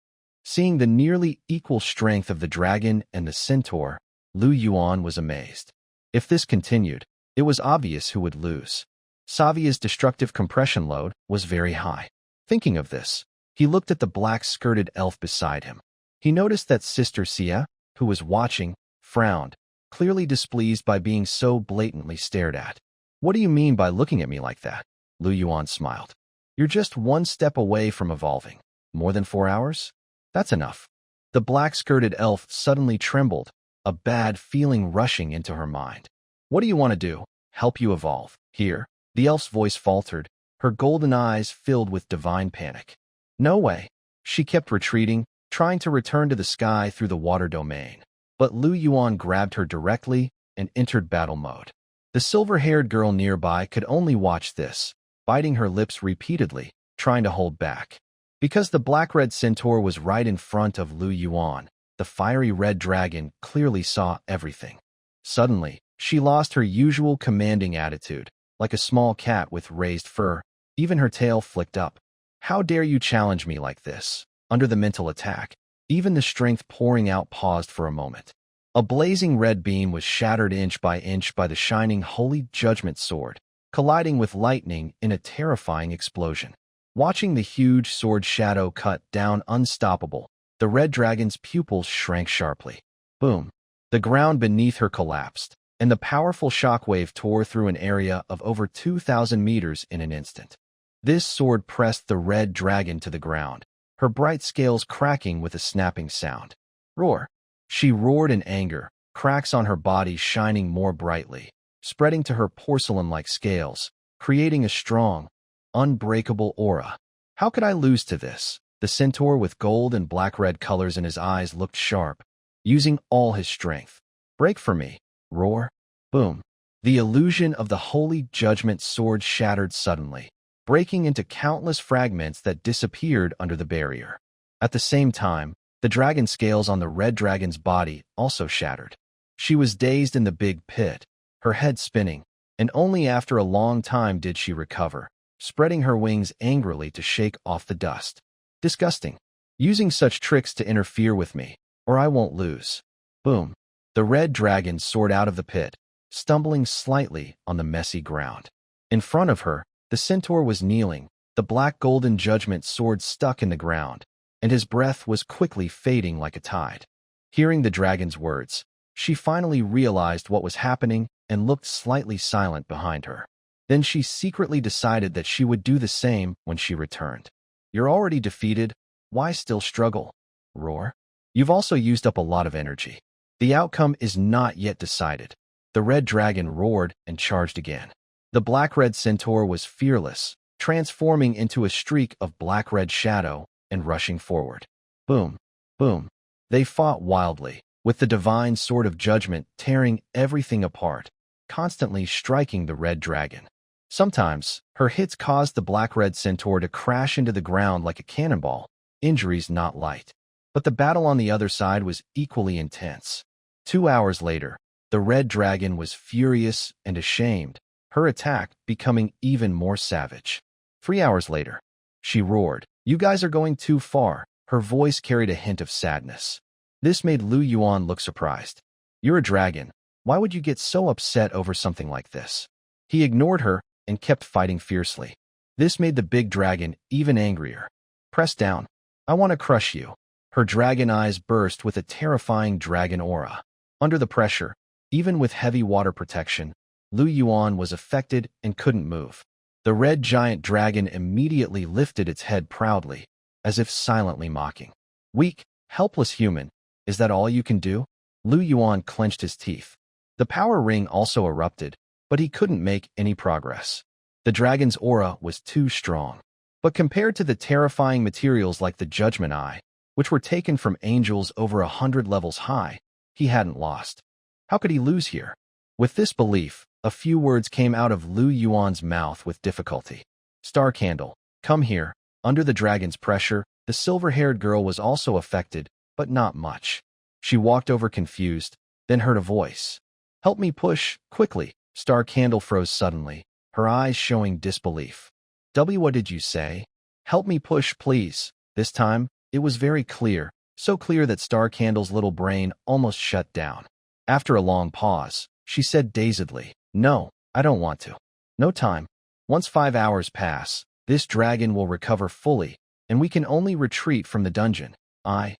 Seeing the nearly equal strength of the dragon and the centaur, Lu Yuan was amazed. If this continued, it was obvious who would lose. Sevia's destructive compression load was very high. Thinking of this, he looked at the black-skirted elf beside him. He noticed that Sister Sia, who was watching, frowned, clearly displeased by being so blatantly stared at. "What do you mean by looking at me like that?" Lu Yuan smiled. "You're just one step away from evolving. More than 4 hours? That's enough." The black-skirted elf suddenly trembled, a bad feeling rushing into her mind. "What do you want to do? Help you evolve? Here?" The elf's voice faltered, her golden eyes filled with divine panic. "No way." She kept retreating, trying to return to the sky through the water domain. But Lu Yuan grabbed her directly and entered battle mode. The silver-haired girl nearby could only watch this, biting her lips repeatedly, trying to hold back. Because the black-red centaur was right in front of Lu Yuan, the fiery red dragon clearly saw everything. Suddenly, she lost her usual commanding attitude, like a small cat with raised fur, even her tail flicked up. "How dare you challenge me like this?" Under the mental attack, even the strength pouring out paused for a moment. A blazing red beam was shattered inch by the shining holy judgment sword, colliding with lightning in a terrifying explosion. Watching the huge sword shadow cut down unstoppable, the red dragon's pupils shrank sharply. Boom! The ground beneath her collapsed, and the powerful shockwave tore through an area of over 2,000 meters in an instant. This sword pressed the red dragon to the ground, her bright scales cracking with a snapping sound. "Roar!" She roared in anger, cracks on her body shining more brightly, spreading to her porcelain-like scales, creating a strong, unbreakable aura. "How could I lose to this?" The centaur with gold and black-red colors in his eyes looked sharp, using all his strength. "Break for me." Roar. Boom. The illusion of the holy judgment sword shattered suddenly, breaking into countless fragments that disappeared under the barrier. At the same time, The dragon scales on the red dragon's body also shattered. She was dazed in the big pit, her head spinning, and only after a long time did she recover, spreading her wings angrily to shake off the dust. Disgusting. Using such tricks to interfere with me, or I won't lose. Boom. The red dragon soared out of the pit, stumbling slightly on the messy ground. In front of her, the centaur was kneeling, the black golden judgment sword stuck in the ground, and his breath was quickly fading like a tide. Hearing the dragon's words, she finally realized what was happening and looked slightly silent behind her. Then she secretly decided that she would do the same when she returned. You're already defeated, why still struggle? Roar. You've also used up a lot of energy. The outcome is not yet decided. The red dragon roared and charged again. The black-red centaur was fearless, transforming into a streak of black-red shadow and rushing forward. Boom, boom. They fought wildly, with the divine sword of judgment tearing everything apart, constantly striking the red dragon. Sometimes, her hits caused the black-red centaur to crash into the ground like a cannonball, injuries not light. But the battle on the other side was equally intense. 2 hours later, the red dragon was furious and ashamed, her attack becoming even more savage. 3 hours later, she roared, "You guys are going too far." Her voice carried a hint of sadness. This made Yuan look surprised. "You're a dragon. Why would you get so upset over something like this?" He ignored her and kept fighting fiercely. This made the big dragon even angrier. "Press down. I want to crush you." Her dragon eyes burst with a terrifying dragon aura. Under the pressure, even with heavy water protection, Yuan was affected and couldn't move. The red giant dragon immediately lifted its head proudly, as if silently mocking. "Weak, helpless human, is that all you can do?" Yuan clenched his teeth. The power ring also erupted, but he couldn't make any progress. The dragon's aura was too strong. But compared to the terrifying materials like the Judgment Eye, which were taken from angels over 100 levels high, he hadn't lost. How could he lose here? With this belief, a few words came out of Yuan's mouth with difficulty. "Star Candle, come here." Under the dragon's pressure, the silver-haired girl was also affected, but not much. She walked over confused, then heard a voice. "Help me push, quickly." Star Candle froze suddenly, her eyes showing disbelief. What did you say?" "Help me push, please." This time, it was very clear, so clear that Star Candle's little brain almost shut down. After a long pause, she said dazedly, "No, I don't want to. No time. Once 5 hours pass, this dragon will recover fully, and we can only retreat from the dungeon. I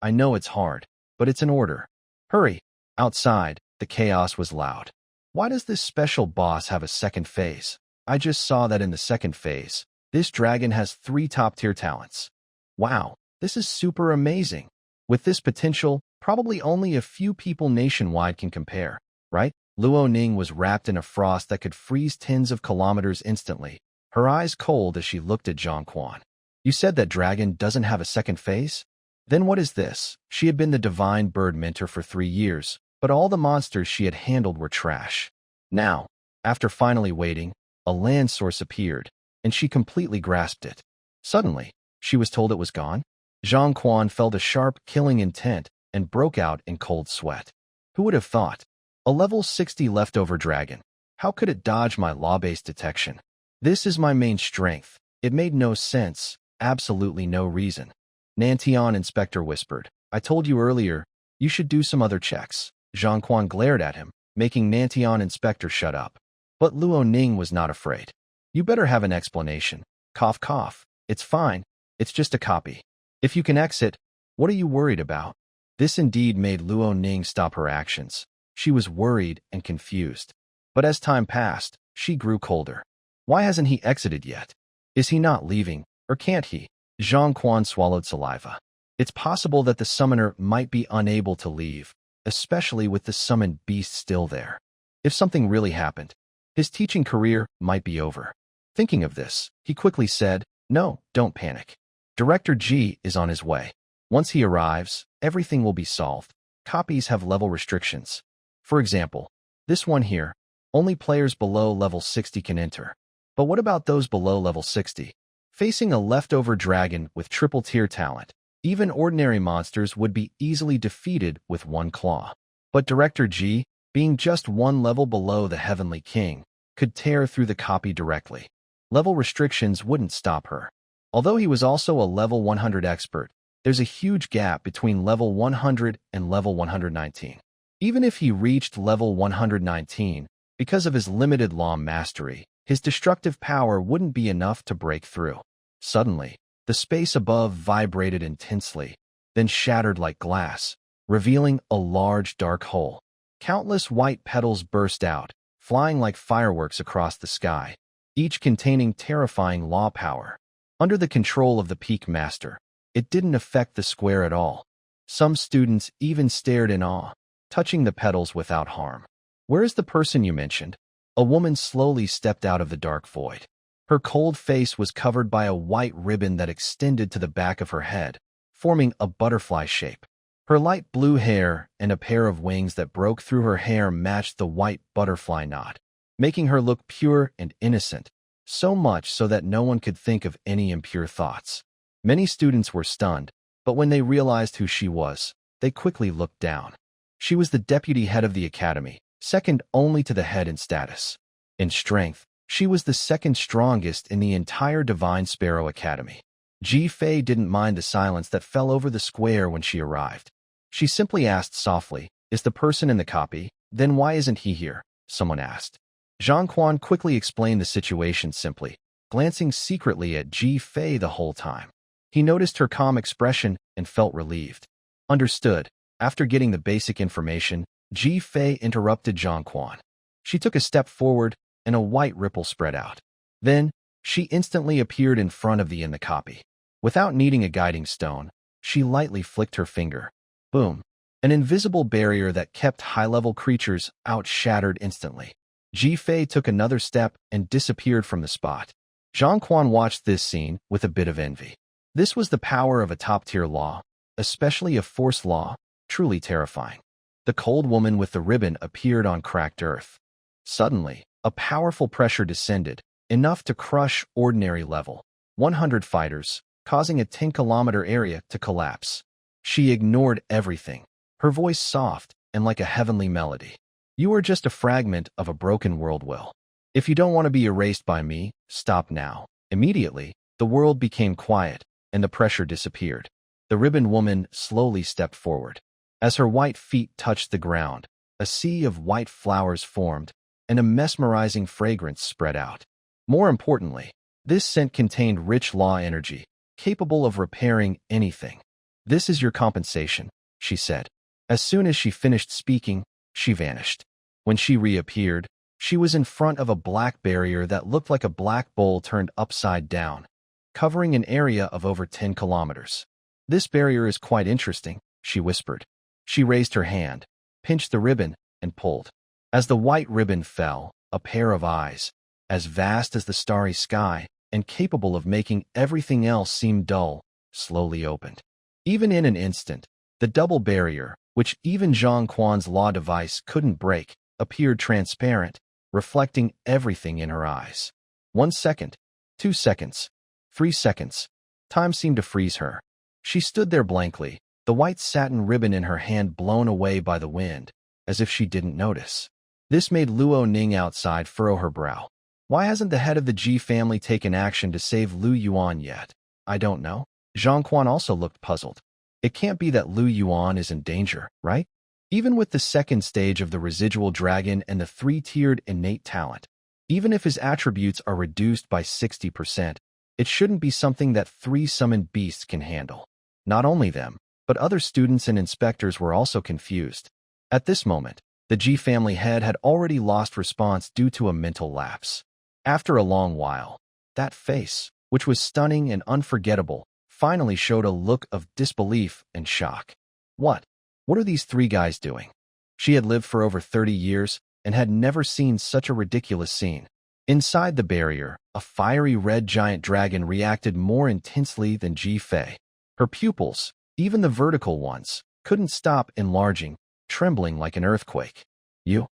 know it's hard, but it's an order. Hurry." Outside, the chaos was loud. "Why does this special boss have a second phase? I just saw that in the second phase, this dragon has 3 top-tier talents. Wow, this is super amazing. With this potential, probably only a few people nationwide can compare, right?" Luo-Ning was wrapped in a frost that could freeze tens of kilometers instantly, her eyes cold as she looked at Zhang Quan. "You said that dragon doesn't have a second phase? Then what is this?" She had been the divine bird mentor for 3 years, but all the monsters she had handled were trash. Now, after finally waiting, a land source appeared, and she completely grasped it. Suddenly, she was told it was gone. Zhang Quan felt a sharp, killing intent and broke out in cold sweat. Who would have thought? A level 60 leftover dragon. How could it dodge my law-based detection? This is my main strength. It made no sense, absolutely no reason. Nantian Inspector whispered, "I told you earlier, you should do some other checks." Zhang Quan glared at him, making Nantian Inspector shut up. But Luo-Ning was not afraid. "You better have an explanation. Cough, cough. It's fine. It's just a copy. If you can exit, what are you worried about?" This indeed made Luo-Ning stop her actions. She was worried and confused. But as time passed, she grew colder. Why hasn't he exited yet? Is he not leaving, or can't he? Zhang Quan swallowed saliva. It's possible that the summoner might be unable to leave, especially with the summoned beast still there. If something really happened, his teaching career might be over. Thinking of this, he quickly said, "No, don't panic. Director G is on his way. Once he arrives, everything will be solved. Copies have level restrictions. For example, this one here, only players below level 60 can enter. But what about those below level 60? Facing a leftover dragon with triple-tier talent, Even ordinary monsters would be easily defeated with one claw. But Director G, being just one level below the Heavenly King, could tear through the copy directly. Level restrictions wouldn't stop her. Although he was also a level 100 expert, there's a huge gap between level 100 and level 119. Even if he reached level 119, because of his limited law mastery, his destructive power wouldn't be enough to break through. Suddenly, the space above vibrated intensely, then shattered like glass, revealing a large dark hole. Countless white petals burst out, flying like fireworks across the sky, each containing terrifying law power. Under the control of the Peak Master, it didn't affect the square at all. Some students even stared in awe, touching the petals without harm. "Where is the person you mentioned?" A woman slowly stepped out of the dark void. Her cold face was covered by a white ribbon that extended to the back of her head, forming a butterfly shape. Her light blue hair and a pair of wings that broke through her hair matched the white butterfly knot, making her look pure and innocent, so much so that no one could think of any impure thoughts. Many students were stunned, but when they realized who she was, they quickly looked down. She was the deputy head of the academy, second only to the head in status. In strength, she was the second strongest in the entire Divine Sparrow Academy. Ji Fei didn't mind the silence that fell over the square when she arrived. She simply asked softly, "Is the person in the copy? Then why isn't he here?" Someone asked. Zhang Quan quickly explained the situation simply, glancing secretly at Ji Fei the whole time. He noticed her calm expression and felt relieved. Understood. After getting the basic information, Ji Fei interrupted Zhang Quan. She took a step forward, and a white ripple spread out. Then, she instantly appeared in front of the in the copy. Without needing a guiding stone, she lightly flicked her finger. Boom. An invisible barrier that kept high-level creatures out shattered instantly. Ji Fei took another step and disappeared from the spot. Zhang Quan watched this scene with a bit of envy. This was the power of a top-tier law, especially a force law, truly terrifying. The cold woman with the ribbon appeared on cracked earth. Suddenly, a powerful pressure descended, enough to crush ordinary level 100 fighters, causing a 10-kilometer area to collapse. She ignored everything, her voice soft and like a heavenly melody. "You are just a fragment of a broken world will. If you don't want to be erased by me, stop now." Immediately, the world became quiet, and the pressure disappeared. The ribbon woman slowly stepped forward. As her white feet touched the ground, a sea of white flowers formed, and a mesmerizing fragrance spread out. More importantly, this scent contained rich law energy, capable of repairing anything. "This is your compensation," she said. As soon as she finished speaking, she vanished. When she reappeared, she was in front of a black barrier that looked like a black bowl turned upside down, covering an area of over 10 kilometers. "This barrier is quite interesting," she whispered. She raised her hand, pinched the ribbon, and pulled. As the white ribbon fell, a pair of eyes, as vast as the starry sky and capable of making everything else seem dull, slowly opened. Even in an instant, the double barrier, which even Zhang Quan's law device couldn't break, appeared transparent, reflecting everything in her eyes. 1 second, 2 seconds, 3 seconds. Time seemed to freeze her. She stood there blankly, the white satin ribbon in her hand blown away by the wind, as if she didn't notice. This made Luo Ning outside furrow her brow. Why hasn't the head of the Ji family taken action to save Lu Yuan yet? I don't know. Zhang Quan also looked puzzled. It can't be that Lu Yuan is in danger, right? Even with the second stage of the residual dragon and the 3-tiered innate talent, even if his attributes are reduced by 60%, it shouldn't be something that 3 summoned beasts can handle. Not only them, but other students and inspectors were also confused. At this moment, the Ji family head had already lost response due to a mental lapse. After a long while, that face, which was stunning and unforgettable, finally showed a look of disbelief and shock. What are these 3 guys doing? She had lived for over 30 years and had never seen such a ridiculous scene. Inside the barrier, a fiery red giant dragon reacted more intensely than Ji Fei. Her pupils, even the vertical ones, couldn't stop enlarging, trembling like an earthquake. You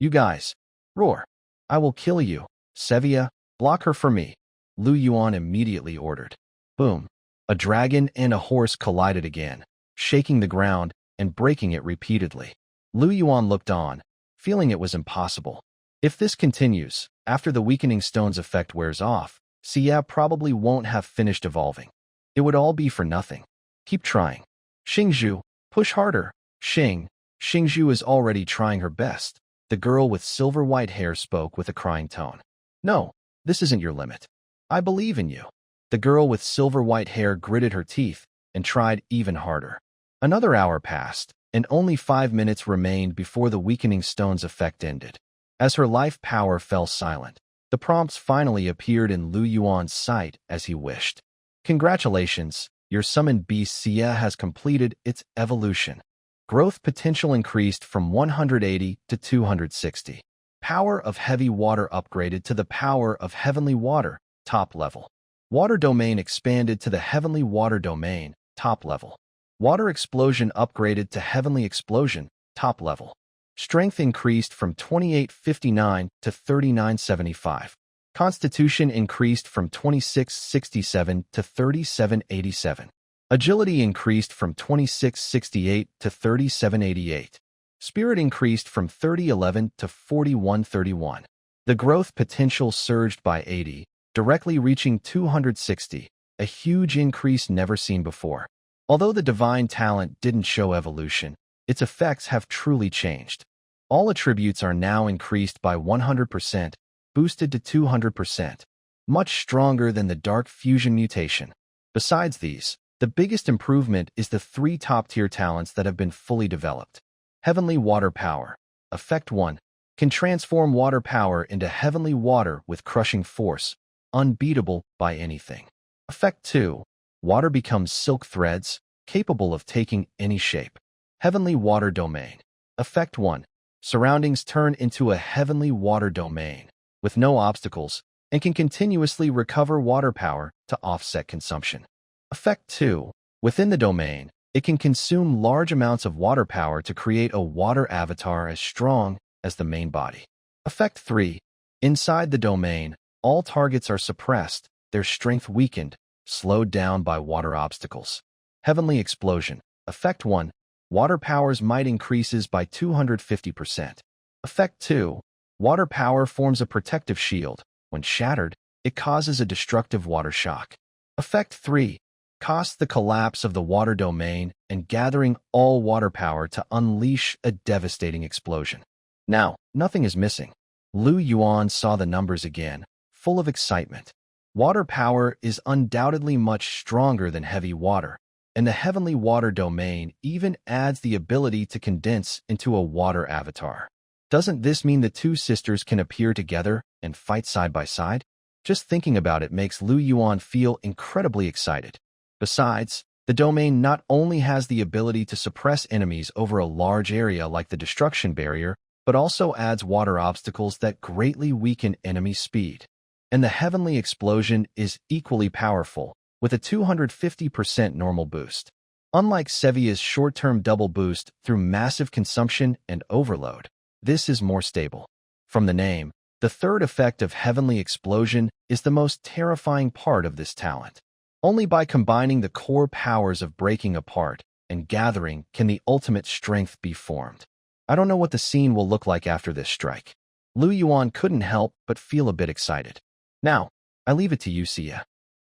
guys, roar. I will kill you. Sevia, block her for me. Lu Yuan immediately ordered. Boom. A dragon and a horse collided again, shaking the ground and breaking it repeatedly. Lu Yuan looked on, feeling it was impossible. If this continues, after the weakening stone's effect wears off, Sevia probably won't have finished evolving. It would all be for nothing. Keep trying. Xingzhu, push harder. Xingzhu is already trying her best. The girl with silver-white hair spoke with a crying tone. No, this isn't your limit. I believe in you. The girl with silver-white hair gritted her teeth and tried even harder. Another hour passed, and only 5 minutes remained before the weakening stone's effect ended. As her life power fell silent, the prompts finally appeared in Lu Yuan's sight as he wished. Congratulations, your summoned beast Sevia has completed its evolution. Growth potential increased from 180 to 260. Power of heavy water upgraded to the power of heavenly water, top level. Water domain expanded to the heavenly water domain, top level. Water explosion upgraded to heavenly explosion, top level. Strength increased from 2859 to 3975. Constitution increased from 2667 to 3787. Agility increased from 2668 to 3788. Spirit increased from 3011 to 4131. The growth potential surged by 80, directly reaching 260, a huge increase never seen before. Although the divine talent didn't show evolution, its effects have truly changed. All attributes are now increased by 100%, boosted to 200%, much stronger than the dark fusion mutation. Besides these, the biggest improvement is the 3 top-tier talents that have been fully developed. Heavenly Water Power. Effect 1. Can transform water power into heavenly water with crushing force, unbeatable by anything. Effect 2. Water becomes silk threads, capable of taking any shape. Heavenly Water Domain. Effect 1. Surroundings turn into a heavenly water domain, with no obstacles, and can continuously recover water power to offset consumption. Effect 2. Within the domain, it can consume large amounts of water power to create a water avatar as strong as the main body. Effect 3. Inside the domain, all targets are suppressed, their strength weakened, slowed down by water obstacles. Heavenly Explosion. Effect 1. Water power's might increases by 250%. Effect 2. Water power forms a protective shield. When shattered, it causes a destructive water shock. Effect 3. Costs the collapse of the water domain and gathering all water power to unleash a devastating explosion. Now, nothing is missing. Lu Yuan saw the numbers again, full of excitement. Water power is undoubtedly much stronger than heavy water, and the heavenly water domain even adds the ability to condense into a water avatar. Doesn't this mean the two sisters can appear together and fight side by side? Just thinking about it makes Lu Yuan feel incredibly excited. Besides, the domain not only has the ability to suppress enemies over a large area like the destruction barrier, but also adds water obstacles that greatly weaken enemy speed. And the heavenly explosion is equally powerful, with a 250% normal boost. Unlike Sevia's short-term double boost through massive consumption and overload, this is more stable. From the name, the third effect of heavenly explosion is the most terrifying part of this talent. Only by combining the core powers of breaking apart and gathering can the ultimate strength be formed. I don't know what the scene will look like after this strike. Lu Yuan couldn't help but feel a bit excited. Now, I leave it to you, Sevia.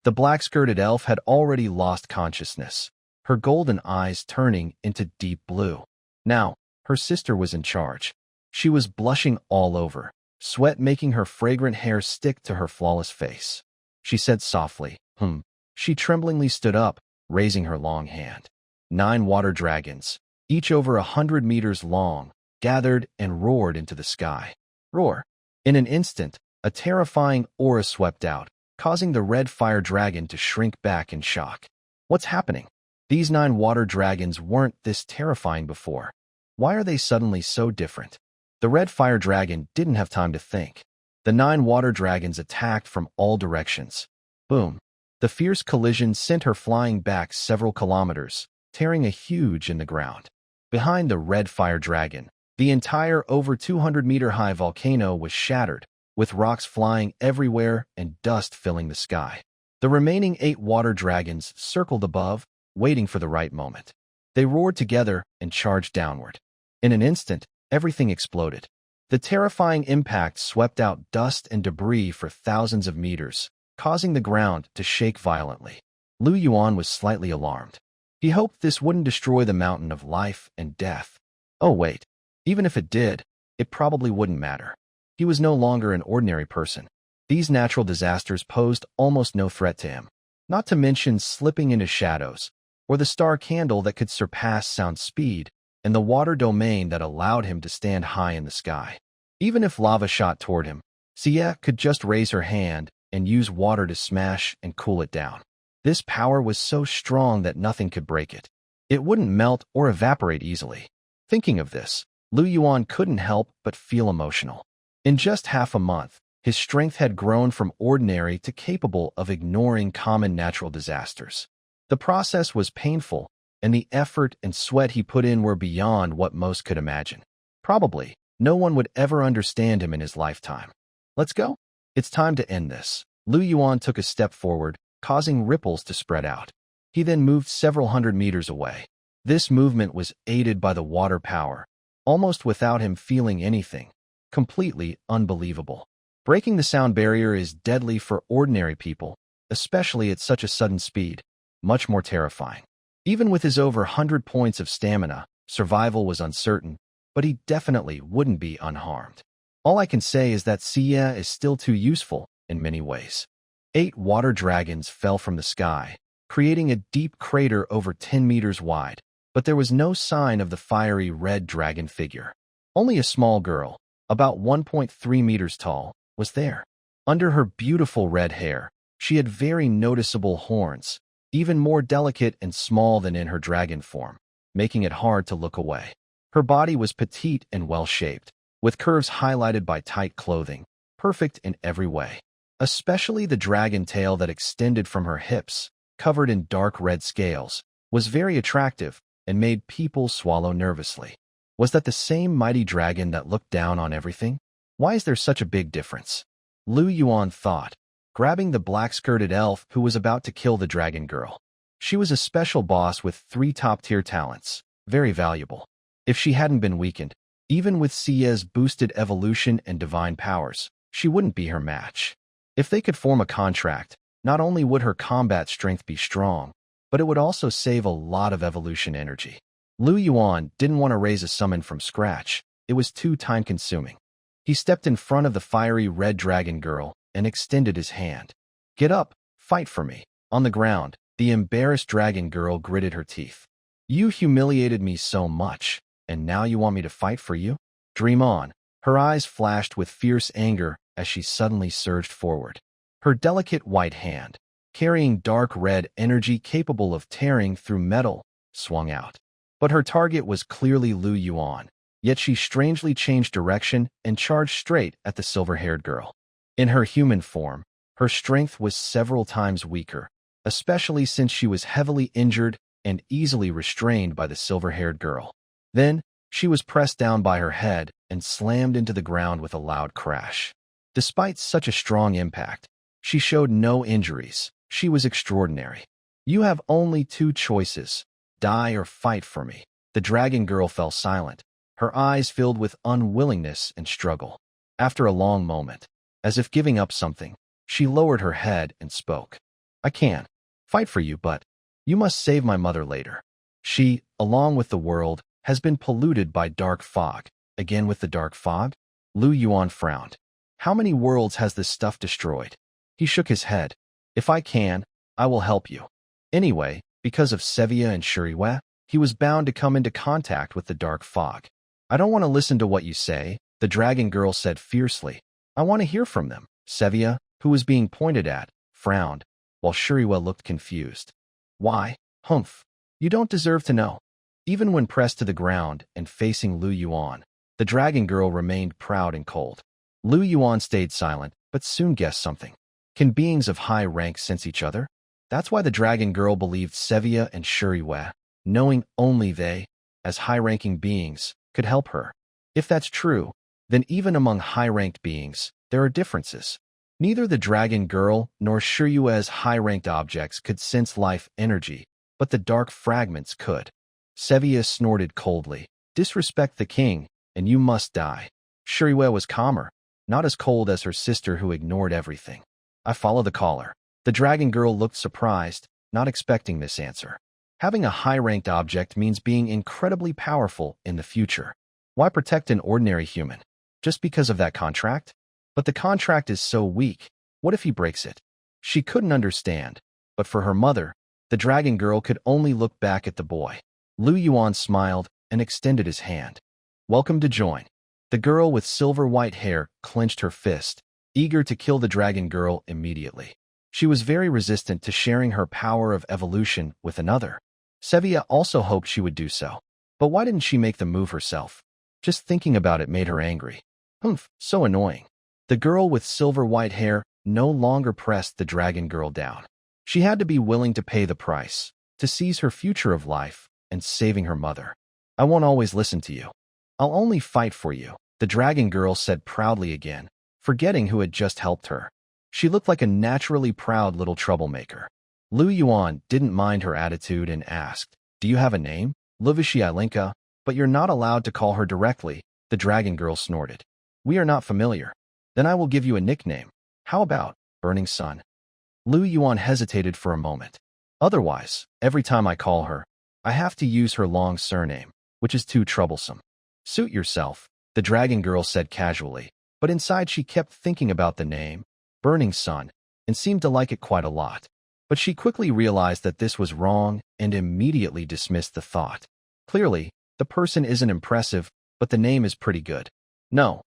The black-skirted elf had already lost consciousness, her golden eyes turning into deep blue. Now, her sister was in charge. She was blushing all over, sweat making her fragrant hair stick to her flawless face. She said softly, She tremblingly stood up, raising her long hand. 9 water dragons, each over 100 meters long, gathered and roared into the sky. Roar! In an instant, a terrifying aura swept out, causing the red fire dragon to shrink back in shock. What's happening? These 9 water dragons weren't this terrifying before. Why are they suddenly so different? The red fire dragon didn't have time to think. The 9 water dragons attacked from all directions. Boom! The fierce collision sent her flying back several kilometers, tearing a huge in the ground. Behind the red fire dragon, the entire over 200-meter-high volcano was shattered, with rocks flying everywhere and dust filling the sky. The The remaining 8 water dragons circled above, waiting for the right moment. They roared together and charged downward. In an instant, everything exploded. The terrifying impact swept out dust and debris for thousands of meters, causing the ground to shake violently. Yuan was slightly alarmed. He hoped this wouldn't destroy the mountain of life and death. Oh wait, even if it did, it probably wouldn't matter. He was no longer an ordinary person. These natural disasters posed almost no threat to him, not to mention slipping into shadows, or the star candle that could surpass sound speed, and the water domain that allowed him to stand high in the sky. Even if lava shot toward him, Sevia could just raise her hand and use water to smash and cool it down. This power was so strong that nothing could break it. It wouldn't melt or evaporate easily. Thinking of this, Yuan couldn't help but feel emotional. In just half a month, his strength had grown from ordinary to capable of ignoring common natural disasters. The process was painful, and the effort and sweat he put in were beyond what most could imagine. Probably, no one would ever understand him in his lifetime. Let's go. It's time to end this. Yuan took a step forward, causing ripples to spread out. He then moved several hundred meters away. This movement was aided by the water power, almost without him feeling anything. Completely unbelievable. Breaking the sound barrier is deadly for ordinary people, especially at such a sudden speed. Much more terrifying. Even with his over 100 points of stamina, survival was uncertain, but he definitely wouldn't be unharmed. All I can say is that Sevia is still too useful in many ways. 8 water dragons fell from the sky, creating a deep crater over 10 meters wide, but there was no sign of the fiery red dragon figure. Only a small girl, about 1.3 meters tall, was there. Under her beautiful red hair, she had very noticeable horns, even more delicate and small than in her dragon form, making it hard to look away. Her body was petite and well-shaped, with curves highlighted by tight clothing, perfect in every way. Especially the dragon tail that extended from her hips, covered in dark red scales, was very attractive and made people swallow nervously. Was that the same mighty dragon that looked down on everything? Why is there such a big difference? Yuan thought, grabbing the black-skirted elf who was about to kill the dragon girl. She was a special boss with 3 top-tier talents, very valuable. If she hadn't been weakened, even with Sevia's boosted evolution and divine powers, she wouldn't be her match. If they could form a contract, not only would her combat strength be strong, but it would also save a lot of evolution energy. Yuan didn't want to raise a summon from scratch. It was too time-consuming. He stepped in front of the fiery red dragon girl and extended his hand. Get up, fight for me. On the ground, the embarrassed dragon girl gritted her teeth. You humiliated me so much, and now you want me to fight for you? Dream on. Her eyes flashed with fierce anger as she suddenly surged forward. Her delicate white hand, carrying dark red energy capable of tearing through metal, swung out. But her target was clearly Yuan, yet she strangely changed direction and charged straight at the silver-haired girl. In her human form, her strength was several times weaker, especially since she was heavily injured and easily restrained by the silver-haired girl. Then, she was pressed down by her head and slammed into the ground with a loud crash. Despite such a strong impact, she showed no injuries. She was extraordinary. You have only 2 choices. Die or fight for me. The dragon girl fell silent, her eyes filled with unwillingness and struggle. After a long moment, as if giving up something, she lowered her head and spoke. I can fight for you, but you must save my mother later. She, along with the world, has been polluted by dark fog. Again with the dark fog? Yuan frowned. How many worlds has this stuff destroyed? He shook his head. If I can, I will help you. Anyway, because of Sevia and Shuriwa, he was bound to come into contact with the dark fog. I don't want to listen to what you say, the dragon girl said fiercely. I want to hear from them. Sevia, who was being pointed at, frowned, while Shuriwa looked confused. Why? Humph. You don't deserve to know. Even when pressed to the ground and facing Yuan, the dragon girl remained proud and cold. Yuan stayed silent, but soon guessed something. Can beings of high rank sense each other? That's why the dragon girl believed Sevia and Shuriwa, knowing only they, as high-ranking beings, could help her. If that's true, then even among high-ranked beings, there are differences. Neither the dragon girl nor Shiryue's high-ranked objects could sense life energy, but the dark fragments could. Sevia snorted coldly. Disrespect the king, and you must die. Shiryue was calmer, not as cold as her sister who ignored everything. I follow the caller. The dragon girl looked surprised, not expecting this answer. Having a high-ranked object means being incredibly powerful in the future. Why protect an ordinary human? Just because of that contract? But the contract is so weak. What if he breaks it? She couldn't understand, but for her mother, the dragon girl could only look back at the boy. Yuan smiled and extended his hand. Welcome to join. The girl with silver-white hair clenched her fist, eager to kill the dragon girl immediately. She was very resistant to sharing her power of evolution with another. Sevia also hoped she would do so. But why didn't she make the move herself? Just thinking about it made her angry. Humph, so annoying. The girl with silver-white hair no longer pressed the dragon girl down. She had to be willing to pay the price, to seize her future of life and saving her mother. I won't always listen to you. I'll only fight for you, the dragon girl said proudly again, forgetting who had just helped her. She looked like a naturally proud little troublemaker. Yuan didn't mind her attitude and asked, Do you have a name? Luvishi Ilinka, but you're not allowed to call her directly, the dragon girl snorted. We are not familiar. Then I will give you a nickname. How about Burning Sun? Yuan hesitated for a moment. Otherwise, every time I call her, I have to use her long surname, which is too troublesome. Suit yourself, the dragon girl said casually, but inside she kept thinking about the name, Burning Sun, and seemed to like it quite a lot. But she quickly realized that this was wrong and immediately dismissed the thought. Clearly, the person isn't impressive, but the name is pretty good. No,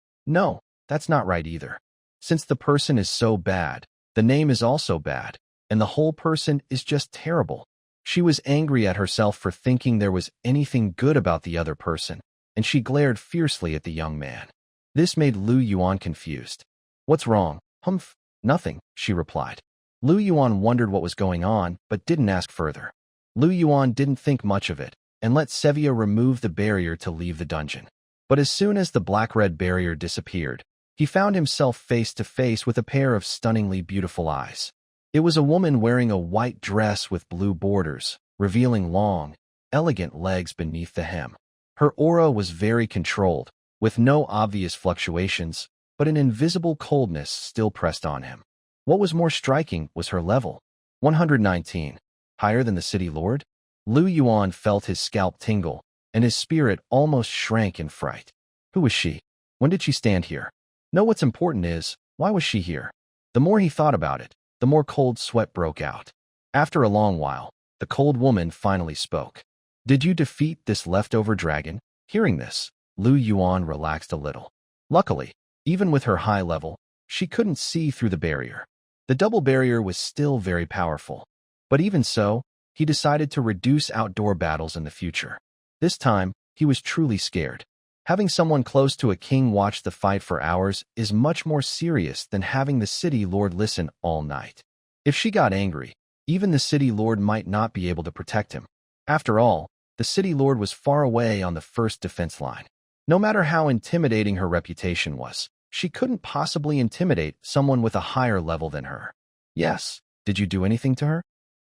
that's not right either. Since the person is so bad, the name is also bad, and the whole person is just terrible. She was angry at herself for thinking there was anything good about the other person, and she glared fiercely at the young man. This made Yuan confused. What's wrong? Humph, nothing, she replied. Yuan wondered what was going on, but didn't ask further. Yuan didn't think much of it, and let Sevia remove the barrier to leave the dungeon. But as soon as the black-red barrier disappeared, he found himself face to face with a pair of stunningly beautiful eyes. It was a woman wearing a white dress with blue borders, revealing long, elegant legs beneath the hem. Her aura was very controlled, with no obvious fluctuations, but an invisible coldness still pressed on him. What was more striking was her level. 119, higher than the city lord? Yuan felt his scalp tingle, and his spirit almost shrank in fright. Who was she? When did she stand here? No, what's important is, why was she here? The more he thought about it, the more cold sweat broke out. After a long while, the cold woman finally spoke. Did you defeat this leftover dragon? Hearing this, Yuan relaxed a little. Luckily, even with her high level, she couldn't see through the barrier. The double barrier was still very powerful. But even so, he decided to reduce outdoor battles in the future. This time, he was truly scared. Having someone close to a king watch the fight for hours is much more serious than having the city lord listen all night. If she got angry, even the city lord might not be able to protect him. After all, the city lord was far away on the first defense line. No matter how intimidating her reputation was, she couldn't possibly intimidate someone with a higher level than her. Yes, did you do anything to her?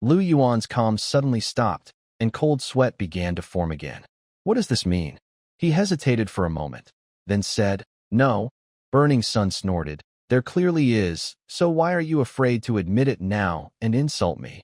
Yuan's calm suddenly stopped, and cold sweat began to form again. What does this mean? He hesitated for a moment, then said, No. Burning Sun snorted. There clearly is, so why are you afraid to admit it now and insult me?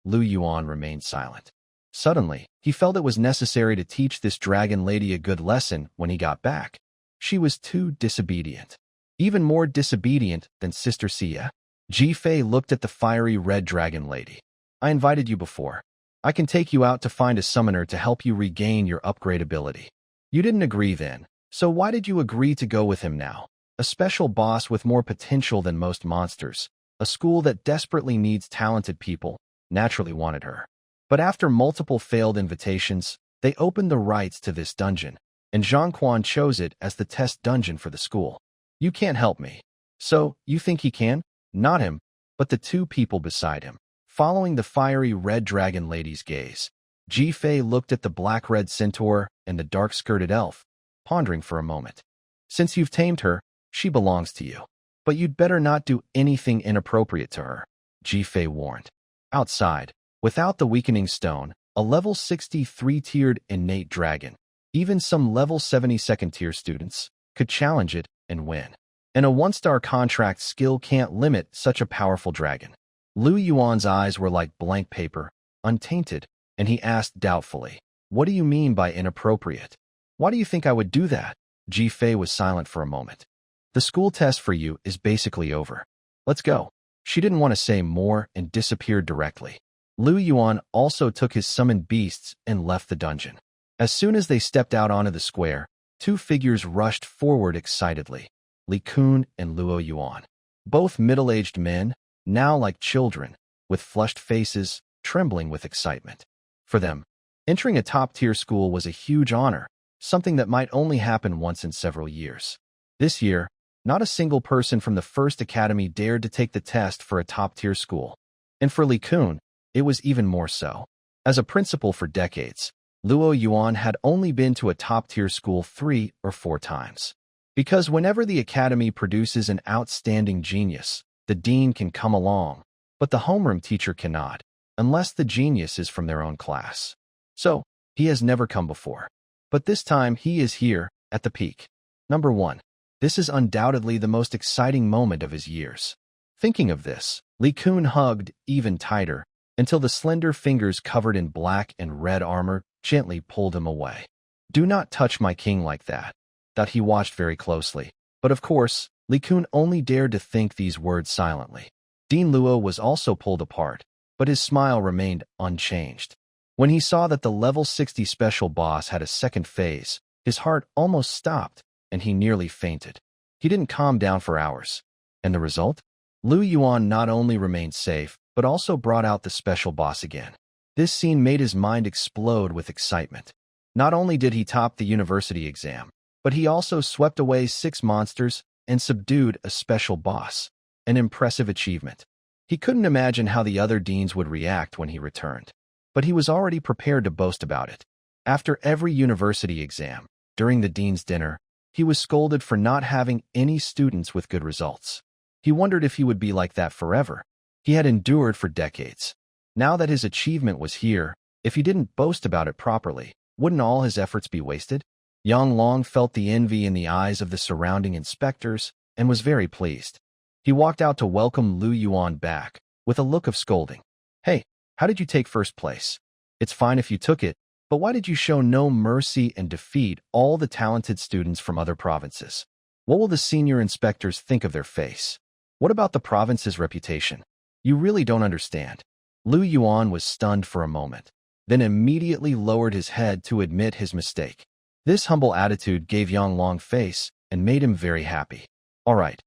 Yuan remained silent. Suddenly, he felt it was necessary to teach this dragon lady a good lesson when he got back. She was too disobedient. Even more disobedient than Sister Sia. Ji-Fei looked at the fiery red dragon lady. I invited you before. I can take you out to find a summoner to help you regain your upgrade ability. You didn't agree then, so why did you agree to go with him now? A special boss with more potential than most monsters, a school that desperately needs talented people, naturally wanted her. But after multiple failed invitations, they opened the rights to this dungeon, and Zhang Quan chose it as the test dungeon for the school. You can't help me. So, you think he can? Not him, but the two people beside him. Following the fiery red dragon lady's gaze, Ji-Fei looked at the black-red centaur and the dark-skirted elf, pondering for a moment. Since you've tamed her, she belongs to you. But you'd better not do anything inappropriate to her, Ji-Fei warned. Outside, without the weakening stone, a level 63-tiered innate dragon, even some level 72nd tier students, could challenge it and win. And a one-star contract skill can't limit such a powerful dragon. Lu Yuan's eyes were like blank paper, untainted, and he asked doubtfully, "What do you mean by inappropriate? Why do you think I would do that?" Ji-Fei was silent for a moment. "The school test for you is basically over. Let's go." She didn't want to say more and disappeared directly. Lu Yuan also took his summoned beasts and left the dungeon. As soon as they stepped out onto the square, two figures rushed forward excitedly, Li Kun and Luo Yuan. Both middle-aged men, now like children, with flushed faces, trembling with excitement. For them, entering a top-tier school was a huge honor, something that might only happen once in several years. This year, not a single person from the first academy dared to take the test for a top-tier school. And for Li Kun, it was even more so. As a principal for decades, Luo Yuan had only been to a top-tier school 3 or 4 times. Because whenever the academy produces an outstanding genius, the dean can come along, but the homeroom teacher cannot, unless the genius is from their own class. So, he has never come before. But this time he is here, at the peak. Number 1. This is undoubtedly the most exciting moment of his years. Thinking of this, Li Kun hugged even tighter, until the slender fingers covered in black and red armor gently pulled him away. "Do not touch my king like that." That he watched very closely. But of course, Li Kun only dared to think these words silently. Dean Luo was also pulled apart, but his smile remained unchanged. When he saw that the level 60 special boss had a second phase, his heart almost stopped, and he nearly fainted. He didn't calm down for hours. And the result? Lu Yuan not only remained safe, but also brought out the special boss again. This scene made his mind explode with excitement. Not only did he top the university exam, but he also swept away 6 monsters and subdued a special boss, an impressive achievement. He couldn't imagine how the other deans would react when he returned, but he was already prepared to boast about it. After every university exam, during the dean's dinner, he was scolded for not having any students with good results. He wondered if he would be like that forever. He had endured for decades. Now that his achievement was here, if he didn't boast about it properly, wouldn't all his efforts be wasted? Yang Long felt the envy in the eyes of the surrounding inspectors and was very pleased. He walked out to welcome Lu Yuan back, with a look of scolding. "Hey, how did you take first place? It's fine if you took it, but why did you show no mercy and defeat all the talented students from other provinces? What will the senior inspectors think of their face? What about the province's reputation? You really don't understand." Lu Yuan was stunned for a moment, then immediately lowered his head to admit his mistake. This humble attitude gave Yang Long face and made him very happy. All right.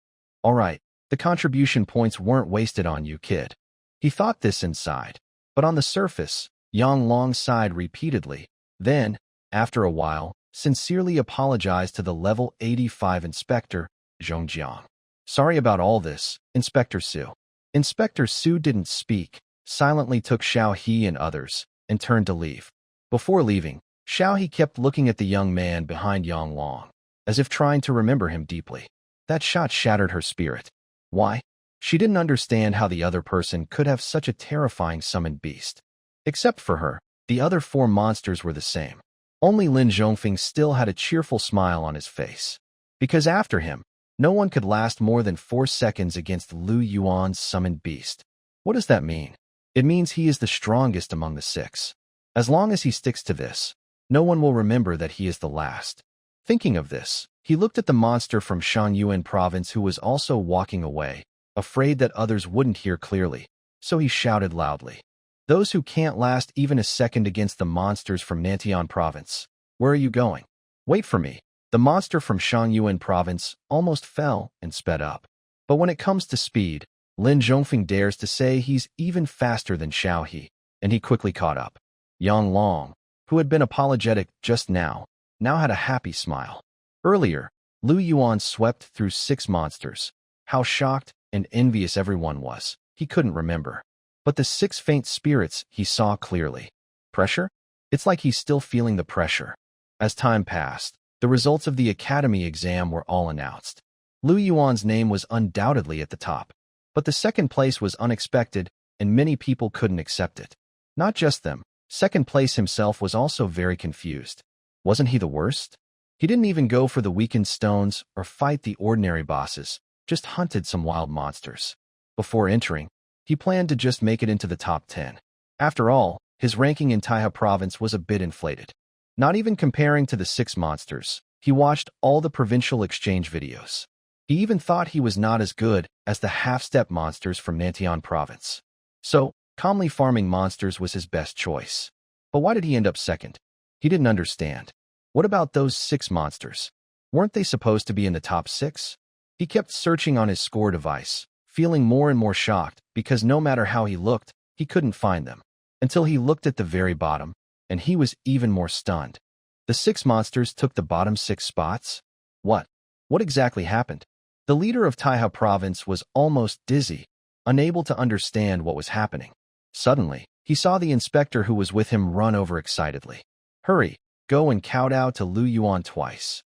The contribution points weren't wasted on you, kid." He thought this inside, but on the surface, Yang Long sighed repeatedly, then, after a while, sincerely apologized to the level 85 inspector, Zhong Jiang. "Sorry about all this, Inspector Su." Inspector Su didn't speak, silently took Xiao He and others, and turned to leave. Before leaving, Xiao He kept looking at the young man behind Yang Long, as if trying to remember him deeply. That shot shattered her spirit. Why? She didn't understand how the other person could have such a terrifying summoned beast. Except for her, the other 4 monsters were the same. Only Lin Zhongfeng still had a cheerful smile on his face. Because after him, no one could last more than 4 seconds against Lu Yuan's summoned beast. What does that mean? It means he is the strongest among the 6. As long as he sticks to this, no one will remember that he is the last. Thinking of this, he looked at the monster from Shangyuan province who was also walking away, afraid that others wouldn't hear clearly, so he shouted loudly. "Those who can't last even a second against the monsters from Nantian province, where are you going? Wait for me." The monster from Shangyuan province almost fell and sped up. But when it comes to speed, Lin Zhongfeng dares to say he's even faster than Xiao He, and he quickly caught up. Yang Long, who had been apologetic just now had a happy smile. Earlier, Lu Yuan swept through 6 monsters. How shocked and envious everyone was, he couldn't remember. But the 6 faint spirits he saw clearly. Pressure? It's like he's still feeling the pressure. As time passed, the results of the academy exam were all announced. Lu Yuan's name was undoubtedly at the top, but the second place was unexpected, and many people couldn't accept it. Not just them, second place himself was also very confused. Wasn't he the worst? He didn't even go for the weakened stones or fight the ordinary bosses, just hunted some wild monsters. Before entering, he planned to just make it into the top 10. After all, his ranking in Taiha province was a bit inflated. Not even comparing to the 6 monsters, he watched all the provincial exchange videos. He even thought he was not as good as the half-step monsters from Nantian province. So, calmly farming monsters was his best choice. But why did he end up second? He didn't understand. What about those 6 monsters? Weren't they supposed to be in the top 6? He kept searching on his score device, feeling more and more shocked because no matter how he looked, he couldn't find them. Until he looked at the very bottom, and he was even more stunned. The 6 monsters took the bottom 6 spots? What? What exactly happened? The leader of Taiha province was almost dizzy, unable to understand what was happening. Suddenly, he saw the inspector who was with him run over excitedly. Hurry, go and kowtow to Lu Yuan twice.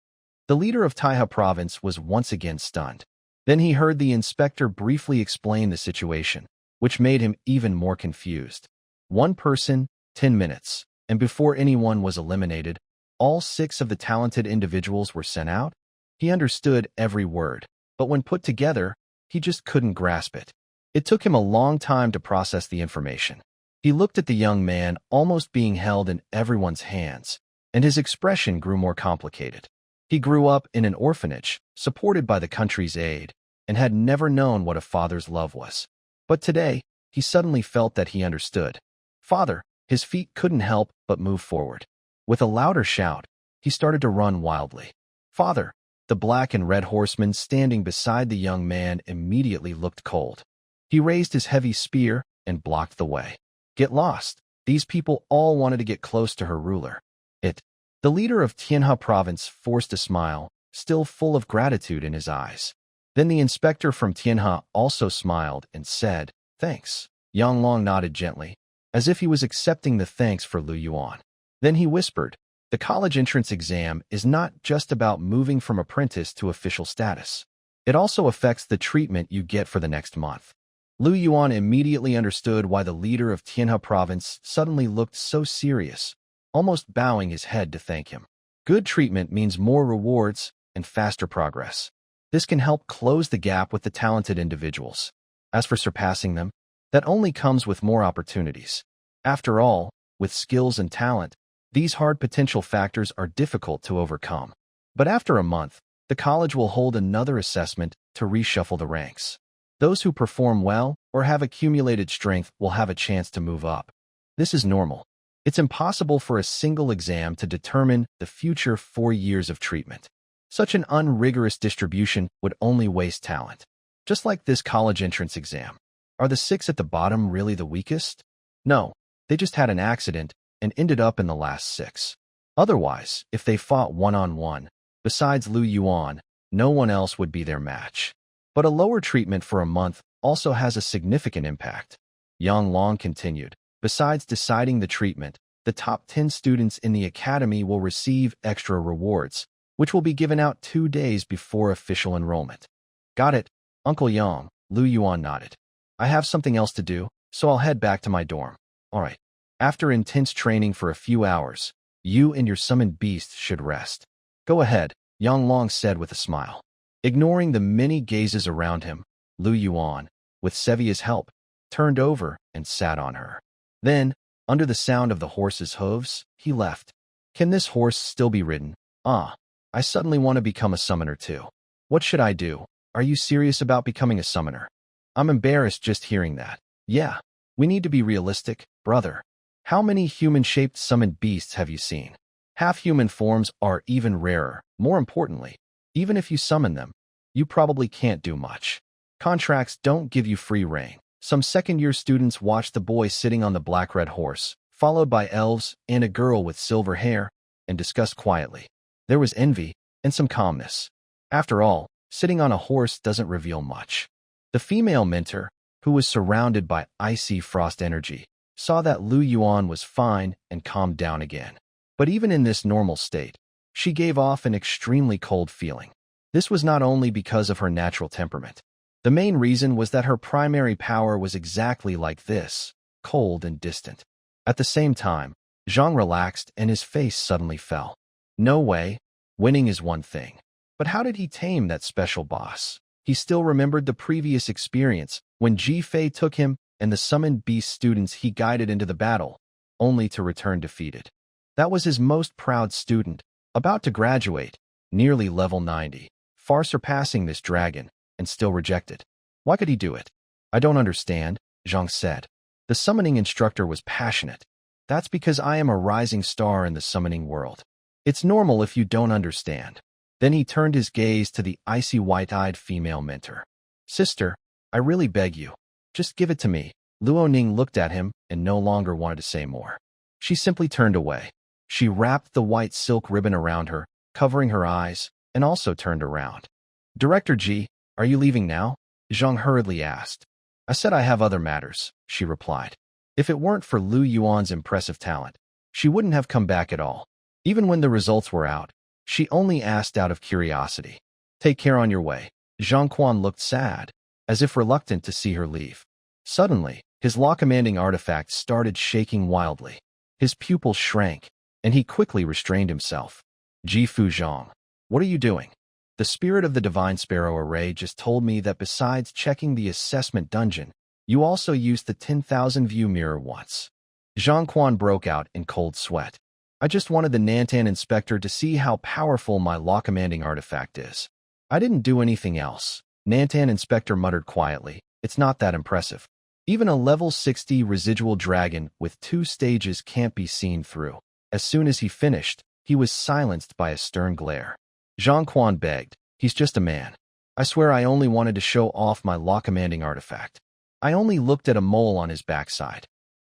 The leader of Taiha province was once again stunned. Then he heard the inspector briefly explain the situation, which made him even more confused. 1 person, 10 minutes, and before anyone was eliminated, all 6 of the talented individuals were sent out? He understood every word, but when put together, he just couldn't grasp it. It took him a long time to process the information. He looked at the young man almost being held in everyone's hands, and his expression grew more complicated. He grew up in an orphanage, supported by the country's aid, and had never known what a father's love was. But today, he suddenly felt that he understood. Father, his feet couldn't help but move forward. With a louder shout, he started to run wildly. Father, the black and red horseman standing beside the young man immediately looked cold. He raised his heavy spear and blocked the way. Get lost. These people all wanted to get close to her ruler. The leader of Tianhe province forced a smile, still full of gratitude in his eyes. Then the inspector from Tianhe also smiled and said, Thanks. Yang Long nodded gently, as if he was accepting the thanks for Lu Yuan. Then he whispered, The college entrance exam is not just about moving from apprentice to official status. It also affects the treatment you get for the next month. Lu Yuan immediately understood why the leader of Tianhe province suddenly looked so serious, almost bowing his head to thank him. Good treatment means more rewards and faster progress. This can help close the gap with the talented individuals. As for surpassing them, that only comes with more opportunities. After all, with skills and talent, these hard potential factors are difficult to overcome. But after a month, the college will hold another assessment to reshuffle the ranks. Those who perform well or have accumulated strength will have a chance to move up. This is normal. It's impossible for a single exam to determine the future 4 years of treatment. Such an unrigorous distribution would only waste talent. Just like this college entrance exam. Are the 6 at the bottom really the weakest? No, they just had an accident and ended up in the last 6. Otherwise, if they fought one-on-one, besides Lu Yuan, no one else would be their match. But a lower treatment for a month also has a significant impact. Yang Long continued. Besides deciding the treatment, the top 10 students in the academy will receive extra rewards, which will be given out 2 days before official enrollment. Got it, Uncle Yang, Lu Yuan nodded. I have something else to do, so I'll head back to my dorm. All right. After intense training for a few hours, you and your summoned beast should rest. Go ahead, Yang Long said with a smile. Ignoring the many gazes around him, Lu Yuan, with Sevia's help, turned over and sat on her. Then, under the sound of the horse's hooves, he left. Can this horse still be ridden? I suddenly want to become a summoner too. What should I do? Are you serious about becoming a summoner? I'm embarrassed just hearing that. Yeah, we need to be realistic, brother. How many human-shaped summoned beasts have you seen? Half-human forms are even rarer. More importantly, even if you summon them, you probably can't do much. Contracts don't give you free reign. Some second-year students watched the boy sitting on the black-red horse, followed by elves and a girl with silver hair, and discussed quietly. There was envy and some calmness. After all, sitting on a horse doesn't reveal much. The female mentor, who was surrounded by icy frost energy, saw that Lu Yuan was fine and calmed down again. But even in this normal state, she gave off an extremely cold feeling. This was not only because of her natural temperament. The main reason was that her primary power was exactly like this, cold and distant. At the same time, Zhang relaxed and his face suddenly fell. No way, winning is one thing. But how did he tame that special boss? He still remembered the previous experience when Ji Fei took him and the summoned beast students he guided into the battle, only to return defeated. That was his most proud student, about to graduate, nearly level 90, far surpassing this dragon, and still rejected. Why could he do it? I don't understand, Zhang said. The summoning instructor was passionate. That's because I am a rising star in the summoning world. It's normal if you don't understand. Then he turned his gaze to the icy white-eyed female mentor. Sister, I really beg you. Just give it to me. Luo Ning looked at him and no longer wanted to say more. She simply turned away. She wrapped the white silk ribbon around her, covering her eyes, and also turned around. Director Ji, are you leaving now? Zhang hurriedly asked. I said I have other matters, she replied. If it weren't for Lu Yuan's impressive talent, she wouldn't have come back at all. Even when the results were out, she only asked out of curiosity. Take care on your way. Zhang Quan looked sad, as if reluctant to see her leave. Suddenly, his law-commanding artifact started shaking wildly. His pupils shrank, and he quickly restrained himself. Ji Fu Zhang, what are you doing? The spirit of the Divine Sparrow Array just told me that besides checking the assessment dungeon, you also used the 10,000 view mirror once. Zhang Quan broke out in cold sweat. I just wanted the Nantan inspector to see how powerful my law-commanding artifact is. I didn't do anything else. Nantan inspector muttered quietly. It's not that impressive. Even a level 60 residual dragon with 2 stages can't be seen through. As soon as he finished, he was silenced by a stern glare. Zhang Quan begged. He's just a man. I swear I only wanted to show off my law-commanding artifact. I only looked at a mole on his backside.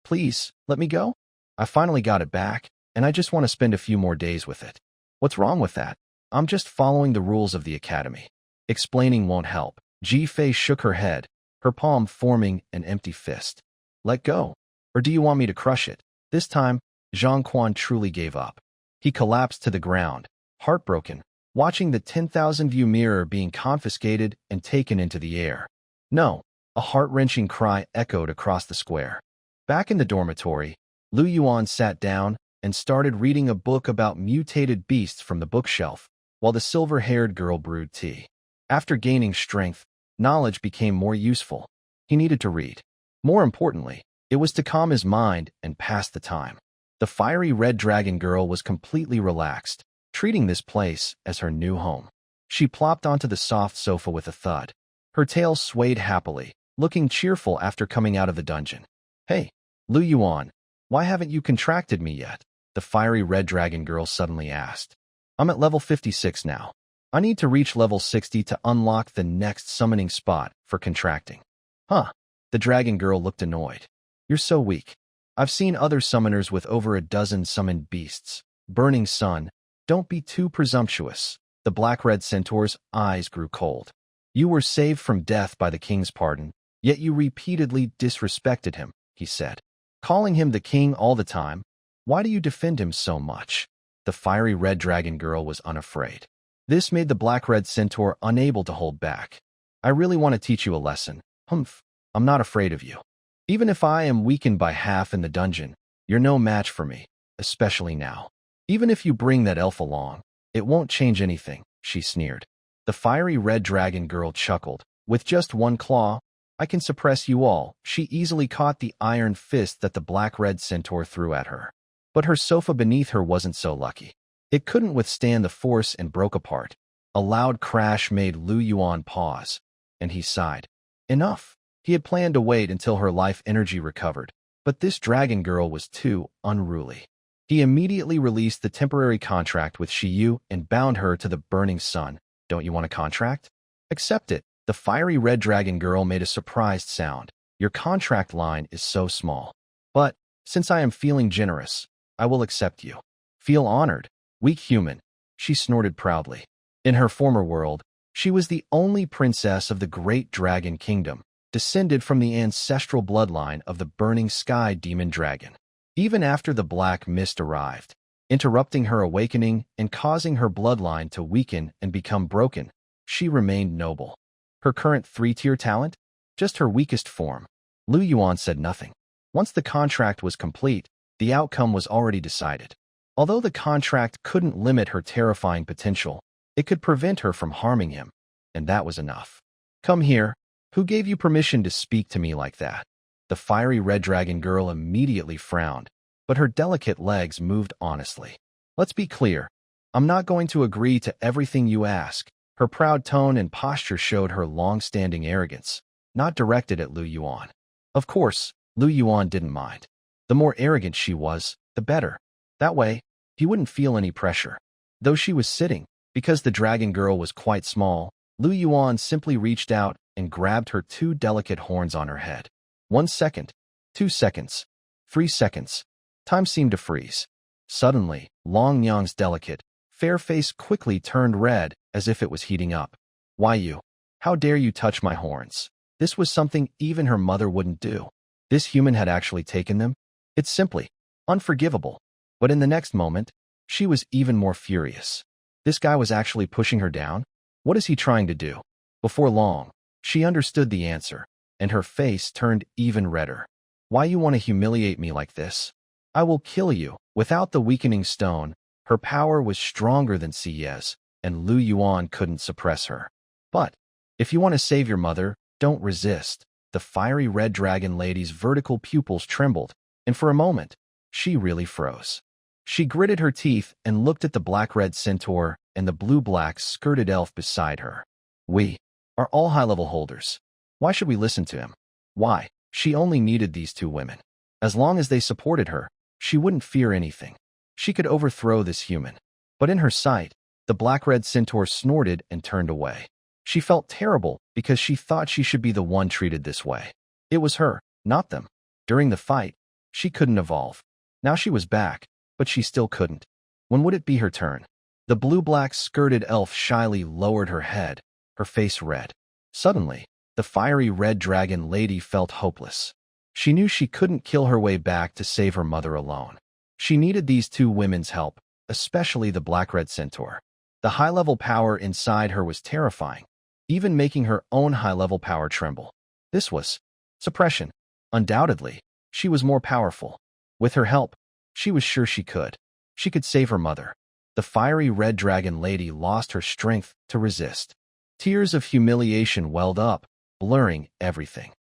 Please, let me go? I finally got it back, and I just want to spend a few more days with it. What's wrong with that? I'm just following the rules of the academy. Explaining won't help. Ji Fei shook her head, her palm forming an empty fist. Let go. Or do you want me to crush it? This time, Zhang Quan truly gave up. He collapsed to the ground, heartbroken, watching the 10,000 view mirror being confiscated and taken into the air. No, a heart-wrenching cry echoed across the square. Back in the dormitory, Lu Yuan sat down and started reading a book about mutated beasts from the bookshelf, while the silver-haired girl brewed tea. After gaining strength, knowledge became more useful. He needed to read. More importantly, it was to calm his mind and pass the time. The fiery red dragon girl was completely relaxed, treating this place as her new home. She plopped onto the soft sofa with a thud. Her tail swayed happily, looking cheerful after coming out of the dungeon. Hey, Lu Yuan, why haven't you contracted me yet? The fiery red dragon girl suddenly asked. I'm at level 56 now. I need to reach level 60 to unlock the next summoning spot for contracting. Huh? The dragon girl looked annoyed. You're so weak. I've seen other summoners with over a dozen summoned beasts. Burning Sun, don't be too presumptuous. The black-red centaur's eyes grew cold. You were saved from death by the king's pardon, yet you repeatedly disrespected him, he said. Calling him the king all the time, why do you defend him so much? The fiery red dragon girl was unafraid. This made the black-red centaur unable to hold back. I really want to teach you a lesson. Humph, I'm not afraid of you. Even if I am weakened by half in the dungeon, you're no match for me, especially now. Even if you bring that elf along, it won't change anything, she sneered. The fiery red dragon girl chuckled. With just one claw, I can suppress you all. She easily caught the iron fist that the black-red centaur threw at her. But her sofa beneath her wasn't so lucky. It couldn't withstand the force and broke apart. A loud crash made Lu Yuan pause, and he sighed. Enough. He had planned to wait until her life energy recovered, but this dragon girl was too unruly. He immediately released the temporary contract with Shiyu and bound her to the burning sun. Don't you want a contract? Accept it. The fiery red dragon girl made a surprised sound. Your contract line is so small. But, since I am feeling generous, I will accept you. Feel honored. Weak human, she snorted proudly. In her former world, she was the only princess of the great dragon kingdom, descended from the ancestral bloodline of the burning sky demon dragon. Even after the black mist arrived, interrupting her awakening and causing her bloodline to weaken and become broken, she remained noble. Her current 3-tier talent? Just her weakest form. Yuan said nothing. Once the contract was complete, the outcome was already decided. Although the contract couldn't limit her terrifying potential, it could prevent her from harming him, and that was enough. Come here. Who gave you permission to speak to me like that? The fiery red dragon girl immediately frowned, but her delicate legs moved honestly. Let's be clear. I'm not going to agree to everything you ask. Her proud tone and posture showed her long-standing arrogance, not directed at Yuan. Of course, Yuan didn't mind. The more arrogant she was, the better. That way, he wouldn't feel any pressure. Though she was sitting, because the dragon girl was quite small, Yuan simply reached out and grabbed her 2 delicate horns on her head. 1 second, 2 seconds, 3 seconds. Time seemed to freeze. Suddenly, Long Nyang's delicate, fair face quickly turned red as if it was heating up. Why you? How dare you touch my horns? This was something even her mother wouldn't do. This human had actually taken them? It's simply unforgivable. But in the next moment, she was even more furious. This guy was actually pushing her down? What is he trying to do? Before long, she understood the answer, and her face turned even redder. Why you want to humiliate me like this? I will kill you. Without the weakening stone, her power was stronger than Siye's, and Yuan couldn't suppress her. But, if you want to save your mother, don't resist. The fiery red dragon lady's vertical pupils trembled, and for a moment, she really froze. She gritted her teeth and looked at the black-red centaur and the blue-black skirted elf beside her. We are all high-level holders. Why should we listen to him? Why? She only needed these 2 women. As long as they supported her, she wouldn't fear anything. She could overthrow this human. But in her sight, the black-red centaur snorted and turned away. She felt terrible because she thought she should be the one treated this way. It was her, not them. During the fight, she couldn't evolve. Now she was back, but she still couldn't. When would it be her turn? The blue-black skirted elf shyly lowered her head, her face red. Suddenly, the fiery red dragon lady felt hopeless. She knew she couldn't kill her way back to save her mother alone. She needed these 2 women's help, especially the black-red centaur. The high-level power inside her was terrifying, even making her own high-level power tremble. This was suppression. Undoubtedly, she was more powerful. With her help, she was sure she could. She could save her mother. The fiery red dragon lady lost her strength to resist. Tears of humiliation welled up, blurring everything.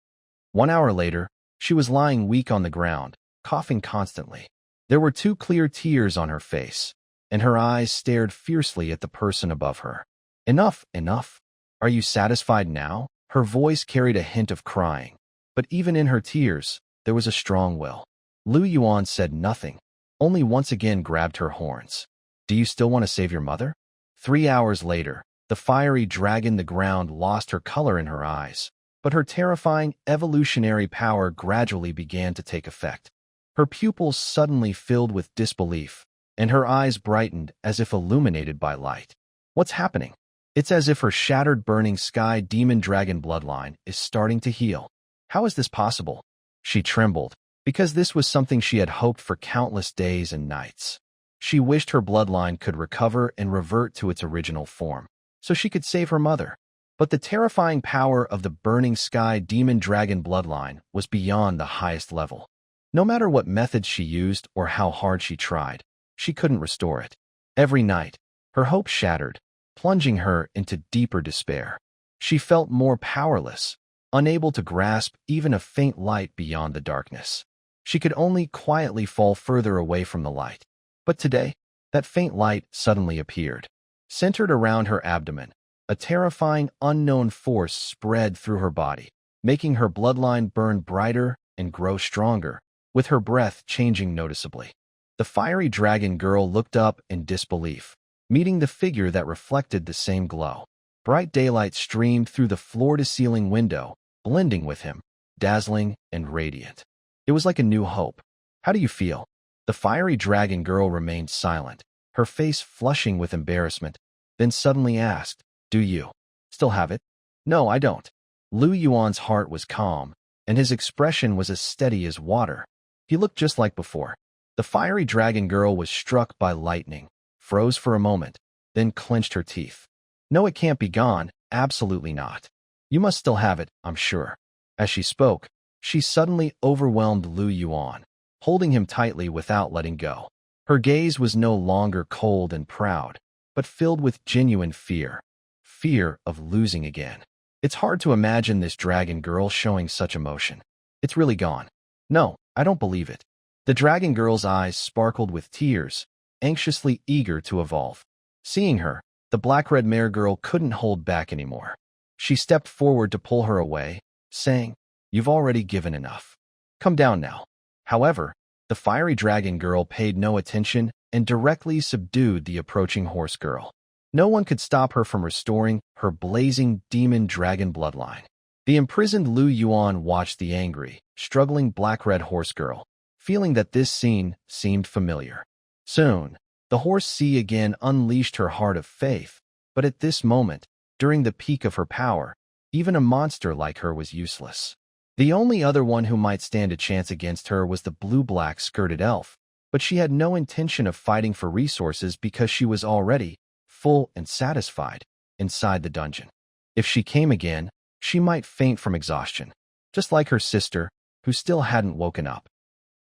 1 hour later, she was lying weak on the ground, coughing constantly. There were 2 clear tears on her face, and her eyes stared fiercely at the person above her. Enough, enough. Are you satisfied now? Her voice carried a hint of crying, but even in her tears, there was a strong will. Yuan said nothing, only once again grabbed her horns. Do you still want to save your mother? 3 hours later, the fiery dragon the ground lost her color in her eyes, but her terrifying evolutionary power gradually began to take effect. Her pupils suddenly filled with disbelief, and her eyes brightened as if illuminated by light. What's happening? It's as if her shattered burning sky demon dragon bloodline is starting to heal. How is this possible? She trembled, because this was something she had hoped for countless days and nights. She wished her bloodline could recover and revert to its original form, so she could save her mother. But the terrifying power of the burning sky demon dragon bloodline was beyond the highest level. No matter what methods she used or how hard she tried, she couldn't restore it. Every night, her hope shattered, plunging her into deeper despair. She felt more powerless, unable to grasp even a faint light beyond the darkness. She could only quietly fall further away from the light. But today, that faint light suddenly appeared. Centered around her abdomen, a terrifying unknown force spread through her body, making her bloodline burn brighter and grow stronger, with her breath changing noticeably. The fiery dragon girl looked up in disbelief, meeting the figure that reflected the same glow. Bright daylight streamed through the floor-to-ceiling window, blending with him, dazzling and radiant. It was like a new hope. How do you feel? The fiery dragon girl remained silent, her face flushing with embarrassment, then suddenly asked, "Do you still have it?" "No, I don't." Yuan's heart was calm, and his expression was as steady as water. He looked just like before. The fiery dragon girl was struck by lightning, froze for a moment, then clenched her teeth. "No, it can't be gone. absolutely not. You must still have it, I'm sure. As she spoke, she suddenly overwhelmed Lu Yuan, holding him tightly without letting go. Her gaze was no longer cold and proud, but filled with genuine fear. Fear of losing again. It's hard to imagine this dragon girl showing such emotion. It's really gone. No, I don't believe it. The dragon girl's eyes sparkled with tears, anxiously eager to evolve. Seeing her, the black-red mare girl couldn't hold back anymore. She stepped forward to pull her away, saying, "You've already given enough. Come down now." However, the fiery dragon girl paid no attention and directly subdued the approaching horse girl. No one could stop her from restoring her blazing demon dragon bloodline. The imprisoned Lu Yuan watched the angry, struggling black-red horse girl, feeling that this scene seemed familiar. Soon, the horse sea again unleashed her heart of faith, but at this moment, during the peak of her power, even a monster like her was useless. The only other one who might stand a chance against her was the blue-black skirted elf, but she had no intention of fighting for resources because she was already full and satisfied inside the dungeon. If she came again, she might faint from exhaustion, just like her sister, who still hadn't woken up.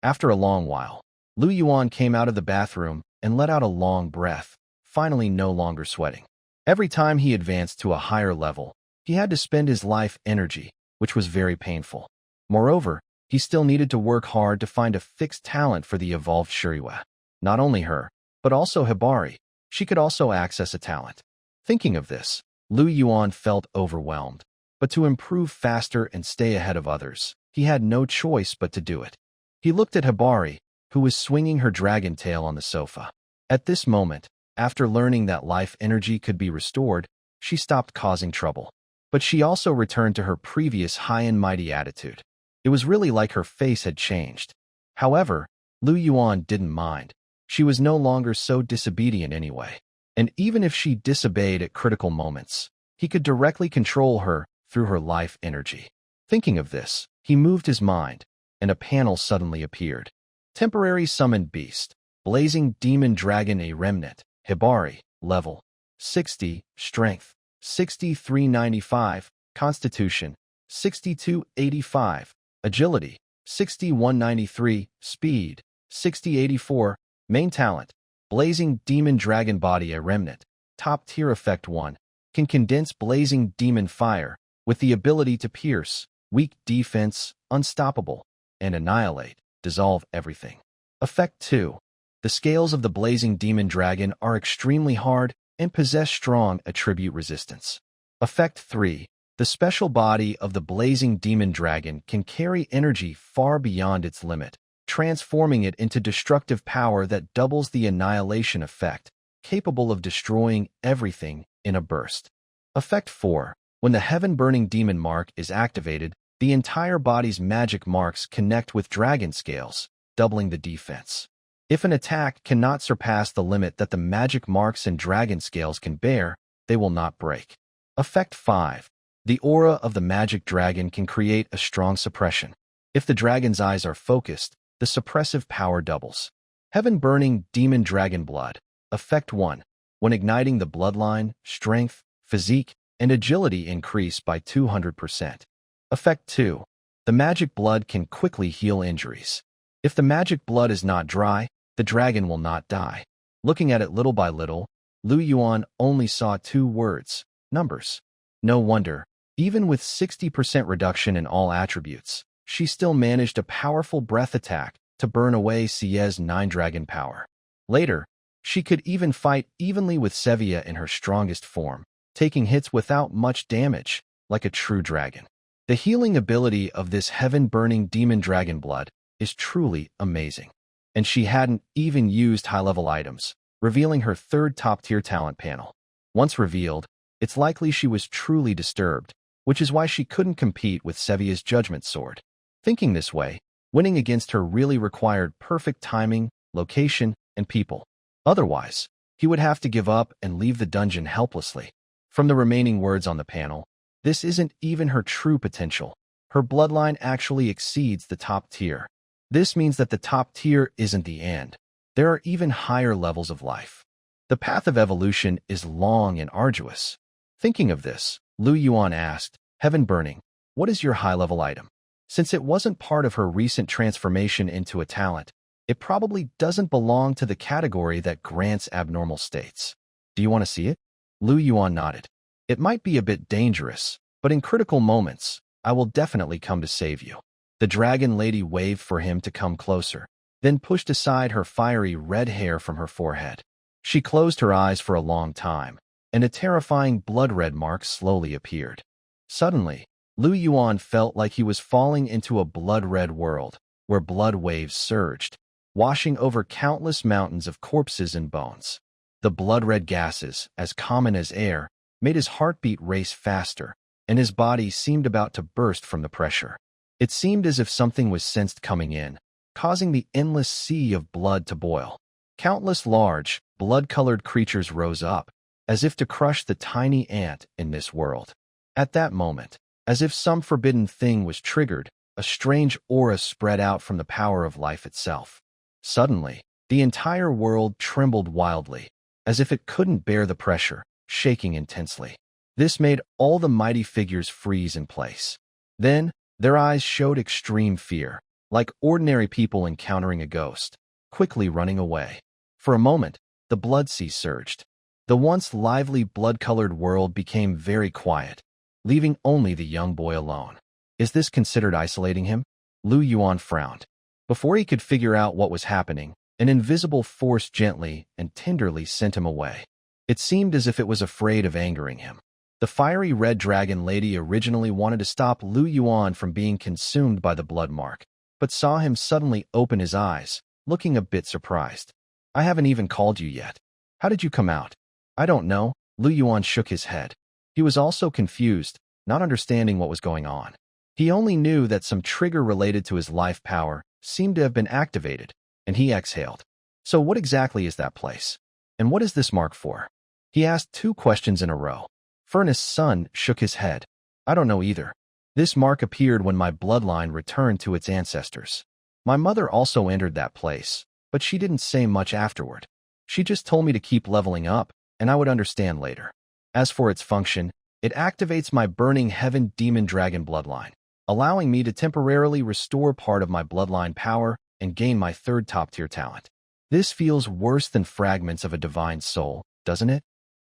After a long while, Lu Yuan came out of the bathroom and let out a long breath, finally no longer sweating. Every time he advanced to a higher level, he had to spend his life energy, which was very painful. Moreover, he still needed to work hard to find a fixed talent for the evolved Shuriwa. Not only her, but also Hibari. She could also access a talent. Thinking of this, Lu Yuan felt overwhelmed. But to improve faster and stay ahead of others, he had no choice but to do it. He looked at Hibari, who was swinging her dragon tail on the sofa. At this moment, after learning that life energy could be restored, she stopped causing trouble. But she also returned to her previous high and mighty attitude. It was really like her face had changed. However, Lu Yuan didn't mind. She was no longer so disobedient anyway. And even if she disobeyed at critical moments, he could directly control her through her life energy. Thinking of this, he moved his mind, and a panel suddenly appeared. Temporary summoned beast, blazing demon dragon a remnant, Hibari, level 60, strength 6395, constitution 6285, agility 6193, speed 6084, main talent, blazing demon dragon body a remnant, top tier effect 1, can condense blazing demon fire with the ability to pierce, weak defense, unstoppable, and annihilate, dissolve everything. Effect 2. The scales of the blazing demon dragon are extremely hard and possess strong attribute resistance. Effect 3. The special body of the blazing demon dragon can carry energy far beyond its limit, transforming it into destructive power that doubles the annihilation effect, capable of destroying everything in a burst. Effect 4. When the heaven-burning demon mark is activated, the entire body's magic marks connect with dragon scales, doubling the defense. If an attack cannot surpass the limit that the magic marks and dragon scales can bear, they will not break. Effect 5. The aura of the magic dragon can create a strong suppression. If the dragon's eyes are focused, the suppressive power doubles. Heaven-burning demon dragon blood. Effect 1. When igniting, the bloodline, strength, physique, and agility increase by 200%. Effect 2. The magic blood can quickly heal injuries. If the magic blood is not dry, the dragon will not die. Looking at it little by little, Lu Yuan only saw 2 words, numbers. No wonder, even with 60% reduction in all attributes, she still managed a powerful breath attack to burn away Sie's 9 dragon power. Later, she could even fight evenly with Sevia in her strongest form, taking hits without much damage, like a true dragon. The healing ability of this heaven-burning demon dragon blood is truly amazing. And she hadn't even used high-level items, revealing her 3rd top-tier talent panel. Once revealed, it's likely she was truly disturbed, which is why she couldn't compete with Sevia's judgment sword. Thinking this way, winning against her really required perfect timing, location, and people. Otherwise, he would have to give up and leave the dungeon helplessly. From the remaining words on the panel, this isn't even her true potential. Her bloodline actually exceeds the top tier. This means that the top tier isn't the end. There are even higher levels of life. The path of evolution is long and arduous. Thinking of this, Lu Yuan asked, Heaven Burning, what is your high-level item? Since it wasn't part of her recent transformation into a talent, it probably doesn't belong to the category that grants abnormal states. Do you want to see it? Lu Yuan nodded. It might be a bit dangerous, but in critical moments, I will definitely come to save you. The dragon lady waved for him to come closer, then pushed aside her fiery red hair from her forehead. She closed her eyes for a long time, and a terrifying blood-red mark slowly appeared. Suddenly, Lu Yuan felt like he was falling into a blood-red world, where blood waves surged, washing over countless mountains of corpses and bones. The blood-red gases, as common as air, made his heartbeat race faster, and his body seemed about to burst from the pressure. It seemed as if something was sensed coming in, causing the endless sea of blood to boil. Countless large, blood-colored creatures rose up, as if to crush the tiny ant in this world. At that moment, as if some forbidden thing was triggered, a strange aura spread out from the power of life itself. Suddenly, the entire world trembled wildly, as if it couldn't bear the pressure, shaking intensely. This made all the mighty figures freeze in place. Then, their eyes showed extreme fear, like ordinary people encountering a ghost, quickly running away. For a moment, the blood sea surged. The once lively blood-colored world became very quiet, leaving only the young boy alone. Is this considered isolating him? Lu Yuan frowned. Before he could figure out what was happening, an invisible force gently and tenderly sent him away. It seemed as if it was afraid of angering him. The fiery red dragon lady originally wanted to stop Lu Yuan from being consumed by the blood mark, but saw him suddenly open his eyes, looking a bit surprised. I haven't even called you yet. How did you come out? I don't know. Lu Yuan shook his head. He was also confused, not understanding what was going on. He only knew that some trigger related to his life power seemed to have been activated, and he exhaled. So what exactly is that place? And what is this mark for? He asked 2 questions in a row. Furnace's son shook his head. I don't know either. This mark appeared when my bloodline returned to its ancestors. My mother also entered that place, but she didn't say much afterward. She just told me to keep leveling up, and I would understand later. As for its function, it activates my burning heaven demon dragon bloodline, allowing me to temporarily restore part of my bloodline power and gain my 3rd top-tier talent. This feels worse than fragments of a divine soul, doesn't it?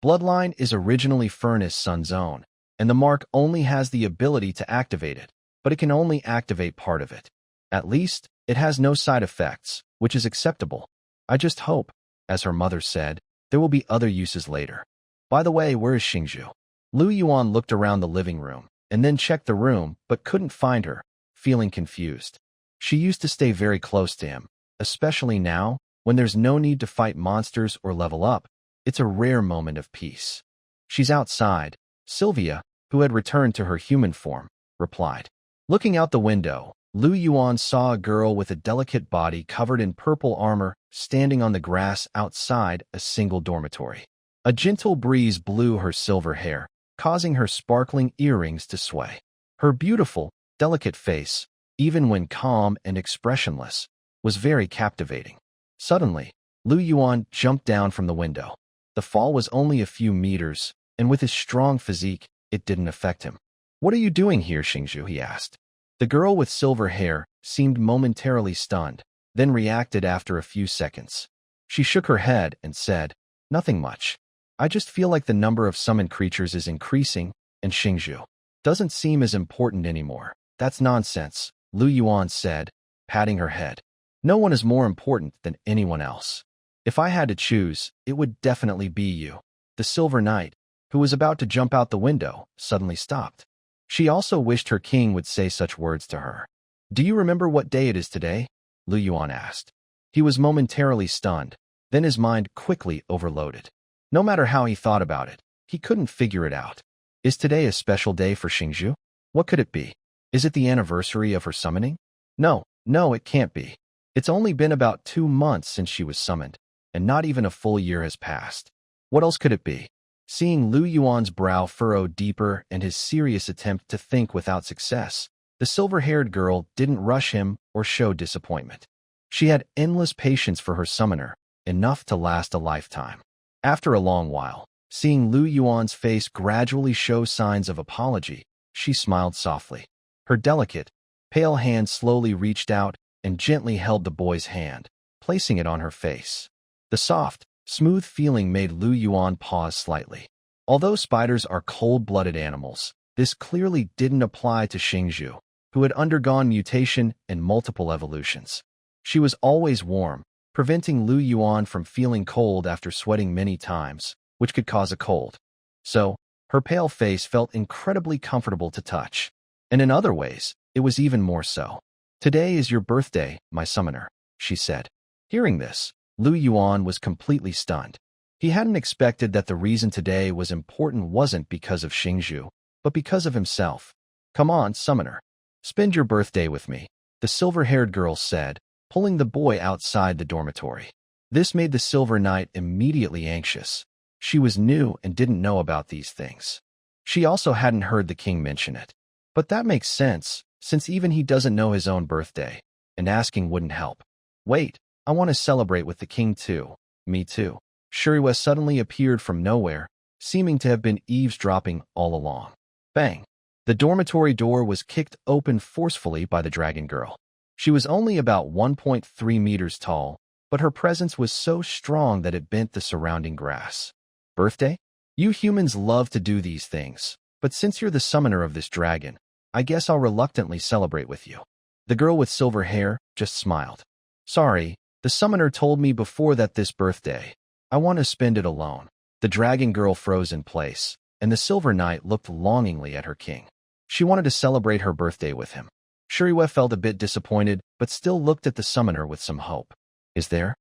Bloodline is originally Furnace's son's own, and the mark only has the ability to activate it, but it can only activate part of it. At least, it has no side effects, which is acceptable. I just hope, as her mother said, there will be other uses later. By the way, where is Xingzhu? Lu Yuan looked around the living room, and then checked the room, but couldn't find her, feeling confused. She used to stay very close to him, especially now, when there's no need to fight monsters or level up. It's a rare moment of peace. She's outside, Sevia, who had returned to her human form, replied. Looking out the window, Lu Yuan saw a girl with a delicate body covered in purple armor standing on the grass outside a single dormitory. A gentle breeze blew her silver hair, causing her sparkling earrings to sway. Her beautiful, delicate face, even when calm and expressionless, was very captivating. Suddenly, Lu Yuan jumped down from the window. The fall was only a few meters, and with his strong physique, it didn't affect him. What are you doing here, Xingzhu? He asked. The girl with silver hair seemed momentarily stunned, then reacted after a few seconds. She shook her head and said, Nothing much. I just feel like the number of summoned creatures is increasing, and Xingzhu doesn't seem as important anymore. That's nonsense, Lu Yuan said, patting her head. No one is more important than anyone else. If I had to choose, it would definitely be you. The Silver Knight, who was about to jump out the window, suddenly stopped. She also wished her king would say such words to her. Do you remember what day it is today? Lu Yuan asked. He was momentarily stunned, then his mind quickly overloaded. No matter how he thought about it, he couldn't figure it out. Is today a special day for Xingzhu? What could it be? Is it the anniversary of her summoning? No, it can't be. It's only been about 2 months since she was summoned, and not even a full year has passed. What else could it be? Seeing Lu Yuan's brow furrow deeper and his serious attempt to think without success, the silver-haired girl didn't rush him or show disappointment. She had endless patience for her summoner, enough to last a lifetime. After a long while, Seeing Lu Yuan's face gradually show signs of apology, she smiled softly. Her delicate, pale hand slowly reached out and gently held the boy's hand, placing it on her face. The soft, smooth feeling made Lu Yuan pause slightly. Although spiders are cold-blooded animals, this clearly didn't apply to Xingzhu, who had undergone mutation and multiple evolutions. She was always warm, preventing Lu Yuan from feeling cold after sweating many times, which could cause a cold. So, her pale face felt incredibly comfortable to touch. And in other ways, it was even more so. "Today is your birthday, my summoner," she said. Hearing this, Lu Yuan was completely stunned. He hadn't expected that the reason today was important wasn't because of Xingzhu, but because of himself. "Come on, summoner. Spend your birthday with me," the silver-haired girl said, pulling the boy outside the dormitory. This made the Silver Knight immediately anxious. She was new and didn't know about these things. She also hadn't heard the king mention it. But that makes sense, since even he doesn't know his own birthday, and asking wouldn't help. "Wait, I want to celebrate with the king too." "Me too." Shuriwa suddenly appeared from nowhere, seeming to have been eavesdropping all along. Bang! The dormitory door was kicked open forcefully by the dragon girl. She was only about 1.3 meters tall, but her presence was so strong that it bent the surrounding grass. "Birthday? You humans love to do these things, but since you're the summoner of this dragon, I guess I'll reluctantly celebrate with you." The girl with silver hair just smiled. "Sorry, the summoner told me before that this birthday, I want to spend it alone." The dragon girl froze in place, and the Silver Knight looked longingly at her king. She wanted to celebrate her birthday with him. Shuriwa felt a bit disappointed, but still looked at the summoner with some hope. "Is there?"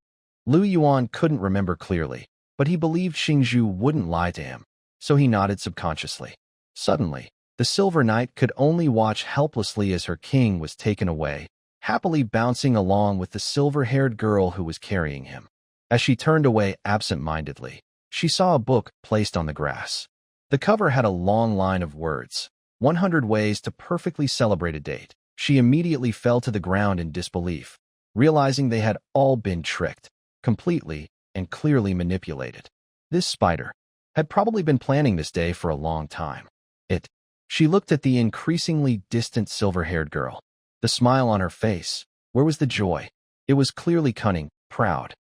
Lu Yuan couldn't remember clearly, but he believed Xingzhu wouldn't lie to him, so he nodded subconsciously. Suddenly, the Silver Knight could only watch helplessly as her king was taken away, happily bouncing along with the silver-haired girl who was carrying him. As she turned away absent-mindedly, she saw a book placed on the grass. The cover had a long line of words, 100 Ways to Perfectly Celebrate a Date. She immediately fell to the ground in disbelief, realizing they had all been tricked, completely and clearly manipulated. This spider had probably been planning this day for a long time. She looked at the increasingly distant silver-haired girl. The smile on her face, where was the joy? It was clearly cunning, proud.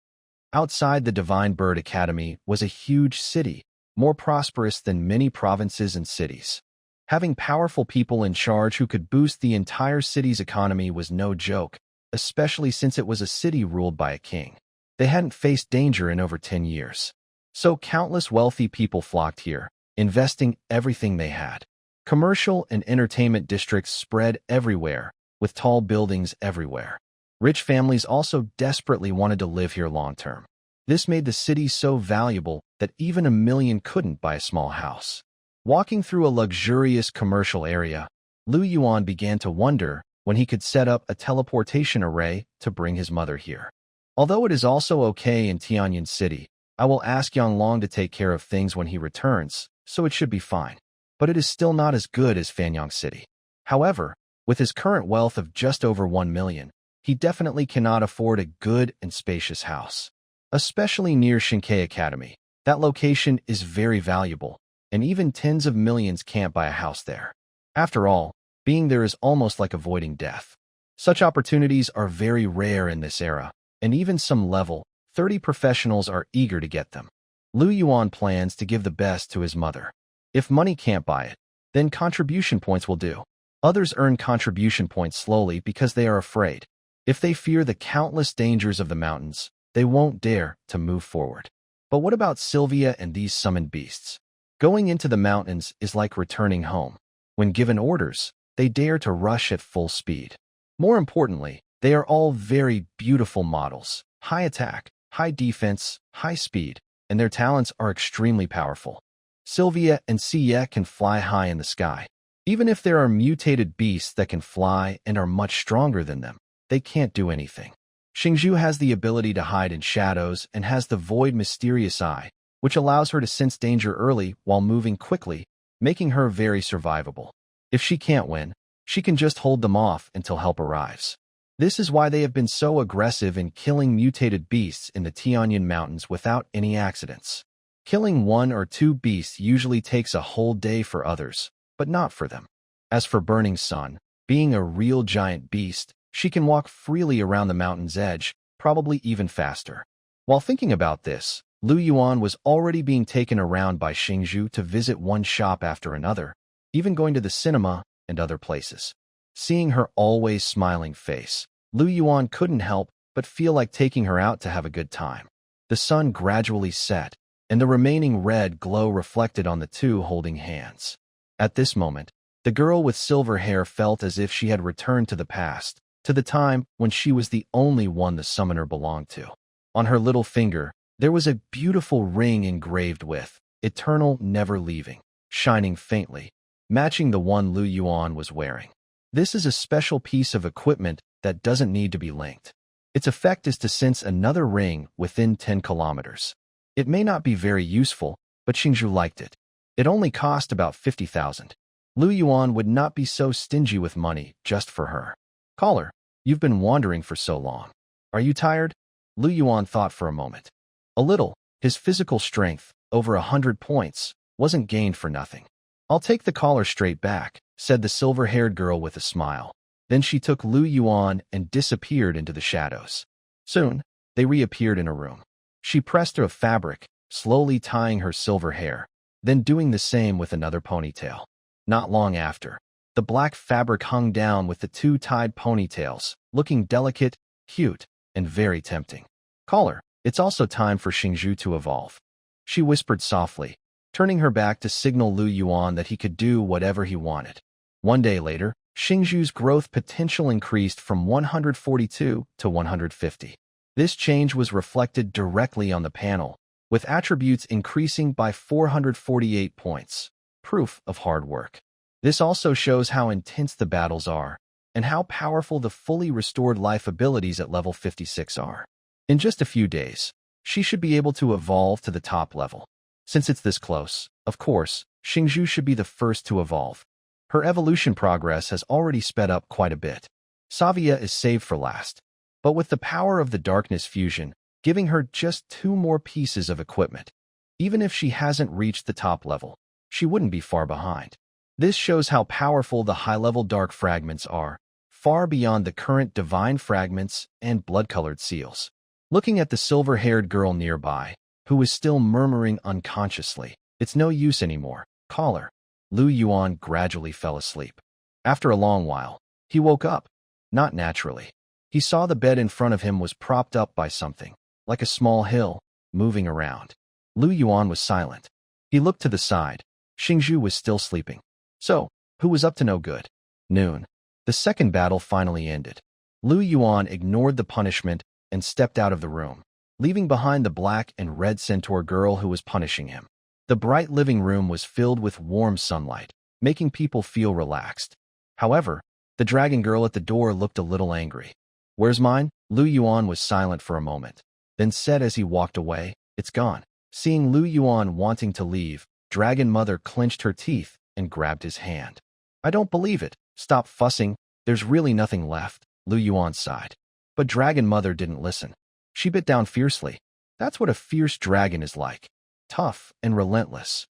Outside the Divine Bird Academy was a huge city, more prosperous than many provinces and cities. Having powerful people in charge who could boost the entire city's economy was no joke, especially since it was a city ruled by a king. They hadn't faced danger in over 10 years. So countless wealthy people flocked here, investing everything they had. Commercial and entertainment districts spread everywhere, with tall buildings everywhere. Rich families also desperately wanted to live here long-term. This made the city so valuable that even $1 million couldn't buy a small house. Walking through a luxurious commercial area, Lu Yuan began to wonder when he could set up a teleportation array to bring his mother here. Although it is also okay in Tianyan City, I will ask Yanglong to take care of things when he returns, so it should be fine. But it is still not as good as Fanyang City. However, with his current wealth of just over 1 million, he definitely cannot afford a good and spacious house. Especially near Shinkei Academy, that location is very valuable, and even tens of millions can't buy a house there. After all, being there is almost like avoiding death. Such opportunities are very rare in this era, and even some level 30 professionals are eager to get them. Lu Yuan plans to give the best to his mother. If money can't buy it, then contribution points will do. Others earn contribution points slowly because they are afraid. If they fear the countless dangers of the mountains, they won't dare to move forward. But what about Sevia and these summoned beasts? Going into the mountains is like returning home. When given orders, they dare to rush at full speed. More importantly, they are all very beautiful models, high attack, high defense, high speed, and their talents are extremely powerful. Sevia and Xie can fly high in the sky. Even if there are mutated beasts that can fly and are much stronger than them, they can't do anything. Xingzhu has the ability to hide in shadows and has the Void Mysterious Eye, which allows her to sense danger early while moving quickly, making her very survivable. If she can't win, she can just hold them off until help arrives. This is why they have been so aggressive in killing mutated beasts in the Tianyan Mountains without any accidents. Killing one or two beasts usually takes a whole day for others, but not for them. As for Burning Sun, being a real giant beast, she can walk freely around the mountain's edge, probably even faster. While thinking about this, Lu Yuan was already being taken around by Xingzhu to visit one shop after another, even going to the cinema and other places. Seeing her always smiling face, Lu Yuan couldn't help but feel like taking her out to have a good time. The sun gradually set, and the remaining red glow reflected on the two holding hands. At this moment, the girl with silver hair felt as if she had returned to the past, to the time when she was the only one the summoner belonged to. On her little finger, there was a beautiful ring engraved with "Eternal Never Leaving," shining faintly, matching the one Lu Yuan was wearing. This is a special piece of equipment that doesn't need to be linked. Its effect is to sense another ring within 10 kilometers. It may not be very useful, but Xingzhu liked it. It only cost about 50,000. Lu Yuan would not be so stingy with money just for her. "Caller, you've been wandering for so long. Are you tired?" Lu Yuan thought for a moment. A little. His physical strength, over 100 points, wasn't gained for nothing. "I'll take the caller straight back," said the silver-haired girl with a smile. Then she took Lu Yuan and disappeared into the shadows. Soon, they reappeared in a room. She pressed a fabric, slowly tying her silver hair, then doing the same with another ponytail. Not long after, the black fabric hung down with the two tied ponytails, looking delicate, cute, and very tempting. "Caller, it's also time for Xingzhu to evolve," she whispered softly, turning her back to signal Lu Yuan that he could do whatever he wanted. One day later, Xingzhu's growth potential increased from 142 to 150. This change was reflected directly on the panel, with attributes increasing by 448 points, proof of hard work. This also shows how intense the battles are, and how powerful the fully restored life abilities at level 56 are. In just a few days, she should be able to evolve to the top level. Since it's this close, of course, Xingzhu should be the first to evolve. Her evolution progress has already sped up quite a bit. Sevia is saved for last, but with the power of the darkness fusion, giving her just 2 more pieces of equipment. Even if she hasn't reached the top level, she wouldn't be far behind. This shows how powerful the high-level dark fragments are, far beyond the current divine fragments and blood-colored seals. Looking at the silver-haired girl nearby, who was still murmuring unconsciously, "It's no use anymore, caller," Lu Yuan gradually fell asleep. After a long while, he woke up. Not naturally. He saw the bed in front of him was propped up by something, like a small hill, moving around. Lu Yuan was silent. He looked to the side. Xingzhu was still sleeping. So, who was up to no good? Noon. The second battle finally ended. Lu Yuan ignored the punishment and stepped out of the room, leaving behind the black and red centaur girl who was punishing him. The bright living room was filled with warm sunlight, making people feel relaxed. However, the dragon girl at the door looked a little angry. "Where's mine?" Lu Yuan was silent for a moment, then said as he walked away, "It's gone." Seeing Lu Yuan wanting to leave, Dragon Mother clenched her teeth and grabbed his hand. "I don't believe it. Stop fussing. There's really nothing left," Lu Yuan sighed. But Dragon Mother didn't listen. She bit down fiercely. That's what a fierce dragon is like. Tough and relentless.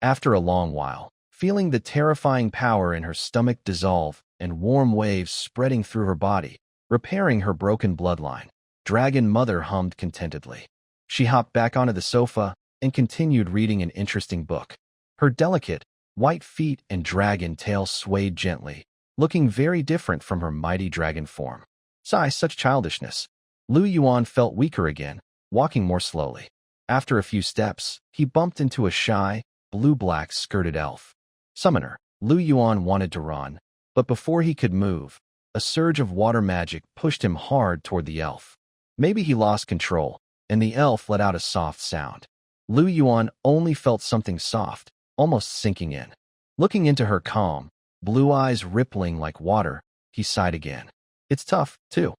After a long while, feeling the terrifying power in her stomach dissolve and warm waves spreading through her body, repairing her broken bloodline, Dragon Mother hummed contentedly. She hopped back onto the sofa and continued reading an interesting book. Her delicate, white feet and dragon tail swayed gently, looking very different from her mighty dragon form. Sigh, such childishness. Lu Yuan felt weaker again, walking more slowly. After a few steps, he bumped into a shy, blue-black skirted elf. Summoner. Lu Yuan wanted to run, but before he could move, a surge of water magic pushed him hard toward the elf. Maybe he lost control, and the elf let out a soft sound. Lu Yuan only felt something soft, almost sinking in. Looking into her calm, blue eyes rippling like water, he sighed again. It's tough, too.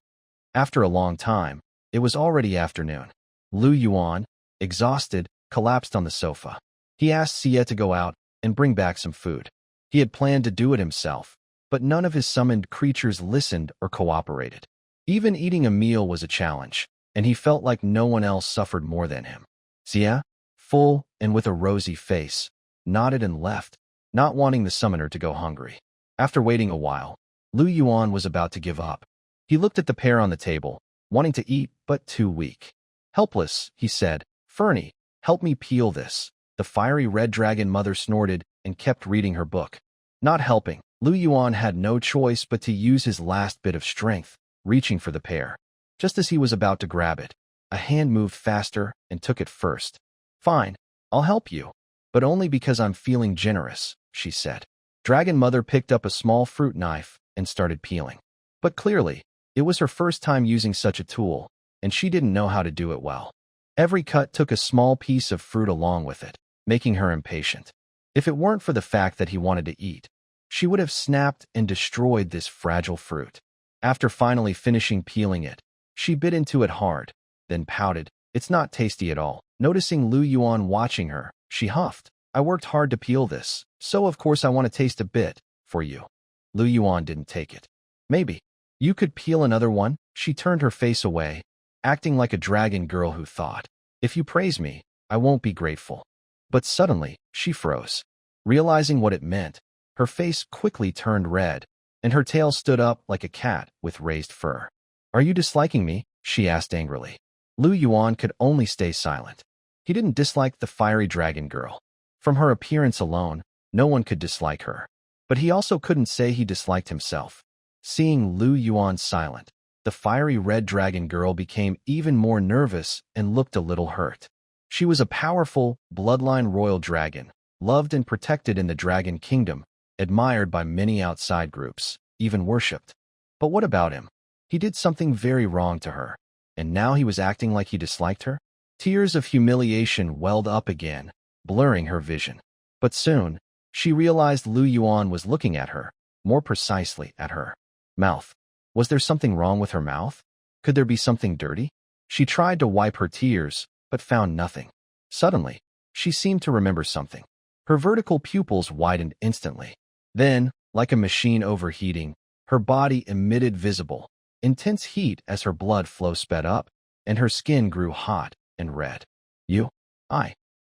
After a long time, it was already afternoon. Lu Yuan, exhausted, collapsed on the sofa. He asked Sevia to go out and bring back some food. He had planned to do it himself, but none of his summoned creatures listened or cooperated. Even eating a meal was a challenge, and he felt like no one else suffered more than him. "Sevia, full and with a rosy face, nodded and left, not wanting the summoner to go hungry. After waiting a while, Yuan was about to give up. He looked at the pair on the table, wanting to eat but too weak. Helpless, he said, "Fernie, help me peel this." The fiery red dragon mother snorted and kept reading her book. Not helping, Yuan had no choice but to use his last bit of strength, reaching for the pear. Just as he was about to grab it, a hand moved faster and took it first. "Fine, I'll help you, but only because I'm feeling generous," she said. Dragon Mother picked up a small fruit knife and started peeling. But clearly, it was her first time using such a tool, and she didn't know how to do it well. Every cut took a small piece of fruit along with it, making her impatient. If it weren't for the fact that he wanted to eat, she would have snapped and destroyed this fragile fruit. After finally finishing peeling it, she bit into it hard, then pouted. "It's not tasty at all." Noticing Yuan watching her, she huffed. "I worked hard to peel this, so of course I want to taste a bit, for you." Yuan didn't take it. "Maybe you could peel another one?" She turned her face away, acting like a dragon girl who thought, "If you praise me, I won't be grateful." But suddenly, she froze. Realizing what it meant, her face quickly turned red, and her tail stood up like a cat with raised fur. "Are you disliking me?" she asked angrily. Yuan could only stay silent. He didn't dislike the fiery dragon girl. From her appearance alone, no one could dislike her. But he also couldn't say he disliked himself. Seeing Yuan silent, the fiery red dragon girl became even more nervous and looked a little hurt. She was a powerful, bloodline royal dragon, loved and protected in the Dragon Kingdom, admired by many outside groups, even worshipped. But what about him? He did something very wrong to her, and now he was acting like he disliked her? Tears of humiliation welled up again, blurring her vision. But soon, she realized Yuan was looking at her, more precisely at her mouth. Was there something wrong with her mouth? Could there be something dirty? She tried to wipe her tears, but found nothing. Suddenly, she seemed to remember something. Her vertical pupils widened instantly. Then, like a machine overheating, her body emitted visible, intense heat as her blood flow sped up, and her skin grew hot and red.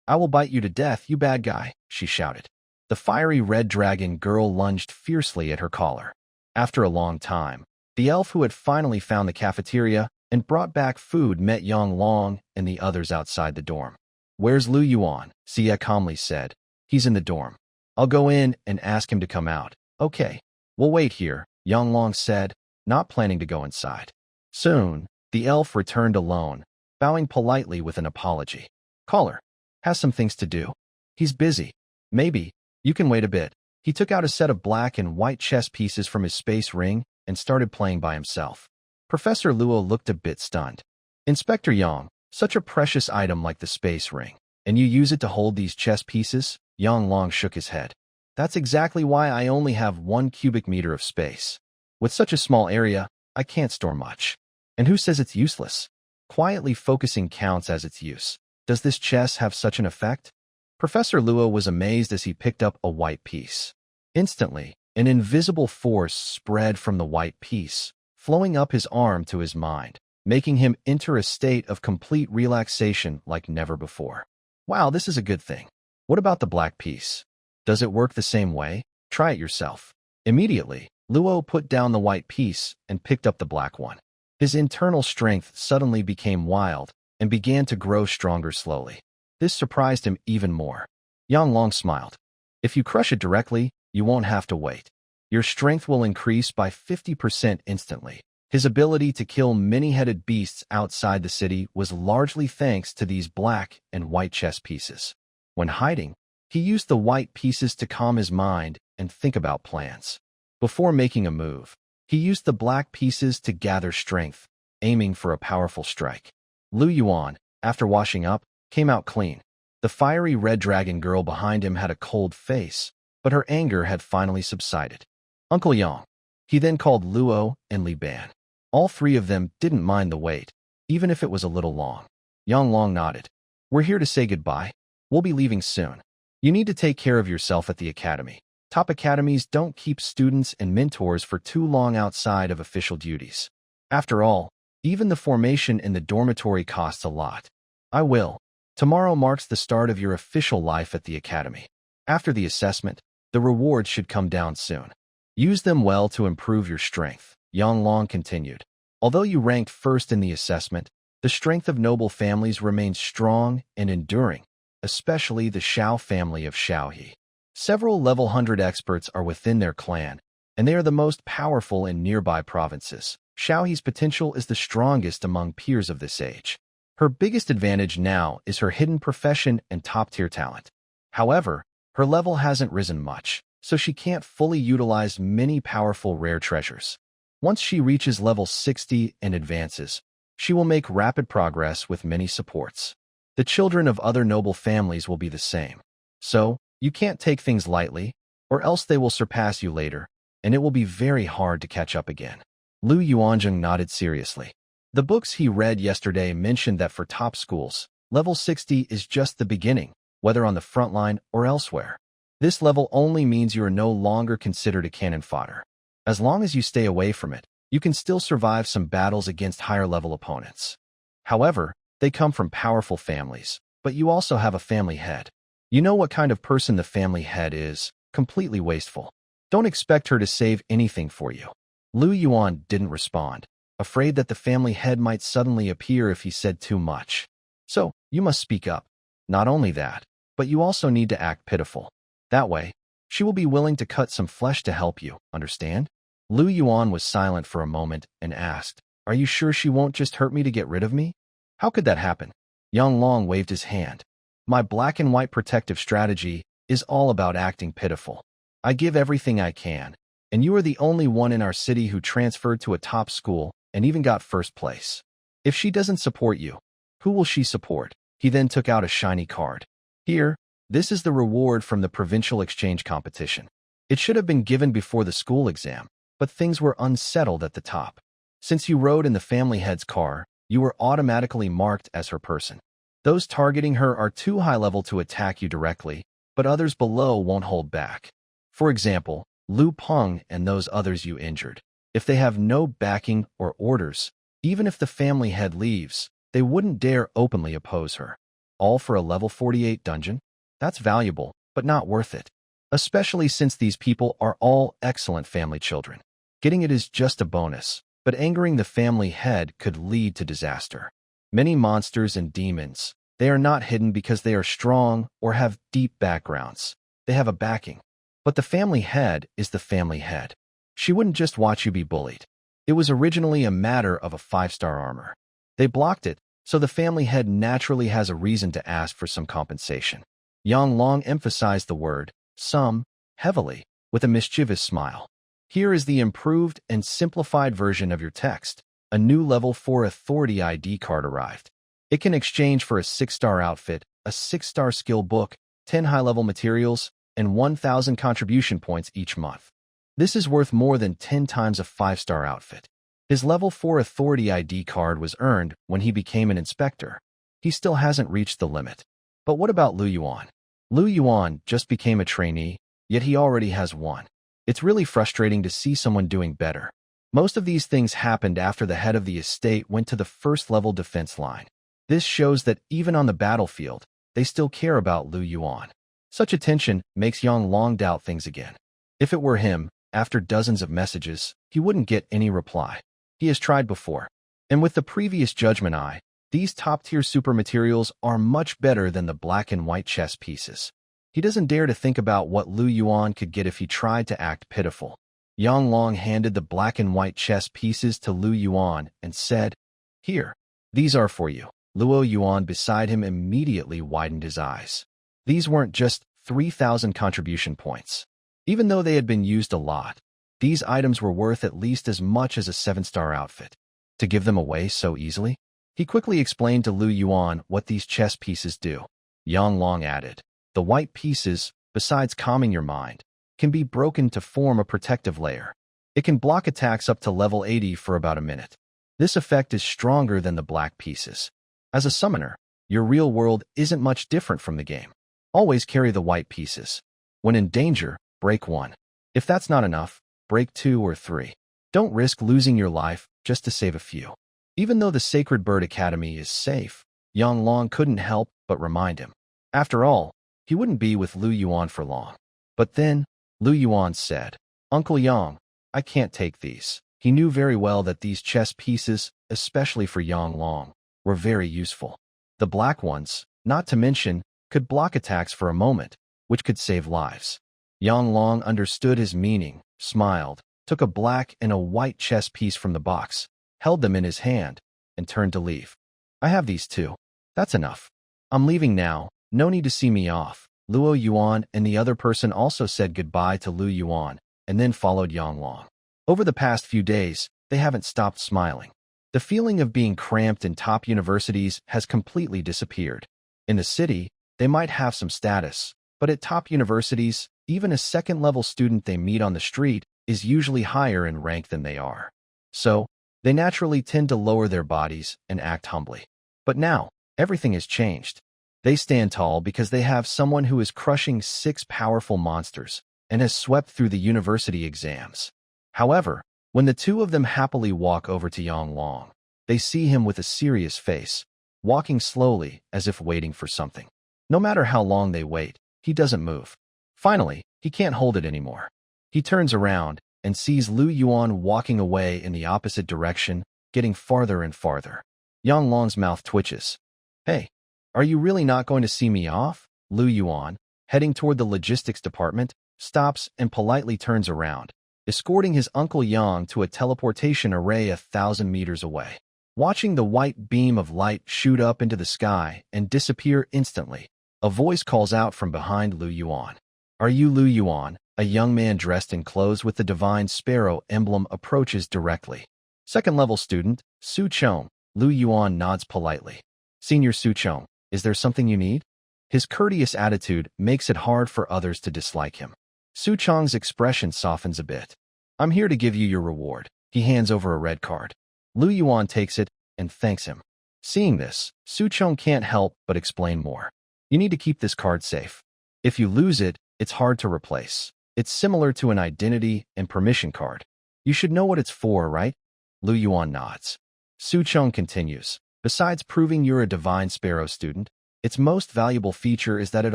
I will bite you to death, you bad guy," she shouted. The fiery red dragon girl lunged fiercely at her collar. After a long time, the elf who had finally found the cafeteria and brought back food met Yang Long and the others outside the dorm. "Where's Yuan?" Sevia calmly said. "He's in the dorm. I'll go in and ask him to come out." "Okay, we'll wait here," Yang Long said, not planning to go inside. Soon, the elf returned alone, bowing politely with an apology. "Caller has some things to do. He's busy. Maybe you can wait a bit." He took out a set of black and white chess pieces from his space ring and started playing by himself. Professor Luo looked a bit stunned. "Inspector Yang, such a precious item like the space ring, and you use it to hold these chess pieces?" Yang Long shook his head. "That's exactly why I only have 1 cubic meter of space. With such a small area, I can't store much. And who says it's useless? Quietly focusing counts as its use. Does this chess have such an effect?" Professor Luo was amazed as he picked up a white piece. Instantly, an invisible force spread from the white piece, flowing up his arm to his mind, making him enter a state of complete relaxation like never before. "Wow, this is a good thing. What about the black piece? Does it work the same way? Try it yourself." Immediately, Luo put down the white piece and picked up the black one. His internal strength suddenly became wild and began to grow stronger slowly. This surprised him even more. Yang Long smiled. "If you crush it directly, you won't have to wait. Your strength will increase by 50% instantly." His ability to kill many-headed beasts outside the city was largely thanks to these black and white chess pieces. When hiding, he used the white pieces to calm his mind and think about plans. Before making a move, he used the black pieces to gather strength, aiming for a powerful strike. Yuan, after washing up, came out clean. The fiery red dragon girl behind him had a cold face, but her anger had finally subsided. "Uncle Yang." He then called Luo and Li Ban. All three of them didn't mind the wait, even if it was a little long. Yang Long nodded. "We're here to say goodbye. We'll be leaving soon. You need to take care of yourself at the academy. Top academies don't keep students and mentors for too long outside of official duties. After all, even the formation in the dormitory costs a lot." "I will. Tomorrow marks the start of your official life at the academy. After the assessment, the rewards should come down soon. Use them well to improve your strength, Yang Long continued. Although you ranked first in the assessment, the strength of noble families remains strong and enduring, especially the Shao family of Shaohe. Several level 100 experts are within their clan, and they are the most powerful in nearby provinces. Shaohe's potential is the strongest among peers of this age. Her biggest advantage now is her hidden profession and top-tier talent. However, her level hasn't risen much, so she can't fully utilize many powerful rare treasures. Once she reaches level 60 and advances, she will make rapid progress with many supports. The children of other noble families will be the same. So, you can't take things lightly, or else they will surpass you later, and it will be very hard to catch up again. Lu Yuanzheng nodded seriously. The books he read yesterday mentioned that for top schools, level 60 is just the beginning, whether on the front line or elsewhere. This level only means you are no longer considered a cannon fodder. As long as you stay away from it, you can still survive some battles against higher-level opponents. However, they come from powerful families, but you also have a family head. You know what kind of person the family head is, completely wasteful. Don't expect her to save anything for you. Lu Yuan didn't respond, afraid that the family head might suddenly appear if he said too much. So, you must speak up. Not only that, but you also need to act pitiful. That way, she will be willing to cut some flesh to help you, understand? Lu Yuan was silent for a moment and asked, "Are you sure she won't just hurt me to get rid of me?" "How could that happen?" Yang Long waved his hand. "My black and white protective strategy is all about acting pitiful. I give everything I can, and you are the only one in our city who transferred to a top school and even got first place. If she doesn't support you, who will she support?" He then took out a shiny card. "Here, this is the reward from the provincial exchange competition. It should have been given before the school exam, but things were unsettled at the top. Since you rode in the family head's car, you were automatically marked as her person. Those targeting her are too high level to attack you directly, but others below won't hold back. For example, Lu Peng and those others you injured. If they have no backing or orders, even if the family head leaves, they wouldn't dare openly oppose her. All for a level 48 dungeon? That's valuable, but not worth it. Especially since these people are all excellent family children. Getting it is just a bonus, but angering the family head could lead to disaster. Many monsters and demons, they are not hidden because they are strong or have deep backgrounds. They have a backing. But the family head is the family head. She wouldn't just watch you be bullied. It was originally a matter of a 5-star armor. They blocked it, so the family head naturally has a reason to ask for some compensation. Yang Long emphasized the word some heavily, with a mischievous smile. Here is the improved and simplified version of your text. A new level 4 authority ID card arrived. It can exchange for a 6-star outfit, a 6-star skill book, 10 high-level materials, and 1,000 contribution points each month. This is worth more than 10 times a 5-star outfit. His level 4 authority ID card was earned when he became an inspector. He still hasn't reached the limit. But what about Lu Yuan? Lu Yuan just became a trainee, yet he already has one. It's really frustrating to see someone doing better. Most of these things happened after the head of the estate went to the first-level defense line. This shows that even on the battlefield, they still care about Lu Yuan. Such attention makes Yang Long doubt things again. If it were him, after dozens of messages, he wouldn't get any reply. He has tried before. And with the previous Judgment Eye, these top-tier super materials are much better than the black and white chess pieces. He doesn't dare to think about what Lu Yuan could get if he tried to act pitiful. Yang Long handed the black and white chess pieces to Lu Yuan and said, "Here, these are for you." Luo Yuan beside him immediately widened his eyes. These weren't just 3,000 contribution points. Even though they had been used a lot, these items were worth at least as much as a 7-star outfit. To give them away so easily? He quickly explained to Lu Yuan what these chess pieces do. Yang Long added, "The white pieces, besides calming your mind, can be broken to form a protective layer. It can block attacks up to level 80 for about a minute. This effect is stronger than the black pieces. As a summoner, your real world isn't much different from the game. Always carry the white pieces. When in danger, break one. If that's not enough, break 2 or 3. Don't risk losing your life just to save a few." Even though the Sacred Bird Academy is safe, Yang Long couldn't help but remind him. After all, he wouldn't be with Lu Yuan for long. But then, Lu Yuan said, "Uncle Yang, I can't take these." He knew very well that these chess pieces, especially for Yang Long, were very useful. The black ones, not to mention, could block attacks for a moment, which could save lives. Yang Long understood his meaning, smiled, took a black and a white chess piece from the box, held them in his hand, and turned to leave. "I have these too. That's enough. I'm leaving now, no need to see me off." Luo Yuan and the other person also said goodbye to Lu Yuan, and then followed Yang Long. Over the past few days, they haven't stopped smiling. The feeling of being cramped in top universities has completely disappeared. In the city, they might have some status, but at top universities, even a second-level student they meet on the street is usually higher in rank than they are. So, they naturally tend to lower their bodies and act humbly. But now, everything has changed. They stand tall because they have someone who is crushing 6 powerful monsters and has swept through the university exams. However, when the two of them happily walk over to Yang Long, they see him with a serious face, walking slowly as if waiting for something. No matter how long they wait, he doesn't move. Finally, he can't hold it anymore. He turns around and sees Lu Yuan walking away in the opposite direction, getting farther and farther. Yang Long's mouth twitches. "Hey, are you really not going to see me off?" Lu Yuan, heading toward the logistics department, stops and politely turns around, escorting his Uncle Yang to a teleportation array 1,000 meters away. Watching the white beam of light shoot up into the sky and disappear instantly, a voice calls out from behind Lu Yuan. "Are you Lu Yuan?" A young man dressed in clothes with the divine sparrow emblem approaches directly. Second-level student, Su Chong. Lu Yuan nods politely. "Senior Su Chong, is there something you need?" His courteous attitude makes it hard for others to dislike him. Su Chong's expression softens a bit. "I'm here to give you your reward." He hands over a red card. Lu Yuan takes it and thanks him. Seeing this, Su Chong can't help but explain more. "You need to keep this card safe. If you lose it, it's hard to replace. It's similar to an identity and permission card. You should know what it's for, right?" Lu Yuan nods. Su Chong continues. "Besides proving you're a Divine Sparrow student, its most valuable feature is that it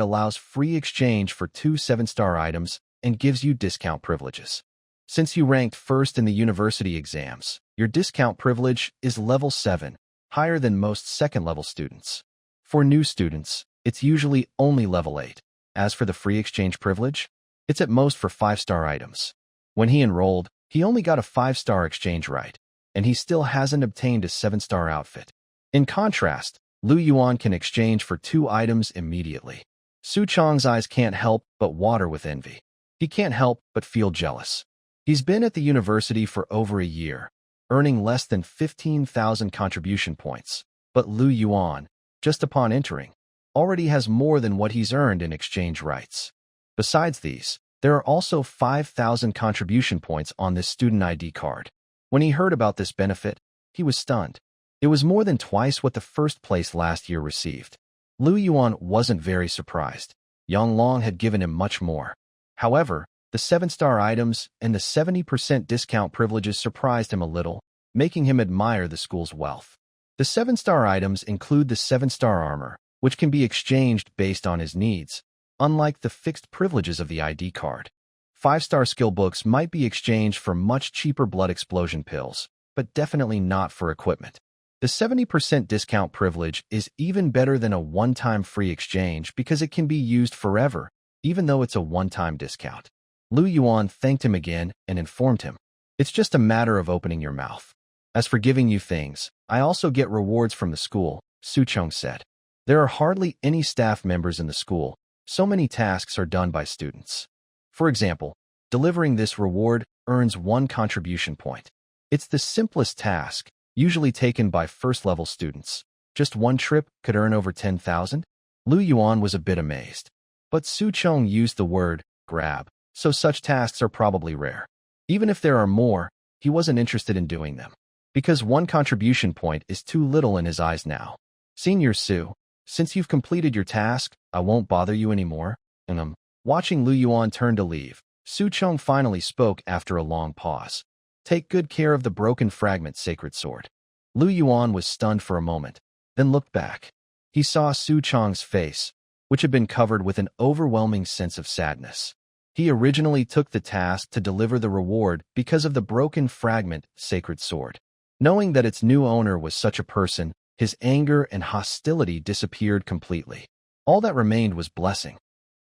allows free exchange for 2 7-star items and gives you discount privileges. Since you ranked first in the university exams, your discount privilege is level 7, higher than most second-level students. For new students, it's usually only level 8. As for the free exchange privilege, it's at most for 5-star items. When he enrolled, he only got a 5-star exchange right, and he still hasn't obtained a 7-star outfit. In contrast, Lu Yuan can exchange for 2 items immediately." Su Chong's eyes can't help but water with envy. He can't help but feel jealous. He's been at the university for over a year, earning less than 15,000 contribution points, but Lu Yuan, just upon entering, already has more than what he's earned in exchange rights. Besides these, there are also 5,000 contribution points on this student ID card. When he heard about this benefit, he was stunned. It was more than twice what the first place last year received. Lu Yuan wasn't very surprised. Yang Long had given him much more. However, the 7-star items and the 70% discount privileges surprised him a little, making him admire the school's wealth. The 7-star items include the 7-star armor, which can be exchanged based on his needs, unlike the fixed privileges of the ID card. 5-star skill books might be exchanged for much cheaper blood explosion pills, but definitely not for equipment. The 70% discount privilege is even better than a one-time free exchange because it can be used forever, even though it's a one-time discount. Lu Yuan thanked him again and informed him, "It's just a matter of opening your mouth. As for giving you things, I also get rewards from the school," Su Chong said. "There are hardly any staff members in the school, so many tasks are done by students. For example, delivering this reward earns 1 contribution point. It's the simplest task, usually taken by first-level students. Just 1 trip could earn over 10,000? Lu Yuan was a bit amazed. But Su Chong used the word grab, so such tasks are probably rare. Even if there are more, he wasn't interested in doing them, because 1 contribution point is too little in his eyes now. "Senior Su, since you've completed your task, I won't bother you anymore." Watching Lu Yuan turn to leave, Su Chong finally spoke after a long pause. "Take good care of the broken fragment, Sacred Sword." Lu Yuan was stunned for a moment, then looked back. He saw Su Chang's face, which had been covered with an overwhelming sense of sadness. He originally took the task to deliver the reward because of the broken fragment sacred sword. Knowing that its new owner was such a person, his anger and hostility disappeared completely. All that remained was blessing.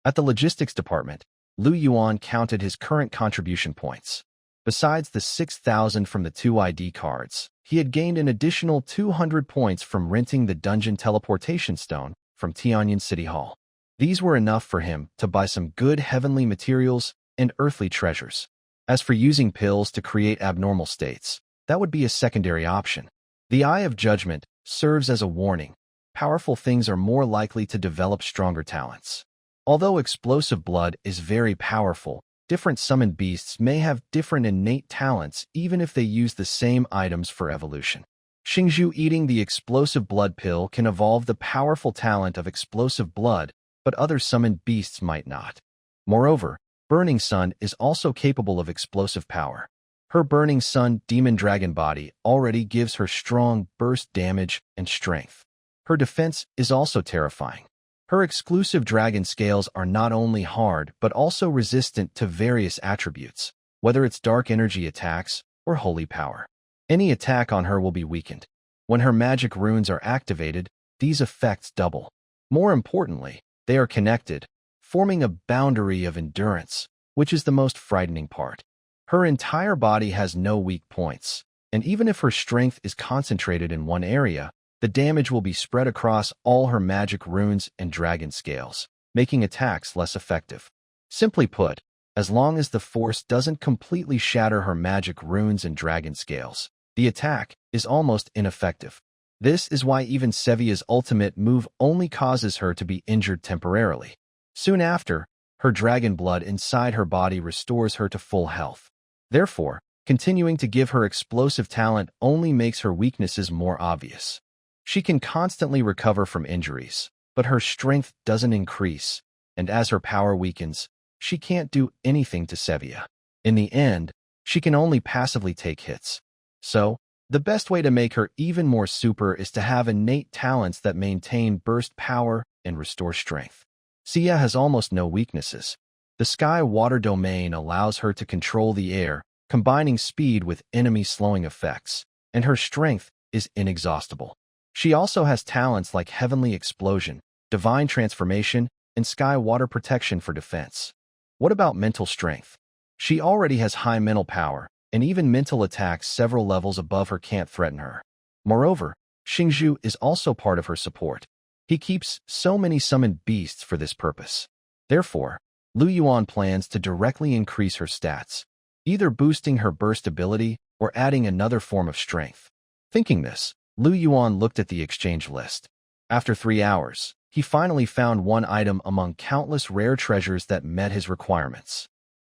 At the logistics department, Lu Yuan counted his current contribution points. Besides the 6,000 from the 2 ID cards, he had gained an additional 200 points from renting the dungeon teleportation stone from Tianyan City Hall. These were enough for him to buy some good heavenly materials and earthly treasures. As for using pills to create abnormal states, that would be a secondary option. The Eye of Judgment serves as a warning. Powerful things are more likely to develop stronger talents. Although explosive blood is very powerful, different summoned beasts may have different innate talents even if they use the same items for evolution. Xingzhu eating the explosive blood pill can evolve the powerful talent of explosive blood, but other summoned beasts might not. Moreover, Burning Sun is also capable of explosive power. Her Burning Sun demon dragon body already gives her strong burst damage and strength. Her defense is also terrifying. Her exclusive dragon scales are not only hard but also resistant to various attributes, whether it's dark energy attacks or holy power. Any attack on her will be weakened. When her magic runes are activated, these effects double. More importantly, they are connected, forming a boundary of endurance, which is the most frightening part. Her entire body has no weak points, and even if her strength is concentrated in one area, the damage will be spread across all her magic runes and dragon scales, making attacks less effective. Simply put, as long as the force doesn't completely shatter her magic runes and dragon scales, the attack is almost ineffective. This is why even Sevia's ultimate move only causes her to be injured temporarily. Soon after, her dragon blood inside her body restores her to full health. Therefore, continuing to give her explosive talent only makes her weaknesses more obvious. She can constantly recover from injuries, but her strength doesn't increase, and as her power weakens, she can't do anything to Sevia. In the end, she can only passively take hits. So, the best way to make her even more super is to have innate talents that maintain burst power and restore strength. Sevia has almost no weaknesses. The sky-water domain allows her to control the air, combining speed with enemy slowing effects, and her strength is inexhaustible. She also has talents like Heavenly Explosion, Divine Transformation, and Sky-Water Protection for defense. What about mental strength? She already has high mental power, and even mental attacks several levels above her can't threaten her. Moreover, Xingzhu is also part of her support. He keeps so many summoned beasts for this purpose. Therefore, Lu Yuan plans to directly increase her stats, either boosting her burst ability or adding another form of strength. Thinking this, Lu Yuan looked at the exchange list. After 3 hours, he finally found one item among countless rare treasures that met his requirements.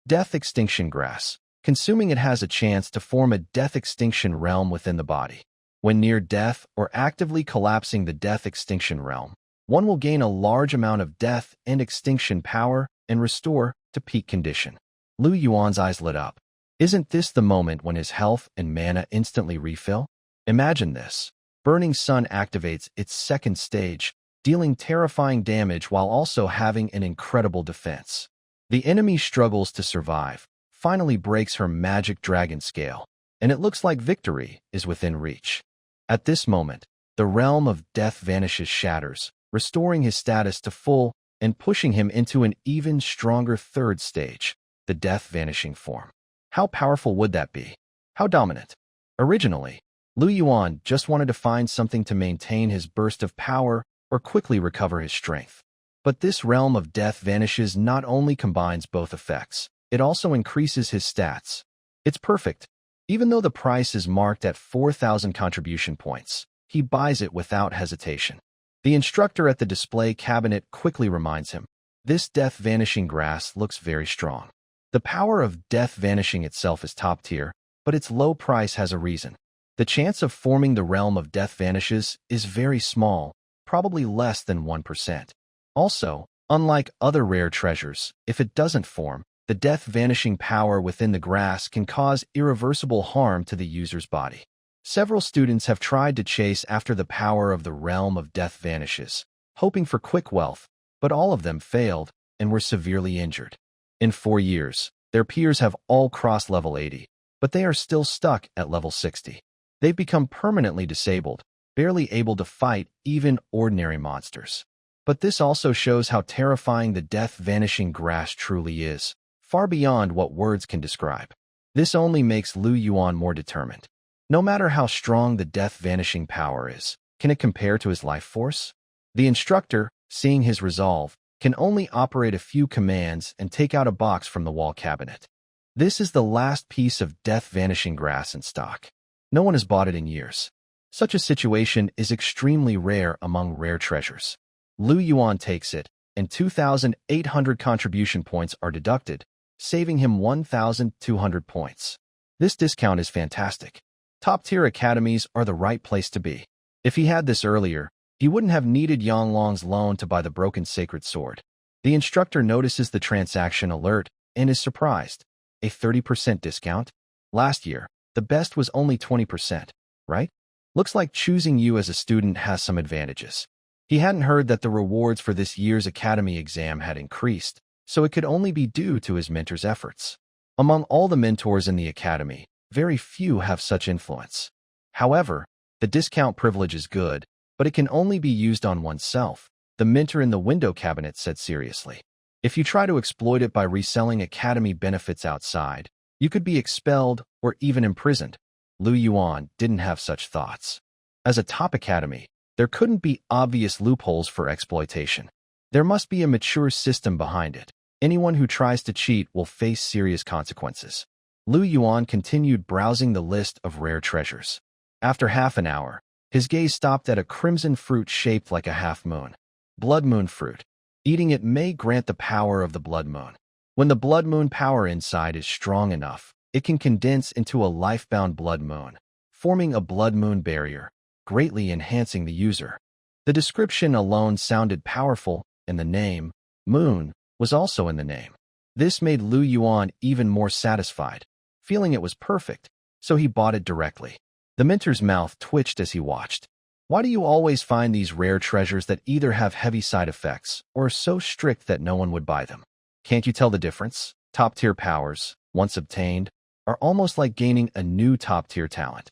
Death Extinction Grass. Consuming it has a chance to form a death extinction realm within the body. When near death or actively collapsing the death extinction realm, one will gain a large amount of death and extinction power and restore to peak condition. Lu Yuan's eyes lit up. Isn't this the moment when his health and mana instantly refill? Imagine this. Burning Sun activates its second stage, dealing terrifying damage while also having an incredible defense. The enemy struggles to survive, finally breaks her magic dragon scale, and it looks like victory is within reach. At this moment, the realm of death vanishes shatters, restoring his status to full and pushing him into an even stronger third stage, the death vanishing form. How powerful would that be? How dominant? Originally, Lu Yuan just wanted to find something to maintain his burst of power or quickly recover his strength. But this realm of death vanishes not only combines both effects, it also increases his stats. It's perfect. Even though the price is marked at 4,000 contribution points, he buys it without hesitation. The instructor at the display cabinet quickly reminds him, this death vanishing grass looks very strong. The power of death vanishing itself is top tier, but its low price has a reason. The chance of forming the realm of death vanishes is very small, probably less than 1%. Also, unlike other rare treasures, if it doesn't form, the death vanishing power within the grass can cause irreversible harm to the user's body. Several students have tried to chase after the power of the realm of death vanishes, hoping for quick wealth, but all of them failed and were severely injured. In 4 years, their peers have all crossed level 80, but they are still stuck at level 60. They've become permanently disabled, barely able to fight even ordinary monsters. But this also shows how terrifying the death-vanishing grass truly is, far beyond what words can describe. This only makes Yuan more determined. No matter how strong the death-vanishing power is, can it compare to his life force? The instructor, seeing his resolve, can only operate a few commands and take out a box from the wall cabinet. This is the last piece of death-vanishing grass in stock. No one has bought it in years. Such a situation is extremely rare among rare treasures. Yuan takes it, and 2,800 contribution points are deducted, saving him 1,200 points. This discount is fantastic. Top-tier academies are the right place to be. If he had this earlier, he wouldn't have needed Yanglong's loan to buy the broken sacred sword. The instructor notices the transaction alert and is surprised. A 30% discount? Last year, the best was only 20%, right? Looks like choosing you as a student has some advantages. He hadn't heard that the rewards for this year's academy exam had increased, so it could only be due to his mentor's efforts. Among all the mentors in the academy, very few have such influence. However, the discount privilege is good, but it can only be used on oneself, the mentor in the window cabinet said seriously. If you try to exploit it by reselling academy benefits outside, you could be expelled or even imprisoned. Yuan didn't have such thoughts. As a top academy, there couldn't be obvious loopholes for exploitation. There must be a mature system behind it. Anyone who tries to cheat will face serious consequences. Yuan continued browsing the list of rare treasures. After half an hour, his gaze stopped at a crimson fruit shaped like a half-moon. Blood moon fruit. Eating it may grant the power of the blood moon. When the blood moon power inside is strong enough, it can condense into a life-bound blood moon, forming a blood moon barrier, greatly enhancing the user. The description alone sounded powerful, and the name, Moon, was also in the name. This made Yuan even more satisfied, feeling it was perfect, so he bought it directly. The mentor's mouth twitched as he watched. Why do you always find these rare treasures that either have heavy side effects or are so strict that no one would buy them? Can't you tell the difference? Top-tier powers, once obtained, are almost like gaining a new top-tier talent.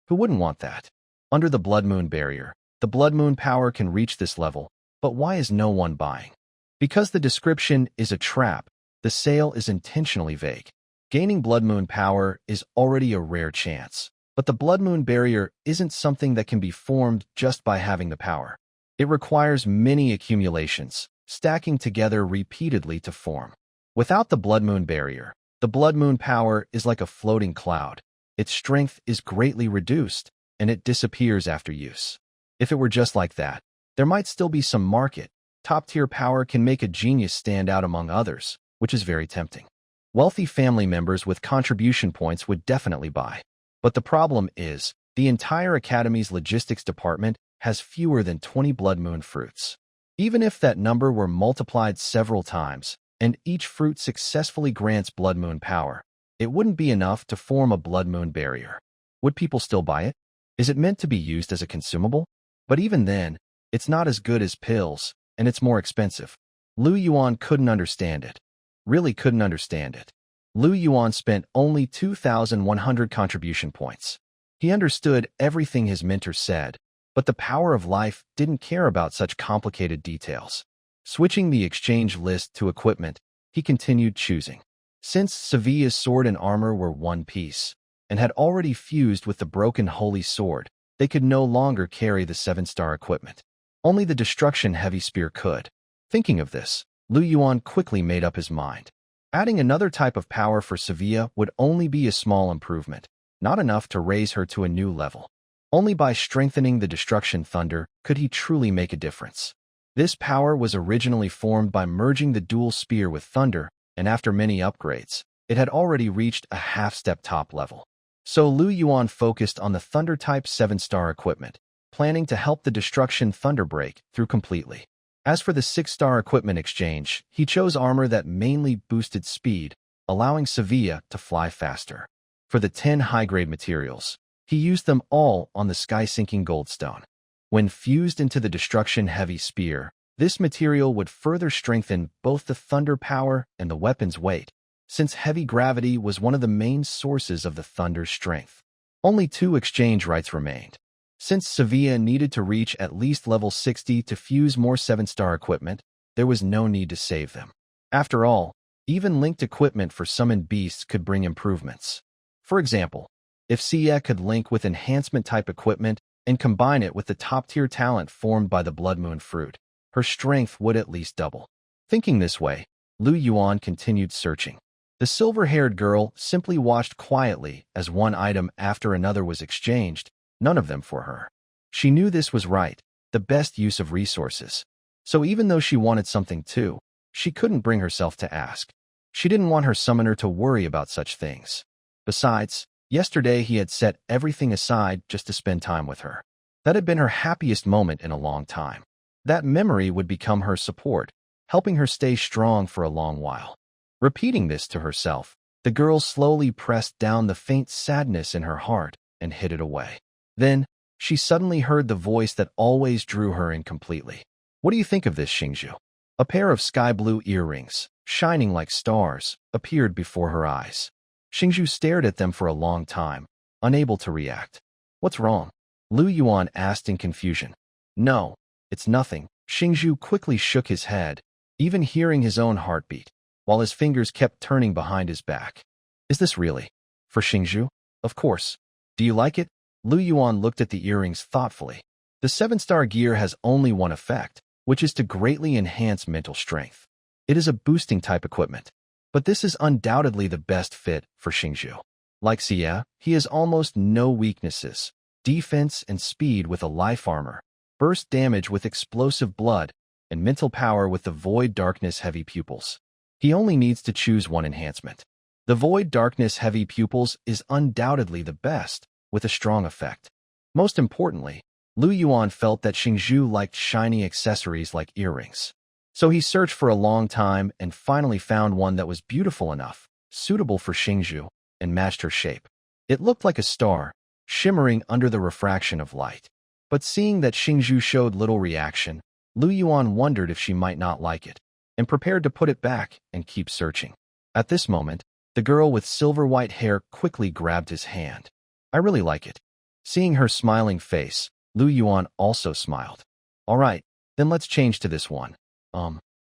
Who wouldn't want that? Under the blood moon barrier, the blood moon power can reach this level, but why is no one buying? Because the description is a trap, the sale is intentionally vague. Gaining blood moon power is already a rare chance, but the blood moon barrier isn't something that can be formed just by having the power. It requires many accumulations, stacking together repeatedly to form. Without the blood moon barrier, the blood moon power is like a floating cloud. Its strength is greatly reduced, and it disappears after use. If it were just like that, there might still be some market. Top-tier power can make a genius stand out among others, which is very tempting. Wealthy family members with contribution points would definitely buy. But the problem is, the entire academy's logistics department has fewer than 20 blood moon fruits. Even if that number were multiplied several times, and each fruit successfully grants blood moon power, it wouldn't be enough to form a blood moon barrier. Would people still buy it? Is it meant to be used as a consumable? But even then, it's not as good as pills, and it's more expensive. Yuan couldn't understand it. Really couldn't understand it. Yuan spent only 2,100 contribution points. He understood everything his mentor said, but the power of life didn't care about such complicated details. Switching the exchange list to equipment, he continued choosing. Since Sevia's sword and armor were one piece, and had already fused with the broken holy sword, they could no longer carry the 7-star equipment. Only the destruction heavy spear could. Thinking of this, Yuan quickly made up his mind. Adding another type of power for Sevia would only be a small improvement, not enough to raise her to a new level. Only by strengthening the destruction thunder could he truly make a difference. This power was originally formed by merging the dual spear with thunder, and after many upgrades, it had already reached a half-step top level. So Yuan focused on the thunder-type 7-star equipment, planning to help the destruction thunder break through completely. As for the 6-star equipment exchange, he chose armor that mainly boosted speed, allowing Sevia to fly faster. For the 10 high-grade materials, He used them all on the sky-sinking goldstone. When fused into the destruction-heavy spear, this material would further strengthen both the thunder power and the weapon's weight, since heavy gravity was one of the main sources of the thunder's strength. Only 2 exchange rights remained. Since Sevia needed to reach at least level 60 to fuse more 7-star equipment, there was no need to save them. After all, even linked equipment for summoned beasts could bring improvements. For example, if Sevia could link with enhancement-type equipment and combine it with the top-tier talent formed by the Blood Moon fruit, her strength would at least double. Thinking this way, Yuan continued searching. The silver-haired girl simply watched quietly as one item after another was exchanged, none of them for her. She knew this was right, the best use of resources. So even though she wanted something too, she couldn't bring herself to ask. She didn't want her summoner to worry about such things. Besides, yesterday he had set everything aside just to spend time with her. That had been her happiest moment in a long time. That memory would become her support, helping her stay strong for a long while. Repeating this to herself, the girl slowly pressed down the faint sadness in her heart and hid it away. Then, she suddenly heard the voice that always drew her in completely. "What do you think of this, Xingzhu?" A pair of sky-blue earrings, shining like stars, appeared before her eyes. Xingzhu stared at them for a long time, unable to react. "What's wrong?" Yuan asked in confusion. "No, it's nothing." Xingzhu quickly shook his head, even hearing his own heartbeat, while his fingers kept turning behind his back. "Is this really for Xingzhu?" "Of course. Do you like it?" Yuan looked at the earrings thoughtfully. The 7-star gear has only one effect, which is to greatly enhance mental strength. It is a boosting type equipment, but this is undoubtedly the best fit for Xingzhu. Like Xia, he has almost no weaknesses: defense and speed with a life armor, burst damage with explosive blood, and mental power with the void darkness heavy pupils. He only needs to choose one enhancement. The void darkness heavy pupils is undoubtedly the best, with a strong effect. Most importantly, Yuan felt that Xingzhu liked shiny accessories like earrings. So he searched for a long time and finally found one that was beautiful enough, suitable for Xingzhu, and matched her shape. It looked like a star, shimmering under the refraction of light. But seeing that Xingzhu showed little reaction, Yuan wondered if she might not like it, and prepared to put it back and keep searching. At this moment, the girl with silver-white hair quickly grabbed his hand. "I really like it." Seeing her smiling face, Yuan also smiled. "All right, then let's change to this one."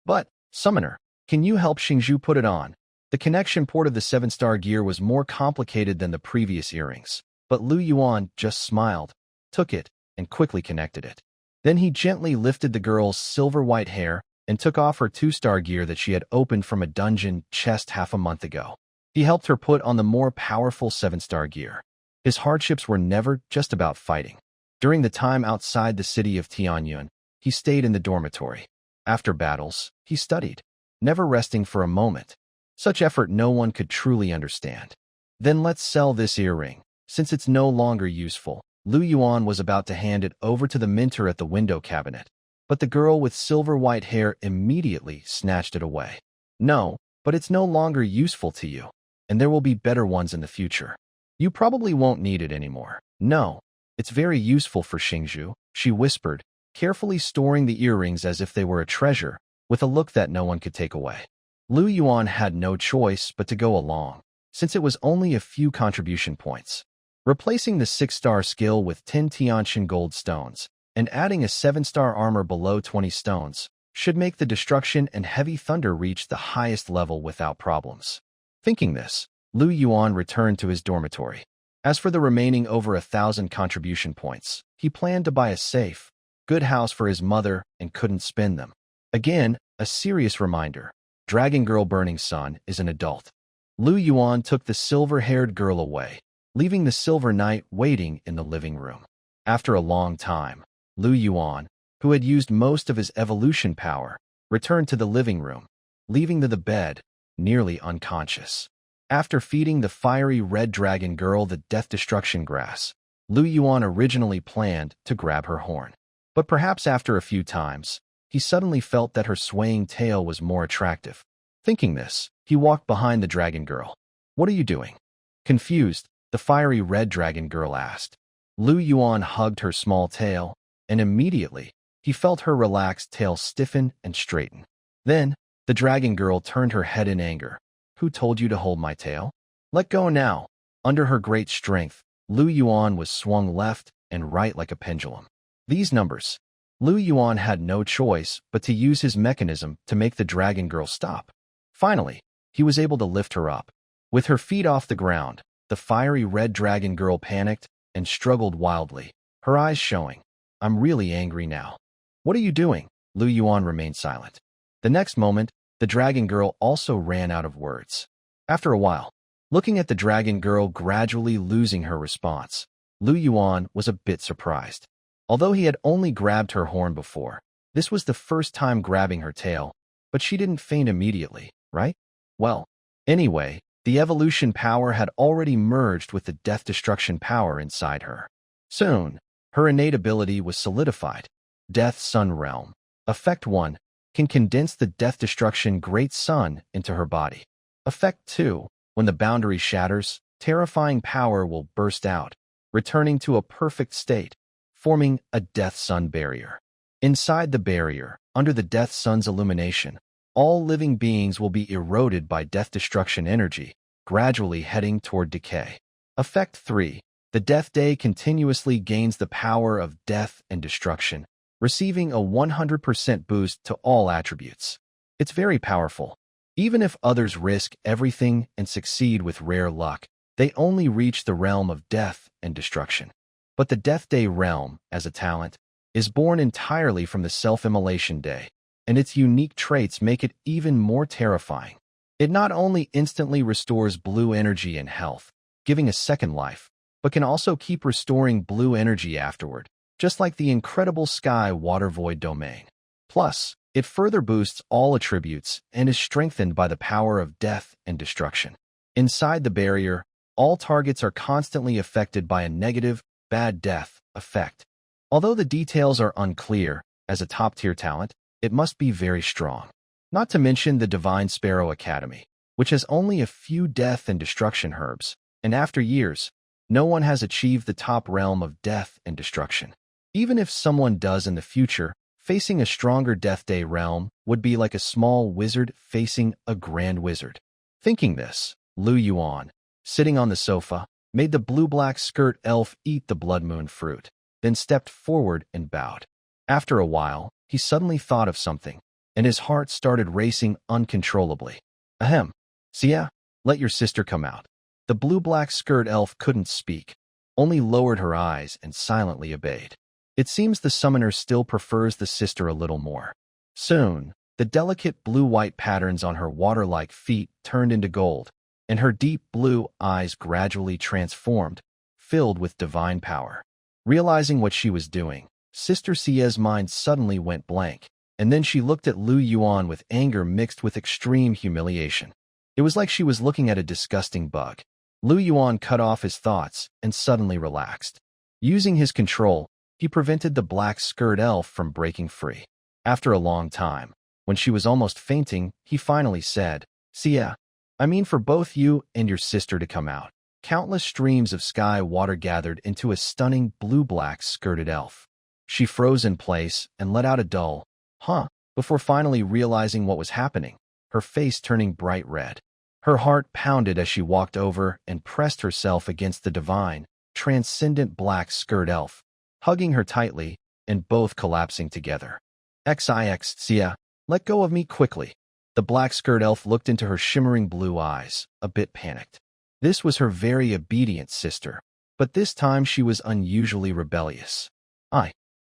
But, Summoner, can you help Xingzhu put it on?" The connection port of the 7-star gear was more complicated than the previous earrings, but Yuan just smiled, took it, and quickly connected it. Then he gently lifted the girl's silver-white hair and took off her 2-star gear that she had opened from a dungeon chest half a month ago. He helped her put on the more powerful 7-star gear. His hardships were never just about fighting. During the time outside the city of Tianyuan, he stayed in the dormitory. After battles, he studied, never resting for a moment. Such effort no one could truly understand. "Then let's sell this earring, since it's no longer useful." Yuan was about to hand it over to the minter at the window cabinet, but the girl with silver-white hair immediately snatched it away. "No, but it's no longer useful to you, and there will be better ones in the future. You probably won't need it anymore." "No, it's very useful for Xingzhu," she whispered, carefully storing the earrings as if they were a treasure, with a look that no one could take away. Yuan had no choice but to go along, since it was only a few contribution points. Replacing the 6-star skill with 10 Tiantian gold stones, and adding a 7-star armor below 20 stones, should make the destruction and heavy thunder reach the highest level without problems. Thinking this, Yuan returned to his dormitory. As for the remaining over 1,000 contribution points, he planned to buy a safe, good house for his mother and couldn't spend them. Again, a serious reminder: Dragon Girl Burning Sun is an adult. Yuan took the silver-haired girl away, leaving the Silver Knight waiting in the living room. After a long time, Yuan, who had used most of his evolution power, returned to the living room, leaving the bed, nearly unconscious. After feeding the fiery red dragon girl the death destruction grass, Yuan originally planned to grab her horn. But perhaps after a few times, he suddenly felt that her swaying tail was more attractive. Thinking this, he walked behind the dragon girl. "What are you doing?" Confused, the fiery red dragon girl asked. Lu Yuan hugged her small tail, and immediately, he felt her relaxed tail stiffen and straighten. Then, the dragon girl turned her head in anger. Who told you to hold my tail? Let go now. Under her great strength, Lu Yuan was swung left and right like a pendulum. These numbers. Lu Yuan had no choice but to use his mechanism to make the dragon girl stop. Finally, he was able to lift her up. With her feet off the ground, the fiery red dragon girl panicked and struggled wildly, her eyes showing. I'm really angry now. What are you doing? Lu Yuan remained silent. The next moment, the dragon girl also ran out of words. After a while, looking at the dragon girl gradually losing her response, Lu Yuan was a bit surprised. Although he had only grabbed her horn before, this was the first time grabbing her tail, but she didn't faint immediately, right? Well, anyway, the evolution power had already merged with the death-destruction power inside her. Soon, her innate ability was solidified. Death Sun Realm. Effect 1 can condense the death-destruction Great Sun into her body. Effect 2, when the boundary shatters, terrifying power will burst out, returning to a perfect state, forming a Death Sun barrier. Inside the barrier, under the Death Sun's illumination, all living beings will be eroded by death-destruction energy, gradually heading toward decay. Effect 3. The Death Day continuously gains the power of death and destruction, receiving a 100% boost to all attributes. It's very powerful. Even if others risk everything and succeed with rare luck, they only reach the realm of death and destruction. But the Death Day realm, as a talent, is born entirely from the Self-Immolation Day, and its unique traits make it even more terrifying. It not only instantly restores blue energy and health, giving a second life, but can also keep restoring blue energy afterward, just like the incredible Sky Water Void domain. Plus, it further boosts all attributes and is strengthened by the power of death and destruction. Inside the barrier, all targets are constantly affected by a negative, bad death effect. Although the details are unclear, as a top-tier talent, it must be very strong. Not to mention the Divine Sparrow Academy, which has only a few death and destruction herbs, and after years, no one has achieved the top realm of death and destruction. Even if someone does in the future, facing a stronger Death Day realm would be like a small wizard facing a grand wizard. Thinking this, Lu Yuan, sitting on the sofa, made the blue-black skirt elf eat the blood moon fruit, then stepped forward and bowed. After a while, he suddenly thought of something, and his heart started racing uncontrollably. Ahem. Sevia, let your sister come out. The blue-black skirt elf couldn't speak, only lowered her eyes and silently obeyed. It seems the summoner still prefers the sister a little more. Soon, the delicate blue-white patterns on her water-like feet turned into gold, and her deep blue eyes gradually transformed, filled with divine power. Realizing what she was doing, Sister Sevia's mind suddenly went blank, and then she looked at Lu Yuan with anger mixed with extreme humiliation. It was like she was looking at a disgusting bug. Lu Yuan cut off his thoughts and suddenly relaxed. Using his control, he prevented the black skirt elf from breaking free. After a long time, when she was almost fainting, he finally said, Sevia, I mean for both you and your sister to come out. Countless streams of sky water gathered into a stunning blue-black skirted elf. She froze in place and let out a dull, huh, before finally realizing what was happening, her face turning bright red. Her heart pounded as she walked over and pressed herself against the divine, transcendent black skirt elf, hugging her tightly and both collapsing together. XIX, Sevia, let go of me quickly. The black skirt elf looked into her shimmering blue eyes, a bit panicked. This was her very obedient sister, but this time she was unusually rebellious.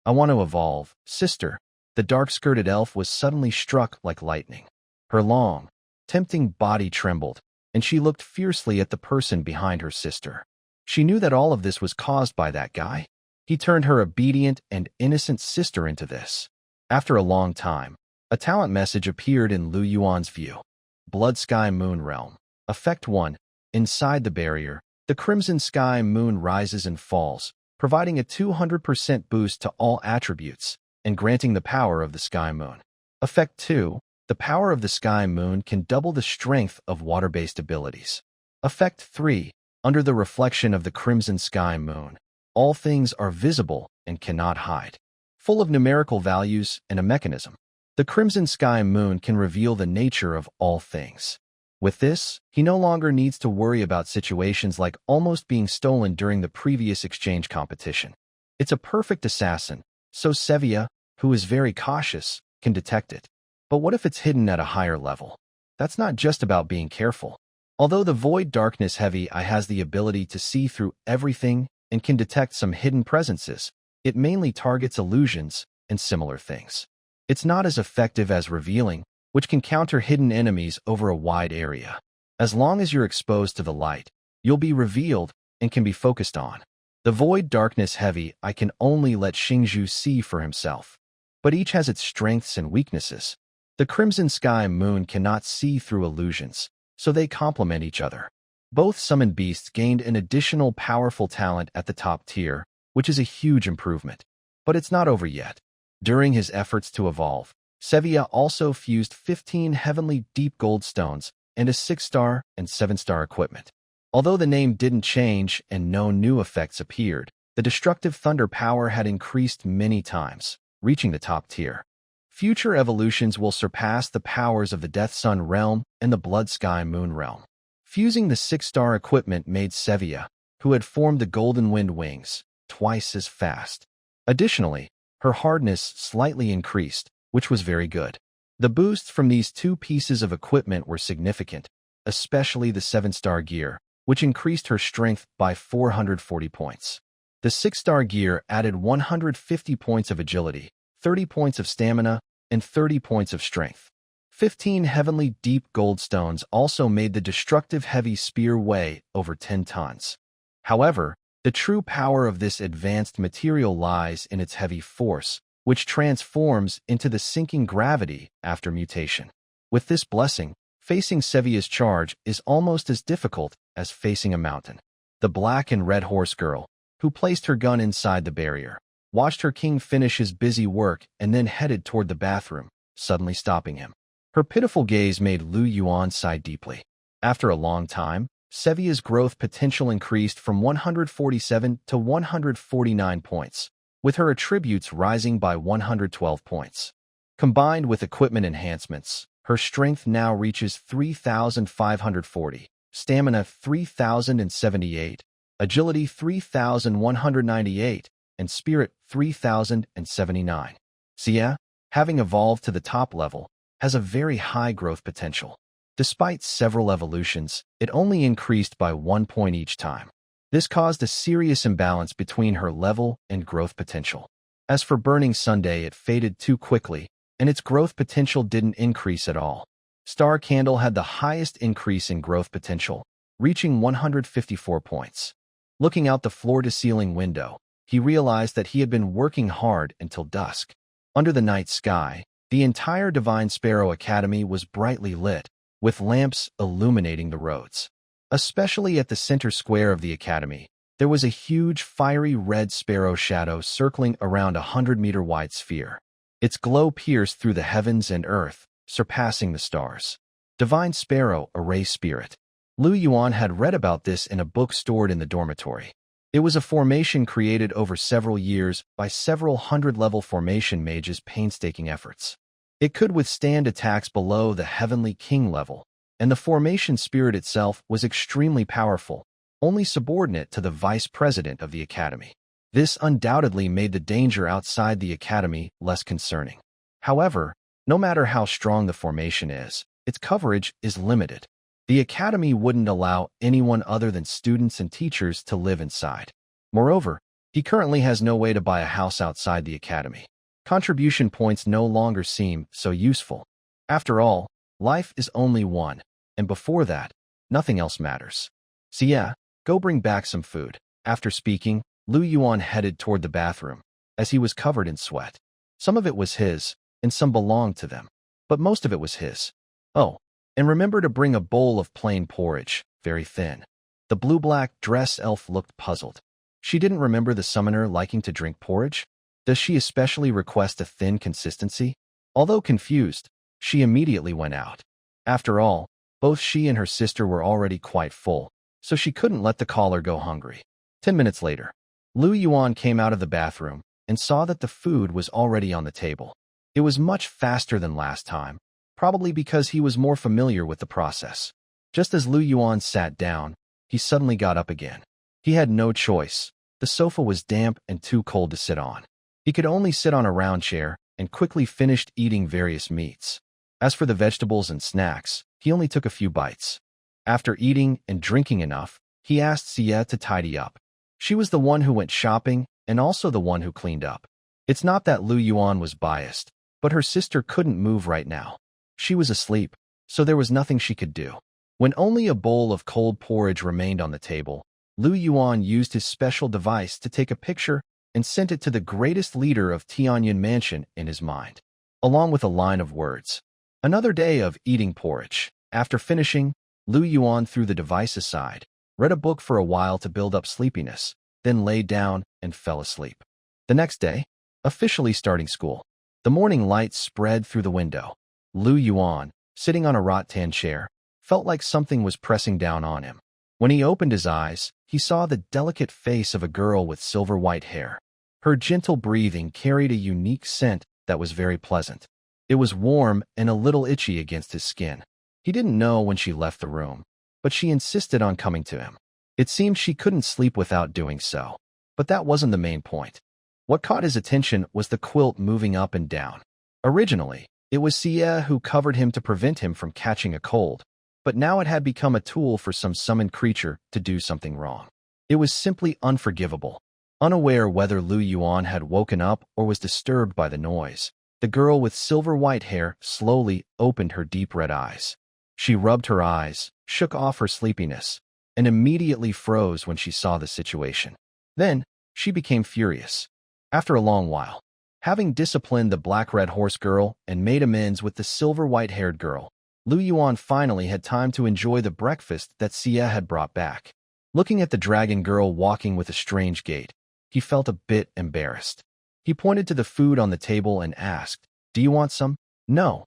I want to evolve, sister. The dark-skirted elf was suddenly struck like lightning. Her long, tempting body trembled, and she looked fiercely at the person behind her sister. She knew that all of this was caused by that guy. He turned her obedient and innocent sister into this. After a long time, a talent message appeared in Lu Yuan's view. Blood Sky Moon Realm. Effect 1. Inside the barrier, the Crimson Sky Moon rises and falls, providing a 200% boost to all attributes and granting the power of the Sky Moon. Effect 2. The power of the Sky Moon can double the strength of water-based abilities. Effect 3. Under the reflection of the crimson sky moon, all things are visible and cannot hide. Full of numerical values and a mechanism, the crimson sky moon can reveal the nature of all things. With this, he no longer needs to worry about situations like almost being stolen during the previous exchange competition. It's a perfect assassin, so Sevia, who is very cautious, can detect it. But what if it's hidden at a higher level? That's not just about being careful. Although the Void Darkness Heavy Eye has the ability to see through everything and can detect some hidden presences, it mainly targets illusions and similar things. It's not as effective as Revealing, which can counter hidden enemies over a wide area. As long as you're exposed to the light, you'll be revealed and can be focused on. The Void Darkness Heavy Eye can only let Xingzhu see for himself. But each has its strengths and weaknesses. The Crimson Sky Moon cannot see through illusions, so they complement each other. Both summoned beasts gained an additional powerful talent at the top tier, which is a huge improvement. But it's not over yet. During his efforts to evolve, Sevia also fused 15 heavenly deep gold stones and a 6-star and 7-star equipment. Although the name didn't change and no new effects appeared, the destructive thunder power had increased many times, reaching the top tier. Future evolutions will surpass the powers of the Death Sun realm and the Blood Sky Moon realm. Fusing the 6-star equipment made Sevia, who had formed the Golden Wind wings, twice as fast. Additionally, her hardness slightly increased, which was very good. The boosts from these two pieces of equipment were significant, especially the 7-star gear, which increased her strength by 440 points. The 6-star gear added 150 points of agility, 30 points of stamina, and 30 points of strength. 15 heavenly deep gold stones also made the destructive heavy spear weigh over 10 tons. However, the true power of this advanced material lies in its heavy force, which transforms into the sinking gravity after mutation. With this blessing, facing Sevia's charge is almost as difficult as facing a mountain. The black and red horse girl, who placed her gun inside the barrier, watched her king finish his busy work and then headed toward the bathroom, suddenly stopping him. Her pitiful gaze made Yuan sigh deeply. After a long time, Sevia's growth potential increased from 147 to 149 points, with her attributes rising by 112 points. Combined with equipment enhancements, her strength now reaches 3,540, stamina 3,078, agility 3,198, and spirit 3,079. Sevia, having evolved to the top level, has a very high growth potential. Despite several evolutions, it only increased by 1 point each time. This caused a serious imbalance between her level and growth potential. As for Burning Sunday, it faded too quickly, and its growth potential didn't increase at all. Star Candle had the highest increase in growth potential, reaching 154 points. Looking out the floor-to-ceiling window, he realized that he had been working hard until dusk. Under the night sky, the entire Divine Sparrow Academy was brightly lit, with lamps illuminating the roads. Especially at the center square of the academy, there was a huge fiery red sparrow shadow circling around a 100-meter-wide sphere. Its glow pierced through the heavens and earth, surpassing the stars. Divine Sparrow, a ray spirit. Yuan had read about this in a book stored in the dormitory. It was a formation created over several years by several hundred-level formation mages' painstaking efforts. It could withstand attacks below the Heavenly King level, and the formation spirit itself was extremely powerful, only subordinate to the vice president of the academy. This undoubtedly made the danger outside the academy less concerning. However, no matter how strong the formation is, its coverage is limited. The academy wouldn't allow anyone other than students and teachers to live inside. Moreover, he currently has no way to buy a house outside the academy. Contribution points no longer seem so useful. After all, life is only one, and before that, nothing else matters. Sevia, go bring back some food. After speaking, Yuan headed toward the bathroom, as he was covered in sweat. Some of it was his, and some belonged to them, but most of it was his. Oh, and remember to bring a bowl of plain porridge, very thin. The blue-black dress elf looked puzzled. She didn't remember the summoner liking to drink porridge. Does she especially request a thin consistency? Although confused, she immediately went out. After all, both she and her sister were already quite full, so she couldn't let the caller go hungry. 10 minutes later, Lu Yuan came out of the bathroom and saw that the food was already on the table. It was much faster than last time, probably because he was more familiar with the process. Just as Lu Yuan sat down, he suddenly got up again. He had no choice. The sofa was damp and too cold to sit on. He could only sit on a round chair and quickly finished eating various meats. As for the vegetables and snacks, he only took a few bites. After eating and drinking enough, he asked Sevia to tidy up. She was the one who went shopping and also the one who cleaned up. It's not that Lu Yuan was biased, but her sister couldn't move right now. She was asleep, so there was nothing she could do. When only a bowl of cold porridge remained on the table, Lu Yuan used his special device to take a picture and sent it to the greatest leader of Tianyuan Mansion in his mind, along with a line of words. Another day of eating porridge. After finishing, Lu Yuan threw the device aside, read a book for a while to build up sleepiness, then lay down and fell asleep. The next day, officially starting school, the morning light spread through the window. Lu Yuan, sitting on a rattan chair, felt like something was pressing down on him. When he opened his eyes, he saw the delicate face of a girl with silver-white hair. Her gentle breathing carried a unique scent that was very pleasant. It was warm and a little itchy against his skin. He didn't know when she left the room, but she insisted on coming to him. It seemed she couldn't sleep without doing so. But that wasn't the main point. What caught his attention was the quilt moving up and down. Originally, it was Sevia who covered him to prevent him from catching a cold, but now it had become a tool for some summoned creature to do something wrong. It was simply unforgivable. Unaware whether Lu Yuan had woken up or was disturbed by the noise, the girl with silver-white hair slowly opened her deep red eyes. She rubbed her eyes, shook off her sleepiness, and immediately froze when she saw the situation. Then, she became furious. After a long while, having disciplined the black-red horse girl and made amends with the silver-white-haired girl, Lu Yuan finally had time to enjoy the breakfast that Sevia had brought back. Looking at the dragon girl walking with a strange gait, he felt a bit embarrassed. He pointed to the food on the table and asked, "Do you want some?" "No."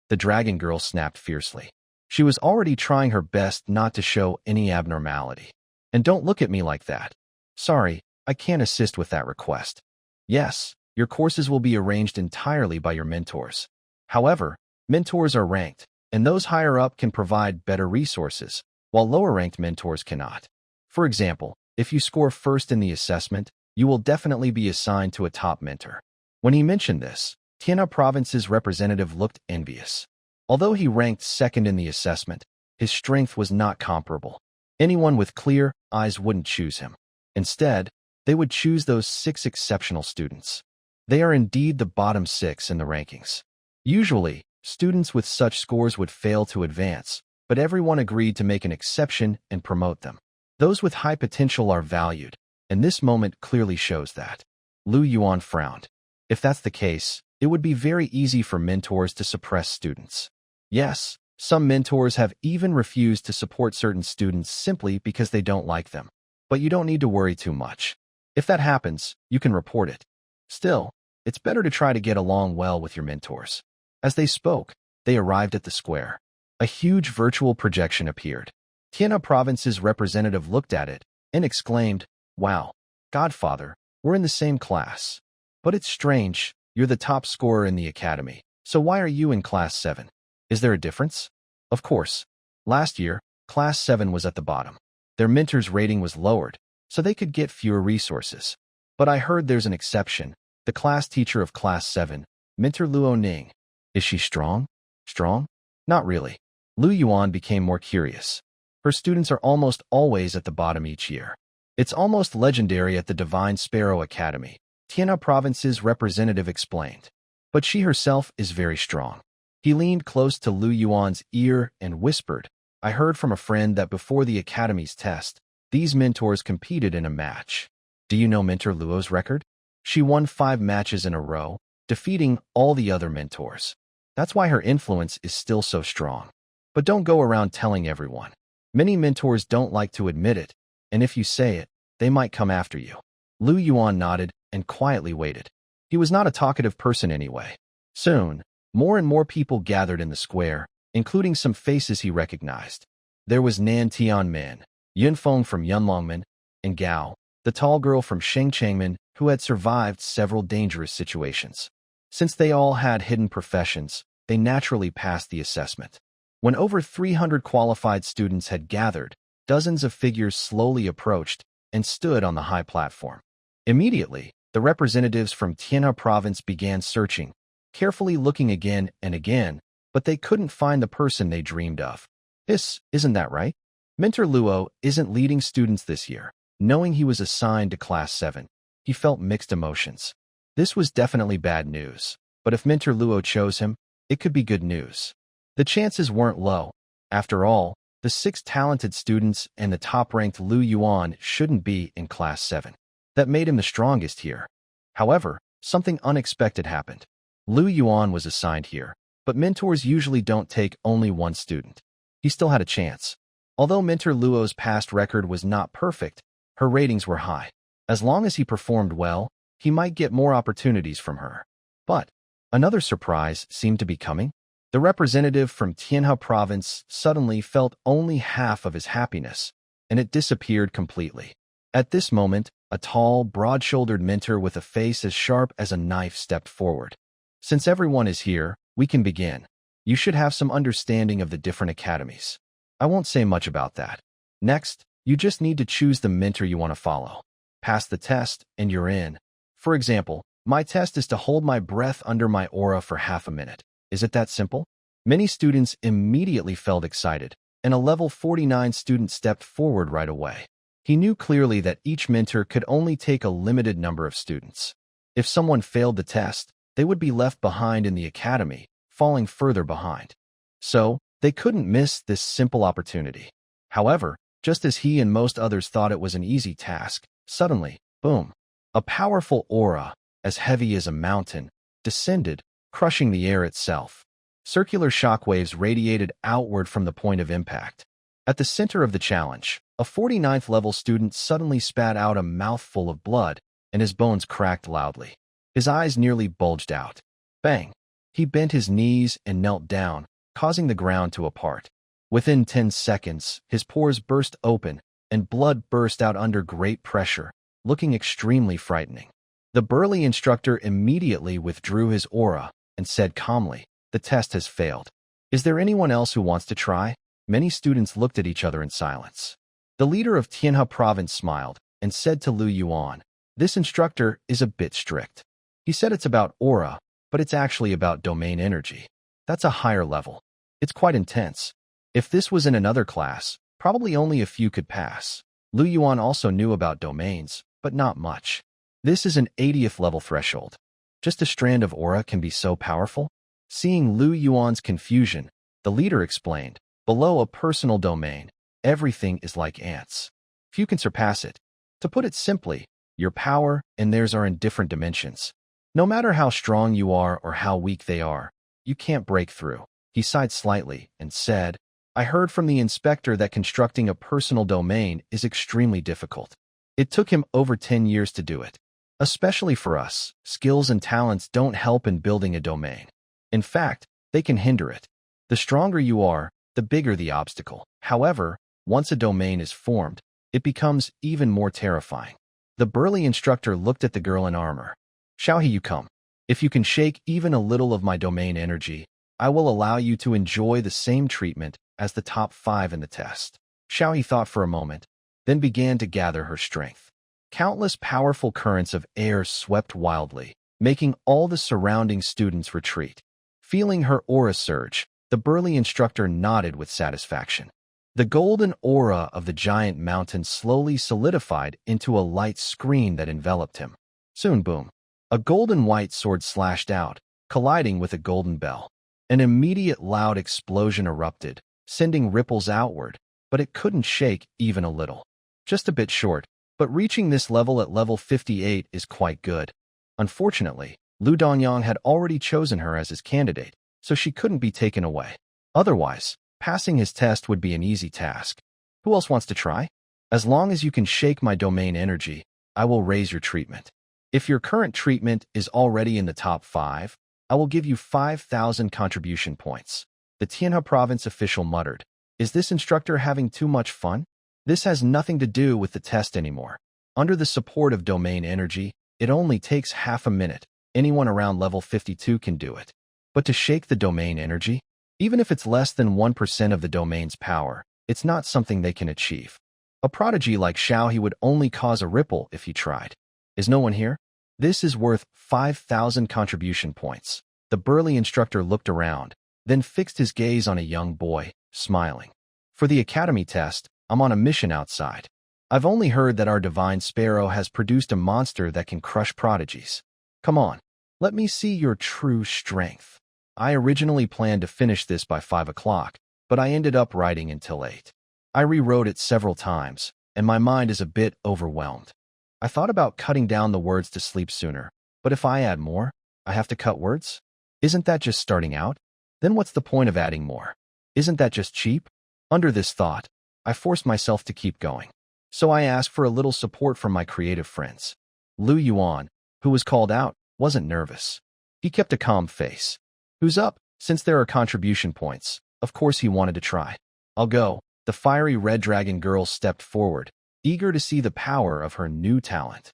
The dragon girl snapped fiercely. She was already trying her best not to show any abnormality. "And don't look at me like that. Sorry, I can't assist with that request. Yes, your courses will be arranged entirely by your mentors. However, mentors are ranked, and those higher up can provide better resources, while lower-ranked mentors cannot. For example, if you score first in the assessment, you will definitely be assigned to a top mentor." When he mentioned this, Tiana Province's representative looked envious. Although he ranked second in the assessment, his strength was not comparable. Anyone with clear eyes wouldn't choose him. Instead, they would choose those 6 exceptional students. They are indeed the bottom 6 in the rankings. Usually, students with such scores would fail to advance, but everyone agreed to make an exception and promote them. Those with high potential are valued, and this moment clearly shows that. Lu Yuan frowned. If that's the case, it would be very easy for mentors to suppress students. Yes, some mentors have even refused to support certain students simply because they don't like them. But you don't need to worry too much. If that happens, you can report it. Still, it's better to try to get along well with your mentors. As they spoke, they arrived at the square. A huge virtual projection appeared. Tiana Province's representative looked at it and exclaimed, "Wow, Godfather, we're in the same class. But it's strange, you're the top scorer in the academy, so why are you in Class 7? Is there a difference?" Of course. Last year, Class 7 was at the bottom. Their mentor's rating was lowered, so they could get fewer resources. But I heard there's an exception. The class teacher of Class 7, Mentor Luo Ning. Is she strong? Strong? Not really. Lu Yuan became more curious. Her students are almost always at the bottom each year. It's almost legendary at the Divine Sparrow Academy, Tiana Province's representative explained. But she herself is very strong. He leaned close to Lu Yuan's ear and whispered, "I heard from a friend that before the academy's test, these mentors competed in a match. Do you know Mentor Luo's record? She won 5 matches in a row, defeating all the other mentors. That's why her influence is still so strong. But don't go around telling everyone. Many mentors don't like to admit it, and if you say it, they might come after you." Lu Yuan nodded and quietly waited. He was not a talkative person anyway. Soon, more and more people gathered in the square, including some faces he recognized. There was Nan Tianmin, Yunfeng from Yunlongmen, and Gao, the tall girl from Shengchangmen who had survived several dangerous situations. Since they all had hidden professions, they naturally passed the assessment. When over 300 qualified students had gathered, dozens of figures slowly approached and stood on the high platform. Immediately, the representatives from Tianhe province began searching, carefully looking again and again, but they couldn't find the person they dreamed of. Isn't that right? Mentor Luo isn't leading students this year. Knowing he was assigned to Class 7, he felt mixed emotions. This was definitely bad news, but if Mentor Luo chose him, it could be good news. The chances weren't low. After all, the 6 talented students and the top-ranked Lu Yuan shouldn't be in Class 7. That made him the strongest here. However, something unexpected happened. Lu Yuan was assigned here, but mentors usually don't take only one student. He still had a chance. Although Mentor Luo's past record was not perfect, her ratings were high. As long as he performed well, he might get more opportunities from her. But another surprise seemed to be coming. The representative from Tianhe province suddenly felt only half of his happiness, and it disappeared completely. At this moment, a tall, broad-shouldered mentor with a face as sharp as a knife stepped forward. Since everyone is here, we can begin. You should have some understanding of the different academies. I won't say much about that. Next, you just need to choose the mentor you want to follow. Pass the test, and you're in. For example, my test is to hold my breath under my aura for half a minute. Is it that simple? Many students immediately felt excited, and a level 49 student stepped forward right away. He knew clearly that each mentor could only take a limited number of students. If someone failed the test, they would be left behind in the academy, falling further behind. So, they couldn't miss this simple opportunity. However, just as he and most others thought it was an easy task, suddenly, boom, a powerful aura, as heavy as a mountain, descended, crushing the air itself. Circular shockwaves radiated outward from the point of impact. At the center of the challenge, a 49th level student suddenly spat out a mouthful of blood, and his bones cracked loudly. His eyes nearly bulged out. Bang! He bent his knees and knelt down, causing the ground to apart. Within 10 seconds, his pores burst open, and blood burst out under great pressure, looking extremely frightening. The burly instructor immediately withdrew his aura and said calmly, "The test has failed. Is there anyone else who wants to try?" Many students looked at each other in silence. The leader of Tianhe province smiled and said to Lu Yuan, "This instructor is a bit strict. He said it's about aura, but it's actually about domain energy. That's a higher level. It's quite intense. If this was in another class, probably only a few could pass." Lu Yuan also knew about domains, but not much. This is an 80th level threshold. Just a strand of aura can be so powerful? Seeing Lu Yuan's confusion, the leader explained, "Below a personal domain, everything is like ants. Few can surpass it. To put it simply, your power and theirs are in different dimensions. No matter how strong you are or how weak they are, you can't break through." He sighed slightly and said, "I heard from the inspector that constructing a personal domain is extremely difficult. It took him over 10 years to do it. Especially for us, skills and talents don't help in building a domain. In fact, they can hinder it. The stronger you are, the bigger the obstacle. However, once a domain is formed, it becomes even more terrifying." The burly instructor looked at the girl in armor. "Shall you come? If you can shake even a little of my domain energy, I will allow you to enjoy the same treatment as the top 5 in the test." Xiaohe thought for a moment, then began to gather her strength. Countless powerful currents of air swept wildly, making all the surrounding students retreat. Feeling her aura surge, the burly instructor nodded with satisfaction. The golden aura of the giant mountain slowly solidified into a light screen that enveloped him. Soon, boom, a golden white sword slashed out, colliding with a golden bell. An immediate loud explosion erupted, sending ripples outward, but it couldn't shake even a little. Just a bit short, but reaching this level at level 58 is quite good. Unfortunately, Lu Dongyang had already chosen her as his candidate, so she couldn't be taken away. Otherwise, passing his test would be an easy task. Who else wants to try? As long as you can shake my domain energy, I will raise your treatment. If your current treatment is already in the top 5, I will give you 5,000 contribution points. The Tianhe province official muttered. Is this instructor having too much fun? This has nothing to do with the test anymore. Under the support of domain energy, it only takes half a minute. Anyone around level 52 can do it. But to shake the domain energy, even if it's less than 1% of the domain's power, it's not something they can achieve. A prodigy like Xiao, he would only cause a ripple if he tried. Is no one here? This is worth 5,000 contribution points. The burly instructor looked around, then fixed his gaze on a young boy, smiling. For the academy test, I'm on a mission outside. I've only heard that our divine sparrow has produced a monster that can crush prodigies. Come on, let me see your true strength. I originally planned to finish this by 5 o'clock, but I ended up writing until 8. I rewrote it several times, and my mind is a bit overwhelmed. I thought about cutting down the words to sleep sooner, but if I add more, I have to cut words? Isn't that just starting out? Then what's the point of adding more? Isn't that just cheap? Under this thought, I forced myself to keep going. So I asked for a little support from my creative friends. Yuan, who was called out, wasn't nervous. He kept a calm face. Who's up? Since there are contribution points, of course he wanted to try. I'll go. The fiery red dragon girl stepped forward, eager to see the power of her new talent.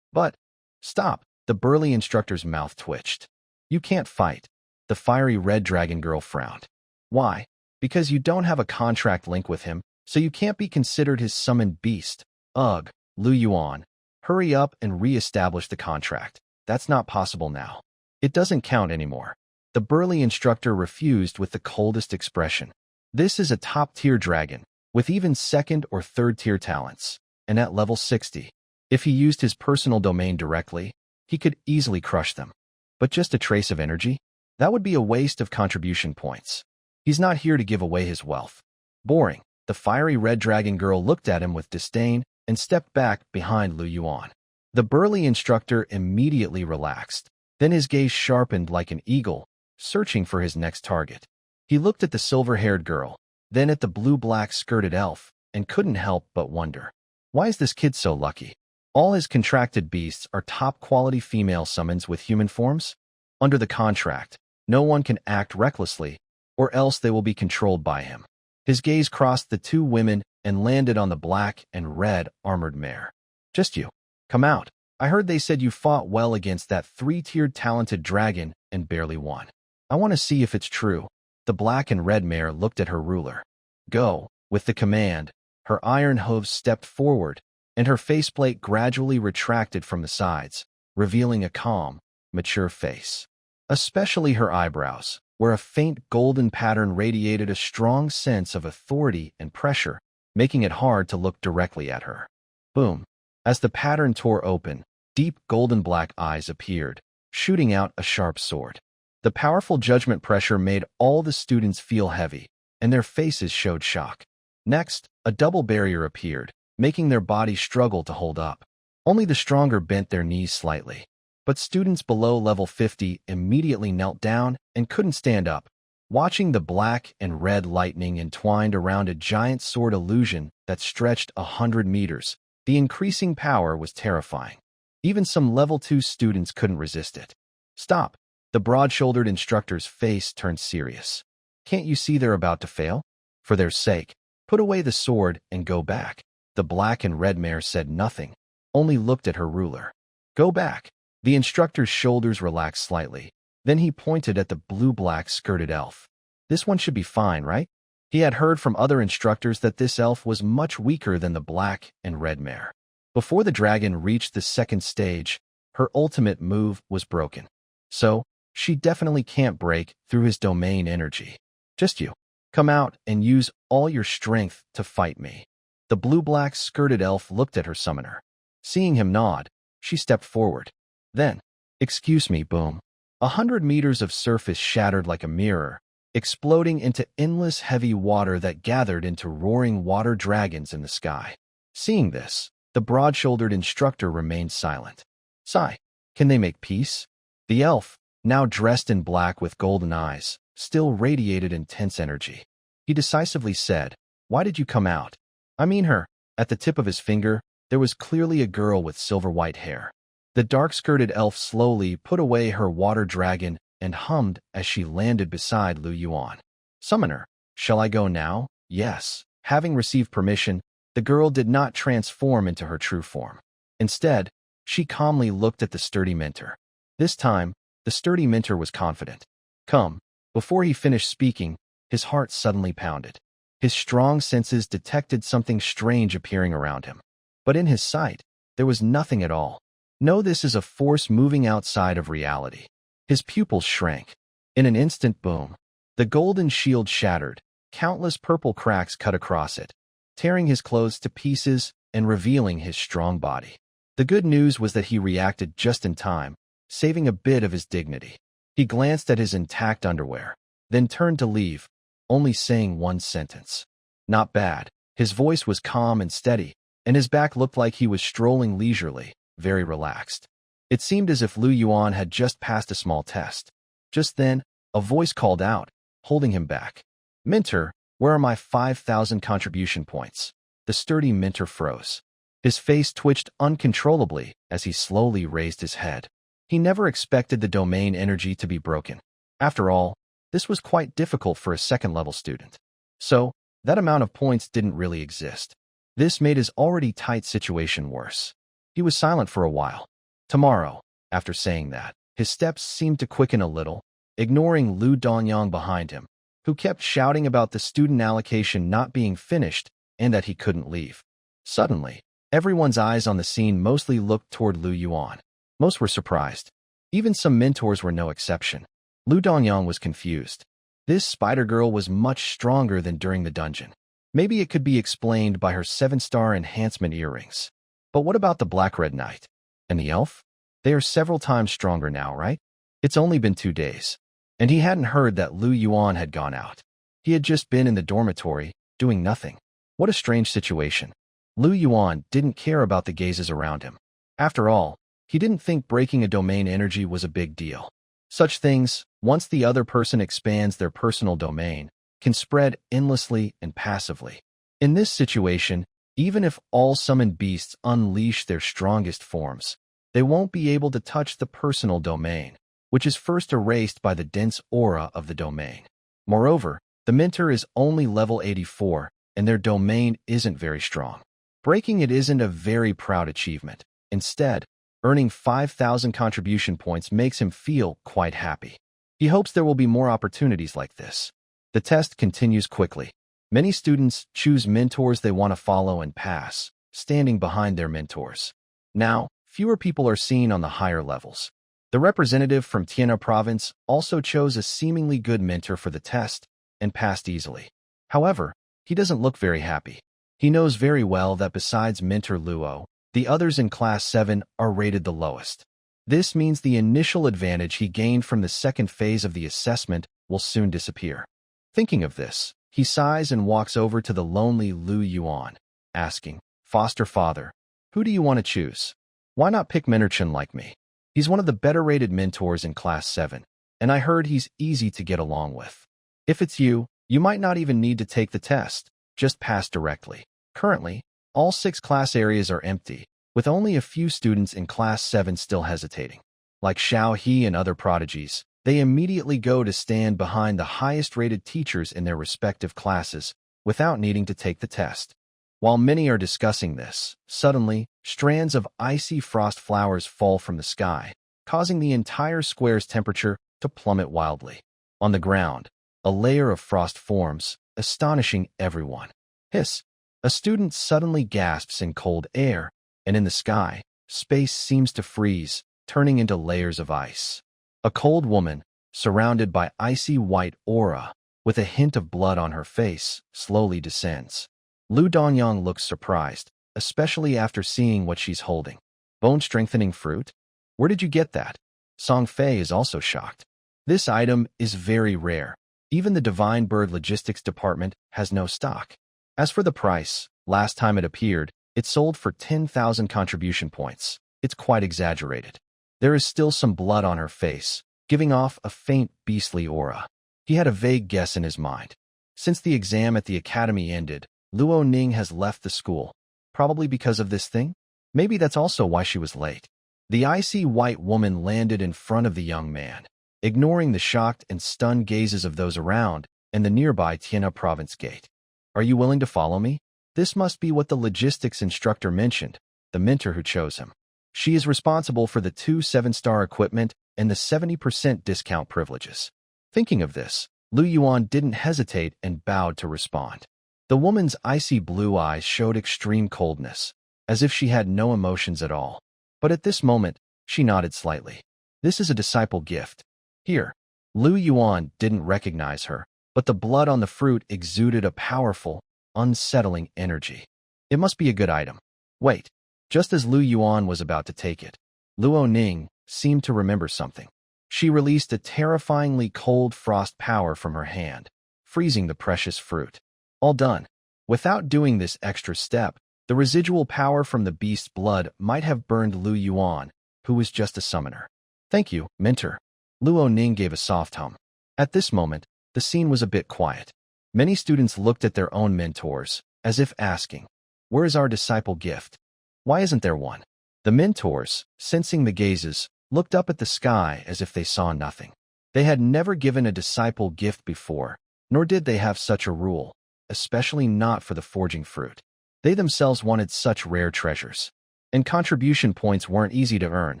But, stop, the burly instructor's mouth twitched. You can't fight. The fiery red dragon girl frowned. Why? Because you don't have a contract link with him, so you can't be considered his summoned beast. Ugh, Yuan, hurry up and re-establish the contract. That's not possible now. It doesn't count anymore. The burly instructor refused with the coldest expression. This is a top-tier dragon, with even second or third-tier talents, and at level 60. If he used his personal domain directly, he could easily crush them. But just a trace of energy? That would be a waste of contribution points. He's not here to give away his wealth. Boring. The fiery red dragon girl looked at him with disdain and stepped back behind Yuan. The burly instructor immediately relaxed. Then his gaze sharpened like an eagle, searching for his next target. He looked at the silver-haired girl, then at the blue-black skirted elf, and couldn't help but wonder. Why is this kid so lucky? All his contracted beasts are top-quality female summons with human forms? Under the contract, no one can act recklessly, or else they will be controlled by him. His gaze crossed the two women and landed on the black and red armored mare. Just you. Come out. I heard they said you fought well against that 3-tiered talented dragon and barely won. I want to see if it's true. The black and red mare looked at her ruler. Go. With the command, her iron hooves stepped forward, and her faceplate gradually retracted from the sides, revealing a calm, mature face. Especially her eyebrows, where a faint golden pattern radiated a strong sense of authority and pressure, making it hard to look directly at her. Boom. As the pattern tore open, deep golden black eyes appeared, shooting out a sharp sword. The powerful judgment pressure made all the students feel heavy, and their faces showed shock. Next, a double barrier appeared, making their bodies struggle to hold up. Only the stronger bent their knees slightly. But students below level 50 immediately knelt down and couldn't stand up. Watching the black and red lightning entwined around a giant sword illusion that stretched 100 meters, the increasing power was terrifying. Even some level 2 students couldn't resist it. Stop. The broad-shouldered instructor's face turned serious. Can't you see they're about to fail? For their sake, put away the sword and go back. The black and red mare said nothing, only looked at her ruler. Go back. The instructor's shoulders relaxed slightly. Then he pointed at the blue-black skirted elf. This one should be fine, right? He had heard from other instructors that this elf was much weaker than the black and red mare. Before the dragon reached the second stage, her ultimate move was broken. So, she definitely can't break through his domain energy. Just you. Come out and use all your strength to fight me. The blue-black skirted elf looked at her summoner. Seeing him nod, she stepped forward. Then, excuse me, boom. 100 meters of surface shattered like a mirror, exploding into endless heavy water that gathered into roaring water dragons in the sky. Seeing this, the broad-shouldered instructor remained silent. Sigh, can they make peace? The elf, now dressed in black with golden eyes, still radiated intense energy. He decisively said, Why did you come out? I mean her. At the tip of his finger, there was clearly a girl with silver-white hair. The dark-skirted elf slowly put away her water dragon and hummed as she landed beside Yuan. Summoner, shall I go now? Yes. Having received permission, the girl did not transform into her true form. Instead, she calmly looked at the sturdy mentor. This time, the sturdy mentor was confident. Come. Before he finished speaking, his heart suddenly pounded. His strong senses detected something strange appearing around him. But in his sight, there was nothing at all. No, this is a force moving outside of reality. His pupils shrank. In an instant, boom. The golden shield shattered. Countless purple cracks cut across it, tearing his clothes to pieces and revealing his strong body. The good news was that he reacted just in time, saving a bit of his dignity. He glanced at his intact underwear, then turned to leave, only saying one sentence. Not bad. His voice was calm and steady, and his back looked like he was strolling leisurely, very relaxed. It seemed as if Yuan had just passed a small test. Just then, a voice called out, holding him back. Mentor, where are my 5,000 contribution points? The sturdy mentor froze. His face twitched uncontrollably as he slowly raised his head. He never expected the domain energy to be broken. After all, this was quite difficult for a second-level student. So, that amount of points didn't really exist. This made his already tight situation worse. He was silent for a while. Tomorrow, after saying that, his steps seemed to quicken a little, ignoring Lu Dongyang behind him, who kept shouting about the student allocation not being finished and that he couldn't leave. Suddenly, everyone's eyes on the scene mostly looked toward Yuan. Most were surprised. Even some mentors were no exception. Lu Dongyang was confused. This spider girl was much stronger than during the dungeon. Maybe it could be explained by her 7-star enhancement earrings. But what about the Black-Red Knight? And the elf? They are several times stronger now, right? It's only been 2 days. And he hadn't heard that Yuan had gone out. He had just been in the dormitory, doing nothing. What a strange situation. Yuan didn't care about the gazes around him. After all, he didn't think breaking a domain energy was a big deal. Such things, once the other person expands their personal domain, can spread endlessly and passively. In this situation, even if all summoned beasts unleash their strongest forms, they won't be able to touch the personal domain, which is first erased by the dense aura of the domain. Moreover, the mentor is only level 84, and their domain isn't very strong. Breaking it isn't a very proud achievement. Instead, earning 5,000 contribution points makes him feel quite happy. He hopes there will be more opportunities like this. The test continues quickly. Many students choose mentors they want to follow and pass, standing behind their mentors. Now, fewer people are seen on the higher levels. The representative from Tianhe province also chose a seemingly good mentor for the test and passed easily. However, he doesn't look very happy. He knows very well that besides mentor Luo, the others in Class 7 are rated the lowest. This means the initial advantage he gained from the second phase of the assessment will soon disappear. Thinking of this, he sighs and walks over to the lonely Yuan, asking, "Foster father, who do you want to choose? Why not pick Mentorchen like me? He's one of the better-rated mentors in Class 7, and I heard he's easy to get along with. If it's you, you might not even need to take the test, just pass directly." Currently, all 6 class areas are empty, with only a few students in Class 7 still hesitating. Like Xiao He and other prodigies, they immediately go to stand behind the highest-rated teachers in their respective classes without needing to take the test. While many are discussing this, suddenly, strands of icy frost flowers fall from the sky, causing the entire square's temperature to plummet wildly. On the ground, a layer of frost forms, astonishing everyone. Hiss! A student suddenly gasps in cold air, and in the sky, space seems to freeze, turning into layers of ice. A cold woman, surrounded by icy white aura, with a hint of blood on her face, slowly descends. Lu Dongyang looks surprised, especially after seeing what she's holding. Bone-strengthening fruit? Where did you get that? Song Fei is also shocked. This item is very rare. Even the Divine Bird Logistics Department has no stock. As for the price, last time it appeared, it sold for 10,000 contribution points. It's quite exaggerated. There is still some blood on her face, giving off a faint beastly aura. He had a vague guess in his mind. Since the exam at the academy ended, Luo Ning has left the school. Probably because of this thing? Maybe that's also why she was late. The icy white woman landed in front of the young man, ignoring the shocked and stunned gazes of those around and the nearby Tianhe province gate. "Are you willing to follow me?" This must be what the logistics instructor mentioned, the mentor who chose him. She is responsible for the 2 7-star equipment and the 70% discount privileges. Thinking of this, Lu Yuan didn't hesitate and bowed to respond. The woman's icy blue eyes showed extreme coldness, as if she had no emotions at all. But at this moment, she nodded slightly. This is a disciple gift. Here. Lu Yuan didn't recognize her, but the blood on the fruit exuded a powerful, unsettling energy. It must be a good item. Wait. Just as Lu Yuan was about to take it, Luo Ning seemed to remember something. She released a terrifyingly cold frost power from her hand, freezing the precious fruit. All done. Without doing this extra step, the residual power from the beast's blood might have burned Lu Yuan, who was just a summoner. Thank you, mentor. Luo Ning gave a soft hum. At this moment, the scene was a bit quiet. Many students looked at their own mentors, as if asking, "Where is our disciple gift? Why isn't there one?" The mentors, sensing the gazes, looked up at the sky as if they saw nothing. They had never given a disciple gift before, nor did they have such a rule, especially not for the forging fruit. They themselves wanted such rare treasures. And contribution points weren't easy to earn.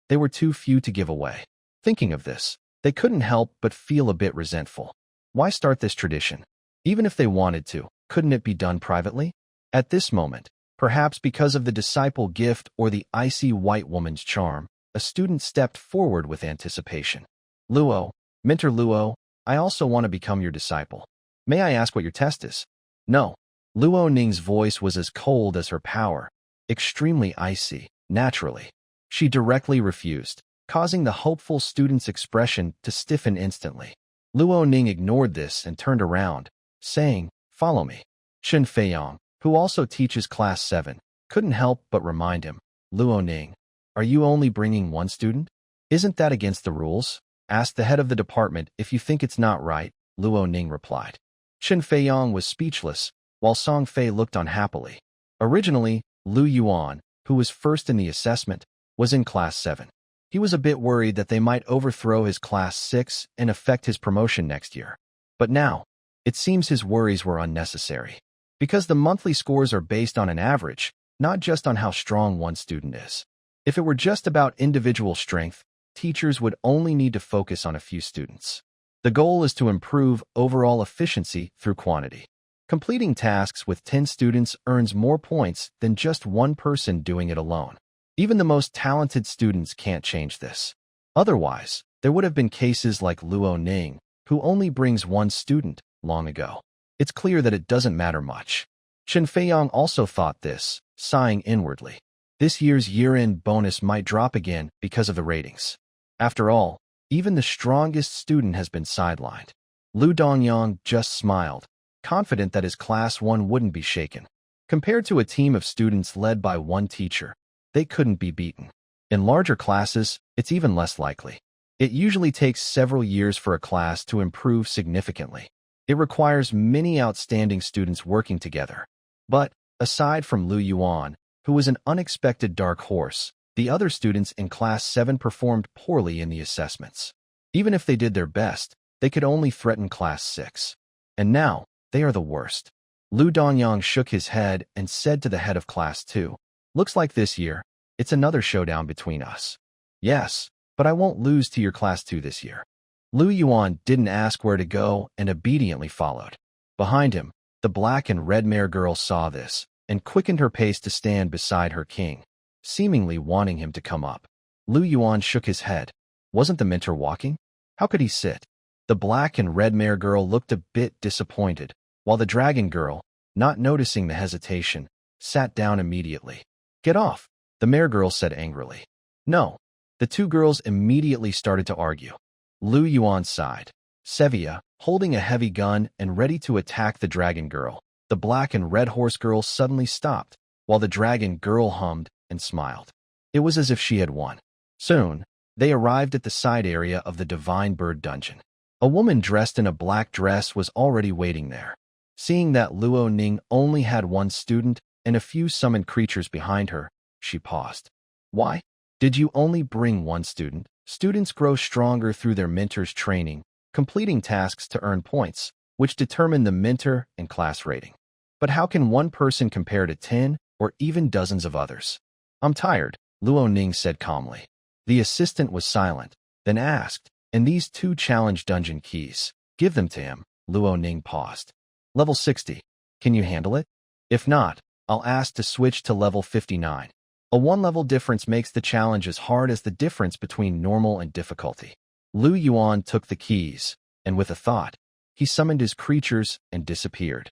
They were too few to give away. Thinking of this, they couldn't help but feel a bit resentful. Why start this tradition? Even if they wanted to, couldn't it be done privately? At this moment, perhaps because of the disciple gift or the icy white woman's charm, a student stepped forward with anticipation. Luo, Mentor Luo, I also want to become your disciple. May I ask what your test is? No. Luo Ning's voice was as cold as her power, extremely icy, naturally. She directly refused, causing the hopeful student's expression to stiffen instantly. Luo Ning ignored this and turned around, saying, "Follow me." Chen Feiyang, who also teaches Class 7, couldn't help but remind him, "Luo Ning, are you only bringing one student? Isn't that against the rules? Ask the head of the department if you think it's not right," Luo Ning replied. Chen Feiyang was speechless, while Song Fei looked on happily. Originally, Lu Yuan, who was first in the assessment, was in Class 7. He was a bit worried that they might overthrow his Class 6 and affect his promotion next year. But now, it seems his worries were unnecessary. Because the monthly scores are based on an average, not just on how strong one student is. If it were just about individual strength, teachers would only need to focus on a few students. The goal is to improve overall efficiency through quantity. Completing tasks with 10 students earns more points than just one person doing it alone. Even the most talented students can't change this. Otherwise, there would have been cases like Luo Ning, who only brings one student, long ago. It's clear that it doesn't matter much. Chen Feiyang also thought this, sighing inwardly. This year's year-end bonus might drop again because of the ratings. After all, even the strongest student has been sidelined. Lu Dongyang just smiled, confident that his Class 1 wouldn't be shaken. Compared to a team of students led by one teacher, they couldn't be beaten. In larger classes, it's even less likely. It usually takes several years for a class to improve significantly. It requires many outstanding students working together. But, aside from Lu Yuan, who was an unexpected dark horse, the other students in Class 7 performed poorly in the assessments. Even if they did their best, they could only threaten Class 6. And now, they are the worst. Lu Dongyang shook his head and said to the head of Class 2, "Looks like this year, it's another showdown between us." "Yes, but I won't lose to your Class 2 this year." Lu Yuan didn't ask where to go and obediently followed. Behind him, the black and red mare girl saw this and quickened her pace to stand beside her king, seemingly wanting him to come up. Lu Yuan shook his head. Wasn't the mentor walking? How could he sit? The black and red mare girl looked a bit disappointed, while the dragon girl, not noticing the hesitation, sat down immediately. "Get off," the mare girl said angrily. "No." The two girls immediately started to argue. Lu Yuan sighed. Sevia, holding a heavy gun and ready to attack the dragon girl, the black and red horse girl suddenly stopped, while the dragon girl hummed and smiled. It was as if she had won. Soon, they arrived at the side area of the Divine Bird Dungeon. A woman dressed in a black dress was already waiting there. Seeing that Luo Ning only had one student and a few summoned creatures behind her, she paused. "Why? Did you only bring one student?" Students grow stronger through their mentor's training, completing tasks to earn points, which determine the mentor and class rating. But how can one person compare to 10 or even dozens of others? I'm tired, Luo Ning said calmly. The assistant was silent, then asked, and these 2 challenge dungeon keys, give them to him. Luo Ning paused. Level 60. Can you handle it? If not, I'll ask to switch to level 59. A 1-level difference makes the challenge as hard as the difference between normal and difficulty. Lu Yuan took the keys, and with a thought, he summoned his creatures and disappeared.